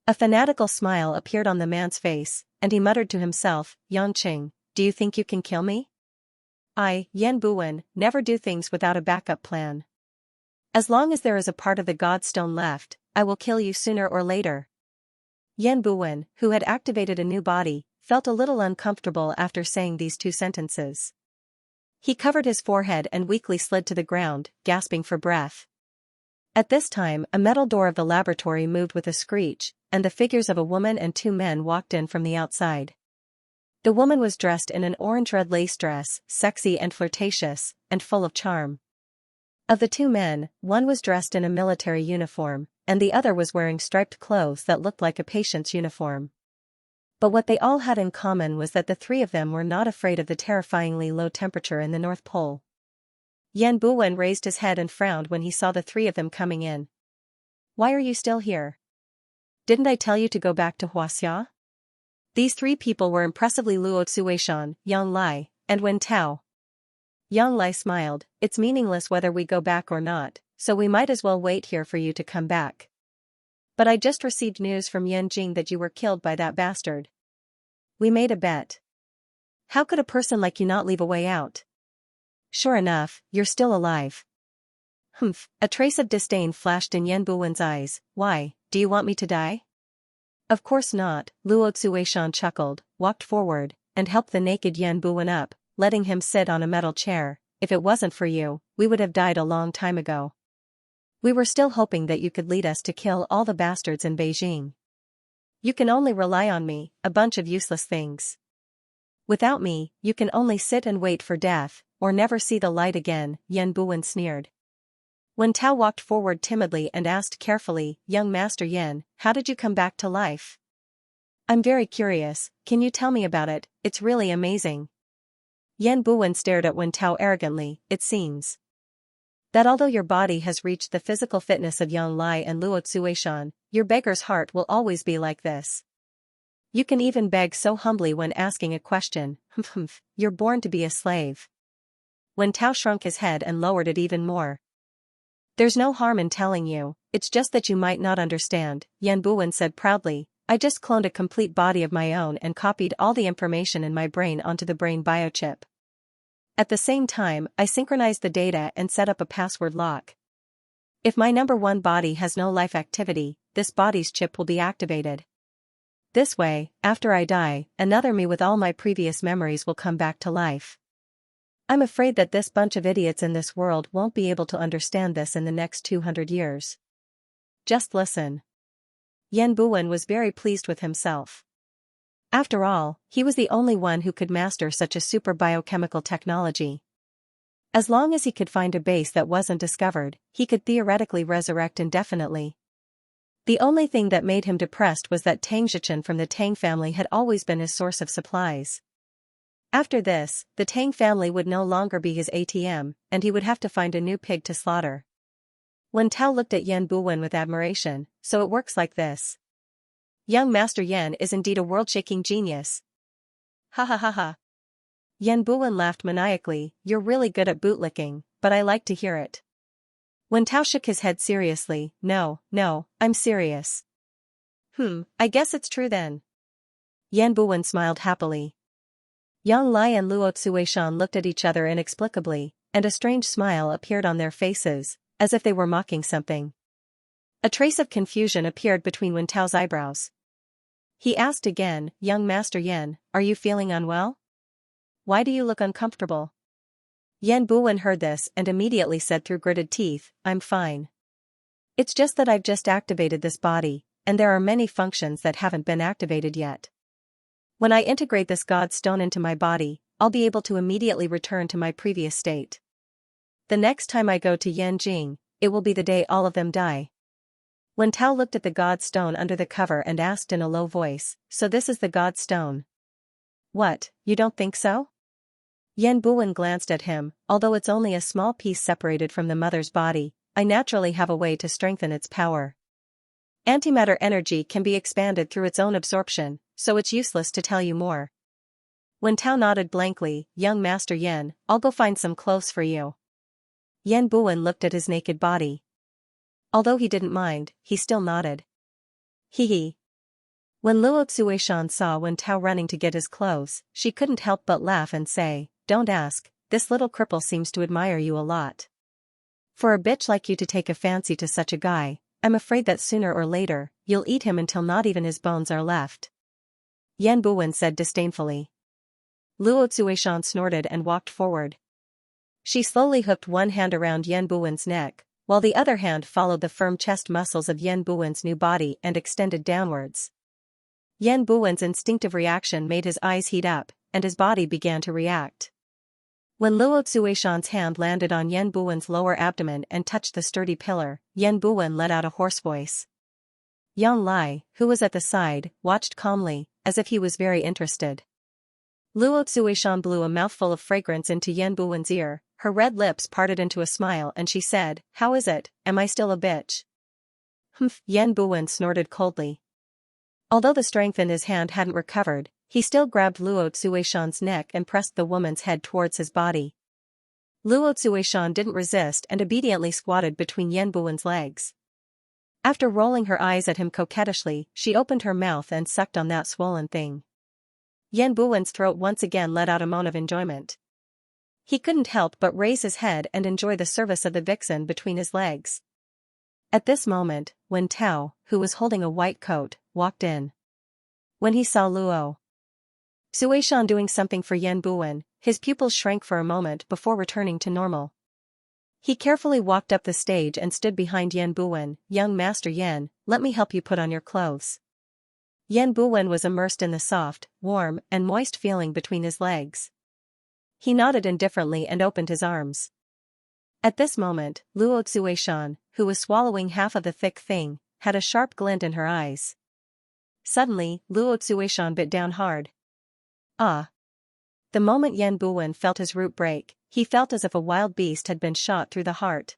A fanatical smile appeared on the man's face, and he muttered to himself, "Yanqing, do you think you can kill me? I, Yan Buwen, never do things without a backup plan. As long as there is a part of the Godstone left, I will kill you sooner or later." Yan Buwen, who had activated a new body, felt a little uncomfortable after saying these two sentences. He covered his forehead and weakly slid to the ground, gasping for breath. At this time, a metal door of the laboratory moved with a screech, and the figures of a woman and two men walked in from the outside. The woman was dressed in an orange-red lace dress, sexy and flirtatious, and full of charm. Of the two men, one was dressed in a military uniform, and the other was wearing striped clothes that looked like a patient's uniform. But what they all had in common was that the three of them were not afraid of the terrifyingly low temperature in the North Pole. Yan Buwen raised his head and frowned when he saw the three of them coming in. "Why are you still here? Didn't I tell you to go back to Xianxia?" These three people were impressively Luo Tsuishan, Yang Lai, and Wen Tao. Yang Lai smiled. "It's meaningless whether we go back or not, so we might as well wait here for you to come back. But I just received news from Yan Jing that you were killed by that bastard. We made a bet. How could a person like you not leave a way out? Sure enough, you're still alive." Humph, a trace of disdain flashed in Yan Buwen's eyes. "Why, do you want me to die?" "Of course not," Luo Tsuishan chuckled, walked forward, and helped the naked Yan Buwen up, letting him sit on a metal chair. "If it wasn't for you, we would have died a long time ago. We were still hoping that you could lead us to kill all the bastards in Beijing. You can only rely on me, a bunch of useless things. Without me, you can only sit and wait for death, or never see the light again," Yan Buwen sneered. Wen Tao walked forward timidly and asked carefully, "Young Master Yan, how did you come back to life? I'm very curious, can you tell me about it? It's really amazing." Yan Buwen stared at Wen Tao arrogantly. "It seems that although your body has reached the physical fitness of Yang Lai and Luo Tsuishan, your beggar's heart will always be like this. You can even beg so humbly when asking a question. Humph, you're born to be a slave." Wen Tao shrunk his head and lowered it even more. "There's no harm in telling you, it's just that you might not understand," Yan Buwen said proudly. "I just cloned a complete body of my own and copied all the information in my brain onto the brain biochip. At the same time, I synchronized the data and set up a password lock. If my number one body has no life activity, this body's chip will be activated. This way, after I die, another me with all my previous memories will come back to life. I'm afraid that this bunch of idiots in this world won't be able to understand this in the next 200 years. Just listen." Yan Buwen was very pleased with himself. After all, he was the only one who could master such a super biochemical technology. As long as he could find a base that wasn't discovered, he could theoretically resurrect indefinitely. The only thing that made him depressed was that Tang Zhichen from the Tang family had always been his source of supplies. After this, the Tang family would no longer be his ATM, and he would have to find a new pig to slaughter. Wen Tao looked at Yan Buwen with admiration. "So it works like this. Young Master Yan is indeed a world-shaking genius." "Ha ha ha ha." Yan Buwen laughed maniacally. "You're really good at bootlicking, but I like to hear it." Wen Tao shook his head seriously. No, I'm serious." I guess it's true then." Yan Buwen smiled happily. Yang Lai and Luo Tsuishan looked at each other inexplicably, and a strange smile appeared on their faces, as if they were mocking something. A trace of confusion appeared between Wen Tao's eyebrows. He asked again, "Young Master Yan, are you feeling unwell? Why do you look uncomfortable?" Yan Buwen heard this and immediately said through gritted teeth, "I'm fine. It's just that I've just activated this body, and there are many functions that haven't been activated yet. When I integrate this God stone into my body, I'll be able to immediately return to my previous state. The next time I go to Yanjing, it will be the day all of them die." Wen Tao looked at the God stone under the cover and asked in a low voice, "So this is the God stone? What, you don't think so?" Yan Buwen glanced at him. "Although it's only a small piece separated from the mother's body, I naturally have a way to strengthen its power. Antimatter energy can be expanded through its own absorption, so it's useless to tell you more. Wen Tao nodded blankly, young Master Yen, I'll go find some clothes for you. Yan Buwen looked at his naked body. Although he didn't mind, he still nodded. Hee hee. When Luo Tsuishan saw Wen Tao running to get his clothes, she couldn't help but laugh and say, don't ask, this little cripple seems to admire you a lot. For a bitch like you to take a fancy to such a guy, I'm afraid that sooner or later, you'll eat him until not even his bones are left. Yan Buwen said disdainfully. Luo Tsuishan snorted and walked forward. She slowly hooked one hand around Yan Buwen's neck, while the other hand followed the firm chest muscles of Yan Buwen's new body and extended downwards. Yan Buwen's instinctive reaction made his eyes heat up, and his body began to react. When Luo Tsuishan's hand landed on Yan Buwen's lower abdomen and touched the sturdy pillar, Yan Buwen let out a hoarse voice. Yang Lai, who was at the side, watched calmly, as if he was very interested. Luo Tsuishan blew a mouthful of fragrance into Yan Buwen's ear, her red lips parted into a smile and she said, how is it, am I still a bitch? Humph, Yan Buwen snorted coldly. Although the strength in his hand hadn't recovered, he still grabbed Luo Tsuishan's neck and pressed the woman's head towards his body. Luo Tsuishan didn't resist and obediently squatted between Yan Buwen's legs. After rolling her eyes at him coquettishly, she opened her mouth and sucked on that swollen thing. Yan Buwen's throat once again let out a moan of enjoyment. He couldn't help but raise his head and enjoy the service of the vixen between his legs. At this moment, Wen Tao, who was holding a white coat, walked in. When he saw Luo Tsuishan doing something for Yan Buwen, his pupils shrank for a moment before returning to normal. He carefully walked up the stage and stood behind Yan Buwen. Young Master Yan, let me help you put on your clothes. Yan Buwen was immersed in the soft, warm, and moist feeling between his legs. He nodded indifferently and opened his arms. At this moment, Luo Tsuishan, who was swallowing half of the thick thing, had a sharp glint in her eyes. Suddenly, Luo Tsuishan bit down hard. Ah! The moment Yan Buwen felt his root break, he felt as if a wild beast had been shot through the heart.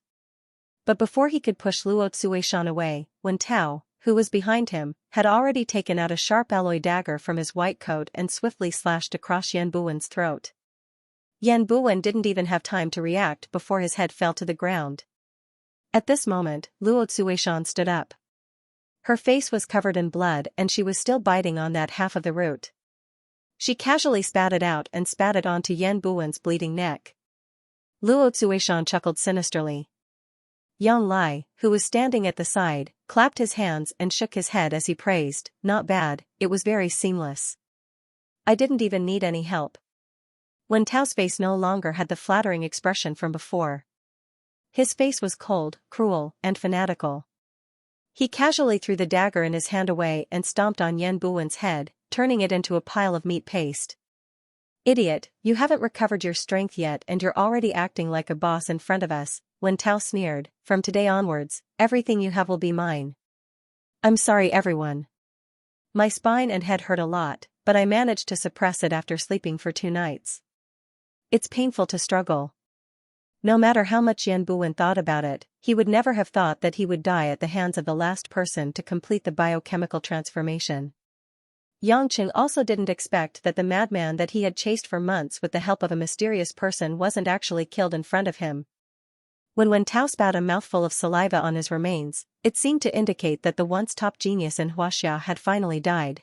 But before he could push Luo Tsuishan away, Wen Tao, who was behind him, had already taken out a sharp alloy dagger from his white coat and swiftly slashed across Yan Buwen's throat. Yan Buwen didn't even have time to react before his head fell to the ground. At this moment, Luo Tsuishan stood up. Her face was covered in blood and she was still biting on that half of the root. She casually spat it out and spat it onto Yan Buwen's bleeding neck. Luo Tsuishan chuckled sinisterly. Yang Lai, who was standing at the side, clapped his hands and shook his head as he praised, not bad, it was very seamless. I didn't even need any help. Wen Tao's face no longer had the flattering expression from before. His face was cold, cruel, and fanatical. He casually threw the dagger in his hand away and stomped on Yan Buwen's head, turning it into a pile of meat paste. Idiot, you haven't recovered your strength yet and you're already acting like a boss in front of us, Wen Tao sneered, from today onwards, everything you have will be mine. I'm sorry everyone. My spine and head hurt a lot, but I managed to suppress it after sleeping for 2 nights. It's painful to struggle. No matter how much Yan Buwen thought about it, he would never have thought that he would die at the hands of the last person to complete the biochemical transformation. Yangqing also didn't expect that the madman that he had chased for months with the help of a mysterious person wasn't actually killed in front of him. When Wen Tao spat a mouthful of saliva on his remains, it seemed to indicate that the once top genius in Xianxia had finally died.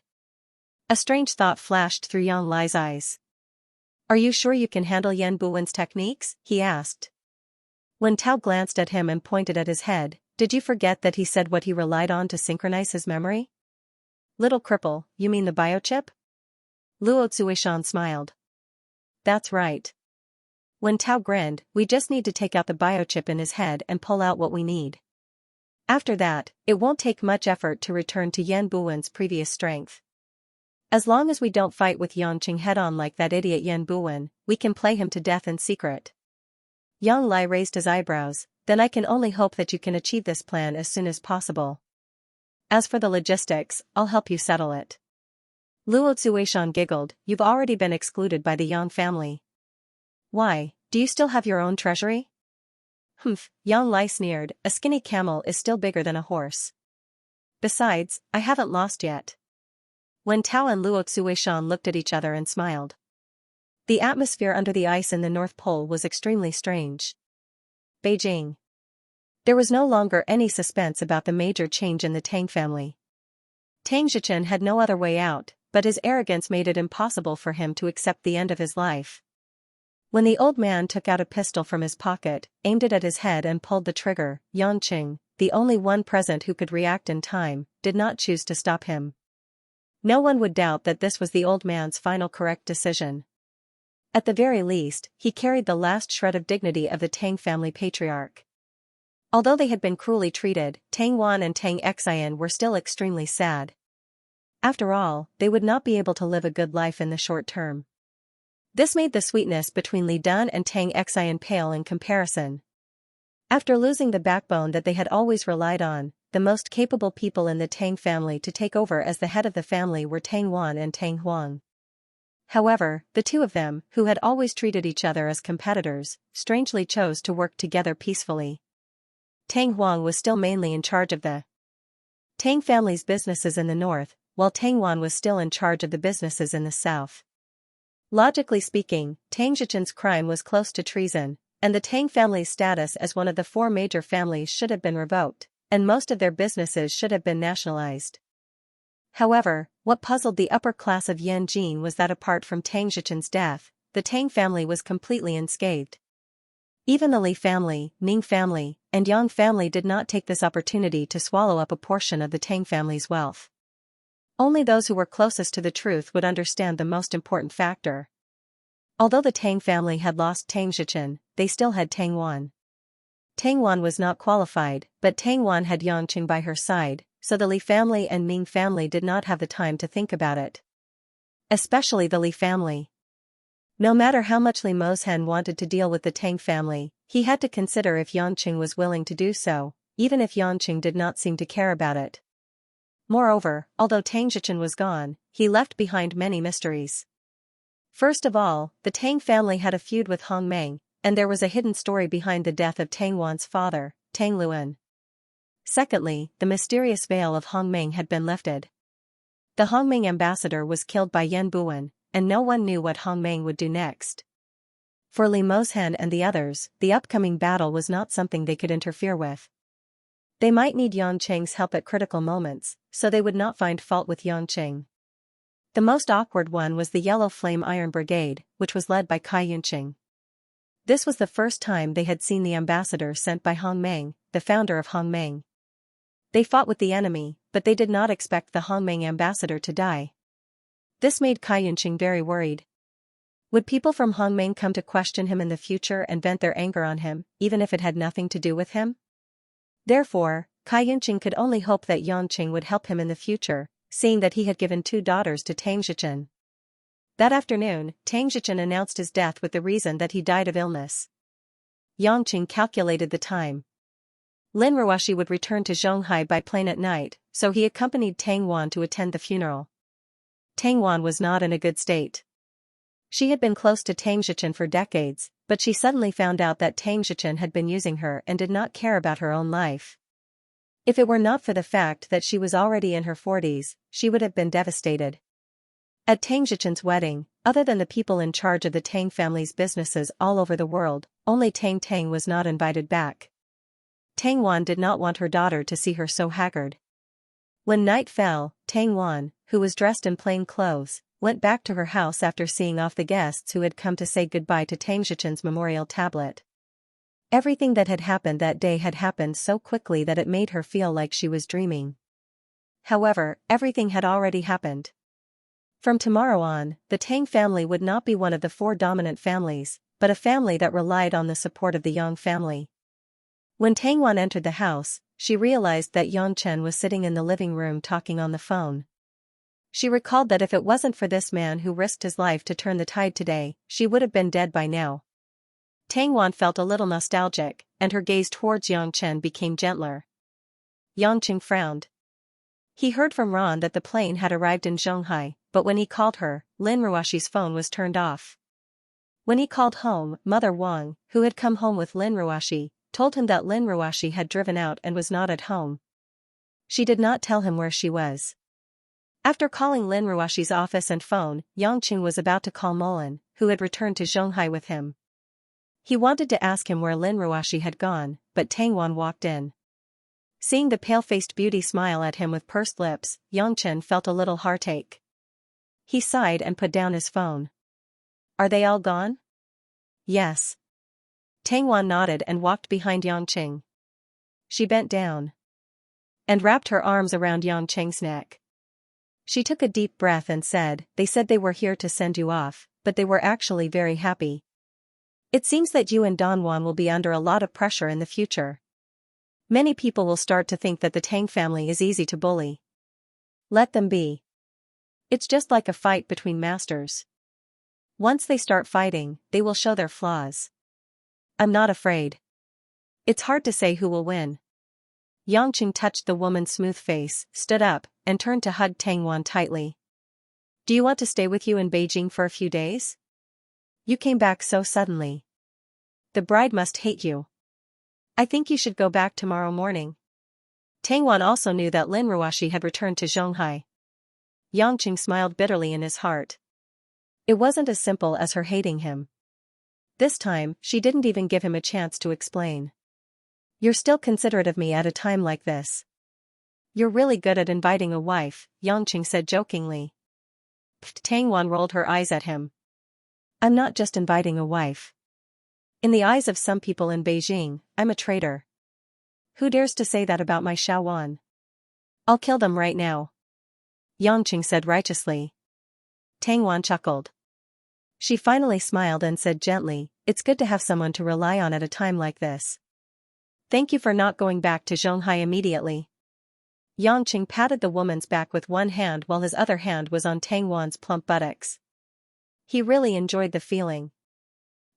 A strange thought flashed through Yang Lai's eyes. Are you sure you can handle Yan Buwen's techniques? He asked. Wen Tao glanced at him and pointed at his head. Did you forget that he said what he relied on to synchronize his memory? Little cripple, you mean the biochip? Luo Tsuishan smiled. That's right. Wen Tao grinned, we just need to take out the biochip in his head and pull out what we need. After that, it won't take much effort to return to Yan Buwen's previous strength. As long as we don't fight with Yangqing head-on like that idiot Yan Buwen, we can play him to death in secret. Yang Lai raised his eyebrows, then I can only hope that you can achieve this plan as soon as possible. As for the logistics, I'll help you settle it. Luo Tsuishan giggled, you've already been excluded by the Yang family. Why, do you still have your own treasury? Humph, Yang Lai sneered, a skinny camel is still bigger than a horse. Besides, I haven't lost yet. Wen Tao and Luo Xueishan looked at each other and smiled. The atmosphere under the ice in the North Pole was extremely strange. Beijing. There was no longer any suspense about the major change in the Tang family. Tang Zhichen had no other way out, but his arrogance made it impossible for him to accept the end of his life. When the old man took out a pistol from his pocket, aimed it at his head and pulled the trigger, Yanqing, the only one present who could react in time, did not choose to stop him. No one would doubt that this was the old man's final correct decision. At the very least, he carried the last shred of dignity of the Tang family patriarch. Although they had been cruelly treated, Tang Wan and Tang Xian were still extremely sad. After all, they would not be able to live a good life in the short term. This made the sweetness between Li Dun and Tang Xian pale in comparison. After losing the backbone that they had always relied on, the most capable people in the Tang family to take over as the head of the family were Tang Wan and Tang Huang. However, the two of them, who had always treated each other as competitors, strangely chose to work together peacefully. Tang Huang was still mainly in charge of the Tang family's businesses in the north, while Tang Wan was still in charge of the businesses in the south. Logically speaking, Tang Zhichen's crime was close to treason, and the Tang family's status as one of the four major families should have been revoked, and most of their businesses should have been nationalized. However, what puzzled the upper class of Yanjin was that apart from Tang Zhichen's death, the Tang family was completely unscathed. Even the Li family, Ning family, and Yang family did not take this opportunity to swallow up a portion of the Tang family's wealth. Only those who were closest to the truth would understand the most important factor. Although the Tang family had lost Tang Zhichen, they still had Tang Wan. Tang Wan was not qualified, but Tang Wan had Yanqing by her side, so the Li family and Ming family did not have the time to think about it. Especially the Li family. No matter how much Li Mozhen wanted to deal with the Tang family, he had to consider if Yanqing was willing to do so, even if Yanqing did not seem to care about it. Moreover, although Tang Zhichen was gone, he left behind many mysteries. First of all, the Tang family had a feud with Hong Meng, and there was a hidden story behind the death of Tang Wan's father, Tang Luan. Secondly, the mysterious veil of Hong Meng had been lifted. The Hong Meng ambassador was killed by Yan Buan, and no one knew what Hong Meng would do next. For Li Mozhen and the others, the upcoming battle was not something they could interfere with. They might need Yanqing's help at critical moments, so they would not find fault with Yanqing. The most awkward one was the Yellow Flame Iron Brigade, which was led by Cai Yunqing. This was the first time they had seen the ambassador sent by Hong Meng, the founder of Hong Meng. They fought with the enemy, but they did not expect the Hong Meng ambassador to die. This made Cai Yunqing very worried. Would people from Hong Meng come to question him in the future and vent their anger on him, even if it had nothing to do with him? Therefore, Cai Yunqing could only hope that Yanqing would help him in the future, seeing that he had given 2 daughters to Tang Zhichen. That afternoon, Tang Zhichen announced his death with the reason that he died of illness. Yanqing calculated the time. Lin Ruoxi would return to Zhonghai by plane at night, so he accompanied Tang Wan to attend the funeral. Tang Wan was not in a good state. She had been close to Tang Zhichen for decades, but she suddenly found out that Tang Zhichen had been using her and did not care about her own life. If it were not for the fact that she was already in her 40s, she would have been devastated. At Tang Zhichen's wedding, other than the people in charge of the Tang family's businesses all over the world, only Tang Tang was not invited back. Tang Wan did not want her daughter to see her so haggard. When night fell, Tang Wan, who was dressed in plain clothes, went back to her house after seeing off the guests who had come to say goodbye to Tang Zhichen's memorial tablet. Everything that had happened that day had happened so quickly that it made her feel like she was dreaming. However, everything had already happened. From tomorrow on, the Tang family would not be one of the 4 dominant families, but a family that relied on the support of the Yang family. When Tang Wan entered the house, she realized that Yang Chen was sitting in the living room talking on the phone. She recalled that if it wasn't for this man who risked his life to turn the tide today, she would have been dead by now. Tang Wan felt a little nostalgic, and her gaze towards Yang Chen became gentler. Yang Chen frowned. He heard from Ron that the plane had arrived in Zhonghai, but when he called her, Lin Ruoxi's phone was turned off. When he called home, Mother Wang, who had come home with Lin Ruoxi, told him that Lin Ruoxi had driven out and was not at home. She did not tell him where she was. After calling Lin Ruoxi's office and phone, Yangqing was about to call Molan, who had returned to Zhonghai with him. He wanted to ask him where Lin Ruoxi had gone, but Tang Wan walked in. Seeing the pale-faced beauty smile at him with pursed lips, Yangqing felt a little heartache. He sighed and put down his phone. Are they all gone? Yes. Tang Wan nodded and walked behind Yangqing. She bent down and wrapped her arms around Yangqing's neck. She took a deep breath and said, they said they were here to send you off, but they were actually very happy. It seems that you and Donwan will be under a lot of pressure in the future. Many people will start to think that the Tang family is easy to bully. Let them be. It's just like a fight between masters. Once they start fighting, they will show their flaws. I'm not afraid. It's hard to say who will win. Yangqing touched the woman's smooth face, stood up, and turned to hug Tang Wan tightly. Do you want to stay with you in Beijing for a few days? You came back so suddenly. The bride must hate you. I think you should go back tomorrow morning. Tang Wan also knew that Lin Ruoxi had returned to Zhonghai. Yangqing smiled bitterly in his heart. It wasn't as simple as her hating him. This time, she didn't even give him a chance to explain. You're still considerate of me at a time like this. You're really good at inviting a wife, Yangqing said jokingly. Tang Wan rolled her eyes at him. I'm not just inviting a wife. In the eyes of some people in Beijing, I'm a traitor. Who dares to say that about my Xiao Wan? I'll kill them right now. Yangqing said righteously. Tang Wan chuckled. She finally smiled and said gently, it's good to have someone to rely on at a time like this. Thank you for not going back to Zhonghai immediately. Yangqing patted the woman's back with one hand while his other hand was on Tang Wan's plump buttocks. He really enjoyed the feeling.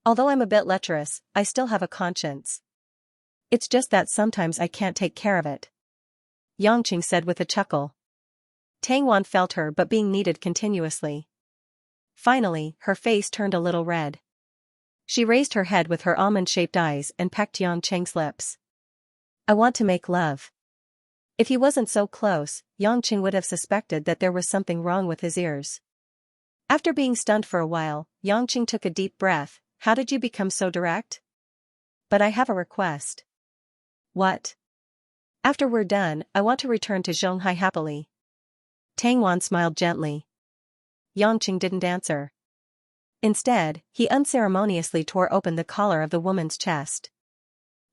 Although I'm a bit lecherous, I still have a conscience. It's just that sometimes I can't take care of it. Yangqing said with a chuckle. Tang Wan felt her but being needed continuously. Finally, her face turned a little red. She raised her head with her almond-shaped eyes and pecked Yangqing's lips. I want to make love. If he wasn't so close, Yangqing would have suspected that there was something wrong with his ears. After being stunned for a while, Yangqing took a deep breath. How did you become so direct? But I have a request. What? After we're done, I want to return to Zhonghai happily. Tang Wan smiled gently. Yangqing didn't answer. Instead, he unceremoniously tore open the collar of the woman's chest.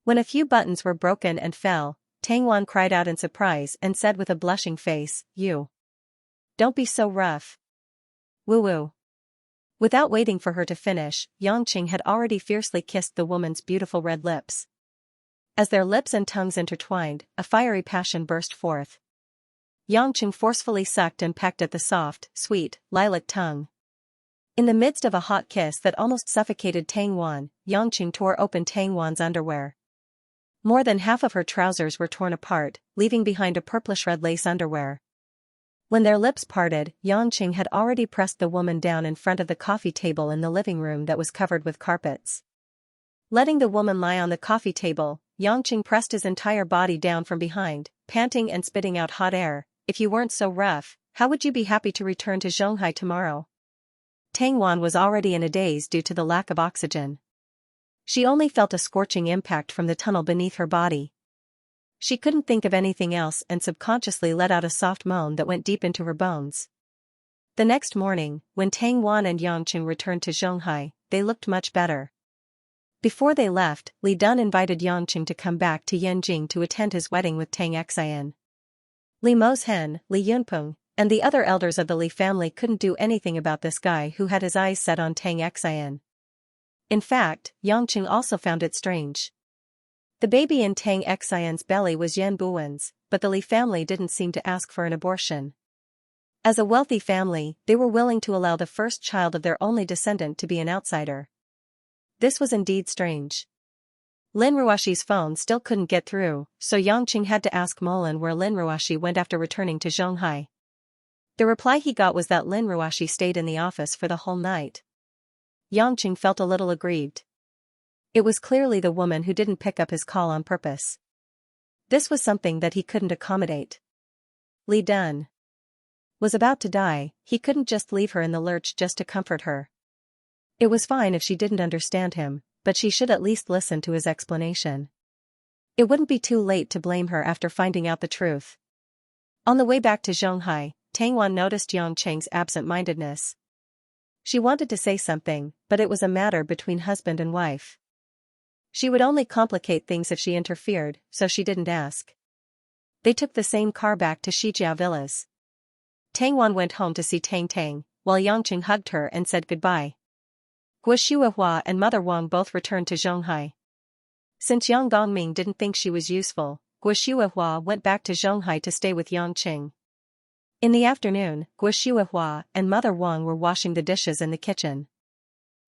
When a few buttons were broken and fell, Tang Wan cried out in surprise and said with a blushing face, You. Don't be so rough. Woo-woo. Without waiting for her to finish, Yangqing had already fiercely kissed the woman's beautiful red lips. As their lips and tongues intertwined, a fiery passion burst forth. Yangqing forcefully sucked and pecked at the soft, sweet, lilac tongue. In the midst of a hot kiss that almost suffocated Tang Wan, Yangqing tore open Tang Wan's underwear. More than half of her trousers were torn apart, leaving behind a purplish-red lace underwear. When their lips parted, Yangqing had already pressed the woman down in front of the coffee table in the living room that was covered with carpets. Letting the woman lie on the coffee table, Yangqing pressed his entire body down from behind, panting and spitting out hot air. If you weren't so rough, how would you be happy to return to Zhonghai tomorrow? Tang Wan was already in a daze due to the lack of oxygen. She only felt a scorching impact from the tunnel beneath her body. She couldn't think of anything else and subconsciously let out a soft moan that went deep into her bones. The next morning, when Tang Wan and Yangqing returned to Zhonghai, they looked much better. Before they left, Li Dun invited Yangqing to come back to Yanjing to attend his wedding with Tang Xian. Li Mozhen, Li Yunpeng, and the other elders of the Li family couldn't do anything about this guy who had his eyes set on Tang Xian. In fact, Yangqing also found it strange. The baby in Tang Xian's belly was Yan Buwen's, but the Li family didn't seem to ask for an abortion. As a wealthy family, they were willing to allow the first child of their only descendant to be an outsider. This was indeed strange. Lin Ruoxi's phone still couldn't get through, so Yangqing had to ask Molan where Lin Ruoxi went after returning to Zhonghai. The reply he got was that Lin Ruoxi stayed in the office for the whole night. Yangqing felt a little aggrieved. It was clearly the woman who didn't pick up his call on purpose. This was something that he couldn't accommodate. Li Dun. was about to die, he couldn't just leave her in the lurch just to comfort her. It was fine if she didn't understand him, but she should at least listen to his explanation. It wouldn't be too late to blame her after finding out the truth. On the way back to Zhonghai, Tang Wan noticed Yang Cheng's absent-mindedness. She wanted to say something, but it was a matter between husband and wife. She would only complicate things if she interfered, so she didn't ask. They took the same car back to Shijiao Villas. Tang Wan went home to see Tang Tang, while Yang Cheng hugged her and said goodbye. Guo Shuihua and Mother Wang both returned to Zhonghai. Since Yang Gongming didn't think she was useful, Guo Shuihua went back to Zhonghai to stay with Yang Cheng. In the afternoon, Guo Shuihua and Mother Wang were washing the dishes in the kitchen.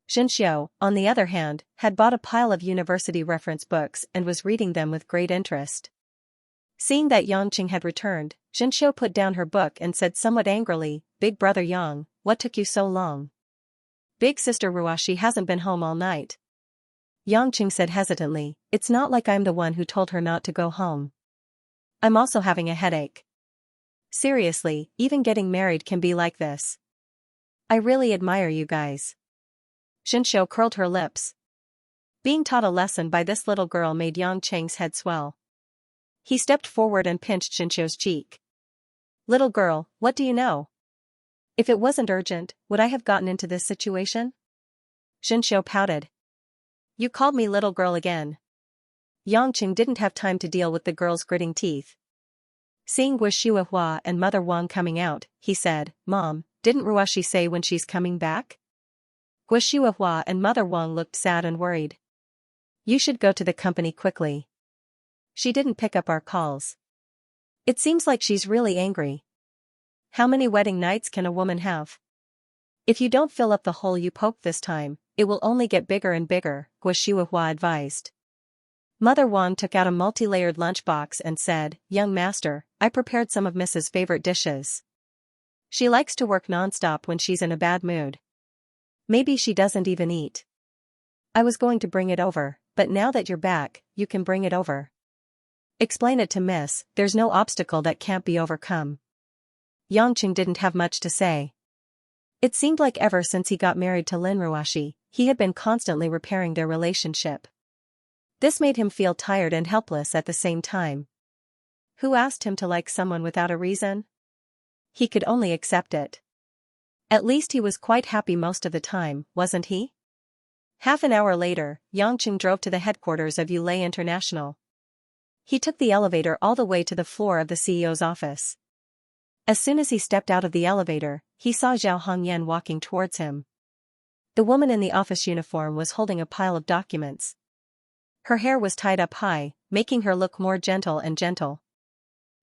Xianxia, on the other hand, had bought a pile of university reference books and was reading them with great interest. Seeing that Yang Cheng had returned, Xianxia put down her book and said somewhat angrily, "Big brother Yang, what took you so long? Big sister Ruashi hasn't been home all night." Yang Cheng said hesitantly, "It's not like I'm the one who told her not to go home. I'm also having a headache. Seriously, even getting married can be like this. I really admire you guys." Xianxia curled her lips. Being taught a lesson by this little girl made Yang Cheng's head swell. He stepped forward and pinched Xianxia's cheek. "Little girl, what do you know? If it wasn't urgent, would I have gotten into this situation?" Xianxia pouted. "You called me little girl again." Yang Cheng didn't have time to deal with the girl's gritting teeth. Seeing Guo Shuihua and Mother Wang coming out, he said, "Mom, didn't Ruashi say when she's coming back?" Guo Shuihua and Mother Wang looked sad and worried. "You should go to the company quickly. She didn't pick up our calls. It seems like she's really angry. How many wedding nights can a woman have? If you don't fill up the hole you poked this time, it will only get bigger and bigger," Guo Shuihua advised. Mother Wang took out a multi-layered lunchbox and said, "Young master, I prepared some of Mrs.'s favorite dishes. She likes to work non-stop when she's in a bad mood. Maybe she doesn't even eat. I was going to bring it over, but now that you're back, you can bring it over. Explain it to Miss, there's no obstacle that can't be overcome." Yang Cheng didn't have much to say. It seemed like ever since he got married to Lin Ruashi, he had been constantly repairing their relationship. This made him feel tired and helpless at the same time. Who asked him to like someone without a reason? He could only accept it. At least he was quite happy most of the time, wasn't he? Half an hour later, Yang Cheng drove to the headquarters of Yulei International. He took the elevator all the way to the floor of the CEO's office. As soon as he stepped out of the elevator, he saw Zhao Hongyan walking towards him. The woman in the office uniform was holding a pile of documents. Her hair was tied up high, making her look more gentle and gentle.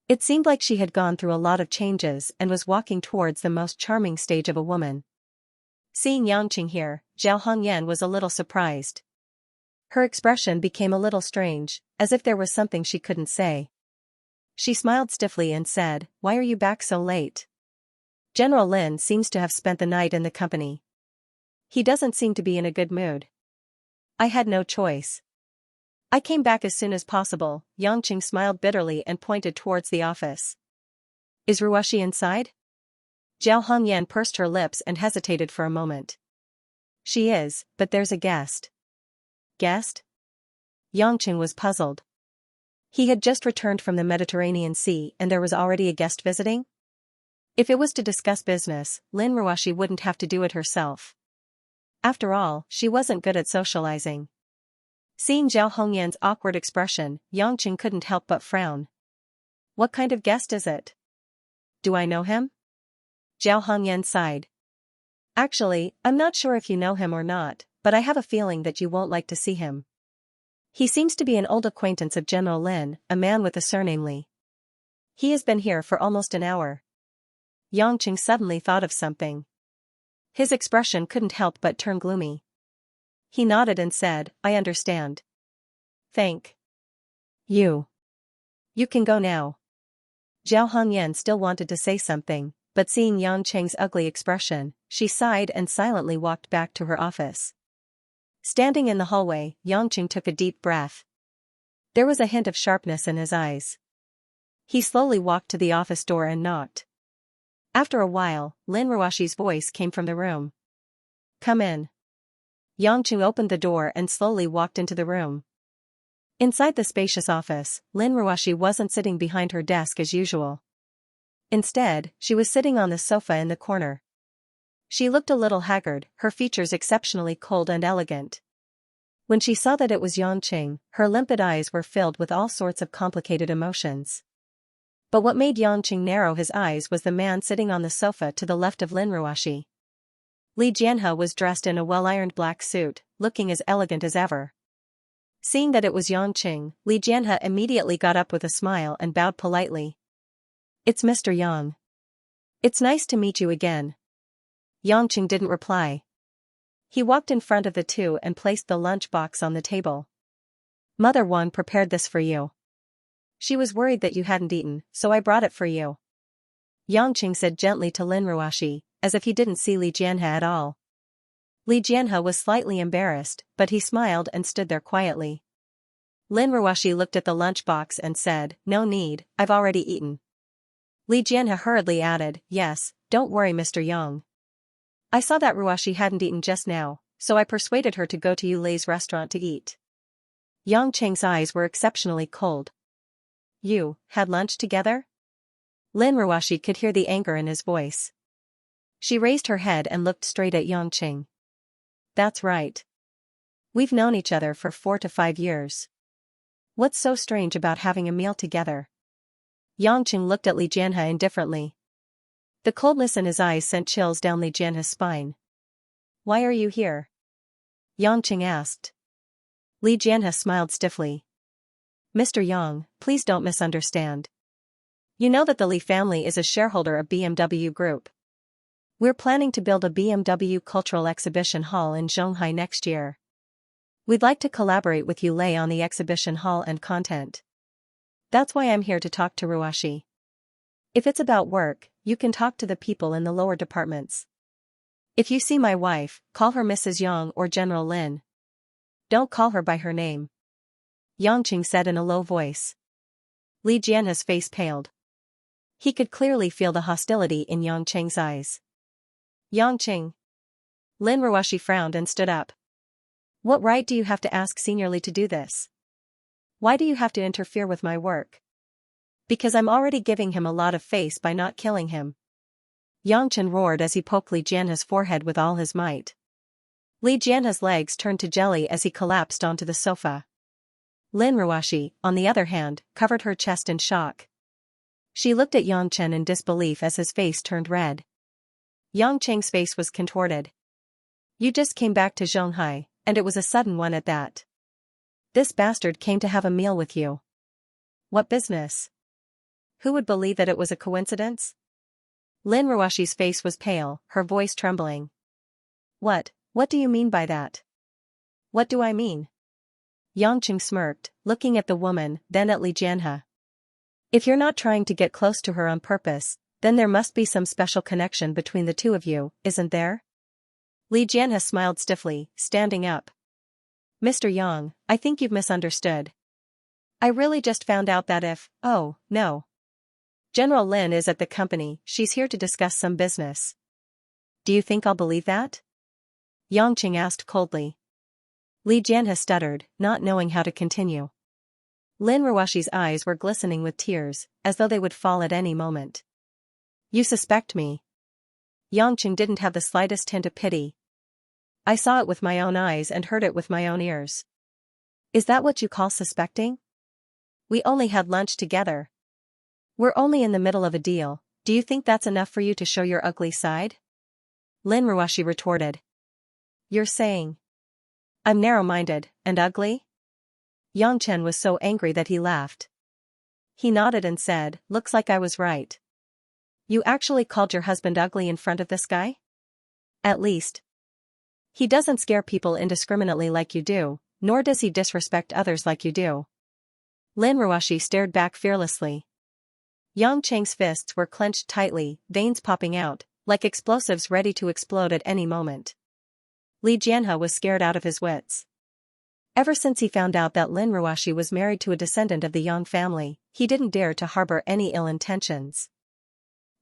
It seemed like she had gone through a lot of changes and was walking towards the most charming stage of a woman. Seeing Yang Cheng here, Zhao Hongyan was a little surprised. Her expression became a little strange, as if there was something she couldn't say. She smiled stiffly and said, "Why are you back so late? General Lin seems to have spent the night in the company. He doesn't seem to be in a good mood." "I had no choice. I came back as soon as possible." Yang Cheng smiled bitterly and pointed towards the office. "Is Ruashi inside?" Zhao Hongyan pursed her lips and hesitated for a moment. "She is, but there's a guest." "Guest?" Yang Cheng was puzzled. He had just returned from the Mediterranean Sea and there was already a guest visiting? If it was to discuss business, Lin Ruashi wouldn't have to do it herself. After all, she wasn't good at socializing. Seeing Zhao Hongyan's awkward expression, Yang Cheng couldn't help but frown. "What kind of guest is it? Do I know him?" Zhao Hongyan sighed. "Actually, I'm not sure if you know him or not, but I have a feeling that you won't like to see him. He seems to be an old acquaintance of General Lin, a man with the surname Li. He has been here for almost an hour." Yang Cheng suddenly thought of something. His expression couldn't help but turn gloomy. He nodded and said, "I understand. Thank you. You can go now." Zhao Hongyan still wanted to say something, but seeing Yang Cheng's ugly expression, she sighed and silently walked back to her office. Standing in the hallway, Yang Cheng took a deep breath. There was a hint of sharpness in his eyes. He slowly walked to the office door and knocked. After a while, Lin Ruashi's voice came from the room. Come in. Xianxia opened the door and slowly walked into the room. Inside the spacious office, Lin Ruashi wasn't sitting behind her desk as usual. Instead, she was sitting on the sofa in the corner. She looked a little haggard, her features exceptionally cold and elegant. When she saw that it was Xianxia, her limpid eyes were filled with all sorts of complicated emotions. But what made Xianxia narrow his eyes was the man sitting on the sofa to the left of Lin Ruashi. Li Jianhe was dressed in a well-ironed black suit, looking as elegant as ever. Seeing that it was Xianxia, Li Jianhe immediately got up with a smile and bowed politely. It's Mr. Yang. It's nice to meet you again. Xianxia didn't reply. He walked in front of the two and placed the lunch box on the table. Mother Wan prepared this for you. She was worried that you hadn't eaten, so I brought it for you. Xianxia said gently to Lin Ruashi, as if he didn't see Li Jianhe at all. Li Jianhe was slightly embarrassed, but he smiled and stood there quietly. Lin Ruashi looked at the lunchbox and said, No need, I've already eaten. Li Jianhe hurriedly added, Yes, don't worry Mr. Yang. I saw that Ruashi hadn't eaten just now, so I persuaded her to go to Yulei's restaurant to eat. Xianxia's eyes were exceptionally cold. You had lunch together? Lin Ruashi could hear the anger in his voice. She raised her head and looked straight at Xianxia. That's right. We've known each other for 4 to 5 years. What's so strange about having a meal together? Xianxia looked at Li Jianhe indifferently. The coldness in his eyes sent chills down Li Jianhe's spine. Why are you here? Xianxia asked. Li Jianhe smiled stiffly. Mr. Yang, please don't misunderstand. You know that the Li family is a shareholder of BMW Group. We're planning to build a BMW cultural exhibition hall in Shanghai next year. We'd like to collaborate with Yulei on the exhibition hall and content. That's why I'm here to talk to Ruashi. If it's about work, you can talk to the people in the lower departments. If you see my wife, call her Mrs. Yang or General Lin. Don't call her by her name. Xianxia said in a low voice. Li Jianhe's face paled. He could clearly feel the hostility in Xianxia's eyes. Xianxia. Lin Ruashi frowned and stood up. What right do you have to ask Senior Li to do this? Why do you have to interfere with my work? Because I'm already giving him a lot of face by not killing him. Xianxia roared as he poked Li Jianhe's forehead with all his might. Li Jianhe's legs turned to jelly as he collapsed onto the sofa. Lin Ruashi, on the other hand, covered her chest in shock. She looked at Xianxia in disbelief as his face turned red. Xianxia's face was contorted. You just came back to Shanghai, and it was a sudden one at that. This bastard came to have a meal with you. What business? Who would believe that it was a coincidence? Lin Ruashi's face was pale, her voice trembling. What do you mean by that? What do I mean? Xianxia smirked, looking at the woman, then at Li Jianhe. If you're not trying to get close to her on purpose, then there must be some special connection between the two of you, isn't there? Li Jianhe smiled stiffly, standing up. Mr. Yang, I think you've misunderstood. I really just found out that oh, no. General Lin is at the company, she's here to discuss some business. Do you think I'll believe that? Xianxia asked coldly. Li Jianhe stuttered, not knowing how to continue. Lin Ruashi's eyes were glistening with tears, as though they would fall at any moment. You suspect me? Xianxia didn't have the slightest hint of pity. I saw it with my own eyes and heard it with my own ears. Is that what you call suspecting? We only had lunch together. We're only in the middle of a deal, do you think that's enough for you to show your ugly side? Lin Ruashi retorted. You're saying I'm narrow-minded and ugly? Xianxia was so angry that he laughed. He nodded and said, Looks like I was right. You actually called your husband ugly in front of this guy? At least. He doesn't scare people indiscriminately like you do, nor does he disrespect others like you do. Lin Ruashi stared back fearlessly. Xianxia's fists were clenched tightly, veins popping out, like explosives ready to explode at any moment. Li Jianhe was scared out of his wits. Ever since he found out that Lin Ruashi was married to a descendant of the Yang family, he didn't dare to harbor any ill intentions.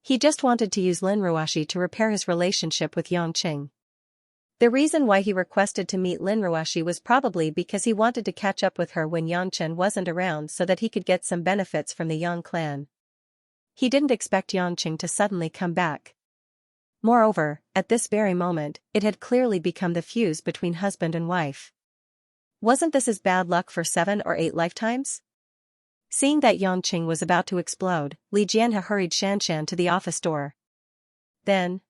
He just wanted to use Lin Ruoxi to repair his relationship with Yang Qing. The reason why he requested to meet Lin Ruoxi was probably because he wanted to catch up with her when Yang Chen wasn't around so that he could get some benefits from the Yang clan. He didn't expect Yang Qing to suddenly come back. Moreover, at this very moment, it had clearly become the fuse between husband and wife. Wasn't this his bad luck for 7 or 8 lifetimes? Seeing that Yang Qing was about to explode, Li Jianhe hurried Xianxia to the office door. Then,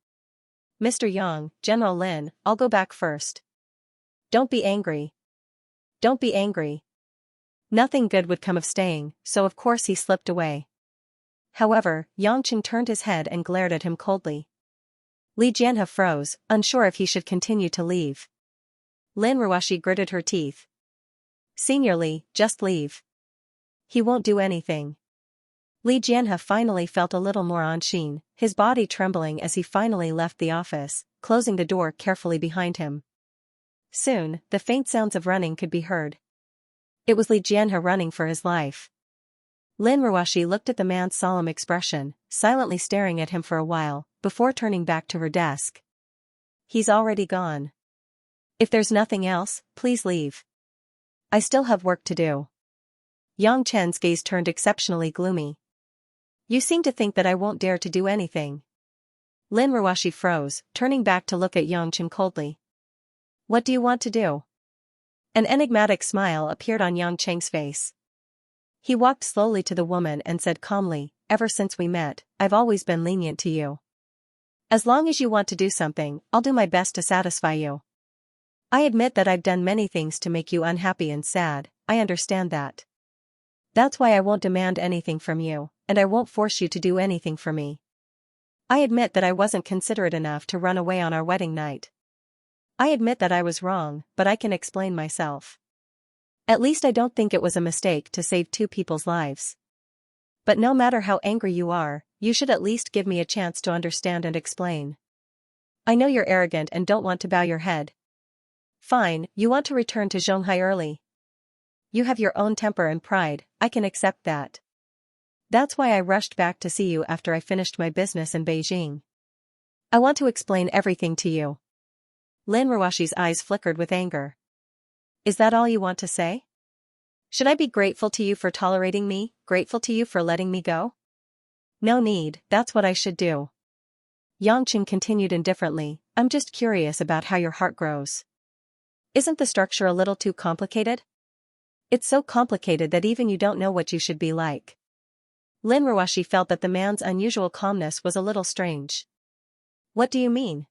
Mr. Yang, General Lin, I'll go back first. Don't be angry. Don't be angry. Nothing good would come of staying, so of course he slipped away. However, Yang Qing turned his head and glared at him coldly. Li Jianhe froze, unsure if he should continue to leave. Lin Ruoxi gritted her teeth. Senior Li, just leave. He won't do anything. Li Jianhe finally felt a little more on Xin, his body trembling as he finally left the office, closing the door carefully behind him. Soon, the faint sounds of running could be heard. It was Li Jianhe running for his life. Lin Ruoxi looked at the man's solemn expression, silently staring at him for a while, before turning back to her desk. He's already gone. If there's nothing else, please leave. I still have work to do. Yang Chen's gaze turned exceptionally gloomy. You seem to think that I won't dare to do anything. Lin Ruoxi froze, turning back to look at Yang Chen coldly. What do you want to do? An enigmatic smile appeared on Yang Cheng's face. He walked slowly to the woman and said calmly, ever since we met, I've always been lenient to you. As long as you want to do something, I'll do my best to satisfy you. I admit that I've done many things to make you unhappy and sad, I understand that. That's why I won't demand anything from you, and I won't force you to do anything for me. I admit that I wasn't considerate enough to run away on our wedding night. I admit that I was wrong, but I can explain myself. At least I don't think it was a mistake to save 2 people's lives. But no matter how angry you are, you should at least give me a chance to understand and explain. I know you're arrogant and don't want to bow your head. Fine, you want to return to Zhonghai early. You have your own temper and pride, I can accept that. That's why I rushed back to see you after I finished my business in Beijing. I want to explain everything to you. Lin Ruoxi's eyes flickered with anger. Is that all you want to say? Should I be grateful to you for tolerating me, grateful to you for letting me go? No need, that's what I should do. Yang Qing continued indifferently, I'm just curious about how your heart grows. Isn't the structure a little too complicated? It's so complicated that even you don't know what you should be like. Lin Ruoxi felt that the man's unusual calmness was a little strange. What do you mean?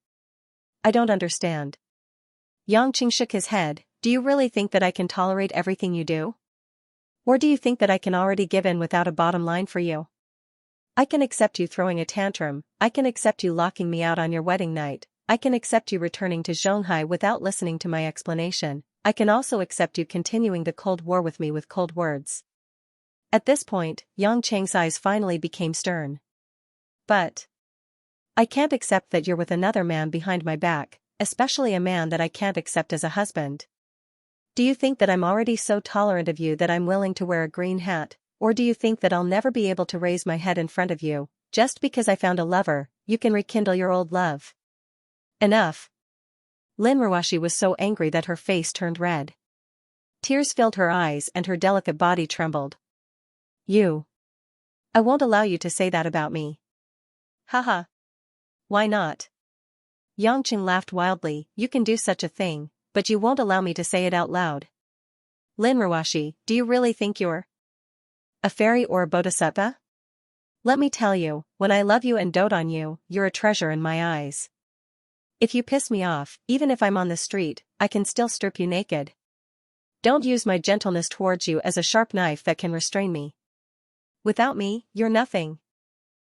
I don't understand. Yang Qing shook his head, do you really think that I can tolerate everything you do? Or do you think that I can already give in without a bottom line for you? I can accept you throwing a tantrum, I can accept you locking me out on your wedding night, I can accept you returning to Zhonghai without listening to my explanation, I can also accept you continuing the Cold War with me with cold words. At this point, Yang Cheng's eyes finally became stern. But I can't accept that you're with another man behind my back, especially a man that I can't accept as a husband. Do you think that I'm already so tolerant of you that I'm willing to wear a green hat, or do you think that I'll never be able to raise my head in front of you, just because I found a lover, you can rekindle your old love? Enough. Lin Ruoxi was so angry that her face turned red. Tears filled her eyes and her delicate body trembled. I won't allow you to say that about me. Haha. Why not? Yang Qing laughed wildly, you can do such a thing, but you won't allow me to say it out loud. Lin Ruoxi, do you really think you're a fairy or a bodhisattva? Let me tell you, when I love you and dote on you, you're a treasure in my eyes. If you piss me off, even if I'm on the street, I can still strip you naked. Don't use my gentleness towards you as a sharp knife that can restrain me. Without me, you're nothing.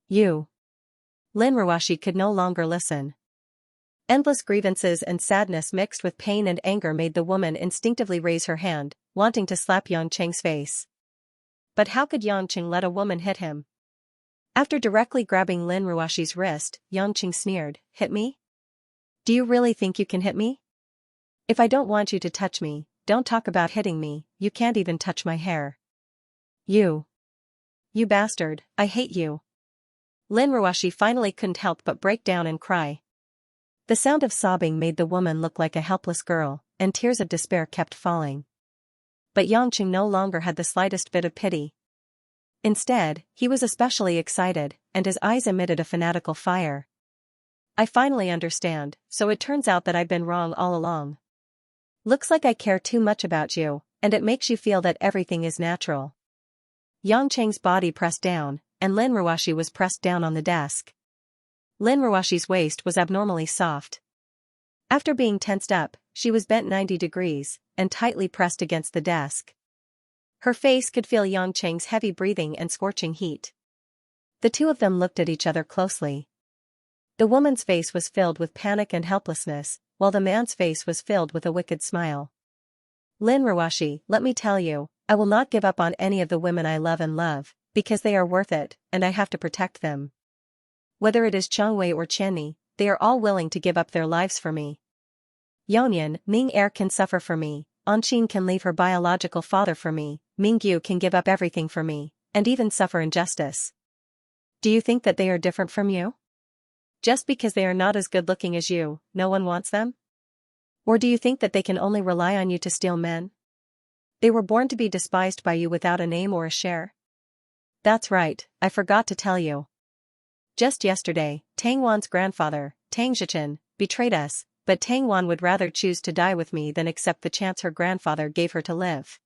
Lin Ruoxi could no longer listen. Endless grievances and sadness mixed with pain and anger made the woman instinctively raise her hand, wanting to slap Yang Cheng's face. But how could Yang Qing let a woman hit him? After directly grabbing Lin Ruoxi's wrist, Yang Qing sneered, hit me? Do you really think you can hit me? If I don't want you to touch me, don't talk about hitting me, you can't even touch my hair. You bastard, I hate you. Lin Ruoshi finally couldn't help but break down and cry. The sound of sobbing made the woman look like a helpless girl, and tears of despair kept falling. But Yangqing no longer had the slightest bit of pity. Instead, he was especially excited, and his eyes emitted a fanatical fire. I finally understand, so it turns out that I've been wrong all along. Looks like I care too much about you, and it makes you feel that everything is natural. Yangqing's body pressed down, and Lin Ruoshi was pressed down on the desk. Lin Ruoshi's waist was abnormally soft. After being tensed up, she was bent 90 degrees, and tightly pressed against the desk. Her face could feel Yangqing's heavy breathing and scorching heat. The two of them looked at each other closely. The woman's face was filled with panic and helplessness, while the man's face was filled with a wicked smile. Lin Ruoshi, let me tell you, I will not give up on any of the women I love, because they are worth it, and I have to protect them. Whether it is Chengwei or Qianni, they are all willing to give up their lives for me. Yonyan, Ming Er can suffer for me, Anqin can leave her biological father for me, Mingyu can give up everything for me, and even suffer injustice. Do you think that they are different from you? Just because they are not as good looking as you, no one wants them? Or do you think that they can only rely on you to steal men? They were born to be despised by you without a name or a share? That's right, I forgot to tell you. Just yesterday, Tang Wan's grandfather, Tang Zhichen, betrayed us, but Tang Wan would rather choose to die with me than accept the chance her grandfather gave her to live.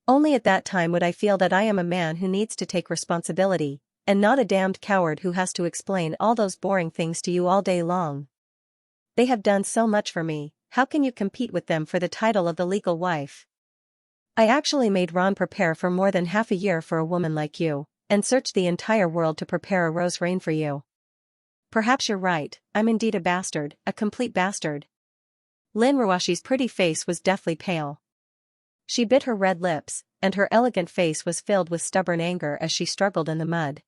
Only at that time would I feel that I am a man who needs to take responsibility, and not a damned coward who has to explain all those boring things to you all day long. They have done so much for me, how can you compete with them for the title of the legal wife? I actually made Ron prepare for more than half a year for a woman like you, and searched the entire world to prepare a rose rain for you. Perhaps you're right, I'm indeed a bastard, a complete bastard. Lin Ruoshi's pretty face was deathly pale. She bit her red lips, and her elegant face was filled with stubborn anger as she struggled in the mud.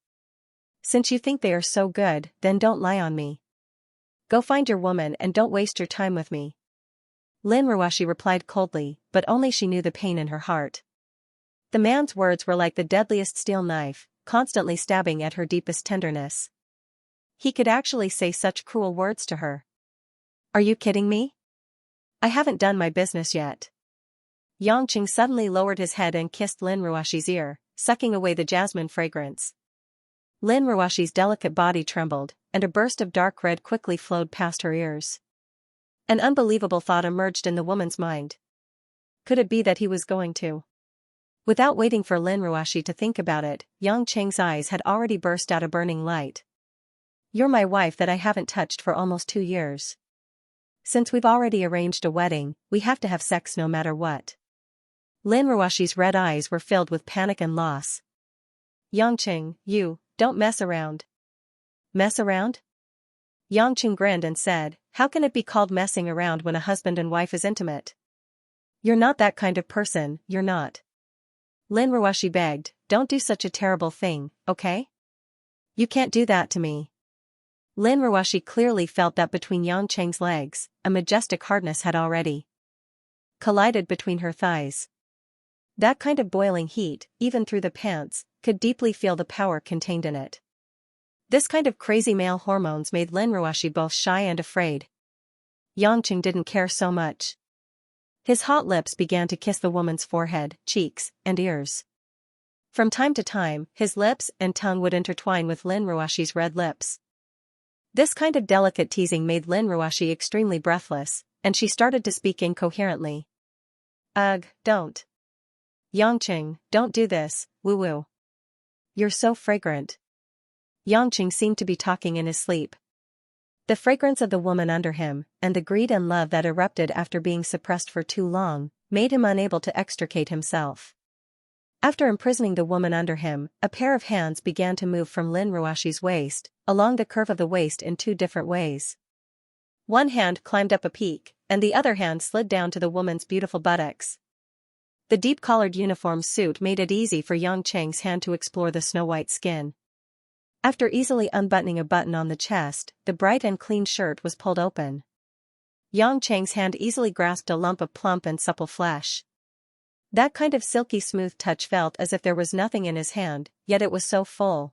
Since you think they are so good, then don't lie on me. Go find your woman and don't waste your time with me. Lin Ruoshi replied coldly, but only she knew the pain in her heart. The man's words were like the deadliest steel knife, constantly stabbing at her deepest tenderness. He could actually say such cruel words to her. Are you kidding me? I haven't done my business yet. Yangqing suddenly lowered his head and kissed Lin Ruoshi's ear, sucking away the jasmine fragrance. Lin Ruoshi's delicate body trembled, and a burst of dark red quickly flowed past her ears. An unbelievable thought emerged in the woman's mind. Could it be that he was going to? Without waiting for Lin Ruoshi to think about it, Yangqing's eyes had already burst out a burning light. You're my wife that I haven't touched for almost 2 years. Since we've already arranged a wedding, we have to have sex no matter what. Lin Ruoshi's red eyes were filled with panic and loss. Yangqing, you, don't mess around. Mess around? Yangqing grinned and said, how can it be called messing around when a husband and wife is intimate? You're not that kind of person, you're not. Lin Ruoshi begged, don't do such a terrible thing, okay? You can't do that to me. Lin Ruoshi clearly felt that between Yangqing's legs, a majestic hardness had already collided between her thighs. That kind of boiling heat, even through the pants, could deeply feel the power contained in it. This kind of crazy male hormones made Lin Ruoshi both shy and afraid. Yangqing didn't care so much. His hot lips began to kiss the woman's forehead, cheeks, and ears. From time to time, his lips and tongue would intertwine with Lin Ruoshi's red lips. This kind of delicate teasing made Lin Ruoshi extremely breathless, and she started to speak incoherently. Ugh, don't. Yangqing, don't do this, woo-woo. You're so fragrant. Yangqing seemed to be talking in his sleep. The fragrance of the woman under him, and the greed and love that erupted after being suppressed for too long, made him unable to extricate himself. After imprisoning the woman under him, a pair of hands began to move from Lin Ruoshi's waist, along the curve of the waist in 2 different ways. One hand climbed up a peak, and the other hand slid down to the woman's beautiful buttocks. The deep-collared uniform suit made it easy for Yangqing's hand to explore the snow-white skin. After easily unbuttoning a button on the chest, the bright and clean shirt was pulled open. Yangqing's hand easily grasped a lump of plump and supple flesh. That kind of silky smooth touch felt as if there was nothing in his hand, yet it was so full.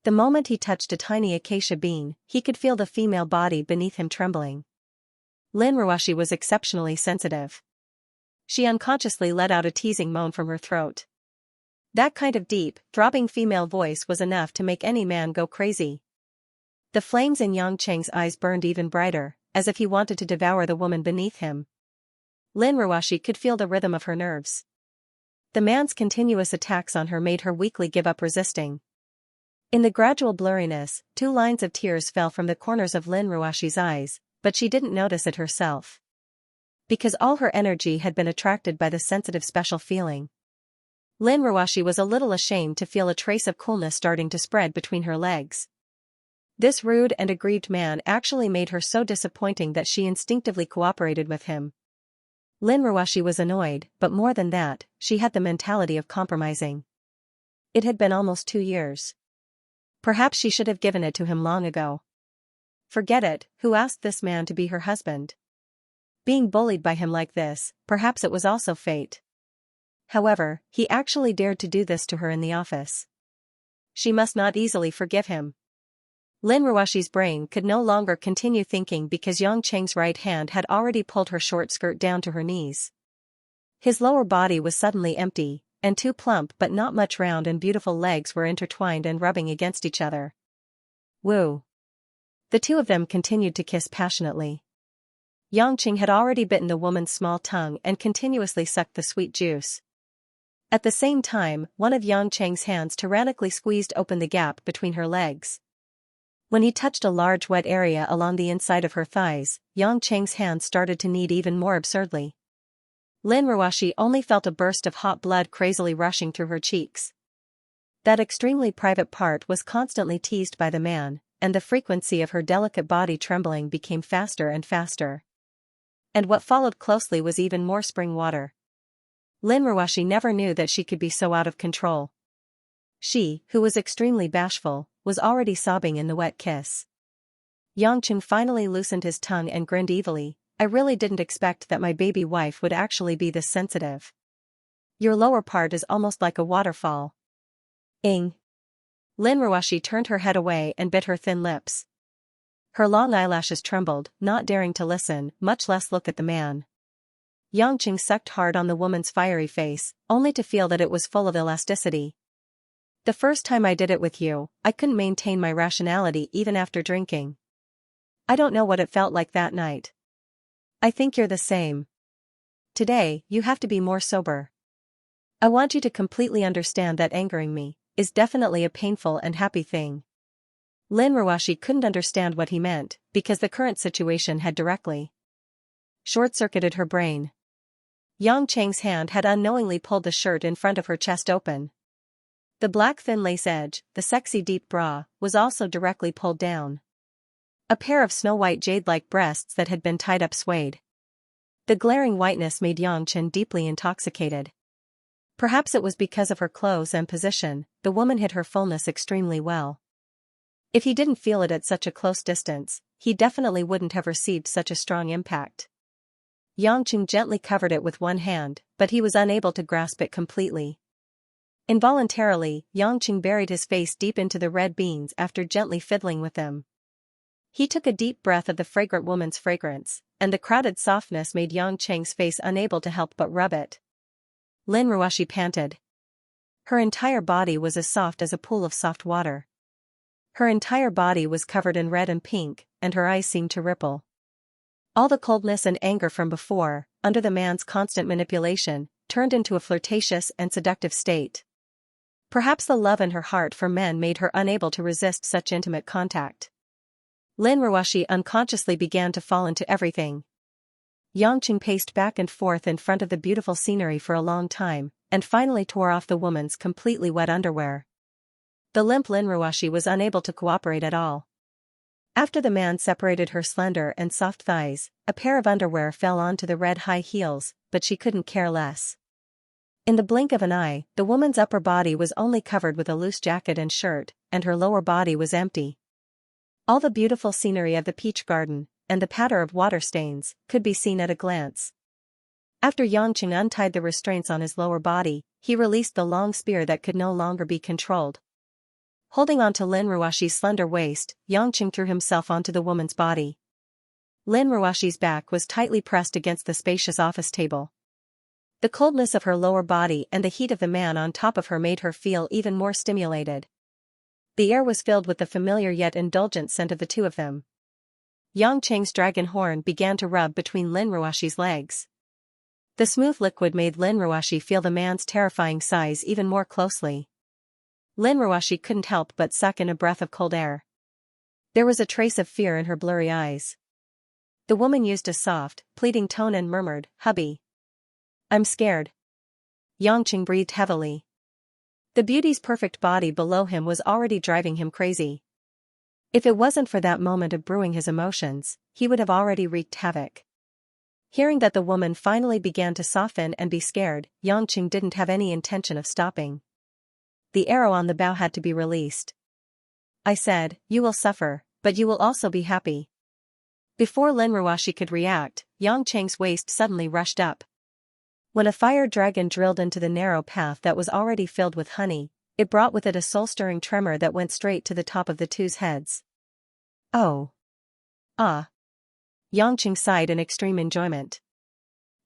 The moment he touched a tiny acacia bean, he could feel the female body beneath him trembling. Lin Ruoshi was exceptionally sensitive. She unconsciously let out a teasing moan from her throat. That kind of deep, throbbing female voice was enough to make any man go crazy. The flames in Xianxia's eyes burned even brighter, as if he wanted to devour the woman beneath him. Lin Ruoshi could feel the rhythm of her nerves. The man's continuous attacks on her made her weakly give up resisting. In the gradual blurriness, 2 lines of tears fell from the corners of Lin Ruoshi's eyes, but she didn't notice it herself. Because all her energy had been attracted by the sensitive special feeling. Lin Ruoshi was a little ashamed to feel a trace of coolness starting to spread between her legs. This rude and aggrieved man actually made her so disappointing that she instinctively cooperated with him. Lin Ruoshi was annoyed, but more than that, she had the mentality of compromising. It had been almost 2 years. Perhaps she should have given it to him long ago. Forget it, who asked this man to be her husband? Being bullied by him like this, perhaps it was also fate. However, he actually dared to do this to her in the office. She must not easily forgive him. Lin Ruoshi's brain could no longer continue thinking because Xianxia's right hand had already pulled her short skirt down to her knees. His lower body was suddenly empty, and 2 plump but not much round and beautiful legs were intertwined and rubbing against each other. Woo! The 2 of them continued to kiss passionately. Xianxia had already bitten the woman's small tongue and continuously sucked the sweet juice. At the same time, one of Xianxia's hands tyrannically squeezed open the gap between her legs. When he touched a large wet area along the inside of her thighs, Xianxia's hands started to knead even more absurdly. Lin Ruoshi only felt a burst of hot blood crazily rushing through her cheeks. That extremely private part was constantly teased by the man, and the frequency of her delicate body trembling became faster and faster. And what followed closely was even more spring water. Lin Ruoshi never knew that she could be so out of control. She, who was extremely bashful, was already sobbing in the wet kiss. Xianxia finally loosened his tongue and grinned evilly. I really didn't expect that my baby wife would actually be this sensitive. Your lower part is almost like a waterfall. Ing. Lin Ruoshi turned her head away and bit her thin lips. Her long eyelashes trembled, not daring to listen, much less look at the man. Xianxia sucked hard on the woman's fiery face, only to feel that it was full of elasticity. The first time I did it with you, I couldn't maintain my rationality even after drinking. I don't know what it felt like that night. I think you're the same. Today, you have to be more sober. I want you to completely understand that angering me is definitely a painful and happy thing. Lin Ruoshi couldn't understand what he meant, because the current situation had directly short-circuited her brain. Xianxia's hand had unknowingly pulled the shirt in front of her chest open. The black thin lace edge, the sexy deep bra, was also directly pulled down. A pair of snow-white jade-like breasts that had been tied up swayed. The glaring whiteness made Xianxia deeply intoxicated. Perhaps it was because of her clothes and position, the woman hid her fullness extremely well. If he didn't feel it at such a close distance, he definitely wouldn't have received such a strong impact. Xianxia gently covered it with one hand, but he was unable to grasp it completely. Involuntarily, Xianxia buried his face deep into the red beans after gently fiddling with them. He took a deep breath of the fragrant woman's fragrance, and the crowded softness made Xianxia's face unable to help but rub it. Lin Ruoshi panted. Her entire body was as soft as a pool of soft water. Her entire body was covered in red and pink, and her eyes seemed to ripple. All the coldness and anger from before, under the man's constant manipulation, turned into a flirtatious and seductive state. Perhaps the love in her heart for men made her unable to resist such intimate contact. Lin Ruoshi unconsciously began to fall into everything. Xianxia paced back and forth in front of the beautiful scenery for a long time, and finally tore off the woman's completely wet underwear. The limp Lin Ruoshi was unable to cooperate at all. After the man separated her slender and soft thighs, a pair of underwear fell onto the red high heels, but she couldn't care less. In the blink of an eye, the woman's upper body was only covered with a loose jacket and shirt, and her lower body was empty. All the beautiful scenery of the peach garden, and the patter of water stains, could be seen at a glance. After Xianxia untied the restraints on his lower body, he released the long spear that could no longer be controlled. Holding on to Lin Ruashi's slender waist, Yangqing threw himself onto the woman's body. Lin Ruashi's back was tightly pressed against the spacious office table. The coldness of her lower body and the heat of the man on top of her made her feel even more stimulated. The air was filled with the familiar yet indulgent scent of the two of them. Yangqing's dragon horn began to rub between Lin Ruashi's legs. The smooth liquid made Lin Ruashi feel the man's terrifying size even more closely. Lin Ruashi couldn't help but suck in a breath of cold air. There was a trace of fear in her blurry eyes. The woman used a soft, pleading tone and murmured, "Hubby. I'm scared." Yangqing breathed heavily. The beauty's perfect body below him was already driving him crazy. If it wasn't for that moment of brewing his emotions, he would have already wreaked havoc. Hearing that the woman finally began to soften and be scared, Yangqing didn't have any intention of stopping. The arrow on the bow had to be released. "I said, you will suffer, but you will also be happy." Before Lin Ruashi could react, Yangqing's waist suddenly rushed up. When a fire dragon drilled into the narrow path that was already filled with honey, it brought with it a soul-stirring tremor that went straight to the top of the two's heads. "Oh. Ah." Yangqing sighed in extreme enjoyment.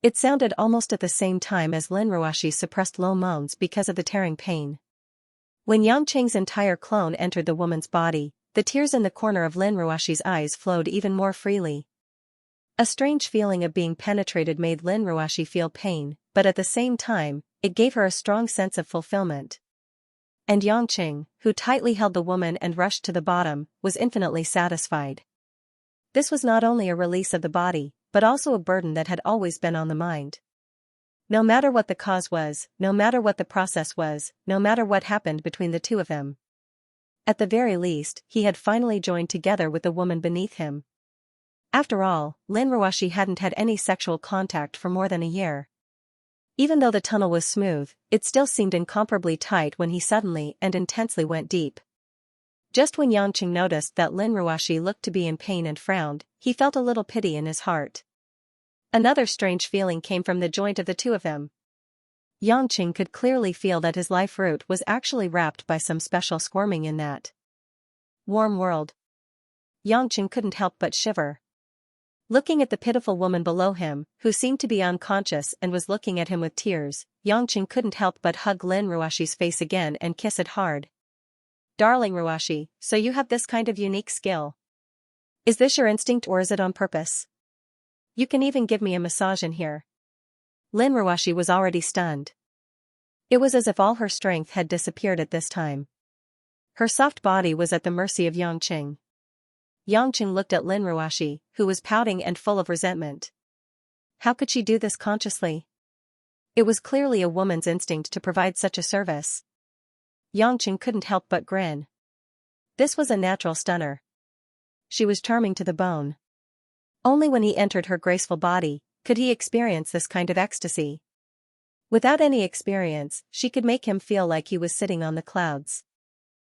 It sounded almost at the same time as Lin Ruashi's suppressed low moans because of the tearing pain. When Yangqing's entire clone entered the woman's body, the tears in the corner of Lin Ruashi's eyes flowed even more freely. A strange feeling of being penetrated made Lin Ruashi feel pain, but at the same time, it gave her a strong sense of fulfillment. And Yangqing, who tightly held the woman and rushed to the bottom, was infinitely satisfied. This was not only a release of the body, but also a burden that had always been on the mind. No matter what the cause was, no matter what the process was, no matter what happened between the two of them. At the very least, he had finally joined together with the woman beneath him. After all, Lin Ruashi hadn't had any sexual contact for more than a year. Even though the tunnel was smooth, it still seemed incomparably tight when he suddenly and intensely went deep. Just when Yangqing noticed that Lin Ruashi looked to be in pain and frowned, he felt a little pity in his heart. Another strange feeling came from the joint of the two of them. Yangqing could clearly feel that his life root was actually wrapped by some special squirming in that warm world. Yangqing couldn't help but shiver. Looking at the pitiful woman below him, who seemed to be unconscious and was looking at him with tears, Yangqing couldn't help but hug Lin Ruashi's face again and kiss it hard. "Darling Ruashi, so you have this kind of unique skill. Is this your instinct or is it on purpose? You can even give me a massage in here." Lin Ruashi was already stunned. It was as if all her strength had disappeared at this time. Her soft body was at the mercy of Yangqing. Yangqing looked at Lin Ruashi, who was pouting and full of resentment. How could she do this consciously? It was clearly a woman's instinct to provide such a service. Yangqing couldn't help but grin. This was a natural stunner. She was charming to the bone. Only when he entered her graceful body could he experience this kind of ecstasy. Without any experience, she could make him feel like he was sitting on the clouds.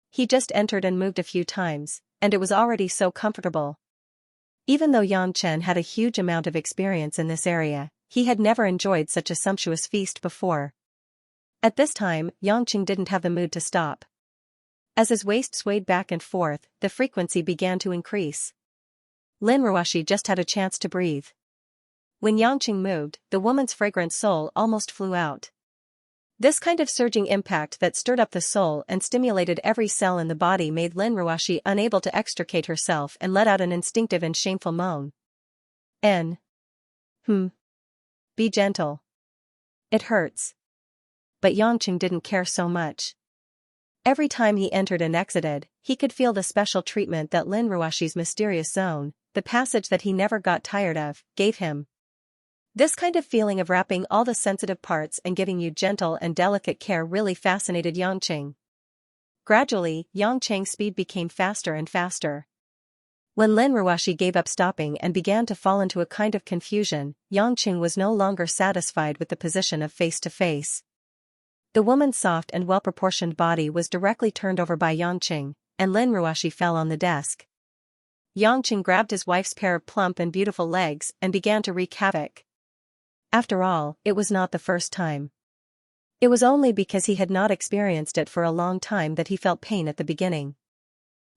He just entered and moved a few times, and it was already so comfortable. Even though Yan Chen had a huge amount of experience in this area, he had never enjoyed such a sumptuous feast before. At this time, Yangqing didn't have the mood to stop. As his waist swayed back and forth, the frequency began to increase. Lin Ruashi just had a chance to breathe. When Yangqing moved, the woman's fragrant soul almost flew out. This kind of surging impact that stirred up the soul and stimulated every cell in the body made Lin Ruashi unable to extricate herself and let out an instinctive and shameful moan. Be gentle. It hurts. But Yangqing didn't care so much. Every time he entered and exited, he could feel the special treatment that Lin Ruashi's mysterious zone, the passage that he never got tired of, gave him. This kind of feeling of wrapping all the sensitive parts and giving you gentle and delicate care really fascinated Yangqing. Gradually, Yangqing's speed became faster and faster. When Lin Ruashi gave up stopping and began to fall into a kind of confusion, Yangqing was no longer satisfied with the position of face-to-face. The woman's soft and well-proportioned body was directly turned over by Yangqing, and Lin Ruashi fell on the desk. Yangqing grabbed his wife's pair of plump and beautiful legs and began to wreak havoc. After all, it was not the first time. It was only because he had not experienced it for a long time that he felt pain at the beginning.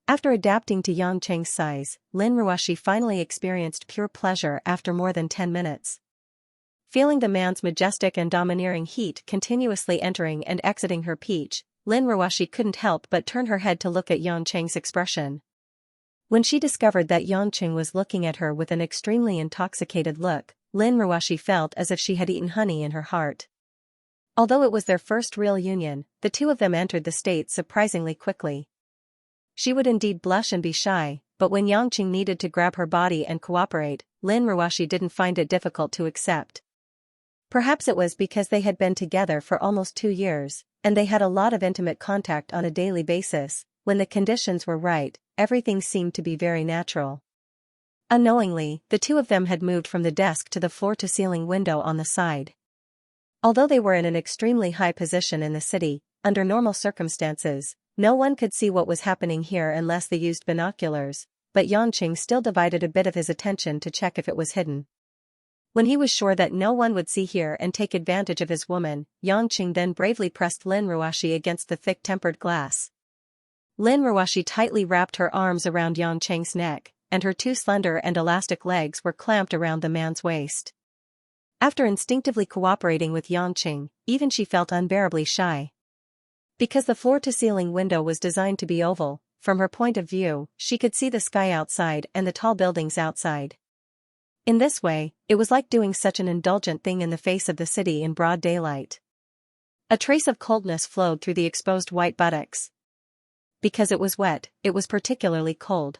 After adapting to Xianxia's size, Lin Ruoxi finally experienced pure pleasure after more than 10 minutes. Feeling the man's majestic and domineering heat continuously entering and exiting her peach, Lin Ruoxi couldn't help but turn her head to look at Xianxia's expression. When she discovered that Xianxia was looking at her with an extremely intoxicated look, Lin Ruoxi felt as if she had eaten honey in her heart. Although it was their first real union, the two of them entered the state surprisingly quickly. She would indeed blush and be shy, but when Xianxia needed to grab her body and cooperate, Lin Ruoxi didn't find it difficult to accept. Perhaps it was because they had been together for almost 2 years, and they had a lot of intimate contact on a daily basis. When the conditions were right, everything seemed to be very natural. Unknowingly, the two of them had moved from the desk to the floor-to-ceiling window on the side. Although they were in an extremely high position in the city, under normal circumstances, no one could see what was happening here unless they used binoculars, but Xianxia still divided a bit of his attention to check if it was hidden. When he was sure that no one would see here and take advantage of his woman, Xianxia then bravely pressed Lin Ruoxi against the thick tempered glass. Lin Ruoxi tightly wrapped her arms around Xianxia's neck, and her 2 slender and elastic legs were clamped around the man's waist. After instinctively cooperating with Xianxia, even she felt unbearably shy. Because the floor-to-ceiling window was designed to be oval, from her point of view, she could see the sky outside and the tall buildings outside. In this way, it was like doing such an indulgent thing in the face of the city in broad daylight. A trace of coldness flowed through the exposed white buttocks. Because it was wet, it was particularly cold.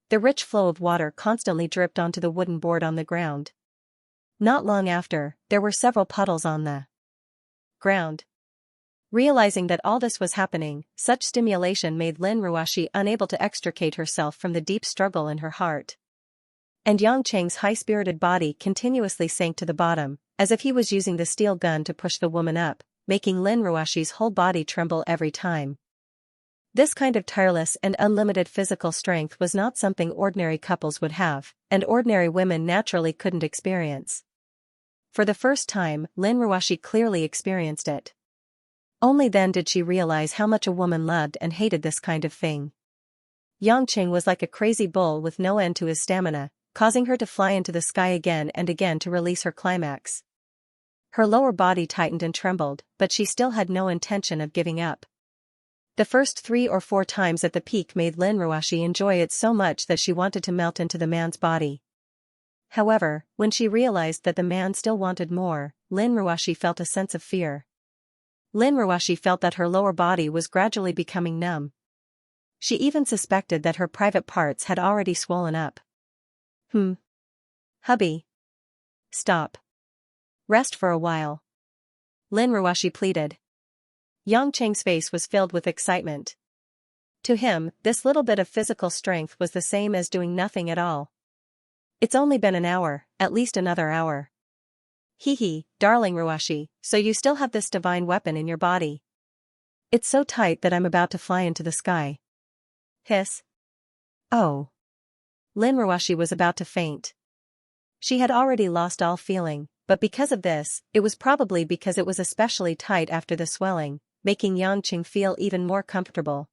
The rich flow of water constantly dripped onto the wooden board on the ground. Not long after, there were several puddles on the ground. Realizing that all this was happening, such stimulation made Lin Ruoxi unable to extricate herself from the deep struggle in her heart. And Xianxia's high-spirited body continuously sank to the bottom, as if he was using the steel gun to push the woman up, making Lin Ruoxi's whole body tremble every time. This kind of tireless and unlimited physical strength was not something ordinary couples would have, and ordinary women naturally couldn't experience. For the first time, Lin Ruoxi clearly experienced it. Only then did she realize how much a woman loved and hated this kind of thing. Xianxia was like a crazy bull with no end to his stamina, causing her to fly into the sky again and again to release her climax. Her lower body tightened and trembled, but she still had no intention of giving up. The first 3 or 4 times at the peak made Lin Ruoxi enjoy it so much that she wanted to melt into the man's body. However, when she realized that the man still wanted more, Lin Ruoxi felt a sense of fear. Lin Ruoxi felt that her lower body was gradually becoming numb. She even suspected that her private parts had already swollen up. Hubby. Stop. Rest for a while. Lin Ruoxi pleaded. Xianxia's face was filled with excitement. To him, this little bit of physical strength was the same as doing nothing at all. It's only been an hour, at least another hour. Hee, darling Ruoxi, so you still have this divine weapon in your body. It's so tight that I'm about to fly into the sky. Hiss. Oh. Lin Ruoxi was about to faint. She had already lost all feeling, but because of this, it was probably because it was especially tight after the swelling, making Xianxia feel even more comfortable.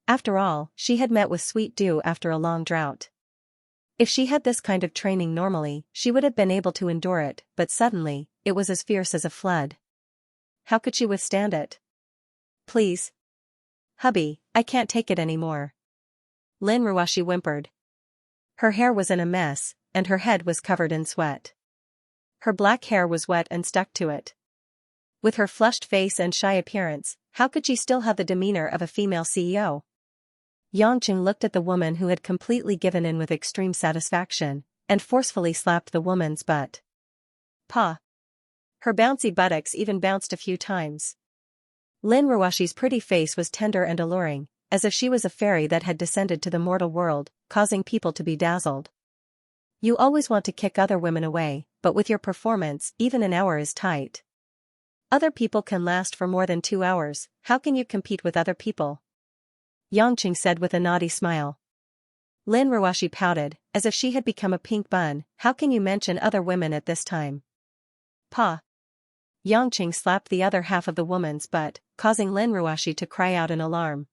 After all, she had met with sweet dew after a long drought. If she had this kind of training normally, she would have been able to endure it, but suddenly, it was as fierce as a flood. How could she withstand it? Please. Hubby, I can't take it anymore. Lin Ruoxi whimpered. Her hair was in a mess, and her head was covered in sweat. Her black hair was wet and stuck to it. With her flushed face and shy appearance, how could she still have the demeanor of a female CEO? Xianxia looked at the woman who had completely given in with extreme satisfaction, and forcefully slapped the woman's butt. Pa! Her bouncy buttocks even bounced a few times. Lin Ruoxi's pretty face was tender and alluring, as if she was a fairy that had descended to the mortal world, causing people to be dazzled. You always want to kick other women away, but with your performance, even an hour is tight. Other people can last for more than 2 hours, how can you compete with other people? Xianxia said with a naughty smile. Lin Ruoxi pouted, as if she had become a pink bun. How can you mention other women at this time? Pa. Yangqing slapped the other half of the woman's butt, causing Lin Ruoxi to cry out in alarm.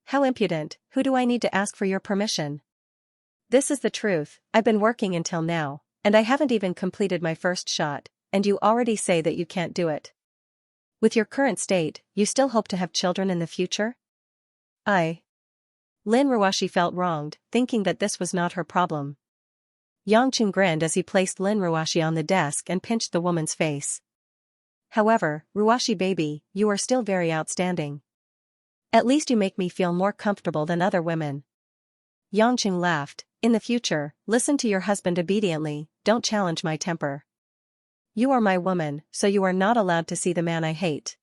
How impudent, who do I need to ask for your permission? This is the truth, I've been working until now, and I haven't even completed my first shot, and you already say that you can't do it. With your current state, you still hope to have children in the future? Lin Ruoxi felt wronged, thinking that this was not her problem. Yangqing grinned as he placed Lin Ruoxi on the desk and pinched the woman's face. However, Ruoxi baby, you are still very outstanding. At least you make me feel more comfortable than other women. Yangqing laughed. In the future, listen to your husband obediently, don't challenge my temper. You are my woman, so you are not allowed to see the man I hate.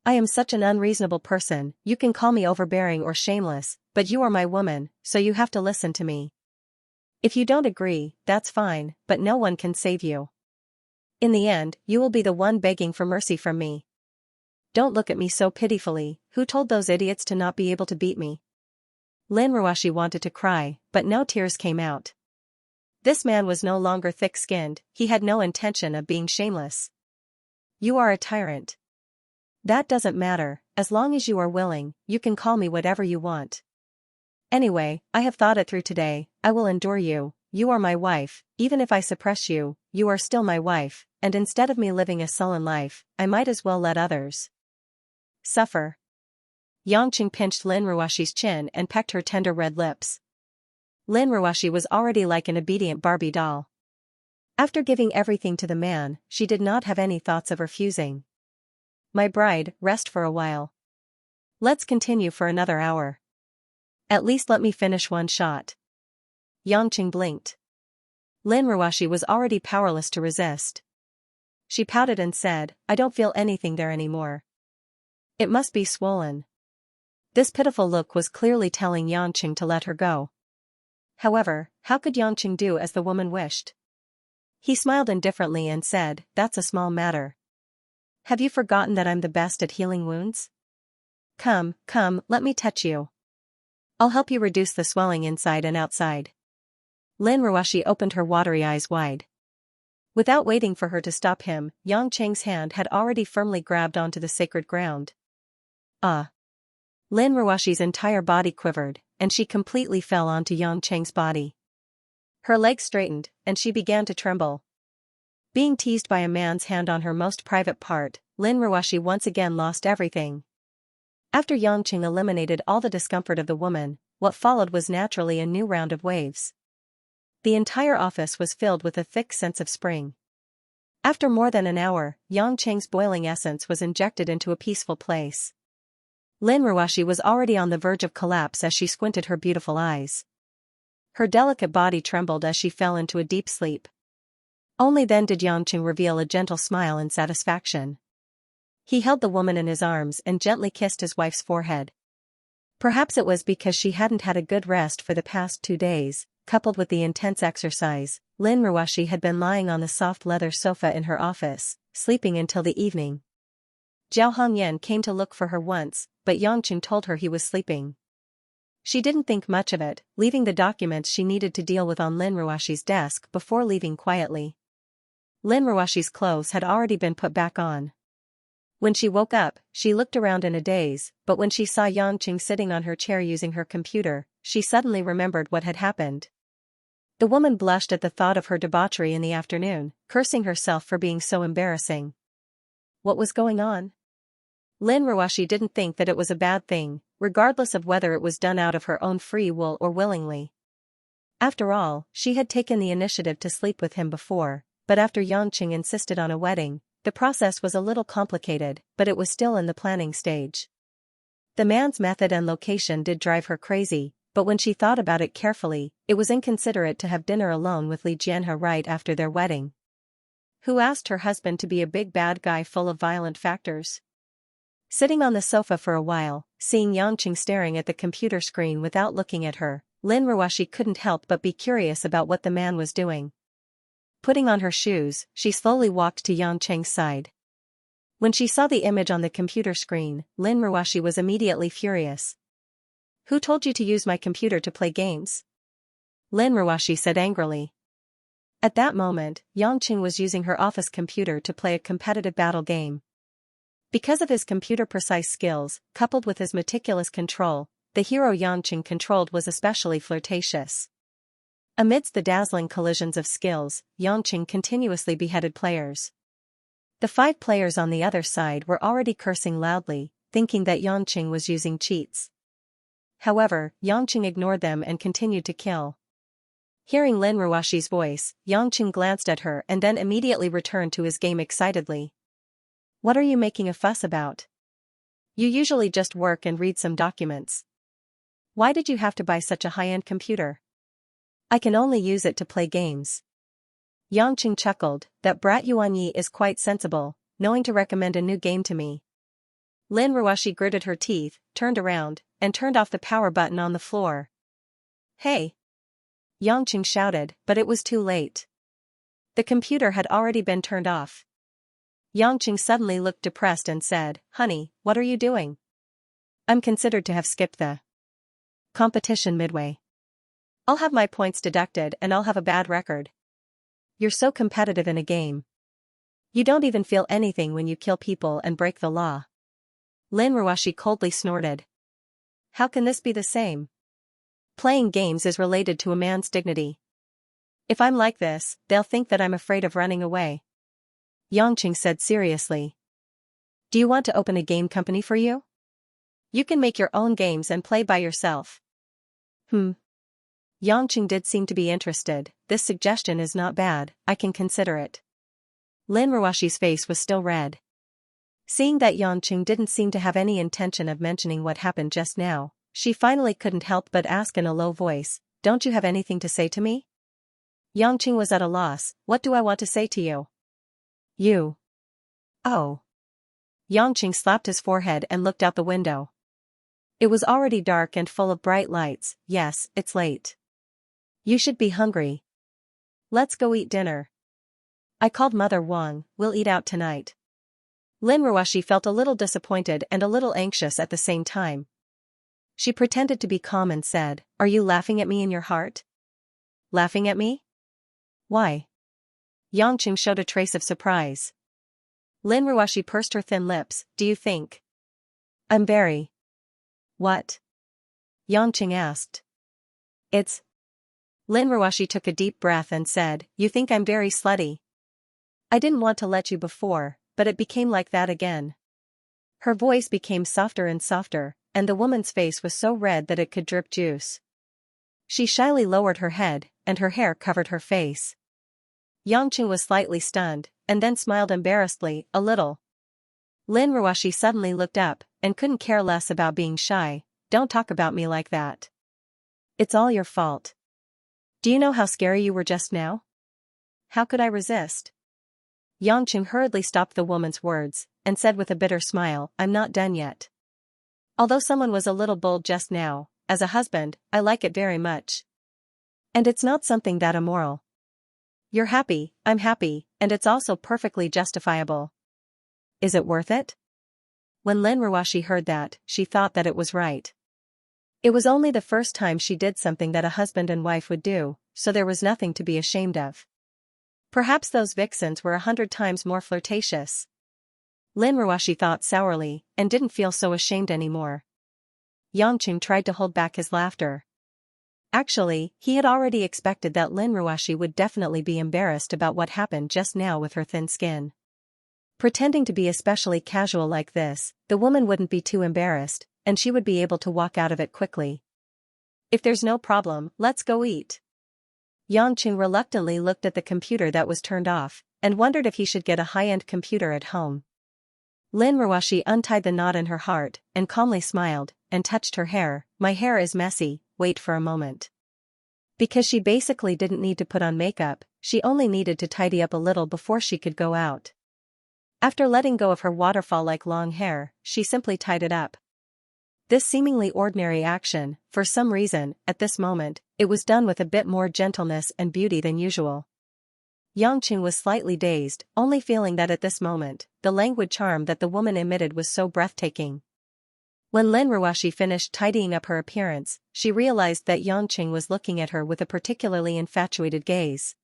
I am such an unreasonable person, you can call me overbearing or shameless, but you are my woman, so you have to listen to me. If you don't agree, that's fine, but no one can save you. In the end, you will be the one begging for mercy from me. Don't look at me so pitifully, who told those idiots to not be able to beat me? Lin Ruoxi wanted to cry, but no tears came out. This man was no longer thick-skinned, he had no intention of being shameless. You are a tyrant. That doesn't matter, as long as you are willing, you can call me whatever you want. Anyway, I have thought it through today, I will endure you, you are my wife, even if I suppress you, you are still my wife, and instead of me living a sullen life, I might as well let others suffer. Yangqing pinched Lin Ruoxi's chin and pecked her tender red lips. Lin Ruoxi was already like an obedient Barbie doll. After giving everything to the man, she did not have any thoughts of refusing. My bride, rest for a while. Let's continue for another hour. At least let me finish one shot. Yangqing blinked. Lin Ruoxi was already powerless to resist. She pouted and said, I don't feel anything there anymore. It must be swollen. This pitiful look was clearly telling Yangqing to let her go. However, how could Yangqing do as the woman wished? He smiled indifferently and said, that's a small matter. Have you forgotten that I'm the best at healing wounds? Come, let me touch you. I'll help you reduce the swelling inside and outside. Lin Ruoxi opened her watery eyes wide. Without waiting for her to stop him, Yangqing's hand had already firmly grabbed onto the sacred ground. Lin Ruoxi's entire body quivered, and she completely fell onto Yangqing's body. Her legs straightened, and she began to tremble. Being teased by a man's hand on her most private part, Lin Ruoxi once again lost everything. After Yangqing eliminated all the discomfort of the woman, what followed was naturally a new round of waves. The entire office was filled with a thick sense of spring. After more than an hour, Yangqing's boiling essence was injected into a peaceful place. Lin Ruoxi was already on the verge of collapse as she squinted her beautiful eyes. Her delicate body trembled as she fell into a deep sleep. Only then did Yangqing reveal a gentle smile in satisfaction. He held the woman in his arms and gently kissed his wife's forehead. Perhaps it was because she hadn't had a good rest for the past 2 days, coupled with the intense exercise, Lin Ruoxi had been lying on the soft leather sofa in her office, sleeping until the evening. Zhao Hongyan came to look for her once, but Yangqing told her he was sleeping. She didn't think much of it, leaving the documents she needed to deal with on Lin Ruoxi's desk before leaving quietly. Lin Ruoxi's clothes had already been put back on. When she woke up, she looked around in a daze, but when she saw Yangqing sitting on her chair using her computer, she suddenly remembered what had happened. The woman blushed at the thought of her debauchery in the afternoon, cursing herself for being so embarrassing. What was going on? Lin Ruoxi didn't think that it was a bad thing, regardless of whether it was done out of her own free will or willingly. After all, she had taken the initiative to sleep with him before, but after Yangqing insisted on a wedding, the process was a little complicated, but it was still in the planning stage. The man's method and location did drive her crazy, but when she thought about it carefully, it was inconsiderate to have dinner alone with Li Jianhe right after their wedding. Who asked her husband to be a big bad guy full of violent factors? Sitting on the sofa for a while, seeing Yangqing staring at the computer screen without looking at her, Lin Ruoxi couldn't help but be curious about what the man was doing. Putting on her shoes, she slowly walked to Yangqing's side. When she saw the image on the computer screen, Lin Ruoxi was immediately furious. Who told you to use my computer to play games? Lin Ruoxi said angrily. At that moment, Xianxia was using her office computer to play a competitive battle game. Because of his computer-precise skills, coupled with his meticulous control, the hero Xianxia controlled was especially flirtatious. Amidst the dazzling collisions of skills, Xianxia continuously beheaded players. The 5 players on the other side were already cursing loudly, thinking that Xianxia was using cheats. However, Xianxia ignored them and continued to kill. Hearing Lin Ruoshi's voice, Xianxia glanced at her and then immediately returned to his game excitedly. "What are you making a fuss about? You usually just work and read some documents. Why did you have to buy such a high-end computer? I can only use it to play games." Xianxia chuckled, "That brat Yuanyi is quite sensible, knowing to recommend a new game to me." Lin Ruoshi gritted her teeth, turned around, and turned off the power button on the floor. "Hey!" Xianxia shouted, but it was too late. The computer had already been turned off. Xianxia suddenly looked depressed and said, "Honey, what are you doing?" "I'm considered to have skipped the competition midway. I'll have my points deducted and I'll have a bad record." "You're so competitive in a game. You don't even feel anything when you kill people and break the law." Lin Ruoshi coldly snorted. "How can this be the same? Playing games is related to a man's dignity. If I'm like this, they'll think that I'm afraid of running away." Xianxia said seriously. "Do you want to open a game company for you? You can make your own games and play by yourself." Xianxia did seem to be interested. "This suggestion is not bad, I can consider it." Lin Ruoshi's face was still red. Seeing that Xianxia didn't seem to have any intention of mentioning what happened just now, she finally couldn't help but ask in a low voice, "Don't you have anything to say to me?" Xianxia was at a loss. "What do I want to say to you?" "You." "Oh." Xianxia slapped his forehead and looked out the window. It was already dark and full of bright lights. "Yes, it's late. You should be hungry. Let's go eat dinner. I called Mother Wang, we'll eat out tonight." Lin Ruoshi felt a little disappointed and a little anxious at the same time. She pretended to be calm and said, "Are you laughing at me in your heart?" "Laughing at me? Why?" Xianxia showed a trace of surprise. Lin Ruoshi pursed her thin lips. "Do you think I'm very—" "What?" Xianxia asked. "It's—" Lin Ruoshi took a deep breath and said, "You think I'm very slutty. I didn't want to let you before, but it became like that again." Her voice became softer and softer, and the woman's face was so red that it could drip juice. She shyly lowered her head, and her hair covered her face. Xianxia was slightly stunned, and then smiled embarrassedly, a little. Lin Ruoshi suddenly looked up, and couldn't care less about being shy. "Don't talk about me like that. It's all your fault. Do you know how scary you were just now? How could I resist?" Xianxia hurriedly stopped the woman's words, and said with a bitter smile, "I'm not done yet. Although someone was a little bold just now, as a husband, I like it very much. And it's not something that immoral. You're happy, I'm happy, and it's also perfectly justifiable. Is it worth it?" When Lin Ruoshi heard that, she thought that it was right. It was only the first time she did something that a husband and wife would do, so there was nothing to be ashamed of. Perhaps those vixens were 100 times more flirtatious. Lin Ruoshi thought sourly, and didn't feel so ashamed anymore. Xianxia tried to hold back his laughter. Actually, he had already expected that Lin Ruoshi would definitely be embarrassed about what happened just now with her thin skin. Pretending to be especially casual like this, the woman wouldn't be too embarrassed, and she would be able to walk out of it quickly. "If there's no problem, let's go eat." Xianxia reluctantly looked at the computer that was turned off, and wondered if he should get a high-end computer at home. Lin Ruoshi untied the knot in her heart, and calmly smiled, and touched her hair. "My hair is messy, wait for a moment." Because she basically didn't need to put on makeup, she only needed to tidy up a little before she could go out. After letting go of her waterfall-like long hair, she simply tied it up. This seemingly ordinary action, for some reason, at this moment, it was done with a bit more gentleness and beauty than usual. Xianxia was slightly dazed, only feeling that at this moment, the languid charm that the woman emitted was so breathtaking. When Lin Ruoshi finished tidying up her appearance, she realized that Xianxia was looking at her with a particularly infatuated gaze.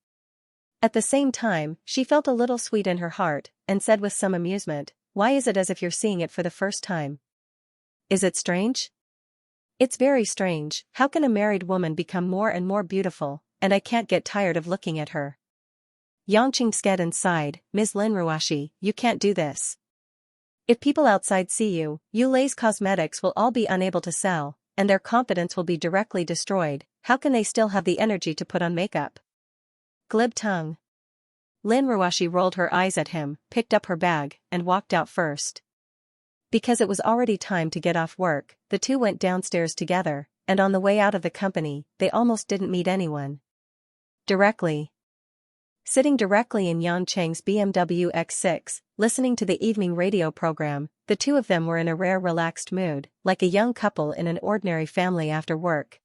At the same time, she felt a little sweet in her heart, and said with some amusement, "Why is it as if you're seeing it for the first time? Is it strange?" "It's very strange. How can a married woman become more and more beautiful, and I can't get tired of looking at her." Xianxia sked and sighed, "Ms. Lin Ruashi, you can't do this. If people outside see you, Yulei's cosmetics will all be unable to sell, and their confidence will be directly destroyed. How can they still have the energy to put on makeup?" Glib tongue. Lin Ruashi rolled her eyes at him, picked up her bag, and walked out first. Because it was already time to get off work, the two went downstairs together, and on the way out of the company, they almost didn't meet anyone. Sitting directly in Yan Cheng's BMW X6, listening to the evening radio program, the two of them were in a rare relaxed mood, like a young couple in an ordinary family after work.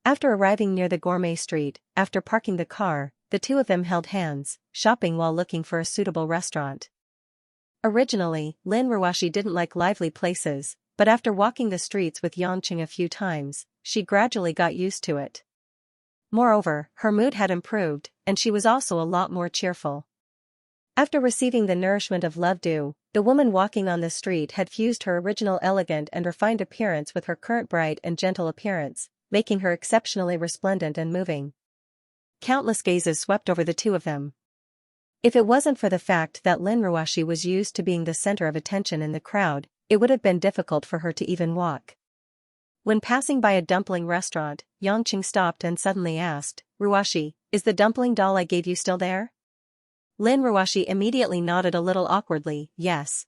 After arriving near the gourmet street, after parking the car, the two of them held hands, shopping while looking for a suitable restaurant. Originally, Lin Ruashi didn't like lively places, but after walking the streets with Xianxia a few times, she gradually got used to it. Moreover, her mood had improved, and she was also a lot more cheerful. After receiving the nourishment of love dew, the woman walking on the street had fused her original elegant and refined appearance with her current bright and gentle appearance, making her exceptionally resplendent and moving. Countless gazes swept over the two of them. If it wasn't for the fact that Lin Ruashi was used to being the center of attention in the crowd, it would have been difficult for her to even walk. When passing by a dumpling restaurant, Xianxia stopped and suddenly asked, "Ruashi, is the dumpling doll I gave you still there?" Lin Ruashi immediately nodded a little awkwardly, "Yes."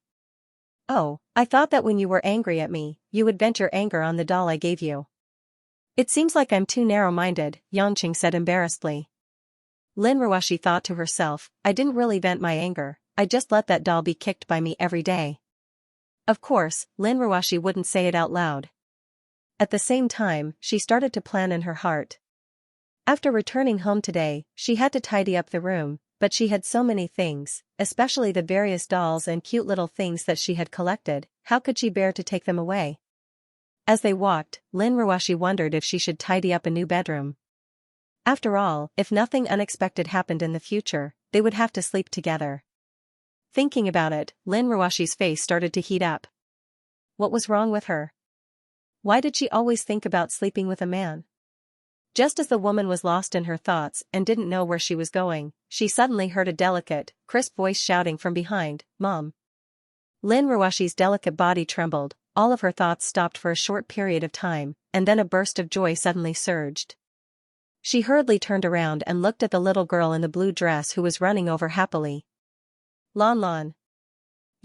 "Oh, I thought that when you were angry at me, you would vent your anger on the doll I gave you." "It seems like I'm too narrow-minded," Xianxia said embarrassedly. Lin Ruashi thought to herself, "I didn't really vent my anger, I just let that doll be kicked by me every day." Of course, Lin Ruashi wouldn't say it out loud. At the same time, she started to plan in her heart. After returning home today, she had to tidy up the room, but she had so many things, especially the various dolls and cute little things that she had collected, how could she bear to take them away? As they walked, Lin Ruashi wondered if she should tidy up a new bedroom. After all, if nothing unexpected happened in the future, they would have to sleep together. Thinking about it, Lin Ruashi's face started to heat up. What was wrong with her? Why did she always think about sleeping with a man? Just as the woman was lost in her thoughts and didn't know where she was going, she suddenly heard a delicate, crisp voice shouting from behind, "Mom." Lin Ruashi's delicate body trembled, all of her thoughts stopped for a short period of time, and then a burst of joy suddenly surged. She hurriedly turned around and looked at the little girl in the blue dress who was running over happily. "Lon Lon."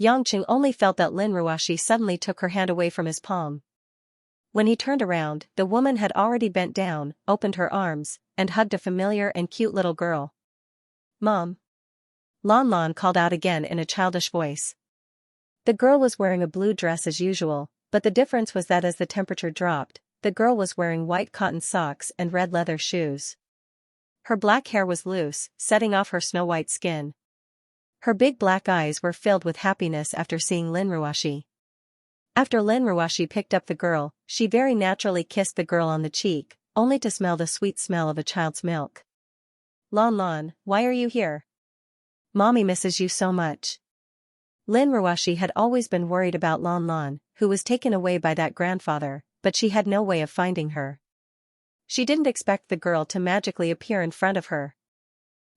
Xianxia only felt that Lin Ruashi suddenly took her hand away from his palm. When he turned around, the woman had already bent down, opened her arms, and hugged a familiar and cute little girl. "Mom." Lon Lon called out again in a childish voice. The girl was wearing a blue dress as usual, but the difference was that as the temperature dropped, the girl was wearing white cotton socks and red leather shoes. Her black hair was loose, setting off her snow-white skin. Her big black eyes were filled with happiness after seeing Lin Ruashi. After Lin Ruashi picked up the girl, she very naturally kissed the girl on the cheek, only to smell the sweet smell of a child's milk. "Lon Lon, why are you here? Mommy misses you so much." Lin Ruashi had always been worried about Lon Lon, who was taken away by that grandfather, but she had no way of finding her. She didn't expect the girl to magically appear in front of her.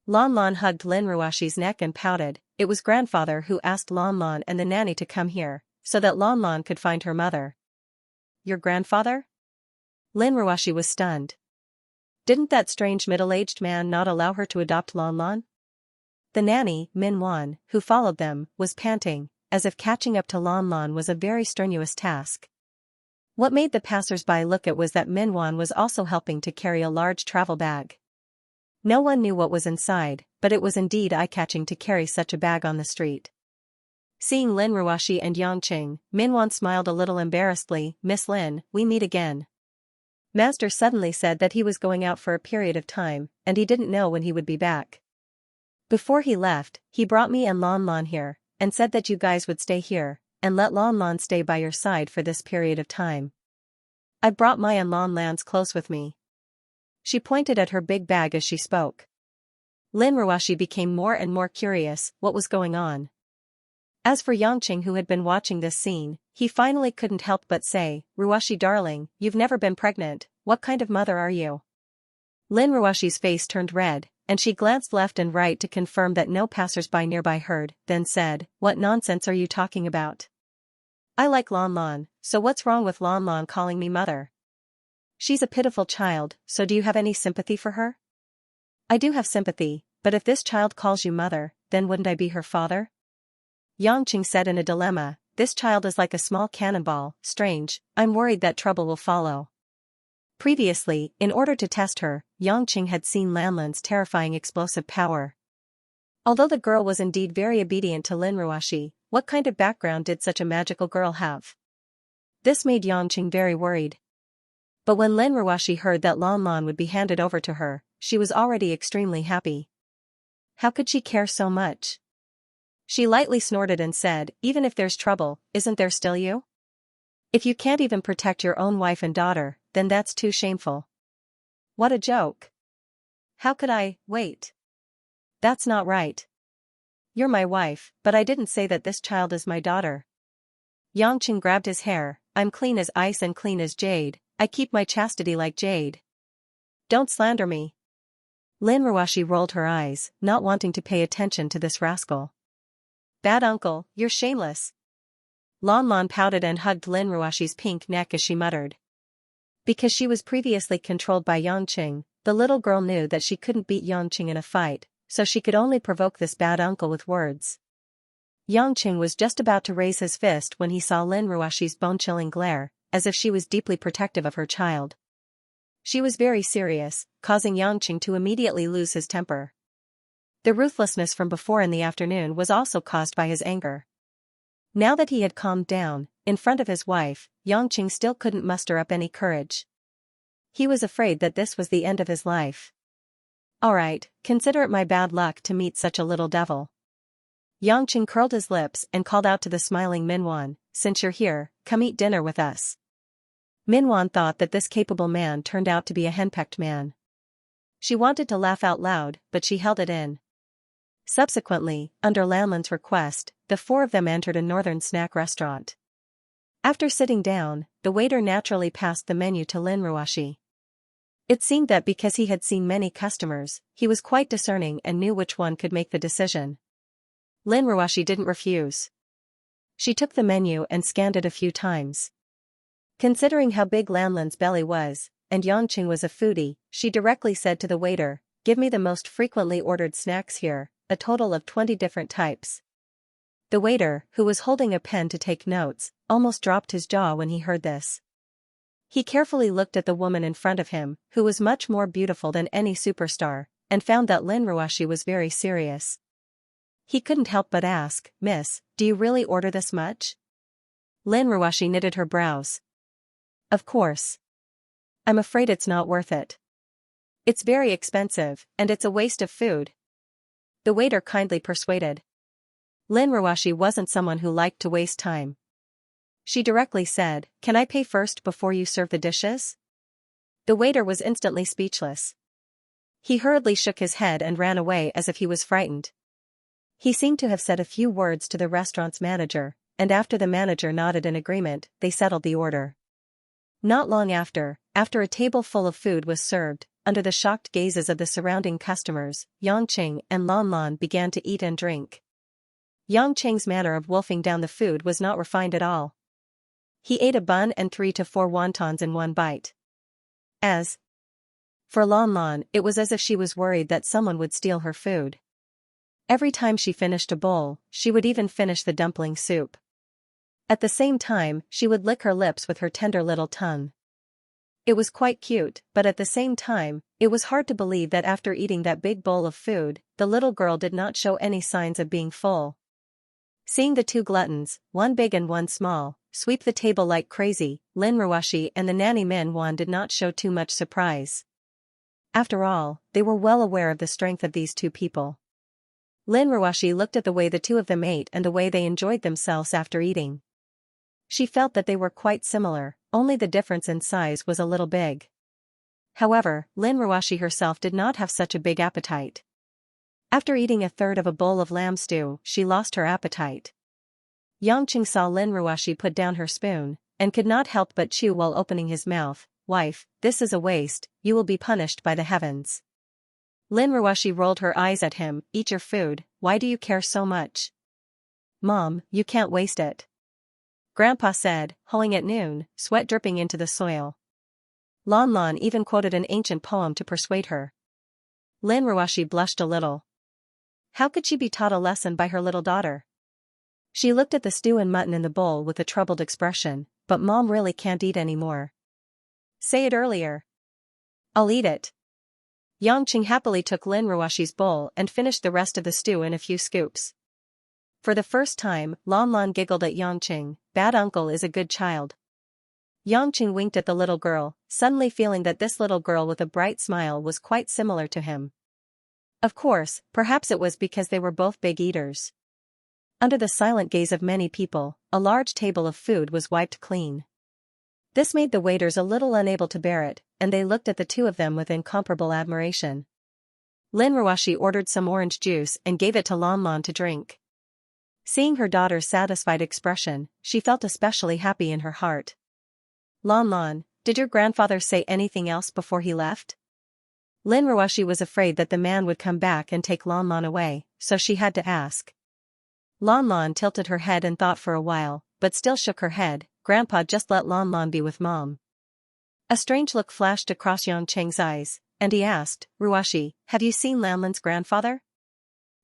Lon Lon hugged Lin Ruashi's neck and pouted. It was grandfather who asked Lon Lon and the nanny to come here, so that Lon Lon could find her mother. "Your grandfather?" Lin Ruashi was stunned. Didn't that strange middle-aged man not allow her to adopt Lon Lon? The nanny, Min Wan, who followed them, was panting, as if catching up to Lon Lon was a very strenuous task. What made the passers-by look at was that Min Wan was also helping to carry a large travel bag. No one knew what was inside, but it was indeed eye-catching to carry such a bag on the street. Seeing Lin Ruashi and Xianxia, Min Wan smiled a little embarrassedly. "Miss Lin, we meet again. Master suddenly said that he was going out for a period of time, and he didn't know when he would be back. Before he left, he brought me and Lon Lon here, and said that you guys would stay here, and let Lon Lon stay by your side for this period of time. I brought my and Lon Lan's clothes with me." She pointed at her big bag as she spoke. Lin Ruoshi became more and more curious what was going on. As for Yangqing, who had been watching this scene, he finally couldn't help but say, "Ruoshi darling, you've never been pregnant, what kind of mother are you?" Lin Ruoshi's face turned red, and she glanced left and right to confirm that no passersby nearby heard, then said, "What nonsense are you talking about? I like Lan Lan, so what's wrong with Lan Lan calling me mother? She's a pitiful child, so do you have any sympathy for her?" "I do have sympathy, but if this child calls you mother, then wouldn't I be her father?" Yangqing said in a dilemma, "This child is like a small cannonball, strange, I'm worried that trouble will follow." Previously, in order to test her, Yangqing had seen Lanlan's terrifying explosive power. Although the girl was indeed very obedient to Lin Ruoshi, what kind of background did such a magical girl have? This made Yangqing very worried. But when Lin Ruoshi heard that Lan Lan would be handed over to her, she was already extremely happy. How could she care so much? She lightly snorted and said, "Even if there's trouble, isn't there still you? If you can't even protect your own wife and daughter, then that's too shameful." "What a joke. How could I, wait? That's not right. You're my wife, but I didn't say that this child is my daughter." Yangqing grabbed his hair, "I'm clean as ice and clean as jade, I keep my chastity like jade. Don't slander me." Lin Ruoshi rolled her eyes, not wanting to pay attention to this rascal. "Bad uncle, you're shameless." Lan Lan pouted and hugged Lin Ruoshi's pink neck as she muttered. Because she was previously controlled by Yangqing, the little girl knew that she couldn't beat Yangqing in a fight, so she could only provoke this bad uncle with words. Yangqing was just about to raise his fist when he saw Lin Ruoshi's bone-chilling glare, as if she was deeply protective of her child. She was very serious, causing Yangqing to immediately lose his temper. The ruthlessness from before in the afternoon was also caused by his anger. Now that he had calmed down, in front of his wife, Yangqing still couldn't muster up any courage. He was afraid that this was the end of his life. "Alright, consider it my bad luck to meet such a little devil." Yangqing curled his lips and called out to the smiling Minwan, "Since you're here, come eat dinner with us." Minwan thought that this capable man turned out to be a henpecked man. She wanted to laugh out loud, but she held it in. Subsequently, under Lanlan's request, the four of them entered a northern snack restaurant. After sitting down, the waiter naturally passed the menu to Lin Ruoshi. It seemed that because he had seen many customers, he was quite discerning and knew which one could make the decision. Lin Ruoshi didn't refuse. She took the menu and scanned it a few times. Considering how big Lanlan's belly was, and Yangqing was a foodie, she directly said to the waiter, "Give me the most frequently ordered snacks here, a total of 20 different types." The waiter, who was holding a pen to take notes, almost dropped his jaw when he heard this. He carefully looked at the woman in front of him, who was much more beautiful than any superstar, and found that Lin Ruoshi was very serious. He couldn't help but ask, "Miss, do you really order this much?" Lin Ruoshi knitted her brows. "Of course. I'm afraid it's not worth it. It's very expensive, and it's a waste of food." The waiter kindly persuaded. Lin Ruoshi wasn't someone who liked to waste time. She directly said, "Can I pay first before you serve the dishes?" The waiter was instantly speechless. He hurriedly shook his head and ran away as if he was frightened. He seemed to have said a few words to the restaurant's manager, and after the manager nodded in agreement, they settled the order. Not long after a table full of food was served, under the shocked gazes of the surrounding customers, Yangqing and Lan Lan began to eat and drink. Yangqing's manner of wolfing down the food was not refined at all. He ate a bun and 3 to 4 wontons in one bite. As for Lan Lan, it was as if she was worried that someone would steal her food. Every time she finished a bowl, she would even finish the dumpling soup. At the same time, she would lick her lips with her tender little tongue. It was quite cute, but at the same time, it was hard to believe that after eating that big bowl of food, the little girl did not show any signs of being full. Seeing the two gluttons, one big and one small, sweep the table like crazy, Lin Ruoshi and the nanny Minwan did not show too much surprise. After all, they were well aware of the strength of these two people. Lin Ruoshi looked at the way the two of them ate and the way they enjoyed themselves after eating. She felt that they were quite similar, only the difference in size was a little big. However, Lin Ruoshi herself did not have such a big appetite. After eating a third of a bowl of lamb stew, she lost her appetite. Xianxia saw Lin Ruoxi put down her spoon, and could not help but chew while opening his mouth. Wife, this is a waste, you will be punished by the heavens. Lin Ruoxi rolled her eyes at him. Eat your food, why do you care so much? Mom, you can't waste it. Grandpa said, hoeing at noon, sweat dripping into the soil. Lon Lon even quoted an ancient poem to persuade her. Lin Ruoxi blushed a little. How could she be taught a lesson by her little daughter? She looked at the stew and mutton in the bowl with a troubled expression, but Mom really can't eat anymore. Say it earlier. I'll eat it. Xianxia happily took Lin Ruoxi's bowl and finished the rest of the stew in a few scoops. For the first time, Lon Lon giggled at Xianxia. Bad uncle is a good child. Xianxia winked at the little girl, suddenly feeling that this little girl with a bright smile was quite similar to him. Of course, perhaps it was because they were both big eaters. Under the silent gaze of many people, a large table of food was wiped clean. This made the waiters a little unable to bear it, and they looked at the two of them with incomparable admiration. Lin Ruoxi ordered some orange juice and gave it to Lon Lon to drink. Seeing her daughter's satisfied expression, she felt especially happy in her heart. Lon Lon, did your grandfather say anything else before he left? Lin Ruoxi was afraid that the man would come back and take Lon Lon away, so she had to ask. Lon Lon tilted her head and thought for a while, but still shook her head. Grandpa just let Lon Lon be with Mom. A strange look flashed across Xianxia's eyes, and he asked, Ruoxi, have you seen Lanlin's grandfather?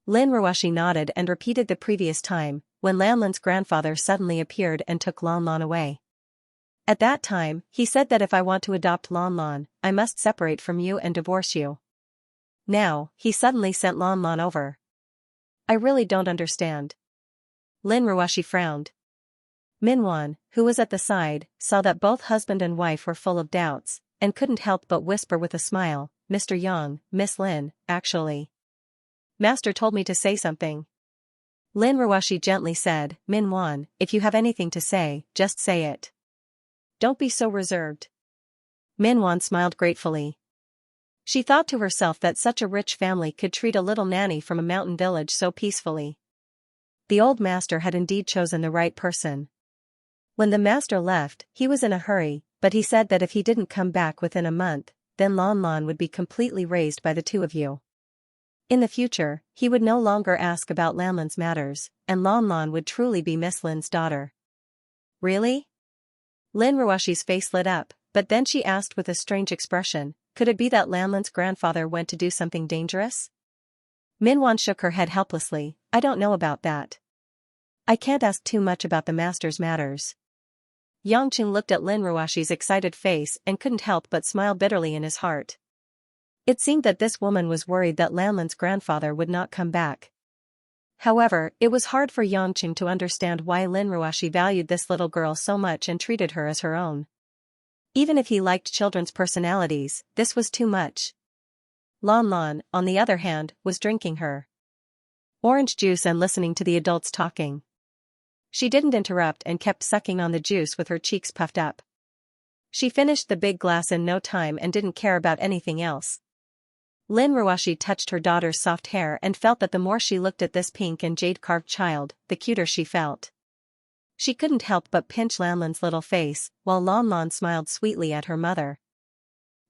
Lin Ruoxi nodded and repeated the previous time, when Lanlin's grandfather suddenly appeared and took Lon Lon away. At that time, he said that if I want to adopt Lon Lon, I must separate from you and divorce you. Now, he suddenly sent Lon Lon over. I really don't understand. Lin Ruoxi frowned. Minwan, who was at the side, saw that both husband and wife were full of doubts, and couldn't help but whisper with a smile, Mr. Yang, Miss Lin, actually. Master told me to say something. Lin Ruoxi gently said, Minwan, if you have anything to say, just say it. Don't be so reserved. Minwan smiled gratefully. She thought to herself that such a rich family could treat a little nanny from a mountain village so peacefully. The old master had indeed chosen the right person. When the master left, he was in a hurry, but he said that if he didn't come back within a month, then Lon Lon would be completely raised by the two of you. In the future, he would no longer ask about Lanlin's matters, and Lon Lon would truly be Miss Lin's daughter. Really? Lin Ruoxi's face lit up, but then she asked with a strange expression, could it be that Lanlin's grandfather went to do something dangerous? Minwan shook her head helplessly, I don't know about that. I can't ask too much about the master's matters. Xianxia looked at Lin Ruoxi's excited face and couldn't help but smile bitterly in his heart. It seemed that this woman was worried that Lanlin's grandfather would not come back. However, it was hard for Xianxia to understand why Lin Ruoxi valued this little girl so much and treated her as her own. Even if he liked children's personalities, this was too much. Lon Lon, on the other hand, was drinking her orange juice and listening to the adults talking. She didn't interrupt and kept sucking on the juice with her cheeks puffed up. She finished the big glass in no time and didn't care about anything else. Lin Ruoxi touched her daughter's soft hair and felt that the more she looked at this pink and jade-carved child, the cuter she felt. She couldn't help but pinch Lanlin's little face, while Lon Lon smiled sweetly at her mother.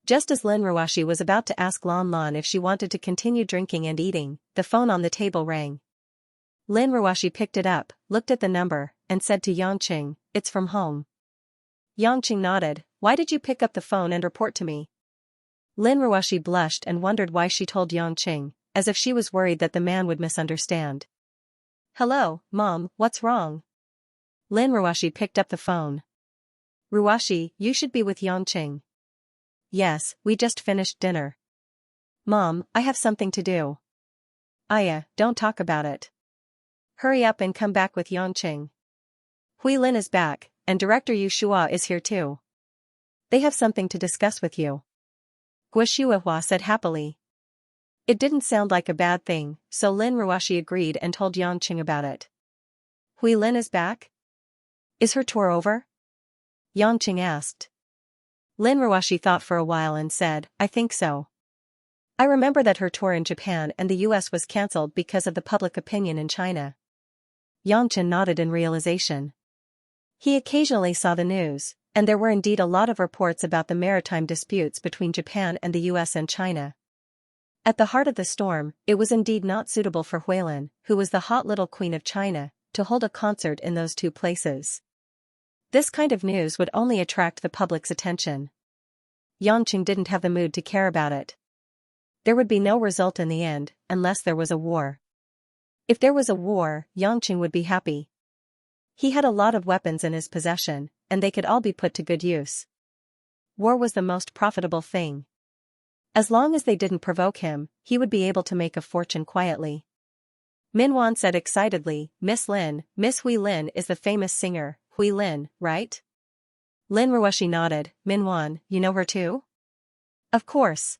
Just as Lin Ruoxi was about to ask Lon Lon if she wanted to continue drinking and eating, the phone on the table rang. Lin Ruoxi picked it up, looked at the number, and said to Xianxia, it's from home. Xianxia nodded, why did you pick up the phone and report to me? Lin Ruoxi blushed and wondered why she told Xianxia, as if she was worried that the man would misunderstand. Hello, Mom, what's wrong? Lin Ruoxi picked up the phone. Ruoxi, you should be with Xianxia. Yes, we just finished dinner. Mom, I have something to do. Aya, don't talk about it. Hurry up and come back with Xianxia. Hui Lin is back, and Director Yu Shua is here too. They have something to discuss with you. Gua Shuahua said happily. It didn't sound like a bad thing, so Lin Ruoxi agreed and told Xianxia about it. Hui Lin is back? Is her tour over? Xianxia asked. Lin Ruoxi thought for a while and said, I think so. I remember that her tour in Japan and the US was cancelled because of the public opinion in China. Xianxia nodded in realization. He occasionally saw the news, and there were indeed a lot of reports about the maritime disputes between Japan and the US and China. At the heart of the storm, it was indeed not suitable for Huilin, who was the hot little queen of China, to hold a concert in those two places. This kind of news would only attract the public's attention. Yangqing didn't have the mood to care about it. There would be no result in the end, unless there was a war. If there was a war, Yangqing would be happy. He had a lot of weapons in his possession, and they could all be put to good use. War was the most profitable thing. As long as they didn't provoke him, he would be able to make a fortune quietly. Minwan said excitedly, Miss Hui Lin is the famous singer, Hui Lin, right? Lin Ruoshi nodded. Minwan, you know her too? Of course.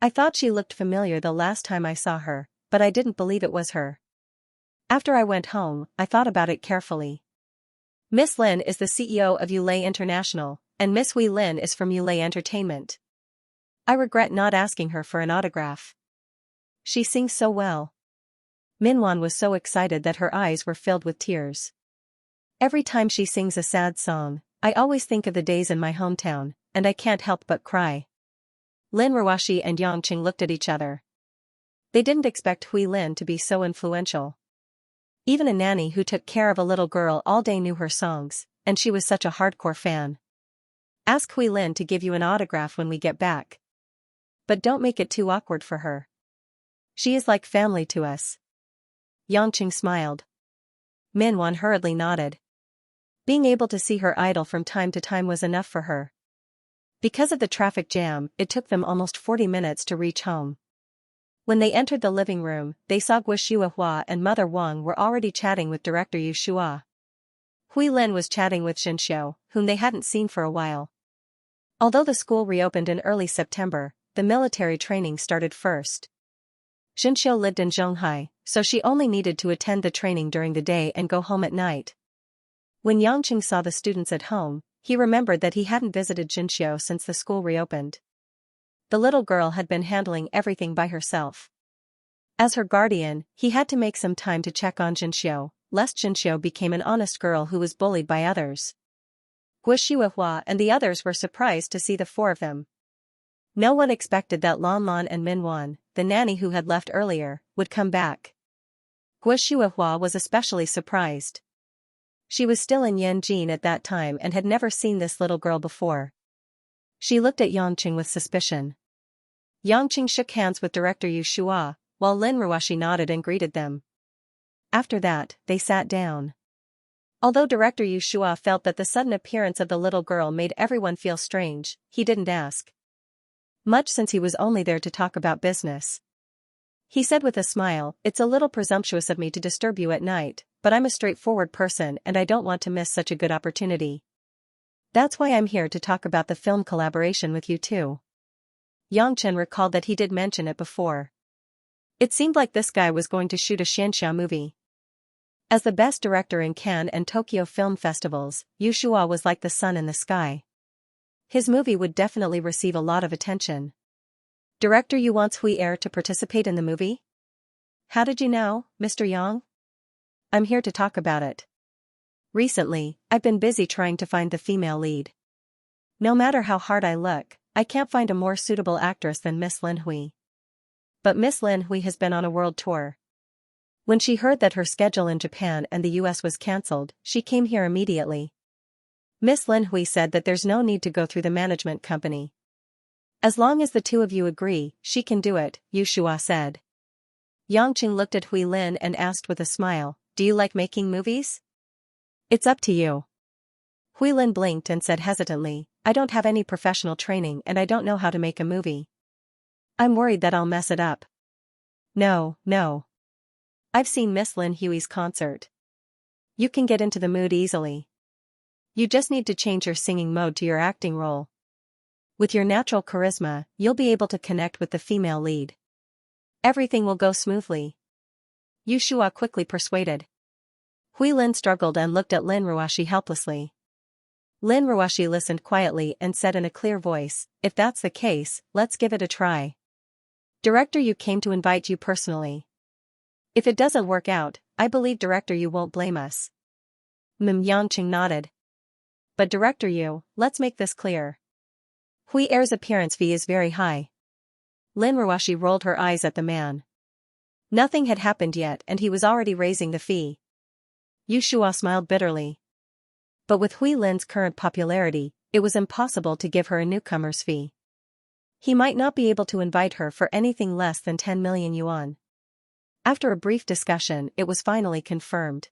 I thought she looked familiar the last time I saw her, but I didn't believe it was her. After I went home, I thought about it carefully. Miss Lin is the CEO of Yulei International, and Miss Hui Lin is from Yulei Entertainment. I regret not asking her for an autograph. She sings so well. Minwan was so excited that her eyes were filled with tears. Every time she sings a sad song, I always think of the days in my hometown, and I can't help but cry. Lin Ruoshi and Yangqing looked at each other. They didn't expect Hui Lin to be so influential. Even a nanny who took care of a little girl all day knew her songs, and she was such a hardcore fan. Ask Hui Lin to give you an autograph when we get back. But don't make it too awkward for her. She is like family to us. Yangqing smiled. Minwan hurriedly nodded. Being able to see her idol from time to time was enough for her. Because of the traffic jam, it took them almost 40 minutes to reach home. When they entered the living room, they saw Guo Hua and Mother Wang were already chatting with director Yu Shua. Hui Lin was chatting with Xianxia, whom they hadn't seen for a while. Although the school reopened in early September, the military training started first. Xianxia lived in Zhonghai, so she only needed to attend the training during the day and go home at night. When Yangqing saw the students at home, he remembered that he hadn't visited Xianxia since the school reopened. The little girl had been handling everything by herself. As her guardian, he had to make some time to check on Xianxia, lest Xianxia became an honest girl who was bullied by others. Guo Hua and the others were surprised to see the four of them. No one expected that Lan Lan and Minwan, the nanny who had left earlier, would come back. Guo Hua was especially surprised. She was still in Yanjin at that time and had never seen this little girl before. She looked at Yangqing with suspicion. Yangqing shook hands with director Yu Shua, while Lin Ruoshi nodded and greeted them. After that, they sat down. Although director Yu Shua felt that the sudden appearance of the little girl made everyone feel strange, he didn't ask much since he was only there to talk about business. He said with a smile, It's a little presumptuous of me to disturb you at night, but I'm a straightforward person and I don't want to miss such a good opportunity. That's why I'm here to talk about the film collaboration with you too. Yangqing recalled that he did mention it before. It seemed like this guy was going to shoot a Xianxia movie. As the best director in Cannes and Tokyo film festivals, Yu Shua was like the sun in the sky. His movie would definitely receive a lot of attention. Director Yu wants Hui Er to participate in the movie? How did you know, Mr. Yang? I'm here to talk about it. Recently, I've been busy trying to find the female lead. No matter how hard I look, I can't find a more suitable actress than Miss Lin Hui. But Miss Lin Hui has been on a world tour. When she heard that her schedule in Japan and the US was cancelled, she came here immediately. Miss Lin Hui said that there's no need to go through the management company. As long as the two of you agree, she can do it, Yu Shua said. Yangqing looked at Hui Lin and asked with a smile, Do you like making movies? It's up to you. Hui Lin blinked and said hesitantly, I don't have any professional training and I don't know how to make a movie. I'm worried that I'll mess it up. No. I've seen Miss Lin Hui's concert. You can get into the mood easily. You just need to change your singing mode to your acting role. With your natural charisma, you'll be able to connect with the female lead. Everything will go smoothly. Yu Shua quickly persuaded. Hui Lin struggled and looked at Lin Ruoshi helplessly. Lin Ruoshi listened quietly and said in a clear voice, If that's the case, let's give it a try. Director Yu came to invite you personally. If it doesn't work out, I believe Director Yu won't blame us. Yangqing nodded. But Director Yu, let's make this clear. Hui Er's appearance fee is very high. Lin Ruoshi rolled her eyes at the man. Nothing had happened yet and he was already raising the fee. Yu Shua smiled bitterly. But with Hui Lin's current popularity, it was impossible to give her a newcomer's fee. He might not be able to invite her for anything less than 10 million yuan. After a brief discussion, it was finally confirmed.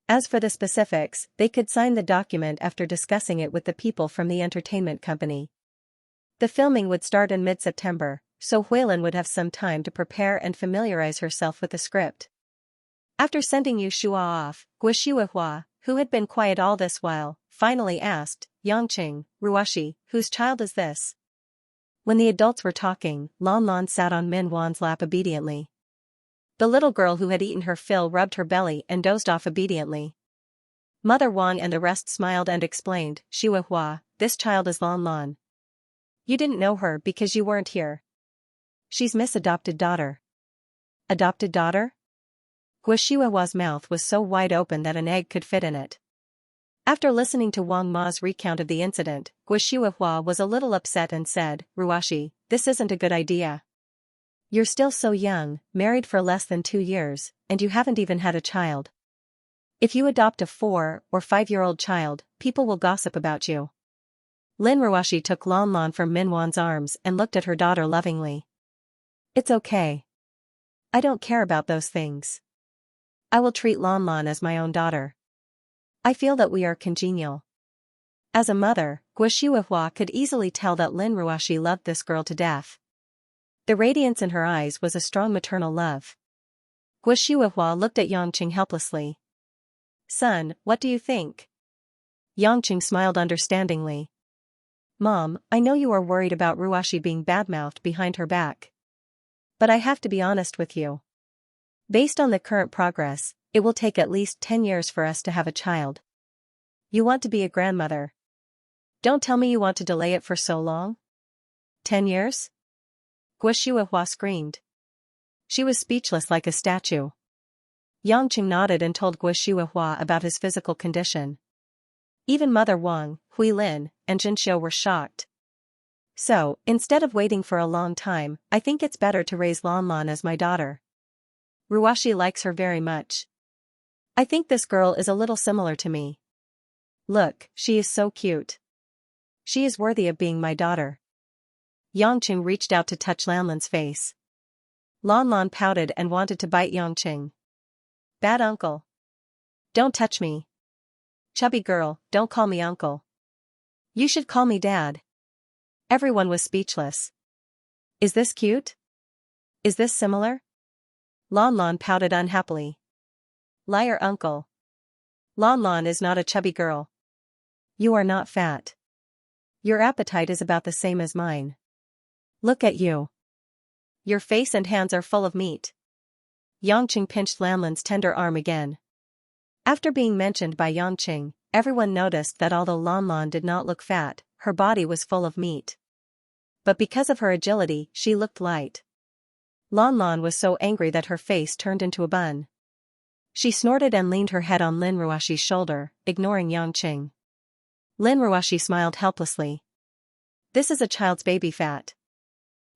As for the specifics, they could sign the document after discussing it with the people from the entertainment company. The filming would start in mid-September, so Huilin would have some time to prepare and familiarize herself with the script. After sending Yu Shua off, Guishuihua, who had been quiet all this while, finally asked, Yangqing, Ruoshi, whose child is this? When the adults were talking, Lan Lan sat on Min Wan's lap obediently. The little girl who had eaten her fill rubbed her belly and dozed off obediently. Mother Wang and the rest smiled and explained, Shuihua, this child is Lan Lan. You didn't know her because you weren't here. She's Miss Adopted Daughter. Adopted daughter? Guishuihua's mouth was so wide open that an egg could fit in it. After listening to Wang Ma's recount of the incident, Guishuihua was a little upset and said, Ruoshi, this isn't a good idea. You're still so young, married for less than 2 years, and you haven't even had a child. If you adopt a 4 or 5-year-old child, people will gossip about you. Lin Ruoshi took Lan Lan from Min Wan's arms and looked at her daughter lovingly. It's okay. I don't care about those things. I will treat Lan Lan as my own daughter. I feel that we are congenial. As a mother, Guishuihua could easily tell that Lin Ruoshi loved this girl to death. The radiance in her eyes was a strong maternal love. Guishuihua looked at Yangqing helplessly. Son, what do you think? Yangqing smiled understandingly. Mom, I know you are worried about Ruoshi being badmouthed behind her back. But I have to be honest with you. Based on the current progress, it will take at least 10 years for us to have a child. You want to be a grandmother. Don't tell me you want to delay it for so long. 10 years? Guishuihua screamed. She was speechless like a statue. Yangqing nodded and told Guishuihua about his physical condition. Even Mother Wang, Huilin, and Jinxiu were shocked. So, instead of waiting for a long time, I think it's better to raise Lan Lan as my daughter. Ruoshi likes her very much. I think this girl is a little similar to me. Look, she is so cute. She is worthy of being my daughter. Yangqing reached out to touch Lan Lan's face. Lan Lan pouted and wanted to bite Yangqing. Bad uncle. Don't touch me. Chubby girl, don't call me uncle. You should call me dad. Everyone was speechless. Is this cute? Is this similar? Lan Lan pouted unhappily. Liar uncle. Lan Lan is not a chubby girl. You are not fat. Your appetite is about the same as mine. Look at you. Your face and hands are full of meat. Yangqing pinched Lan Lan's tender arm again. After being mentioned by Yangqing, everyone noticed that although Lan Lan did not look fat, her body was full of meat. But because of her agility, she looked light. Lan Lan was so angry that her face turned into a bun. She snorted and leaned her head on Lin Ruoshi's shoulder, ignoring Yangqing. Lin Ruoshi smiled helplessly. This is a child's baby fat.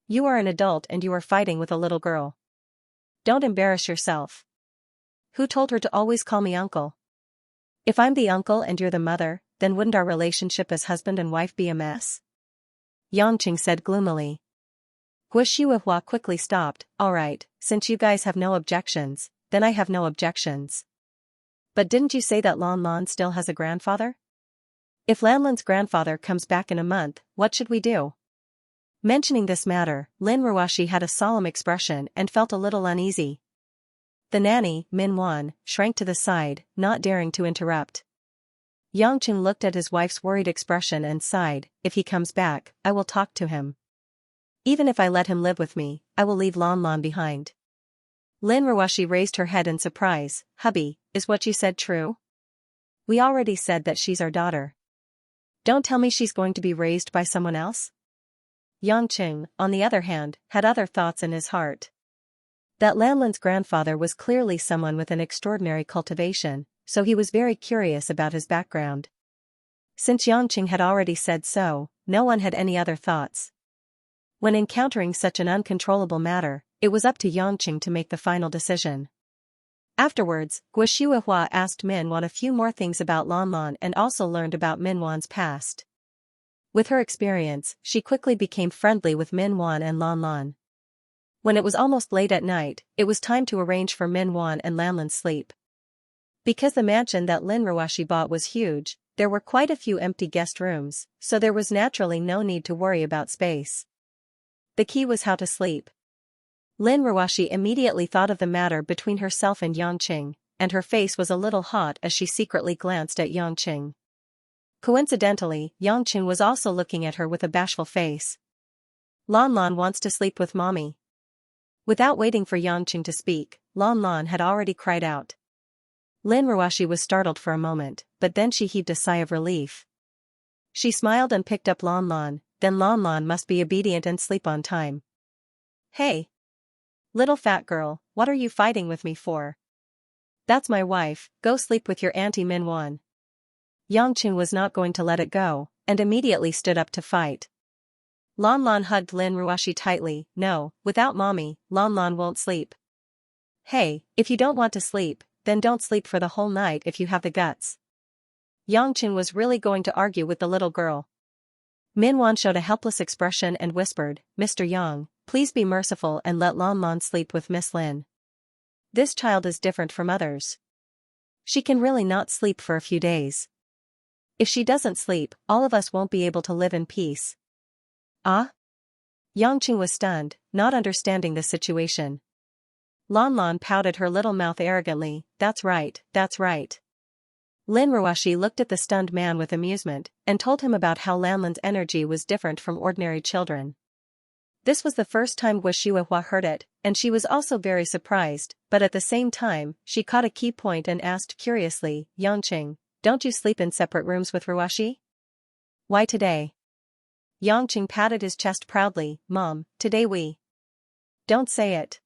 You are an adult and you are fighting with a little girl. Don't embarrass yourself. Who told her to always call me uncle? If I'm the uncle and you're the mother, then wouldn't our relationship as husband and wife be a mess? Yangqing said gloomily. Guishuihua quickly stopped. Alright, since you guys have no objections, then I have no objections. But didn't you say that Lan Lan still has a grandfather? If Lan Lan's grandfather comes back in a month, what should we do? Mentioning this matter, Lin Ruoshi had a solemn expression and felt a little uneasy. The nanny, Min Wan, shrank to the side, not daring to interrupt. Yangqing looked at his wife's worried expression and sighed, if he comes back, I will talk to him. Even if I let him live with me, I will leave Lan Lan behind. Lin Ruoshi raised her head in surprise. Hubby, is what you said true? We already said that she's our daughter. Don't tell me she's going to be raised by someone else? Yangqing, on the other hand, had other thoughts in his heart. That Lanlin's grandfather was clearly someone with an extraordinary cultivation, so he was very curious about his background. Since Yangqing had already said so, no one had any other thoughts. When encountering such an uncontrollable matter, it was up to Yangqing to make the final decision. Afterwards, Guo asked Minwan a few more things about Lanlan and also learned about Minwan's past. With her experience, she quickly became friendly with Minwan and Lanlan. When it was almost late at night, it was time to arrange for Minwan and Lanlan's sleep. Because the mansion that Lin Ruoxi bought was huge, there were quite a few empty guest rooms, so there was naturally no need to worry about space. The key was how to sleep. Lin Ruoxi immediately thought of the matter between herself and Yangqing, and her face was a little hot as she secretly glanced at Yangqing. Coincidentally, Yangqing was also looking at her with a bashful face. Lanlan wants to sleep with mommy. Without waiting for Yangqing to speak, Lanlan had already cried out. Lin Ruoxi was startled for a moment, but then she heaved a sigh of relief. She smiled and picked up Lanlan, then Lanlan must be obedient and sleep on time. Hey! Little fat girl, what are you fighting with me for? That's my wife, go sleep with your Auntie Minwan. Yangqing was not going to let it go, and immediately stood up to fight. Lanlan hugged Lin Ruoxi tightly. No, without mommy, Lanlan won't sleep. Hey, if you don't want to sleep, then don't sleep for the whole night if you have the guts. Yangqing was really going to argue with the little girl. Minwan showed a helpless expression and whispered, Mr. Yang, please be merciful and let Lanlan sleep with Miss Lin. This child is different from others. She can really not sleep for a few days. If she doesn't sleep, all of us won't be able to live in peace. Ah? Yangqing was stunned, not understanding the situation. Lanlan pouted her little mouth arrogantly, that's right, that's right. Lin Ruoxi looked at the stunned man with amusement, and told him about how Lanlan's energy was different from ordinary children. This was the first time Guo heard it, and she was also very surprised, but at the same time, she caught a key point and asked curiously, Yangqing, don't you sleep in separate rooms with Ruoxi? Why today? Yangqing patted his chest proudly, Mom, today we. Don't say it.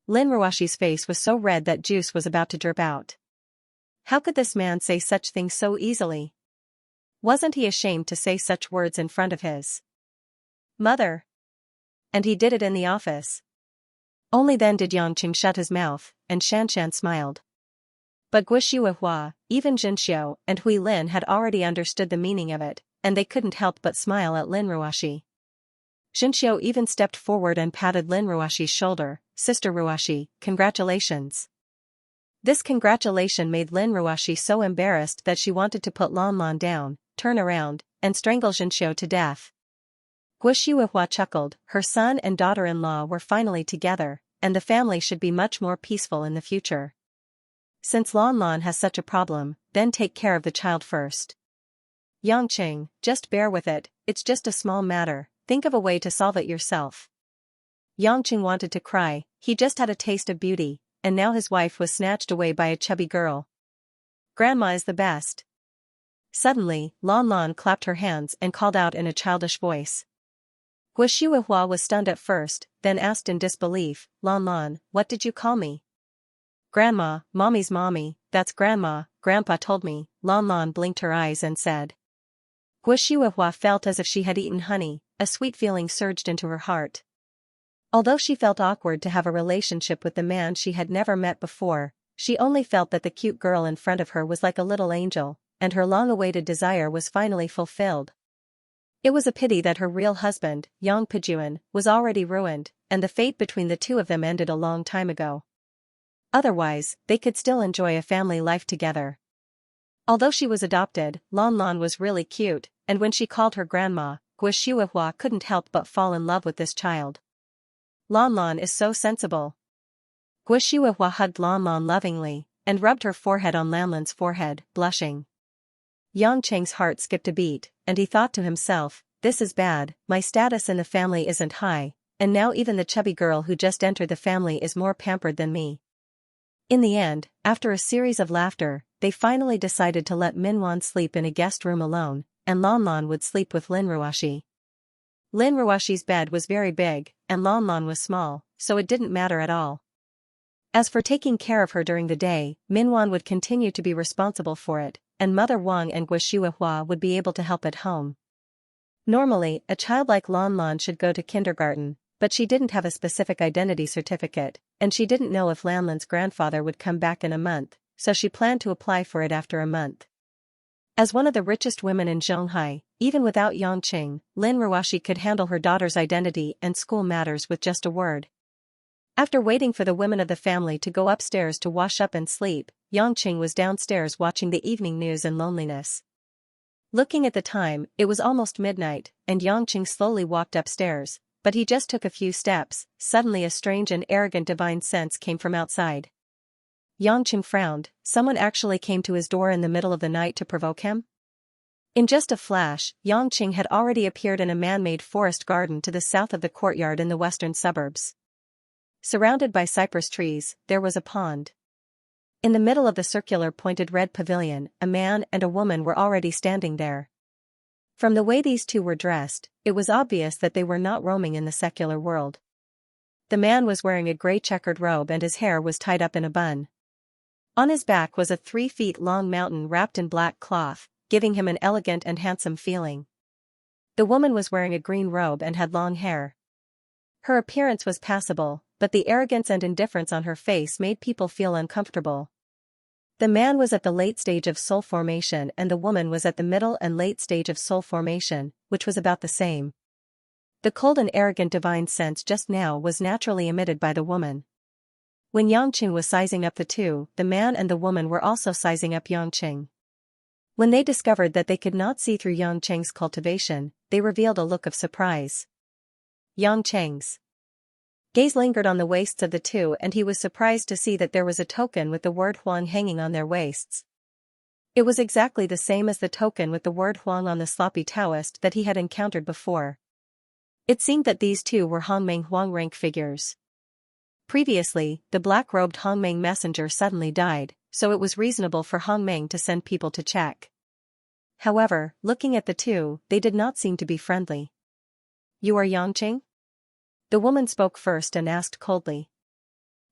Lin Ruoxi's face was so red that juice was about to drip out. How could this man say such things so easily? Wasn't he ashamed to say such words in front of his mother? And he did it in the office. Only then did Yangqing shut his mouth, and Xianxia smiled. But Guo, even Xianxia, and Hui Lin had already understood the meaning of it, and they couldn't help but smile at Lin Ruoxi. Xianxia even stepped forward and patted Lin Ruoxi's shoulder, Sister Ruoxi, congratulations. This congratulation made Lin Ruoxi so embarrassed that she wanted to put Lanlan down, turn around, and strangle Xianxia to death. Guo chuckled, her son and daughter-in-law were finally together, and the family should be much more peaceful in the future. Since Lanlan has such a problem, then take care of the child first. Yangqing, just bear with it, it's just a small matter, think of a way to solve it yourself. Yangqing wanted to cry, he just had a taste of beauty, and now his wife was snatched away by a chubby girl. Grandma is the best. Suddenly, Lanlan clapped her hands and called out in a childish voice. Guo was stunned at first, then asked in disbelief, Lanlan, what did you call me? Grandma, mommy's mommy, that's grandma, grandpa told me, Lanlan blinked her eyes and said. Guo felt as if she had eaten honey, a sweet feeling surged into her heart. Although she felt awkward to have a relationship with the man she had never met before, she only felt that the cute girl in front of her was like a little angel, and her long-awaited desire was finally fulfilled. It was a pity that her real husband, Yang Pejuan, was already ruined, and the fate between the two of them ended a long time ago. Otherwise, they could still enjoy a family life together. Although she was adopted, Lanlan was really cute, and when she called her grandma, Guo couldn't help but fall in love with this child. Lanlan is so sensible. Guo hugged Lanlan lovingly, and rubbed her forehead on Lanlan's forehead, blushing. Yangqing's heart skipped a beat, and he thought to himself, this is bad, my status in the family isn't high, and now even the chubby girl who just entered the family is more pampered than me. In the end, after a series of laughter, they finally decided to let Minwan sleep in a guest room alone, and Lanlan would sleep with Lin Ruoxi. Lin Ruoshi's bed was very big, and Lan Lan was small, so it didn't matter at all. As for taking care of her during the day, Minwan would continue to be responsible for it, and Mother Wang and Guishuahua would be able to help at home. Normally, a child like Lan Lan should go to kindergarten, but she didn't have a specific identity certificate, and she didn't know if Lan Lan's grandfather would come back in a month, so she planned to apply for it after a month. As one of the richest women in Zhonghai, even without Yangqing, Lin Ruoshi could handle her daughter's identity and school matters with just a word. After waiting for the women of the family to go upstairs to wash up and sleep, Yangqing was downstairs watching the evening news in loneliness. Looking at the time, it was almost midnight, and Yangqing slowly walked upstairs, but he just took a few steps. Suddenly a strange and arrogant divine sense came from outside. Yangqing frowned. Someone actually came to his door in the middle of the night to provoke him? In just a flash, Yangqing had already appeared in a man-made forest garden to the south of the courtyard in the western suburbs. Surrounded by cypress trees, there was a pond. In the middle of the circular pointed red pavilion, a man and a woman were already standing there. From the way these two were dressed, it was obvious that they were not roaming in the secular world. The man was wearing a gray checkered robe and his hair was tied up in a bun. On his back was a 3 feet long mountain wrapped in black cloth, giving him an elegant and handsome feeling. The woman was wearing a green robe and had long hair. Her appearance was passable, but the arrogance and indifference on her face made people feel uncomfortable. The man was at the late stage of soul formation and the woman was at the middle and late stage of soul formation, which was about the same. The cold and arrogant divine sense just now was naturally emitted by the woman. When Yangqing was sizing up the two, the man and the woman were also sizing up Yangqing. When they discovered that they could not see through Yangqing's cultivation, they revealed a look of surprise. Yangqing's gaze lingered on the waists of the two and he was surprised to see that there was a token with the word Huang hanging on their waists. It was exactly the same as the token with the word Huang on the sloppy Taoist that he had encountered before. It seemed that these two were Hongmeng Huang rank figures. Previously, the black-robed Hongmeng messenger suddenly died, so it was reasonable for Hongmeng to send people to check. However, looking at the two, they did not seem to be friendly. "You are Yangqing?" The woman spoke first and asked coldly.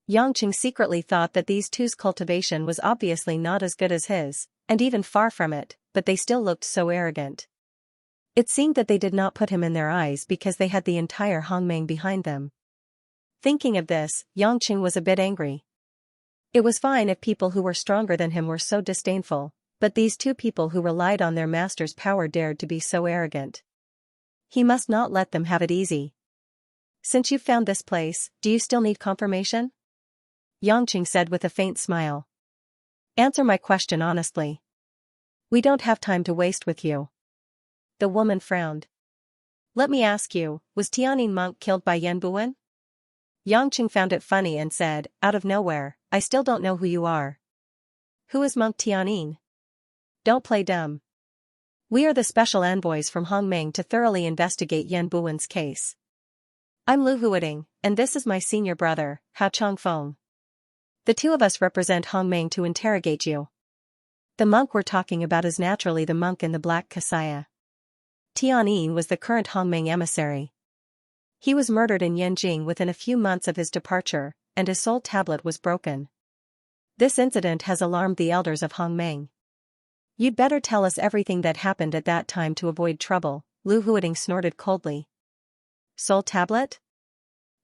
Yangqing secretly thought that these two's cultivation was obviously not as good as his, and even far from it, but they still looked so arrogant. It seemed that they did not put him in their eyes because they had the entire Hongmeng behind them. Thinking of this, Yangqing was a bit angry. It was fine if people who were stronger than him were so disdainful, but these two people who relied on their master's power dared to be so arrogant. He must not let them have it easy. "Since you've found this place, do you still need confirmation?" Yangqing said with a faint smile. "Answer my question honestly. We don't have time to waste with you." The woman frowned. "Let me ask you, was Tianyin monk killed by Yan Buwen?" Yangqing found it funny and said, out of nowhere, "I still don't know who you are." "Who is Monk Tianyin?" "Don't play dumb. We are the special envoys from Hongmeng to thoroughly investigate Yan Buwen's case. I'm Lu Huading, and this is my senior brother, Hao Chongfeng. The two of us represent Hongmeng to interrogate you." The monk we're talking about is naturally the monk in the black kasaya. Tianyin was the current Hongmeng emissary. He was murdered in Yanjing within a few months of his departure, and his soul tablet was broken. This incident has alarmed the elders of Hongmeng. "You'd better tell us everything that happened at that time to avoid trouble," Lu Huading snorted coldly. "Soul tablet?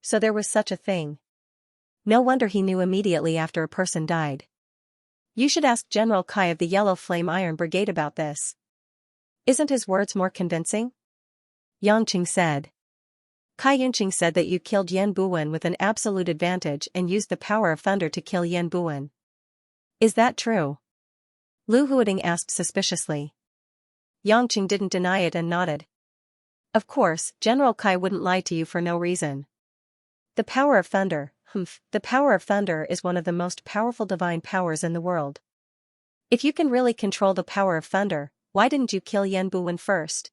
So there was such a thing. No wonder he knew immediately after a person died. You should ask General Kai of the Yellow Flame Iron Brigade about this. Isn't his words more convincing?" Yangqing said. "Kai Yunqing said that you killed Yan Buwen with an absolute advantage and used the power of thunder to kill Yan Buwen. Is that true?" Lu Huading asked suspiciously. Yangqing didn't deny it and nodded. "Of course, General Kai wouldn't lie to you for no reason. The power of thunder, the power of thunder is one of the most powerful divine powers in the world. If you can really control the power of thunder, why didn't you kill Yan Buwen first?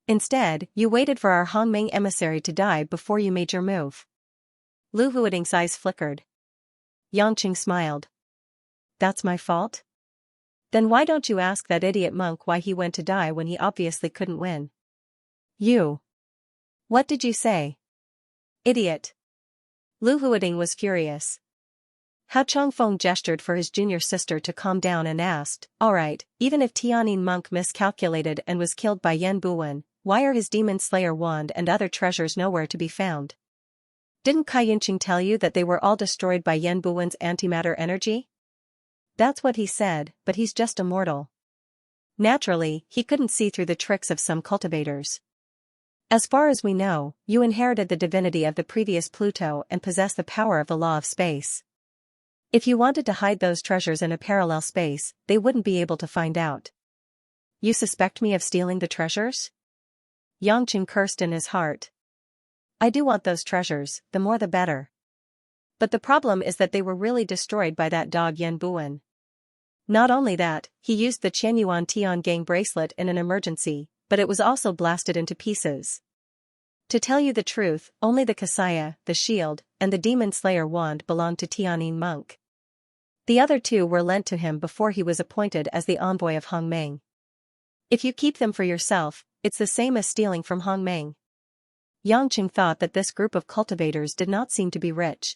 Instead, you waited for our Hongmeng emissary to die before you made your move." Lu Huading's eyes flickered. Yangqing smiled. "That's my fault? Then why don't you ask that idiot monk why he went to die when he obviously couldn't win?" "You." What did you say? Idiot. Lu Huading was furious. Hao Chongfeng gestured for his junior sister to calm down and asked, alright, even if Tianyin monk miscalculated and was killed by Yan Buwen, why are his demon slayer wand and other treasures nowhere to be found? Didn't Kai Yinqing tell you that they were all destroyed by Yan Buwen's antimatter energy? That's what he said, but he's just a mortal. Naturally, he couldn't see through the tricks of some cultivators. As far as we know, you inherited the divinity of the previous Pluto and possess the power of the law of space. If you wanted to hide those treasures in a parallel space, they wouldn't be able to find out. You suspect me of stealing the treasures? Yangqing cursed in his heart. I do want those treasures, the more the better. But the problem is that they were really destroyed by that dog Yan Buwen. Not only that, he used the Qianyuan Tian Gang bracelet in an emergency, but it was also blasted into pieces. To tell you the truth, only the Kasaya, the shield, and the Demon Slayer wand belonged to Tianyin monk. The other two were lent to him before he was appointed as the envoy of Hongmeng. If you keep them for yourself, it's the same as stealing from Hongmeng. Yangqing thought that this group of cultivators did not seem to be rich.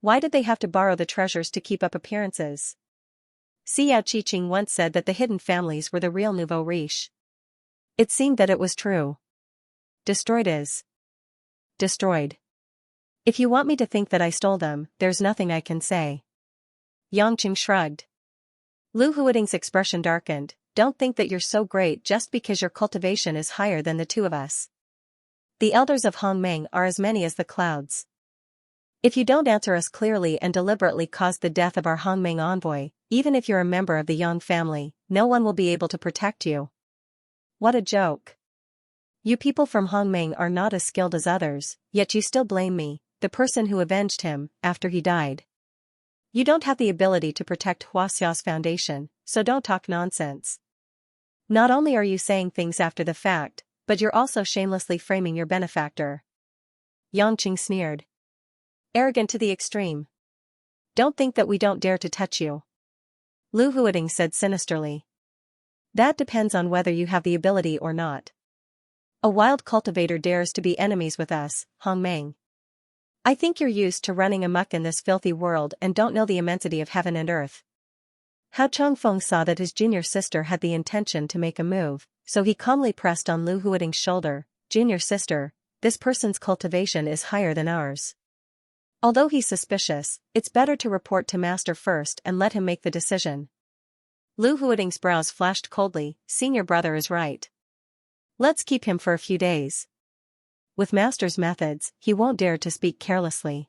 Why did they have to borrow the treasures to keep up appearances? Xiao Qiqing once said that the hidden families were the real nouveau riche. It seemed that it was true. Destroyed is destroyed. If you want me to think that I stole them, there's nothing I can say. Yangqing shrugged. Lu Huading's expression darkened. Don't think that you're so great just because your cultivation is higher than the two of us. The elders of Hongmeng are as many as the clouds. If you don't answer us clearly and deliberately cause the death of our Hongmeng envoy, even if you're a member of the Yang family, no one will be able to protect you. What a joke. You people from Hongmeng are not as skilled as others, yet you still blame me, the person who avenged him, after he died. You don't have the ability to protect Huaxia's foundation, so don't talk nonsense. Not only are you saying things after the fact, but you're also shamelessly framing your benefactor. Yangqing sneered. Arrogant to the extreme. Don't think that we don't dare to touch you. Lu Huading said sinisterly. That depends on whether you have the ability or not. A wild cultivator dares to be enemies with us, Hongmeng. I think you're used to running amok in this filthy world and don't know the immensity of heaven and earth. Hao Chongfeng saw that his junior sister had the intention to make a move, so he calmly pressed on Lu Huading's shoulder. Junior sister, this person's cultivation is higher than ours. Although he's suspicious, it's better to report to master first and let him make the decision. Lu Huading's brows flashed coldly. Senior brother is right. Let's keep him for a few days. With master's methods, he won't dare to speak carelessly.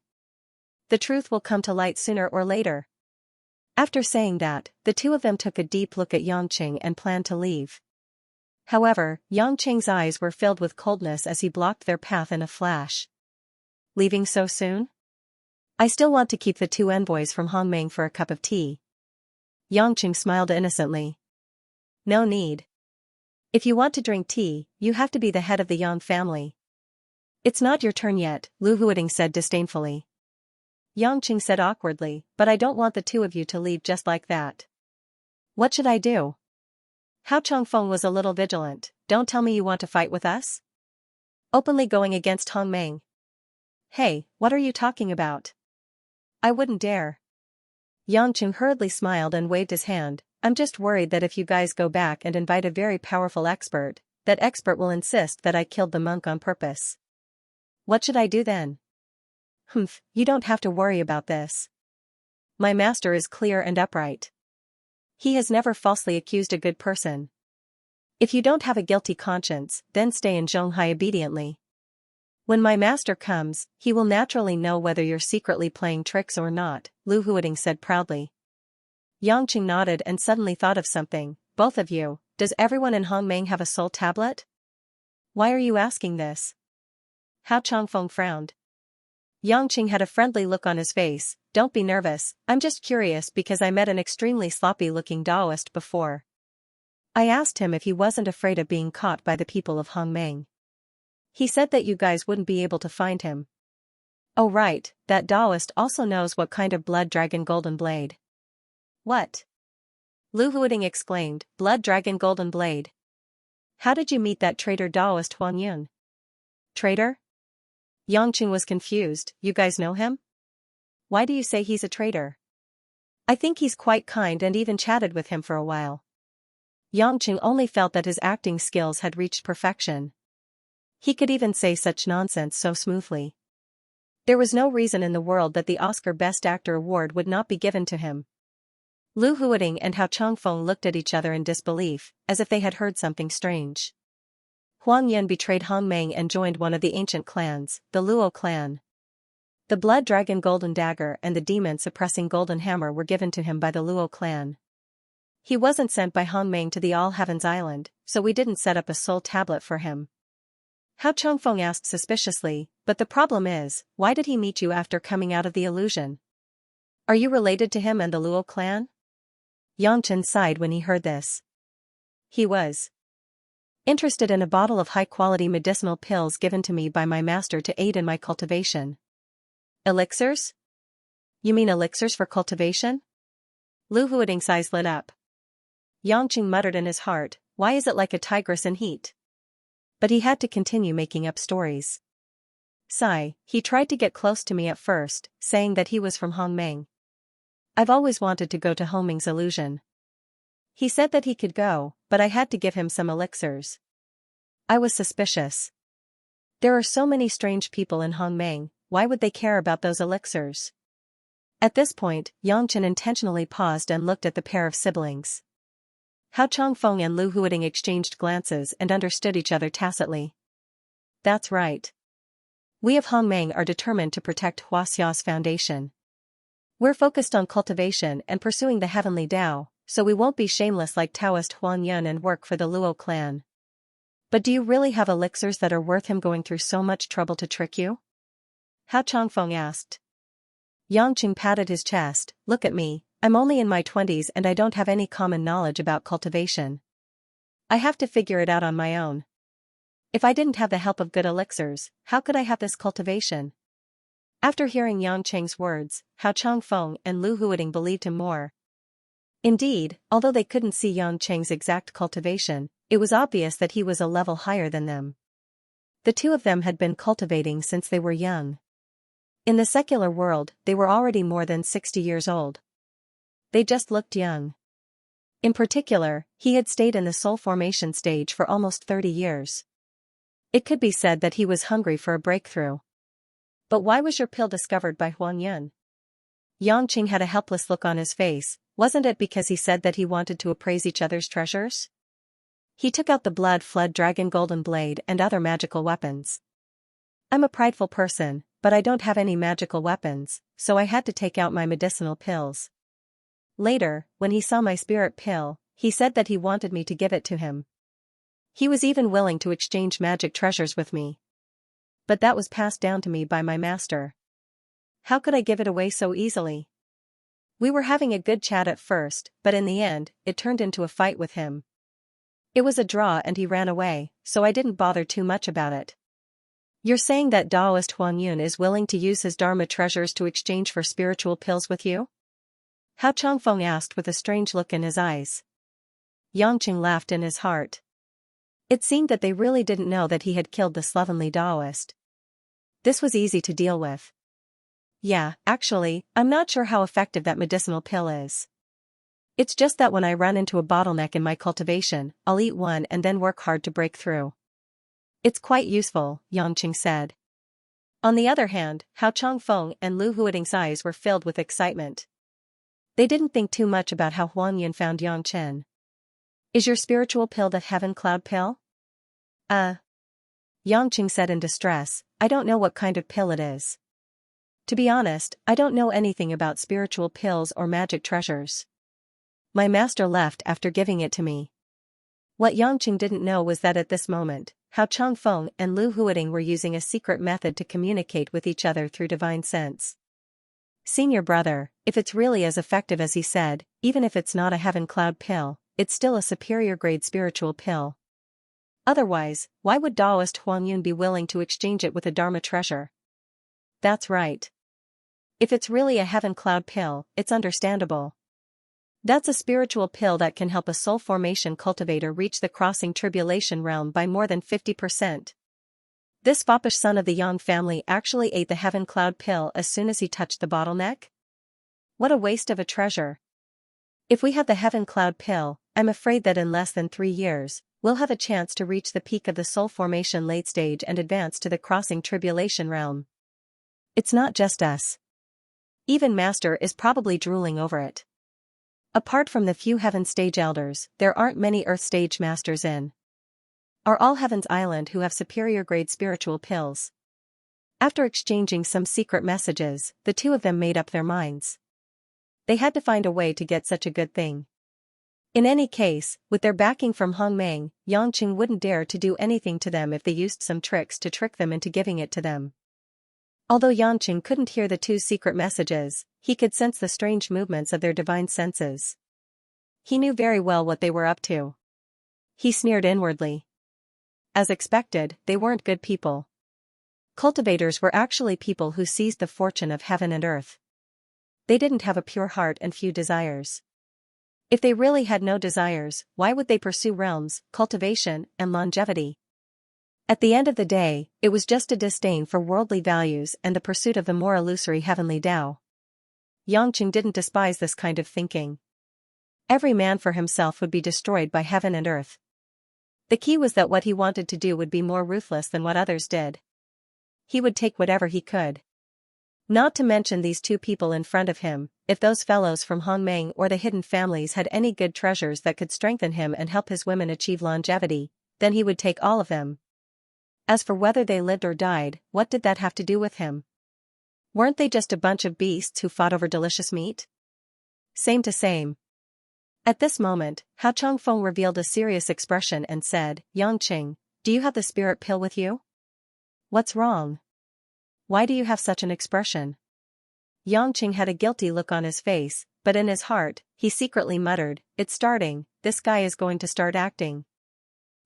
The truth will come to light sooner or later. After saying that, the two of them took a deep look at Yangqing and planned to leave. However, Yangqing's eyes were filled with coldness as he blocked their path in a flash. Leaving so soon? I still want to keep the two envoys from Hongmeng for a cup of tea. Yangqing smiled innocently. No need. If you want to drink tea, you have to be the head of the Yang family. It's not your turn yet, Lu Huading said disdainfully. Yangqing said awkwardly, but I don't want the two of you to leave just like that. What should I do? Hao Chongfeng was a little vigilant. Don't tell me you want to fight with us? Openly going against Hongmeng. Hey, what are you talking about? I wouldn't dare. Yangqing hurriedly smiled and waved his hand. I'm just worried that if you guys go back and invite a very powerful expert, that expert will insist that I killed the monk on purpose. What should I do then? You don't have to worry about this. My master is clear and upright. He has never falsely accused a good person. If you don't have a guilty conscience, then stay in Zhonghai obediently. When my master comes, he will naturally know whether you're secretly playing tricks or not, Lu Huading said proudly. Yangqing nodded and suddenly thought of something. Both of you, does everyone in Hongmeng have a soul tablet? Why are you asking this? Hao Chongfeng frowned. Yangqing had a friendly look on his face. Don't be nervous, I'm just curious because I met an extremely sloppy-looking Taoist before. I asked him if he wasn't afraid of being caught by the people of Hongmeng. He said that you guys wouldn't be able to find him. Oh right, that Taoist also knows what kind of blood dragon golden blade. What? Lu Huading exclaimed, Blood Dragon Golden Blade. How did you meet that traitor Taoist Huang Yun? Traitor? Yangqing was confused. You guys know him? Why do you say he's a traitor? I think he's quite kind and even chatted with him for a while. Yangqing only felt that his acting skills had reached perfection. He could even say such nonsense so smoothly. There was no reason in the world that the Oscar Best Actor award would not be given to him. Lu Huiting and Hao Changfeng looked at each other in disbelief, as if they had heard something strange. Huang Yun betrayed Hong Meng and joined one of the ancient clans, the Luo clan. The Blood Dragon Golden Dagger and the Demon-suppressing Golden Hammer were given to him by the Luo clan. He wasn't sent by Hong Meng to the All Heavens Island, so we didn't set up a soul tablet for him. Hao Changfeng asked suspiciously, but the problem is, why did he meet you after coming out of the illusion? Are you related to him and the Luo clan? Yangchen sighed when he heard this. He was interested in a bottle of high-quality medicinal pills given to me by my master to aid in my cultivation. Elixirs? You mean elixirs for cultivation? Lu Huiting's eyes lit up. Yangqing muttered in his heart, why is it like a tigress in heat? But he had to continue making up stories. Sigh, he tried to get close to me at first, saying that he was from Hong Meng. I've always wanted to go to Hong Meng's illusion. He said that he could go, but I had to give him some elixirs. I was suspicious. There are so many strange people in Hong Meng, why would they care about those elixirs? At this point, Yangchen intentionally paused and looked at the pair of siblings. Hao Changfeng and Lu Huiting exchanged glances and understood each other tacitly. That's right. We of Hong Meng are determined to protect Huaxia's foundation. We're focused on cultivation and pursuing the heavenly Tao, so we won't be shameless like Taoist Huang Yun and work for the Luo clan. But do you really have elixirs that are worth him going through so much trouble to trick you? Hao Changfeng asked. Yangqing patted his chest, look at me, I'm only in my 20s and I don't have any common knowledge about cultivation. I have to figure it out on my own. If I didn't have the help of good elixirs, how could I have this cultivation? After hearing Yangqing's words, Hao Changfeng and Lu Huiting believed him more. Indeed, although they couldn't see Yangqing's exact cultivation, it was obvious that he was a level higher than them. The two of them had been cultivating since they were young. In the secular world, they were already more than 60 years old. They just looked young. In particular, he had stayed in the soul formation stage for almost 30 years. It could be said that he was hungry for a breakthrough. But why was your pill discovered by Huang Yun? Yangqing had a helpless look on his face, wasn't it because he said that he wanted to appraise each other's treasures? He took out the blood-flood dragon golden blade and other magical weapons. I'm a prideful person, but I don't have any magical weapons, so I had to take out my medicinal pills. Later, when he saw my spirit pill, he said that he wanted me to give it to him. He was even willing to exchange magic treasures with me. But that was passed down to me by my master. How could I give it away so easily? We were having a good chat at first, but in the end, it turned into a fight with him. It was a draw and he ran away, so I didn't bother too much about it. You're saying that Taoist Huang Yun is willing to use his Dharma treasures to exchange for spiritual pills with you? Hao Changfeng asked with a strange look in his eyes. Yangqing laughed in his heart. It seemed that they really didn't know that he had killed the slovenly Taoist. This was easy to deal with. Yeah, actually, I'm not sure how effective that medicinal pill is. It's just that when I run into a bottleneck in my cultivation, I'll eat one and then work hard to break through. It's quite useful, Yangqing said. On the other hand, Hao Changfeng and Lu Huiting's eyes were filled with excitement. They didn't think too much about how Huang Yun found Yangchen. Is your spiritual pill the heaven cloud pill? Yangqing said in distress, I don't know what kind of pill it is. To be honest, I don't know anything about spiritual pills or magic treasures. My master left after giving it to me. What Yangqing didn't know was that at this moment, Hao Changfeng and Lu Huiting were using a secret method to communicate with each other through divine sense. Senior brother, if it's really as effective as he said, even if it's not a heaven cloud pill, it's still a superior grade spiritual pill. Otherwise, why would Taoist Huang Yun be willing to exchange it with a Dharma treasure? That's right. If it's really a heaven cloud pill, it's understandable. That's a spiritual pill that can help a soul formation cultivator reach the crossing tribulation realm by more than 50%. This foppish son of the Yang family actually ate the heaven cloud pill as soon as he touched the bottleneck? What a waste of a treasure. If we have the heaven cloud pill, I'm afraid that in less than 3 years, we'll have a chance to reach the peak of the soul formation late stage and advance to the crossing tribulation realm. It's not just us. Even Master is probably drooling over it. Apart from the few heaven stage elders, there aren't many earth stage masters in are all Heaven's Island who have superior grade spiritual pills. After exchanging some secret messages, the two of them made up their minds. They had to find a way to get such a good thing. In any case, with their backing from Hongmeng, Yangqing wouldn't dare to do anything to them if they used some tricks to trick them into giving it to them. Although Yangqing couldn't hear the two secret messages, he could sense the strange movements of their divine senses. He knew very well what they were up to. He sneered inwardly. As expected, they weren't good people. Cultivators were actually people who seized the fortune of heaven and earth. They didn't have a pure heart and few desires. If they really had no desires, why would they pursue realms, cultivation, and longevity? At the end of the day, it was just a disdain for worldly values and the pursuit of the more illusory heavenly Tao. Yangqing didn't despise this kind of thinking. Every man for himself would be destroyed by heaven and earth. The key was that what he wanted to do would be more ruthless than what others did. He would take whatever he could. Not to mention these two people in front of him, if those fellows from Hongmeng or the hidden families had any good treasures that could strengthen him and help his women achieve longevity, then he would take all of them. As for whether they lived or died, what did that have to do with him? Weren't they just a bunch of beasts who fought over delicious meat? Same to same. At this moment, Hao Changfeng revealed a serious expression and said, Yangqing, do you have the spirit pill with you? What's wrong? Why do you have such an expression? Yangqing had a guilty look on his face, but in his heart, he secretly muttered, it's starting, this guy is going to start acting.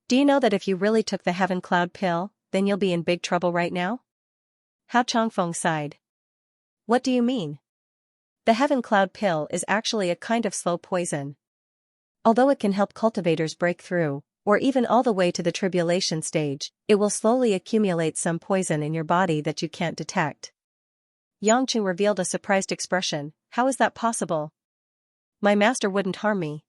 Do you know that if you really took the heaven cloud pill, then you'll be in big trouble right now? Hao Changfeng sighed. What do you mean? The heaven cloud pill is actually a kind of slow poison. Although it can help cultivators break through, or even all the way to the tribulation stage, it will slowly accumulate some poison in your body that you can't detect. Yangqing revealed a surprised expression. How is that possible? My master wouldn't harm me.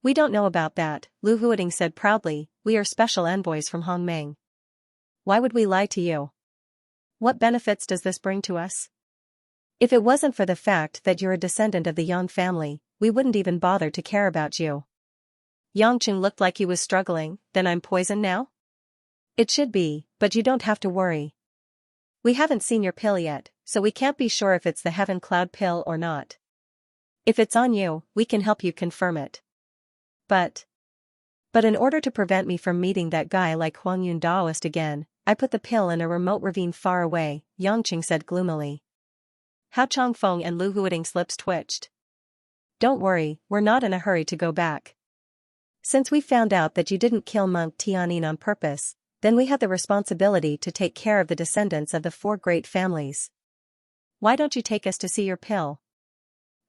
We don't know about that, Lu Huading said proudly, we are special envoys from Hongmeng. Why would we lie to you? What benefits does this bring to us? If it wasn't for the fact that you're a descendant of the Yang family, we wouldn't even bother to care about you. Yangqing looked like he was struggling. Then I'm poisoned now? It should be, but you don't have to worry. We haven't seen your pill yet, so we can't be sure if it's the heaven cloud pill or not. If it's on you, we can help you confirm it. But in order to prevent me from meeting that guy like Huang Yun Daoist again, I put the pill in a remote ravine far away, Yangqing said gloomily. Hao Changfeng and Lu Huading's lips twitched. Don't worry, we're not in a hurry to go back. Since we found out that you didn't kill monk Tianyin on purpose, then we have the responsibility to take care of the descendants of the 4 great families. Why don't you take us to see your pill?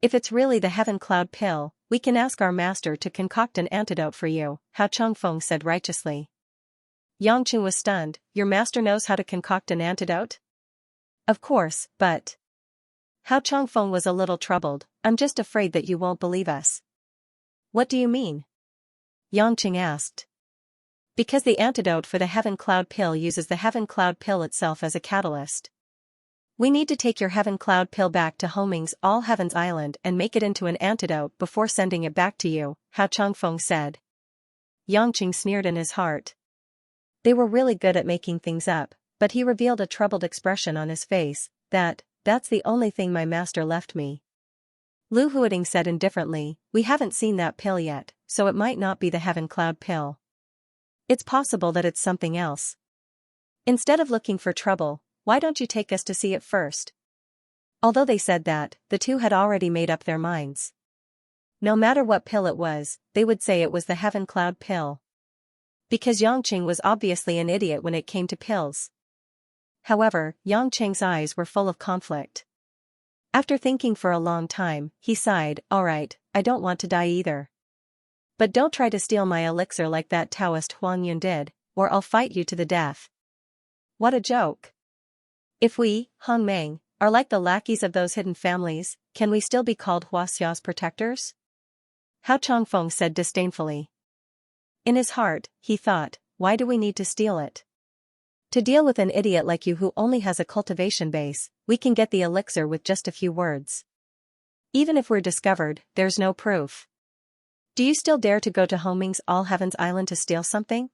If it's really the heaven cloud pill, we can ask our master to concoct an antidote for you, Hao Changfeng said righteously. Yangqing was stunned. Your master knows how to concoct an antidote? Of course, but... Hao Changfeng was a little troubled. I'm just afraid that you won't believe us. What do you mean? Yangqing asked. Because the antidote for the heaven cloud pill uses the heaven cloud pill itself as a catalyst. We need to take your heaven cloud pill back to Homing's All Heavens Island and make it into an antidote before sending it back to you, Hao Changfeng said. Yangqing sneered in his heart. They were really good at making things up, but he revealed a troubled expression on his face. That's the only thing my master left me. Lu Huading said indifferently, we haven't seen that pill yet, so it might not be the heaven cloud pill. It's possible that it's something else. Instead of looking for trouble, why don't you take us to see it first? Although they said that, the two had already made up their minds. No matter what pill it was, they would say it was the heaven cloud pill. Because Yangqing was obviously an idiot when it came to pills. However, Yangqing's eyes were full of conflict. After thinking for a long time, he sighed, alright, I don't want to die either. But don't try to steal my elixir like that Taoist Huang Yun did, or I'll fight you to the death. What a joke. If we, Hongmeng, are like the lackeys of those hidden families, can we still be called Huaxia's protectors? Hao Changfeng said disdainfully. In his heart, he thought, why do we need to steal it? To deal with an idiot like you who only has a cultivation base, we can get the elixir with just a few words. Even if we're discovered, there's no proof. Do you still dare to go to Hongming's All Heavens Island to steal something?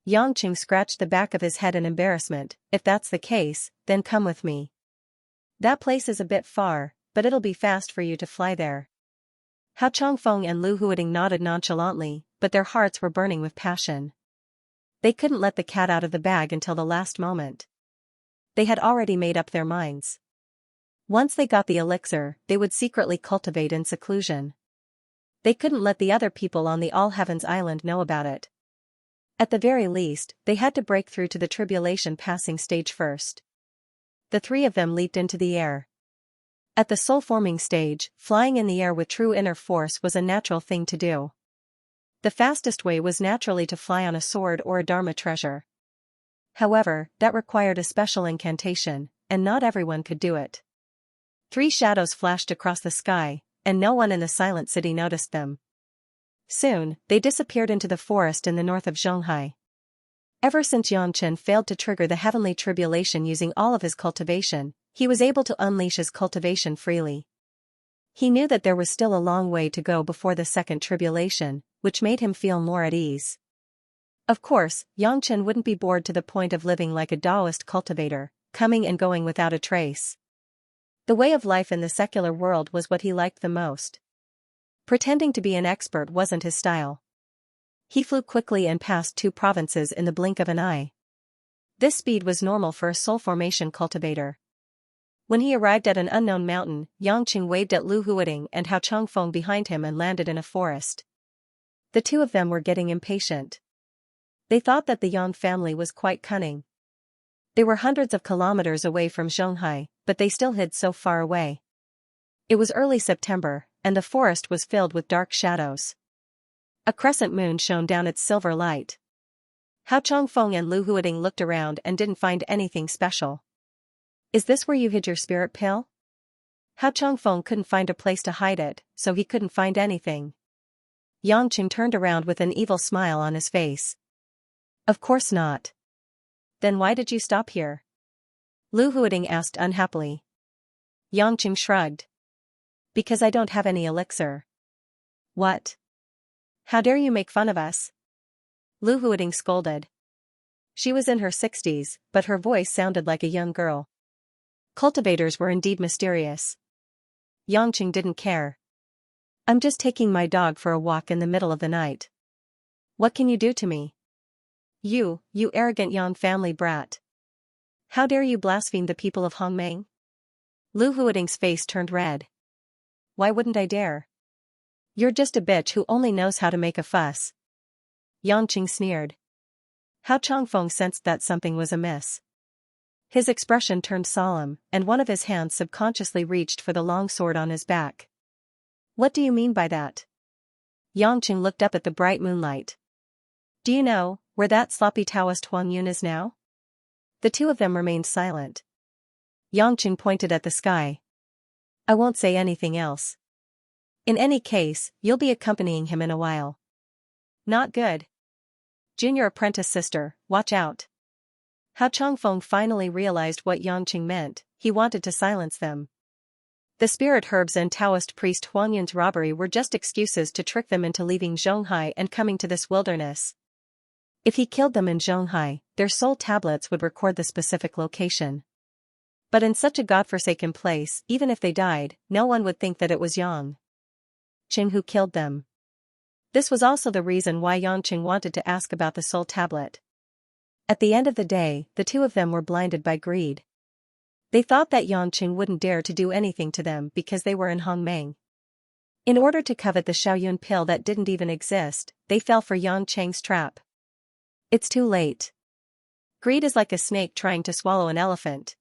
Yangqing scratched the back of his head in embarrassment. If that's the case, then come with me. That place is a bit far, but it'll be fast for you to fly there. Hao Changfeng and Lu Huading nodded nonchalantly, but their hearts were burning with passion. They couldn't let the cat out of the bag until the last moment. They had already made up their minds. Once they got the elixir, they would secretly cultivate in seclusion. They couldn't let the other people on the All Heavens Island know about it. At the very least, they had to break through to the tribulation passing stage first. The three of them leaped into the air. At the soul-forming stage, flying in the air with true inner force was a natural thing to do. The fastest way was naturally to fly on a sword or a dharma treasure. However, that required a special incantation, and not everyone could do it. 3 shadows flashed across the sky, and no one in the silent city noticed them. Soon, they disappeared into the forest in the north of Zhonghai. Ever since Yangchen failed to trigger the heavenly tribulation using all of his cultivation, he was able to unleash his cultivation freely. He knew that there was still a long way to go before the second tribulation, which made him feel more at ease. Of course, Yangchen wouldn't be bored to the point of living like a Taoist cultivator, coming and going without a trace. The way of life in the secular world was what he liked the most. Pretending to be an expert wasn't his style. He flew quickly and passed 2 provinces in the blink of an eye. This speed was normal for a soul formation cultivator. When he arrived at an unknown mountain, Yangqing waved at Lu Huading and Hao Changfeng behind him and landed in a forest. The 2 of them were getting impatient. They thought that the Yang family was quite cunning. They were hundreds of kilometers away from Zhonghai, but they still hid so far away. It was early September, and the forest was filled with dark shadows. A crescent moon shone down its silver light. Hao Changfeng and Lu Huading looked around and didn't find anything special. Is this where you hid your spirit pill? Hao Changfeng couldn't find a place to hide it, so he couldn't find anything. Yangqing turned around with an evil smile on his face. Of course not. Then why did you stop here? Lu Huading asked unhappily. Yangqing shrugged. Because I don't have any elixir. What? How dare you make fun of us? Lu Huading scolded. She was in her 60s, but her voice sounded like a young girl. Cultivators were indeed mysterious. Yangqing didn't care. I'm just taking my dog for a walk in the middle of the night. What can you do to me? You arrogant Yang family brat. How dare you blaspheme the people of Hongmeng? Lu Huading's face turned red. Why wouldn't I dare? You're just a bitch who only knows how to make a fuss. Yangqing sneered. Hao Changfeng sensed that something was amiss. His expression turned solemn, and one of his hands subconsciously reached for the long sword on his back. What do you mean by that? Yangqing looked up at the bright moonlight. Do you know where that sloppy Taoist Huang Yun is now? The 2 of them remained silent. Yangqing pointed at the sky. I won't say anything else. In any case, you'll be accompanying him in a while. Not good. Junior apprentice sister, watch out. Hao Changfeng finally realized what Yangqing meant. He wanted to silence them. The spirit herbs and Taoist priest Huang Yun's robbery were just excuses to trick them into leaving Zhonghai and coming to this wilderness. If he killed them in Zhonghai, their soul tablets would record the specific location. But in such a godforsaken place, even if they died, no one would think that it was Yangqing who killed them. This was also the reason why Yangqing wanted to ask about the soul tablet. At the end of the day, the 2 of them were blinded by greed. They thought that Yangqing wouldn't dare to do anything to them because they were in Hongmeng. In order to covet the Xiaoyun pill that didn't even exist, they fell for Yangqing's trap. It's too late. Greed is like a snake trying to swallow an elephant.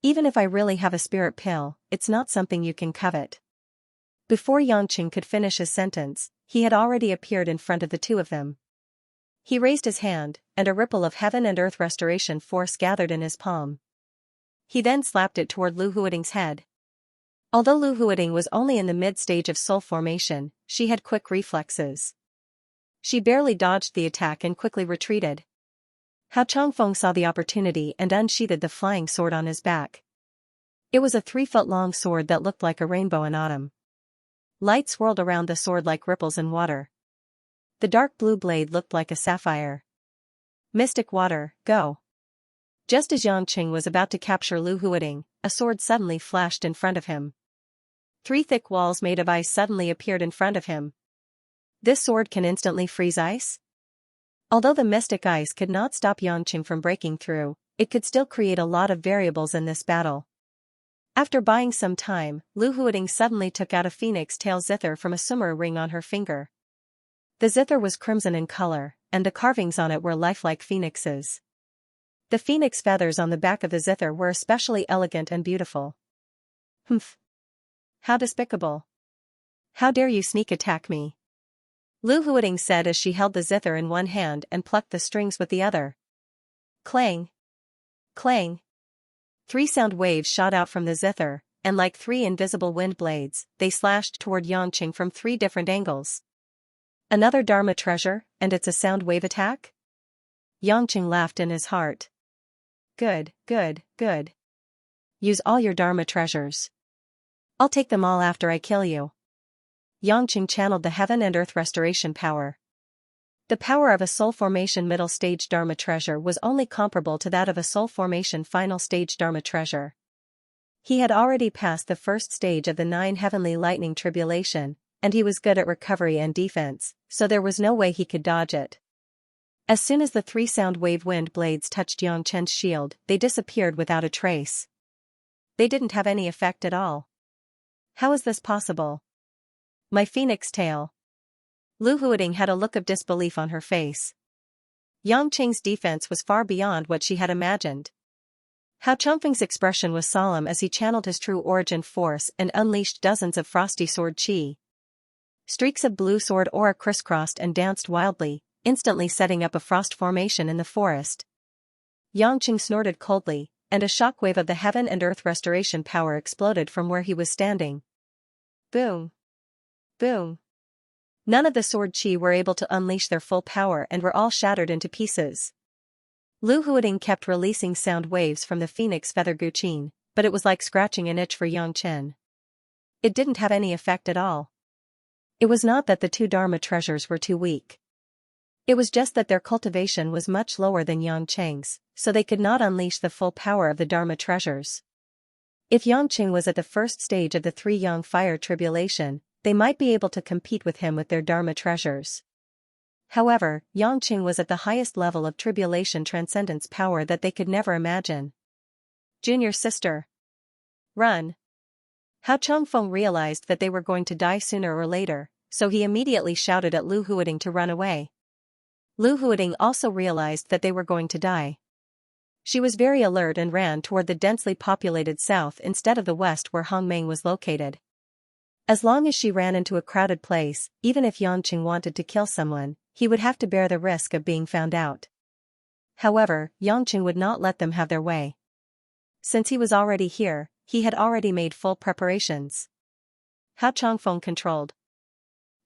Even if I really have a spirit pill, it's not something you can covet. Before Yangqing could finish his sentence, he had already appeared in front of the 2 of them. He raised his hand, and a ripple of heaven and earth restoration force gathered in his palm. He then slapped it toward Lu Huiting's head. Although Lu Huiting was only in the mid-stage of soul formation, she had quick reflexes. She barely dodged the attack and quickly retreated. Hao Changfeng saw the opportunity and unsheathed the flying sword on his back. It was a 3-foot-long sword that looked like a rainbow in autumn. Light swirled around the sword like ripples in water. The dark blue blade looked like a sapphire. Mystic water, go. Just as Yangqing was about to capture Lu Huiting, a sword suddenly flashed in front of him. 3 thick walls made of ice suddenly appeared in front of him. This sword can instantly freeze ice? Although the mystic ice could not stop Yangqing from breaking through, it could still create a lot of variables in this battle. After buying some time, Lu Huiting suddenly took out a phoenix tail zither from a sumer ring on her finger. The zither was crimson in color, and the carvings on it were lifelike phoenixes. The phoenix feathers on the back of the zither were especially elegant and beautiful. Humph! How despicable! How dare you sneak attack me? Lu Huiting said as she held the zither in one hand and plucked the strings with the other. Clang! Clang! 3 sound waves shot out from the zither, and like 3 invisible wind blades, they slashed toward Yangqing from 3 different angles. Another Dharma treasure, and it's a sound wave attack? Yangqing laughed in his heart. Good, good, good. Use all your Dharma treasures. I'll take them all after I kill you. Yangqing channeled the heaven and earth restoration power. The power of a soul formation middle stage Dharma treasure was only comparable to that of a soul formation final stage Dharma treasure. He had already passed the first stage of the 9 heavenly lightning tribulation, and he was good at recovery and defense, so there was no way he could dodge it. As soon as the 3 sound wave wind blades touched Yangchen's shield, they disappeared without a trace. They didn't have any effect at all. How is this possible? My phoenix tail. Lu Huiting had a look of disbelief on her face. Yangqing's defense was far beyond what she had imagined. Hao Changfeng's expression was solemn as he channeled his true origin force and unleashed dozens of frosty sword chi. Streaks of blue sword aura crisscrossed and danced wildly, instantly setting up a frost formation in the forest. Yangqing snorted coldly, and a shockwave of the heaven and earth restoration power exploded from where he was standing. Boom! Boom! None of the sword chi were able to unleash their full power and were all shattered into pieces. Lu Huiting kept releasing sound waves from the phoenix feather guqin, but it was like scratching an itch for Yangchen. It didn't have any effect at all. It was not that the 2 Dharma treasures were too weak. It was just that their cultivation was much lower than Yangcheng's, so they could not unleash the full power of the Dharma treasures. If Yangqing was at the first stage of the 3 Yang fire tribulation, they might be able to compete with him with their Dharma treasures. However, Yangqing was at the highest level of tribulation transcendence power that they could never imagine. Junior sister. Run. Hao Changfeng realized that they were going to die sooner or later, so he immediately shouted at Lu Huiting to run away. Lu Huiting also realized that they were going to die. She was very alert and ran toward the densely populated south instead of the west where Hongmeng was located. As long as she ran into a crowded place, even if Yangqing wanted to kill someone, he would have to bear the risk of being found out. However, Yangqing would not let them have their way. Since he was already here, he had already made full preparations. Hao Changfeng controlled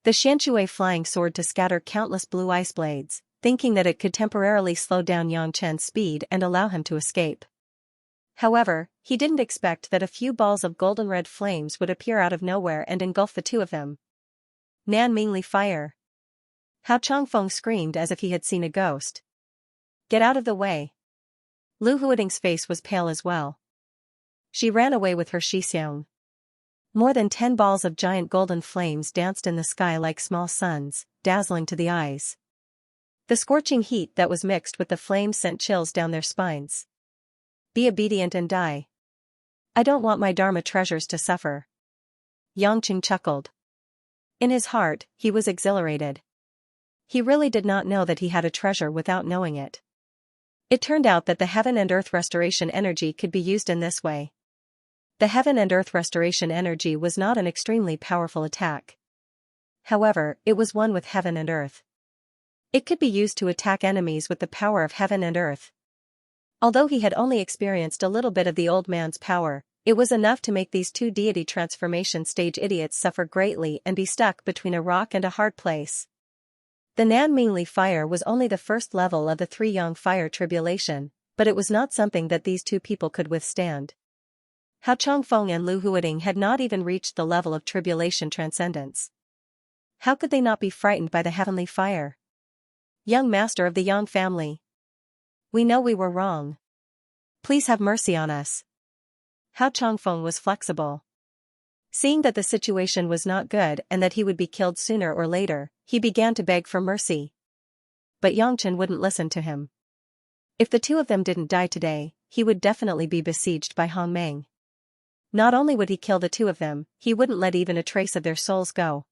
the Xianxia flying sword to scatter countless blue ice blades, thinking that it could temporarily slow down Yangchen's speed and allow him to escape. However, he didn't expect that a few balls of golden red flames would appear out of nowhere and engulf the 2 of them. Nan Mingli fire! Hao Changfeng screamed as if he had seen a ghost. Get out of the way! Lu Huiting's face was pale as well. She ran away with her Xixiang. More than 10 balls of giant golden flames danced in the sky like small suns, dazzling to the eyes. The scorching heat that was mixed with the flames sent chills down their spines. Be obedient and die. I don't want my Dharma treasures to suffer. Yangqing chuckled. In his heart, he was exhilarated. He really did not know that he had a treasure without knowing it. It turned out that the heaven and earth restoration energy could be used in this way. The heaven and earth restoration energy was not an extremely powerful attack. However, it was one with heaven and earth. It could be used to attack enemies with the power of heaven and earth. Although he had only experienced a little bit of the old man's power, it was enough to make these two deity transformation stage idiots suffer greatly and be stuck between a rock and a hard place. The Nanmingli fire was only the first level of the Three Yang fire tribulation, but it was not something that these two people could withstand. Hao Chongfeng and Lu Huading had not even reached the level of tribulation transcendence. How could they not be frightened by the heavenly fire? Young master of the Yang family. We know we were wrong. Please have mercy on us. Hao Chongfeng was flexible. Seeing that the situation was not good and that he would be killed sooner or later, he began to beg for mercy. But Yangchen wouldn't listen to him. If the two of them didn't die today, he would definitely be besieged by Hong Meng. Not only would he kill the two of them, he wouldn't let even a trace of their souls go.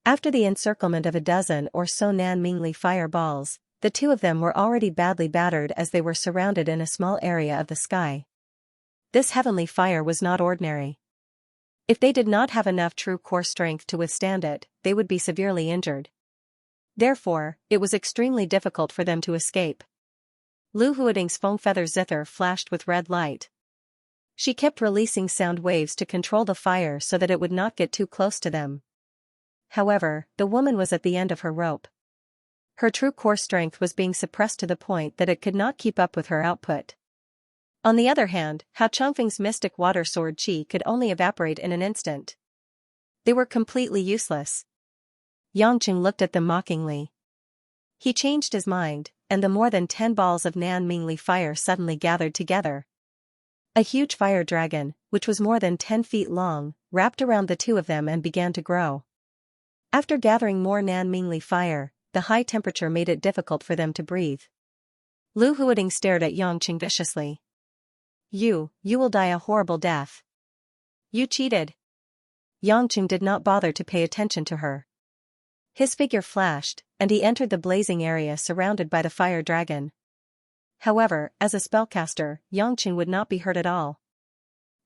After the encirclement of a dozen or so Nanmingli fireballs, the two of them were already badly battered as they were surrounded in a small area of the sky. This heavenly fire was not ordinary. If they did not have enough true core strength to withstand it, they would be severely injured. Therefore, it was extremely difficult for them to escape. Lu Huading's foam feather zither flashed with red light. She kept releasing sound waves to control the fire so that it would not get too close to them. However, the woman was at the end of her rope. Her true core strength was being suppressed to the point that it could not keep up with her output. On the other hand, Hao Chongfeng's mystic water sword chi could only evaporate in an instant. They were completely useless. Yangchen looked at them mockingly. He changed his mind, and the more than 10 balls of Nanmingli fire suddenly gathered together. A huge fire dragon, which was more than 10 feet long, wrapped around the two of them and began to grow. After gathering more Nanmingli fire, the high temperature made it difficult for them to breathe. Lu Huading stared at Yangchen viciously. You will die a horrible death. You cheated. Yangchen did not bother to pay attention to her. His figure flashed, and he entered the blazing area surrounded by the fire dragon. However, as a spellcaster, Yangchen would not be hurt at all.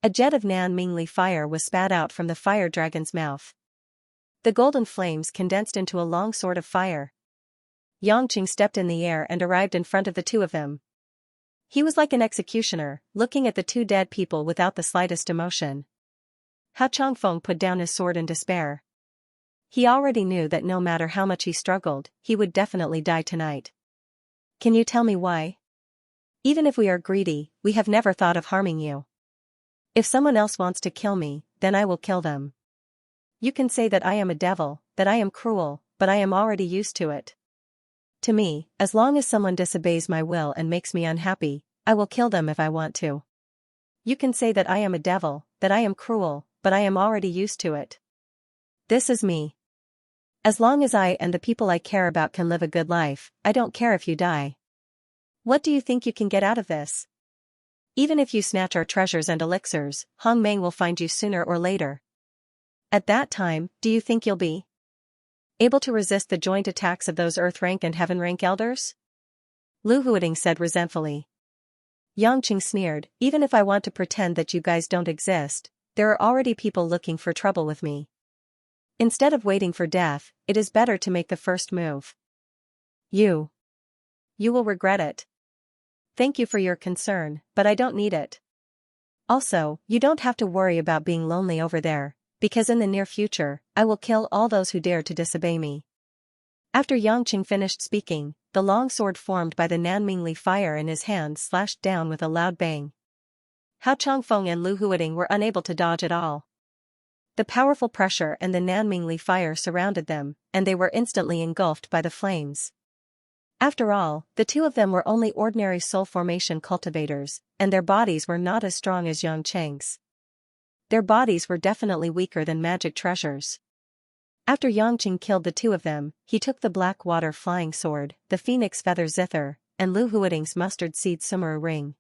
A jet of Nanmingli fire was spat out from the fire dragon's mouth. The golden flames condensed into a long sword of fire. Yangchen stepped in the air and arrived in front of the two of them. He was like an executioner, looking at the two dead people without the slightest emotion. Hao Chongfeng put down his sword in despair. He already knew that no matter how much he struggled, he would definitely die tonight. Can you tell me why? Even if we are greedy, we have never thought of harming you. If someone else wants to kill me, then I will kill them. You can say that I am a devil, that I am cruel, but I am already used to it. To me, as long as someone disobeys my will and makes me unhappy, I will kill them if I want to. You can say that I am a devil, that I am cruel, but I am already used to it. This is me. As long as I and the people I care about can live a good life, I don't care if you die. What do you think you can get out of this? Even if you snatch our treasures and elixirs, Hong Meng will find you sooner or later. At that time, do you think you'll be able to resist the joint attacks of those Earth rank and Heaven rank elders? Lu Huading said resentfully. Yangchen sneered, even if I want to pretend that you guys don't exist, there are already people looking for trouble with me. Instead of waiting for death, it is better to make the first move. You will regret it. Thank you for your concern, but I don't need it. Also, you don't have to worry about being lonely over there, because in the near future, I will kill all those who dare to disobey me. After Yangchen finished speaking, the long sword formed by the Nanmingli fire in his hand slashed down with a loud bang. Hao Chongfeng and Lu Huading were unable to dodge at all. The powerful pressure and the Nanmingli fire surrounded them, and they were instantly engulfed by the flames. After all, the two of them were only ordinary soul formation cultivators, and their bodies were not as strong as Yangchen's. Their bodies were definitely weaker than magic treasures. After Yangchen killed the two of them, he took the black water flying sword, the phoenix feather zither, and Lu Huading's mustard seed summer ring.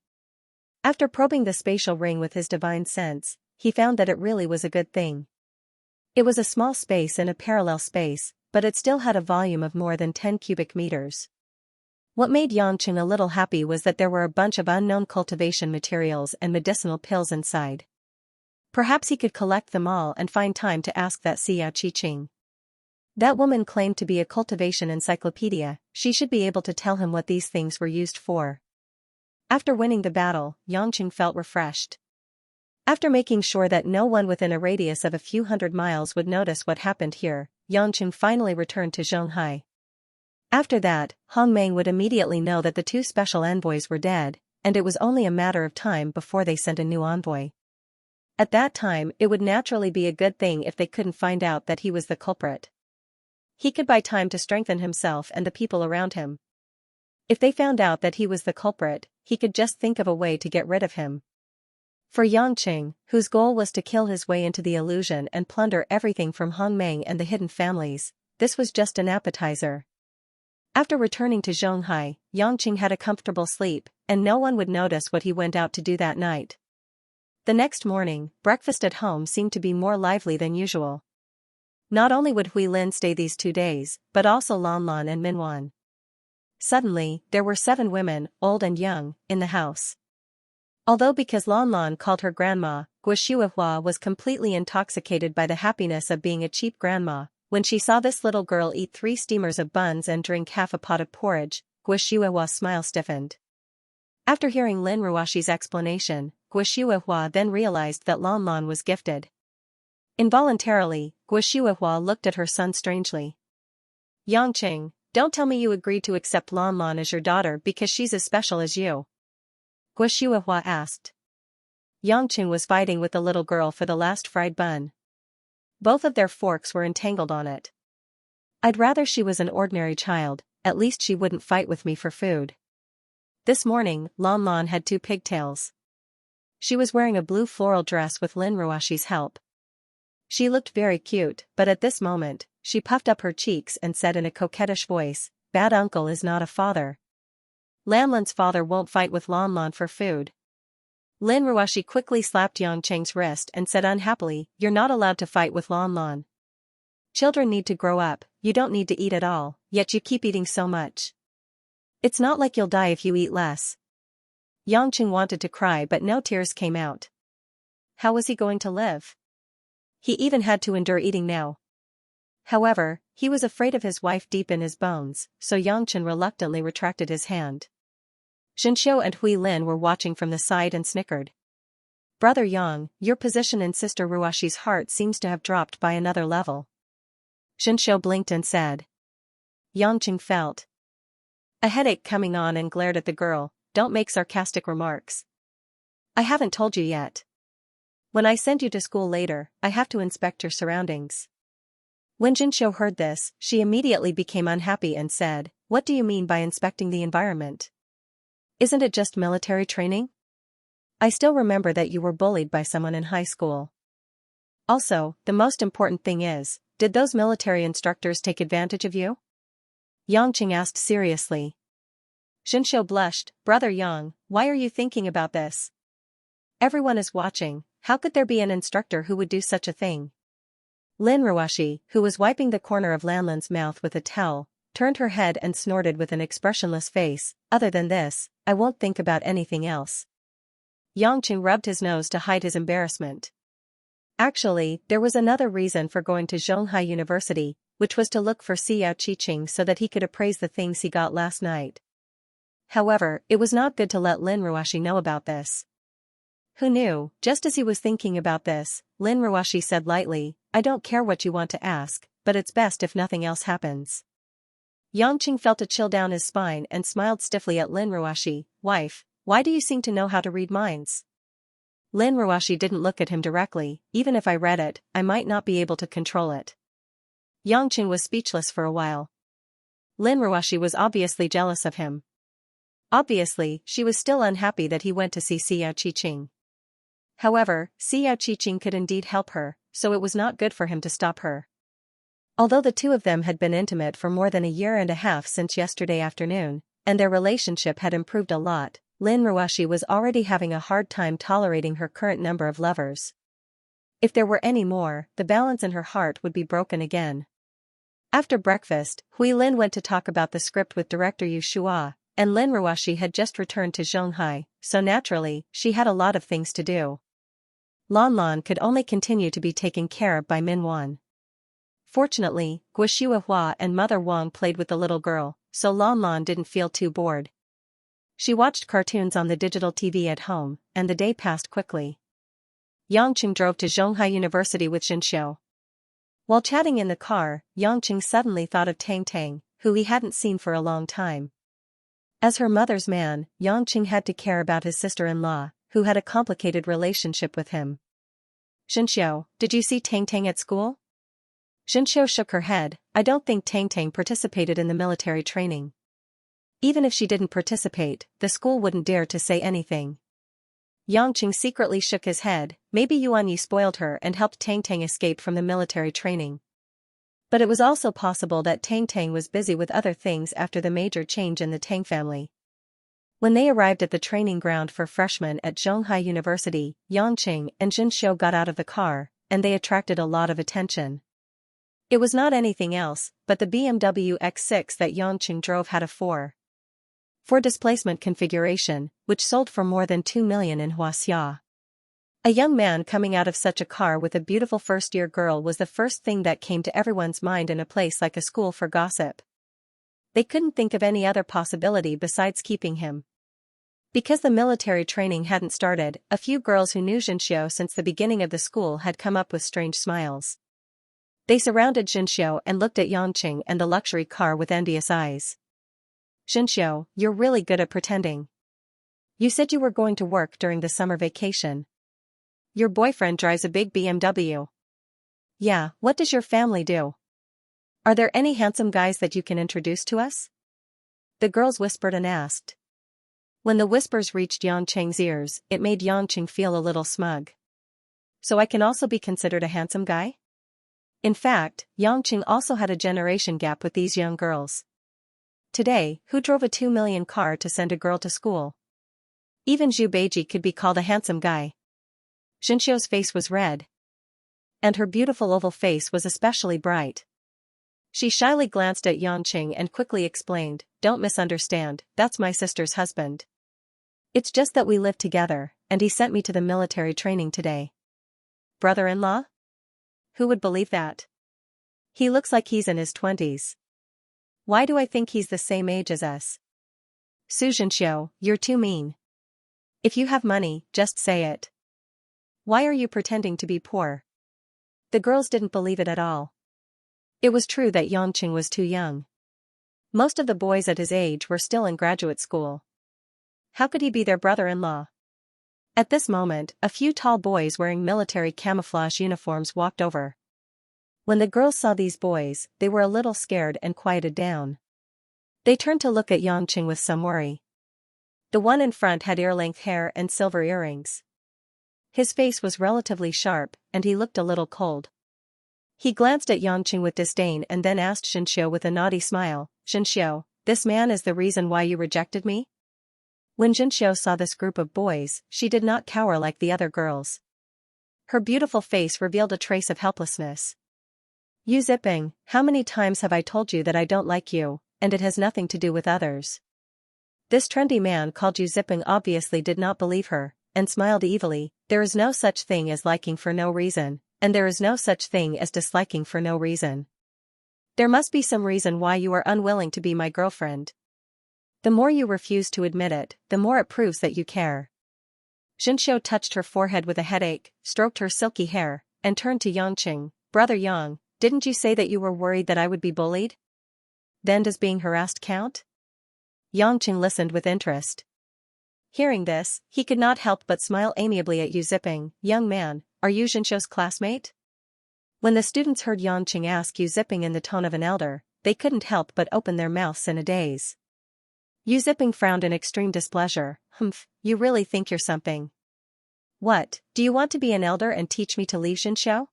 After probing the spatial ring with his divine sense, he found that it really was a good thing. It was a small space in a parallel space, but it still had a volume of more than 10 cubic meters. What made Yangchen a little happy was that there were a bunch of unknown cultivation materials and medicinal pills inside. Perhaps he could collect them all and find time to ask that Xiao Qi Qing. That woman claimed to be a cultivation encyclopedia, she should be able to tell him what these things were used for. After winning the battle, Xianxia felt refreshed. After making sure that no one within a radius of a few hundred miles would notice what happened here, Xianxia finally returned to Zhonghai. After that, Hong Meng would immediately know that the two special envoys were dead, and it was only a matter of time before they sent a new envoy. At that time, it would naturally be a good thing if they couldn't find out that he was the culprit. He could buy time to strengthen himself and the people around him. If they found out that he was the culprit, he could just think of a way to get rid of him. For Xianxia, whose goal was to kill his way into the illusion and plunder everything from Hong Meng and the hidden families, this was just an appetizer. After returning to Zhonghai, Xianxia had a comfortable sleep, and no one would notice what he went out to do that night. The next morning, breakfast at home seemed to be more lively than usual. Not only would Hui Lin stay these 2 days, but also Lan Lan and Minwan. Suddenly, there were 7 women, old and young, in the house. Although because Lan Lan called her grandma, Guo was completely intoxicated by the happiness of being a cheap grandma. When she saw this little girl eat 3 steamers of buns and drink half a pot of porridge, Guo's smile stiffened. After hearing Lin Ruoxi's explanation, Guo then realized that Lan Lan was gifted. Involuntarily, Guo looked at her son strangely. Xianxia, don't tell me you agreed to accept Lan Lan as your daughter because she's as special as you. Guo asked. Xianxia was fighting with the little girl for the last fried bun. Both of their forks were entangled on it. I'd rather she was an ordinary child, at least she wouldn't fight with me for food. This morning, Lan Lan had 2 pigtails. She was wearing a blue floral dress with Lin Ruoxi's help. She looked very cute, but at this moment, she puffed up her cheeks and said in a coquettish voice, "Bad uncle is not a father. Lan Lan's father won't fight with Lan Lan for food." Lin Ruoxi quickly slapped Xianxia's wrist and said unhappily, "You're not allowed to fight with Lan Lan. Children need to grow up, you don't need to eat at all, yet you keep eating so much. It's not like you'll die if you eat less." Xianxia wanted to cry but no tears came out. How was he going to live? He even had to endure eating now. However, he was afraid of his wife deep in his bones, so Xianxia reluctantly retracted his hand. Xianxia and Hui Lin were watching from the side and snickered. "Brother Yang, your position in Sister Ruoxi's heart seems to have dropped by another level." Xianxia blinked and said. Xianxia felt a headache coming on and glared at the girl. "Don't make sarcastic remarks. I haven't told you yet. When I send you to school later, I have to inspect your surroundings." When Xianxia heard this, she immediately became unhappy and said, "What do you mean by inspecting the environment? Isn't it just military training? I still remember that you were bullied by someone in high school. Also, the most important thing is, did those military instructors take advantage of you?" Xianxia asked seriously. Xianxia blushed. "Brother Yang, why are you thinking about this? Everyone is watching, how could there be an instructor who would do such a thing?" Lin Ruoxi, who was wiping the corner of Lan Lan's mouth with a towel, turned her head and snorted with an expressionless face. "Other than this, I won't think about anything else." Xianxia rubbed his nose to hide his embarrassment. Actually, there was another reason for going to Zhonghai University, which was to look for Xiao Qiqing so that he could appraise the things he got last night. However, it was not good to let Lin Ruoxi know about this. Who knew? Just as he was thinking about this, Lin Ruoxi said lightly, "I don't care what you want to ask, but it's best if nothing else happens." Xianxia felt a chill down his spine and smiled stiffly at Lin Ruoxi. "Wife, why do you seem to know how to read minds?" Lin Ruoxi didn't look at him directly. "Even if I read it, I might not be able to control it." Xianxia was speechless for a while. Lin Ruoxi was obviously jealous of him. Obviously, she was still unhappy that he went to see Xiao Qiqing. However, Xiao Qiqing could indeed help her, so it was not good for him to stop her. Although the two of them had been intimate for more than a year and a half since yesterday afternoon, and their relationship had improved a lot, Lin Ruoxi was already having a hard time tolerating her current number of lovers. If there were any more, the balance in her heart would be broken again. After breakfast, Hui Lin went to talk about the script with director Yu Shua, and Lin Ruoxi had just returned to Zhonghai, so naturally, she had a lot of things to do. Lan Lan could only continue to be taken care of by Minwan. Fortunately, Guo and Mother Wang played with the little girl, so Lan Lan didn't feel too bored. She watched cartoons on the digital TV at home, and the day passed quickly. Yangqing drove to Zhonghai University with Xianxia. While chatting in the car, Yangqing suddenly thought of Tang Tang, who he hadn't seen for a long time. As her mother's man, Yangqing had to care about his sister-in-law, who had a complicated relationship with him. Xianxia, did you see Tang Tang at school? Xianxia shook her head. I don't think Tang Tang participated in the military training. Even if she didn't participate, the school wouldn't dare to say anything. Yangqing secretly shook his head. Maybe Yuan Yi spoiled her and helped Tang Tang escape from the military training. But it was also possible that Tang Tang was busy with other things after the major change in the Tang family. When they arrived at the training ground for freshmen at Zhonghai University, Yangqing and Xianxia got out of the car, and they attracted a lot of attention. It was not anything else, but the BMW X6 that Yangqing drove had a 4x4 displacement configuration, which sold for more than 2 million in Xianxia. A young man coming out of such a car with a beautiful first-year girl was the first thing that came to everyone's mind in a place like a school for gossip. They couldn't think of any other possibility besides keeping him. Because the military training hadn't started, a few girls who knew Xianxia since the beginning of the school had come up with strange smiles. They surrounded Xianxia and looked at Yangqing and the luxury car with envious eyes. Xianxia, you're really good at pretending. You said you were going to work during the summer vacation. Your boyfriend drives a big BMW. Yeah, what does your family do? Are there any handsome guys that you can introduce to us? The girls whispered and asked. When the whispers reached Yangqing's ears, it made Yangqing feel a little smug. So I can also be considered a handsome guy? In fact, Yangqing also had a generation gap with these young girls. Today, who drove a 2 million car to send a girl to school? Even Zhu Beiji could be called a handsome guy. Xianxia's face was red. And her beautiful oval face was especially bright. She shyly glanced at Yangqing and quickly explained, don't misunderstand, that's my sister's husband. It's just that we live together, and he sent me to the military training today. Brother-in-law? Who would believe that? He looks like he's in his 20s. Why do I think he's the same age as us? Su Xianxia, you're too mean. If you have money, just say it. Why are you pretending to be poor? The girls didn't believe it at all. It was true that Yangqing was too young. Most of the boys at his age were still in graduate school. How could he be their brother-in-law? At this moment, a few tall boys wearing military camouflage uniforms walked over. When the girls saw these boys, they were a little scared and quieted down. They turned to look at Yangqing with some worry. The one in front had ear-length hair and silver earrings. His face was relatively sharp, and he looked a little cold. He glanced at Yangqing with disdain and then asked Xianxia with a naughty smile, Xianxia, this man is the reason why you rejected me? When Xianxia saw this group of boys, she did not cower like the other girls. Her beautiful face revealed a trace of helplessness. Yu Ziping, how many times have I told you that I don't like you, and it has nothing to do with others? This trendy man called Yu Ziping obviously did not believe her, and smiled evilly. There is no such thing as liking for no reason, and there is no such thing as disliking for no reason. There must be some reason why you are unwilling to be my girlfriend. The more you refuse to admit it, the more it proves that you care. Xianxia touched her forehead with a headache, stroked her silky hair, and turned to Yangqing. Brother Yang, didn't you say that you were worried that I would be bullied? Then does being harassed count? Yangqing listened with interest. Hearing this, he could not help but smile amiably at Yu Ziping. Young man, are you Xianxia's classmate? When the students heard Yangqing ask Yu Ziping in the tone of an elder, they couldn't help but open their mouths in a daze. Yu Ziping frowned in extreme displeasure. Humph, you really think you're something. What, do you want to be an elder and teach me to leave Xianxia?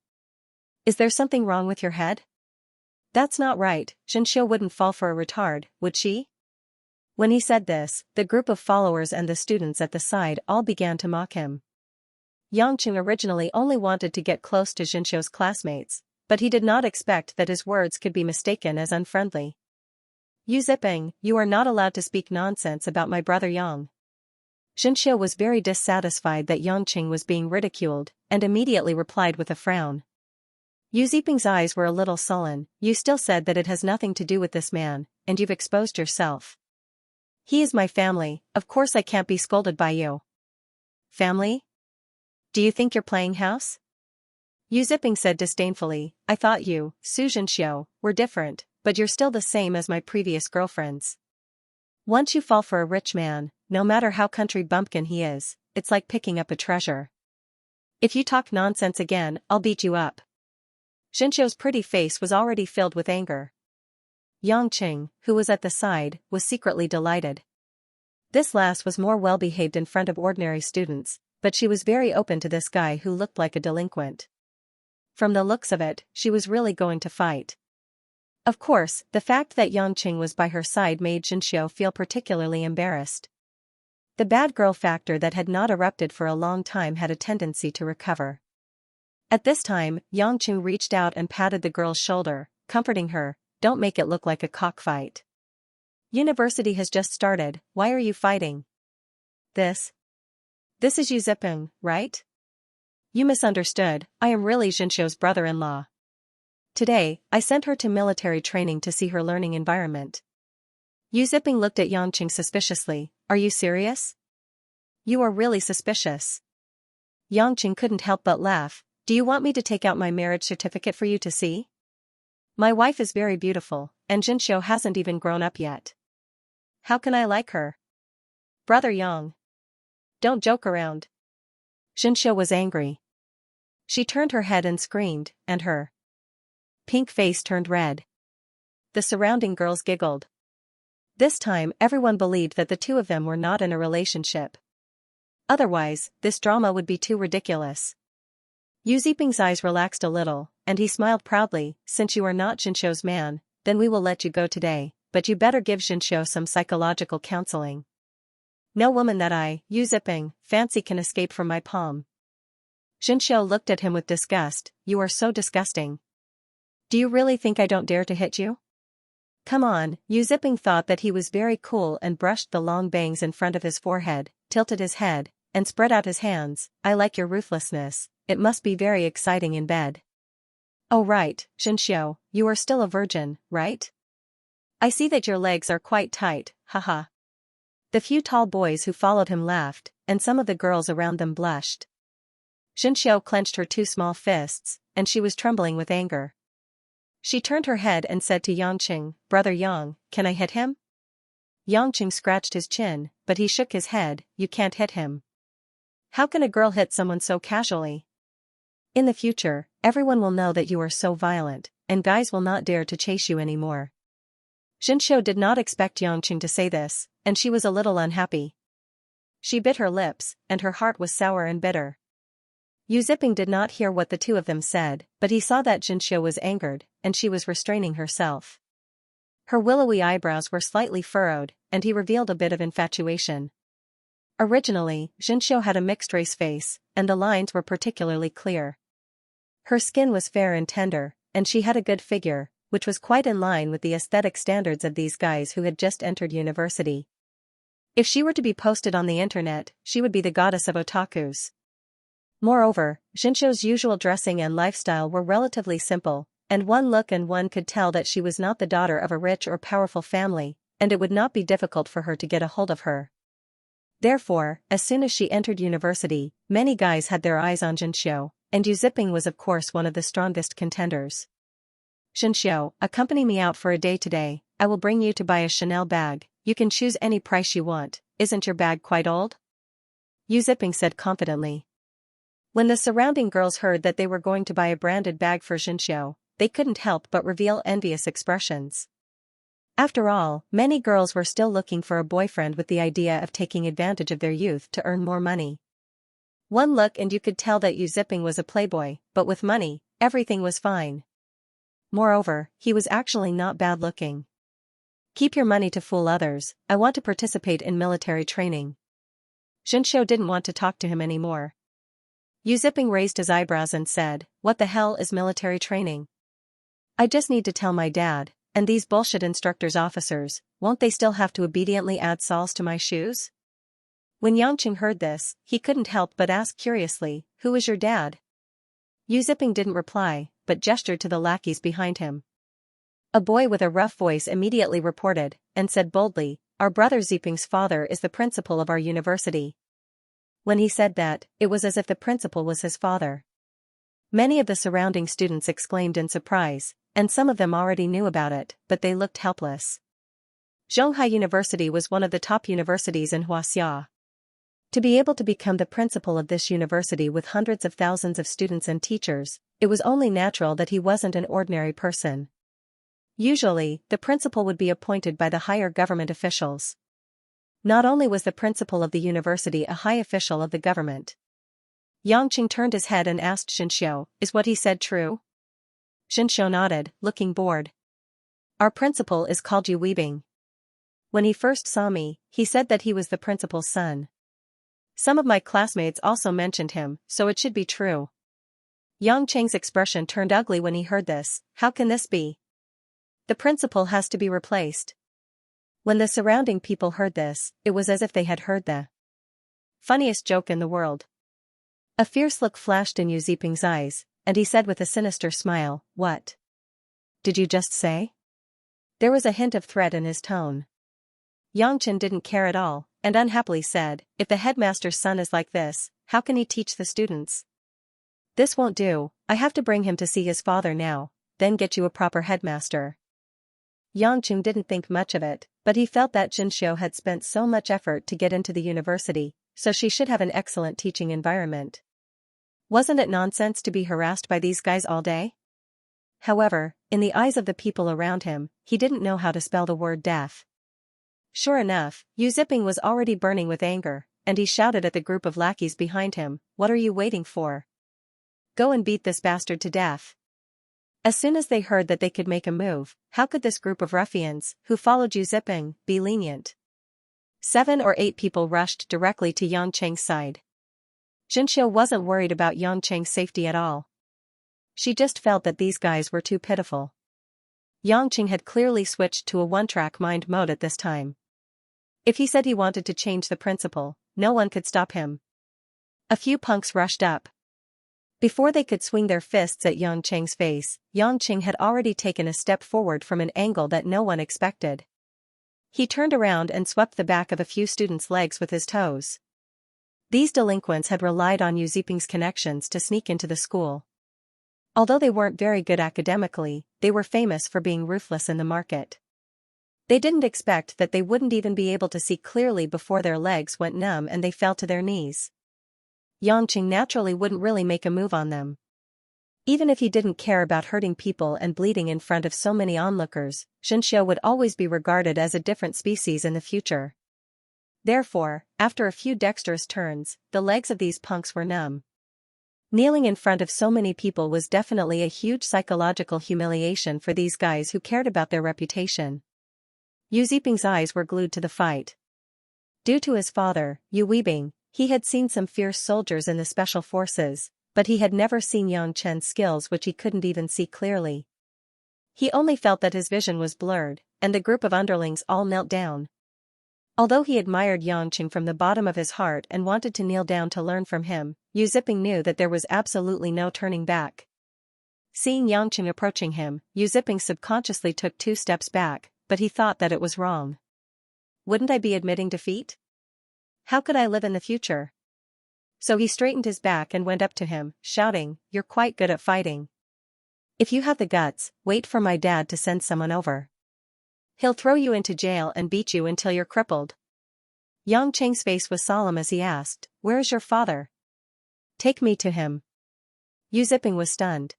Is there something wrong with your head? That's not right, Xianxia wouldn't fall for a retard, would she? When he said this, the group of followers and the students at the side all began to mock him. Yangqing originally only wanted to get close to Xianxia's classmates, but he did not expect that his words could be mistaken as unfriendly. Yu Ziping, you are not allowed to speak nonsense about my brother Yang. Xianxia was very dissatisfied that Yangqing was being ridiculed, and immediately replied with a frown. Yu Ziping's eyes were a little sullen. You still said that it has nothing to do with this man, and you've exposed yourself. He is my family, of course I can't be scolded by you. Family? Do you think you're playing house? Yu Ziping said disdainfully, I thought you, Su Xianxia, were different, but you're still the same as my previous girlfriends. Once you fall for a rich man, no matter how country bumpkin he is, it's like picking up a treasure. If you talk nonsense again, I'll beat you up. Xianxia's pretty face was already filled with anger. Yang Qing, who was at the side, was secretly delighted. This lass was more well-behaved in front of ordinary students, but she was very open to this guy who looked like a delinquent. From the looks of it, she was really going to fight. Of course, the fact that Yang Qing was by her side made Xianxia feel particularly embarrassed. The bad girl factor that had not erupted for a long time had a tendency to recover. At this time, Yang Qing reached out and patted the girl's shoulder, comforting her, don't make it look like a cockfight. University has just started, why are you fighting? This is Yu Ziping, right? You misunderstood, I am really Xianxia's brother-in-law. Today, I sent her to military training to see her learning environment. Yu Ziping looked at Yang Qing suspiciously, are you serious? You are really suspicious. Yang Qing couldn't help but laugh, do you want me to take out my marriage certificate for you to see? My wife is very beautiful, and Xianxia hasn't even grown up yet. How can I like her? Brother Yang. Don't joke around. Xianxia was angry. She turned her head and screamed, and her pink face turned red. The surrounding girls giggled. This time everyone believed that the two of them were not in a relationship. Otherwise, this drama would be too ridiculous. Yu Ziping's eyes relaxed a little, and he smiled proudly, since you are not Xianxia's man, then we will let you go today, but you better give Xianxia some psychological counseling. No woman that I, Yu Ziping, fancy can escape from my palm. Xianxia looked at him with disgust, you are so disgusting. Do you really think I don't dare to hit you? Come on, Yu Ziping thought that he was very cool and brushed the long bangs in front of his forehead, tilted his head, and spread out his hands, I like your ruthlessness, it must be very exciting in bed. Oh right, Xianxia, you are still a virgin, right? I see that your legs are quite tight, haha. The few tall boys who followed him laughed, and some of the girls around them blushed. Xianxia clenched her two small fists, and she was trembling with anger. She turned her head and said to Yang Qing, Brother Yang, can I hit him? Yang Qing scratched his chin, but he shook his head, you can't hit him. How can a girl hit someone so casually? In the future, everyone will know that you are so violent, and guys will not dare to chase you anymore. Xianxia did not expect Yang Qing to say this, and she was a little unhappy. She bit her lips, and her heart was sour and bitter. Yu Ziping did not hear what the two of them said, but he saw that Xianxia was angered, and she was restraining herself. Her willowy eyebrows were slightly furrowed, and he revealed a bit of infatuation. Originally, Xianxia had a mixed-race face, and the lines were particularly clear. Her skin was fair and tender, and she had a good figure, which was quite in line with the aesthetic standards of these guys who had just entered university. If she were to be posted on the internet, she would be the goddess of otakus. Moreover, Xianxia's usual dressing and lifestyle were relatively simple, and one look and one could tell that she was not the daughter of a rich or powerful family, and it would not be difficult for her to get a hold of her. Therefore, as soon as she entered university, many guys had their eyes on Xianxia, and Yu Ziping was of course one of the strongest contenders. Xianxia, accompany me out for a day today, I will bring you to buy a Chanel bag, you can choose any price you want, isn't your bag quite old? Yu Ziping said confidently. When the surrounding girls heard that they were going to buy a branded bag for Xianxia, they couldn't help but reveal envious expressions. After all, many girls were still looking for a boyfriend with the idea of taking advantage of their youth to earn more money. One look and you could tell that Yu Ziping was a playboy, but with money, everything was fine. Moreover, he was actually not bad looking. Keep your money to fool others, I want to participate in military training. Xianxia didn't want to talk to him anymore. Yu Ziping raised his eyebrows and said, what the hell is military training? I just need to tell my dad, and these bullshit instructors officers, won't they still have to obediently add soles to my shoes? When Yang Qing heard this, he couldn't help but ask curiously, who is your dad? Yu Ziping didn't reply, but gestured to the lackeys behind him. A boy with a rough voice immediately reported, and said boldly, "Our brother Ziping's father is the principal of our university." When he said that, it was as if the principal was his father. Many of the surrounding students exclaimed in surprise, and some of them already knew about it, but they looked helpless. Zhonghai University was one of the top universities in Xianxia. To be able to become the principal of this university with hundreds of thousands of students and teachers, it was only natural that he wasn't an ordinary person. Usually, the principal would be appointed by the higher government officials. Not only was the principal of the university a high official of the government. Yangqing turned his head and asked Xianxia, "Is what he said true?" Xianxia nodded, looking bored. "Our principal is called Yu Weibing. When he first saw me, he said that he was the principal's son. Some of my classmates also mentioned him, so it should be true." Yang Cheng's expression turned ugly when he heard this. How can this be? The principal has to be replaced. When the surrounding people heard this, it was as if they had heard the funniest joke in the world. A fierce look flashed in Yu Ziping's eyes, and he said with a sinister smile, "What did you just say?" There was a hint of threat in his tone. Yang Chen didn't care at all, and unhappily said, "If the headmaster's son is like this, how can he teach the students? This won't do, I have to bring him to see his father now, then get you a proper headmaster." Yang Chen didn't think much of it, but he felt that Xianxia had spent so much effort to get into the university, so she should have an excellent teaching environment. Wasn't it nonsense to be harassed by these guys all day? However, in the eyes of the people around him, he didn't know how to spell the word deaf. Sure enough, Yu Ziping was already burning with anger, and he shouted at the group of lackeys behind him, "What are you waiting for? Go and beat this bastard to death." As soon as they heard that they could make a move, how could this group of ruffians, who followed Yu Ziping, be lenient? 7 or 8 people rushed directly to Yang Cheng's side. Xianxia wasn't worried about Yang Cheng's safety at all. She just felt that these guys were too pitiful. Yang Cheng had clearly switched to a one-track mind mode at this time. If he said he wanted to change the principal, no one could stop him. A few punks rushed up. Before they could swing their fists at Yang Cheng's face, Yang Cheng had already taken a step forward from an angle that no one expected. He turned around and swept the back of a few students' legs with his toes. These delinquents had relied on Yu Ziping's connections to sneak into the school. Although they weren't very good academically, they were famous for being ruthless in the market. They didn't expect that they wouldn't even be able to see clearly before their legs went numb and they fell to their knees. Yang Cheng naturally wouldn't really make a move on them. Even if he didn't care about hurting people and bleeding in front of so many onlookers, Xianxia would always be regarded as a different species in the future. Therefore, after a few dexterous turns, the legs of these punks were numb. Kneeling in front of so many people was definitely a huge psychological humiliation for these guys who cared about their reputation. Yu Ziping's eyes were glued to the fight. Due to his father, Yu Weibing, he had seen some fierce soldiers in the special forces, but he had never seen Yang Chen's skills, which he couldn't even see clearly. He only felt that his vision was blurred, and the group of underlings all knelt down. Although he admired Yang Chen from the bottom of his heart and wanted to kneel down to learn from him, Yu Ziping knew that there was absolutely no turning back. Seeing Yang Chen approaching him, Yu Ziping subconsciously took 2 steps back, but he thought that it was wrong. Wouldn't I be admitting defeat? How could I live in the future? So he straightened his back and went up to him, shouting, "You're quite good at fighting. If you have the guts, wait for my dad to send someone over. He'll throw you into jail and beat you until you're crippled." Yang Cheng's face was solemn as he asked, "Where is your father? Take me to him." Yu Ziping was stunned.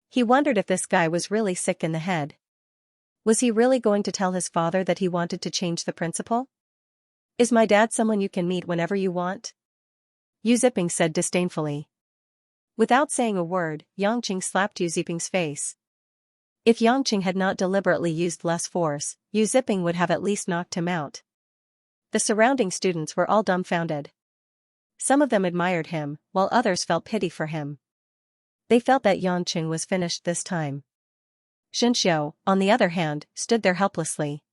He wondered if this guy was really sick in the head. Was he really going to tell his father that he wanted to change the principal? "Is my dad someone you can meet whenever you want?" Yu Ziping said disdainfully. Without saying a word, Yang Cheng slapped Yu Ziping's face. If Yang Cheng had not deliberately used less force, Yu Ziping would have at least knocked him out. The surrounding students were all dumbfounded. Some of them admired him, while others felt pity for him. They felt that Yang Cheng was finished this time. Xianxia, on the other hand, stood there helplessly.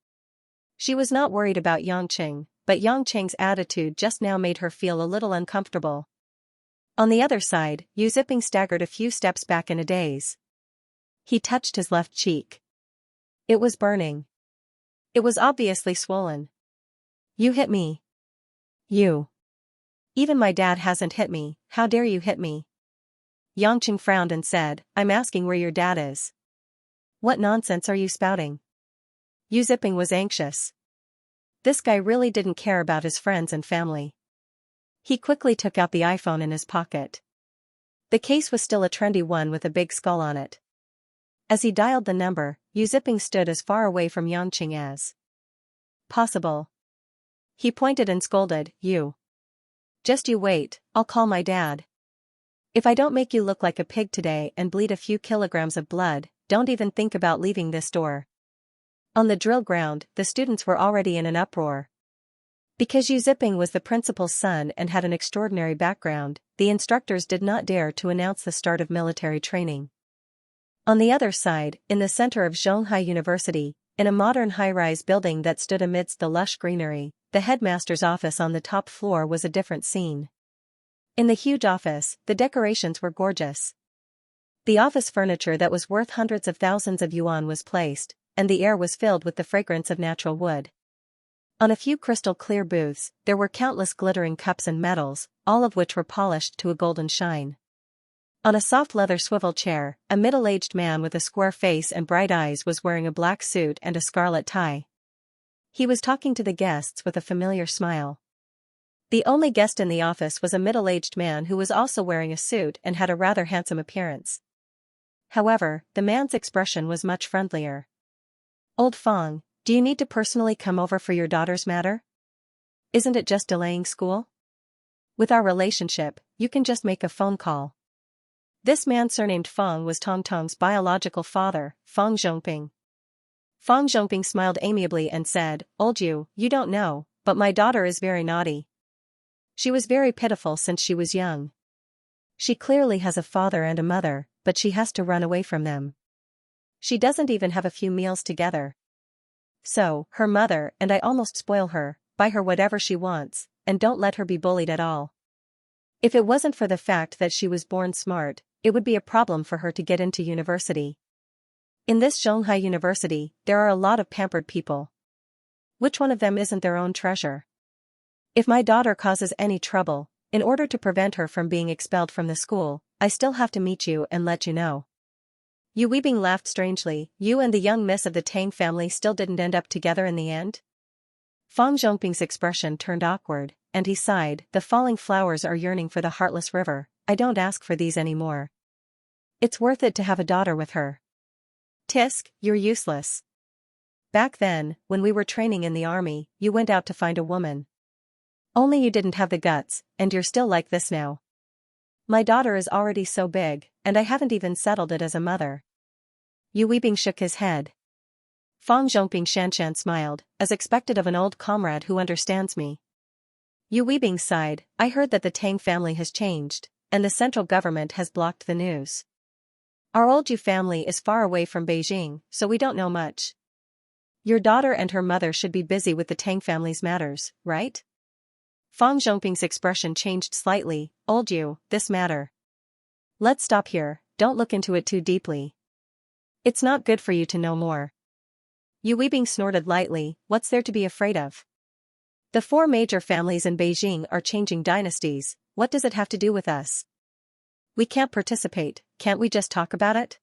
She was not worried about Yang Cheng, but Yang Cheng's attitude just now made her feel a little uncomfortable. On the other side, Yu Ziping staggered a few steps back in a daze. He touched his left cheek. It was burning. It was obviously swollen. You hit me. You. Even my dad hasn't hit me, how dare you hit me? Xianxia frowned and said, I'm asking where your dad is. What nonsense are you spouting? Yu Ziping was anxious. This guy really didn't care about his friends and family. He quickly took out the iPhone in his pocket. The case was still a trendy one with a big skull on it. As he dialed the number, Yu Ziping stood as far away from Xianxia as possible. He pointed and scolded, You. Just you wait, I'll call my dad. If I don't make you look like a pig today and bleed a few kilograms of blood, don't even think about leaving this door. On the drill ground, the students were already in an uproar. Because Yu Ziping was the principal's son and had an extraordinary background, the instructors did not dare to announce the start of military training. On the other side, in the center of Xianxia University, in a modern high-rise building that stood amidst the lush greenery, the headmaster's office on the top floor was a different scene. In the huge office, the decorations were gorgeous. The office furniture that was worth hundreds of thousands of yuan was placed, and the air was filled with the fragrance of natural wood. On a few crystal-clear booths, there were countless glittering cups and medals, all of which were polished to a golden shine. On a soft leather swivel chair, a middle-aged man with a square face and bright eyes was wearing a black suit and a scarlet tie. He was talking to the guests with a familiar smile. The only guest in the office was a middle-aged man who was also wearing a suit and had a rather handsome appearance. However, the man's expression was much friendlier. Old Fong, do you need to personally come over for your daughter's matter? Isn't it just delaying school? With our relationship, you can just make a phone call. This man surnamed Fong was Tong Tong's biological father, Fong Zhongping. Fong Zhongping smiled amiably and said, Old you don't know, but my daughter is very naughty. She was very pitiful since she was young. She clearly has a father and a mother, but she has to run away from them. She doesn't even have a few meals together. So, her mother and I almost spoil her, buy her whatever she wants, and don't let her be bullied at all. If it wasn't for the fact that she was born smart, it would be a problem for her to get into university. In this Xianxia University, there are a lot of pampered people. Which one of them isn't their own treasure? If my daughter causes any trouble, in order to prevent her from being expelled from the school, I still have to meet you and let you know. Yu Weibing laughed strangely. You and the young miss of the Tang family still didn't end up together in the end? Fong Zhongping's expression turned awkward, and he sighed. The falling flowers are yearning for the heartless river. I don't ask for these anymore. It's worth it to have a daughter with her. Tisk, you're useless. Back then, when we were training in the army, you went out to find a woman. Only you didn't have the guts, and you're still like this now. My daughter is already so big, and I haven't even settled it as a mother. Yu Weibing shook his head. Fong Zhongping Xianxia smiled, as expected of an old comrade who understands me. Yu Weibing sighed. I heard that the Tang family has changed, and the central government has blocked the news. Our old Yu family is far away from Beijing, so we don't know much. Your daughter and her mother should be busy with the Tang family's matters, right? Fong Zhongping's expression changed slightly. Old Yu, this matter. Let's stop here, don't look into it too deeply. It's not good for you to know more. Yu Weibing snorted lightly. What's there to be afraid of? The 4 major families in Beijing are changing dynasties. What does it have to do with us? We can't participate, can't we just talk about it?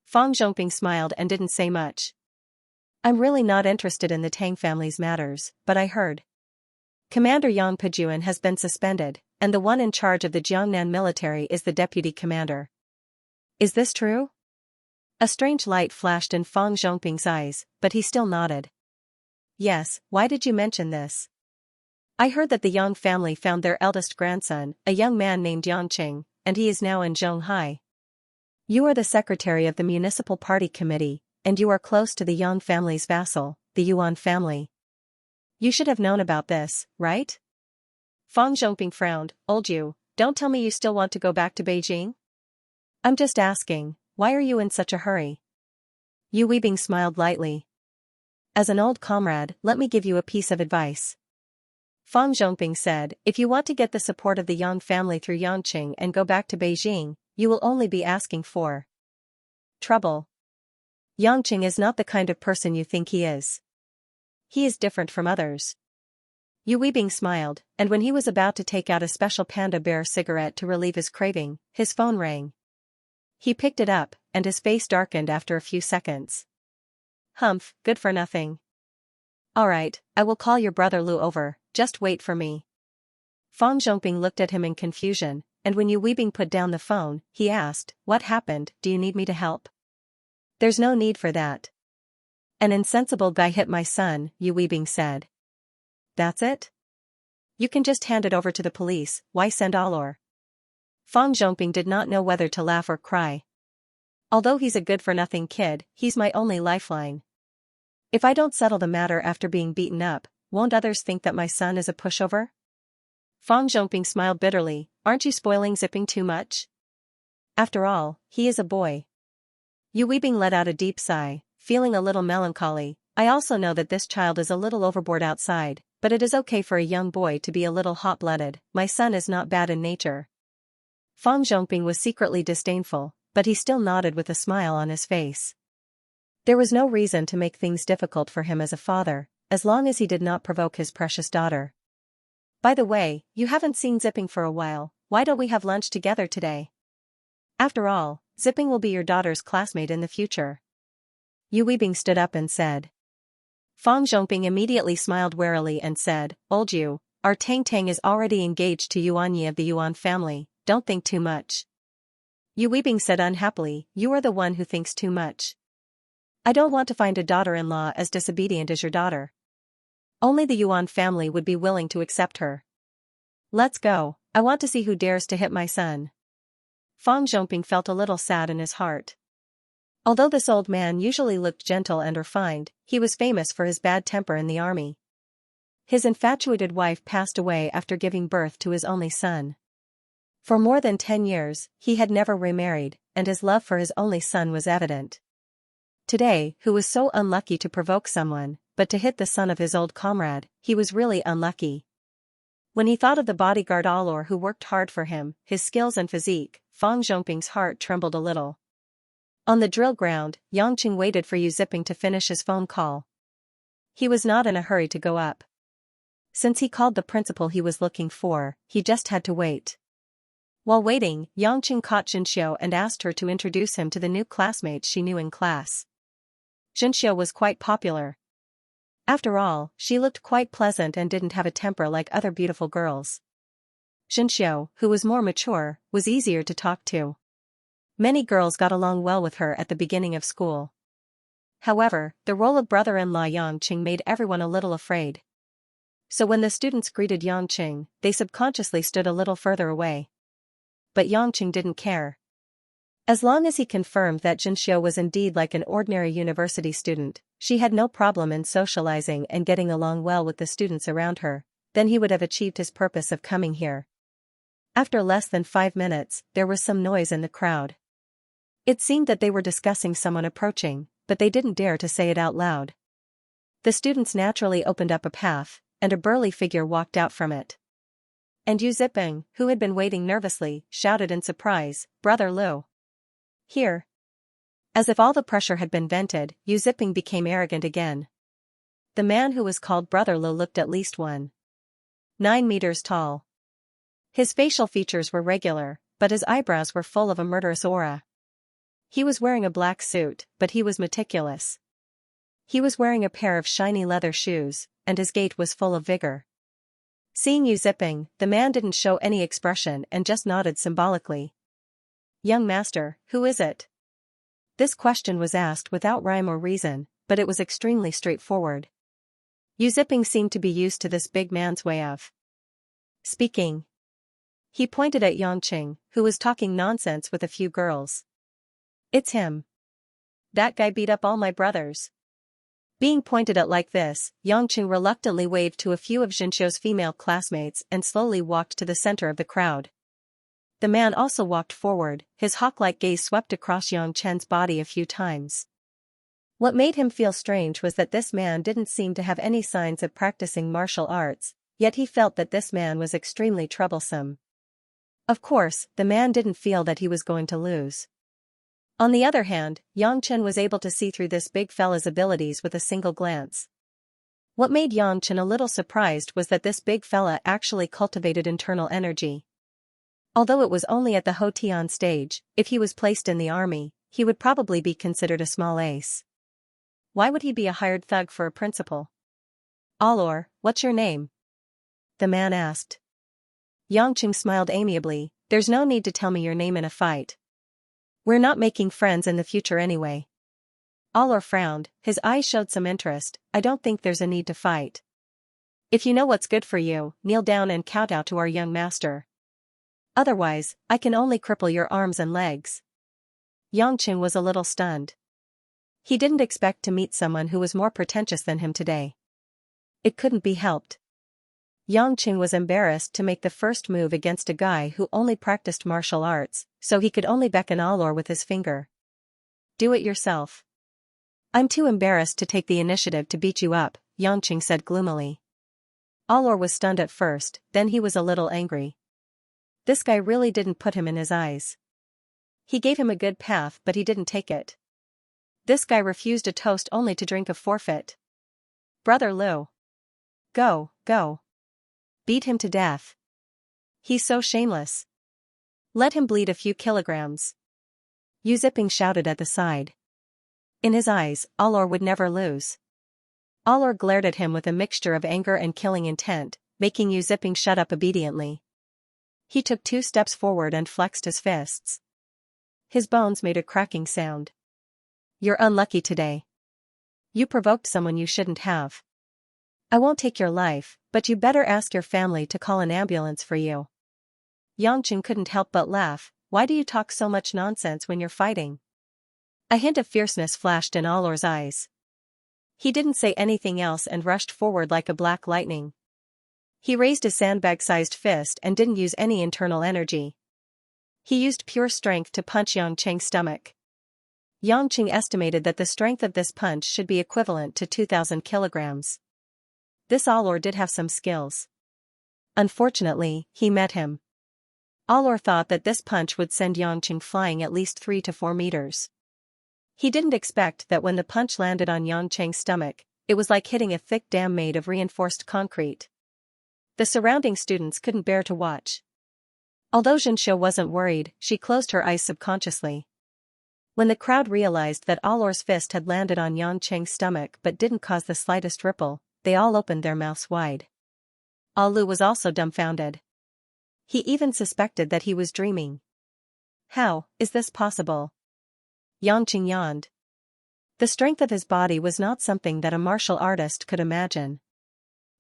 Fong Zhongping smiled and didn't say much. I'm really not interested in the Tang family's matters, but I heard Commander Yang Pejuan has been suspended, and the one in charge of the Jiangnan military is the deputy commander. Is this true? A strange light flashed in Fong Zhongping's eyes, but he still nodded. Yes, why did you mention this? I heard that the Yang family found their eldest grandson, a young man named Yangqing, and he is now in Zhonghai. You are the secretary of the municipal party committee, and you are close to the Yang family's vassal, the Yuan family. You should have known about this, right? Fong Zhongping frowned. Old Yu, don't tell me you still want to go back to Beijing? I'm just asking, why are you in such a hurry? Yu Weibing smiled lightly. As an old comrade, let me give you a piece of advice. Fong Zhongping said, if you want to get the support of the Yang family through Yangqing and go back to Beijing, you will only be asking for Trouble. Yangqing is not the kind of person you think he is. He is different from others. Yu Weibing smiled, and when he was about to take out a special panda bear cigarette to relieve his craving, his phone rang. He picked it up, and his face darkened after a few seconds. Humph, good for nothing. Alright, I will call your brother Lu over, just wait for me. Fang Zhongping looked at him in confusion, and when Yu Weibing put down the phone, he asked, what happened, do you need me to help? There's no need for that. An insensible guy hit my son, Yu Weibing said. That's it? You can just hand it over to the police, why send Alor? Fang Zhongping did not know whether to laugh or cry. Although he's a good-for-nothing kid, he's my only lifeline. If I don't settle the matter after being beaten up, won't others think that my son is a pushover? Fang Zhongping smiled bitterly, aren't you spoiling Zipping too much? After all, he is a boy. Yu Weibing let out a deep sigh, feeling a little melancholy. I also know that this child is a little overboard outside, but it is okay for a young boy to be a little hot-blooded. My son is not bad in nature. Fang Zhongping was secretly disdainful, but he still nodded with a smile on his face. There was no reason to make things difficult for him as a father, as long as he did not provoke his precious daughter. By the way, you haven't seen Zipping for a while, why don't we have lunch together today? After all, Zipping will be your daughter's classmate in the future. Yu Weibing stood up and said. Fang Zhongping immediately smiled warily and said, Old Yu, our Tang Tang is already engaged to Yuan Yi of the Yuan family, don't think too much. Yu Weibing said unhappily, you are the one who thinks too much. I don't want to find a daughter-in-law as disobedient as your daughter. Only the Yuan family would be willing to accept her. Let's go, I want to see who dares to hit my son. Fang Zhongping felt a little sad in his heart. Although this old man usually looked gentle and refined, he was famous for his bad temper in the army. His infatuated wife passed away after giving birth to his only son. For more than 10 years, he had never remarried, and his love for his only son was evident. Today, who was so unlucky to provoke someone, but to hit the son of his old comrade, he was really unlucky. When he thought of the bodyguard Alor who worked hard for him, his skills and physique, Fang Zhongping's heart trembled a little. On the drill ground, Yangqing waited for Yu Zipping to finish his phone call. He was not in a hurry to go up. Since he called the principal he was looking for, he just had to wait. While waiting, Yangqing caught Xianxia and asked her to introduce him to the new classmates she knew in class. Xianxia was quite popular. After all, she looked quite pleasant and didn't have a temper like other beautiful girls. Xianxia, who was more mature, was easier to talk to. Many girls got along well with her at the beginning of school. However, the role of brother-in-law Yangqing made everyone a little afraid. So when the students greeted Yangqing, they subconsciously stood a little further away. But Yangqing didn't care. As long as he confirmed that Xianxia was indeed like an ordinary university student, she had no problem in socializing and getting along well with the students around her, then he would have achieved his purpose of coming here. After less than 5 minutes, there was some noise in the crowd. It seemed that they were discussing someone approaching, but they didn't dare to say it out loud. The students naturally opened up a path, and a burly figure walked out from it. And Yu Zipping, who had been waiting nervously, shouted in surprise, Brother Lu. Here. As if all the pressure had been vented, Yu Zipping became arrogant again. The man who was called Brother Lu looked at least 1.9 meters tall. His facial features were regular, but his eyebrows were full of a murderous aura. He was wearing a black suit, but he was meticulous. He was wearing a pair of shiny leather shoes, and his gait was full of vigor. Seeing Yu Zipping, the man didn't show any expression and just nodded symbolically. Young master, who is it? This question was asked without rhyme or reason, but it was extremely straightforward. Yu Zipping seemed to be used to this big man's way of speaking. He pointed at Yangqing, who was talking nonsense with a few girls. It's him. That guy beat up all my brothers. Being pointed at like this, Yangqing reluctantly waved to a few of Xianxia's female classmates and slowly walked to the center of the crowd. The man also walked forward, his hawk-like gaze swept across Yangqing's body a few times. What made him feel strange was that this man didn't seem to have any signs of practicing martial arts, yet he felt that this man was extremely troublesome. Of course, the man didn't feel that he was going to lose. On the other hand, Yang Chen was able to see through this big fella's abilities with a single glance. What made Yang Chen a little surprised was that this big fella actually cultivated internal energy. Although it was only at the Hotian stage, if he was placed in the army, he would probably be considered a small ace. Why would he be a hired thug for a principal? Alor, what's your name? The man asked. Yang Chen smiled amiably, there's no need to tell me your name in a fight. We're not making friends in the future anyway. Alor frowned, his eyes showed some interest, I don't think there's a need to fight. If you know what's good for you, kneel down and kowtow to our young master. Otherwise, I can only cripple your arms and legs. Yang Chen was a little stunned. He didn't expect to meet someone who was more pretentious than him today. It couldn't be helped. Yang Chen was embarrassed to make the first move against a guy who only practiced martial arts, so he could only beckon Alor with his finger. Do it yourself. I'm too embarrassed to take the initiative to beat you up, Yang Chen said gloomily. Alor was stunned at first, then he was a little angry. This guy really didn't put him in his eyes. He gave him a good path but he didn't take it. This guy refused a toast only to drink a forfeit. Brother Liu. Go, go. Beat him to death. He's so shameless. Let him bleed a few kilograms. Yu Ziping shouted at the side. In his eyes, Alor would never lose. Alor glared at him with a mixture of anger and killing intent, making Yu Ziping shut up obediently. He took 2 steps forward and flexed his fists. His bones made a cracking sound. You're unlucky today. You provoked someone you shouldn't have. I won't take your life, but you better ask your family to call an ambulance for you. Yang Chen couldn't help but laugh, why do you talk so much nonsense when you're fighting? A hint of fierceness flashed in Alor's eyes. He didn't say anything else and rushed forward like a black lightning. He raised a sandbag-sized fist and didn't use any internal energy. He used pure strength to punch Yang Chen's stomach. Yang Chen estimated that the strength of this punch should be equivalent to 2,000 kilograms. This Alor did have some skills. Unfortunately, he met him. Alor thought that this punch would send Yang Chen flying at least 3 to 4 meters. He didn't expect that when the punch landed on Yang Chen's stomach, it was like hitting a thick dam made of reinforced concrete. The surrounding students couldn't bear to watch. Although Xianxia wasn't worried, she closed her eyes subconsciously. When the crowd realized that Alor's fist had landed on Yang Chen's stomach but didn't cause the slightest ripple, they all opened their mouths wide. Alu was also dumbfounded. He even suspected that he was dreaming. How is this possible? Yang Chen yawned. The strength of his body was not something that a martial artist could imagine.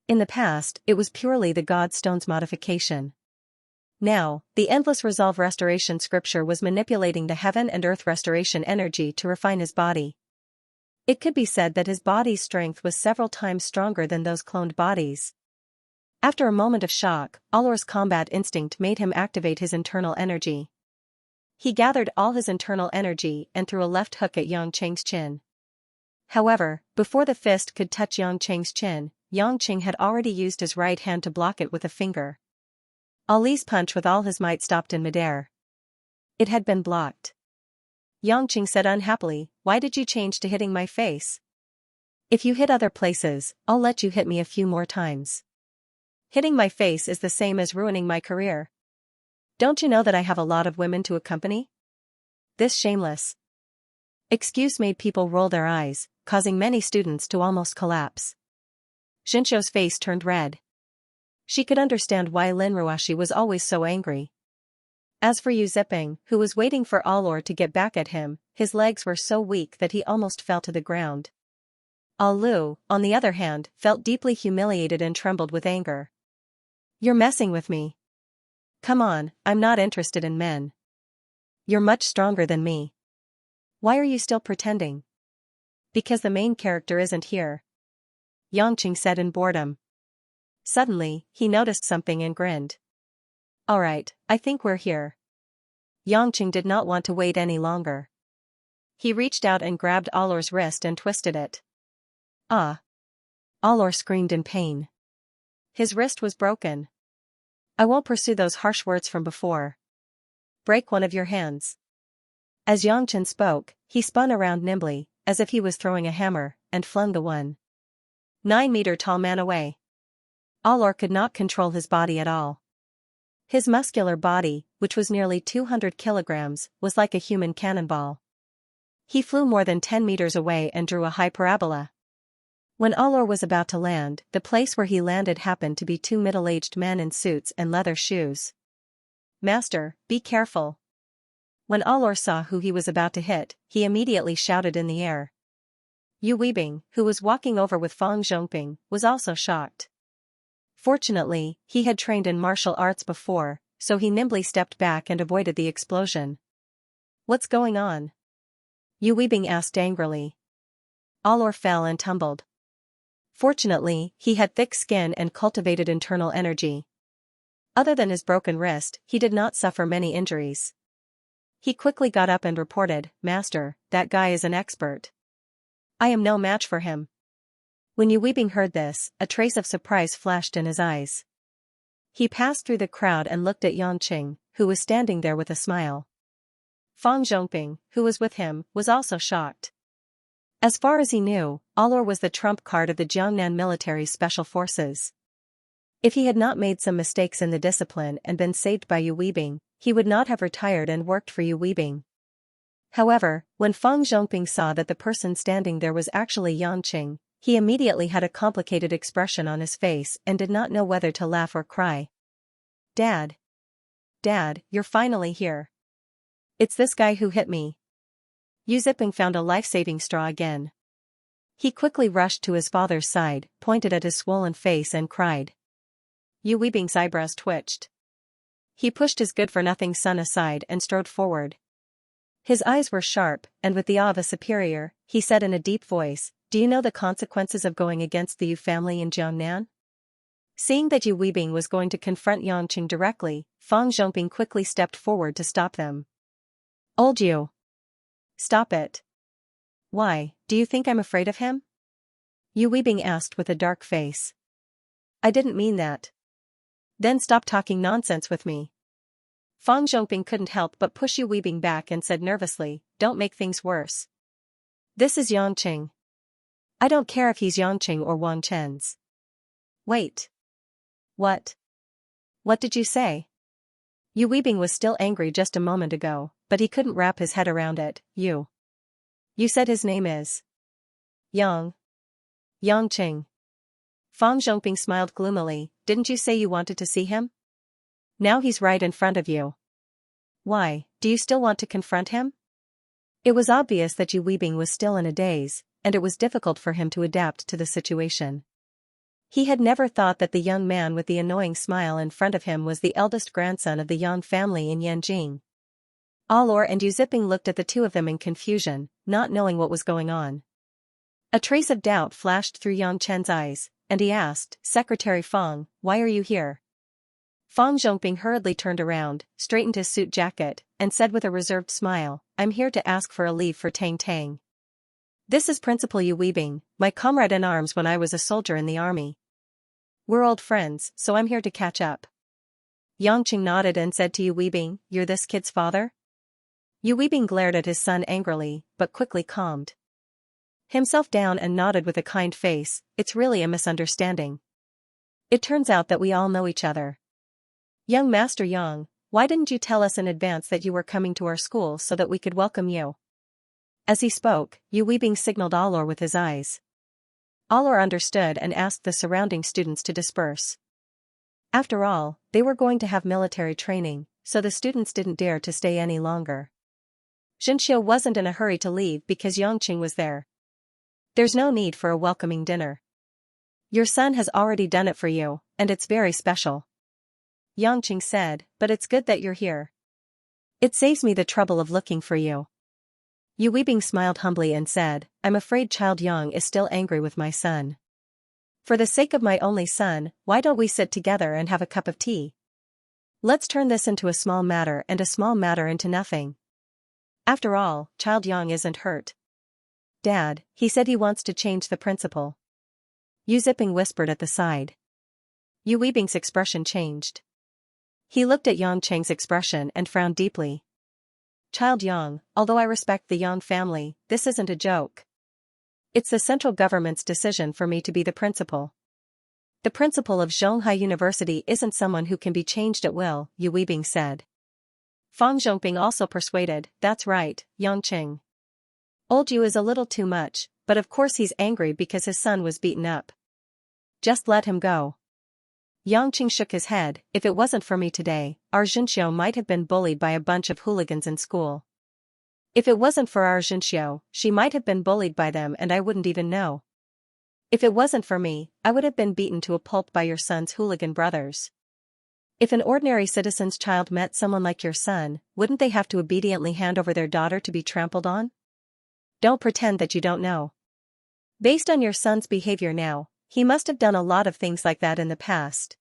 In the past, it was purely the Godstone's modification. Now, the endless resolve restoration scripture was manipulating the heaven and earth restoration energy to refine his body. It could be said that his body's strength was several times stronger than those cloned bodies. After a moment of shock, Alor's combat instinct made him activate his internal energy. He gathered all his internal energy and threw a left hook at Yang Chen's chin. However, before the fist could touch Yang Chen's chin, Yang Chen had already used his right hand to block it with a finger. Ali's punch with all his might stopped in midair. It had been blocked. Yang Chen said unhappily, why did you change to hitting my face? If you hit other places, I'll let you hit me a few more times. Hitting my face is the same as ruining my career. Don't you know that I have a lot of women to accompany? This shameless excuse made people roll their eyes, causing many students to almost collapse. Xianxia's face turned red. She could understand why Lin Ruashi was always so angry. As for Yu Ziping, who was waiting for Alor to get back at him, his legs were so weak that he almost fell to the ground. Alu, on the other hand, felt deeply humiliated and trembled with anger. You're messing with me. Come on, I'm not interested in men. You're much stronger than me. Why are you still pretending? Because the main character isn't here. Yang Chen said in boredom. Suddenly, he noticed something and grinned. Alright, I think we're here. Yang Chen did not want to wait any longer. He reached out and grabbed Alor's wrist and twisted it. Ah! Alor screamed in pain. His wrist was broken. I won't pursue those harsh words from before. Break one of your hands. As Yangchen spoke, he spun around nimbly, as if he was throwing a hammer, and flung the 1.9-meter-tall man away. Allor could not control his body at all. His muscular body, which was nearly 200 kilograms, was like a human cannonball. He flew more than 10 meters away and drew a high parabola. When Allor was about to land, the place where he landed happened to be two middle-aged men in suits and leather shoes. "Master, be careful." When Allor saw who he was about to hit, he immediately shouted in the air. Yu Weibing, who was walking over with Fang Zhongping, was also shocked. Fortunately, he had trained in martial arts before, so he nimbly stepped back and avoided the explosion. "What's going on?" Yu Weibing asked angrily. Allor fell and tumbled. Fortunately, he had thick skin and cultivated internal energy. Other than his broken wrist, he did not suffer many injuries. He quickly got up and reported, "Master, that guy is an expert. I am no match for him." When Yu Weibing heard this, a trace of surprise flashed in his eyes. He passed through the crowd and looked at Yangqing, who was standing there with a smile. Fang Zhongping, who was with him, was also shocked. As far as he knew, Allor was the trump card of the Jiangnan military special forces. If he had not made some mistakes in the discipline and been saved by Yu Weibing, he would not have retired and worked for Yu Weibing. However, when Fang Zhongping saw that the person standing there was actually Yangqing, he immediately had a complicated expression on his face and did not know whether to laugh or cry. Dad, you're finally here. It's this guy who hit me." Yu Ziping found a life-saving straw again. He quickly rushed to his father's side, pointed at his swollen face and cried. Yu Weibing's eyebrows twitched. He pushed his good-for-nothing son aside and strode forward. His eyes were sharp, and with the awe of a superior, he said in a deep voice, "Do you know the consequences of going against the Yu family in Jiangnan?" Seeing that Yu Weibing was going to confront Yangqing directly, Fang Zhongping quickly stepped forward to stop them. "Old Yu! Stop it. Why, do you think I'm afraid of him?" Yu Weibing asked with a dark face. "I didn't mean that." "Then stop talking nonsense with me." Fang Zhongping couldn't help but push Yu Weibing back and said nervously, "Don't make things worse. This is Yangqing. I don't care if he's Yangqing or Wang Chen's." "Wait. What? What did you say?" Yu Weibing was still angry just a moment ago, but he couldn't wrap his head around it. You said his name is Yangqing. Fang Zhongping smiled gloomily. "Didn't you say you wanted to see him? Now he's right in front of you. Why, do you still want to confront him?" It was obvious that Yu Weibing was still in a daze, and it was difficult for him to adapt to the situation. He had never thought that the young man with the annoying smile in front of him was the eldest grandson of the Yang family in Yanjing. Allor and Yu Ziping looked at the two of them in confusion, not knowing what was going on. A trace of doubt flashed through Yang Chen's eyes, and he asked, "Secretary Fang, why are you here?" Fang Zhongping hurriedly turned around, straightened his suit jacket, and said with a reserved smile, "I'm here to ask for a leave for Tang Tang. This is Principal Yu Weibing, my comrade in arms when I was a soldier in the army. We're old friends, so I'm here to catch up." Yangqing nodded and said to Yu Weibing, "You're this kid's father?" Yu Weibing glared at his son angrily, but quickly calmed himself down and nodded with a kind face. "It's really a misunderstanding. It turns out that we all know each other. Young Master Yang, why didn't you tell us in advance that you were coming to our school so that we could welcome you?" As he spoke, Yu Weibing signaled Allor with his eyes. Allor understood and asked the surrounding students to disperse. After all, they were going to have military training, so the students didn't dare to stay any longer. Xianxia wasn't in a hurry to leave because Yangqing was there. "There's no need for a welcoming dinner. Your son has already done it for you, and it's very special," Yangqing said, "but it's good that you're here. It saves me the trouble of looking for you." Yu Weibing smiled humbly and said, "I'm afraid Child Yang is still angry with my son. For the sake of my only son, why don't we sit together and have a cup of tea? Let's turn this into a small matter and a small matter into nothing. After all, Child Yang isn't hurt." "Dad, he said he wants to change the principal," Yu Ziping whispered at the side. Yu Weibing's expression changed. He looked at Yangqing's expression and frowned deeply. Child Yang, although I respect the Yang family, this isn't a joke. It's the central government's decision for me to be the principal. The principal of Xianxia University isn't someone who can be changed at will, Yu Weibing said. Fang Zhongping also persuaded, that's right, Yangqing. Old Yu is a little too much, but of course he's angry because his son was beaten up. Just let him go. Yangqing shook his head, if it wasn't for me today, our Xianxiu might have been bullied by a bunch of hooligans in school. If it wasn't for our Xianxiu, she might have been bullied by them and I wouldn't even know. If it wasn't for me, I would have been beaten to a pulp by your son's hooligan brothers. If an ordinary citizen's child met someone like your son, wouldn't they have to obediently hand over their daughter to be trampled on? Don't pretend that you don't know. Based on your son's behavior now, he must have done a lot of things like that in the past.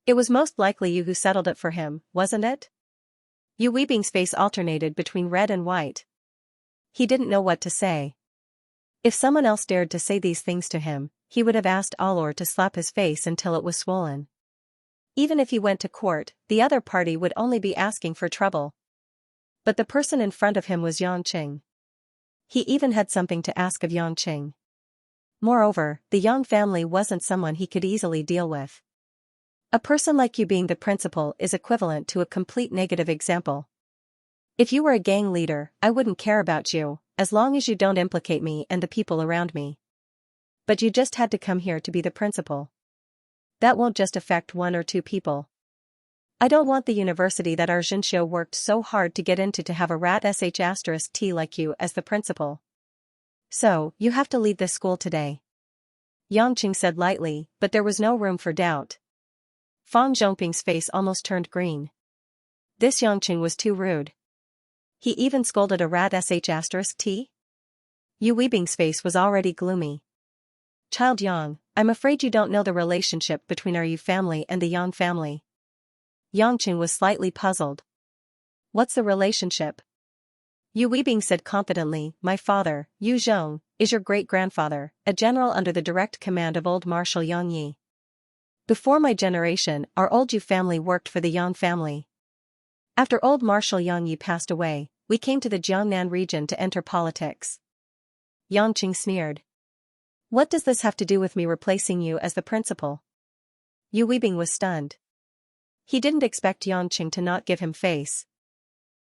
It was most likely you who settled it for him, wasn't it? Yu Weibing's face alternated between red and white. He didn't know what to say. If someone else dared to say these things to him, he would have asked Allor to slap his face until it was swollen. Even if he went to court, the other party would only be asking for trouble. But the person in front of him was Yangqing. He even had something to ask of Yangqing. Moreover, the Yang family wasn't someone he could easily deal with. A person like you being the principal is equivalent to a complete negative example. If you were a gang leader, I wouldn't care about you, as long as you don't implicate me and the people around me. But you just had to come here to be the principal. That won't just affect one or two people. I don't want the university that our Xianxiu worked so hard to get into to have a rat *T like you as the principal. So, you have to leave this school today. Yangqing said lightly, but there was no room for doubt. Fang Zhongping's face almost turned green. This Yangqing was too rude. He even scolded a rat *T? Yu Weibing's face was already gloomy. Child Yang, I'm afraid you don't know the relationship between our Yu family and the Yang family. Yangqing was slightly puzzled. What's the relationship? Yu Weibing said confidently, my father, Yu Zhong, is your great-grandfather, a general under the direct command of old Marshal Yang Yi. Before my generation, our old Yu family worked for the Yang family. After old Marshal Yang Yi passed away, we came to the Jiangnan region to enter politics. Yangqing sneered. What does this have to do with me replacing you as the principal? Yu Weibing was stunned. He didn't expect Yangqing to not give him face.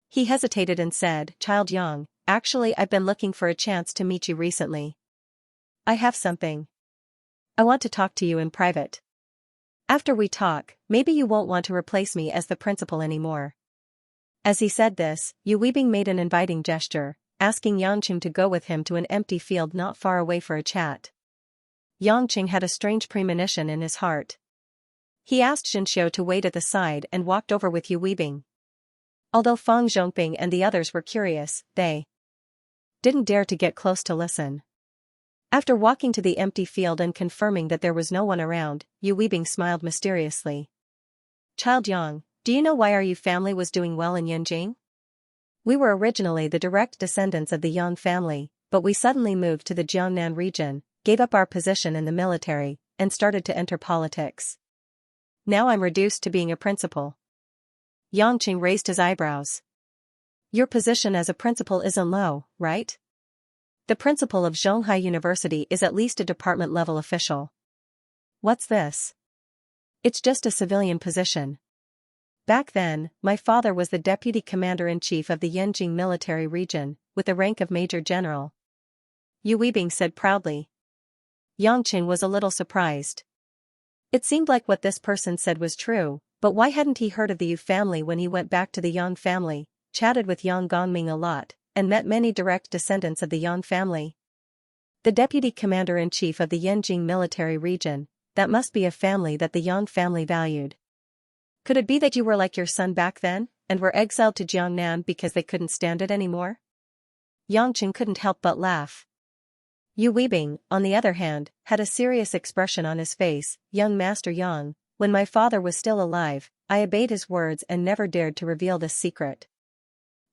He hesitated and said, Child Yang, actually I've been looking for a chance to meet you recently. I have something. I want to talk to you in private. After we talk, maybe you won't want to replace me as the principal anymore. As he said this, Yu Weibing made an inviting gesture, asking Yangqing to go with him to an empty field not far away for a chat. Yangqing had a strange premonition in his heart. He asked Xianxiu to wait at the side and walked over with Yu Weibing. Although Fang Zhongping and the others were curious, they didn't dare to get close to listen. After walking to the empty field and confirming that there was no one around, Yu Weibing smiled mysteriously. Child Yang, do you know why our Yu family was doing well in Yanjing? We were originally the direct descendants of the Yang family, but we suddenly moved to the Jiangnan region, gave up our position in the military, and started to enter politics. Now I'm reduced to being a principal. Yangqing raised his eyebrows. Your position as a principal isn't low, right? The principal of Xianxia University is at least a department-level official. What's this? It's just a civilian position. Back then, my father was the deputy commander-in-chief of the Yanjing military region, with the rank of major general. Yu Weibing said proudly. Yangqing was a little surprised. It seemed like what this person said was true, but why hadn't he heard of the Yu family when he went back to the Yang family, chatted with Yang Gongming a lot, and met many direct descendants of the Yang family? The deputy commander-in-chief of the Yanjing military region, that must be a family that the Yang family valued. Could it be that you were like your son back then, and were exiled to Jiangnan because they couldn't stand it anymore? Yangqing couldn't help but laugh. Yu Weibing, on the other hand, had a serious expression on his face. Young Master Yang, when my father was still alive, I obeyed his words and never dared to reveal this secret.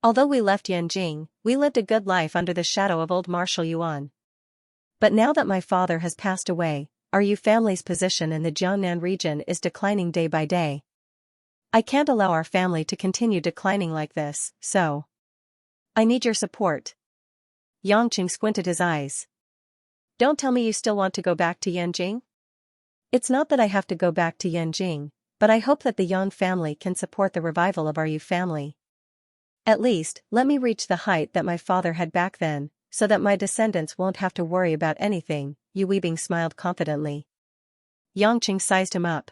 Although we left Yanjing, we lived a good life under the shadow of old Marshal Yuan. But now that my father has passed away, our Yu family's position in the Jiangnan region is declining day by day. I can't allow our family to continue declining like this, so I need your support. Yangqing squinted his eyes. Don't tell me you still want to go back to Yanjing? It's not that I have to go back to Yanjing, but I hope that the Yang family can support the revival of our Yu family. At least, let me reach the height that my father had back then, so that my descendants won't have to worry about anything, Yu Weibing smiled confidently. Yangqing sized him up.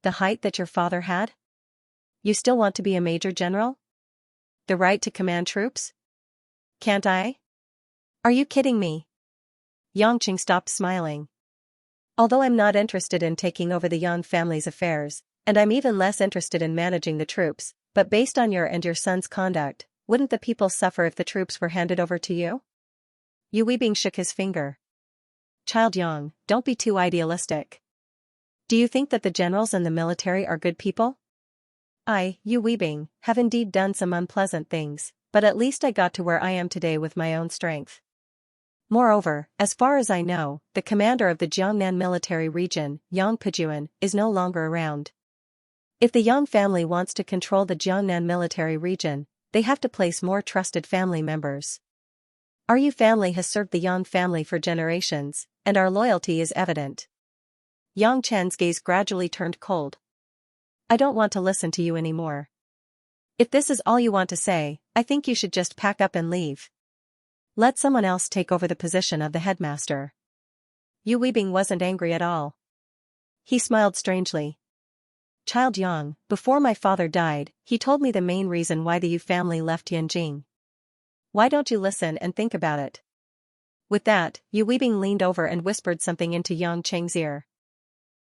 The height that your father had? You still want to be a major general? The right to command troops? Can't I? Are you kidding me? Yangqing stopped smiling. Although I'm not interested in taking over the Yang family's affairs, and I'm even less interested in managing the troops, but based on your and your son's conduct, wouldn't the people suffer if the troops were handed over to you? Yu Weibing shook his finger. Child Yang, don't be too idealistic. Do you think that the generals and the military are good people? I, Yu Weibing, have indeed done some unpleasant things, but at least I got to where I am today with my own strength. Moreover, as far as I know, the commander of the Jiangnan military region, Yang Pejuan, is no longer around. If the Yang family wants to control the Jiangnan military region, they have to place more trusted family members. Our Yu family has served the Yang family for generations, and our loyalty is evident. Yang Chen's gaze gradually turned cold. I don't want to listen to you anymore. If this is all you want to say, I think you should just pack up and leave. Let someone else take over the position of the headmaster. Yu Weibing wasn't angry at all. He smiled strangely. Child Yang, before my father died, he told me the main reason why the Yu family left Yanjing. Why don't you listen and think about it? With that, Yu Weibing leaned over and whispered something into Yang Cheng's ear.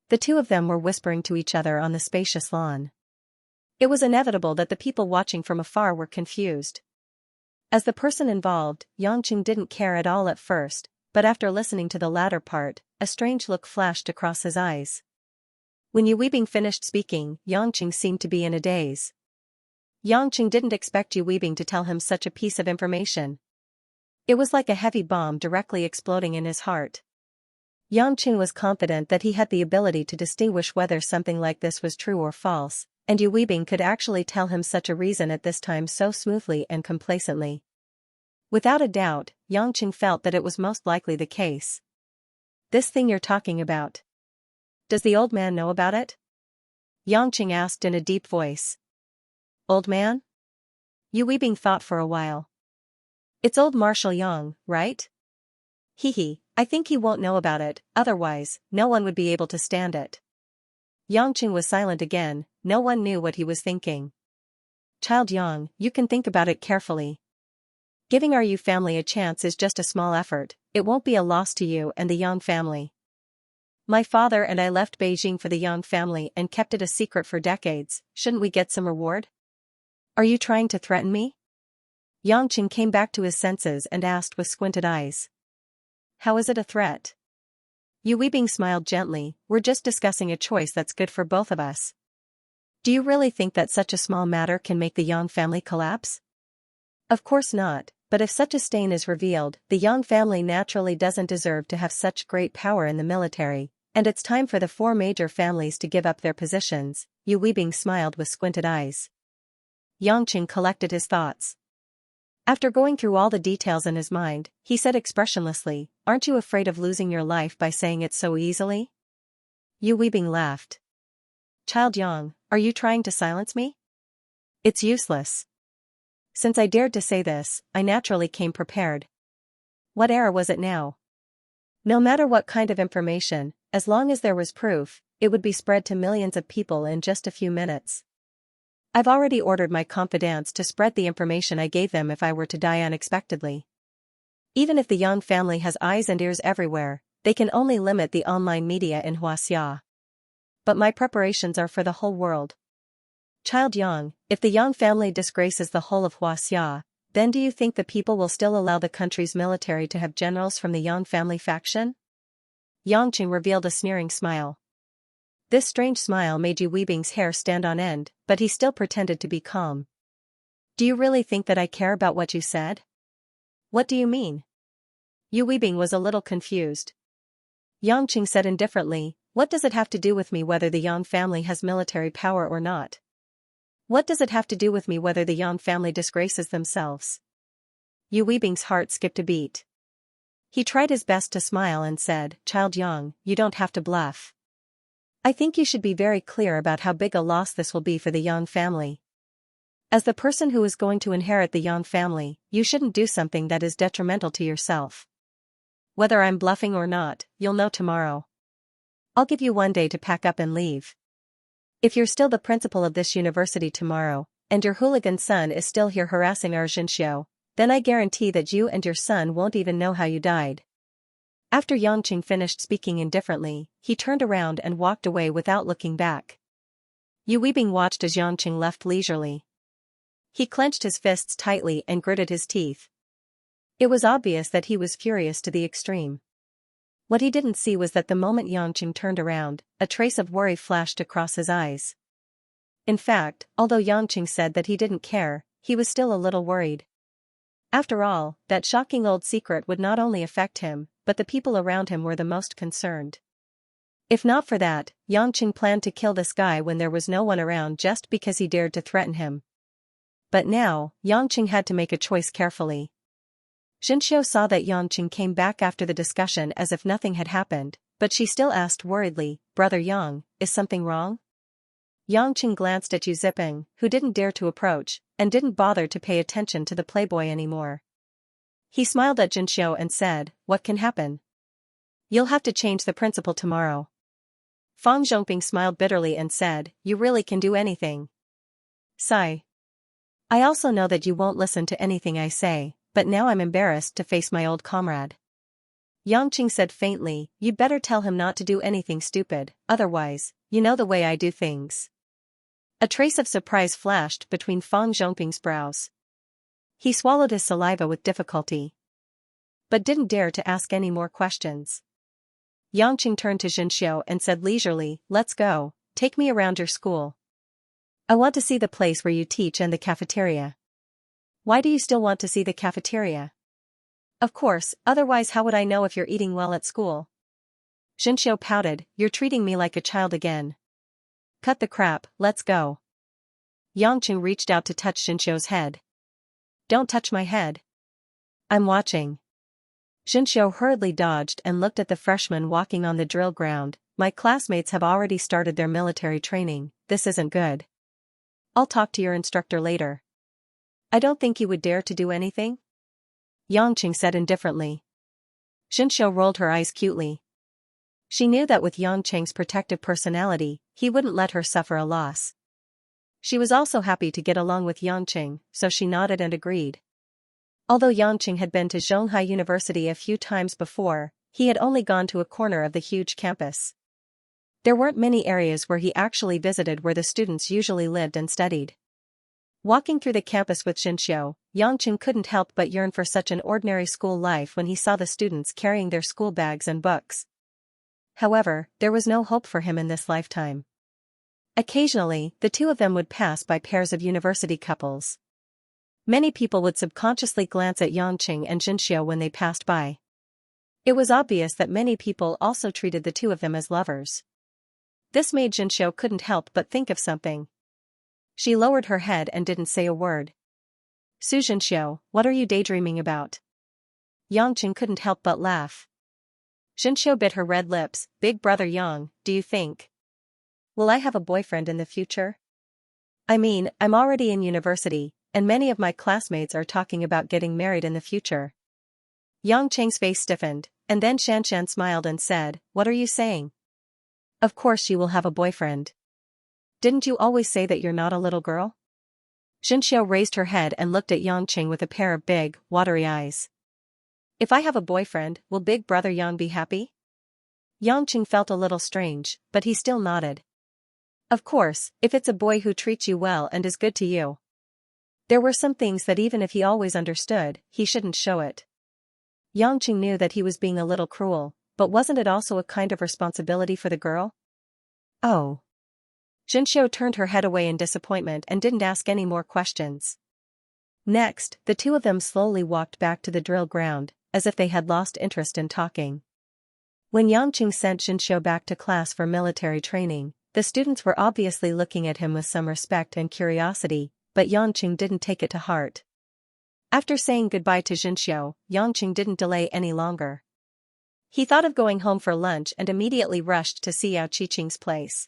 The two of them were whispering to each other on the spacious lawn. It was inevitable that the people watching from afar were confused. As the person involved, Yangqing didn't care at all at first, but after listening to the latter part, a strange look flashed across his eyes. When Yu Weibing finished speaking, Yangqing seemed to be in a daze. Yangqing didn't expect Yu Weibing to tell him such a piece of information. It was like a heavy bomb directly exploding in his heart. Yangqing was confident that he had the ability to distinguish whether something like this was true or false, and Yu Weibing could actually tell him such a reason at this time so smoothly and complacently. Without a doubt, Yangqing felt that it was most likely the case. This thing you're talking about. Does the old man know about it? Yangqing asked in a deep voice. Old man? Yu Weibing thought for a while. It's old Marshal Yang, right? Hee, I think he won't know about it, otherwise, no one would be able to stand it. Yangqing was silent again, no one knew what he was thinking. Child Yang, you can think about it carefully. Giving our Yu family a chance is just a small effort, it won't be a loss to you and the Yang family. My father and I left Beijing for the Yang family and kept it a secret for decades, shouldn't we get some reward? Are you trying to threaten me? Yangqing came back to his senses and asked with squinted eyes. How is it a threat? Yu Weibing smiled gently, we're just discussing a choice that's good for both of us. Do you really think that such a small matter can make the Yang family collapse? Of course not, but if such a stain is revealed, the Yang family naturally doesn't deserve to have such great power in the military, and it's time for the four major families to give up their positions. Yu Weibing smiled with squinted eyes. Yangqing collected his thoughts. After going through all the details in his mind, he said expressionlessly, aren't you afraid of losing your life by saying it so easily? Yu Weibing laughed. Child Yang, are you trying to silence me? It's useless. Since I dared to say this, I naturally came prepared. What error was it now? No matter what kind of information, as long as there was proof, it would be spread to millions of people in just a few minutes. I've already ordered my confidants to spread the information I gave them if I were to die unexpectedly. Even if the Yang family has eyes and ears everywhere, they can only limit the online media in Xianxia. But my preparations are for the whole world. Child Yang, if the Yang family disgraces the whole of Xianxia, then do you think the people will still allow the country's military to have generals from the Yang family faction? Yangqing revealed a sneering smile. This strange smile made Yu Weibing's hair stand on end, but he still pretended to be calm. Do you really think that I care about what you said? What do you mean? Yu Weibing was a little confused. Yangqing said indifferently, what does it have to do with me whether the Yang family has military power or not? What does it have to do with me whether the Yang family disgraces themselves? Yu Weibing's heart skipped a beat. He tried his best to smile and said, Child Yang, you don't have to bluff. I think you should be very clear about how big a loss this will be for the Yang family. As the person who is going to inherit the Yang family, you shouldn't do something that is detrimental to yourself. Whether I'm bluffing or not, you'll know tomorrow. I'll give you 1 day to pack up and leave. If you're still the principal of this university tomorrow, and your hooligan son is still here harassing our Xianxia, then I guarantee that you and your son won't even know how you died. After Yangqing finished speaking indifferently, he turned around and walked away without looking back. Yu Weibing watched as Yangqing left leisurely. He clenched his fists tightly and gritted his teeth. It was obvious that he was furious to the extreme. What he didn't see was that the moment Yangqing turned around, a trace of worry flashed across his eyes. In fact, although Yangqing said that he didn't care, he was still a little worried. After all, that shocking old secret would not only affect him, but the people around him were the most concerned. If not for that, Yangqing planned to kill this guy when there was no one around just because he dared to threaten him. But now, Yangqing had to make a choice carefully. Xianxia saw that Yangqing came back after the discussion as if nothing had happened, but she still asked worriedly, Brother Yang, is something wrong? Yangqing glanced at Yu Ziping, who didn't dare to approach, and didn't bother to pay attention to the playboy anymore. He smiled at Xianxia and said, What can happen? You'll have to change the principal tomorrow. Fang Zhongping smiled bitterly and said, You really can do anything. Sigh. I also know that you won't listen to anything I say, but now I'm embarrassed to face my old comrade. Yangqing said faintly, You'd better tell him not to do anything stupid, otherwise, you know the way I do things. A trace of surprise flashed between Fang Zhongping's brows. He swallowed his saliva with difficulty, but didn't dare to ask any more questions. Yangqing turned to Xianxia and said leisurely, Let's go, take me around your school. I want to see the place where you teach and the cafeteria. Why do you still want to see the cafeteria? Of course, otherwise how would I know if you're eating well at school? Xianxia pouted, You're treating me like a child again. Cut the crap, let's go. Yangqing reached out to touch Xianxia's head. Don't touch my head. I'm watching. Xianxia hurriedly dodged and looked at the freshman walking on the drill ground. My classmates have already started their military training, this isn't good. I'll talk to your instructor later. I don't think you would dare to do anything? Yangqing said indifferently. Xianxia rolled her eyes cutely. She knew that with Yangqing's protective personality, he wouldn't let her suffer a loss. She was also happy to get along with Yangqing, so she nodded and agreed. Although Yangqing had been to Zhonghai University a few times before, he had only gone to a corner of the huge campus. There weren't many areas where he actually visited where the students usually lived and studied. Walking through the campus with Xianxia, Yangqing couldn't help but yearn for such an ordinary school life when he saw the students carrying their school bags and books. However, there was no hope for him in this lifetime. Occasionally, the two of them would pass by pairs of university couples. Many people would subconsciously glance at Yangqing and Xianxia when they passed by. It was obvious that many people also treated the two of them as lovers. This made Xianxia couldn't help but think of something. She lowered her head and didn't say a word. Su Xianxia, what are you daydreaming about? Yangqing couldn't help but laugh. Xianxia bit her red lips, Big brother Yang, do you think? Will I have a boyfriend in the future? I mean, I'm already in university, and many of my classmates are talking about getting married in the future. Yangqing's face stiffened, and then Shanshan smiled and said, What are you saying? Of course you will have a boyfriend. Didn't you always say that you're not a little girl? Xianxia raised her head and looked at Yangqing with a pair of big, watery eyes. If I have a boyfriend, will Big Brother Yang be happy? Yangqing felt a little strange, but he still nodded. Of course, if it's a boy who treats you well and is good to you. There were some things that even if he always understood, he shouldn't show it. Yangqing knew that he was being a little cruel, but wasn't it also a kind of responsibility for the girl? Oh. Xianxia turned her head away in disappointment and didn't ask any more questions. Next, the two of them slowly walked back to the drill ground, as if they had lost interest in talking. When Yangqing sent Xianxia back to class for military training, the students were obviously looking at him with some respect and curiosity, but Yangqing didn't take it to heart. After saying goodbye to Xianxia, Yangqing didn't delay any longer. He thought of going home for lunch and immediately rushed to Xiao Qiqing's place.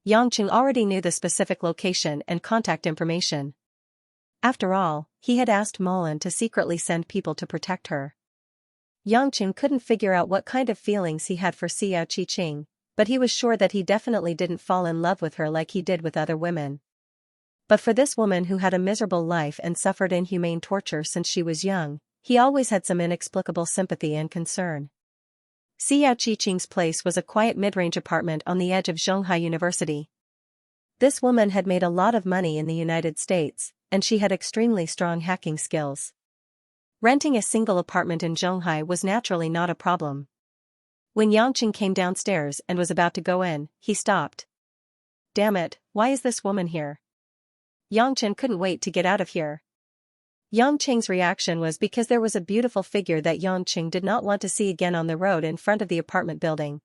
Yangqing already knew the specific location and contact information. After all, he had asked Molan to secretly send people to protect her. Yangqing couldn't figure out what kind of feelings he had for Xiao Qiqing, but he was sure that he definitely didn't fall in love with her like he did with other women. But for this woman who had a miserable life and suffered inhumane torture since she was young, he always had some inexplicable sympathy and concern. Xiao Qiqing's place was a quiet mid-range apartment on the edge of Zhonghai University. This woman had made a lot of money in the United States, and she had extremely strong hacking skills. Renting a single apartment in Zhonghai was naturally not a problem. When Yangqing came downstairs and was about to go in, he stopped. Damn it, why is this woman here? Yangqing couldn't wait to get out of here. Yangqing's reaction was because there was a beautiful figure that Yangqing did not want to see again on the road in front of the apartment building.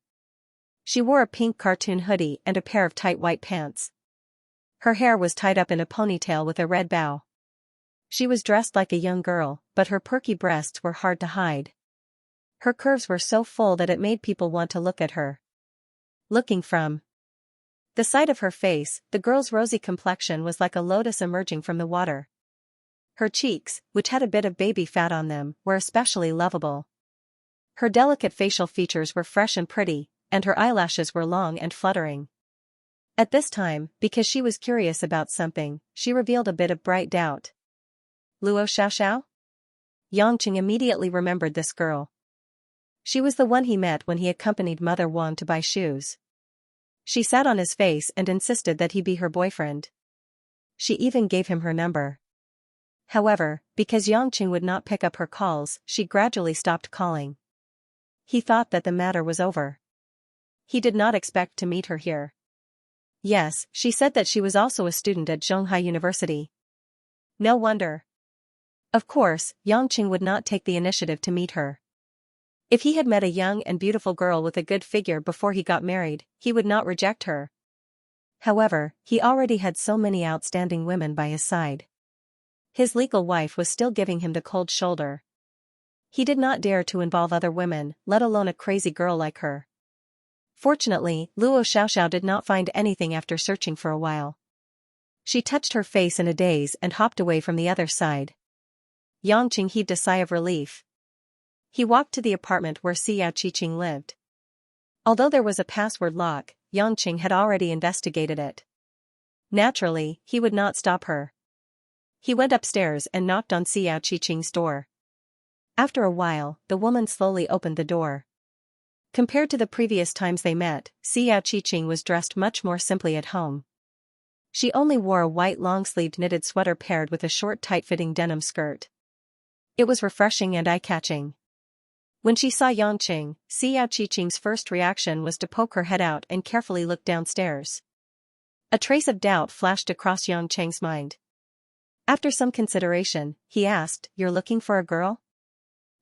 She wore a pink cartoon hoodie and a pair of tight white pants. Her hair was tied up in a ponytail with a red bow. She was dressed like a young girl, but her perky breasts were hard to hide. Her curves were so full that it made people want to look at her. Looking from the side of her face, the girl's rosy complexion was like a lotus emerging from the water. Her cheeks, which had a bit of baby fat on them, were especially lovable. Her delicate facial features were fresh and pretty, and her eyelashes were long and fluttering. At this time, because she was curious about something, she revealed a bit of bright doubt. Luo Xiaoxiao? Yangqing immediately remembered this girl. She was the one he met when he accompanied Mother Wang to buy shoes. She sat on his face and insisted that he be her boyfriend. She even gave him her number. However, because Yangqing would not pick up her calls, she gradually stopped calling. He thought that the matter was over. He did not expect to meet her here. Yes, she said that she was also a student at Zhonghai University. No wonder. Of course, Yangqing would not take the initiative to meet her. If he had met a young and beautiful girl with a good figure before he got married, he would not reject her. However, he already had so many outstanding women by his side. His legal wife was still giving him the cold shoulder. He did not dare to involve other women, let alone a crazy girl like her. Fortunately, Luo Xiaoxiao did not find anything after searching for a while. She touched her face in a daze and hopped away from the other side. Yangqing heaved a sigh of relief. He walked to the apartment where Xiao Qiqing lived. Although there was a password lock, Yangqing had already investigated it. Naturally, he would not stop her. He went upstairs and knocked on Xiao Qiqing's door. After a while, the woman slowly opened the door. Compared to the previous times they met, Xiao Qiqing was dressed much more simply at home. She only wore a white long-sleeved knitted sweater paired with a short tight-fitting denim skirt. It was refreshing and eye-catching. When she saw Yangqing, Xiao Qiqing's first reaction was to poke her head out and carefully look downstairs. A trace of doubt flashed across Yangqing's mind. After some consideration, he asked, "You're looking for a girl?"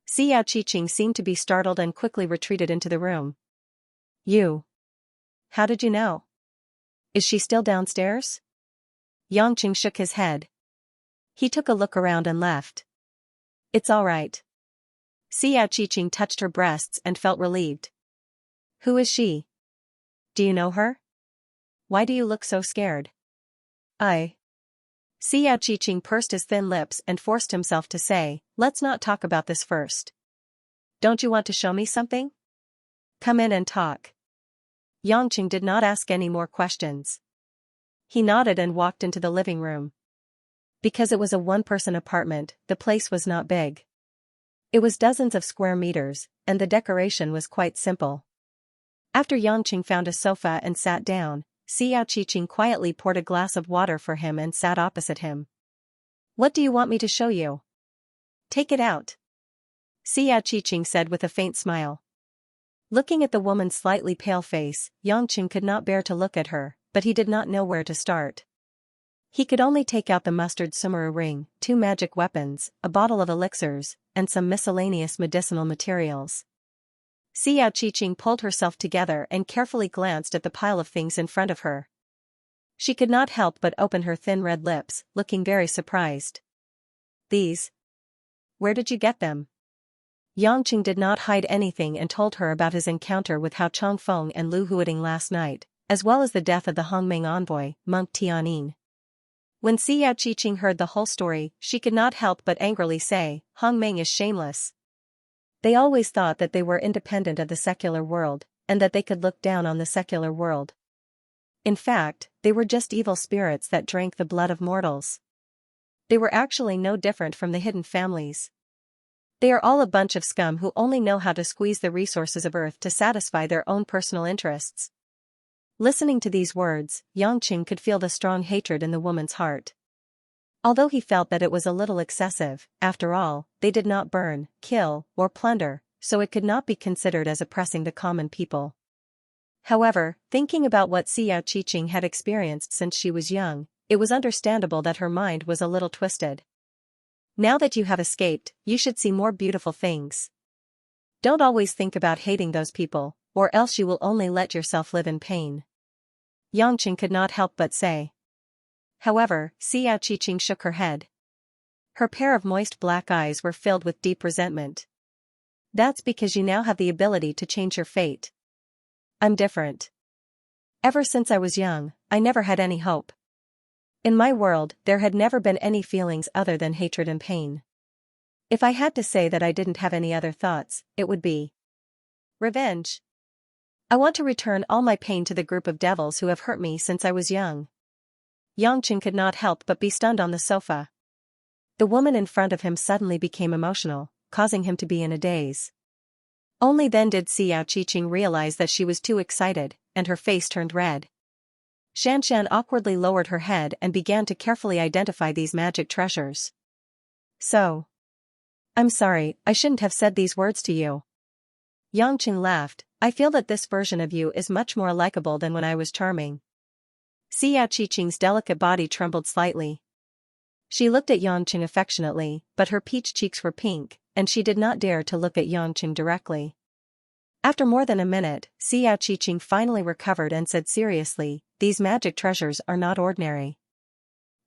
Xiao Qiqing seemed to be startled and quickly retreated into the room. "You? How did you know? Is she still downstairs?" Yangqing shook his head. He took a look around and left. "It's all right." Xiao Qiqing touched her breasts and felt relieved. "Who is she? Do you know her? Why do you look so scared?" "I..." Xiao Qiqing pursed his thin lips and forced himself to say, "Let's not talk about this first. Don't you want to show me something? Come in and talk." Yangqing did not ask any more questions. He nodded and walked into the living room. Because it was a one-person apartment, the place was not big. It was dozens of square meters, and the decoration was quite simple. After Yangqing found a sofa and sat down, Xiao Qiqing quietly poured a glass of water for him and sat opposite him. "What do you want me to show you? Take it out," Xiao Qiqing said with a faint smile. Looking at the woman's slightly pale face, Yangqing could not bear to look at her, but he did not know where to start. He could only take out the mustard sumaru ring, 2 magic weapons, a bottle of elixirs, and some miscellaneous medicinal materials. Xiao Qiqing pulled herself together and carefully glanced at the pile of things in front of her. She could not help but open her thin red lips, looking very surprised. "These? Where did you get them? Yangqing did not hide anything and told her about his encounter with Hao Chongfeng and Lu Huading last night, as well as the death of the Hongmeng envoy, Monk Tianin. When Xiao Qiqing heard the whole story, she could not help but angrily say, Hongmeng is shameless. They always thought that they were independent of the secular world, and that they could look down on the secular world. In fact, they were just evil spirits that drank the blood of mortals. They were actually no different from the hidden families. They are all a bunch of scum who only know how to squeeze the resources of Earth to satisfy their own personal interests. Listening to these words, Yangqing could feel the strong hatred in the woman's heart. Although he felt that it was a little excessive, after all, they did not burn, kill, or plunder, so it could not be considered as oppressing the common people. However, thinking about what Xiao Qiqing had experienced since she was young, it was understandable that her mind was a little twisted. Now that you have escaped, you should see more beautiful things. Don't always think about hating those people, or else you will only let yourself live in pain. Yangqing could not help but say. However, Xiao Qiqing shook her head. Her pair of moist black eyes were filled with deep resentment. That's because you now have the ability to change your fate. I'm different. Ever since I was young, I never had any hope. In my world, there had never been any feelings other than hatred and pain. If I had to say that I didn't have any other thoughts, it would be revenge. I want to return all my pain to the group of devils who have hurt me since I was young. Yangqing could not help but be stunned on the sofa. The woman in front of him suddenly became emotional, causing him to be in a daze. Only then did Xiao Qiqing realize that she was too excited, and her face turned red. Xianxia awkwardly lowered her head and began to carefully identify these magic treasures. So. I'm sorry, I shouldn't have said these words to you. Yangqing laughed. I feel that this version of you is much more likable than when I was charming. Xiao Qiqing's delicate body trembled slightly. She looked at Yangqing affectionately, but her peach cheeks were pink, and she did not dare to look at Yangqing directly. After more than a minute, Xiao Qiqing finally recovered and said seriously, these magic treasures are not ordinary.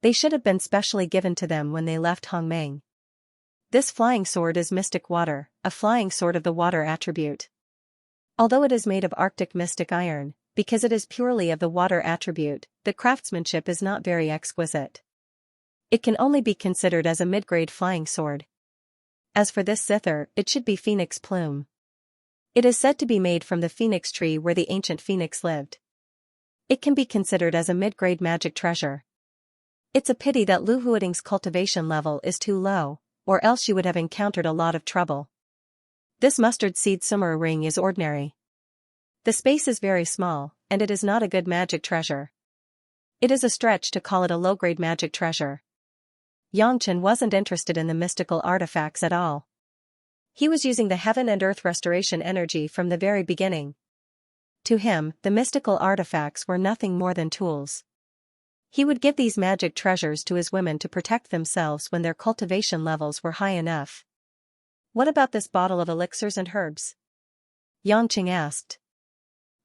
They should have been specially given to them when they left Hongmeng. This flying sword is mystic water, a flying sword of the water attribute. Although it is made of Arctic mystic iron, because it is purely of the water attribute, the craftsmanship is not very exquisite. It can only be considered as a mid-grade flying sword. As for this zither, it should be phoenix plume. It is said to be made from the phoenix tree where the ancient phoenix lived. It can be considered as a mid-grade magic treasure. It's a pity that Lu Huading's cultivation level is too low, or else you would have encountered a lot of trouble. This mustard seed summer ring is ordinary. The space is very small, and it is not a good magic treasure. It is a stretch to call it a low-grade magic treasure. Yangqing wasn't interested in the mystical artifacts at all. He was using the heaven and earth restoration energy from the very beginning. To him, the mystical artifacts were nothing more than tools. He would give these magic treasures to his women to protect themselves when their cultivation levels were high enough. What about this bottle of elixirs and herbs? Yangqing asked.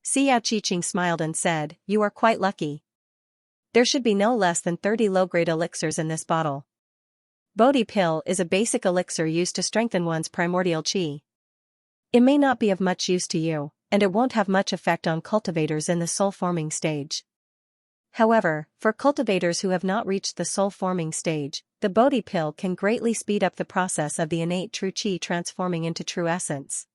Xiao Qiqing smiled and said, you are quite lucky. There should be no less than 30 low-grade elixirs in this bottle. Bodhi pill is a basic elixir used to strengthen one's primordial qi. It may not be of much use to you, and it won't have much effect on cultivators in the soul-forming stage. However, for cultivators who have not reached the soul-forming stage, the Bodhi pill can greatly speed up the process of the innate true qi transforming into true essence.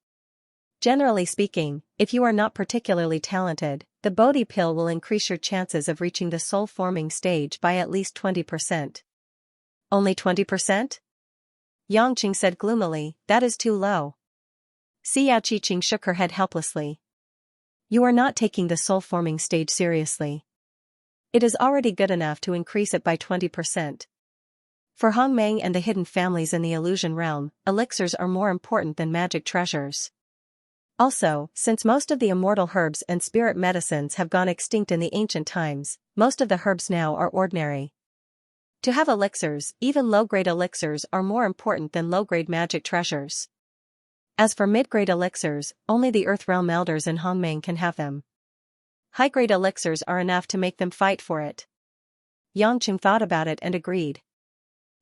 Generally speaking, if you are not particularly talented, the Bodhi pill will increase your chances of reaching the soul-forming stage by at least 20%. Only 20%? Yangqing said gloomily, that is too low. Xiao Qiqing shook her head helplessly. You are not taking the soul-forming stage seriously. It is already good enough to increase it by 20%. For Hongmeng and the hidden families in the illusion realm, elixirs are more important than magic treasures. Also, since most of the immortal herbs and spirit medicines have gone extinct in the ancient times, most of the herbs now are ordinary. To have elixirs, even low-grade elixirs are more important than low-grade magic treasures. As for mid-grade elixirs, only the Earth Realm elders in Hongmeng can have them. High-grade elixirs are enough to make them fight for it. Yangqing thought about it and agreed.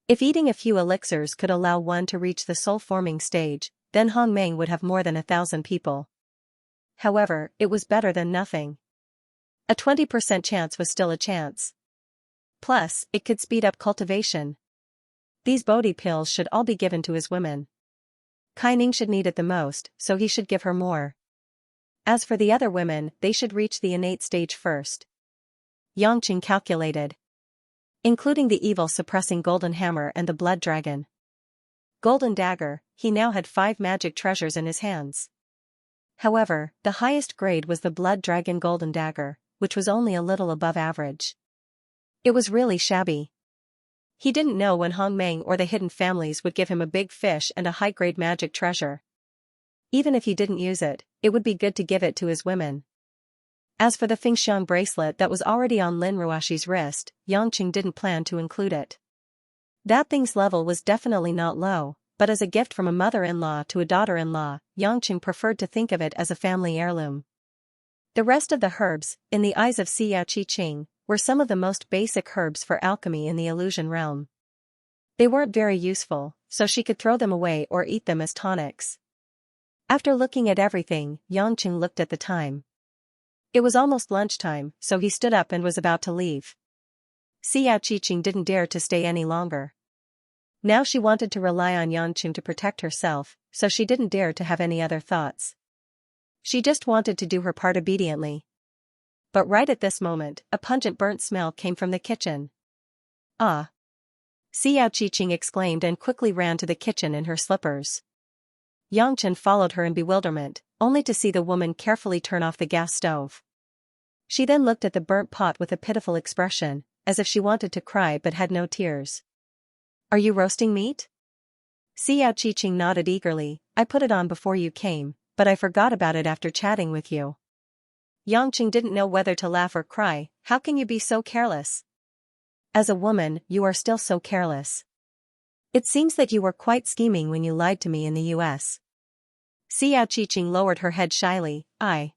If eating a few elixirs could allow one to reach the soul-forming stage, then Hongmeng would have more than 1,000 people. However, it was better than nothing. A 20% chance was still a chance. Plus, it could speed up cultivation. These Bodhi pills should all be given to his women. Kai Ning should need it the most, so he should give her more. As for the other women, they should reach the innate stage first. Yangqing calculated. Including the evil-suppressing golden hammer and the blood dragon. Golden dagger, he now had 5 magic treasures in his hands. However, the highest grade was the blood dragon golden dagger, which was only a little above average. It was really shabby. He didn't know when Hongmeng or the hidden families would give him a big fish and a high-grade magic treasure. Even if he didn't use it, it would be good to give it to his women. As for the Fingxiang bracelet that was already on Lin Ruoxi's wrist, Yangqing didn't plan to include it. That thing's level was definitely not low, but as a gift from a mother-in-law to a daughter-in-law, Yangqing preferred to think of it as a family heirloom. The rest of the herbs, in the eyes of Xiao, were some of the most basic herbs for alchemy in the illusion realm. They weren't very useful, so she could throw them away or eat them as tonics. After looking at everything, Yangqing looked at the time. It was almost lunchtime, so he stood up and was about to leave. Xiao didn't dare to stay any longer. Now she wanted to rely on Yangqing to protect herself, so she didn't dare to have any other thoughts. She just wanted to do her part obediently. But right at this moment, a pungent burnt smell came from the kitchen. Ah! Xiao exclaimed and quickly ran to the kitchen in her slippers. Yangqing followed her in bewilderment, only to see the woman carefully turn off the gas stove. She then looked at the burnt pot with a pitiful expression, as if she wanted to cry but had no tears. Are you roasting meat? Xiao nodded eagerly. I put it on before you came, but I forgot about it after chatting with you. Yangqing didn't know whether to laugh or cry. How can you be so careless? As a woman, you are still so careless. It seems that you were quite scheming when you lied to me in the US. Xiao lowered her head shyly. I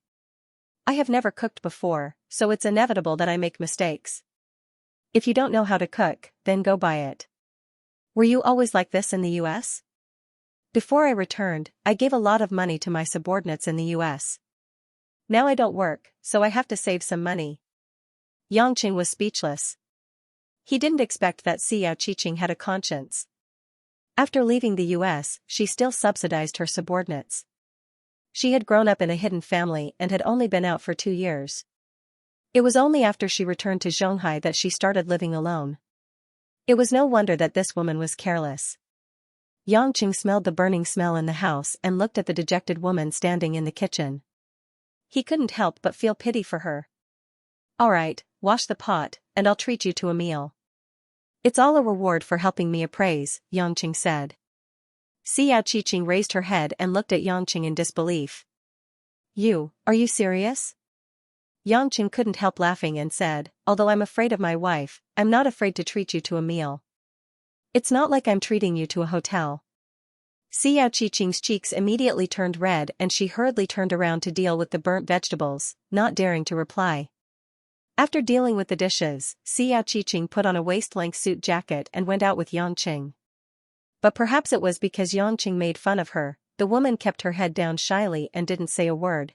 have never cooked before, so it's inevitable that I make mistakes. If you don't know how to cook, then go buy it. Were you always like this in the US? Before I returned, I gave a lot of money to my subordinates in the US. Now I don't work, so I have to save some money. Yangqing was speechless. He didn't expect that Xiao had a conscience. After leaving the US, she still subsidized her subordinates. She had grown up in a hidden family and had only been out for 2 years. It was only after she returned to Zhonghai that she started living alone. It was no wonder that this woman was careless. Yangqing smelled the burning smell in the house and looked at the dejected woman standing in the kitchen. He couldn't help but feel pity for her. All right, wash the pot, and I'll treat you to a meal. It's all a reward for helping me appraise, Yangqing said. Xiao raised her head and looked at Yangqing in disbelief. Are you serious? Yangqing couldn't help laughing and said, although I'm afraid of my wife, I'm not afraid to treat you to a meal. It's not like I'm treating you to a hotel. Xiao cheeks immediately turned red and she hurriedly turned around to deal with the burnt vegetables, not daring to reply. After dealing with the dishes, Xiao put on a waist-length suit jacket and went out with Yangqing. But perhaps it was because Yangqing made fun of her, the woman kept her head down shyly and didn't say a word.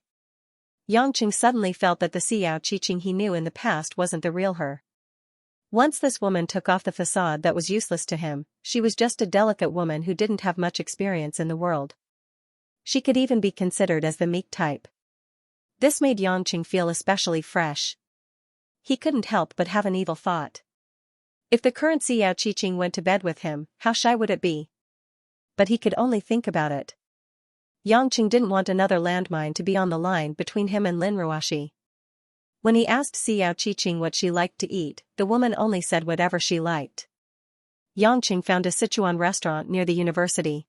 Yangqing suddenly felt that the Xiao he knew in the past wasn't the real her. Once this woman took off the facade that was useless to him, she was just a delicate woman who didn't have much experience in the world. She could even be considered as the meek type. This made Yangqing feel especially fresh. He couldn't help but have an evil thought. If the current Xiao went to bed with him, how shy would it be? But he could only think about it. Yangqing didn't want another landmine to be on the line between him and Lin Ruoxi. When he asked Xiao what she liked to eat, the woman only said whatever she liked. Yangqing found a Sichuan restaurant near the university.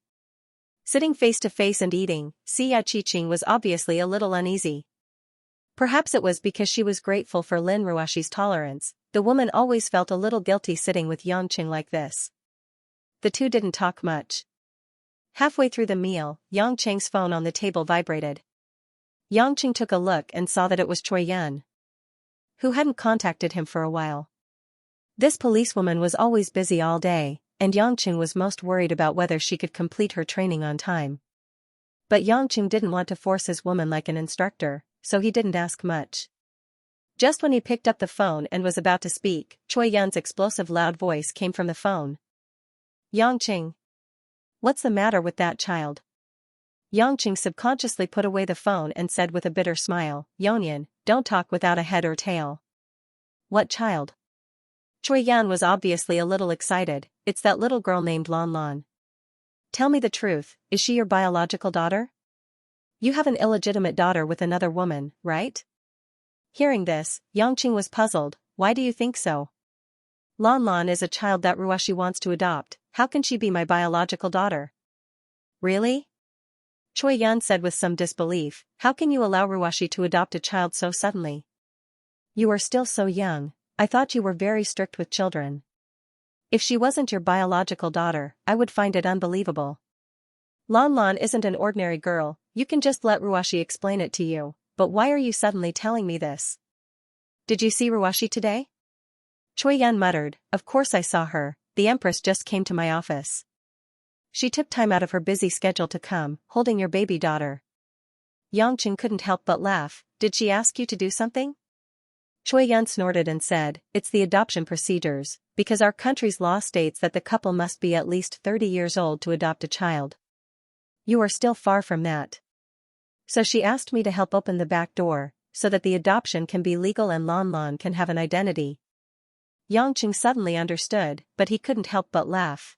Sitting face to face and eating, Xiao was obviously a little uneasy. Perhaps it was because she was grateful for Lin Ruoxi's tolerance, the woman always felt a little guilty sitting with Yangqing like this. The two didn't talk much. Halfway through the meal, Yangqing's phone on the table vibrated. Yangqing took a look and saw that it was Choi Yun, who hadn't contacted him for a while. This policewoman was always busy all day, and Yangqing was most worried about whether she could complete her training on time. But Yangqing didn't want to force his woman like an instructor, so he didn't ask much. Just when he picked up the phone and was about to speak, Choi Yun's explosive loud voice came from the phone. Yangqing. What's the matter with that child? Yangqing subconsciously put away the phone and said with a bitter smile, Yonyan, don't talk without a head or tail. What child? Choi Yun was obviously a little excited. It's that little girl named Lan Lan. Tell me the truth, is she your biological daughter? You have an illegitimate daughter with another woman, right? Hearing this, Yangqing was puzzled. Why do you think so? Lan Lan is a child that Ruashi wants to adopt. How can she be my biological daughter? Really? Choi Yun said with some disbelief. How can you allow Ruashi to adopt a child so suddenly? You are still so young. I thought you were very strict with children. If she wasn't your biological daughter, I would find it unbelievable. Lan Lan isn't an ordinary girl. You can just let Ruashi explain it to you. But why are you suddenly telling me this? Did you see Ruashi today? Choi Yun muttered, of course I saw her. The Empress just came to my office. She took time out of her busy schedule to come, holding your baby daughter. Yangqing couldn't help but laugh. Did she ask you to do something? Choi Yun snorted and said, it's the adoption procedures, because our country's law states that the couple must be at least 30 years old to adopt a child. You are still far from that. So she asked me to help open the back door, so that the adoption can be legal and Lan Lan can have an identity. Yangqing suddenly understood, but he couldn't help but laugh.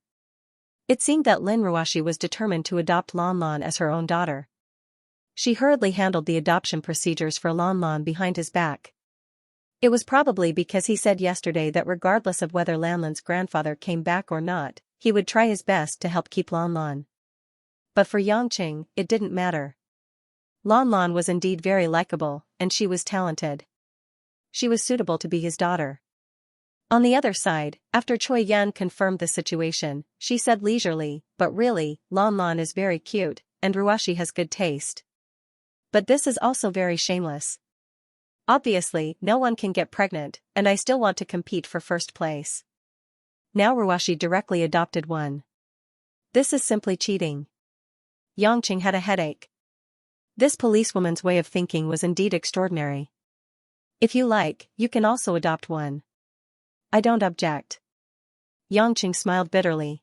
It seemed that Lin Ruashi was determined to adopt Lan Lan as her own daughter. She hurriedly handled the adoption procedures for Lan Lan behind his back. It was probably because he said yesterday that regardless of whether Lan Lan's grandfather came back or not, he would try his best to help keep Lan Lan. But for Yangqing, it didn't matter. Lan Lan was indeed very likable, and she was talented. She was suitable to be his daughter. On the other side, after Choi Yun confirmed the situation, she said leisurely, but really, Lan Lan is very cute, and Ruashi has good taste. But this is also very shameless. Obviously, no one can get pregnant, and I still want to compete for first place. Now Ruashi directly adopted one. This is simply cheating. Yangqing had a headache. This policewoman's way of thinking was indeed extraordinary. If you like, you can also adopt one. I don't object. Yangqing smiled bitterly.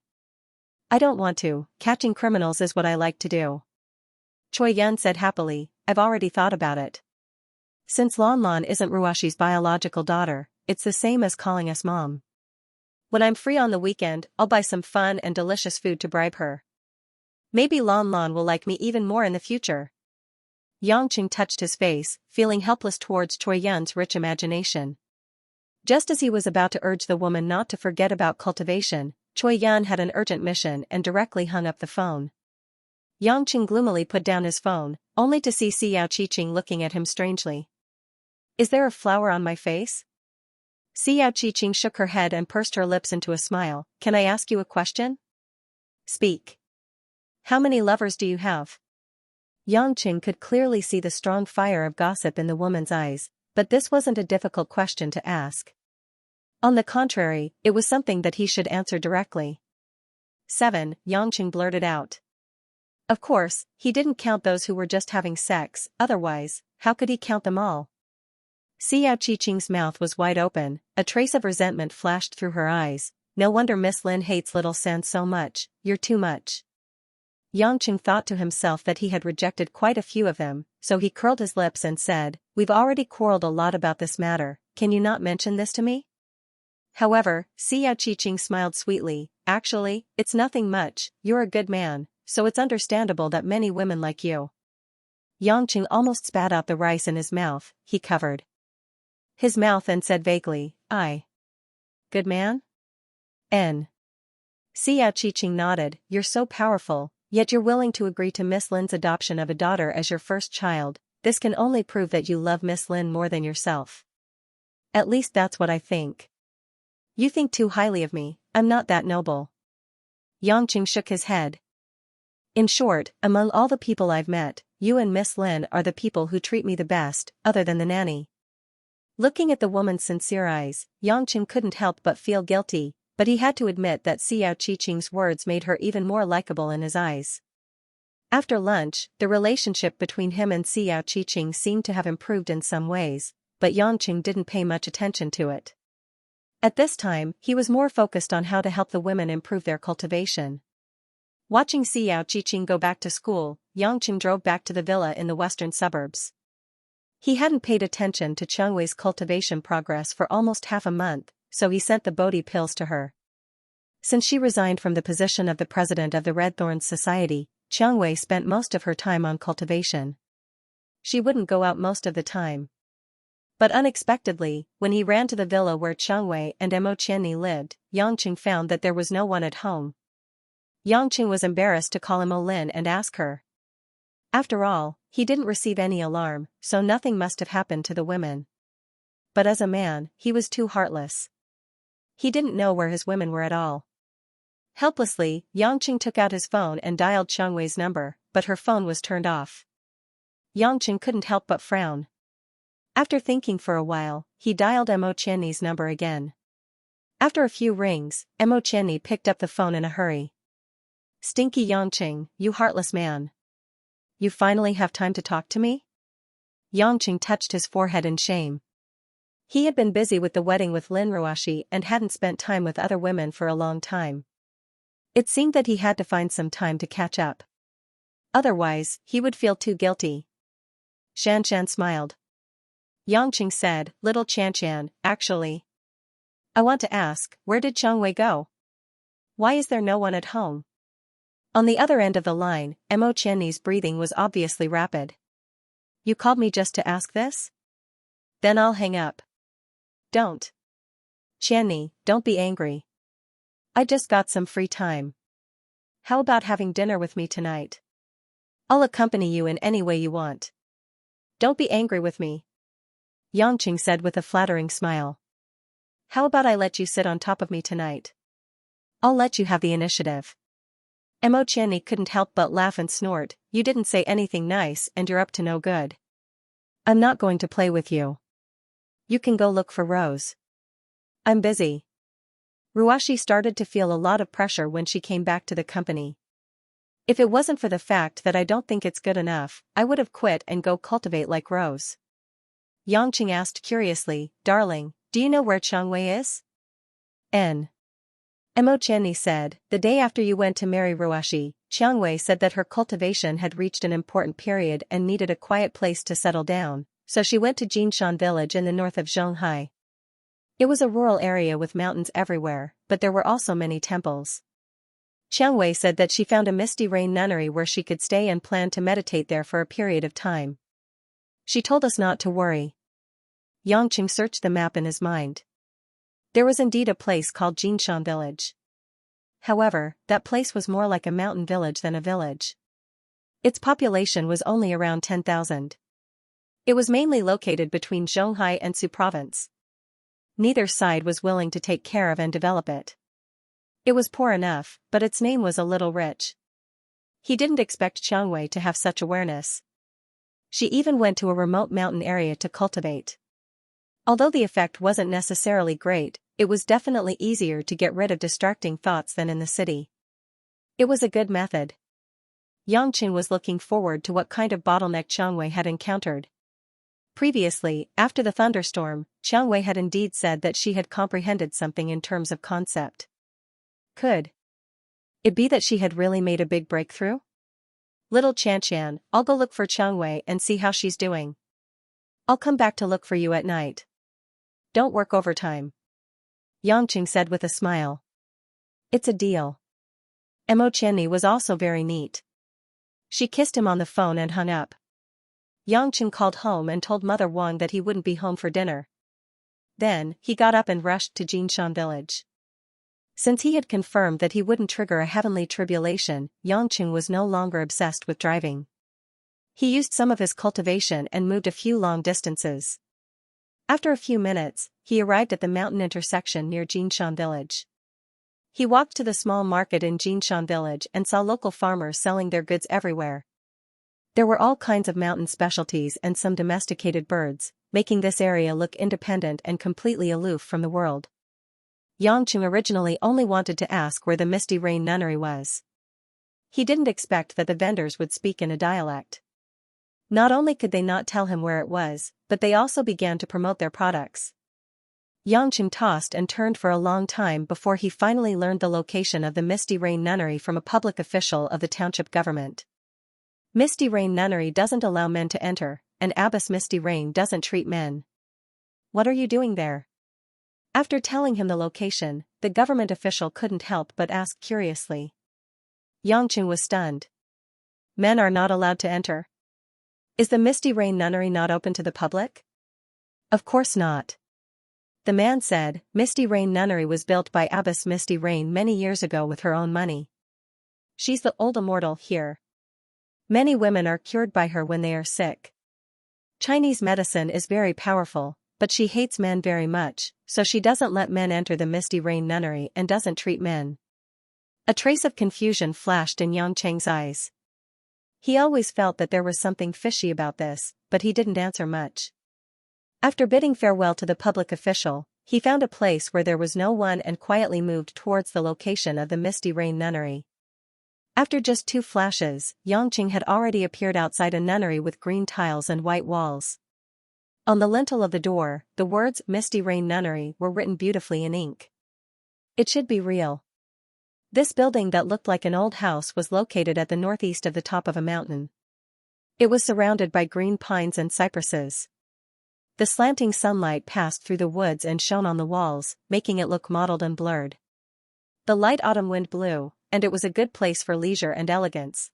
I don't want to. Catching criminals is what I like to do. Choi Yun said happily, I've already thought about it. Since Lan Lan isn't Ruashi's biological daughter, it's the same as calling us mom. When I'm free on the weekend, I'll buy some fun and delicious food to bribe her. Maybe Lan Lan will like me even more in the future. Yangqing touched his face, feeling helpless towards Choi Yun's rich imagination. Just as he was about to urge the woman not to forget about cultivation, Choi Yun had an urgent mission and directly hung up the phone. Yangqing gloomily put down his phone, only to see Xiao looking at him strangely. Is there a flower on my face? Xiao shook her head and pursed her lips into a smile. Can I ask you a question? Speak. How many lovers do you have? Yangqing could clearly see the strong fire of gossip in the woman's eyes, but this wasn't a difficult question to ask. On the contrary, it was something that he should answer directly. 7, Yangqing blurted out. Of course, he didn't count those who were just having sex, otherwise, how could he count them all? Xiao mouth was wide open, a trace of resentment flashed through her eyes. No wonder Miss Lin hates Little San so much, you're too much. Yangqing thought to himself that he had rejected quite a few of them, so he curled his lips and said, We've already quarreled a lot about this matter, can you not mention this to me? However, Xiao smiled sweetly, actually, it's nothing much, you're a good man, so it's understandable that many women like you. Yangqing almost spat out the rice in his mouth. He covered his mouth and said vaguely, I. Good man? N. Xiao nodded, you're so powerful. Yet you're willing to agree to Miss Lin's adoption of a daughter as your first child. This can only prove that you love Miss Lin more than yourself. At least that's what I think. You think too highly of me, I'm not that noble. Yangqing shook his head. In short, among all the people I've met, you and Miss Lin are the people who treat me the best, other than the nanny. Looking at the woman's sincere eyes, Yangqing couldn't help but feel guilty. but he had to admit that Xiao Qiqing's words made her even more likable in his eyes. After lunch, the relationship between him and Xiao Qiqing seemed to have improved in some ways, but Yangqing didn't pay much attention to it. At this time, he was more focused on how to help the women improve their cultivation. Watching Xiao Qiqing go back to school, Yangqing drove back to the villa in the western suburbs. He hadn't paid attention to Changwei's cultivation progress for almost half a month, so he sent the Bodhi pills to her. Since she resigned from the position of the president of the Red Thorns Society, Changwei spent most of her time on cultivation. She wouldn't go out most of the time. But unexpectedly, when he ran to the villa where Changwei and Mo Qianni lived, Yangqing found that there was no one at home. Yangqing was embarrassed to call Mo Lin and ask her. After all, he didn't receive any alarm, so nothing must have happened to the women. But as a man, he was too heartless. He didn't know where his women were at all. Helplessly, Yangqing took out his phone and dialed Changwei's number, but her phone was turned off. Yangqing couldn't help but frown. After thinking for a while, he dialed Mo Qianni's number again. After a few rings, Mo Qianni picked up the phone in a hurry. "Stinky Yangqing, you heartless man. You finally have time to talk to me?" Yangqing touched his forehead in shame. He had been busy with the wedding with Lin Ruoxi and hadn't spent time with other women for a long time. It seemed that he had to find some time to catch up. Otherwise, he would feel too guilty. Xianxia smiled. Yangqing said, "Little Xianxia, actually. I want to ask, where did Changwei go? Why is there no one at home?" On the other end of the line, Mo Qianni's breathing was obviously rapid. "You called me just to ask this? Then I'll hang up." "Don't. Qianni, don't be angry. I just got some free time. How about having dinner with me tonight? I'll accompany you in any way you want. Don't be angry with me," Yangqing said with a flattering smile. "How about I let you sit on top of me tonight? I'll let you have the initiative." Mo Qianni couldn't help but laugh and snort. "You didn't say anything nice and you're up to no good. I'm not going to play with you. You can go look for Rose. I'm busy." Ruoxi started to feel a lot of pressure when she came back to the company. "If it wasn't for the fact that I don't think it's good enough, I would have quit and go cultivate like Rose." Yangqing asked curiously, "Darling, do you know where Changwei is?" Mo Qianni said, "The day after you went to marry Ruoxi, Changwei said that her cultivation had reached an important period and needed a quiet place to settle down, so she went to Jinshan village in the north of Zhonghai. It was a rural area with mountains everywhere, but there were also many temples. Changwei said that she found a misty rain nunnery where she could stay and planned to meditate there for a period of time. She told us not to worry." Yangqing searched the map in his mind. There was indeed a place called Jinshan village. However, that place was more like a mountain village than a village. Its population was only around 10,000. It was mainly located between Zhonghai and Su province. Neither side was willing to take care of and develop it. It was poor enough, but its name was a little rich. He didn't expect Changwei to have such awareness. She even went to a remote mountain area to cultivate. Although the effect wasn't necessarily great, it was definitely easier to get rid of distracting thoughts than in the city. It was a good method. Yangqing was looking forward to what kind of bottleneck Changwei had encountered. Previously, after the thunderstorm, Changwei had indeed said that she had comprehended something in terms of concept. Could it be that she had really made a big breakthrough? "Little Xianxian, I'll go look for Changwei and see how she's doing. I'll come back to look for you at night. Don't work overtime," Yangqing said with a smile. "It's a deal." Mo Qianni was also very neat. She kissed him on the phone and hung up. Yangqing called home and told Mother Wang that he wouldn't be home for dinner. Then, he got up and rushed to Jinshan village. Since he had confirmed that he wouldn't trigger a heavenly tribulation, Yangqing was no longer obsessed with driving. He used some of his cultivation and moved a few long distances. After a few minutes, he arrived at the mountain intersection near Jinshan village. He walked to the small market in Jinshan village and saw local farmers selling their goods everywhere. There were all kinds of mountain specialties and some domesticated birds, making this area look independent and completely aloof from the world. Yangqing originally only wanted to ask where the Misty Rain Nunnery was. He didn't expect that the vendors would speak in a dialect. Not only could they not tell him where it was, but they also began to promote their products. Yangqing tossed and turned for a long time before he finally learned the location of the Misty Rain Nunnery from a public official of the township government. Misty Rain Nunnery doesn't allow men to enter, and Abbess Misty Rain doesn't treat men. What are you doing there? After telling him the location, the government official couldn't help but ask curiously. Yangqing was stunned. Men are not allowed to enter? Is the Misty Rain Nunnery not open to the public? Of course not. The man said, Misty Rain Nunnery was built by Abbess Misty Rain many years ago with her own money. She's the old immortal here. Many women are cured by her when they are sick. Chinese medicine is very powerful, but she hates men very much, so she doesn't let men enter the Misty Rain Nunnery and doesn't treat men. A trace of confusion flashed in Yangqing's eyes. He always felt that there was something fishy about this, but he didn't answer much. After bidding farewell to the public official, he found a place where there was no one and quietly moved towards the location of the Misty Rain Nunnery. After just 2 flashes, Yangqing had already appeared outside a nunnery with green tiles and white walls. On the lintel of the door, the words Misty Rain Nunnery were written beautifully in ink. It should be real. This building that looked like an old house was located at the northeast of the top of a mountain. It was surrounded by green pines and cypresses. The slanting sunlight passed through the woods and shone on the walls, making it look mottled and blurred. The light autumn wind blew, and it was a good place for leisure and elegance.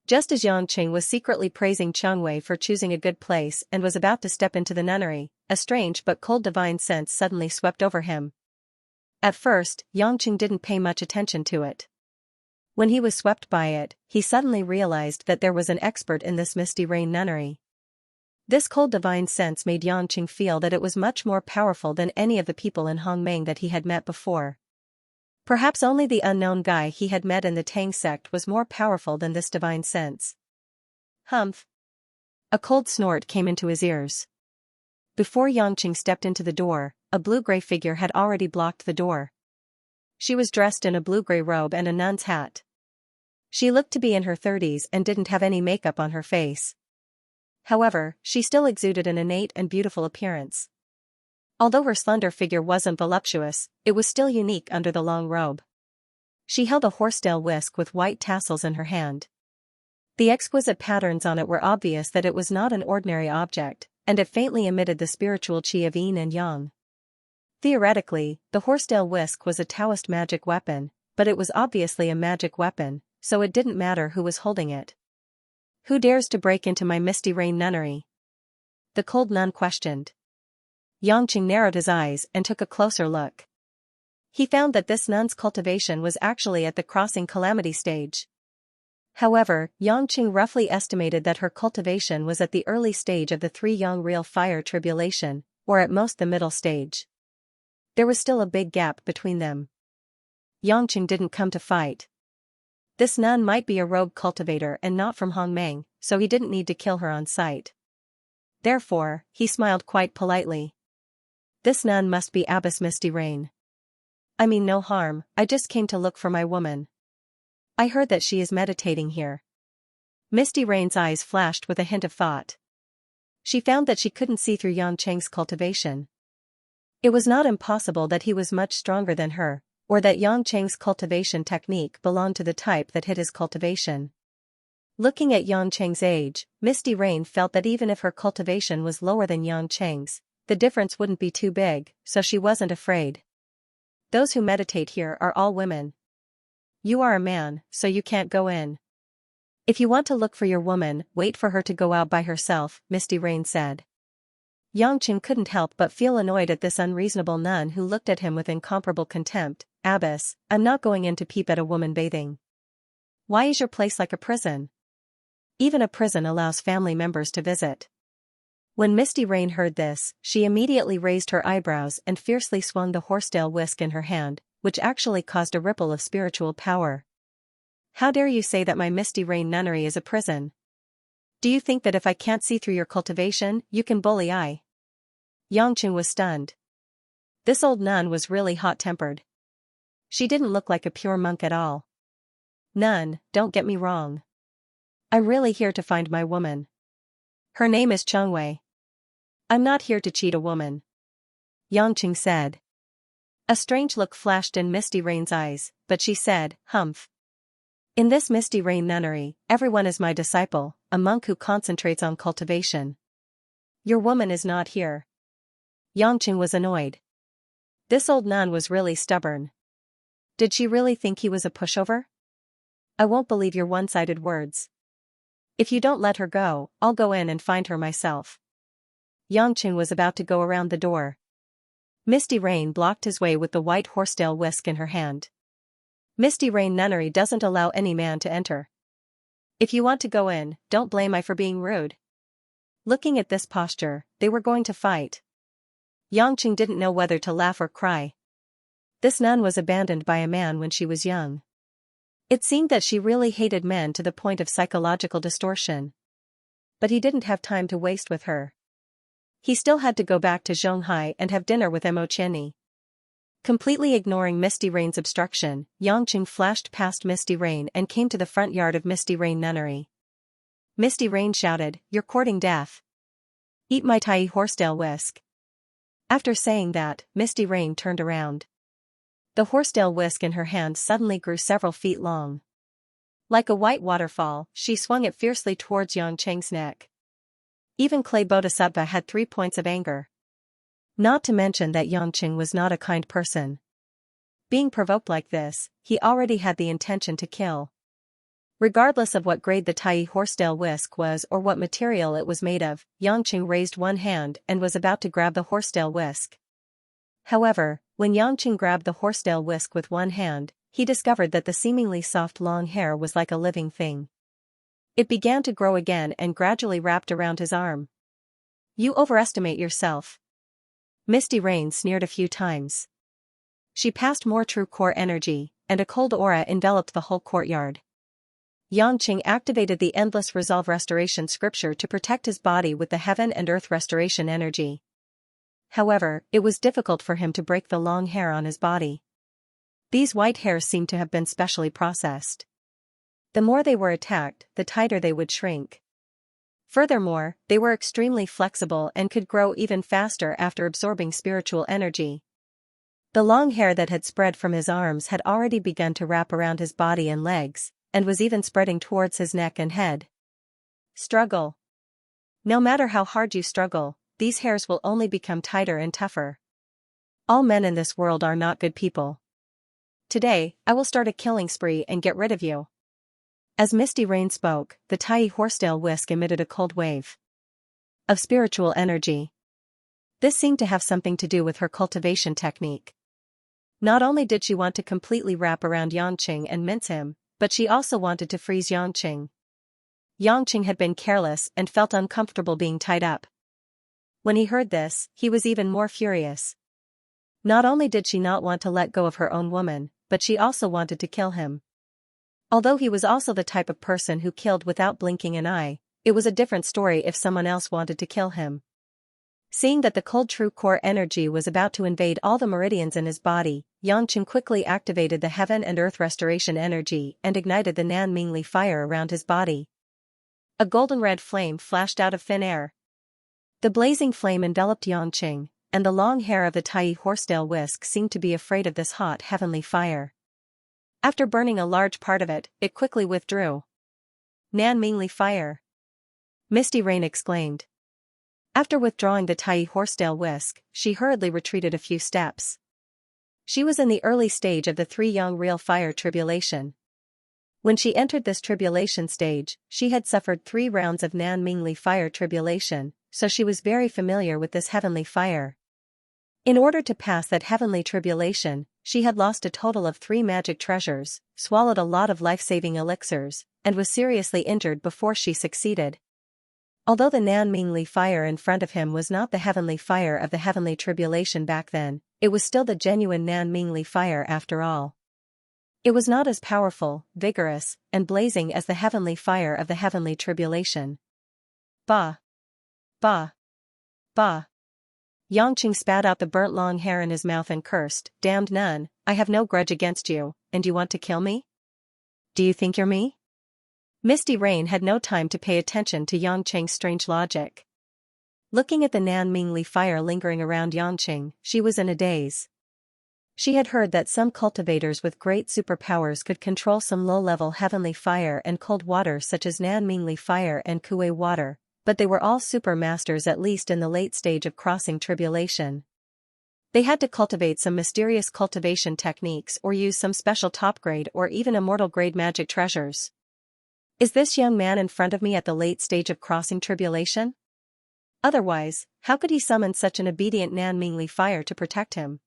Just as Yangqing was secretly praising Chengwei for choosing a good place and was about to step into the nunnery, a strange but cold divine sense suddenly swept over him. At first, Yangqing didn't pay much attention to it. When he was swept by it, he suddenly realized that there was an expert in this Misty Rain Nunnery. This cold divine sense made Yangqing feel that it was much more powerful than any of the people in Hongmeng that he had met before. Perhaps only the unknown guy he had met in the Tang sect was more powerful than this divine sense. Humph! A cold snort came into his ears. Before Yangqing stepped into the door, a blue-gray figure had already blocked the door. She was dressed in a blue-gray robe and a nun's hat. She looked to be in her 30s and didn't have any makeup on her face. However, she still exuded an innate and beautiful appearance. Although her slender figure wasn't voluptuous, it was still unique under the long robe. She held a horsetail whisk with white tassels in her hand. The exquisite patterns on it were obvious that it was not an ordinary object, and it faintly emitted the spiritual qi of yin and yang. Theoretically, the horsetail whisk was a Taoist magic weapon, but it was obviously a magic weapon, so it didn't matter who was holding it. Who dares to break into my Misty Rain Nunnery? The cold nun questioned. Yangqing narrowed his eyes and took a closer look. He found that this nun's cultivation was actually at the crossing calamity stage. However, Yangqing roughly estimated that her cultivation was at the early stage of the 3 Yang real fire tribulation, or at most the middle stage. There was still a big gap between them. Yangqing didn't come to fight. This nun might be a rogue cultivator and not from Hongmeng, so he didn't need to kill her on sight. Therefore, he smiled quite politely. This nun must be Abbess Misty Rain. I mean no harm, I just came to look for my woman. I heard that she is meditating here. Misty Rain's eyes flashed with a hint of thought. She found that she couldn't see through Yangqing's cultivation. It was not impossible that he was much stronger than her, or that Yangqing's cultivation technique belonged to the type that hid his cultivation. Looking at Yangqing's age, Misty Rain felt that even if her cultivation was lower than Yangqing's, the difference wouldn't be too big, so she wasn't afraid. Those who meditate here are all women. You are a man, so you can't go in. If you want to look for your woman, wait for her to go out by herself, Misty Rain said. Yangqing couldn't help but feel annoyed at this unreasonable nun who looked at him with incomparable contempt. Abbess, I'm not going in to peep at a woman bathing. Why is your place like a prison? Even a prison allows family members to visit. When Misty Rain heard this, she immediately raised her eyebrows and fiercely swung the horsetail whisk in her hand, which actually caused a ripple of spiritual power. How dare you say that my Misty Rain Nunnery is a prison? Do you think that if I can't see through your cultivation, you can bully I? Yangqing was stunned. This old nun was really hot-tempered. She didn't look like a pure monk at all. Nun, don't get me wrong. I'm really here to find my woman. Her name is Chengwei. I'm not here to cheat a woman. Yangqing said. A strange look flashed in Misty Rain's eyes, but she said, humph. In this Misty Rain nunnery, everyone is my disciple, a monk who concentrates on cultivation. Your woman is not here. Yangqing was annoyed. This old nun was really stubborn. Did she really think he was a pushover? I won't believe your one-sided words. If you don't let her go, I'll go in and find her myself. Yangqing was about to go around the door. Misty Rain blocked his way with the white horsetail whisk in her hand. Misty Rain nunnery doesn't allow any man to enter. If you want to go in, don't blame I for being rude. Looking at this posture, they were going to fight. Yangqing didn't know whether to laugh or cry. This nun was abandoned by a man when she was young. It seemed that she really hated men to the point of psychological distortion. But he didn't have time to waste with her. He still had to go back to Zhonghai and have dinner with Mo Qianni. Completely ignoring Misty Rain's obstruction, Yangqing flashed past Misty Rain and came to the front yard of Misty Rain nunnery. Misty Rain shouted, "You're courting death. Eat my Tai horsetail whisk." After saying that, Misty Rain turned around. The horsetail whisk in her hand suddenly grew several feet long. Like a white waterfall, she swung it fiercely towards Yangqing's neck. Even Clay Bodhisattva had 3 points of anger. Not to mention that Yangqing was not a kind person. Being provoked like this, he already had the intention to kill. Regardless of what grade the Tai horsetail whisk was or what material it was made of, Yangqing raised one hand and was about to grab the horsetail whisk. However, when Yangqing grabbed the horsetail whisk with one hand, he discovered that the seemingly soft long hair was like a living thing. It began to grow again and gradually wrapped around his arm. You overestimate yourself. Misty Rain sneered a few times. She passed more true core energy, and a cold aura enveloped the whole courtyard. Yangqing activated the Endless Resolve Restoration scripture to protect his body with the heaven and earth restoration energy. However, it was difficult for him to break the long hair on his body. These white hairs seemed to have been specially processed. The more they were attacked, the tighter they would shrink. Furthermore, they were extremely flexible and could grow even faster after absorbing spiritual energy. The long hair that had spread from his arms had already begun to wrap around his body and legs, and was even spreading towards his neck and head. Struggle. No matter how hard you struggle, these hairs will only become tighter and tougher. All men in this world are not good people. Today, I will start a killing spree and get rid of you. As Misty Rain spoke, the Tai horsetail whisk emitted a cold wave of spiritual energy. This seemed to have something to do with her cultivation technique. Not only did she want to completely wrap around Yangqing and mince him, but she also wanted to freeze Yangqing. Yangqing had been careless and felt uncomfortable being tied up. When he heard this, he was even more furious. Not only did she not want to let go of her own woman, but she also wanted to kill him. Although he was also the type of person who killed without blinking an eye, it was a different story if someone else wanted to kill him. Seeing that the cold true core energy was about to invade all the meridians in his body, Yangqing quickly activated the heaven and earth restoration energy and ignited the Nan Mingli fire around his body. A golden red flame flashed out of thin air. The blazing flame enveloped Yangqing, and the long hair of the Tai horsetail whisk seemed to be afraid of this hot heavenly fire. After burning a large part of it, it quickly withdrew. Nan Mingli fire! Misty Rain exclaimed. After withdrawing the Tai horsetail whisk, she hurriedly retreated a few steps. She was in the early stage of the 3 young real fire tribulation. When she entered this tribulation stage, she had suffered 3 rounds of Nan Mingli fire tribulation, so she was very familiar with this heavenly fire. In order to pass that heavenly tribulation, she had lost a total of 3 magic treasures, swallowed a lot of life-saving elixirs, and was seriously injured before she succeeded. Although the Nan Mingli fire in front of him was not the heavenly fire of the heavenly tribulation back then, it was still the genuine Nan Mingli fire after all. It was not as powerful, vigorous, and blazing as the heavenly fire of the heavenly tribulation. Bah! Bah! Bah! Yangqing spat out the burnt long hair in his mouth and cursed, "Damned nun, I have no grudge against you, and you want to kill me? Do you think you're me?" Misty Rain had no time to pay attention to Yangqing's strange logic. Looking at the Nan Mingli fire lingering around Yangqing, she was in a daze. She had heard that some cultivators with great superpowers could control some low-level heavenly fire and cold water such as Nan Mingli fire and Kuei water, but they were all super masters at least in the late stage of crossing tribulation. They had to cultivate some mysterious cultivation techniques or use some special top-grade or even immortal-grade magic treasures. Is this young man in front of me at the late stage of crossing tribulation? Otherwise, how could he summon such an obedient Nan Mingli fire to protect him?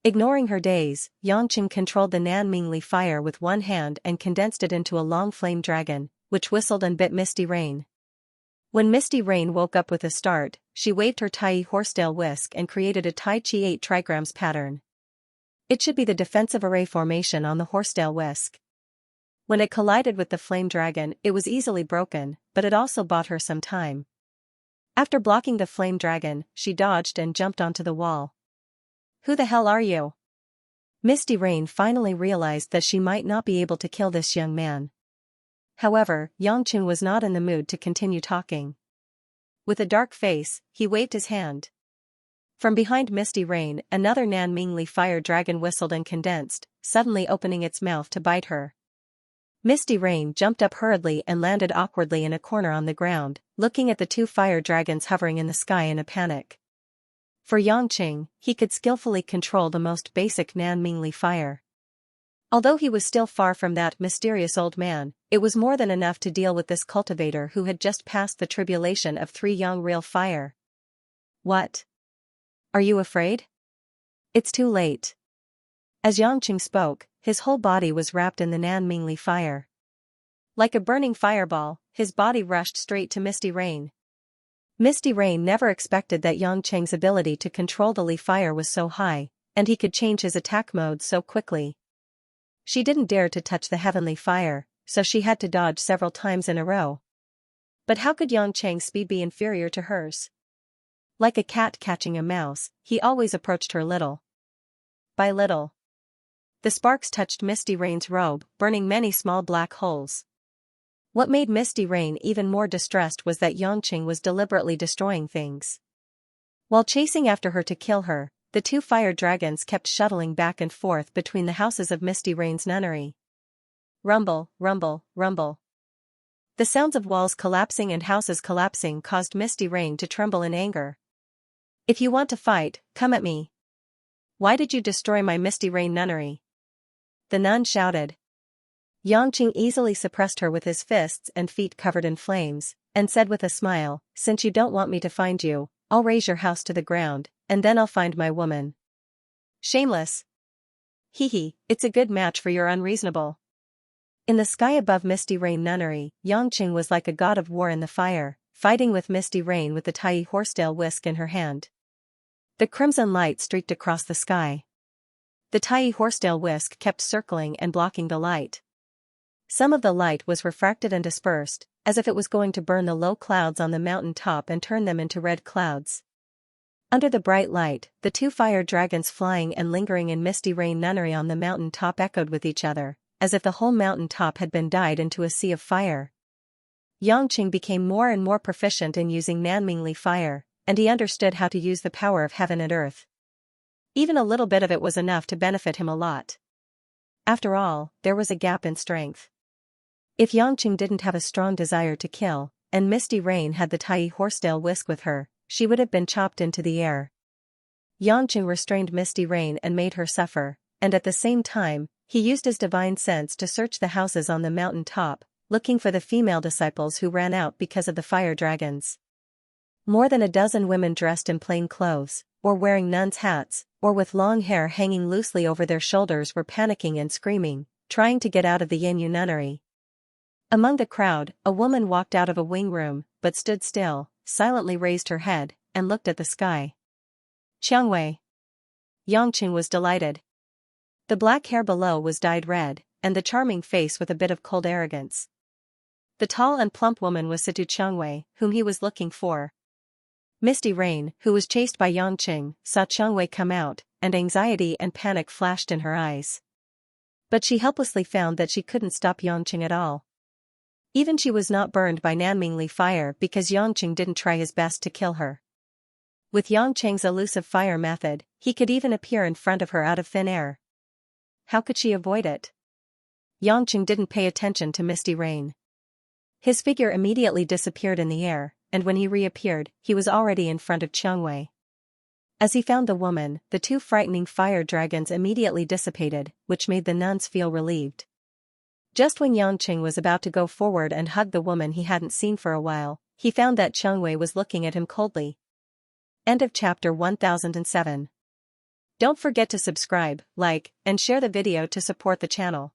Ignoring her daze, Yangqing controlled the Nan Mingli fire with one hand and condensed it into a long flame dragon, which whistled and bit Misty Rain. When Misty Rain woke up with a start, she waved her Tai horsetail whisk and created a Tai Chi 8 trigrams pattern. It should be the defensive array formation on the horsetail whisk. When it collided with the flame dragon, it was easily broken, but it also bought her some time. After blocking the flame dragon, she dodged and jumped onto the wall. "Who the hell are you?" Misty Rain finally realized that she might not be able to kill this young man. However, Yangqing was not in the mood to continue talking. With a dark face, he waved his hand. From behind Misty Rain, another Nan Mingli fire dragon whistled and condensed, suddenly opening its mouth to bite her. Misty Rain jumped up hurriedly and landed awkwardly in a corner on the ground, looking at the two fire dragons hovering in the sky in a panic. For Yangqing, he could skillfully control the most basic Nan Mingli fire. Although he was still far from that mysterious old man, it was more than enough to deal with this cultivator who had just passed the tribulation of 3 young real fire. "What? Are you afraid? It's too late." As Yangqing spoke, his whole body was wrapped in the Nan Mingli fire. Like a burning fireball, his body rushed straight to Misty Rain. Misty Rain never expected that Yangqing's ability to control the Li fire was so high, and he could change his attack mode so quickly. She didn't dare to touch the heavenly fire, so she had to dodge several times in a row. But how could Yangqing's speed be inferior to hers? Like a cat catching a mouse, he always approached her little by little. The sparks touched Misty Rain's robe, burning many small black holes. What made Misty Rain even more distressed was that Yangqing was deliberately destroying things. While chasing after her to kill her, the two fire dragons kept shuttling back and forth between the houses of Misty Rain's nunnery. Rumble, rumble, rumble. The sounds of walls collapsing and houses collapsing caused Misty Rain to tremble in anger. "If you want to fight, come at me. Why did you destroy my Misty Rain nunnery?" the nun shouted. Yangqing easily suppressed her with his fists and feet covered in flames, and said with a smile, "Since you don't want me to find you, I'll raise your house to the ground, and then I'll find my woman." "Shameless. Hee, it's a good match for your unreasonable." In the sky above Misty Rain nunnery, Yangqing was like a god of war in the fire, fighting with Misty Rain with the Tai horsetail whisk in her hand. The crimson light streaked across the sky. The Tai horsetail whisk kept circling and blocking the light. Some of the light was refracted and dispersed, as if it was going to burn the low clouds on the mountain top and turn them into red clouds. Under the bright light, the two fire dragons flying and lingering in Misty Rain nunnery on the mountain top echoed with each other, as if the whole mountain top had been dyed into a sea of fire. Yangqing became more and more proficient in using Nan Mingli fire, and he understood how to use the power of heaven and earth. Even a little bit of it was enough to benefit him a lot. After all, there was a gap in strength. If Yangqing didn't have a strong desire to kill, and Misty Rain had the Tai horsetail whisk with her, she would have been chopped into the air. Yangqing restrained Misty Rain and made her suffer, and at the same time, he used his divine sense to search the houses on the mountain top, looking for the female disciples who ran out because of the fire dragons. More than a dozen women dressed in plain clothes, or wearing nuns' hats, or with long hair hanging loosely over their shoulders were panicking and screaming, trying to get out of the Yanyu nunnery. Among the crowd, a woman walked out of a wing room, but stood still, silently raised her head, and looked at the sky. "Xianxia." Yangqing was delighted. The black hair below was dyed red, and the charming face with a bit of cold arrogance. The tall and plump woman was Situ Xianxia, whom he was looking for. Misty Rain, who was chased by Yangqing, saw Xiangwei come out, and anxiety and panic flashed in her eyes. But she helplessly found that she couldn't stop Yangqing at all. Even she was not burned by Nanmingli fire because Yangqing didn't try his best to kill her. With Yangqing's elusive fire method, he could even appear in front of her out of thin air. How could she avoid it? Yangqing didn't pay attention to Misty Rain. His figure immediately disappeared in the air, and when he reappeared, he was already in front of Xiangwei. As he found the woman, the two frightening fire dragons immediately dissipated, which made the nuns feel relieved. Just when Yangqing was about to go forward and hug the woman he hadn't seen for a while, he found that Xiangwei was looking at him coldly. End of chapter 1007. Don't forget to subscribe, like, and share the video to support the channel.